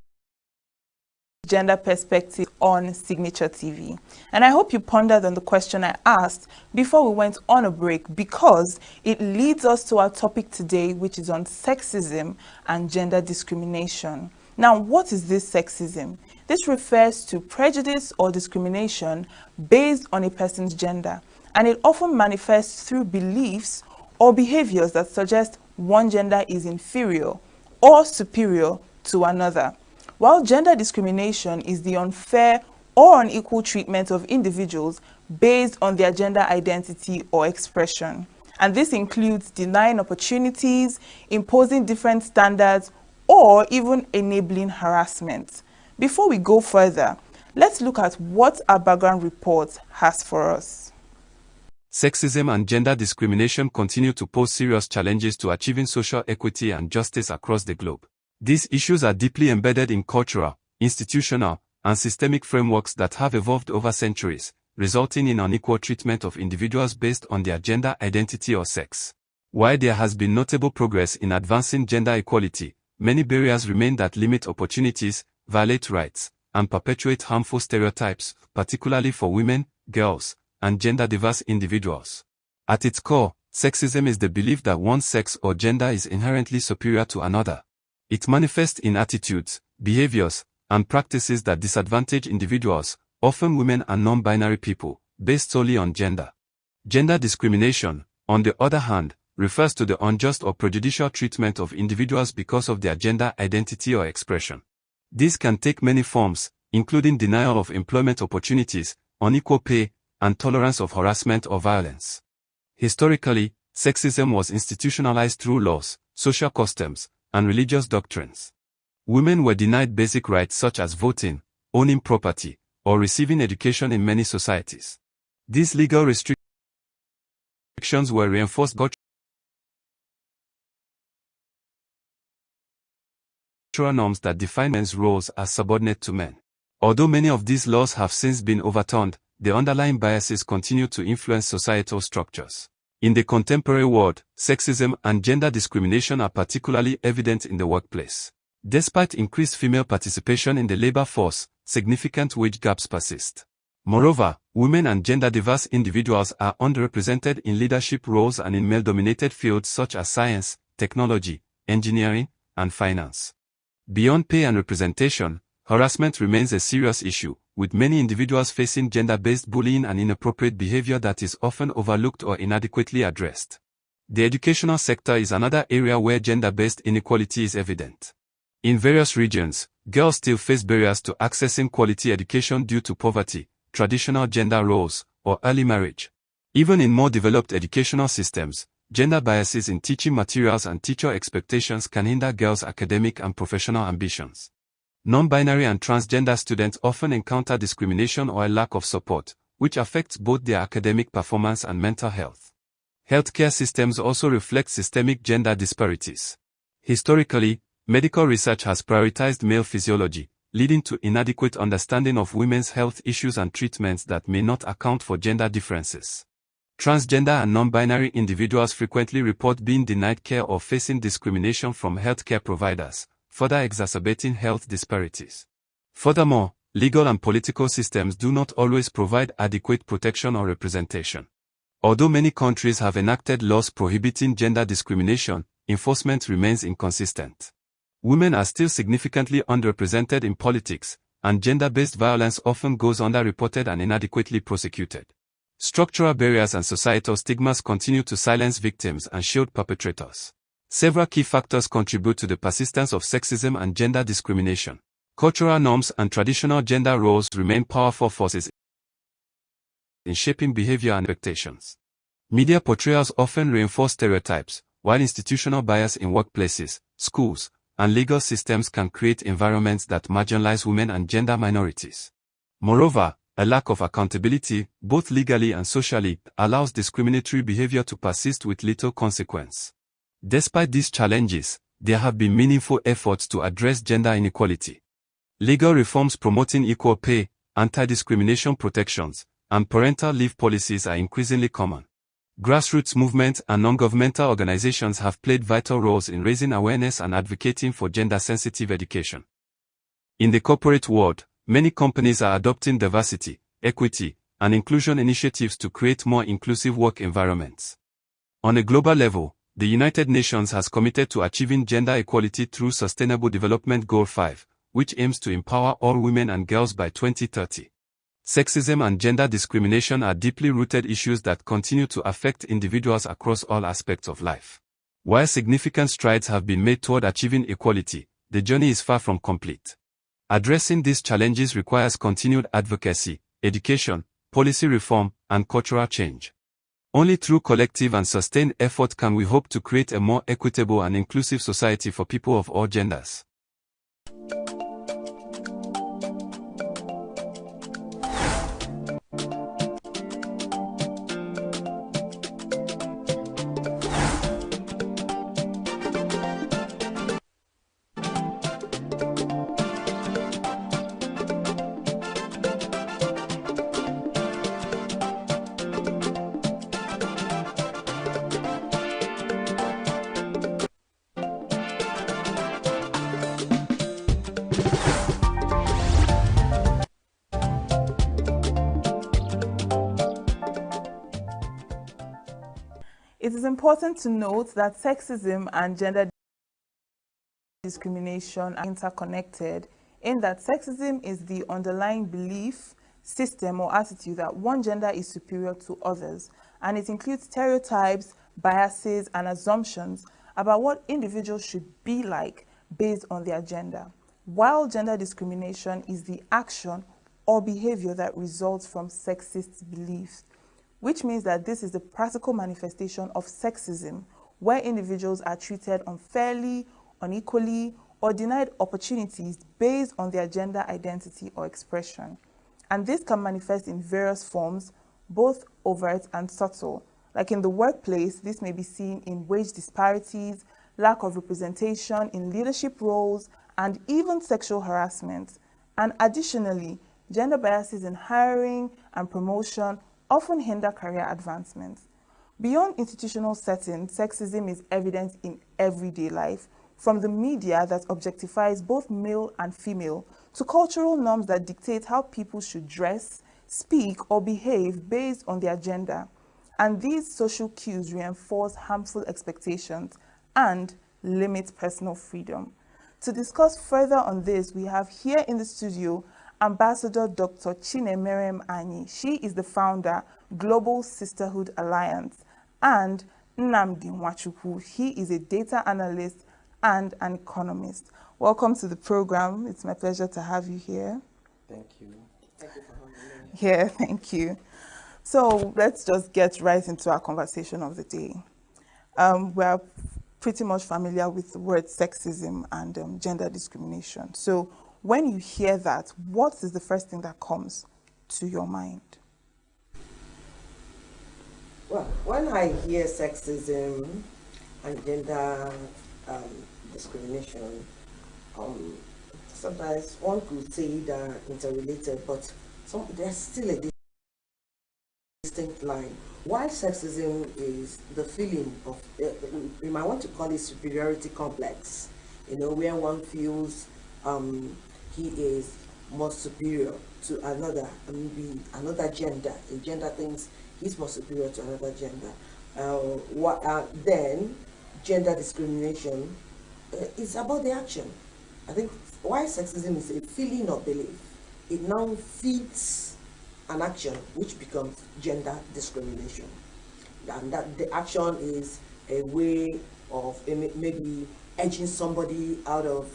Gender Perspective on Signature TV. And I hope you pondered on the question I asked before we went on a break, because it leads us to our topic today, which is on sexism and gender discrimination. Now, what is this sexism? This refers to prejudice or discrimination based on a person's gender, and it often manifests through beliefs or behaviors that suggest one gender is inferior or superior to another. While gender discrimination is the unfair or unequal treatment of individuals based on their gender identity or expression. And this includes denying opportunities, imposing different standards, or even enabling harassment. Before we go further, let's look at what our background report has for us. Sexism and gender discrimination continue to pose serious challenges to achieving social equity and justice across the globe. These issues are deeply embedded in cultural, institutional, and systemic frameworks that have evolved over centuries, resulting in unequal treatment of individuals based on their gender identity or sex. While there has been notable progress in advancing gender equality, many barriers remain that limit opportunities, violate rights, and perpetuate harmful stereotypes, particularly for women, girls, and gender-diverse individuals. At its core, sexism is the belief that one sex or gender is inherently superior to another. It manifests in attitudes, behaviors, and practices that disadvantage individuals, often women and non-binary people, based solely on gender. Gender discrimination, on the other hand, refers to the unjust or prejudicial treatment of individuals because of their gender identity or expression. This can take many forms, including denial of employment opportunities, unequal pay, and tolerance of harassment or violence. Historically, sexism was institutionalized through laws, social customs, and religious doctrines. Women were denied basic rights such as voting, owning property, or receiving education in many societies. These legal restrictions were reinforced by cultural norms that define men's roles as subordinate to men. Although many of these laws have since been overturned, the underlying biases continue to influence societal structures. In the contemporary world, sexism and gender discrimination are particularly evident in the workplace. Despite increased female participation in the labor force, significant wage gaps persist. Moreover, women and gender-diverse individuals are underrepresented in leadership roles and in male-dominated fields such as science, technology, engineering, and finance. Beyond pay and representation, harassment remains a serious issue, with many individuals facing gender-based bullying and inappropriate behavior that is often overlooked or inadequately addressed. The educational sector is another area where gender-based inequality is evident. In various regions, girls still face barriers to accessing quality education due to poverty, traditional gender roles, or early marriage. Even in more developed educational systems, gender biases in teaching materials and teacher expectations can hinder girls' academic and professional ambitions. Non-binary and transgender students often encounter discrimination or a lack of support, which affects both their academic performance and mental health. Healthcare systems also reflect systemic gender disparities. Historically, medical research has prioritized male physiology, leading to inadequate understanding of women's health issues and treatments that may not account for gender differences. Transgender and non-binary individuals frequently report being denied care or facing discrimination from healthcare providers, further exacerbating health disparities. Furthermore, legal and political systems do not always provide adequate protection or representation. Although many countries have enacted laws prohibiting gender discrimination, enforcement remains inconsistent. Women are still significantly underrepresented in politics, and gender-based violence often goes underreported and inadequately prosecuted. Structural barriers and societal stigmas continue to silence victims and shield perpetrators. Several key factors contribute to the persistence of sexism and gender discrimination. Cultural norms and traditional gender roles remain powerful forces in shaping behavior and expectations. Media portrayals often reinforce stereotypes, while institutional bias in workplaces, schools, and legal systems can create environments that marginalize women and gender minorities. Moreover, a lack of accountability, both legally and socially, allows discriminatory behavior to persist with little consequence. Despite these challenges, there have been meaningful efforts to address gender inequality. Legal reforms promoting equal pay, anti-discrimination protections, and parental leave policies are increasingly common. Grassroots movements and non-governmental organizations have played vital roles in raising awareness and advocating for gender-sensitive education. In the corporate world, many companies are adopting diversity, equity, and inclusion initiatives to create more inclusive work environments. On a global level, the United Nations has committed to achieving gender equality through Sustainable Development Goal 5, which aims to empower all women and girls by 2030. Sexism and gender discrimination are deeply rooted issues that continue to affect individuals across all aspects of life. While significant strides have been made toward achieving equality, the journey is far from complete. Addressing these challenges requires continued advocacy, education, policy reform, and cultural change. Only through collective and sustained effort can we hope to create a more equitable and inclusive society for people of all genders. It is important to note that sexism and gender discrimination are interconnected, in that sexism is the underlying belief, system, or attitude that one gender is superior to others, and it includes stereotypes, biases, and assumptions about what individuals should be like based on their gender, while gender discrimination is the action or behavior that results from sexist beliefs, which means that this is the practical manifestation of sexism, where individuals are treated unfairly, unequally, or denied opportunities based on their gender identity or expression. And this can manifest in various forms, both overt and subtle. Like in the workplace, this may be seen in wage disparities, lack of representation in leadership roles, and even sexual harassment. And additionally, gender biases in hiring and promotion often hinder career advancement. Beyond institutional settings, sexism is evident in everyday life, from the media that objectifies both male and female, to cultural norms that dictate how people should dress, speak, or behave based on their gender. And these social cues reinforce harmful expectations and limit personal freedom. To discuss further on this, we have here in the studio Ambassador Dr. Chinemerem Anyi. She is the founder, Global Sisterhood Alliance, and Nnamdi Nwachukwu. He is a data analyst and an economist. Welcome to the program. It's my pleasure to have you here. Thank you. Thank you for having me. Yeah, thank you. So let's just get right into our conversation of the day. We're pretty much familiar with the word sexism and gender discrimination. So when you hear that, what is the first thing that comes to your mind? Well, when I hear sexism and gender discrimination, sometimes one could say they're interrelated, but there's still a distinct line. While sexism is the feeling of, we might want to call it superiority complex, where one feels he is more superior to another, maybe another gender. A gender thinks he's more superior to another gender. Then gender discrimination is about the action. I think why sexism is a feeling of belief, it now feeds an action which becomes gender discrimination. And that the action is a way of maybe edging somebody out of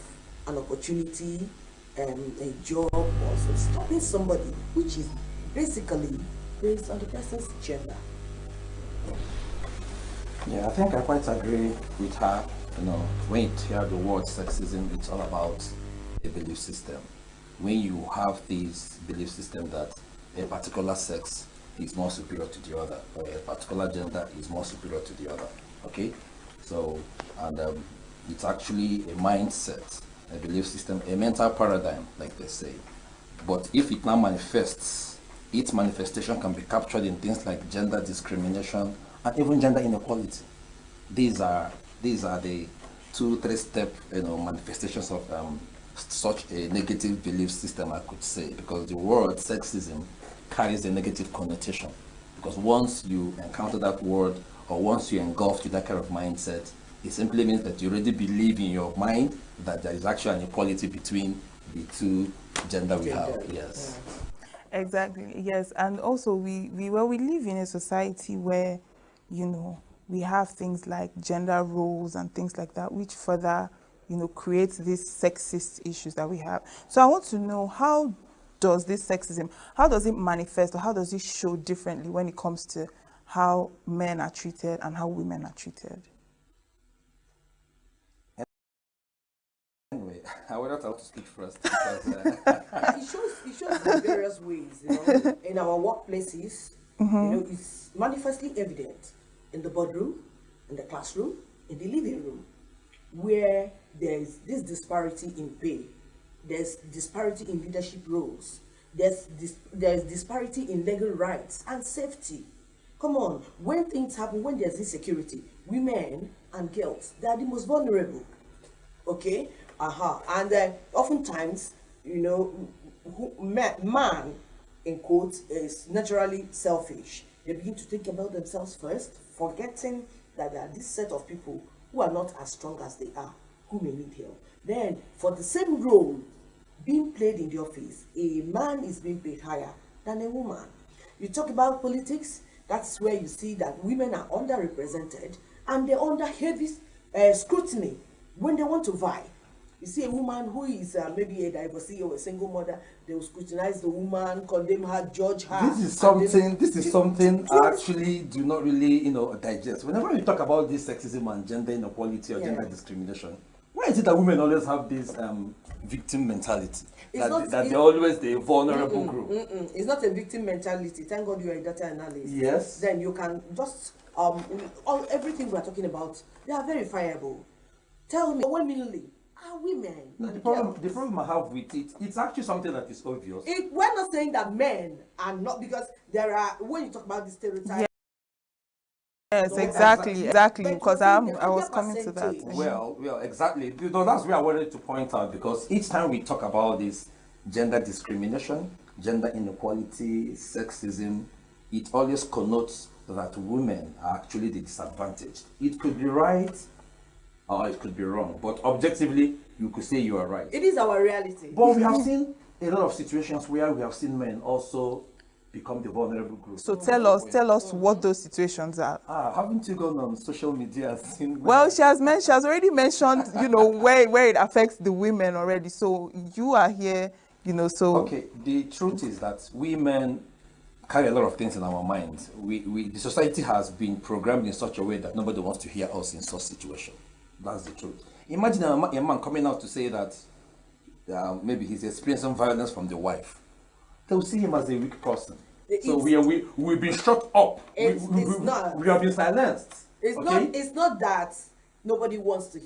an opportunity, a job, or stopping somebody, which is basically based on the person's gender. Yeah, I think I quite agree with her. You know, when you hear the word sexism, it's all about a belief system. When you have this belief system that a particular sex is more superior to the other, or a particular gender is more superior to the other, okay? So, and it's actually a mindset, a belief system, a mental paradigm, like they say. But if it now manifests, its manifestation can be captured in things like gender discrimination and even gender inequality. These are the 2-3 step manifestations of such a negative belief system, I could say, because the word sexism carries a negative connotation. Because once you encounter that word, or once you engulfed with that kind of mindset, it simply means that you already believe in your mind that there is actually an equality between the two gender we have. Yes. Exactly. Yes, and also we live in a society where, you know, we have things like gender roles and things like that, which further, you know, creates these sexist issues that we have. So I want to know, how does this sexism, how does it manifest, or how does it show differently when it comes to how men are treated and how women are treated? Anyway, I would have to speak first because it shows in various ways, you know, in our workplaces, you know, it's manifestly evident in the boardroom, in the classroom, in the living room, where there's this disparity in pay, there's disparity in leadership roles, there's disparity in legal rights and safety. Come on, when things happen, when there's insecurity, women and girls, they are the most vulnerable. Okay, and oftentimes, you know, man, in quotes, is naturally selfish. They begin to think about themselves first, forgetting that there are this set of people who are not as strong as they are, who may need help. Then, for the same role being played in the office, a man is being paid higher than a woman. You talk about politics, that's where you see that women are underrepresented and they're under heavy scrutiny when they want to vie. You see a woman who is maybe a divorcee or a single mother, they will scrutinize the woman, condemn her, judge her. This is something I actually do not really, digest. Whenever we talk about this sexism and gender inequality or gender discrimination, why is it that women always have this victim mentality? That they're always the vulnerable group. It's not a victim mentality. Thank God you are a data analyst. Yes. Then you can just, everything we're talking about, they are verifiable. Tell me, womanly are women. No, the problem I have with it, it's actually something that is obvious. We're not saying that men are not, because there are, when you talk about the stereotype. Yes, exactly, because I was coming to that. Well, exactly. That's where I wanted to point out, because each time we talk about this gender discrimination, gender inequality, sexism, it always connotes that women are actually the disadvantaged. It could be right, or it could be wrong, but objectively, you could say you are right. It is our reality. But we have seen a lot of situations where we have seen men also become the vulnerable group. So tell us what those situations are. Haven't you gone on social media and seen? Well, she has already mentioned, where it affects the women already. So you are here, so. Okay, the truth is that we men carry a lot of things in our minds. The society has been programmed in such a way that nobody wants to hear us in such situation. That's the truth. Imagine a man coming out to say that maybe he's experiencing violence from the wife. They'll see him as a weak person. So we've been shut up. We have been silenced. It's not that nobody wants to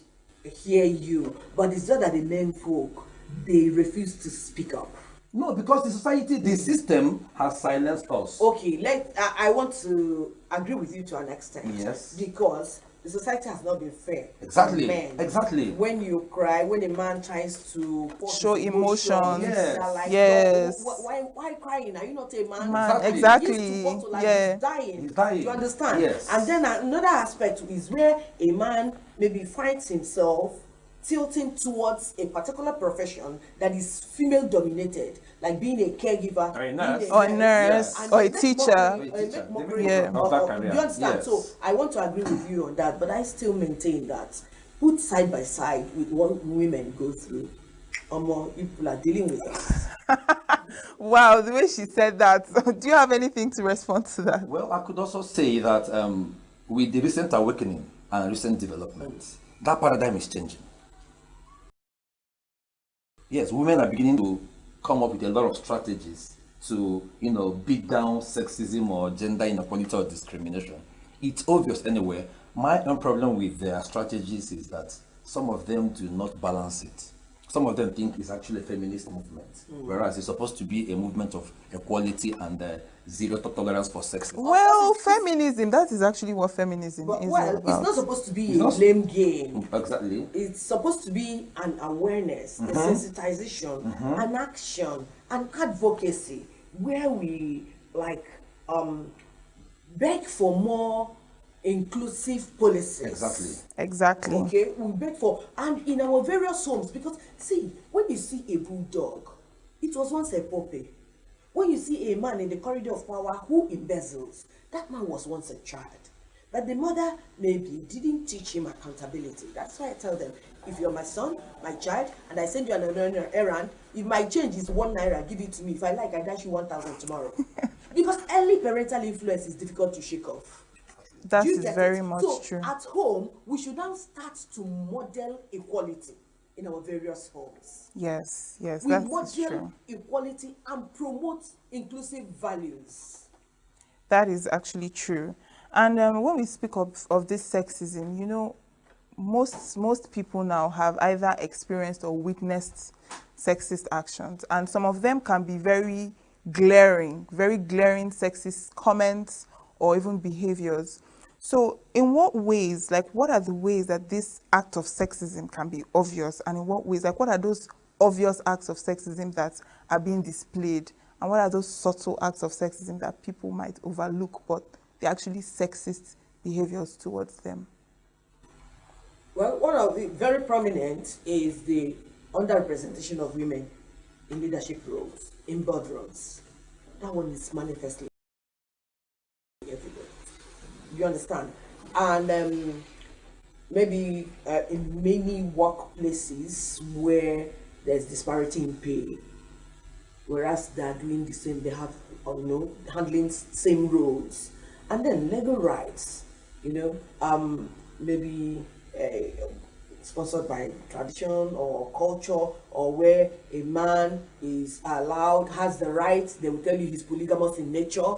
hear you, but it's just that the men folk, they refuse to speak up. No, because the system has silenced us. Okay, I want to agree with you to an extent. Yes. Because the society has not been fair. Exactly. Men. Exactly. When you cry, when a man tries to show emotions, yes. Why crying? Are you not a man? Exactly. He's dying. He's dying. Do you understand? Yes. And then another aspect is where a man maybe finds himself tilting towards a particular profession that is female dominated, like being a caregiver, or a being nurse, or a nurse, and or a they make teacher. mockery, Or a teacher. make mockery Yeah. Of that do career. you understand? Yes. So I want to agree with you on that, but I still maintain that put side by side with what women go through, more people are dealing with us. Wow, the way she said that. Do you have anything to respond to that? Well, I could also say that with the recent awakening and recent developments, that paradigm is changing. Yes, women are beginning to come up with a lot of strategies to, beat down sexism or gender inequality or discrimination. It's obvious anyway. My own problem with their strategies is that some of them do not balance it. Some of them think it's actually a feminist movement, whereas it's supposed to be a movement of equality and zero tolerance for sexism. Well, feminism, that is actually what feminism is all Well, about. it's not supposed to be It's a not- blame game. Exactly. It's supposed to be an awareness, a sensitization, an action, an advocacy, where we beg for more inclusive policies. Exactly. Okay, we beg for, and in our various homes, because see, when you see a bulldog, it was once a puppy. When you see a man in the corridor of power who embezzles, that man was once a child. But the mother maybe didn't teach him accountability. That's why I tell them, if you're my son, my child, and I send you on an errand, if my change is 1 naira, give it to me. If I like, I dash you 1,000 tomorrow. Because early parental influence is difficult to shake off. That Do you is get very it? much so true. At home, we should now start to model equality in our various homes. Yes, We that is model true. equality and promote inclusive values. That is actually true. And when we speak of this sexism, most people now have either experienced or witnessed sexist actions, and some of them can be very glaring sexist comments or even behaviors. So in what ways, what are the ways that this act of sexism can be obvious, and in what ways, what are those obvious acts of sexism that are being displayed, and what are those subtle acts of sexism that people might overlook, but they're actually sexist behaviors towards them? Well, one of the very prominent is the underrepresentation of women in leadership roles, in boardrooms. That one is manifestly everywhere. You understand? And maybe in many workplaces where there's disparity in pay, whereas they are doing the same, they have, handling same roles. And then legal rights, maybe sponsored by tradition or culture, or where a man is allowed, has the right, they will tell you he's polygamous in nature,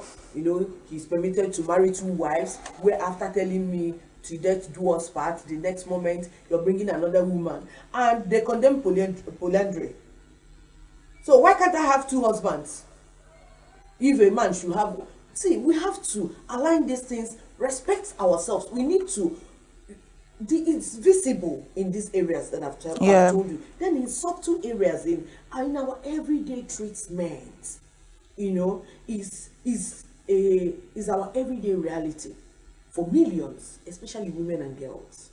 he's permitted to marry 2 wives, where after telling me to death do us part, the next moment you're bringing another woman, and they condemn polyandry. So why can't I have 2 husbands? If a man should have, see, we have to align these things, respect ourselves. We need to, it's visible in these areas that I've told you. Then in subtle areas, in our everyday treatment, is our everyday reality for millions, especially women and girls,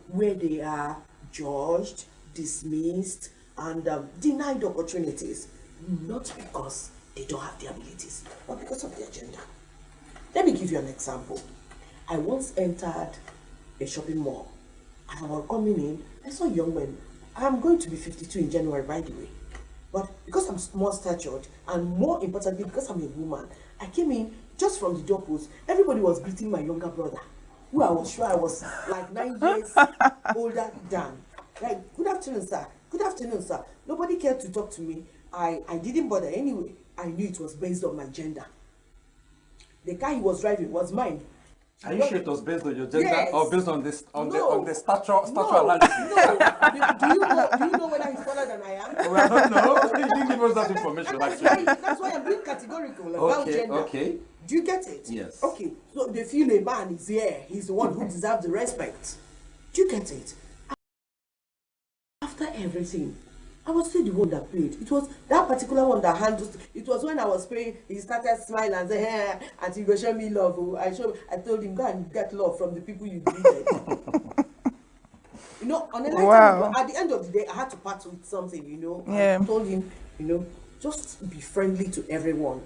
where they are judged, dismissed, and denied opportunities, not because they don't have the abilities, but because of their gender. Let me give you an example. I once entered a shopping mall. As I was coming in, I saw young men. I'm going to be 52 in January, by the way. But because I'm more statured, and more importantly, because I'm a woman, I came in just from the doorpost. Everybody was greeting my younger brother, who I was sure I was like 9 years older than. Like, good afternoon, sir. Good afternoon, sir. Nobody cared to talk to me. I didn't bother anyway. I knew it was based on my gender. The car he was driving was mine. Are you sure it was based on your gender, yes, or based on this on no, the stature no, analysis? No. Do you know whether he's taller than I am? Well, I don't know. You didn't give us that information. That's why I'm being categorical about gender. Okay. Do you get it? Yes. Okay. So they feel a man is here. He's the one who deserves the respect. Do you get it? After everything, I was still the one that paid. It was that particular one that handled. It was when I was paying, he started smiling and saying, "Hey, and you go show me love." I told him, go and get love from the people you greeted. You know, on a lighter Wow. note, at the end of the day, I had to part with something, you know. Yeah. I told him, you know, just be friendly to everyone.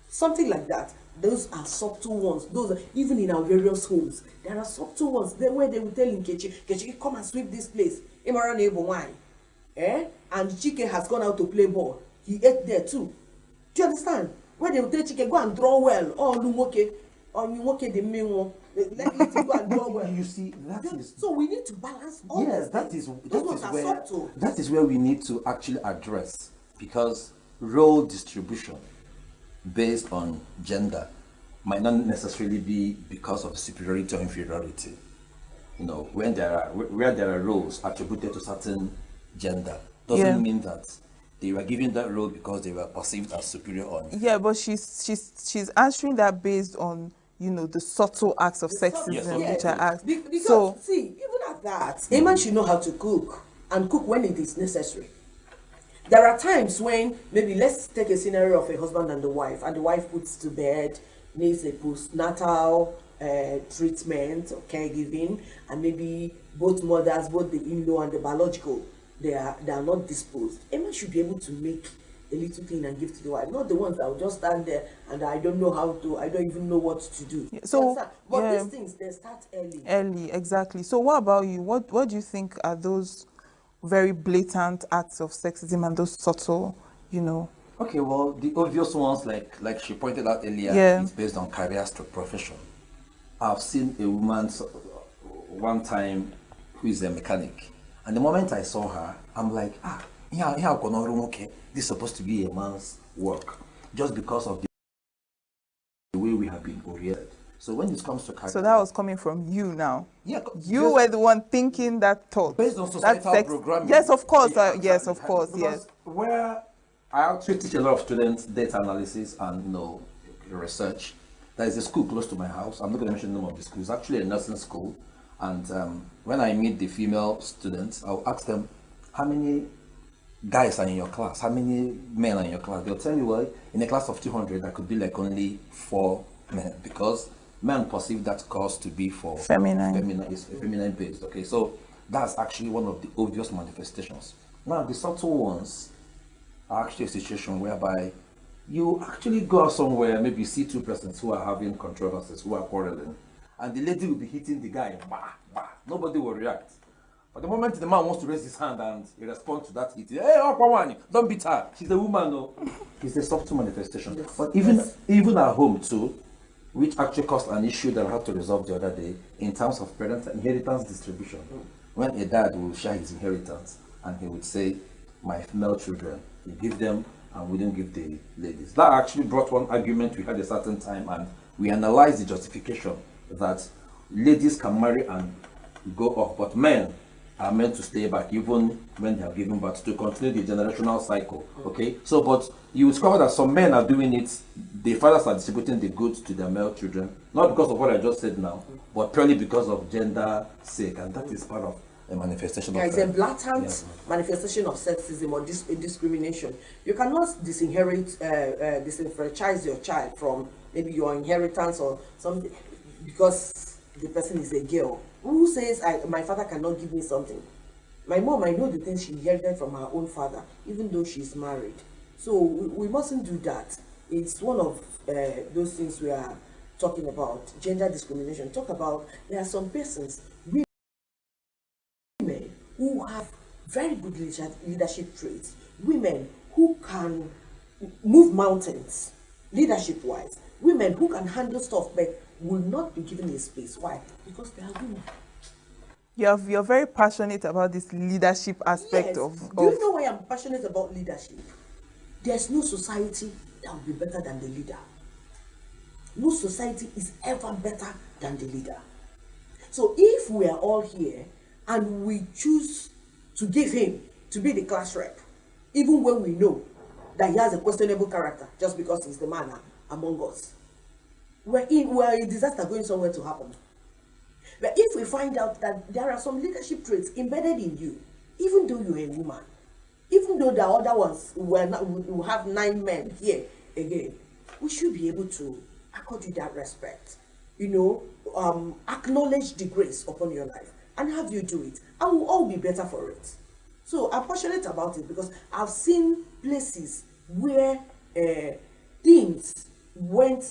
Something like that. Those are subtle ones. Those are, even in our various homes, there are subtle ones. Then where they will tell him, Kechi, come and sweep this place. Imara neighbor wine. And Chike has gone out to play ball. He ate there too. Do you understand? Where they will tell Chike, go and draw well. Oh, Lumoke. Oh, Lumoke, the main one. Let him go and draw well. You see, that is... So we need to balance all Yes, these things. Those ones are subtle. that is where we need to actually address, because role distribution based on gender might not necessarily be because of superiority or inferiority. You know, when where there are roles attributed to certain gender, doesn't mean that they were given that role because they were perceived as superior or inferior. Yeah, but she's answering that based on, you know, the subtle acts of sexism which I asked. Because, see, even at that, a man should know how to cook, and cook when it is necessary. There are times when, maybe let's take a scenario of a husband and the wife puts to bed, needs a postnatal treatment or caregiving, and maybe both mothers, both the in-law and the biological, they are not disposed. A man should be able to make a little thing and give to the wife, not the ones that will just stand there and I don't even know what to do. But these things, they start early. Early, exactly. So what about you? What do you think are those very blatant acts of sexism and those subtle, you know? Okay, well, the obvious ones, like she pointed out earlier, is based on career stroke profession. I've seen a woman one time who is a mechanic, and the moment I saw her, I'm like, this is supposed to be a man's work, just because of the way we have been oriented. So when it comes to career, so that was coming from you now. Yeah, you were the one thinking that thought based on societal programming. Yes, of course. Because Yes. Where I actually teach a lot of students data analysis and research. There is a school close to my house. I'm not going to mention the name of the school. It's actually a nursing school. And when I meet the female students, I'll ask them, how many guys are in your class? How many men are in your class? They'll tell me, well, in a class of 200, there could be like only 4 men, because men perceive that course to be for feminine based. Okay, so that's actually one of the obvious manifestations. Now, the subtle ones are actually a situation whereby you actually go out somewhere, maybe you see 2 persons who are having controversies, who are quarreling, and the lady will be hitting the guy, nobody will react. But the moment the man wants to raise his hand and he responds to that hit, hey, don't beat her, she's a woman, no. It's a subtle manifestation. Yes. But even at home too, which actually caused an issue that I had to resolve the other day in terms of parental inheritance distribution. When a dad will share his inheritance and he would say, my female children, he give them and we don't give the ladies. That actually brought one argument we had a certain time, and we analyzed the justification that ladies can marry and go off, but men are meant to stay back even when they have given birth to continue the generational cycle. Okay, so but you discover that some men are doing it, the fathers are distributing the goods to their male children, not because of what I just said now, but purely because of gender sake, and that is part of a manifestation of it's a blatant manifestation of sexism or discrimination. You cannot disenfranchise your child from maybe your inheritance or something because the person is a girl. Who says my father cannot give me something? My mom, I know the things she inherited from her own father, even though she's married. So we mustn't do that. It's one of those things we are talking about, gender discrimination. Talk about, there are some persons, women who have very good leadership traits, women who can move mountains leadership-wise, women who can handle stuff but will not be given a space. Why? Because they are women. You're very passionate about this leadership aspect of... Do you know why I'm passionate about leadership? There's no society that will be better than the leader. No society is ever better than the leader. So if we are all here and we choose to give him to be the class rep, even when we know that he has a questionable character just because he's the man among us, we're in disaster going somewhere to happen. But if we find out that there are some leadership traits embedded in you, even though you're a woman, even though the other ones will have 9 men here again, we should be able to accord you that respect. You know, acknowledge the grace upon your life. and have you do it, and we'll all be better for it. So I'm passionate about it because I've seen places where things went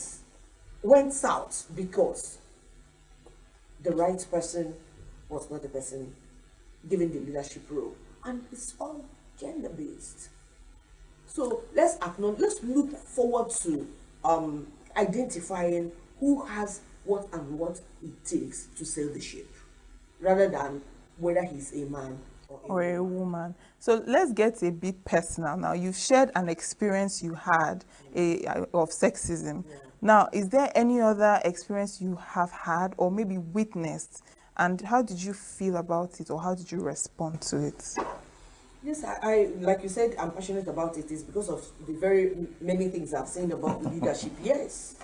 south because the right person was not the person given the leadership role, and it's all gender based. So let's look forward to identifying who has what and what it takes to sail the ship, rather than whether he's a man or a woman. So let's get a bit personal now. You've shared an experience you had of sexism. Yeah. Now, is there any other experience you have had or maybe witnessed, and how did you feel about it, or how did you respond to it? Yes, I like you said, I'm passionate about it. It's because of the very many things I've seen about leadership. Yes.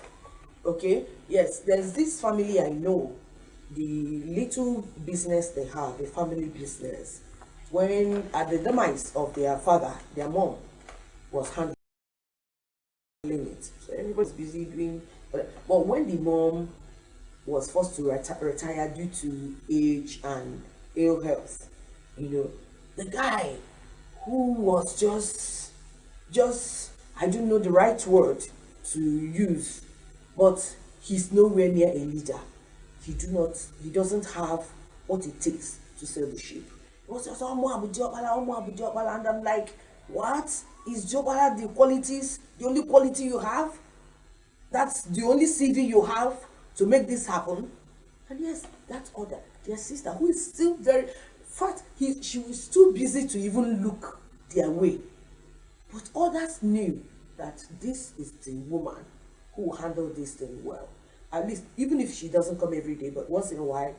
Okay. Yes, there's this family I know, the little business they have, a family business. When at the demise of their father, their mom was handling it. So everybody's busy doing, but when the mom was forced to retire due to age and ill health, the guy who was just I don't know the right word to use, but he's nowhere near a leader. He doesn't have what it takes to sail the ship. It was just and I'm like, what? Is Jobala the only quality you have? That's the only CV you have to make this happen? And yes, that other, their sister, who is still very fat, she was too busy to even look their way. But others knew that this is the woman who will handle this thing well. At least, even if she doesn't come every day, but once in a while,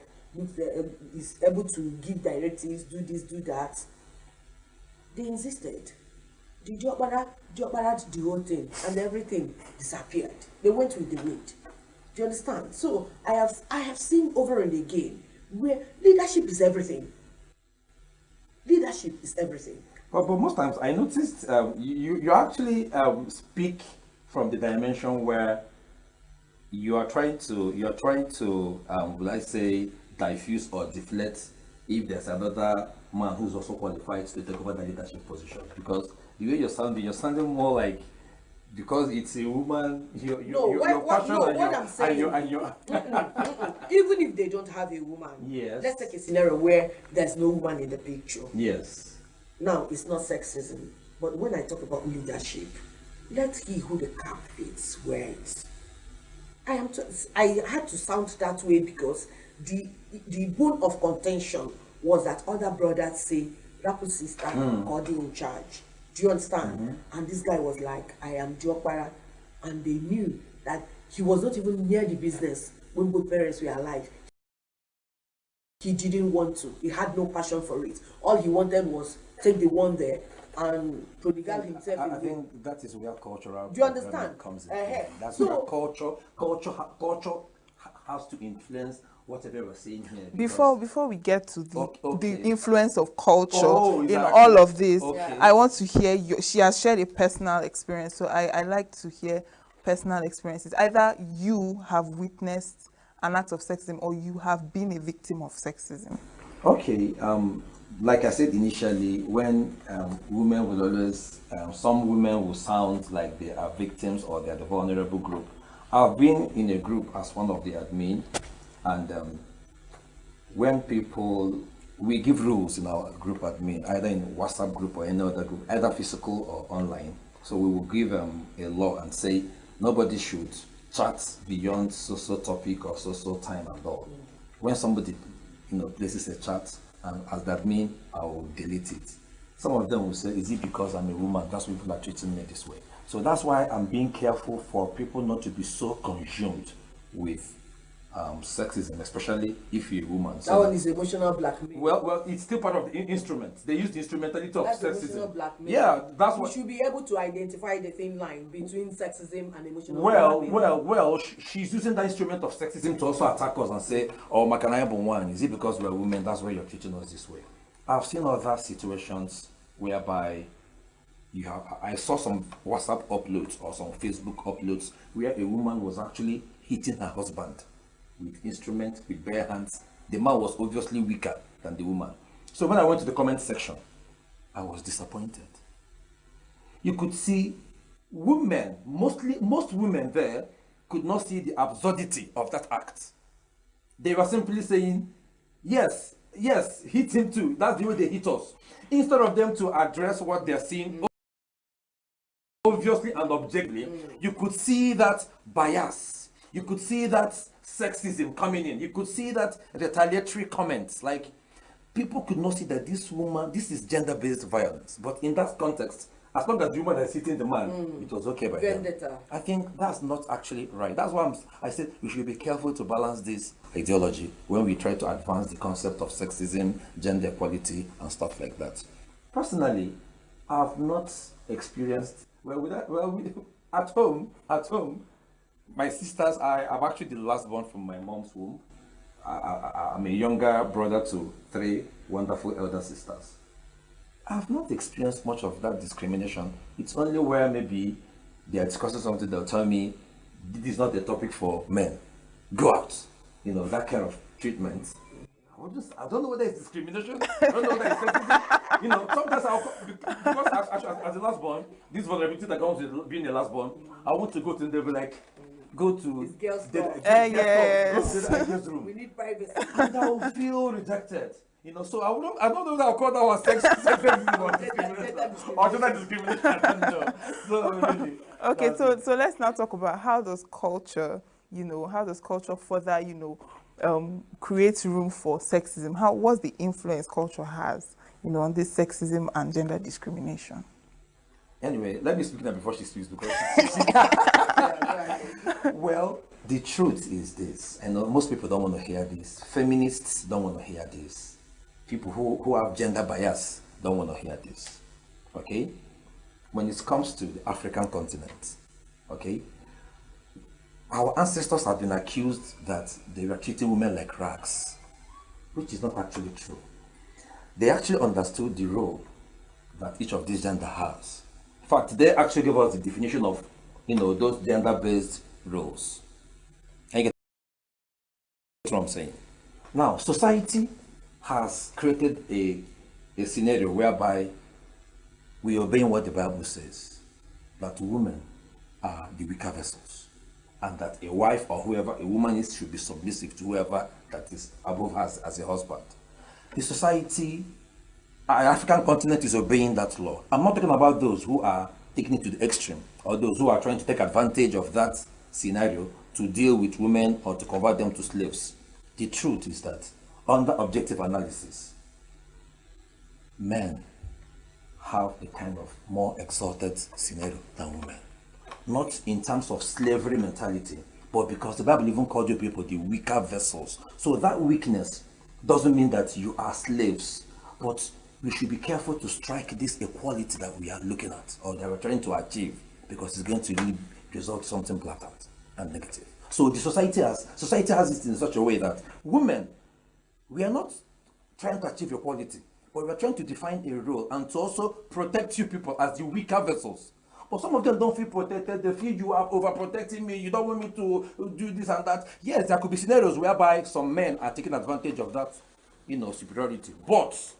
is able to give directives, do this, do that. They insisted. The Jobara the whole thing, and everything disappeared. They went with the wind. Do you understand? So I have seen over and again where leadership is everything. Leadership is everything. But most times I noticed you actually speak from the dimension where you are trying to let's say diffuse or deflect if there's another man who's also qualified to take over the leadership position, because the way you're sounding more like, because it's a woman, you're even if they don't have a woman, yes, let's take a scenario where there's no woman in the picture. Yes. Now it's not sexism, but when I talk about leadership, let he who the cap fits wear it. I had to sound that way because the bone of contention was that other brothers say Rapu's sister called him in charge. Do you understand? Mm-hmm. And this guy was like, I am Diokpara, and they knew that he was not even near the business when both parents were alive. He didn't want to. He had no passion for it. All he wanted was take the one there and prodigal himself. I think that is where cultural. Do you understand? Comes in. That's where culture has to influence whatever we're saying here. Before we get to the influence of culture in all of this, I want to hear she has shared a personal experience, so I like to hear personal experiences. Either you have witnessed an act of sexism or you have been a victim of sexism. Okay, like I said initially, when women will always, some women will sound like they are victims or they are the vulnerable group. I've been in a group as one of the admin, and when we give rules in our group admin, either in WhatsApp group or any other group, either physical or online. So we will give a law and say nobody should chat beyond so topic or so time and all. When somebody places a chat, and as that mean I will delete it. Some of them will say, is it because I'm a woman? That's why people are treating me this way. So that's why I'm being careful for people not to be so consumed with sexism, especially if you're a woman. That one is emotional blackmail. Well, it's still part of the instrument. They use the instrumentality of sexism. Emotional blackmail. Yeah, that's what. You should be able to identify the thin line between sexism and emotional blackmail. Well, she's using that instrument of sexism to also attack us and say, "Oh, Makanaya Bonwan, is it because we're women? That's why you're treating us this way." I've seen other situations whereby I saw some WhatsApp uploads or some Facebook uploads where a woman was actually hitting her husband with instruments, with bare hands, The man was obviously weaker than the woman. So when I went to the comment section, I was disappointed. You could see women, most women there could not see the absurdity of that act. They were simply saying, yes, yes, hit him too. That's the way they hit us. Instead of them to address what they're seeing, obviously and objectively, you could see that bias. You could see that sexism coming in. You could see that retaliatory comments. Like, people could not see that this woman, this is gender-based violence. But in that context, as long as the woman is hitting the man, it was okay by them. I think that's not actually right. That's why I said we should be careful to balance this ideology when we try to advance the concept of sexism, gender equality, and stuff like that. Personally, I've not experienced, at home, my sisters, I'm actually the last born from my mom's womb. I'm a younger brother to 3 wonderful elder sisters. I've not experienced much of that discrimination. It's only where maybe they are discussing something, they'll tell me, this is not the topic for men. Go out. You know, that kind of treatment. I don't know whether it's discrimination. I don't know whether it's sexism. You know, sometimes because as a last born, this vulnerability that comes with being a last born, I want to go to them, they'll be like, go to the girls' room. We need privacy. And I will feel rejected. You know, so I don't know that I'll call that one sexism or discrimination. Or gender discrimination. I don't know. So really. Okay, so let's now talk about how does culture, further, create room for sexism? What's the influence culture has, on this sexism and gender discrimination? Anyway, let me speak now before she speaks, because well, the truth is this, and most people don't want to hear this. Feminists don't want to hear this. People who have gender bias don't want to hear this. Okay? When it comes to the African continent, okay, our ancestors have been accused that they were treating women like rags, which is not actually true. They actually understood the role that each of these gender has. In fact, they actually gave us the definition of, those gender-based roles. And you get what I'm saying? Now, society has created a scenario whereby we obey what the Bible says, that women are the weaker vessels, and that a wife or whoever a woman is should be submissive to whoever that is above her as a husband. The society, our African continent, is obeying that law. I'm not talking about those who are taking it to the extreme, or those who are trying to take advantage of that scenario to deal with women or to convert them to slaves. The truth is that, under objective analysis, men have a kind of more exalted scenario than women. Not in terms of slavery mentality, but because the Bible even called you people the weaker vessels. So that weakness doesn't mean that you are slaves, but we should be careful to strike this equality that we are looking at, or that we're trying to achieve, because it's going to really result something blatant and negative. So the society has it in such a way that women, we are not trying to achieve equality, but we're trying to define a role and to also protect you people as the weaker vessels. But some of them don't feel protected. They feel you are overprotecting me. You don't want me to do this and that. Yes, there could be scenarios whereby some men are taking advantage of that, superiority. But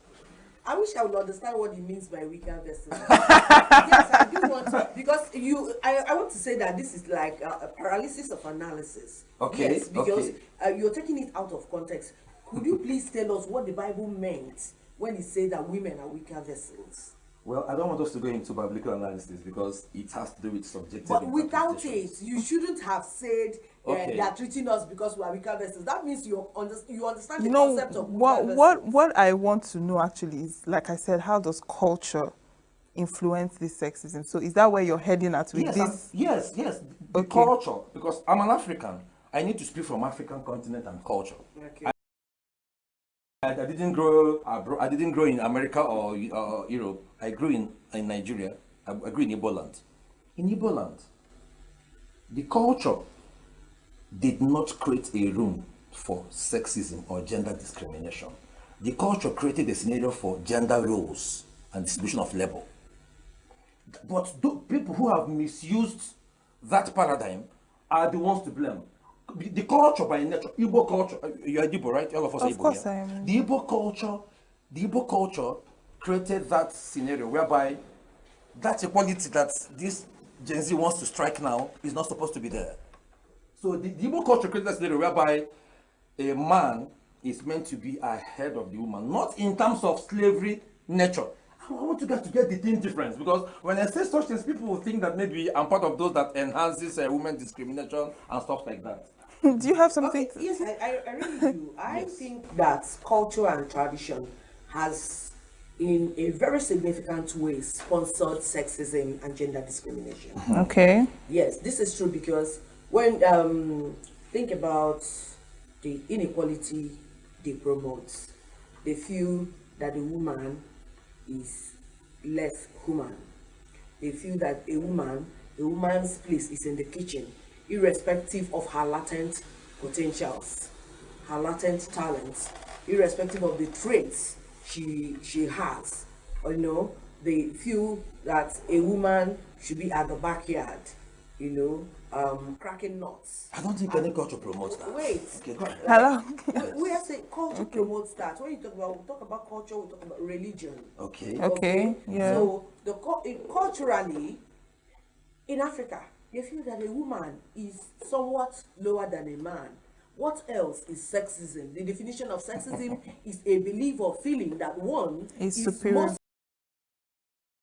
I wish I would understand what he means by weaker vessels. Yes, I do want to, because I want to say that this is like a paralysis of analysis. Okay. Yes, because you're taking it out of context. Could you please tell us what the Bible meant when it said that women are weaker vessels? Well, I don't want us to go into biblical analysis because it has to do with subjective But without it, you shouldn't have said they are treating us because we are weaker vessels. That means you understand the concept of weaker vessels. What I want to know actually is, like I said, how does culture influence this sexism? So is that where you're heading at with this? Yes. The culture, because I'm an African. I need to speak from African continent and culture. Okay. I didn't grow abroad. I didn't grow in America or Europe. I grew in Nigeria. I grew in Igbo land. In Igbo land, the culture did not create a room for sexism or gender discrimination. The culture created a scenario for gender roles and distribution of labor. But people who have misused that paradigm are the ones to blame. the culture by nature, Igbo culture, you are Igbo, right? All of us are Igbo. Of course here. I am. The Igbo culture created that scenario whereby that equality that this Gen Z wants to strike now is not supposed to be there. So the Igbo culture created that scenario whereby a man is meant to be ahead of the woman, not in terms of slavery nature. I want you guys to get the thing difference, because when I say such things, people will think that maybe I'm part of those that enhances women discrimination and stuff like that. Do you have something? Okay, yes, I really do. I think that culture and tradition has, in a very significant way, sponsored sexism and gender discrimination. Okay. Yes, this is true because when think about the inequality they promote, they feel that the woman is less human. They feel that a woman's place is in the kitchen, irrespective of her latent potentials, her latent talents, irrespective of the traits she has. Or, you know, they feel that a woman should be at the backyard, you know, cracking nuts. I don't think any culture promotes that. Wait. Okay, go ahead. Hello. We are saying culture promotes that. When we talk about culture, we talk about religion. Okay. Okay. Yeah. So culturally, in Africa, you feel that a woman is somewhat lower than a man. What else is sexism? The definition of sexism is a belief or feeling that one is superior. more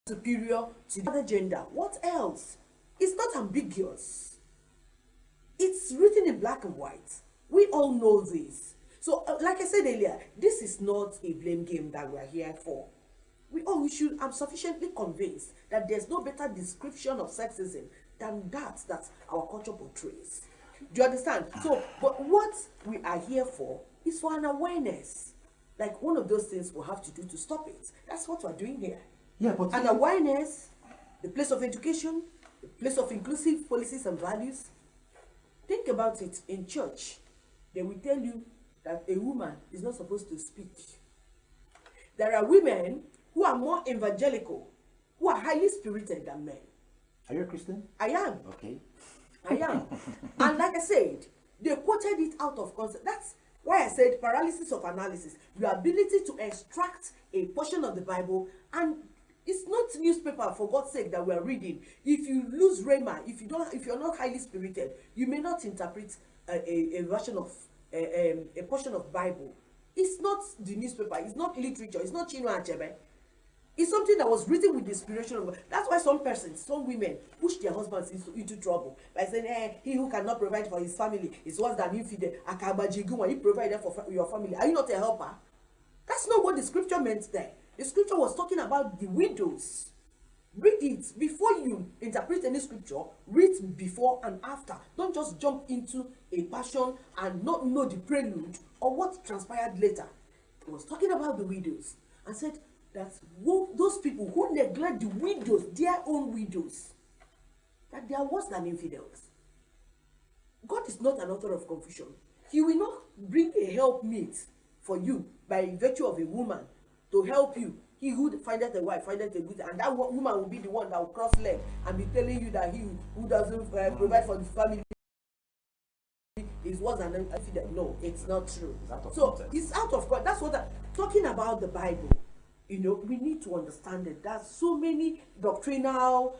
superior to the other gender. What else? It's not ambiguous. It's written in black and white. We all know this. So, like I said earlier, this is not a blame game that we are here for. I'm sufficiently convinced that there's no better description of sexism than that our culture portrays. Do you understand? So, but what we are here for is for an awareness. Like one of those things we'll have to do to stop it. That's what we're doing here. Yeah, but an awareness, the place of education, the place of inclusive policies and values. Think about it in church. They will tell you that a woman is not supposed to speak. There are women who are more evangelical, who are highly spirited than men. Are you a Christian? I am. Okay. I am. And like I said, they quoted it out of context. That's why I said paralysis of analysis. Your ability to extract a portion of the Bible, and it's not newspaper, for God's sake, that we are reading. If you lose Rhema, if you're not highly spirited, you may not interpret a version of a portion of Bible. It's not the newspaper, it's not literature, it's not Chinua Achebe. It's something that was written with the inspiration of God. That's why some women push their husbands into trouble by saying, he who cannot provide for his family is worse than infidel. Akabajigu, when you provide for your family, are you not a helper? That's not what the scripture meant there. The scripture was talking about the widows. Read it before you interpret any scripture. Read before and after. Don't just jump into a passion and not know the prelude or what transpired later. It was talking about the widows and said that those people who neglect the widows, their own widows, that they are worse than infidels. God is not an author of confusion. He will not bring a helpmeet for you by virtue of a woman to help you. He who findeth a wife findeth a good, and that woman will be the one that will cross leg and be telling you that he who doesn't provide for the family is worse than an infidel. No, it's not true. It's out of context. That's what I'm talking about. The Bible. You know, we need to understand that there's so many doctrinal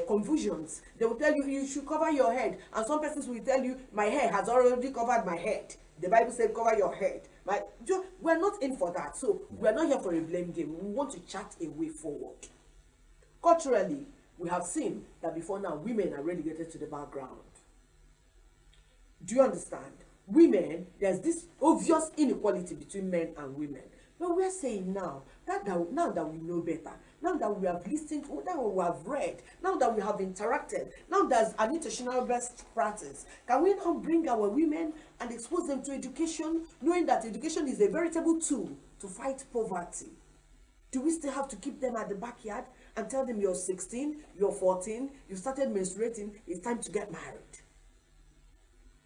confusions. They will tell you you should cover your head, and some persons will tell you my hair has already covered my head. The Bible said cover your head. We're not in for that. So we're not here for a blame game. We want to chart a way forward. Culturally, we have seen that before now, women are relegated to the background. Do you understand? Women, there's this obvious inequality between men and women. But we're saying now that we know better, now that we have listened, now we have read, now that we have interacted, now there's an international best practice. Can we now bring our women and expose them to education, knowing that education is a veritable tool to fight poverty? Do we still have to keep them at the backyard and tell them you're 16, you're 14, you started menstruating, it's time to get married?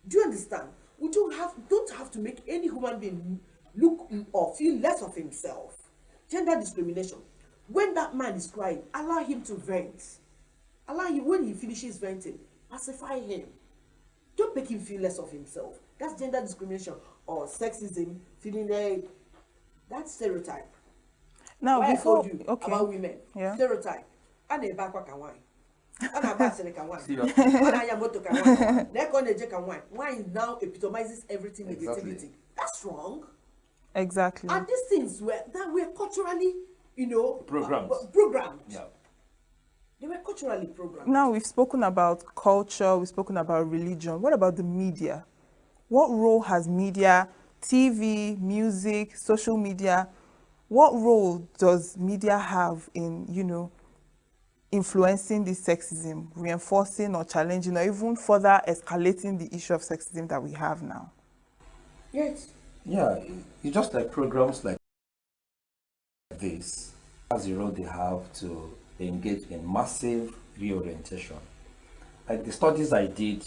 Do you understand? We don't have to make any human being look or feel less of himself. Gender discrimination. When that man is crying, allow him to vent. Allow him, when he finishes venting, pacify him. Don't make him feel less of himself. That's gender discrimination or sexism, feeling that stereotype. Now, Why before, I told you about women, stereotype. And a back can wine. And a basilic can wine. And I am moto can wine. Nekon eje can wine. Wine now epitomizes everything negativity. That's wrong. Exactly. And these things were culturally, programmed. Yeah. They were culturally programmed. Now, we've spoken about culture, we've spoken about religion. What about the media? What role has media, TV, music, social media, what role does media have in, influencing this sexism, reinforcing or challenging or even further escalating the issue of sexism that we have now? Yes. Yeah, it's just like programs like this as a role they have to engage in massive reorientation. Like the studies I did,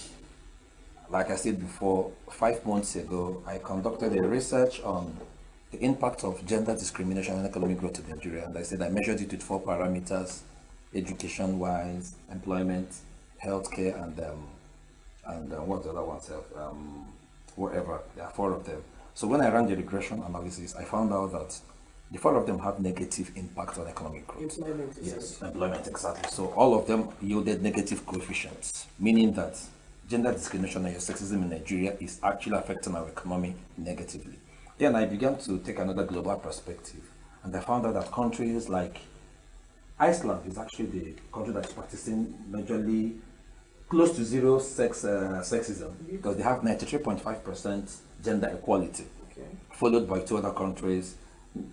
like I said before, 5 months ago, I conducted a research on the impact of gender discrimination and economic growth in Nigeria. And I said I measured it with 4 parameters: education-wise, employment, healthcare, and what's the other one? Whatever. There are 4 of them. So when I ran the regression analysis, I found out that the 4 of them have negative impact on economic growth. Employment. Yes, employment, exactly. So all of them yielded negative coefficients, meaning that gender discrimination and sexism in Nigeria is actually affecting our economy negatively. Then I began to take another global perspective, and I found out that countries like Iceland is actually the country that's practicing majorly close to zero sexism, because they have 93.5% gender equality, followed by 2 other countries,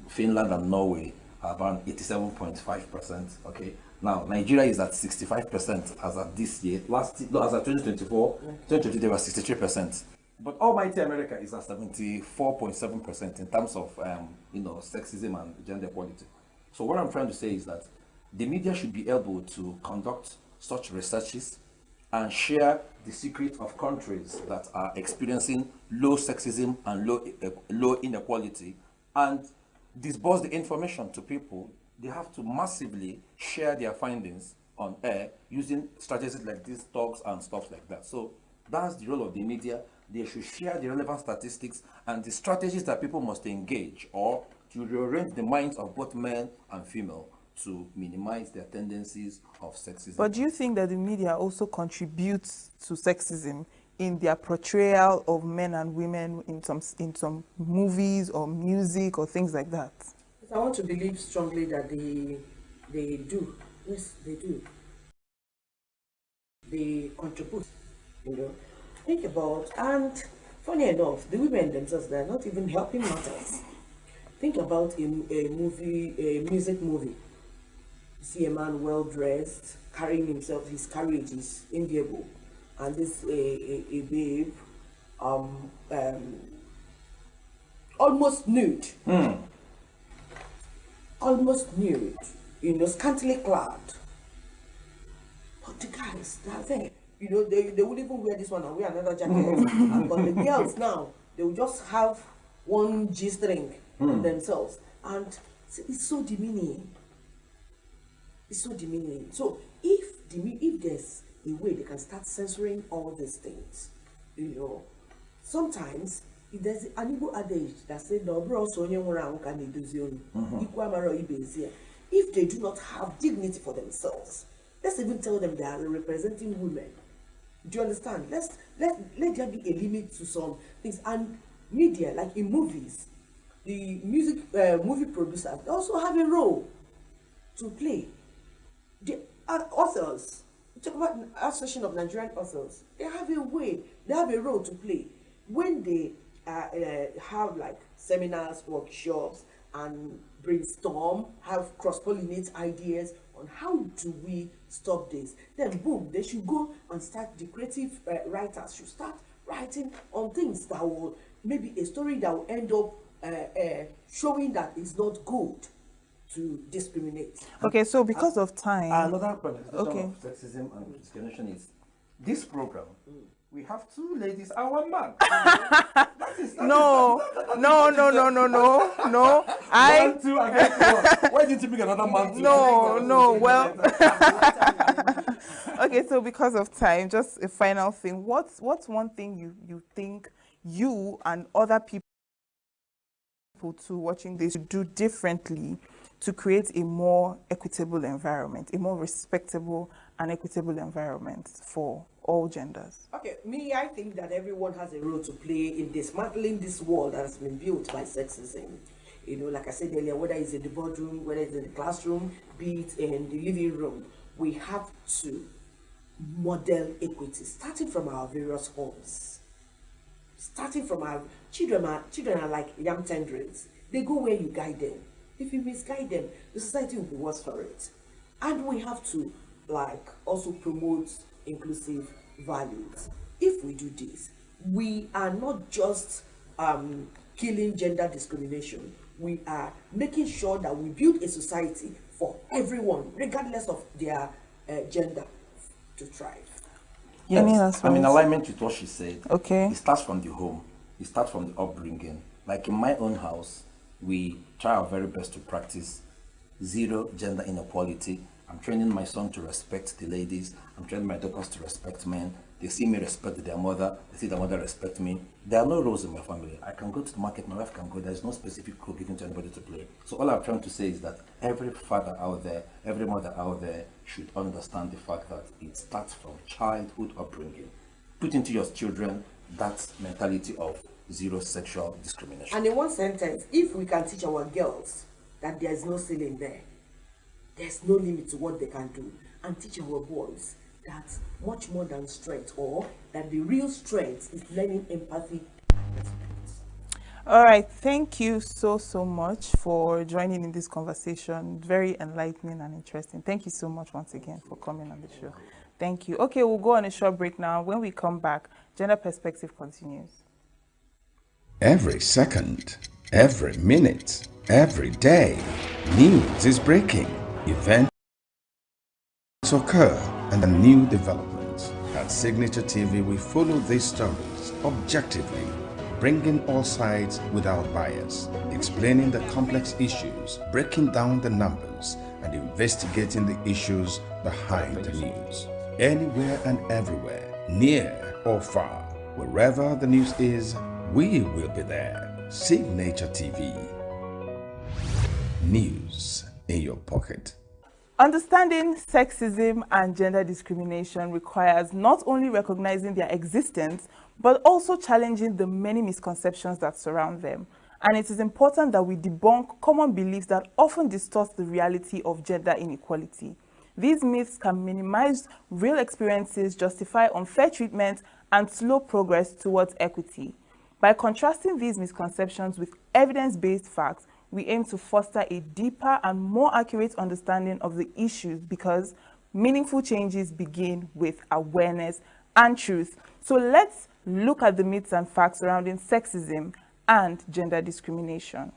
Finland and Norway, around 87.5%. Okay. Now Nigeria is at 65% as of this year. As of 2024, 2020 they were 63%. But almighty America is at 74.7% in terms of sexism and gender equality. So what I'm trying to say is that the media should be able to conduct such researches and share the secret of countries that are experiencing low sexism and low inequality, and disburse the information to people. They have to massively share their findings on air using strategies like these talks and stuff like that. So that's the role of the media. They should share the relevant statistics and the strategies that people must engage, or to rearrange the minds of both men and female to minimize their tendencies of sexism. But do you think that the media also contributes to sexism in their portrayal of men and women in some movies or music or things like that? I want to believe strongly that they do. Yes, they do. They contribute, Think about, and funny enough, the women themselves, they're not even helping matters. Think about a music movie. You see a man well dressed, carrying himself, his carriage is enviable, and this a babe, almost nude, almost nude, scantily clad. But the guys, they're there. They will even wear this one and wear another jacket. But the girls now, they will just have one G-string on themselves, and it's so demeaning. It's so demeaning. So if there's a way they can start censoring all these things, sometimes if there's an Igbo adage that says, "No, bro, so if they do not have dignity for themselves, let's even tell them they are representing women. Do you understand? Let there be a limit to some things. And media, like in movies, the movie producers, they also have a role to play. The authors, talk about the Association of Nigerian Authors, they have a role to play when they have like seminars, workshops, and brainstorm, have cross-pollinate ideas on how do we stop this. Then boom, they should go and start, the creative writers should start writing on things that will, maybe a story that will end up showing that it's not good to discriminate. Okay, so because of time, another point of sexism and discrimination is this program. We have 2 ladies and 1 man. No. 1, 2 against 1. Why didn't you pick another man? No. Well, Okay, so because of time, just a final thing. What's one thing you think you and other people too watching this should do differently to create a more equitable environment, a more respectable and equitable environment for all genders? Okay, me, I think that everyone has a role to play in dismantling this wall that has been built by sexism. You know, like I said earlier, whether it's in the boardroom, whether it's in the classroom, be it in the living room, we have to model equity, starting from our various homes. Starting from our children are like young tendrils. They go where you guide them. If you misguide them, the society will be worse for it. And we have to also promote inclusive values. If we do this, we are not just killing gender discrimination. We are making sure that we build a society for everyone, regardless of their gender, to thrive. Yes, I'm in alignment with what she said. Okay. It starts from the home. It starts from the upbringing. Like in my own house, we try our very best to practice zero gender inequality. I'm training my son to respect the ladies. I'm training my daughters to respect men. They see me respect their mother. They see their mother respect me. There are no roles in my family. I can go to the market, my wife can go. There's no specific role given to anybody to play. So all I'm trying to say is that every father out there, every mother out there should understand the fact that it starts from childhood upbringing. Put into your children that mentality of zero sexual discrimination. And in one sentence, if we can teach our girls that there's no ceiling there, there's no limit to what they can do, and teach our boys that much more than strength, or that the real strength is learning empathy. All right, thank you so much for joining in this conversation. Very enlightening and interesting. Thank you so much once again for coming on the show. Thank you. Okay, we'll go on a short break now. When we come back, Gender Perspective continues. Every second, every minute, every day, news is breaking. Events occur and new developments. At Signature TV, we follow these stories objectively, bringing all sides without bias, explaining the complex issues, breaking down the numbers, and investigating the issues behind the news. Anywhere and everywhere, near or far, wherever the news is, we will be there. Signature TV. News in your pocket. Understanding sexism and gender discrimination requires not only recognizing their existence, but also challenging the many misconceptions that surround them. And it is important that we debunk common beliefs that often distort the reality of gender inequality. These myths can minimize real experiences, justify unfair treatment, and slow progress towards equity. By contrasting these misconceptions with evidence-based facts, we aim to foster a deeper and more accurate understanding of the issues, because meaningful changes begin with awareness and truth. So let's look at the myths and facts surrounding sexism and gender discrimination.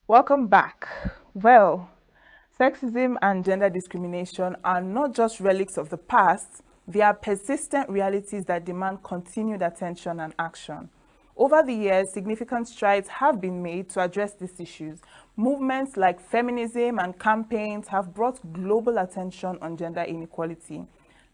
Welcome back. Well, sexism and gender discrimination are not just relics of the past, they are persistent realities that demand continued attention and action. Over the years, significant strides have been made to address these issues. Movements like feminism and campaigns have brought global attention on gender inequality.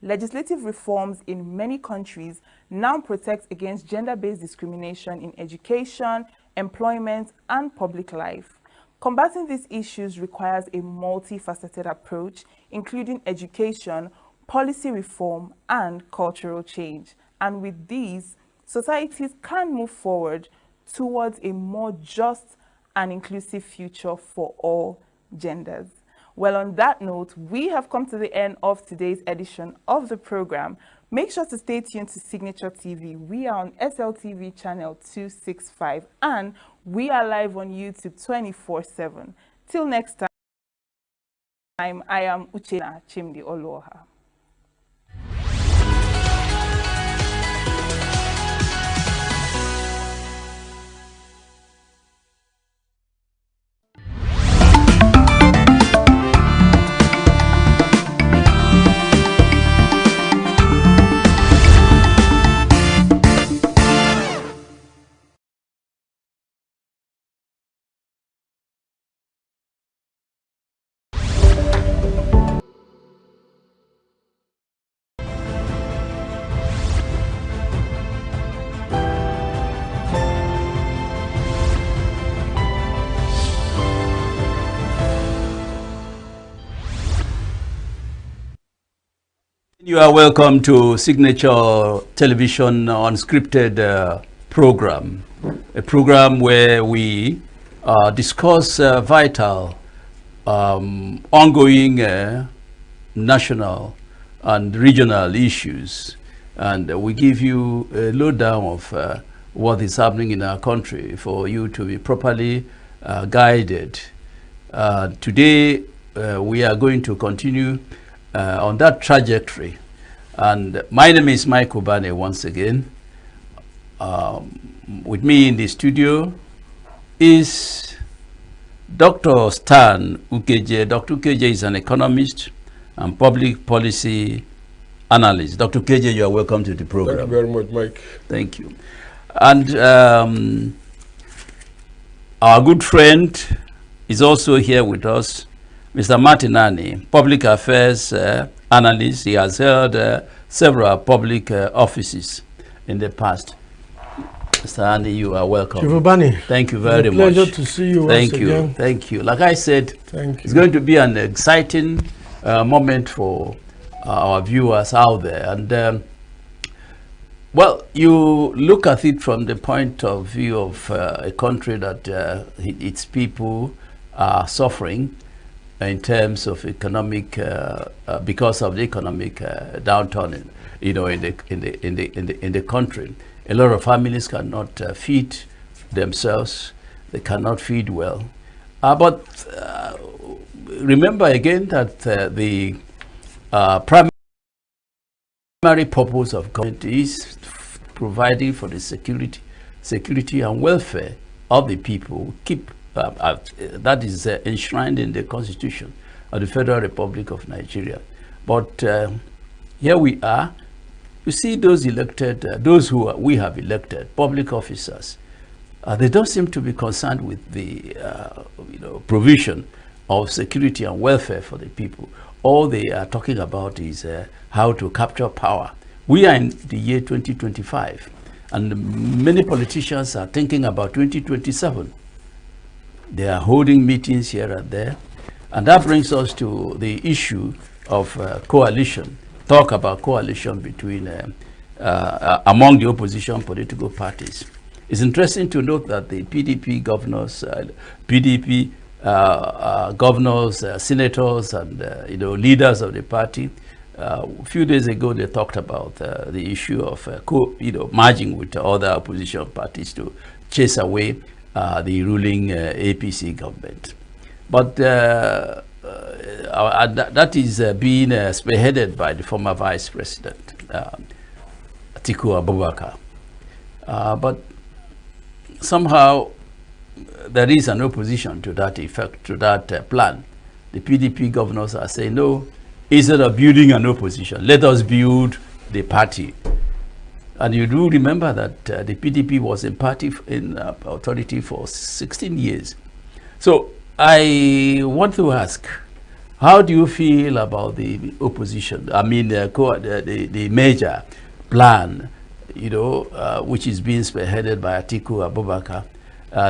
Legislative reforms in many countries now protect against gender-based discrimination in education, employment, and public life. Combating these issues requires a multifaceted approach, including education, policy reform, and cultural change. And with these, societies can move forward towards a more just and inclusive future for all genders. Well, on that note, we have come to the end of today's edition of the program. Make sure to stay tuned to Signature TV. We are on SLTV channel 265 and we are live on YouTube 24/7. Till next time, I am Uchenna Chimdi Oloha. You are welcome to Signature Television Unscripted program, a program where we discuss vital, ongoing national and regional issues, and we give you a lowdown of what is happening in our country for you to be properly guided. Today, we are going to continue on that trajectory. And my name is Mike Obane once again. With me in the studio is Dr. Stan Ukeje. Dr. Ukeje is an economist and public policy analyst. Dr. Ukeje, you are welcome to the program. Thank you very much, Mike. Thank you. And our good friend is also here with us, Mr. Martinani, public affairs analyst. He has held several public offices in the past. Mr. Andy, you are welcome. Chivubani, thank you very much. Pleasure to see you Thank once you. again. Thank you. Like I said, Thank it's going to be an exciting moment for our viewers out there. And well, you look at it from the point of view of a country that its people are suffering in terms of economic, because of the economic downturn, in the country. A lot of families cannot feed themselves; they cannot feed well. But remember again that the primary purpose of government is providing for the security and welfare of the people. That is enshrined in the Constitution of the Federal Republic of Nigeria. But here we are. You see those elected, those who we have elected, public officers, they don't seem to be concerned with the provision of security and welfare for the people. All they are talking about is how to capture power. We are in the year 2025, and many politicians are thinking about 2027. They are holding meetings here and there. And that brings us to the issue of coalition. Talk about coalition between among the opposition political parties. It's interesting to note that the PDP governors, senators, and leaders of the party, a few days ago they talked about the issue of merging with other opposition parties to chase away the ruling APC government. But that is being spearheaded by the former Vice President, Atiku Abubakar. But somehow there is an opposition to that effect, to that plan. The PDP governors are saying, no, instead of building an opposition, let us build the party. And you do remember that the PDP was in authority for 16 years. So I want to ask, how do you feel about the opposition? I mean, the major plan, which is being spearheaded by Atiku Abubakar.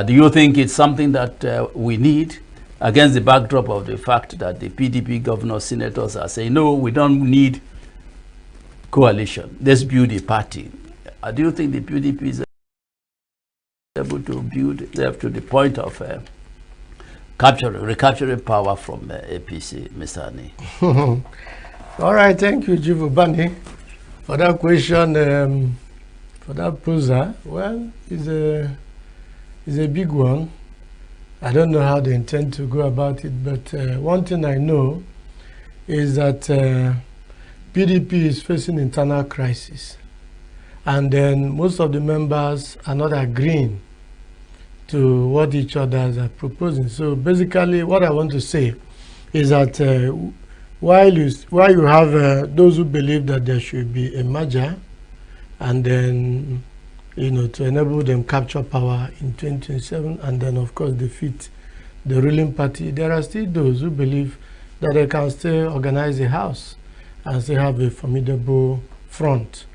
Do you think it's something that we need, against the backdrop of the fact that the PDP governors, senators are saying, no, we don't need coalition, let's build a party? Do you think the PDP is able to build itself to the point of recapturing power from APC, Mr. Ani? All right, thank you, Jivubani, for that question, for that poser. Well, it's a big one. I don't know how they intend to go about it, but one thing I know is that PDP is facing internal crisis. And then most of the members are not agreeing to what each other are proposing. So basically what I want to say is that while you have those who believe that there should be a merger and then to enable them capture power in 2027 and then of course defeat the ruling party, there are still those who believe that they can still organize a house and still have a formidable front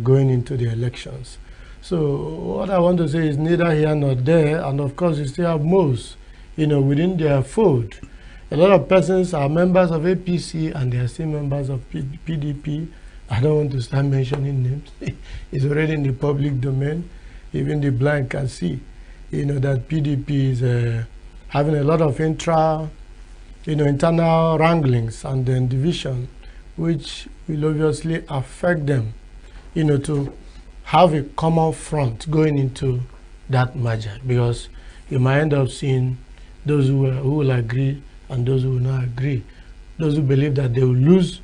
going into the elections. So what I want to say is neither here nor there, and of course you still have most, within their fold. A lot of persons are members of APC and they are still members of PDP. I don't want to start mentioning names. It's already in the public domain. Even the blind can see, that PDP is having a lot of internal wranglings and then division, which will obviously affect them to have a common front going into that merger, because you might end up seeing those who will agree and those who will not agree. Those who believe that they will lose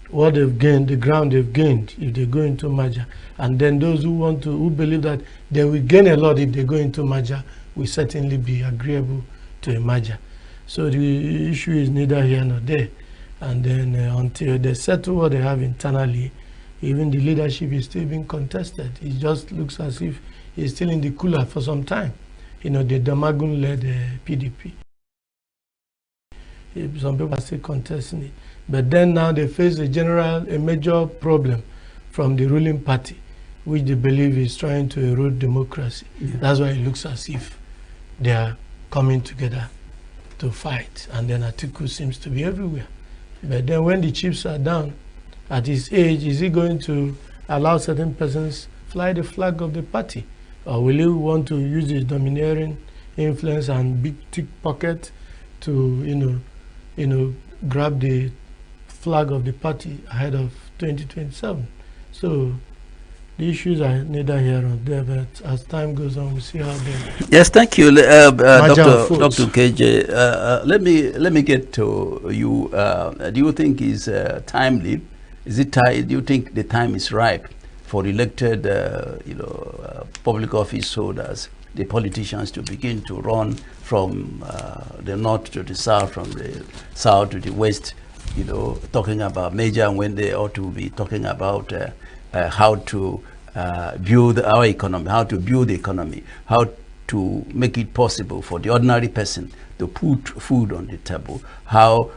what they've gained, the ground they've gained if they go into merger, and then those who believe that they will gain a lot if they go into merger will certainly be agreeable to a merger. So the issue is neither here nor there, and then until they settle what they have internally, even the leadership is still being contested. It just looks as if it's still in the cooler for some time. The Damagun-led PDP. Some people are still contesting it. But then now they face a major problem from the ruling party, which they believe is trying to erode democracy. Yeah. That's why it looks as if they are coming together to fight. And then Atiku seems to be everywhere. But then when the chips are down, at his age, is he going to allow certain persons fly the flag of the party? Or will he want to use his domineering influence and big thick pocket to, grab the flag of the party ahead of 2027? So the issues are neither here nor there, but as time goes on, we'll see how they... Yes, thank you, Dr. KJ. Let me get to you. Do you think is timely? Do you think the time is ripe for elected, public office holders, the politicians, to begin to run from the north to the south, from the south to the west, talking about major and when they ought to be talking about how to build our economy, how to build the economy, how to make it possible for the ordinary person to put food on the table, how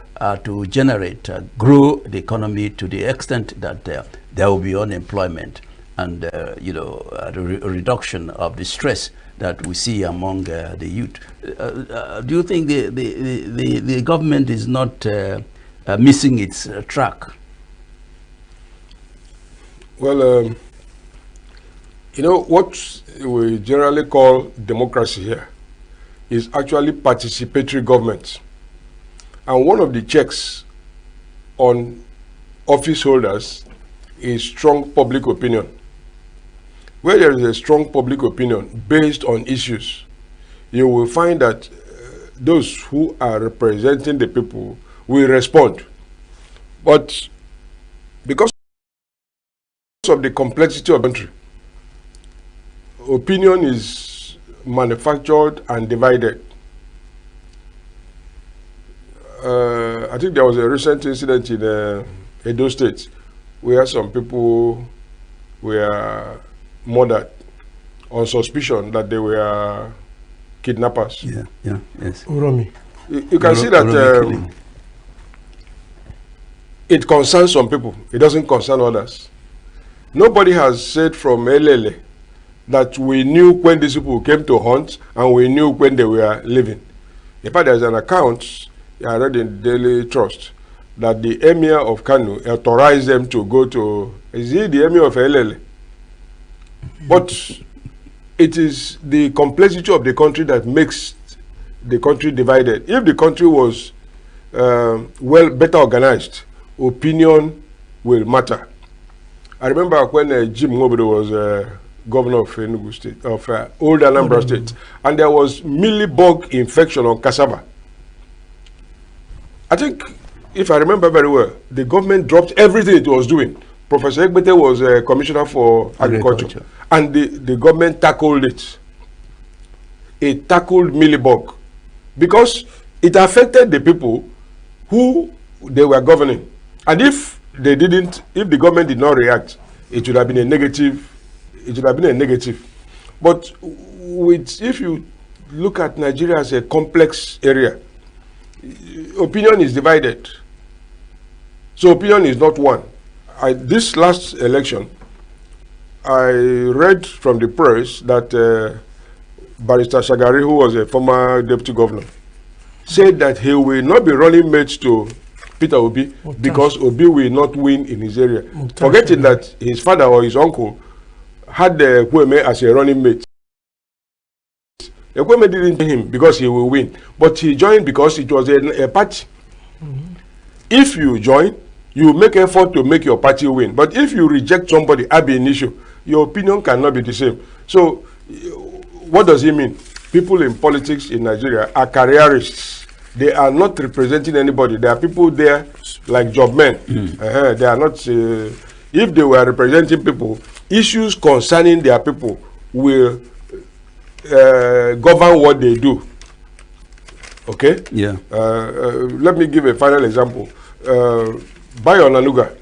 to generate, grow the economy to the extent that there will be unemployment and a reduction of the stress that we see among the youth. Do you think the government is not missing its track? Well, what we generally call democracy here is actually participatory government. And one of the checks on office holders is strong public opinion. Where there is a strong public opinion based on issues, you will find that those who are representing the people will respond. But because of the complexity of the country, opinion is manufactured and divided. I think there was a recent incident in Edo State where some people were murdered on suspicion that they were kidnappers. Yeah, yes. Uromi. You can see that it concerns some people. It doesn't concern others. Nobody has said from Elele that we knew when these people came to hunt and we knew when they were living. In fact, there's an account I read in Daily Trust that the Emir of Kano authorized them to go to, is he the Emir of Elele? But it is the complexity of the country that makes the country divided. If the country was better organized, opinion will matter. I remember when Jim Ngobodo was governor of ENUGU State, of old Anambra State, and there was mealybug infection on cassava. I think, if I remember very well, the government dropped everything it was doing. Professor Egbete was commissioner for agriculture, and the government tackled it. It tackled mealybug because it affected the people who they were governing. And if they didn't, if the government did not react, it would have been a negative. It would have been a negative. But if you look at Nigeria as a complex area, opinion is divided. So opinion is not one. This last election, I read from the press that Barrister Shagari, who was a former deputy governor, said that he will not be running mates to Peter Obi because Obi will not win in his area, forgetting that his father or his uncle had Kweme as a running mate. Kweme didn't pay him because he will win, but he joined because it was a party. If you join, you make effort to make your party win. But if you reject somebody ab initio, your opinion cannot be the same. So, what does it mean? People in politics in Nigeria are careerists. They are not representing anybody. There are people there like job men. They are not. If they were representing people, issues concerning their people will govern what they do. Okay? Yeah. Let me give a final example. Bayo Nanuga,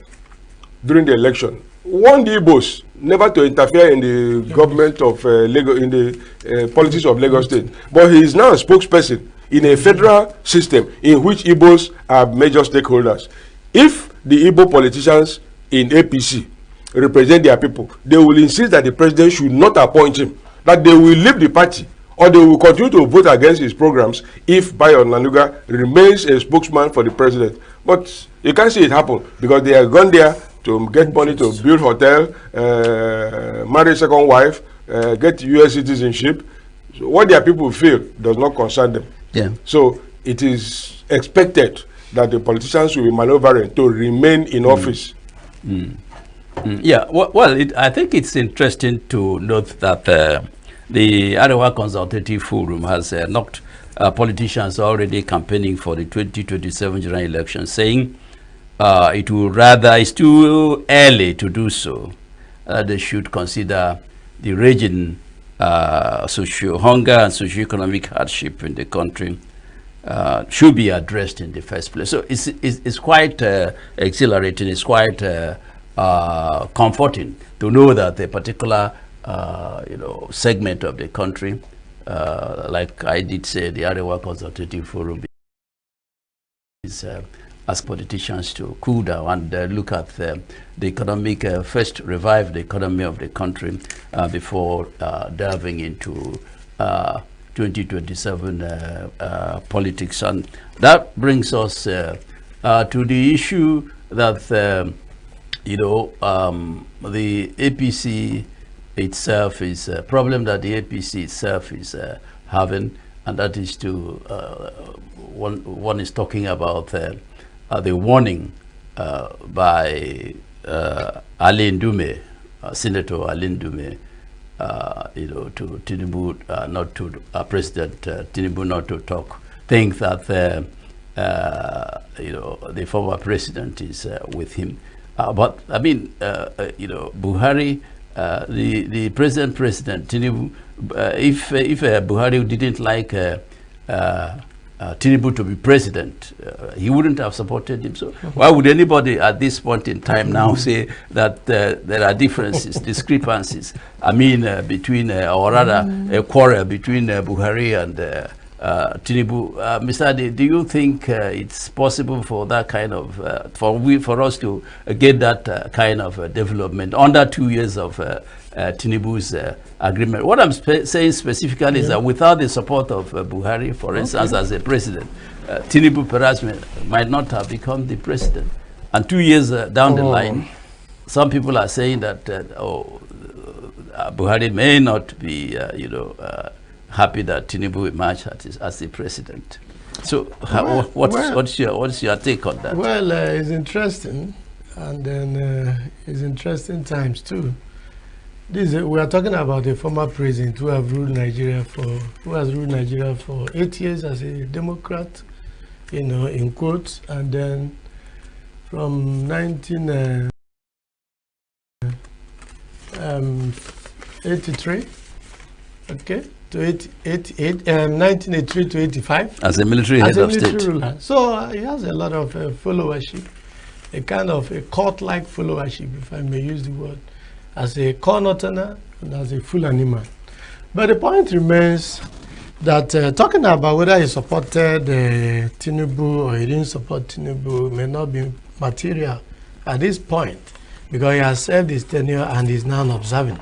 during the election, warned the Igbos never to interfere in the government of Lagos, in the politics of Lagos State. But he is now a spokesperson in a federal system in which Igbos are major stakeholders. If the Igbo politicians in APC represent their people, they will insist that the president should not appoint him, that they will leave the party, or they will continue to vote against his programs if Bayo Nanuga remains a spokesman for the president. But you can't see it happen because they have gone there to get money to build hotel, marry a second wife, get US citizenship. So what their people feel does not concern them. Yeah. So it is expected that the politicians will be maneuvering to remain in office. Yeah, well, I think it's interesting to note that the Arewa Consultative Forum has knocked politicians already campaigning for the 2027 general election, saying it's too early to do so. They should consider the raging hunger and socio-economic hardship in the country should be addressed in the first place. So it's quite exhilarating. It's quite comforting to know that a particular segment of the country, like I did say, the Arewa Consultative Forum is ask politicians to cool down and look at the economic, first revive the economy of the country before delving into 2027 politics. And that brings us to the issue that the APC itself is a problem that the APC itself is having, and that is to one is talking about the warning by Ali Ndume, Senator Ali Ndume, to Tinubu, not to President Tinubu, not to think that the former president is with him. But I mean, Buhari the present president, Tinubu, if Buhari didn't like Tinubu to be president, he wouldn't have supported him. So why would anybody at this point in time now say that there are differences, discrepancies, I mean, between, or rather, a quarrel between Buhari and Tinubu? Mr. Ade, do you think it's possible for that kind of, for us to get that kind of development under 2 years of Tinubu's agreement? What I'm saying specifically is that without the support of Buhari, for instance, as a president, Tinubu perhaps might not have become the president. And 2 years down the line, some people are saying that Buhari may not be, happy that Tinubu emerged as the president. So, what's your take on that? Well, it's interesting, and then it's interesting times too. We are talking about a former president who has ruled Nigeria for 8 years as a Democrat, in quotes, and then from 1983, okay, to 1983 to 85 as a military head of state. Ruler. So he has a lot of followership, a kind of a cult-like followership, if I may use the word, as a corner and as a Fulani man. But the point remains that talking about whether he supported Tinubu or he didn't support Tinubu may not be material at this point, because he has served his tenure and is now observing.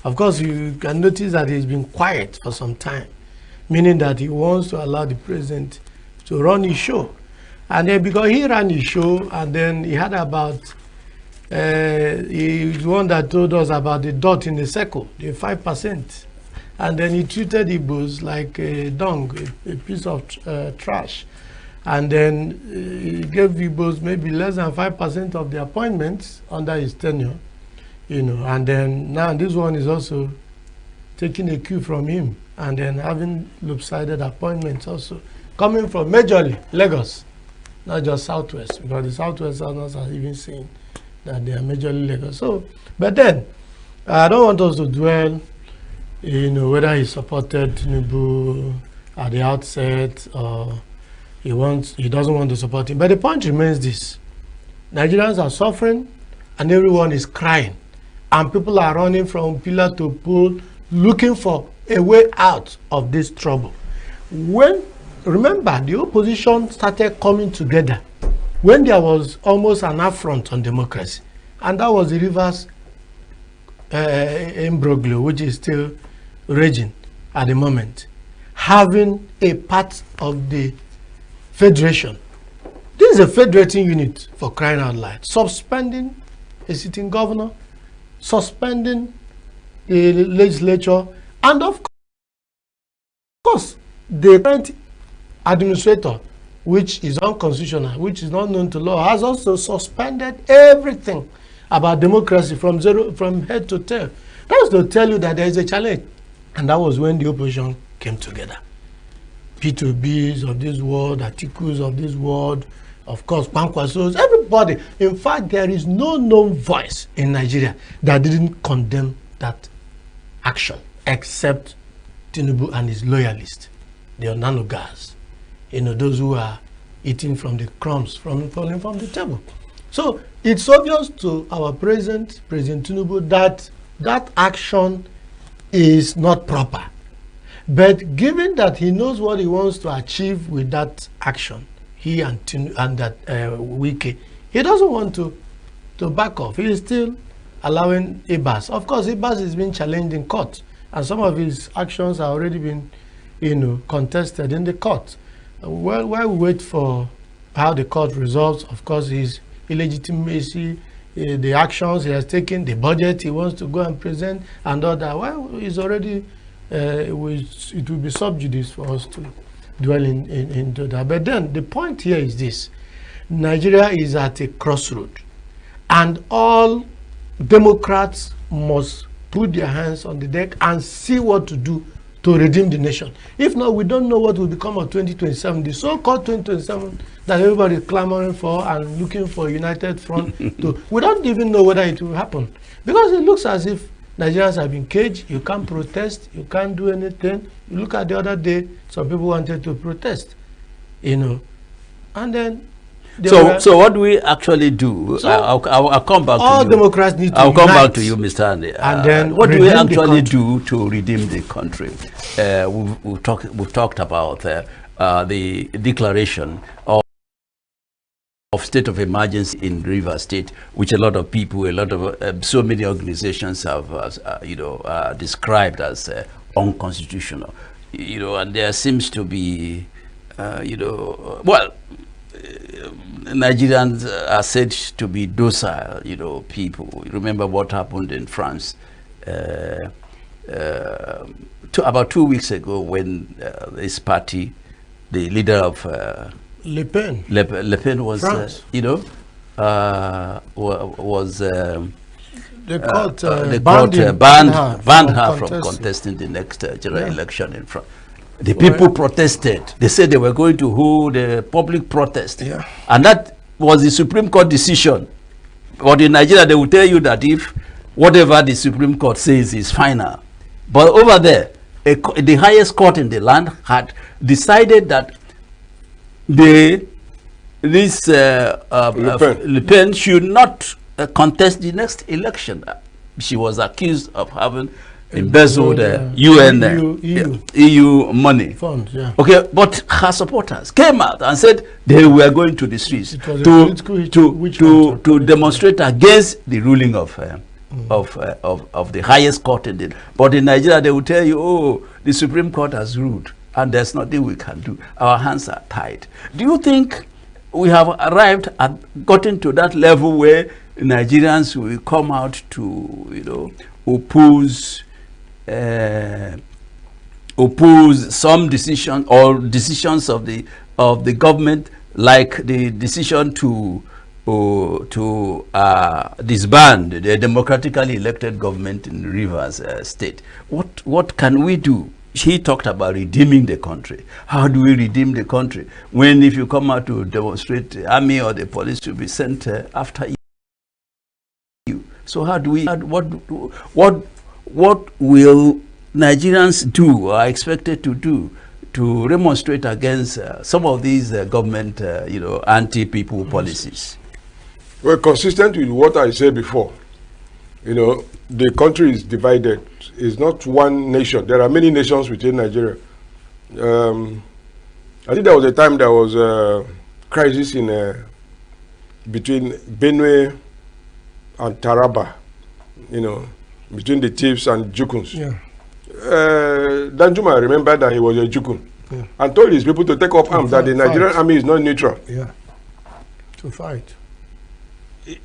Of course, you can notice that he's been quiet for some time, meaning that he wants to allow the president to run his show. And then because he ran his show, and then he had about, he's the one that told us about the dot in the circle, the 5%. And then he treated Igbos like a dung, a piece of trash. And then he gave Igbos maybe less than 5% of the appointments under his tenure. And then now this one is also taking a cue from him, and then having lopsided appointments also coming from majorly Lagos, not just Southwest, because the Southwesterners are even saying that they are majorly Lagos. So, but then I don't want us to dwell, whether he supported Tinubu at the outset or he doesn't want to support him. But the point remains this: Nigerians are suffering, and everyone is crying. And people are running from pillar to pole looking for a way out of this trouble. Remember, the opposition started coming together when there was almost an affront on democracy. And that was the Rivers imbroglio, which is still raging at the moment, having a part of the federation. This is a federating unit, for crying out loud. Suspending a sitting governor, suspending the legislature, and of course the current administrator, which is unconstitutional, which is not known to law, has also suspended everything about democracy from head to tail. That was to tell you that there is a challenge. And that was when the opposition came together. P2Bs of this world, Atikus of this world, of course, Kwankwasos, everybody. In fact, there is no known voice in Nigeria that didn't condemn that action, except Tinubu and his loyalists, the Onanugas, those who are eating from the crumbs falling from the table. So it's obvious to our President Tinubu, that that action is not proper. But given that he knows what he wants to achieve with that action, he and that Wike, he doesn't want to back off. He is still allowing Ibas. Of course, Ibas is being challenged in court, and some of his actions have already been, contested in the court. While we wait for how the court resolves, of course, his illegitimacy, the actions he has taken, the budget he wants to go and present, and all that, well, it's already, it will be sub judice for us to dwell into that. But then the point here is this: Nigeria is at a crossroad, and all Democrats must put their hands on the deck and see what to do to redeem the nation. If not, we don't know what will become of 2027, the so-called 2027 that everybody is clamoring for and looking for a united front to. We don't even know whether it will happen, because it looks as if Nigerians have been caged. You can't protest. You can't do anything. You look at the other day, some people wanted to protest, you know, and then. So what do we actually do? So I'll come back to you. All Democrats need to I'll come unite. back to you, Mr. Andy. And then what do we actually do to redeem the country? We've talked about the declaration of state of emergency in Rivers State, which a lot of people, so many organizations have, described as unconstitutional. You know, and there seems to be, Nigerians are said to be docile, people. You remember what happened in France about 2 weeks ago when this party, the leader of Le Pen was, banned her from contesting the next general election in France. The people protested. They said they were going to hold a public protest. Yeah. And that was the Supreme Court decision. But in Nigeria, they will tell you that if whatever the Supreme Court says is final. But over there, the highest court in the land had decided that Le Pen should not contest the next election. She was accused of having embezzled EU money. Funds, yeah. Okay, but her supporters came out and said they were going to the streets to demonstrate against the ruling of the highest court in the. But in Nigeria, they will tell you, oh, the Supreme Court has ruled, and there's nothing we can do. Our hands are tied. Do you think we have gotten to that level where Nigerians will come out to, oppose some decision or decisions of the government, like the decision to disband the democratically elected government in Rivers State? What can we do? He talked about redeeming the country. How do we redeem the country when, if you come out to demonstrate, the army or the police will be sent after you? So how do we? What will Nigerians do or are expected to do to demonstrate against some of these government, anti-people policies? Well, consistent with what I said before, the country is divided. It's not one nation. There are many nations within Nigeria. I think there was a time there was a crisis between Benue and Taraba, between the chiefs and Jukuns. Yeah. Danjuma remembered that he was a Jukun and told his people to take up arms, that the Nigerian army is not neutral. Yeah. To fight.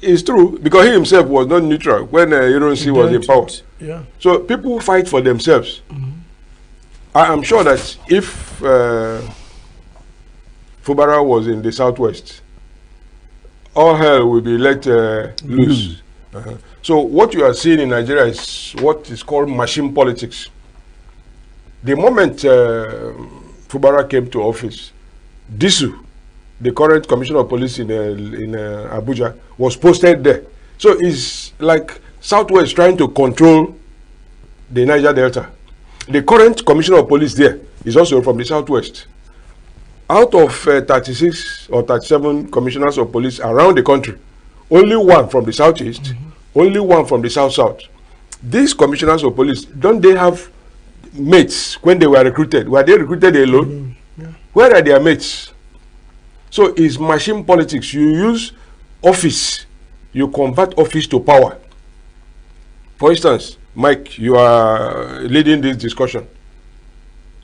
It's true, because he himself was not neutral when Ironsi was in power. Yeah. So people fight for themselves. I am sure that if Fubara was in the southwest, all hell will be let loose. So what you are seeing in Nigeria is what is called machine politics. The moment Fubara came to office, Disu, the current commissioner of police in Abuja, was posted there. So it's like Southwest trying to control the Niger Delta. The current commissioner of police there is also from the Southwest. Out of 36 or 37 commissioners of police around the country, only one from the Southeast, only one from the South-South. These commissioners of police, don't they have mates when they were recruited? Were they recruited alone? Yeah. Where are their mates? So it's machine politics. You use office, you convert office to power. For instance, Mike, you are leading this discussion.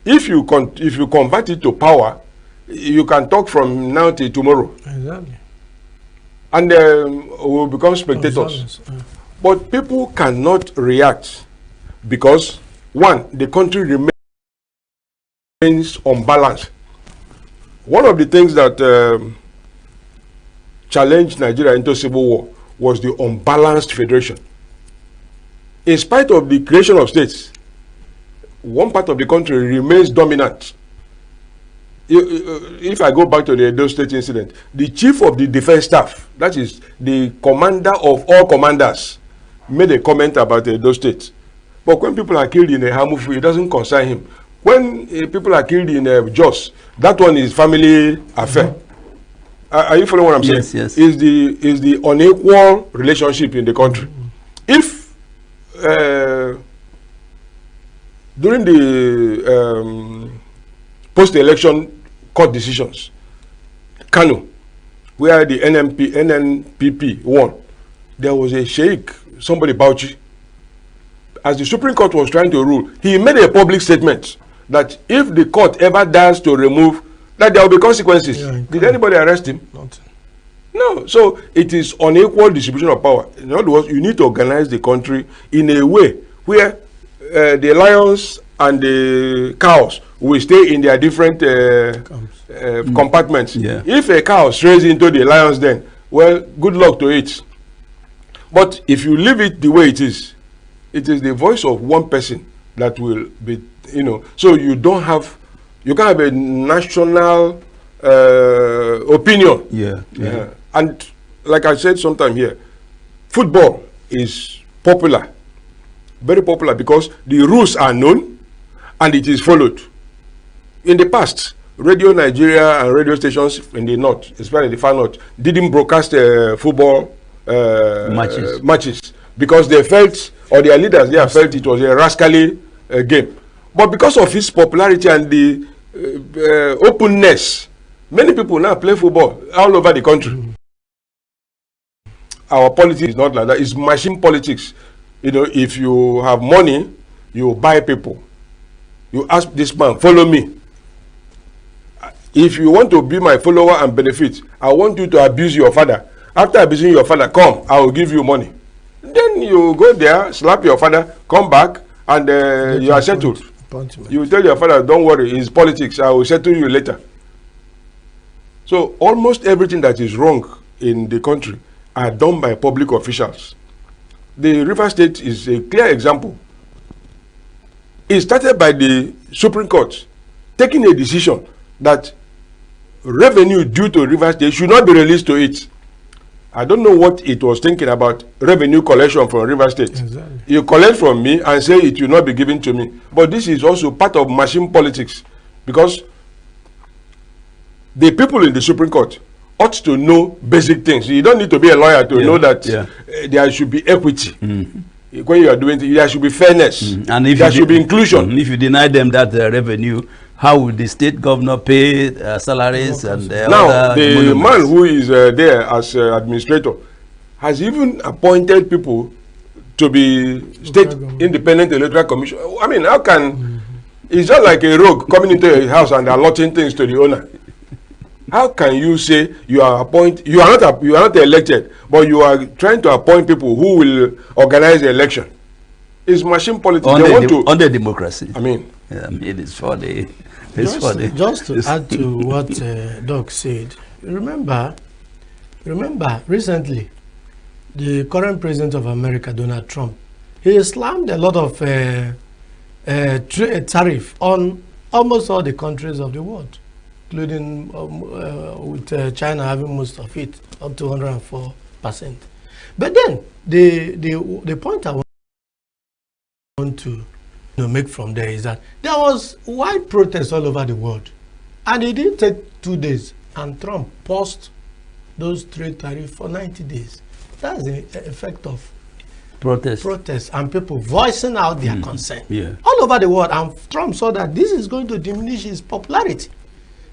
If you convert it to power, you can talk from now till tomorrow. Exactly. And we'll become spectators. But people cannot react because, one, the country remains unbalanced. One of the things that challenged Nigeria into civil war was the unbalanced federation. In spite of the creation of states, one part of the country remains dominant. If I go back to the Edo State incident, the chief of the defense staff, that is the commander of all commanders, made a comment about the Edo State But when people are killed in a Hamufu, it doesn't concern him. When people are killed in Jos, that one is family affair. Are you following what I'm saying? Yes, yes. Is the unequal relationship in the country. If during the post-election court decisions, Kano, where the NNPP won, there was a sheikh, somebody Bauchi. As the Supreme Court was trying to rule, he made a public statement that if the court ever dares to remove, that there will be consequences. Yeah, did anybody arrest him? Nothing. No. So it is unequal distribution of power. In other words, you need to organize the country in a way where the lions and the cows will stay in their different compartments. Yeah. If a cow strays into the lion's den, well, good luck to it. But if you leave it the way it is the voice of one person that will be, so you can't have a national opinion. Yeah. And like I said sometime here, football is popular, very popular, because the rules are known and it is followed. In the past, Radio Nigeria and radio stations in the north, especially the far north, didn't broadcast football matches because they felt, or their leaders there felt it was a rascally game. But because of its popularity and the openness, many people now play football all over the country. Our politics is not like that. It's machine politics. If you have money, you buy people. You ask this man, follow me. If you want to be my follower and benefit, I want you to abuse your father. After abusing your father, come, I will give you money. Then you go there, slap your father, come back, and you are settled. You tell your father, don't worry, it's politics, I will settle you later. So almost everything that is wrong in the country are done by public officials. The River State is a clear example. It started by the Supreme Court taking a decision that revenue due to River State should not be released to it. I don't know what it was thinking about revenue collection from River State. Exactly. You collect from me and say it will not be given to me. But this is also part of machine politics, because the people in the Supreme Court ought to know basic things. You don't need to be a lawyer to know that there should be equity. When you are doing it, there should be fairness. And if there should be inclusion. If you deny them that revenue, how will the state governor pay salaries and now the man who is there as administrator has even appointed people to be state independent electoral commission. I mean, how can it's just like a rogue coming into a house and allotting things to the owner? How can you say you are not elected, but you are trying to appoint people who will organize the election? It's machine politics. Under democracy. I mean, it's for the. Just to add to what Doc said, remember recently, the current president of America, Donald Trump, he slammed a lot of tariff on almost all the countries of the world, including with China having most of it, up to 104%. But then the point I want to make from there is that there was wide protest all over the world, and it didn't take 2 days, and Trump paused those trade tariffs for 90 days. That's the effect of protest and people voicing out their concern all over the world. And Trump saw that this is going to diminish his popularity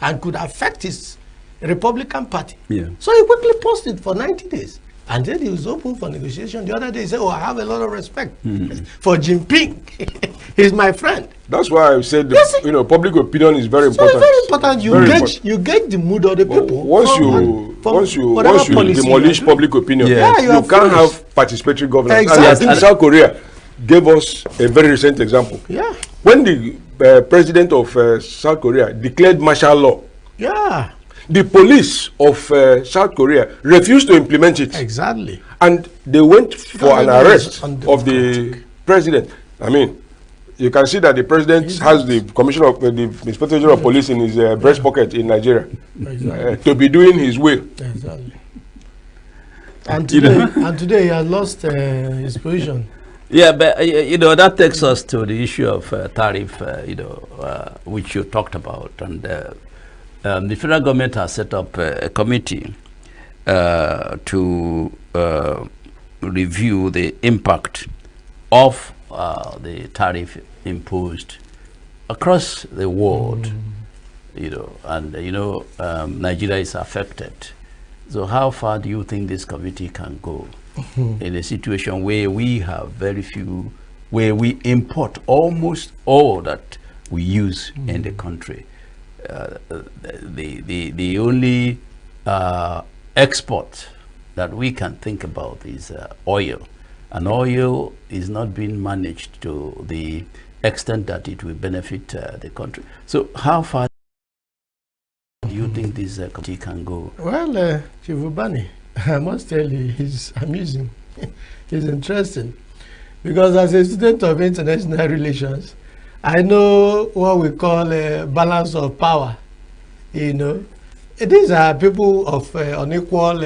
and could affect his Republican Party. So he quickly paused it for 90 days. And then he was open for negotiation. The other day he said, I have a lot of respect for Jinping. He's my friend. That's why I said, public opinion is very important. So very important. You get the mood of the people. Once you demolish public opinion, you can't have participatory governance. Exactly. And South Korea gave us a very recent example. When the president of South Korea declared martial law, the police of South Korea refused to implement it. Exactly. And they went for an arrest of the president. I mean, you can see that the president has the commissioner of the inspector general of police in his breast pocket in Nigeria to be doing his will. Exactly. And today he has lost his position Yeah, but you know, that takes us to the issue of tariff, which you talked about, and the federal government has set up a committee to review the impact of the tariff imposed across the world. Nigeria is affected. So how far do you think this committee can go in a situation where we have very few, where we import almost all that we use in the country? The only export that we can think about is oil, and oil is not being managed to the extent that it will benefit the country. So how far do you think this committee can go? Well, Chivubani, I must tell you, he's amusing. He's interesting. Because as a student of international relations, I know what we call a balance of power. You know, these are people of unequal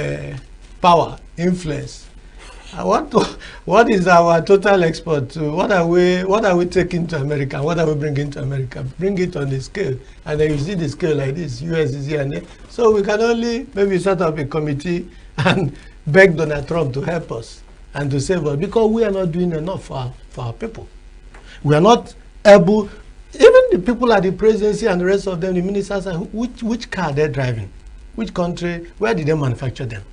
power, influence. What is our total export to? What are we taking to America? What are we bringing to America? Bring it on the scale, and then you see the scale like this. US is here and there. So we can only maybe set up a committee and beg Donald Trump to help us and to save us, because we are not doing enough for our people. We are not able. Even the people at the presidency and the rest of them, the ministers, which car they're driving, which country, where did they manufacture them?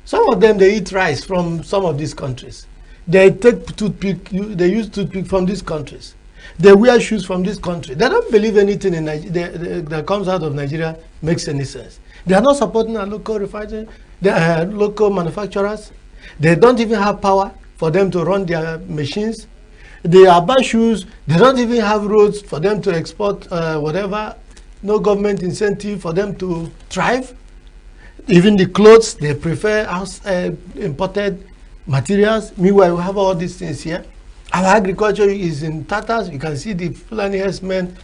Some of them, they eat rice from some of these countries. They take toothpick, they use toothpick from these countries. They wear shoes from this country. They don't believe anything in that comes out of Nigeria makes any sense. They are not supporting our local refinery, local manufacturers. They don't even have power for them to run their machines. They are bad shoes. They don't even have roads for them to export whatever. No government incentive for them to thrive. Even the clothes, they prefer imported materials. Meanwhile, we have all these things here. Our agriculture is in tatters. You can see the Fulani herdsmen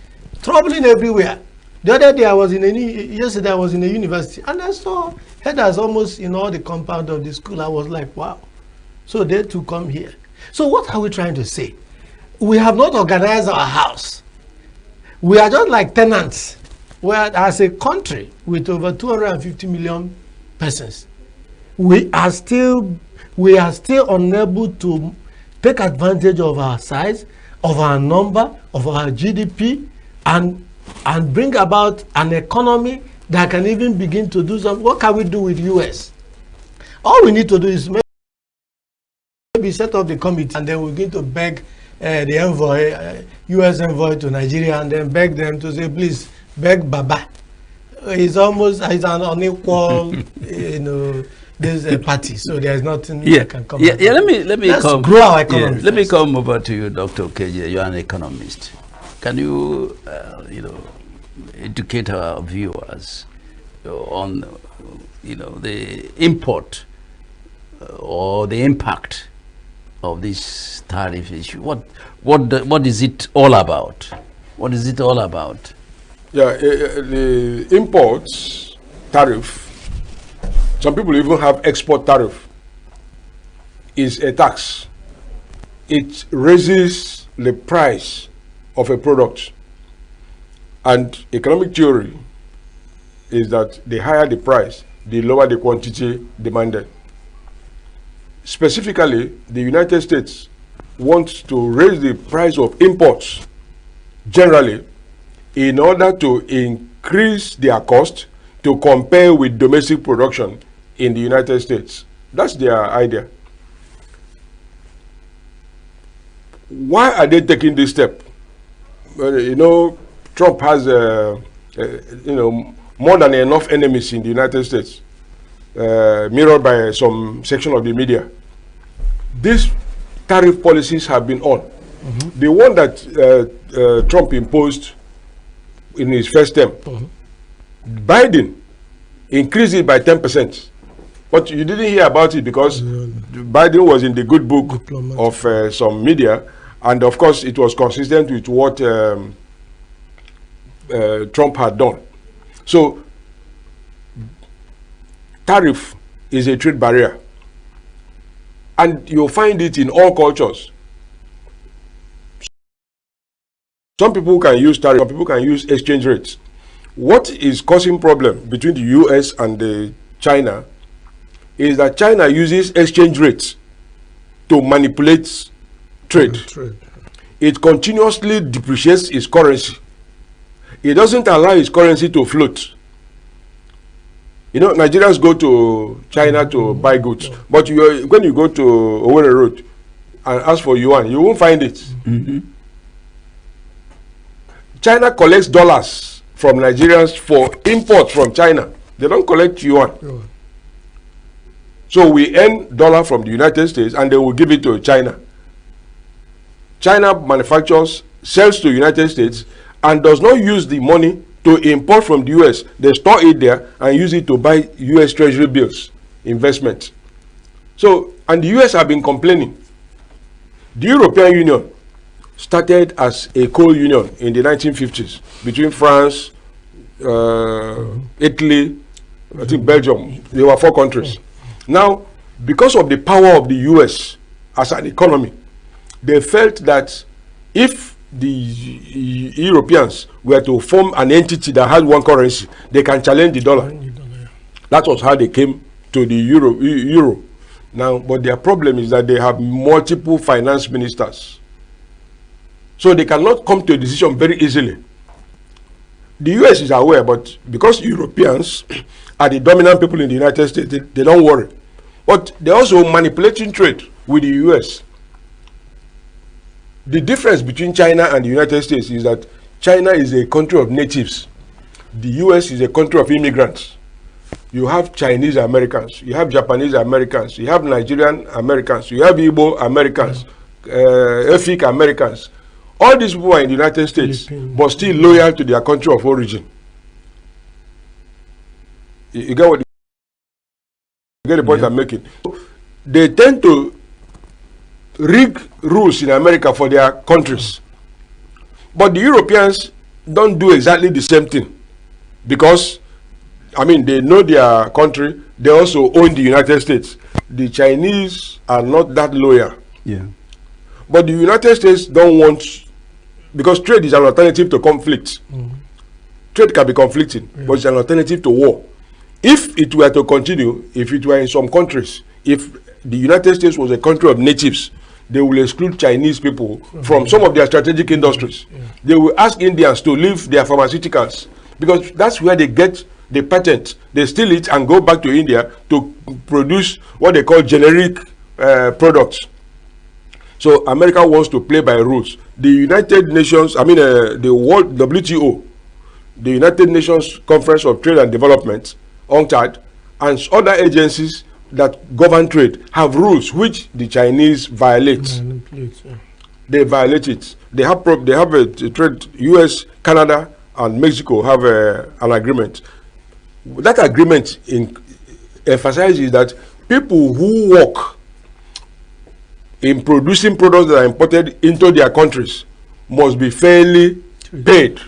troubling everywhere. The other day, yesterday I was in a university, and I saw headers almost in all the compound of the school. I was like, wow. So they too come here. So what are we trying to say? We have not organized our house. We are just like tenants. Where as a country with over 250 million persons, we are still unable to take advantage of our size, of our number, of our GDP, and bring about an economy that can even begin to do something. What can we do with US? All we need to do is maybe set up the committee, and then we're going to beg the envoy, US envoy to Nigeria, and then beg them to say, please, beg Baba. He's an unequal, this party. So there's nothing that can come. Yeah. Let me come. Grow our economy. Let me come over to you, Dr. KJ. You're an economist. Can you, educate our viewers on, the import or the impact of this tariff issue? What is it all about? What is it all about? Yeah, the imports tariff, some people even have export tariff, is a tax. It raises the price of a product. And economic theory is that the higher the price, the lower the quantity demanded. Specifically, the United States wants to raise the price of imports generally in order to increase their cost to compare with domestic production in the United States. That's their idea. Why are they taking this step? Well, Trump has, more than enough enemies in the United States, mirrored by some section of the media. These tariff policies have been on. Mm-hmm. The one that Trump imposed in his first term, Biden increased it by 10%. But you didn't hear about it because Biden was in the good book of some media, and of course it was consistent with what Trump had done. So tariff is a trade barrier. And you'll find it in all cultures. Some people can use tariff, some people can use exchange rates. What is causing problem between the US and China is that China uses exchange rates to manipulate trade. It continuously depreciates its currency. It doesn't allow its currency to float. You know, Nigerians go to China to buy goods, but when you go to Owerri Road and ask for yuan, you won't find it. China collects dollars from Nigerians for import from China. They don't collect yuan. So we earn dollar from the United States and they will give it to China. China manufactures, sells to the United States, and does not use the money to import from the US. They store it there and use it to buy US Treasury bills, investment. So, and the US have been complaining. The European Union started as a coal union in the 1950s between France, Italy, I think Belgium. There were 4 countries. Now, because of the power of the US as an economy, they felt that if the Europeans were to form an entity that had one currency, they can challenge the dollar. That was how they came to the euro. Now, but their problem is that they have multiple finance ministers. So they cannot come to a decision very easily. The US is aware, but because Europeans are the dominant people in the United States, they don't worry. But they're also manipulating trade with the US. The difference between China and the United States is that China is a country of natives. The US is a country of immigrants. You have Chinese Americans, you have Japanese Americans, you have Nigerian Americans, you have Igbo Americans, Efik Americans. All these people are in the United States, but still loyal to their country of origin. You get what? You get the point I'm making. They tend to rig rules in America for their countries, but the Europeans don't do exactly the same thing, because I mean, they know their country, they also own the United States. The Chinese are not that loyal. Yeah. But the United States don't want, because trade is an alternative to conflict. Trade can be conflicting, but it's an alternative to war. If it were to continue, if it were in some countries, if the United States was a country of natives, they will exclude Chinese people from some of their strategic industries. They will ask Indians to leave their pharmaceuticals, because that's where they get the patent. They steal it and go back to India to produce what they call generic products. So America wants to play by rules. The United Nations, the World WTO, the United Nations Conference of Trade and Development, UNCTAD, and other agencies that govern trade have rules which the Chinese violate. They violate it. They have a trade. US, Canada, and Mexico have an agreement. That agreement emphasizes that people who work in producing products that are imported into their countries must be fairly paid.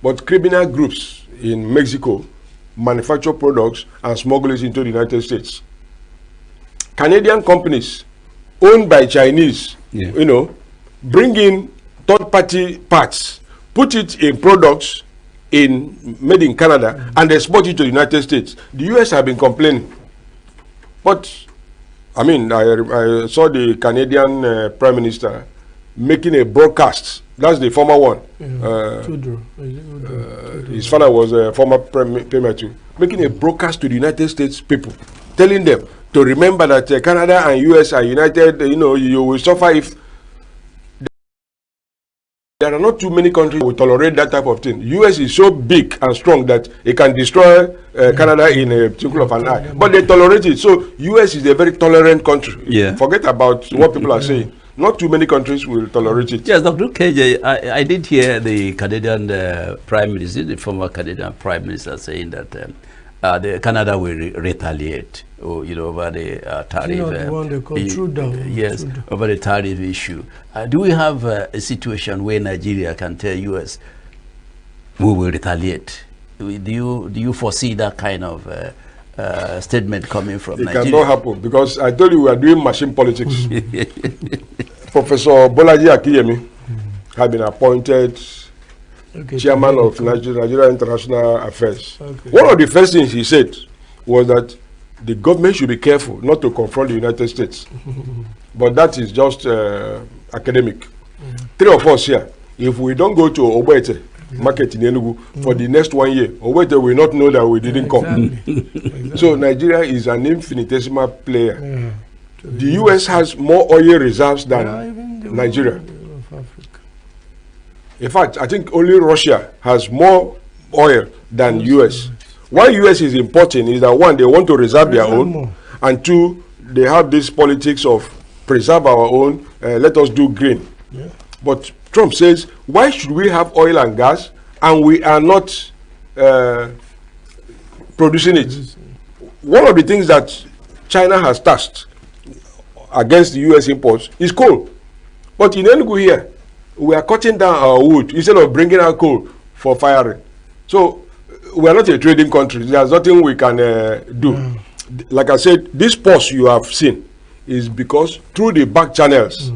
But criminal groups in Mexico manufacture products and smuggle it into the United States. Canadian companies owned by Chinese, bring in third-party parts, put it in products made in Canada, and export it to the United States. The US have been complaining. But, I saw the Canadian Prime Minister making a broadcast. That's the former one. His father was a former premier too. Making a broadcast to the United States people, telling them to remember that Canada and US are united. You will suffer if there are not too many countries that will tolerate that type of thing. US is so big and strong that it can destroy Canada in a twinkle of an eye. But they tolerate it. So US is a very tolerant country. Yeah. Forget about what people are saying. Not too many countries will tolerate it. Yes, Dr. KJ, I did hear the Canadian Prime Minister, the former Canadian Prime Minister, saying that Canada will retaliate, over the tariff. The one they call Trudeau. Yes, Trudeau. Over the tariff issue. Do we have a situation where Nigeria can tell US we will retaliate? Do you foresee that kind of statement coming from It Nigeria. cannot happen because I told you we are doing machine politics. Professor Bolaji Akiyemi had been appointed chairman of Nigeria International Affairs. One of the first things he said was that the government should be careful not to confront the United States. But that is just academic. Three of us here, if we don't go to Ogbete market in ENUGU for the next 1 year, Ogbete will not know that we didn't come. So Nigeria is an infinitesimal player. The US has more oil reserves than Nigeria. In fact, I think only Russia has more oil than US. Why US is importing is that one, they want to reserve their own, and two, they have this politics of preserve our own, let us do green. But Trump says, why should we have oil and gas and we are not producing it? One of the things that China has taxed against the US imports is coal. But in ENUGU here, we are cutting down our wood instead of bringing out coal for firing. So we are not a trading country. There's nothing we can do. Like I said, this pause you have seen is because through the back channels,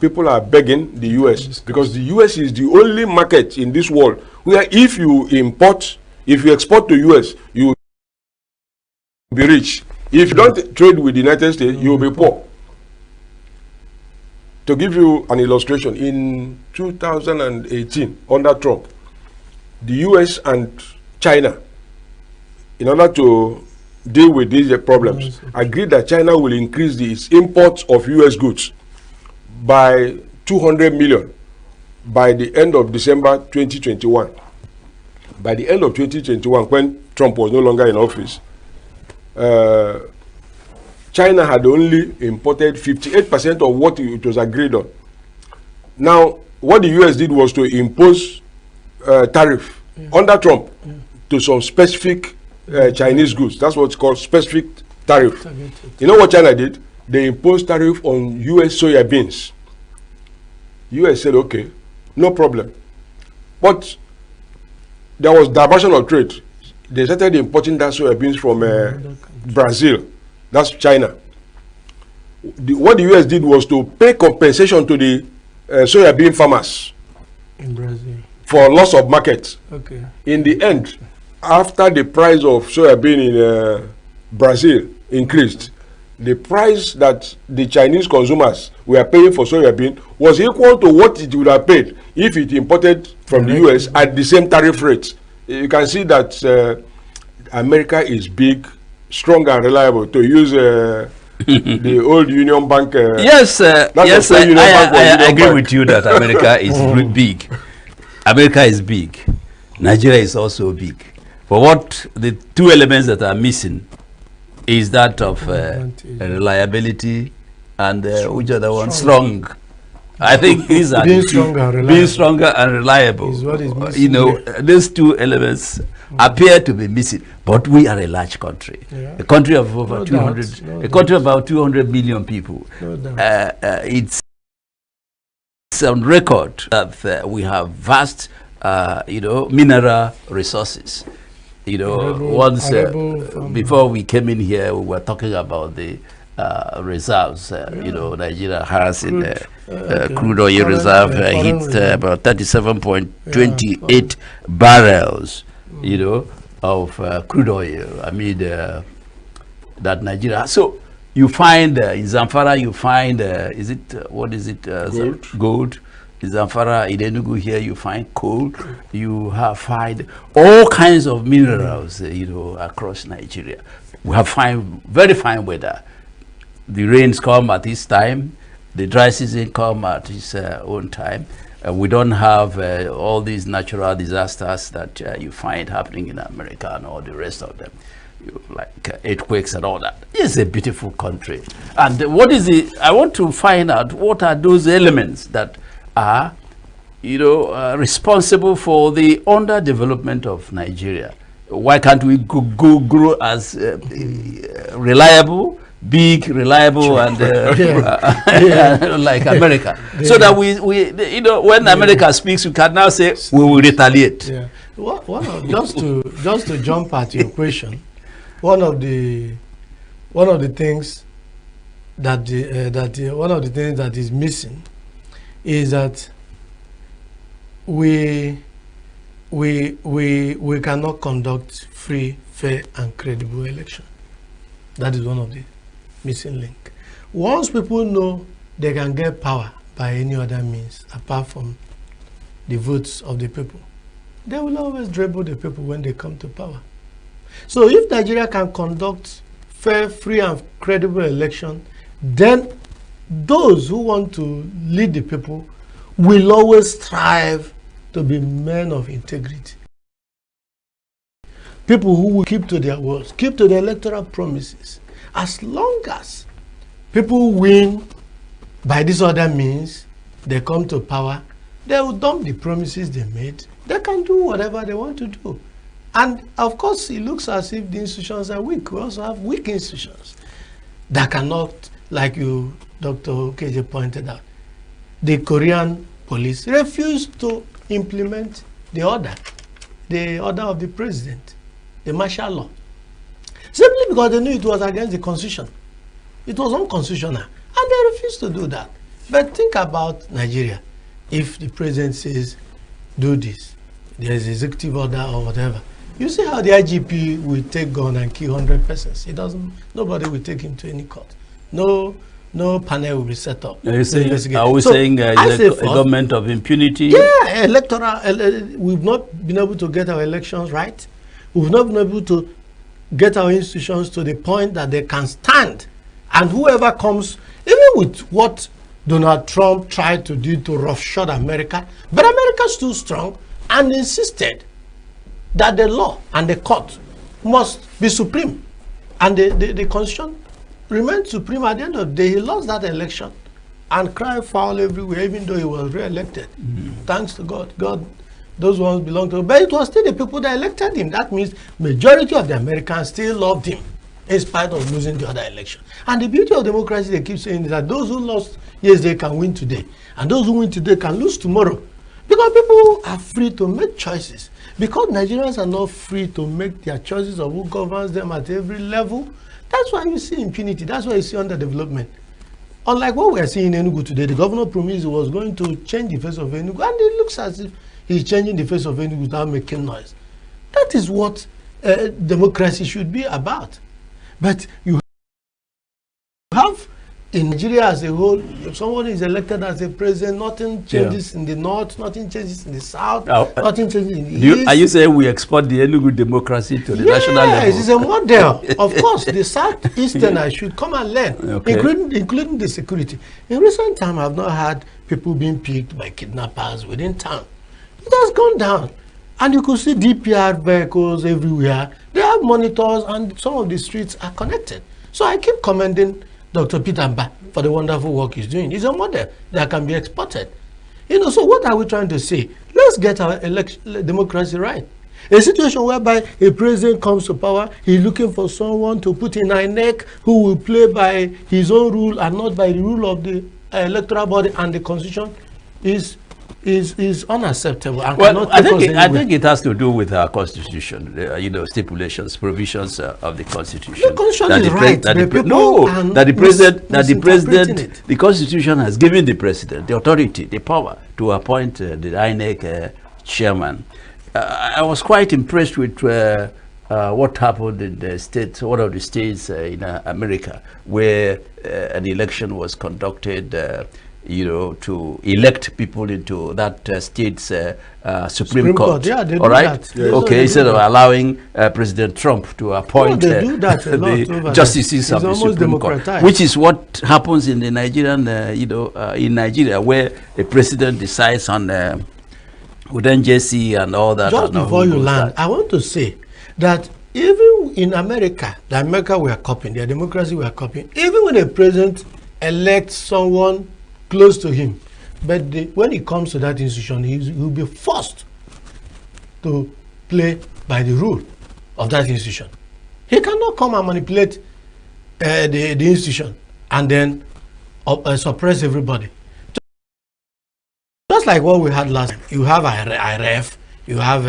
people are begging the US, because the US is the only market in this world where if you export to US, you will be rich. If you don't trade with the United States, you will be poor. To give you an illustration, in 2018, under Trump, the US and China, in order to deal with these problems, agreed that China will increase its imports of US goods by 200 million by the end of December 2021. By the end of 2021, when Trump was no longer in office, China had only imported 58% of what it was agreed on. Now, what the US did was to impose tariff under Trump to some specific Chinese goods. That's what's called specific tariff. You know what China did? They imposed tariff on US soya beans. US said, okay, no problem. But there was diversion of trade. They started importing that soya beans from Brazil. That's China. What the US did was to pay compensation to the soya bean farmers in Brazil for loss of market. Okay. In the end, after the price of soya bean in Brazil increased, the price that the Chinese consumers were paying for soya bean was equal to what it would have paid if it imported from the US at the same tariff rate. You can see that America is big, strong and reliable, to use the old Union Bank. Yes, yes, I agree with you that America is big. America is big. Nigeria is also big. But what the two elements that are missing is that of reliability and which other one? Strong. I think these are being stronger and reliable. Is what is missing. You know, these two elements appear to be missing. But we are a large country, a country of over 200, a country of about 200 million people. It's on record that we have vast, you know, mineral resources. You know, once before we came in here, we were talking about the reserves. You know, Nigeria has in crude oil reserve hit about 37.28 barrels. You know, of crude oil. I mean, that Nigeria. So you find in Zamfara, you find is it what is it? Gold. In Zamfara, in ENUGU here, you find coal. You find all kinds of minerals. You know, across Nigeria. We have very fine weather. The rains come at this time. The dry season come at its own time. We don't have all these natural disasters that you find happening in America and all the rest of them, like earthquakes and all that. It's a beautiful country. And what is it? I want to find out what are those elements that are, you know, responsible for the underdevelopment of Nigeria. Why can't we grow as reliable, big, reliable, and like America, so that we, you know, when America speaks, we can now say we will retaliate. Yeah. Just to jump at your question, one of the things that one of the things that is missing is that we cannot conduct free, fair, and credible election. That is one of the missing link. Once people know they can get power by any other means apart from the votes of the people, they will always dribble the people when they come to power. So if Nigeria can conduct fair, free, and credible election, then those who want to lead the people will always strive to be men of integrity. People who will keep to their words, keep to the electoral promises. As long as people win by this other means, they come to power, they will dump the promises they made. They can do whatever they want to do. And of course, it looks as if the institutions are weak. We also have weak institutions that cannot, like you, Dr. KJ, pointed out. The Korean police refused to implement the order of the president, the martial law, simply because they knew it was against the constitution. It was unconstitutional, and they refused to do that. But think about Nigeria. If the president says, do this, there is executive order or whatever, you see how the IGP will take gun and kill 100 persons. It doesn't. Nobody will take him to any court. No panel will be set up. Are we saying a government of impunity? Yeah, electoral. We've not been able to get our elections right. We've not been able to get our institutions to the point that they can stand. And whoever comes, even with what Donald Trump tried to do to roughshod America, but America stood strong and insisted that the law and the court must be supreme. And the constitution remained supreme. At the end of the day, he lost that election and cried foul everywhere, even though he was re-elected. Thanks to God. Those ones belong to him. But it was still the people that elected him. That means majority of the Americans still loved him in spite of losing the other election. And the beauty of democracy, they keep saying, is that those who lost yesterday can win today. And those who win today can lose tomorrow. Because people are free to make choices. Because Nigerians are not free to make their choices of who governs them at every level, that's why you see impunity. That's why you see underdevelopment. Unlike what we are seeing in ENUGU today, the governor promised he was going to change the face of ENUGU, and it looks as if he's changing the face of ENUGU without making noise. That is what democracy should be about. But you have in Nigeria as a whole, if someone is elected as a president, nothing changes in the north, nothing changes in the south, nothing changes in the east. Are you saying we export the ENUGU democracy to the national level? Yes, it's a model. Of course, the southeasterners should come and learn, including the security. In recent time, I've not had people being picked by kidnappers within town. It has gone down. And you could see DPR vehicles everywhere. They have monitors, and some of the streets are connected. So I keep commending Dr. Peter Mba for the wonderful work he's doing. He's a model that can be exported. You know, so what are we trying to say? Let's get our democracy right. A situation whereby a president comes to power, he's looking for someone to put in our neck who will play by his own rule and not by the rule of the electoral body and the constitution is unacceptable. And well, I think it has to do with our constitution, you know, stipulations, provisions of the constitution. The constitution is right. The constitution has given the president the authority, the power to appoint the INEC chairman. I was quite impressed with what happened in the states, one of the states in America, where an election was conducted. You know, to elect people into that state's Supreme Court. Yeah, they do all right? that. Yes. Okay, instead of allowing President Trump to appoint the justices of the Supreme Court, which is what happens in the Nigerian, in Nigeria, where the president decides on with NJC and all that. Just before you land, I want to say that even in America, the America we are copying, the democracy we are copying, even when a president elects someone close to him, but when it comes to that institution, he will be forced to play by the rule of that institution. He cannot come and manipulate the institution and then suppress everybody. Just like what we had last time. You have IRF, you have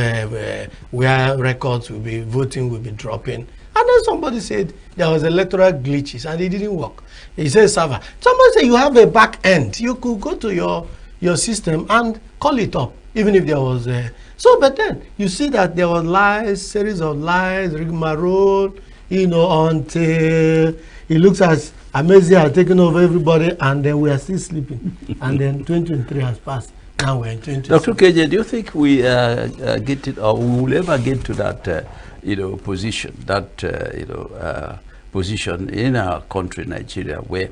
where records will be voting, will be dropping, And then somebody said there was electoral glitches and it didn't work. He said server. Somebody said you have a back end. You could go to your system and call it up, even if there was a... So, but then you see that there was lies, series of lies, rigmarole, you know, until it looks as amazing has taken over everybody, and then we are still sleeping. And then 2023 has passed. Now we're in 2023. Dr. KJ, do you think we get it, or we will ever get to that, you know, position, that, position in our country, Nigeria, where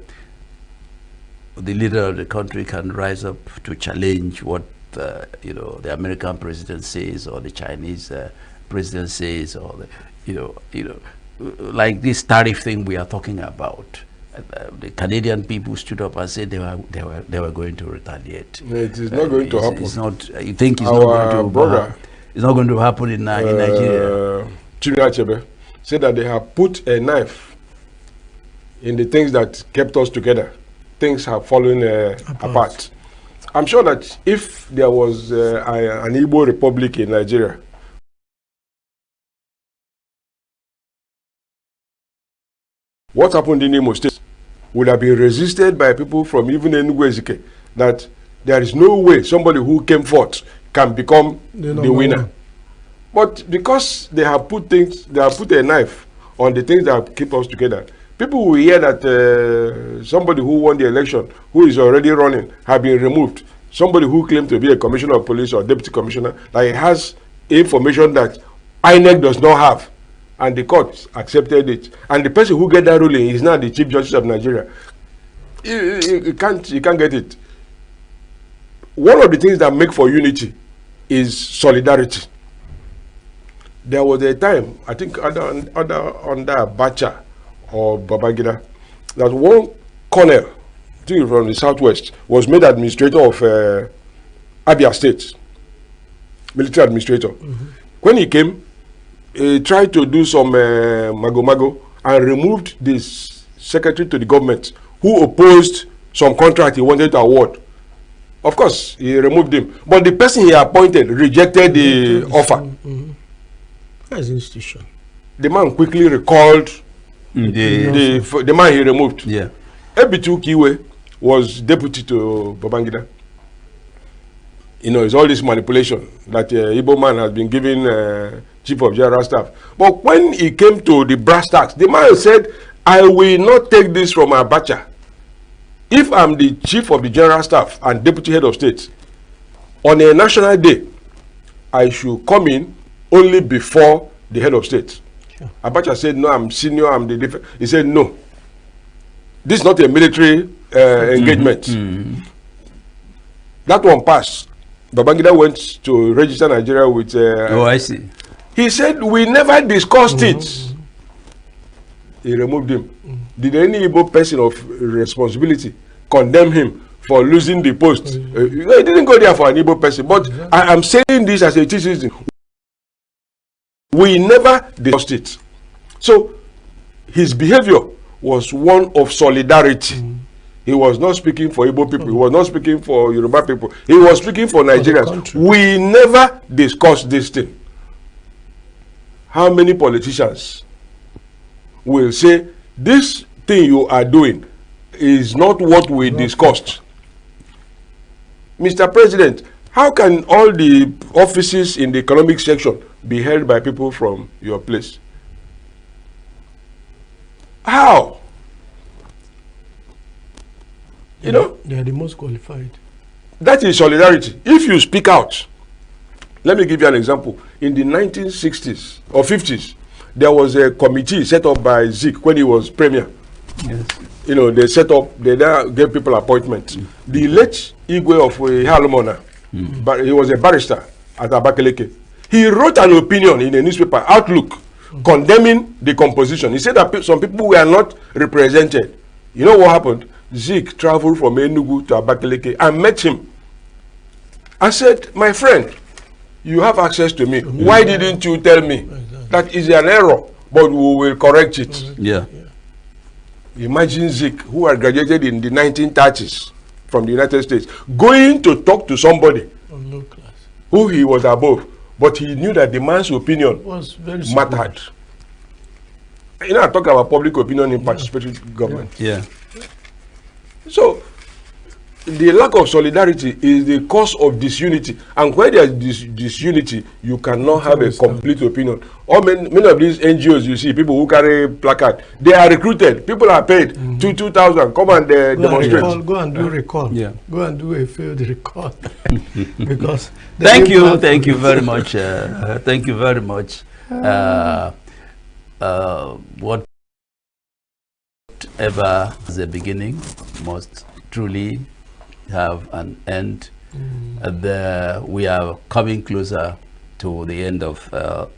the leader of the country can rise up to challenge what, you know, the American president says, or the Chinese president says, or the, like this tariff thing we are talking about? The Canadian people stood up and said they were going to retaliate. It is not going to happen. It's not. You think it's not going to brother? It's not going to happen in Nigeria. Signaturetv said that they have put a knife in the things that kept us together. Things have fallen apart. I'm sure that if there was an Igbo Republic in Nigeria, what happened in Imo State would have been resisted by people from even ENUGU, that there is no way somebody who came forth can become the winner. But because they have put a knife on the things that keep us together, people will hear that somebody who won the election, who is already running, have been removed. Somebody who claimed to be a commissioner of police or deputy commissioner, like has information that INEC does not have, and the court accepted it. And the person who get that ruling is now the Chief Justice of Nigeria. You can't get it. One of the things that make for unity is solidarity. There was a time, I think under Abacha or Babangida, that one colonel, I think from the southwest, was made administrator of Abia State, military administrator. When he came, he tried to do some mago and removed the secretary to the government who opposed some contract he wanted to award. Of course, he removed him, but the person he appointed rejected the offer. That's institution. The man quickly recalled the man he removed. Yeah. Ebitu Kiwe was deputy to Babangida. You know, it's all this manipulation that Igbo man has been given chief of general staff. But when he came to the brass tacks, the man said, I will not take this from Abacha. If I'm the chief of the general staff and deputy head of state, on a national day, I should come in only before the head of state. Sure. Abacha said, no, I'm senior, I'm the defense. He said, no. This is not a military engagement. That one passed. Babangida went to register Nigeria with... oh, I see. He said, we never discussed it. He removed him. Did any Igbo person of responsibility condemn him for losing the post? He didn't go there for an Igbo person. But I am saying this as a citizen. We never discussed it. So his behavior was one of solidarity. He was not speaking for Igbo people. He was not speaking for Yoruba people. He was speaking for Nigerians. We never discussed this thing. How many politicians will say, this thing you are doing is not what we discussed? Mr. President, how can all the offices in the economic section be held by people from your place? How? You know? They are the most qualified. That is solidarity. If you speak out, let me give you an example. In the 1960s or 50s, there was a committee set up by Zik when he was premier. Yes. You know, they set up, they gave people appointments. The late Igwe of Halomona, but he was a barrister at Abakaleke. He wrote an opinion in a newspaper, Outlook, condemning the composition. He said that some people were not represented. You know what happened? Zik traveled from ENUGU to Abakaleke and met him. I said, my friend, you have access to me. Why didn't you tell me? That is an error, but we will correct it. Yeah. Imagine Zik, who had graduated in the 1930s from the United States, going to talk to somebody who he was above, but he knew that the man's opinion was mattered. You know, I talk about public opinion in participatory government. Yeah. So, the lack of solidarity is the cause of disunity, and where there is disunity, you cannot have a complete opinion. Or many of these NGOs you see, people who carry placard, they are recruited. People are paid 2,000. Come and demonstrate. Go and do recall. Yeah. Go and do a field recall. Because thank you very much. Thank you very much. Whatever is a beginning must truly have an end. We are coming closer to the end of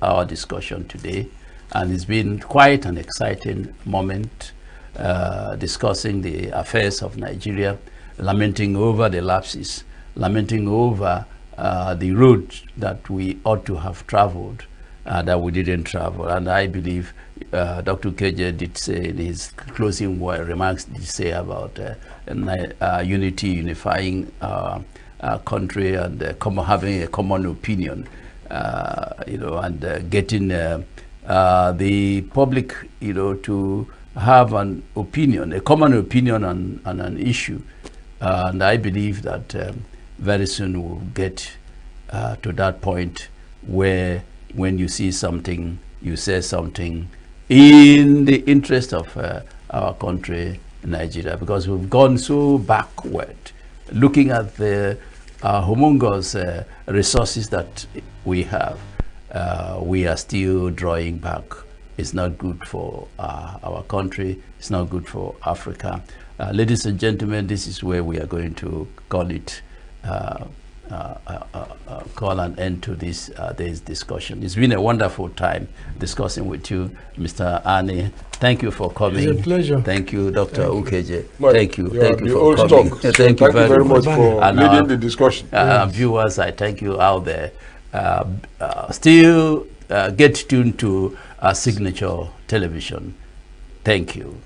our discussion today, and it's been quite an exciting moment discussing the affairs of Nigeria, lamenting over the lapses, lamenting over the road that we ought to have traveled that we didn't travel. And I believe Dr. KJ did say in his closing remarks, did say about unity, unifying our country, and having a common opinion, and getting the public, to have an opinion, a common opinion on an issue. And I believe that very soon we'll get to that point where when you see something, you say something in the interest of our country, Nigeria, because we've gone so backward, looking at the humongous resources that we have. We are still drawing back. It's not good for our country. It's not good for Africa. Ladies and gentlemen, this is where we are going to call it call an end to this day's discussion. It's been a wonderful time discussing with you, Mr. Ani. Thank you for coming. It's a pleasure. Thank you, Dr. UKJ. Thank you. Thank you for coming. Thank you very much for leading the discussion. Viewers, I thank you out there. Still get tuned to Signature Television. Thank you.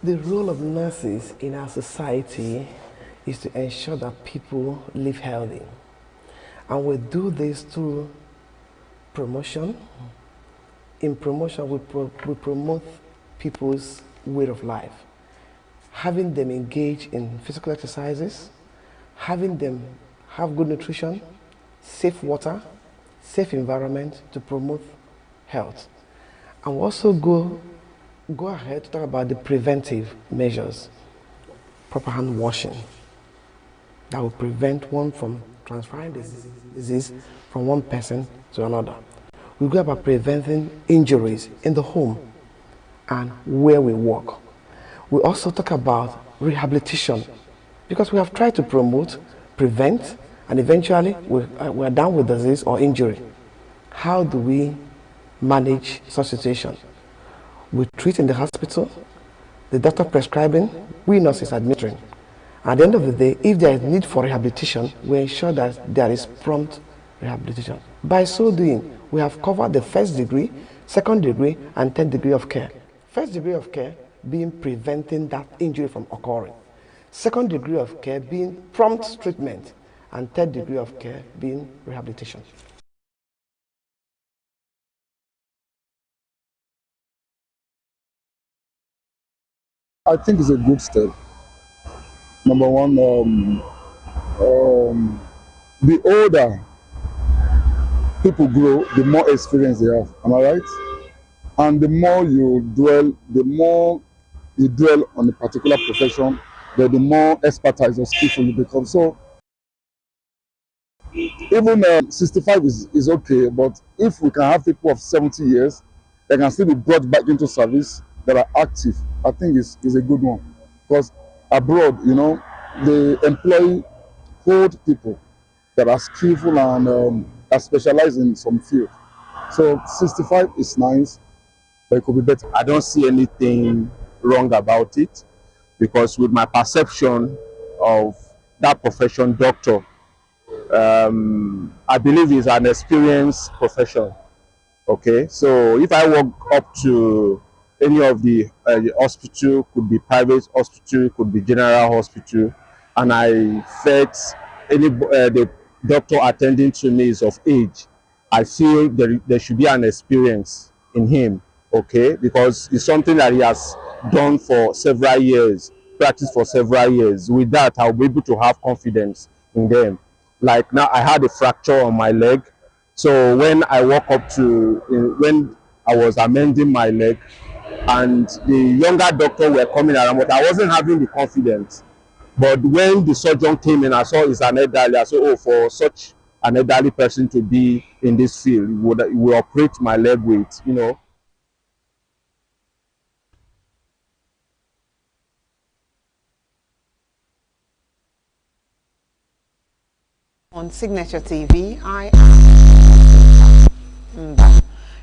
The role of nurses in our society is to ensure that people live healthy. And we do this through promotion. In promotion, we promote people's way of life, having them engage in physical exercises, having them have good nutrition, safe water, safe environment to promote health. And we also go ahead to talk about the preventive measures, proper hand washing, that will prevent one from transferring disease from one person to another. We go about preventing injuries in the home and where we work. We also talk about rehabilitation, because we have tried to promote, prevent, and eventually we're down with disease or injury. How do we manage such situation? We treat in the hospital, the doctor prescribing, we nurses administering. At the end of the day, if there is need for rehabilitation, we ensure that there is prompt rehabilitation. By so doing, we have covered the first degree, second degree, and third degree of care. First degree of care being preventing that injury from occurring. Second degree of care being prompt treatment, and third degree of care being rehabilitation. I think it's a good step. Number one, the older people grow, the more experience they have. Am I right? And the more you dwell on a particular profession, the more expertise or skillful you become. So even 65 is okay, but if we can have people of 70 years that can still be brought back into service that are active, I think is a good one. Because abroad, you know, they employ old people that are skillful and are specialized in some field. So 65 is nice, but it could be better. I don't see anything wrong about it, because with my perception of that profession, doctor, I believe it's an experienced profession. Okay, so if I walk up to any of the hospital, could be private hospital, could be general hospital, and I felt the doctor attending to me is of age, I feel there should be an experience in him. Okay, because it's something that he has done for several years, practiced for several years. With that, I'll be able to have confidence in them. Like now, I had a fracture on my leg. So when I walk up to, when I was amending my leg, and the younger doctor were coming around, but I wasn't having the confidence. But when the surgeon came in, I saw it's an elderly. I said, oh, for such an elderly person to be in this field, he would operate my leg with, you know. On Signature TV, I am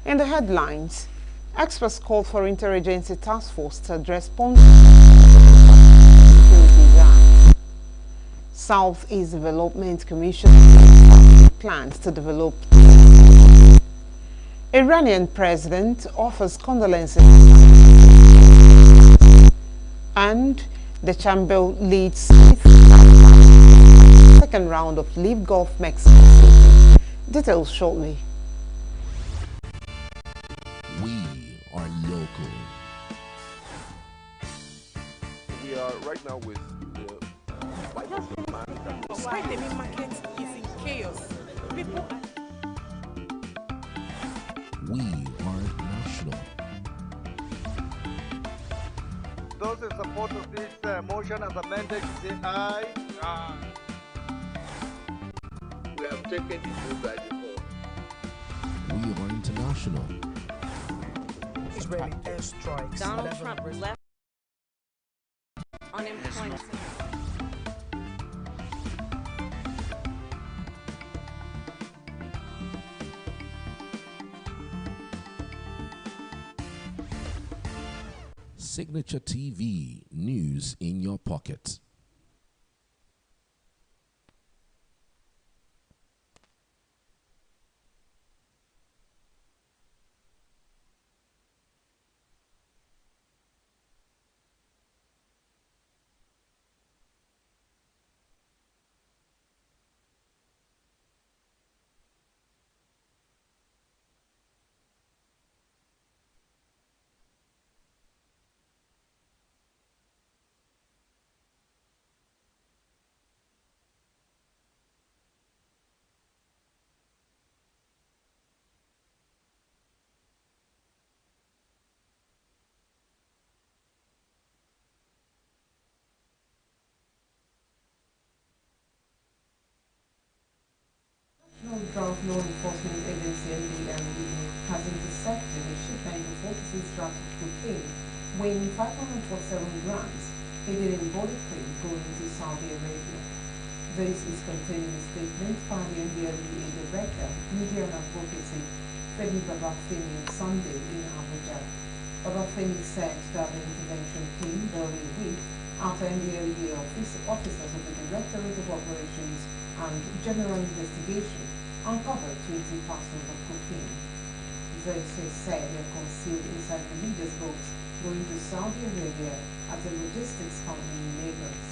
in the headlines. Experts called for interagency task force to address Southeast Development Commission plans to develop. Iranian president offers condolences, and the chamber leads second round of League Golf Mexico City. Details shortly. We are local. We are right now with the why the main market is in chaos. People are... We are national. Those in support of this motion as amended, say aye. Aye. we have taken the vote by default. We are international. Israeli airstrikes. Donald Trump left unemployment. Signature TV, news in your pocket. Drug Law Enforcement Agency (NDLEA) has intercepted a shipment of 46 grams of cocaine weighing 547 grams hidden in Body Cream going to Saudi Arabia. This is contained in a statement by the NDLEA Director, Media and Advocacy, Femi Babafemi, on Sunday in Abuja. Babafemi said that the intervention came early week after NDLEA officers of the Directorate of Operations and General Investigation uncovered 20 parcels of cocaine. This is said they are concealed inside religious boats going to Saudi Arabia at a logistics company in Lagos.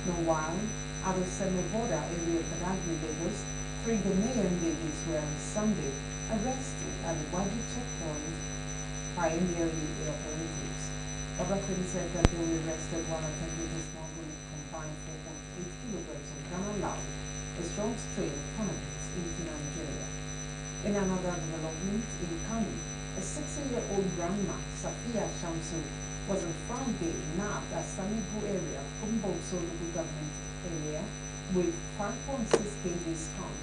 Meanwhile, at the semi-border area of Badagry, Lagos, 3 Ghanaian ladies were on Sunday arrested at the Wadi checkpoint by NDLEA operatives. Babafemi said that they were arrested while attempting to smuggle a combined 4.8 kilograms of Ghana Loud, a strong strain of cannabis, into Nigeria. In another development in Kano, a 60-year-old grandma, Safia Shamsu, was found today nabbed at Samibu area, Kumbotso local government area, with 5.6 kg skunk.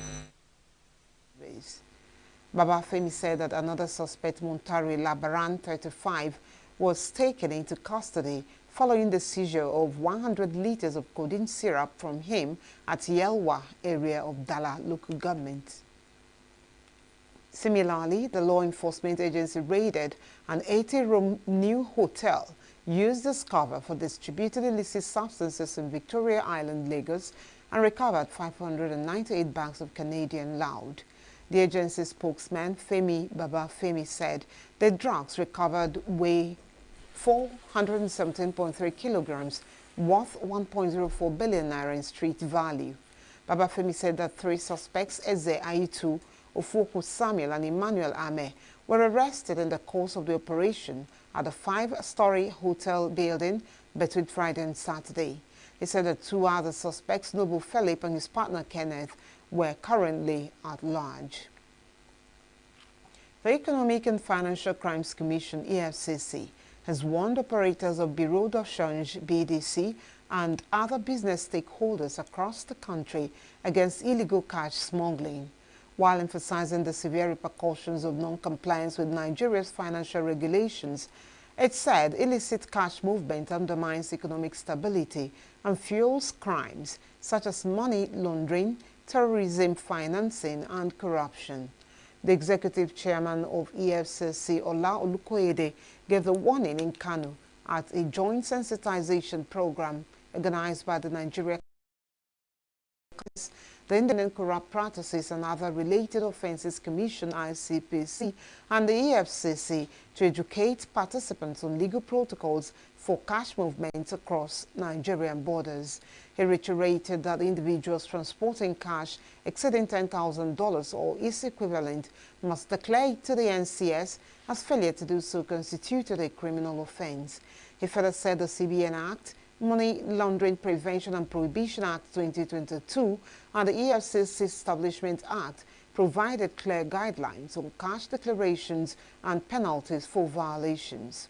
Baba Femi said that another suspect, Muntari Labaran, 35, was taken into custody following the seizure of 100 liters of codeine syrup from him at Yelwa area of Dala local government. Similarly, the law enforcement agency raided an 80-room new hotel used as cover for distributing illicit substances in Victoria Island, Lagos, and recovered 598 bags of Canadian loud. The agency spokesman, Baba Femi, said the drugs recovered weigh 417.3 kilograms, worth 1.04 billion naira in street value. Baba Femi said that 3 suspects, Eze Aitu, Ofoku Samuel, and Emmanuel Ame, were arrested in the course of the operation at a 5-story hotel building between Friday and Saturday. He said that 2 other suspects, Noble Philip and his partner Kenneth, were currently at large. The Economic and Financial Crimes Commission, EFCC, has warned operators of Bureau de Change, BDC, and other business stakeholders across the country against illegal cash smuggling, while emphasizing the severe repercussions of non-compliance with Nigeria's financial regulations. It said illicit cash movement undermines economic stability and fuels crimes such as money laundering, terrorism financing, and corruption. The executive chairman of EFCC, Ola Olukoyede, gave the warning in Kano at a joint sensitization program organized by the Nigeria, the Indian Corrupt Practices and Other Related Offences Commission, ICPC, and the EFCC to educate participants on legal protocols for cash movements across Nigerian borders. He reiterated that individuals transporting cash exceeding $10,000 or its equivalent must declare it to the NCS, as failure to do so constituted a criminal offense. He further said the CBN Act, Money Laundering Prevention and Prohibition Act 2022, and the EFCC Establishment Act provided clear guidelines on cash declarations and penalties for violations.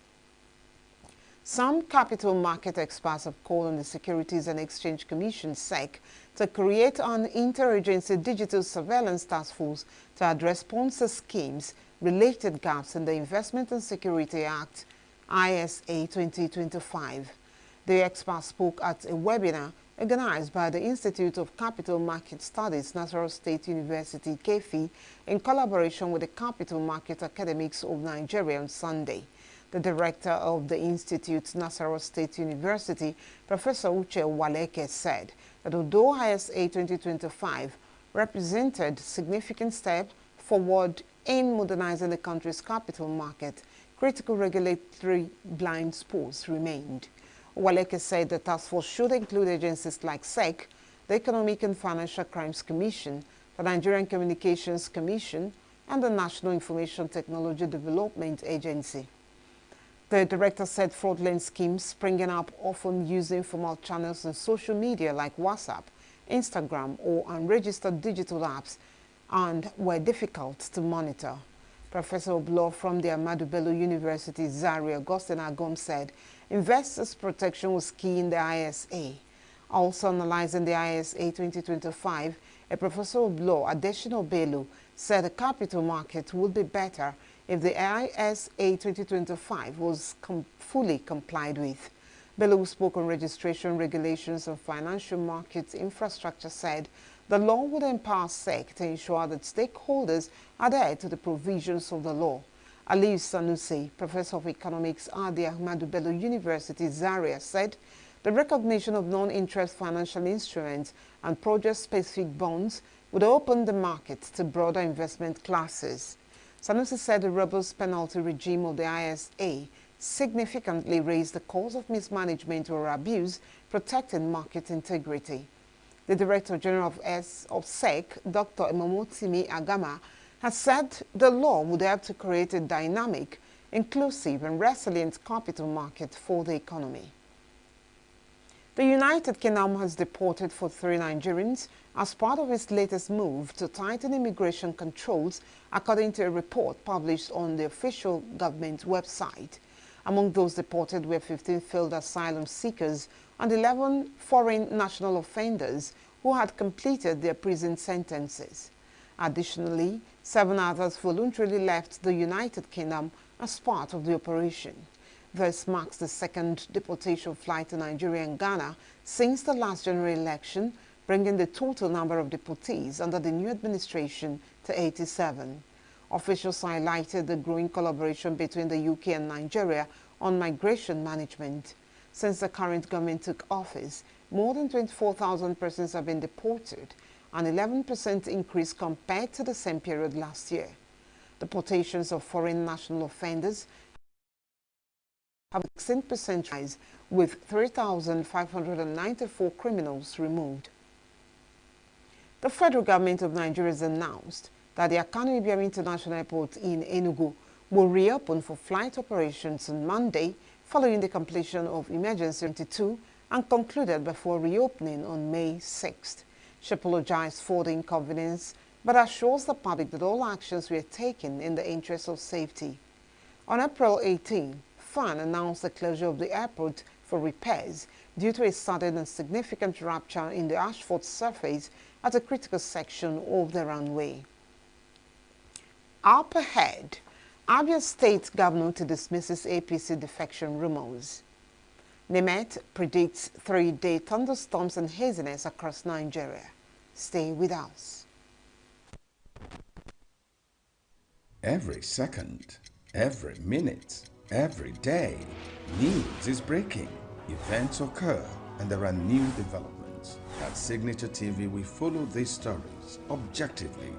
Some capital market experts have called on the Securities and Exchange Commission, SEC, to create an interagency digital surveillance task force to address sponsor schemes, related gaps in the Investment and Security Act, ISA 2025. The expert spoke at a webinar organized by the Institute of Capital Market Studies, Nasarawa State University, KEFI, in collaboration with the Capital Market Academics of Nigeria on Sunday. The director of the Institute, Nasarawa State University, Professor Uche Waleke, said that although ISA 2025 represented significant step forward in modernizing the country's capital market, critical regulatory blind spots remained. Waleke said the task force should include agencies like SEC, the Economic and Financial Crimes Commission, the Nigerian Communications Commission, and the National Information Technology Development Agency. The director said fraudulent schemes springing up often use informal channels on social media like WhatsApp, Instagram, or unregistered digital apps, and were difficult to monitor. Professor of Law from the Ahmadu Bello University, Zaria, Augustine Agom, said investors' protection was key in the ISA. Also analyzing the ISA 2025, a professor of law, Adesina Bello, said the capital market would be better if the ISA 2025 was fully complied with. Bello, who spoke on registration, regulations, and financial markets infrastructure, said the law would empower SEC to ensure that stakeholders adhere to the provisions of the law. Aliyu Sanusi, professor of economics at the Ahmadu Bello University, Zaria, said the recognition of non-interest financial instruments and project-specific bonds would open the market to broader investment classes. Sanusi said the robust penalty regime of the ISA significantly raised the cost of mismanagement or abuse, protecting market integrity. The Director General of SEC, Dr. Emomotimi Agama, has said the law would help to create a dynamic, inclusive, and resilient capital market for the economy. The United Kingdom has deported 43 Nigerians as part of its latest move to tighten immigration controls, according to a report published on the official government website. Among those deported were 15 failed asylum seekers and 11 foreign national offenders who had completed their prison sentences. Additionally, 7 others voluntarily left the United Kingdom as part of the operation. This marks the second deportation flight to Nigeria and Ghana since the last general election, bringing the total number of deportees under the new administration to 87. Officials highlighted the growing collaboration between the UK and Nigeria on migration management. Since the current government took office, more than 24,000 persons have been deported, an 11% increase compared to the same period last year. Deportations of foreign national offenders have a 16% rise, with 3,594 criminals removed. The federal government of Nigeria has announced that the Akanu Ibiam International Airport in ENUGU will reopen for flight operations on Monday following the completion of Emergency 22 and concluded before reopening on May 6th. She apologized for the inconvenience but assures the public that all actions were taken in the interest of safety. On April 18, FAN announced the closure of the airport for repairs due to a sudden and significant rupture in the asphalt surface at a critical section of the runway. Up ahead, Abia State Governor dismisses APC defection rumors. NEMET predicts 3-day thunderstorms and haziness across Nigeria. Stay with us. Every second, every minute, every day, news is breaking, events occur, and there are new developments. At Signaturetv, we follow these stories objectively,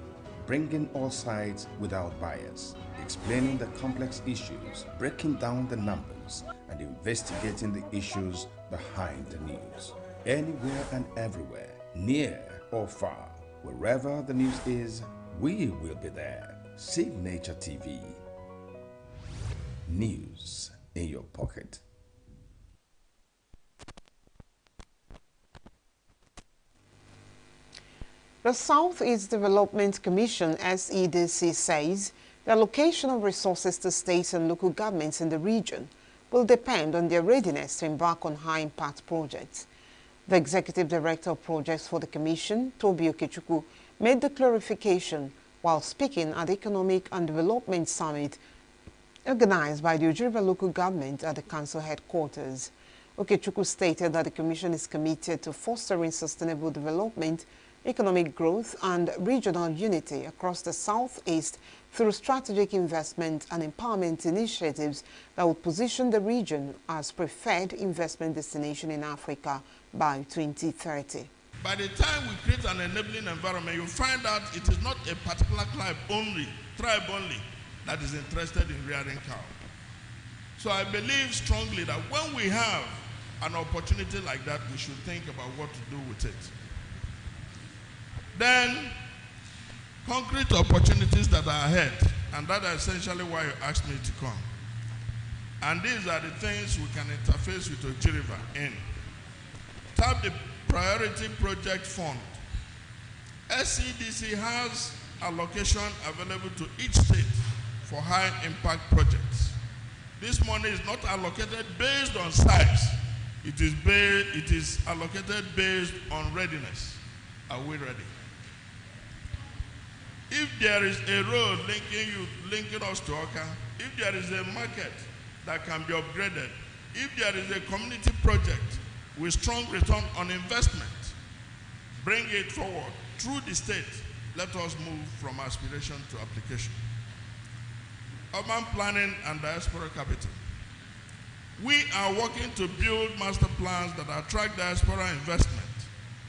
bringing all sides without bias, explaining the complex issues, breaking down the numbers, and investigating the issues behind the news. Anywhere and everywhere, near or far, wherever the news is, we will be there. Signaturetv. News in your pocket. The Southeast Development Commission, SEDC, says the allocation of resources to states and local governments in the region will depend on their readiness to embark on high-impact projects. The Executive Director of Projects for the Commission, Tobi Okechukwu, made the clarification while speaking at the Economic and Development Summit organized by the Ojiriba local government at the council headquarters. Okechukwu stated that the Commission is committed to fostering sustainable development, economic growth, and regional unity across the Southeast through strategic investment and empowerment initiatives that will position the region as preferred investment destination in Africa by 2030. By the time we create an enabling environment, you find out it is not a particular tribe only that is interested in rearing cow. So I believe strongly that when we have an opportunity like that, we should think about what to do with it. Then, concrete opportunities that are ahead, and that is essentially why you asked me to come. And these are the things we can interface with Ojiriba in. Tap the Priority Project Fund. SEDC has allocation available to each state for high impact projects. This money is not allocated based on size. It is allocated based on readiness. Are we ready? If there is a road linking us to Oka, if there is a market that can be upgraded, if there is a community project with strong return on investment, bring it forward through the state. Let us move from aspiration to application. Urban planning and diaspora capital. We are working to build master plans that attract diaspora investment,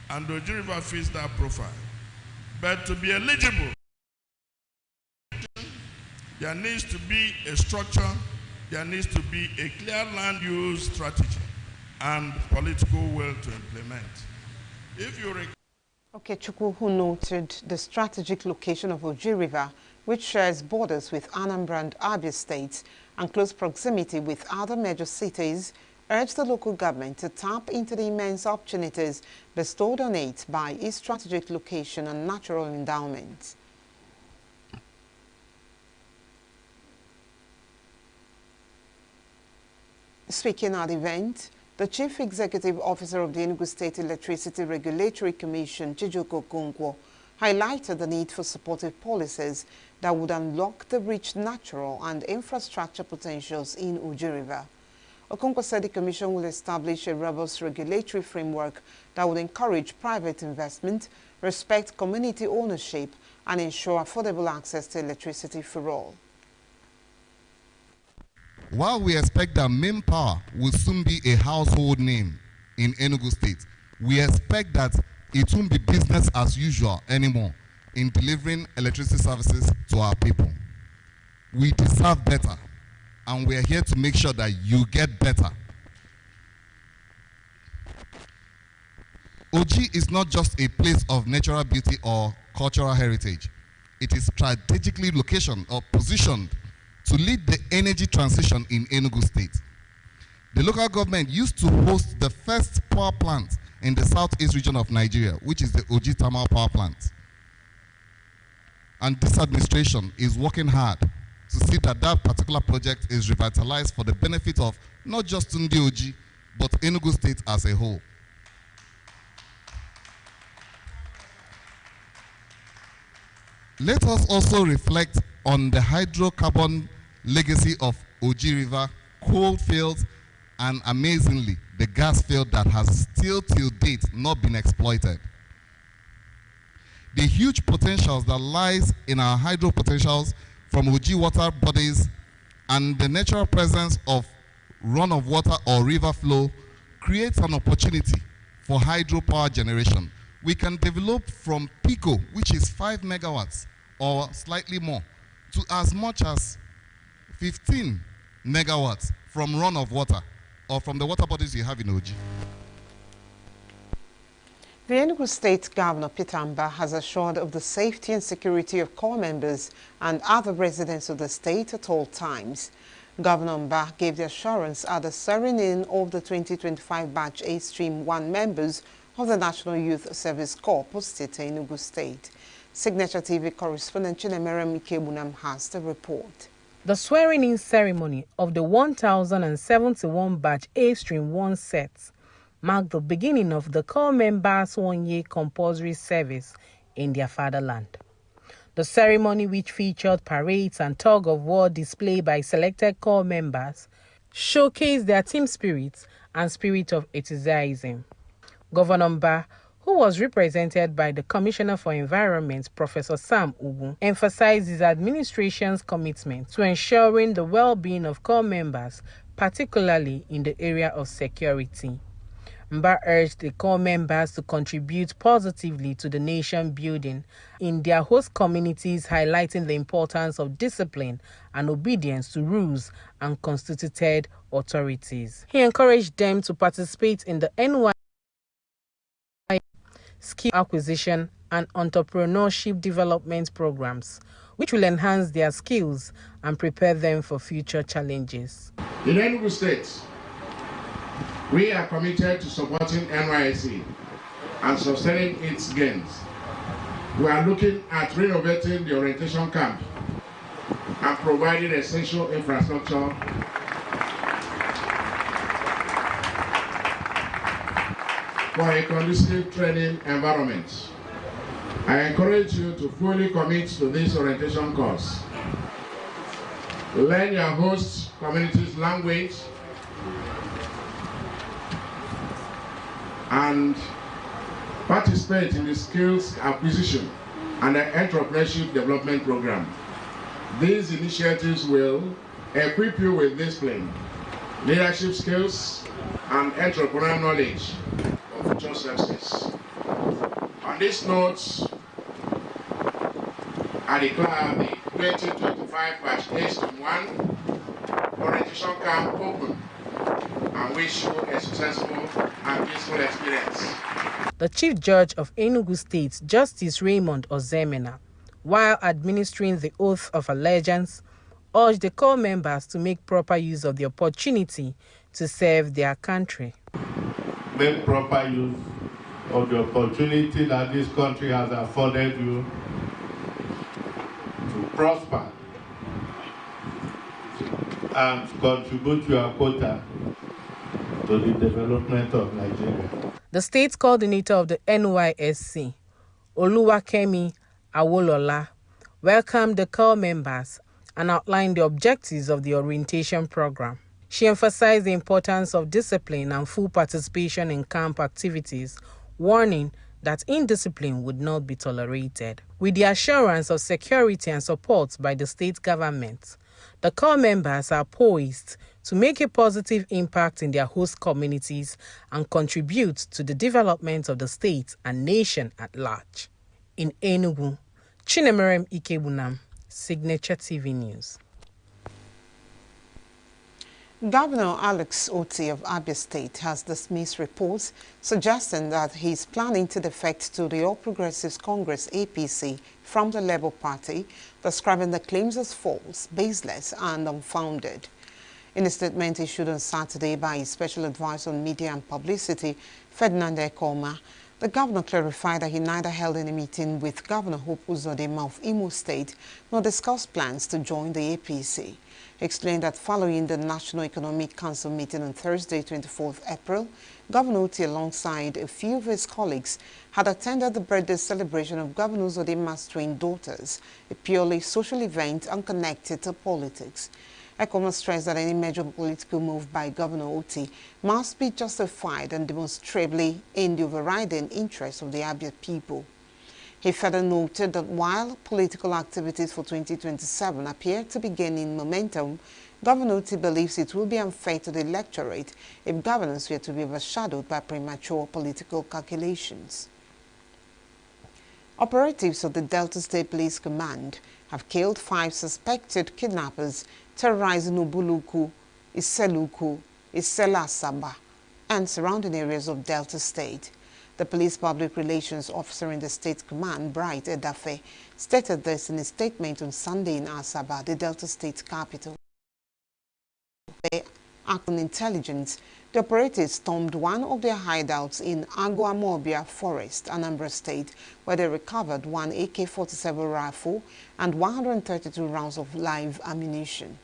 and Ojiriba fits that profile. But to be eligible, there needs to be a structure, there needs to be a clear land use strategy and political will to implement. If you Okechukwu, who noted the strategic location of Ojiriba, which shares borders with Anambra and Abia states and close proximity with other major cities, urged the local government to tap into the immense opportunities bestowed on it by its strategic location and natural endowment. Speaking at the event, the Chief Executive Officer of the ENUGU State Electricity Regulatory Commission, Chijoko Kungwo, highlighted the need for supportive policies that would unlock the rich natural and infrastructure potentials in Uji River. Okonkwo said the Commission will establish a robust regulatory framework that would encourage private investment, respect community ownership, and ensure affordable access to electricity for all. While we expect that main power will soon be a household name in Enugu State, we expect that it won't be business as usual anymore in delivering electricity services to our people. We deserve better, and we are here to make sure that you get better. Oji is not just a place of natural beauty or cultural heritage. It is strategically located or positioned to lead the energy transition in Enugu State. The local government used to host the first power plant in the southeast region of Nigeria, which is the Oji Thermal Power Plant. And this administration is working hard to see that that particular project is revitalized for the benefit of not just Tunde Oji, but Enugu State as a whole. Let us also reflect on the hydrocarbon legacy of Oji River, coal fields, and amazingly, the gas field that has still till date not been exploited. The huge potentials that lies in our hydro potentials from Oji water bodies and the natural presence of run of water or river flow creates an opportunity for hydropower generation. We can develop from Pico, which is 5 megawatts or slightly more, to as much as 15 megawatts from run of water or from the water bodies you have in Oji. The Enugu State Governor Peter Amba has assured of the safety and security of corps members and other residents of the state at all times. Governor Amba gave the assurance at the swearing-in of the 2025 Batch A Stream 1 members of the National Youth Service Corps posted to Enugu State. Signaturetv correspondent Chinemere Mikebunam has the report. The swearing-in ceremony of the 1071 Batch A Stream 1 sets marked the beginning of the corps members' one-year compulsory service in their fatherland. The ceremony, which featured parades and tug-of-war display by selected corps members, showcased their team spirit and spirit of enthusiasm. Governor Mba, who was represented by the Commissioner for Environment, Professor Sam Ugu, emphasized his administration's commitment to ensuring the well-being of corps members, particularly in the area of security. Mba urged the corps members to contribute positively to the nation building in their host communities, highlighting the importance of discipline and obedience to rules and constituted authorities. He encouraged them to participate in the NY skill acquisition and entrepreneurship development programs, which will enhance their skills and prepare them for future challenges. In Enugu State, we are committed to supporting NYSC and sustaining its gains. We are looking at renovating the orientation camp and providing essential infrastructure for a conducive training environment. I encourage you to fully commit to this orientation course. Learn your host community's language and participate in the skills acquisition and the entrepreneurship development program. These initiatives will equip you with discipline, leadership skills, and entrepreneurial knowledge for future success. On this note, I declare the 2025 Batch A Stream 1 orientation camp open and wish you a successful and peaceful experience. The Chief Judge of Enugu State, Justice Raymond Ozemena, while administering the oath of allegiance, urged the corps members to make proper use of the opportunity to serve their country. Make proper use of the opportunity that this country has afforded you to prosper and contribute your quota to the development of Nigeria. The state coordinator of the NYSC, Oluwakemi Awolola, welcomed the corps members and outlined the objectives of the orientation program. She emphasized the importance of discipline and full participation in camp activities, warning that indiscipline would not be tolerated. With the assurance of security and support by the state government, the corps members are poised to make a positive impact in their host communities and contribute to the development of the state and nation at large. In ENUGU, Chinemerem Ikebunam, Signaturetv News. Governor Alex Otti of Abia State has dismissed reports suggesting that he is planning to defect to the All Progressives Congress APC from the Labour Party, describing the claims as false, baseless and unfounded. In a statement issued on Saturday by his special advisor on media and publicity, Ferdinand Ekoma, the governor clarified that he neither held any meeting with Governor Hope Uzodinma of Imo State nor discussed plans to join the APC. He explained that following the National Economic Council meeting on Thursday, 24th April, Governor Otti, alongside a few of his colleagues, had attended the birthday celebration of Governor Uzodinma's twin daughters, a purely social event unconnected to politics. Ekoma stressed that any major political move by Governor Otti must be justified and demonstrably in the overriding interests of the Abia people. He further noted that while political activities for 2027 appear to be gaining momentum, Governor Otti believes it will be unfair to the electorate if governance were to be overshadowed by premature political calculations. Operatives of the Delta State Police Command have killed 5 suspected kidnappers terrorizing Ubuluku, Iseluku, Iselasaba, and surrounding areas of Delta State. The police public relations officer in the state command, Bright Edafe, stated this in a statement on Sunday in Asaba, the Delta State capital. They act on intelligence. The operatives stormed one of their hideouts in Aguamobia Forest, Anambra State, where they recovered 1 AK-47 rifle and 132 rounds of live ammunition.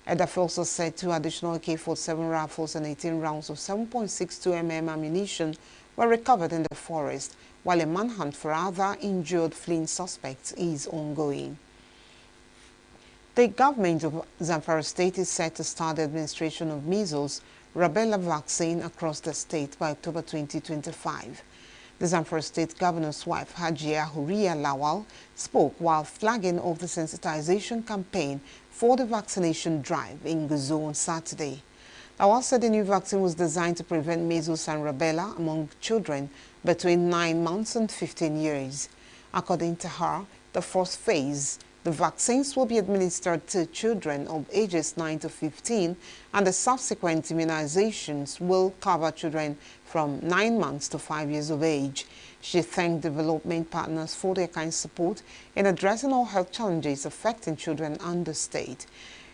Edafe also said 2 additional AK-47 rifles and 18 rounds of 7.62 mm ammunition were recovered in the forest, while a manhunt for other injured fleeing suspects is ongoing. The government of Zamfara State is set to start the administration of measles, rubella vaccine across the state by October 2025. The Zamfara State Governor's wife, Hajia Huria Lawal, spoke while flagging off the sensitization campaign for the vaccination drive in Guzo on Saturday. Lawal said the new vaccine was designed to prevent measles and rubella among children between 9 months and 15 years. According to her, the first phase, the vaccines will be administered to children of ages 9 to 15, and the subsequent immunizations will cover children from 9 months to 5 years of age. She thanked development partners for their kind support in addressing all health challenges affecting children and the state.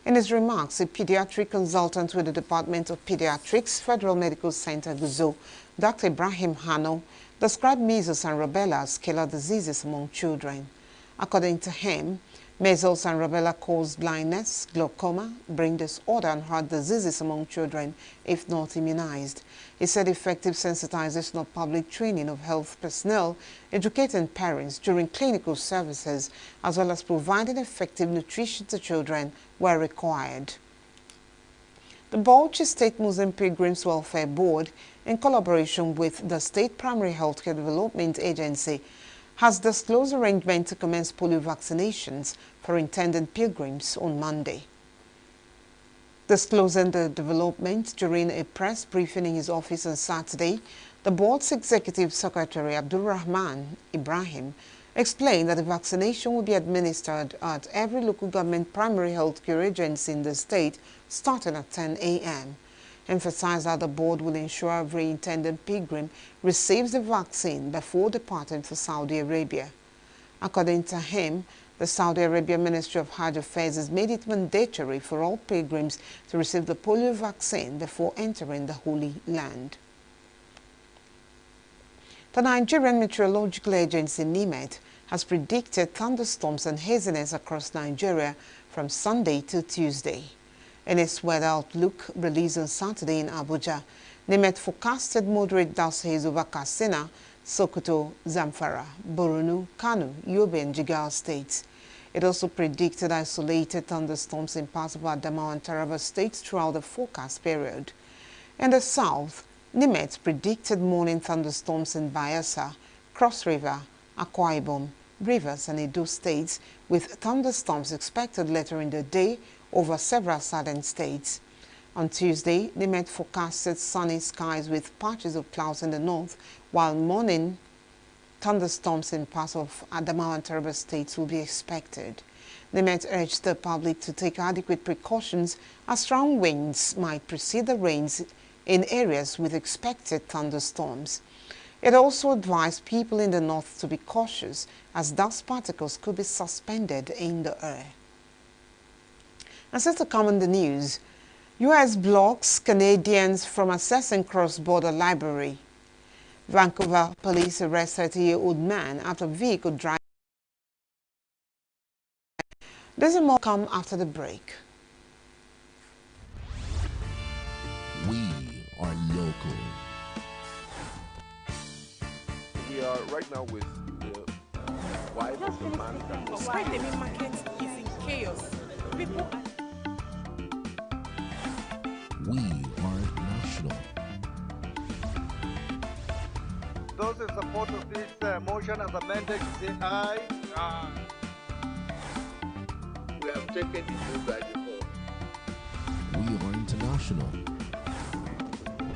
In his remarks, a pediatric consultant with the Department of Pediatrics, Federal Medical Center, Guzo, Dr. Ibrahim Hano, described measles and rubella as killer diseases among children. According to him, measles and rubella cause blindness, glaucoma, brain disorder, and heart diseases among children if not immunized. He said effective sensitization of public training of health personnel, educating parents during clinical services, as well as providing effective nutrition to children were required. The Bauchi State Muslim Pilgrims Welfare Board, in collaboration with the State Primary Healthcare Development Agency, has disclosed arrangement to commence polio vaccinations for intended pilgrims on Monday. Disclosing the development during a press briefing in his office on Saturday, the board's executive secretary, Abdul Rahman Ibrahim, explained that the vaccination will be administered at every local government primary health care agency in the state starting at 10 a.m. Emphasized that the board will ensure every intended pilgrim receives the vaccine before departing for Saudi Arabia. According to him, the Saudi Arabia Ministry of Hajj Affairs has made it mandatory for all pilgrims to receive the polio vaccine before entering the Holy Land. The Nigerian Meteorological Agency, NIMET, has predicted thunderstorms and haziness across Nigeria from Sunday to Tuesday. In its weather outlook released on Saturday in Abuja, NIMET forecasted moderate dust haze over Katsina, Sokoto, Zamfara, Borno, Kano, Yobe and Jigawa states. It also predicted isolated thunderstorms in parts of Adamawa and Taraba states throughout the forecast period. In the south, NIMET predicted morning thunderstorms in Bayelsa, Cross River, Akwa Ibom, Rivers and Edo states, with thunderstorms expected later in the day over several southern states. On Tuesday, NIMET forecasted sunny skies with patches of clouds in the north, while morning thunderstorms in parts of Adamawa and Taraba states will be expected. NIMET urged the public to take adequate precautions as strong winds might precede the rains in areas with expected thunderstorms. It also advised people in the north to be cautious as dust particles could be suspended in the air. And since to come in the news, U.S. blocks Canadians from accessing cross-border library. Vancouver police arrested a 30-year-old man after vehicle drive. This and more come after the break. We are local. We are right now with the wife of the man that was Why the main market is in chaos. People. We are national. Those in support of this motion as amended, say aye. Aye. we have taken the bill by default. We are international.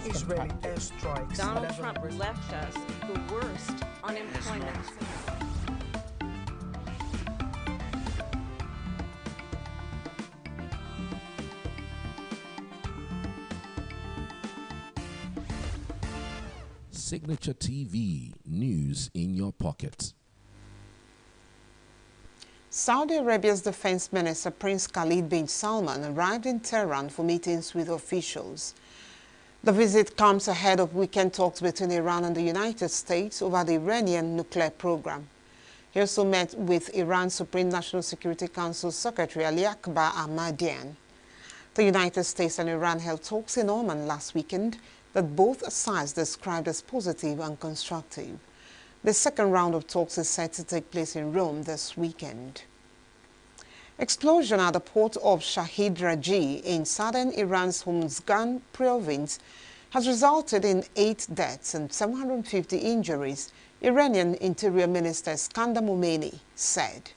Israeli airstrikes. Donald Trump left us the worst unemployment. Signature TV, news in your pocket. Saudi Arabia's Defense Minister Prince Khalid bin Salman arrived in Tehran for meetings with officials. The visit comes ahead of weekend talks between Iran and the United States over the Iranian nuclear program. He also met with Iran's Supreme National Security Council Secretary Ali Akbar Ahmadian. The United States and Iran held talks in Oman last weekend that both sides described as positive and constructive. The second round of talks is set to take place in Rome this weekend. Explosion at the port of Shahid Raji in southern Iran's Hormuzgan province has resulted in 8 deaths and 750 injuries, Iranian Interior Minister Iskandar Momeini said.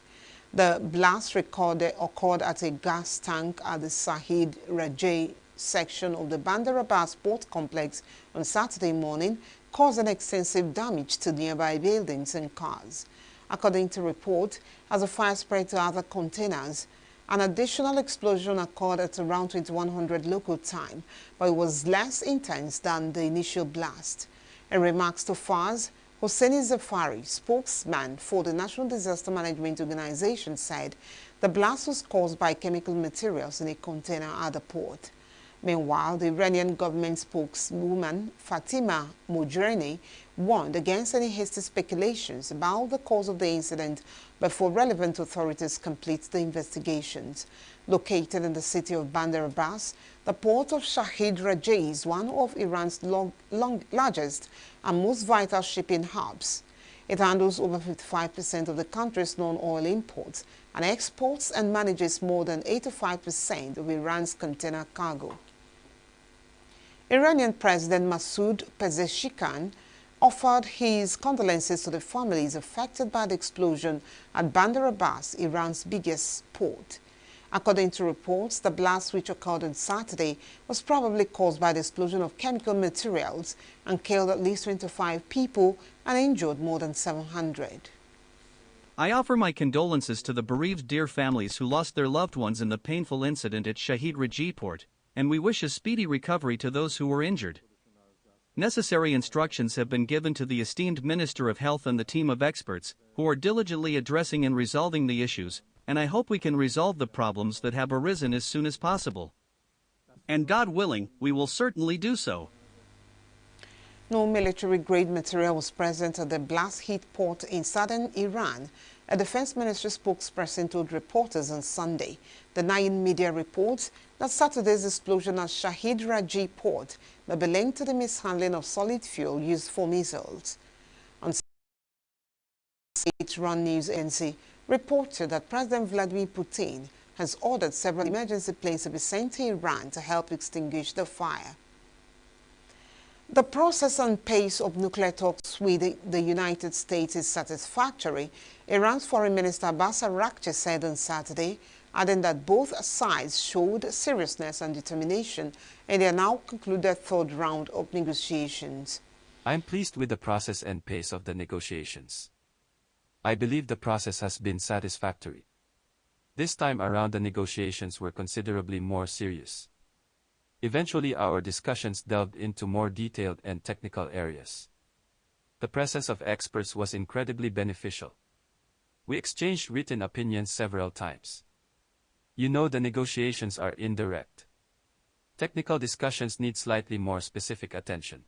The blast occurred at a gas tank at the Shahid Raji section of the Bandar Abbas port complex on Saturday morning, causing extensive damage to nearby buildings and cars. According to report, as the fire spread to other containers, an additional explosion occurred at around 2100 local time, but it was less intense than the initial blast. In remarks to FARS, Hosseini Zafari, spokesman for the National Disaster Management Organization, said the blast was caused by chemical materials in a container at the port. Meanwhile, the Iranian government spokeswoman Fatima Mojreni warned against any hasty speculations about the cause of the incident before relevant authorities complete the investigations. Located in the city of Bandar Abbas, the port of Shahid Raji is one of Iran's largest and most vital shipping hubs. It handles over 55% of the country's non-oil imports and exports and manages more than 85% of Iran's container cargo. Iranian President Masoud Pezeshkian offered his condolences to the families affected by the explosion at Bandar Abbas, Iran's biggest port. According to reports, the blast, which occurred on Saturday, was probably caused by the explosion of chemical materials and killed at least 25 people and injured more than 700. I offer my condolences to the bereaved dear families who lost their loved ones in the painful incident at Shahid Raji port, and we wish a speedy recovery to those who were injured. Necessary instructions have been given to the esteemed Minister of Health and the team of experts, who are diligently addressing and resolving the issues, and I hope we can resolve the problems that have arisen as soon as possible. And God willing, we will certainly do so. No military-grade material was present at the blast-hit port in southern Iran A Defense Ministry spokesperson told reporters on Sunday. The Nine media reports that Saturday's explosion at Shahid Raji port may be linked to the mishandling of solid fuel used for missiles. On state-run news agency reported that President Vladimir Putin has ordered several emergency planes to be sent to Iran to help extinguish the fire. The process and pace of nuclear talks with the United States is satisfactory, Iran's Foreign Minister Abbas Araghchi said on Saturday, adding that both sides showed seriousness and determination in their now concluded third round of negotiations. I am pleased with the process and pace of the negotiations. I believe the process has been satisfactory. This time around the negotiations were considerably more serious. Eventually our discussions delved into more detailed and technical areas. The presence of experts was incredibly beneficial. We exchanged written opinions several times. You know, the negotiations are indirect. Technical discussions need slightly more specific attention.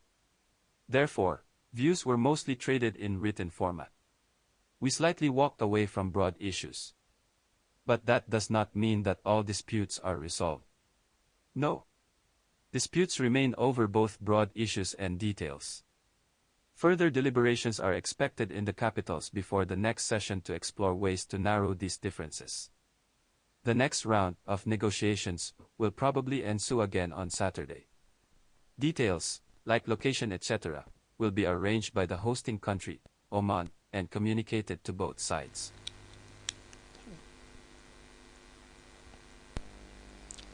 Therefore, views were mostly traded in written format. We slightly walked away from broad issues. But that does not mean that all disputes are resolved. No. Disputes remain over both broad issues and details. Further deliberations are expected in the capitals before the next session to explore ways to narrow these differences. The next round of negotiations will probably ensue again on Saturday. Details, like location etc., will be arranged by the hosting country, Oman, and communicated to both sides.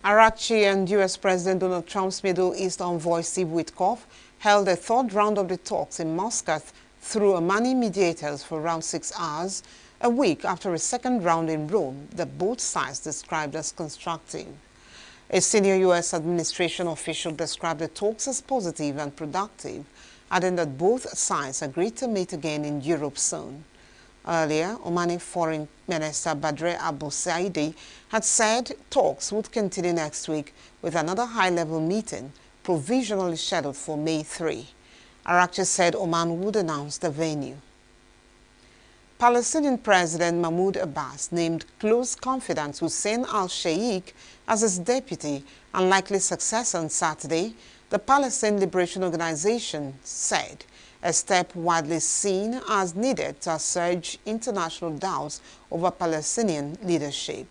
Araghchi and U.S. President Donald Trump's Middle East envoy Steve Witkoff held a third round of the talks in Muscat through Omani mediators for around 6 hours, a week after a second round in Rome that both sides described as constructive. A senior U.S. administration official described the talks as positive and productive, adding that both sides agreed to meet again in Europe soon. Earlier, Omani Foreign Minister Badre Abu Saidi had said talks would continue next week with another high-level meeting provisionally scheduled for May 3. Araghchi said Oman would announce the venue. Palestinian President Mahmoud Abbas named close confidant Hussein al-Sheikh as his deputy and likely successor on Saturday, the Palestine Liberation Organization said, a step widely seen as needed to assuage international doubts over Palestinian leadership.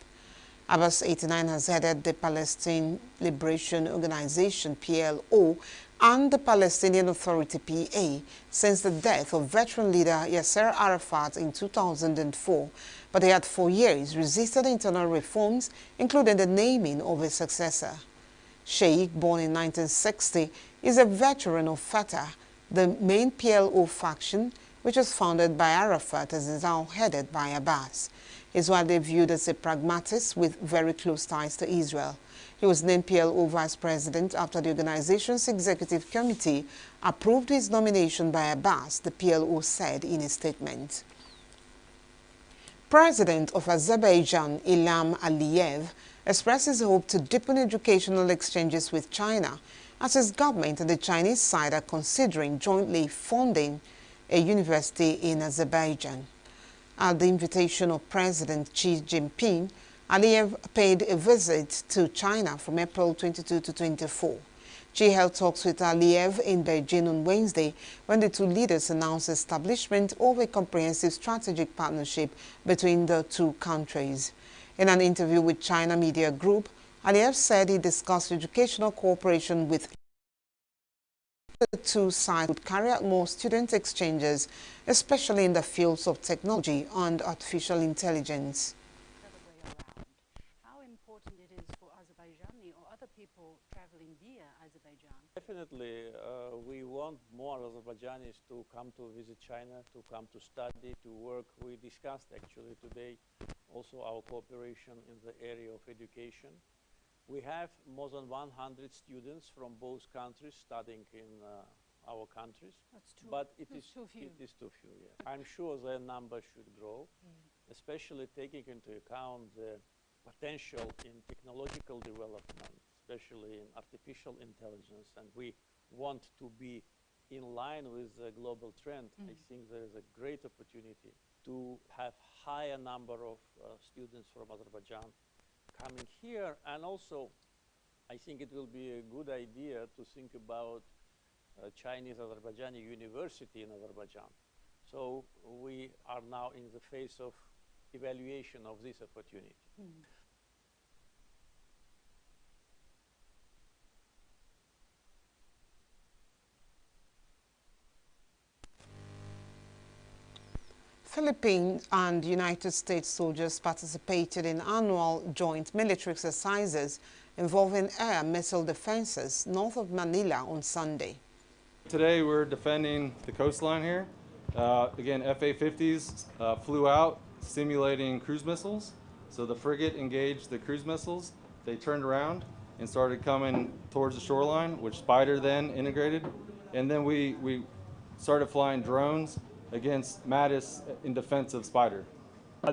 Abbas, 89, has headed the Palestine Liberation Organization, PLO, and the Palestinian Authority, PA, since the death of veteran leader Yasser Arafat in 2004, but he had for years resisted internal reforms, including the naming of a successor. Sheikh, born in 1960, is a veteran of Fatah, the main PLO faction, which was founded by Arafat and is now headed by Abbas. He is widely viewed as a pragmatist with very close ties to Israel. He was named PLO vice president after the organization's executive committee approved his nomination by Abbas, the PLO said in a statement. President of Azerbaijan, Ilham Aliyev, expresses hope to deepen educational exchanges with China, as his government and the Chinese side are considering jointly funding a university in Azerbaijan. At the invitation of President Xi Jinping, Aliyev paid a visit to China from April 22 to 24. Xi held talks with Aliyev in Beijing on Wednesday when the two leaders announced the establishment of a comprehensive strategic partnership between the two countries. In an interview with China Media Group, Aliyev said he discussed educational cooperation with the two sides would carry out more student exchanges, especially in the fields of technology and artificial intelligence. How important it is for Azerbaijani or other people traveling via Azerbaijan? Definitely, we want more Azerbaijanis to come to visit China, to come to study, to work. We discussed actually today also our cooperation in the area of education. We have more than 100 students from both countries studying in our countries. That's too, but it is too few. It is too few, yes. I'm sure their number should grow, especially taking into account the potential in technological development, especially in artificial intelligence, and we want to be in line with the global trend. I think there is a great opportunity to have higher number of students from Azerbaijan coming here. And also, I think it will be a good idea to think about Chinese Azerbaijani University in Azerbaijan. So we are now in the phase of evaluation of this opportunity. Philippine and United States soldiers participated in annual joint military exercises involving air missile defenses north of Manila on Sunday. Today we're defending the coastline here. Again, FA-50s flew out simulating cruise missiles. So the frigate engaged the cruise missiles. They turned around and started coming towards the shoreline, which Spider then integrated. And then we started flying drones against Mattis in defense of Spider.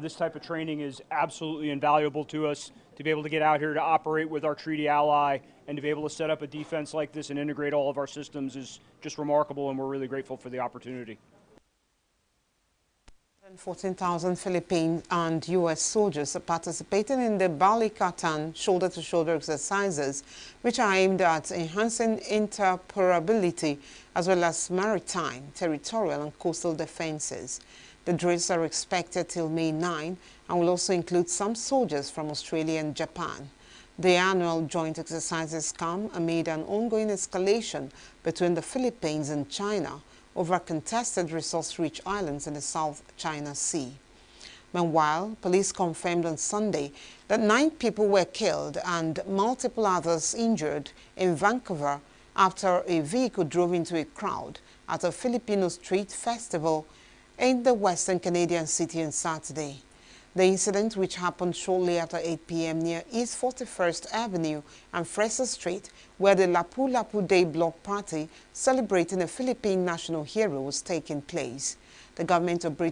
This type of training is absolutely invaluable to us. To be able to get out here to operate with our treaty ally and to be able to set up a defense like this and integrate all of our systems is just remarkable, and we're really grateful for the opportunity. 14,000 Philippine and U.S. soldiers are participating in the Balikatan shoulder-to-shoulder exercises, which are aimed at enhancing interoperability as well as maritime, territorial and coastal defenses. The drills are expected till May 9 and will also include some soldiers from Australia and Japan. The annual joint exercises come amid an ongoing escalation between the Philippines and China over contested resource-rich islands in the South China Sea. Meanwhile, police confirmed on Sunday that 9 people were killed and multiple others injured in Vancouver after a vehicle drove into a crowd at a Filipino street festival in the Western Canadian city on Saturday. The incident, which happened shortly after 8 p.m. near East 41st Avenue and Fraser Street, where the Lapu-Lapu Day Block Party celebrating a Philippine national hero was taking place. The government of Britain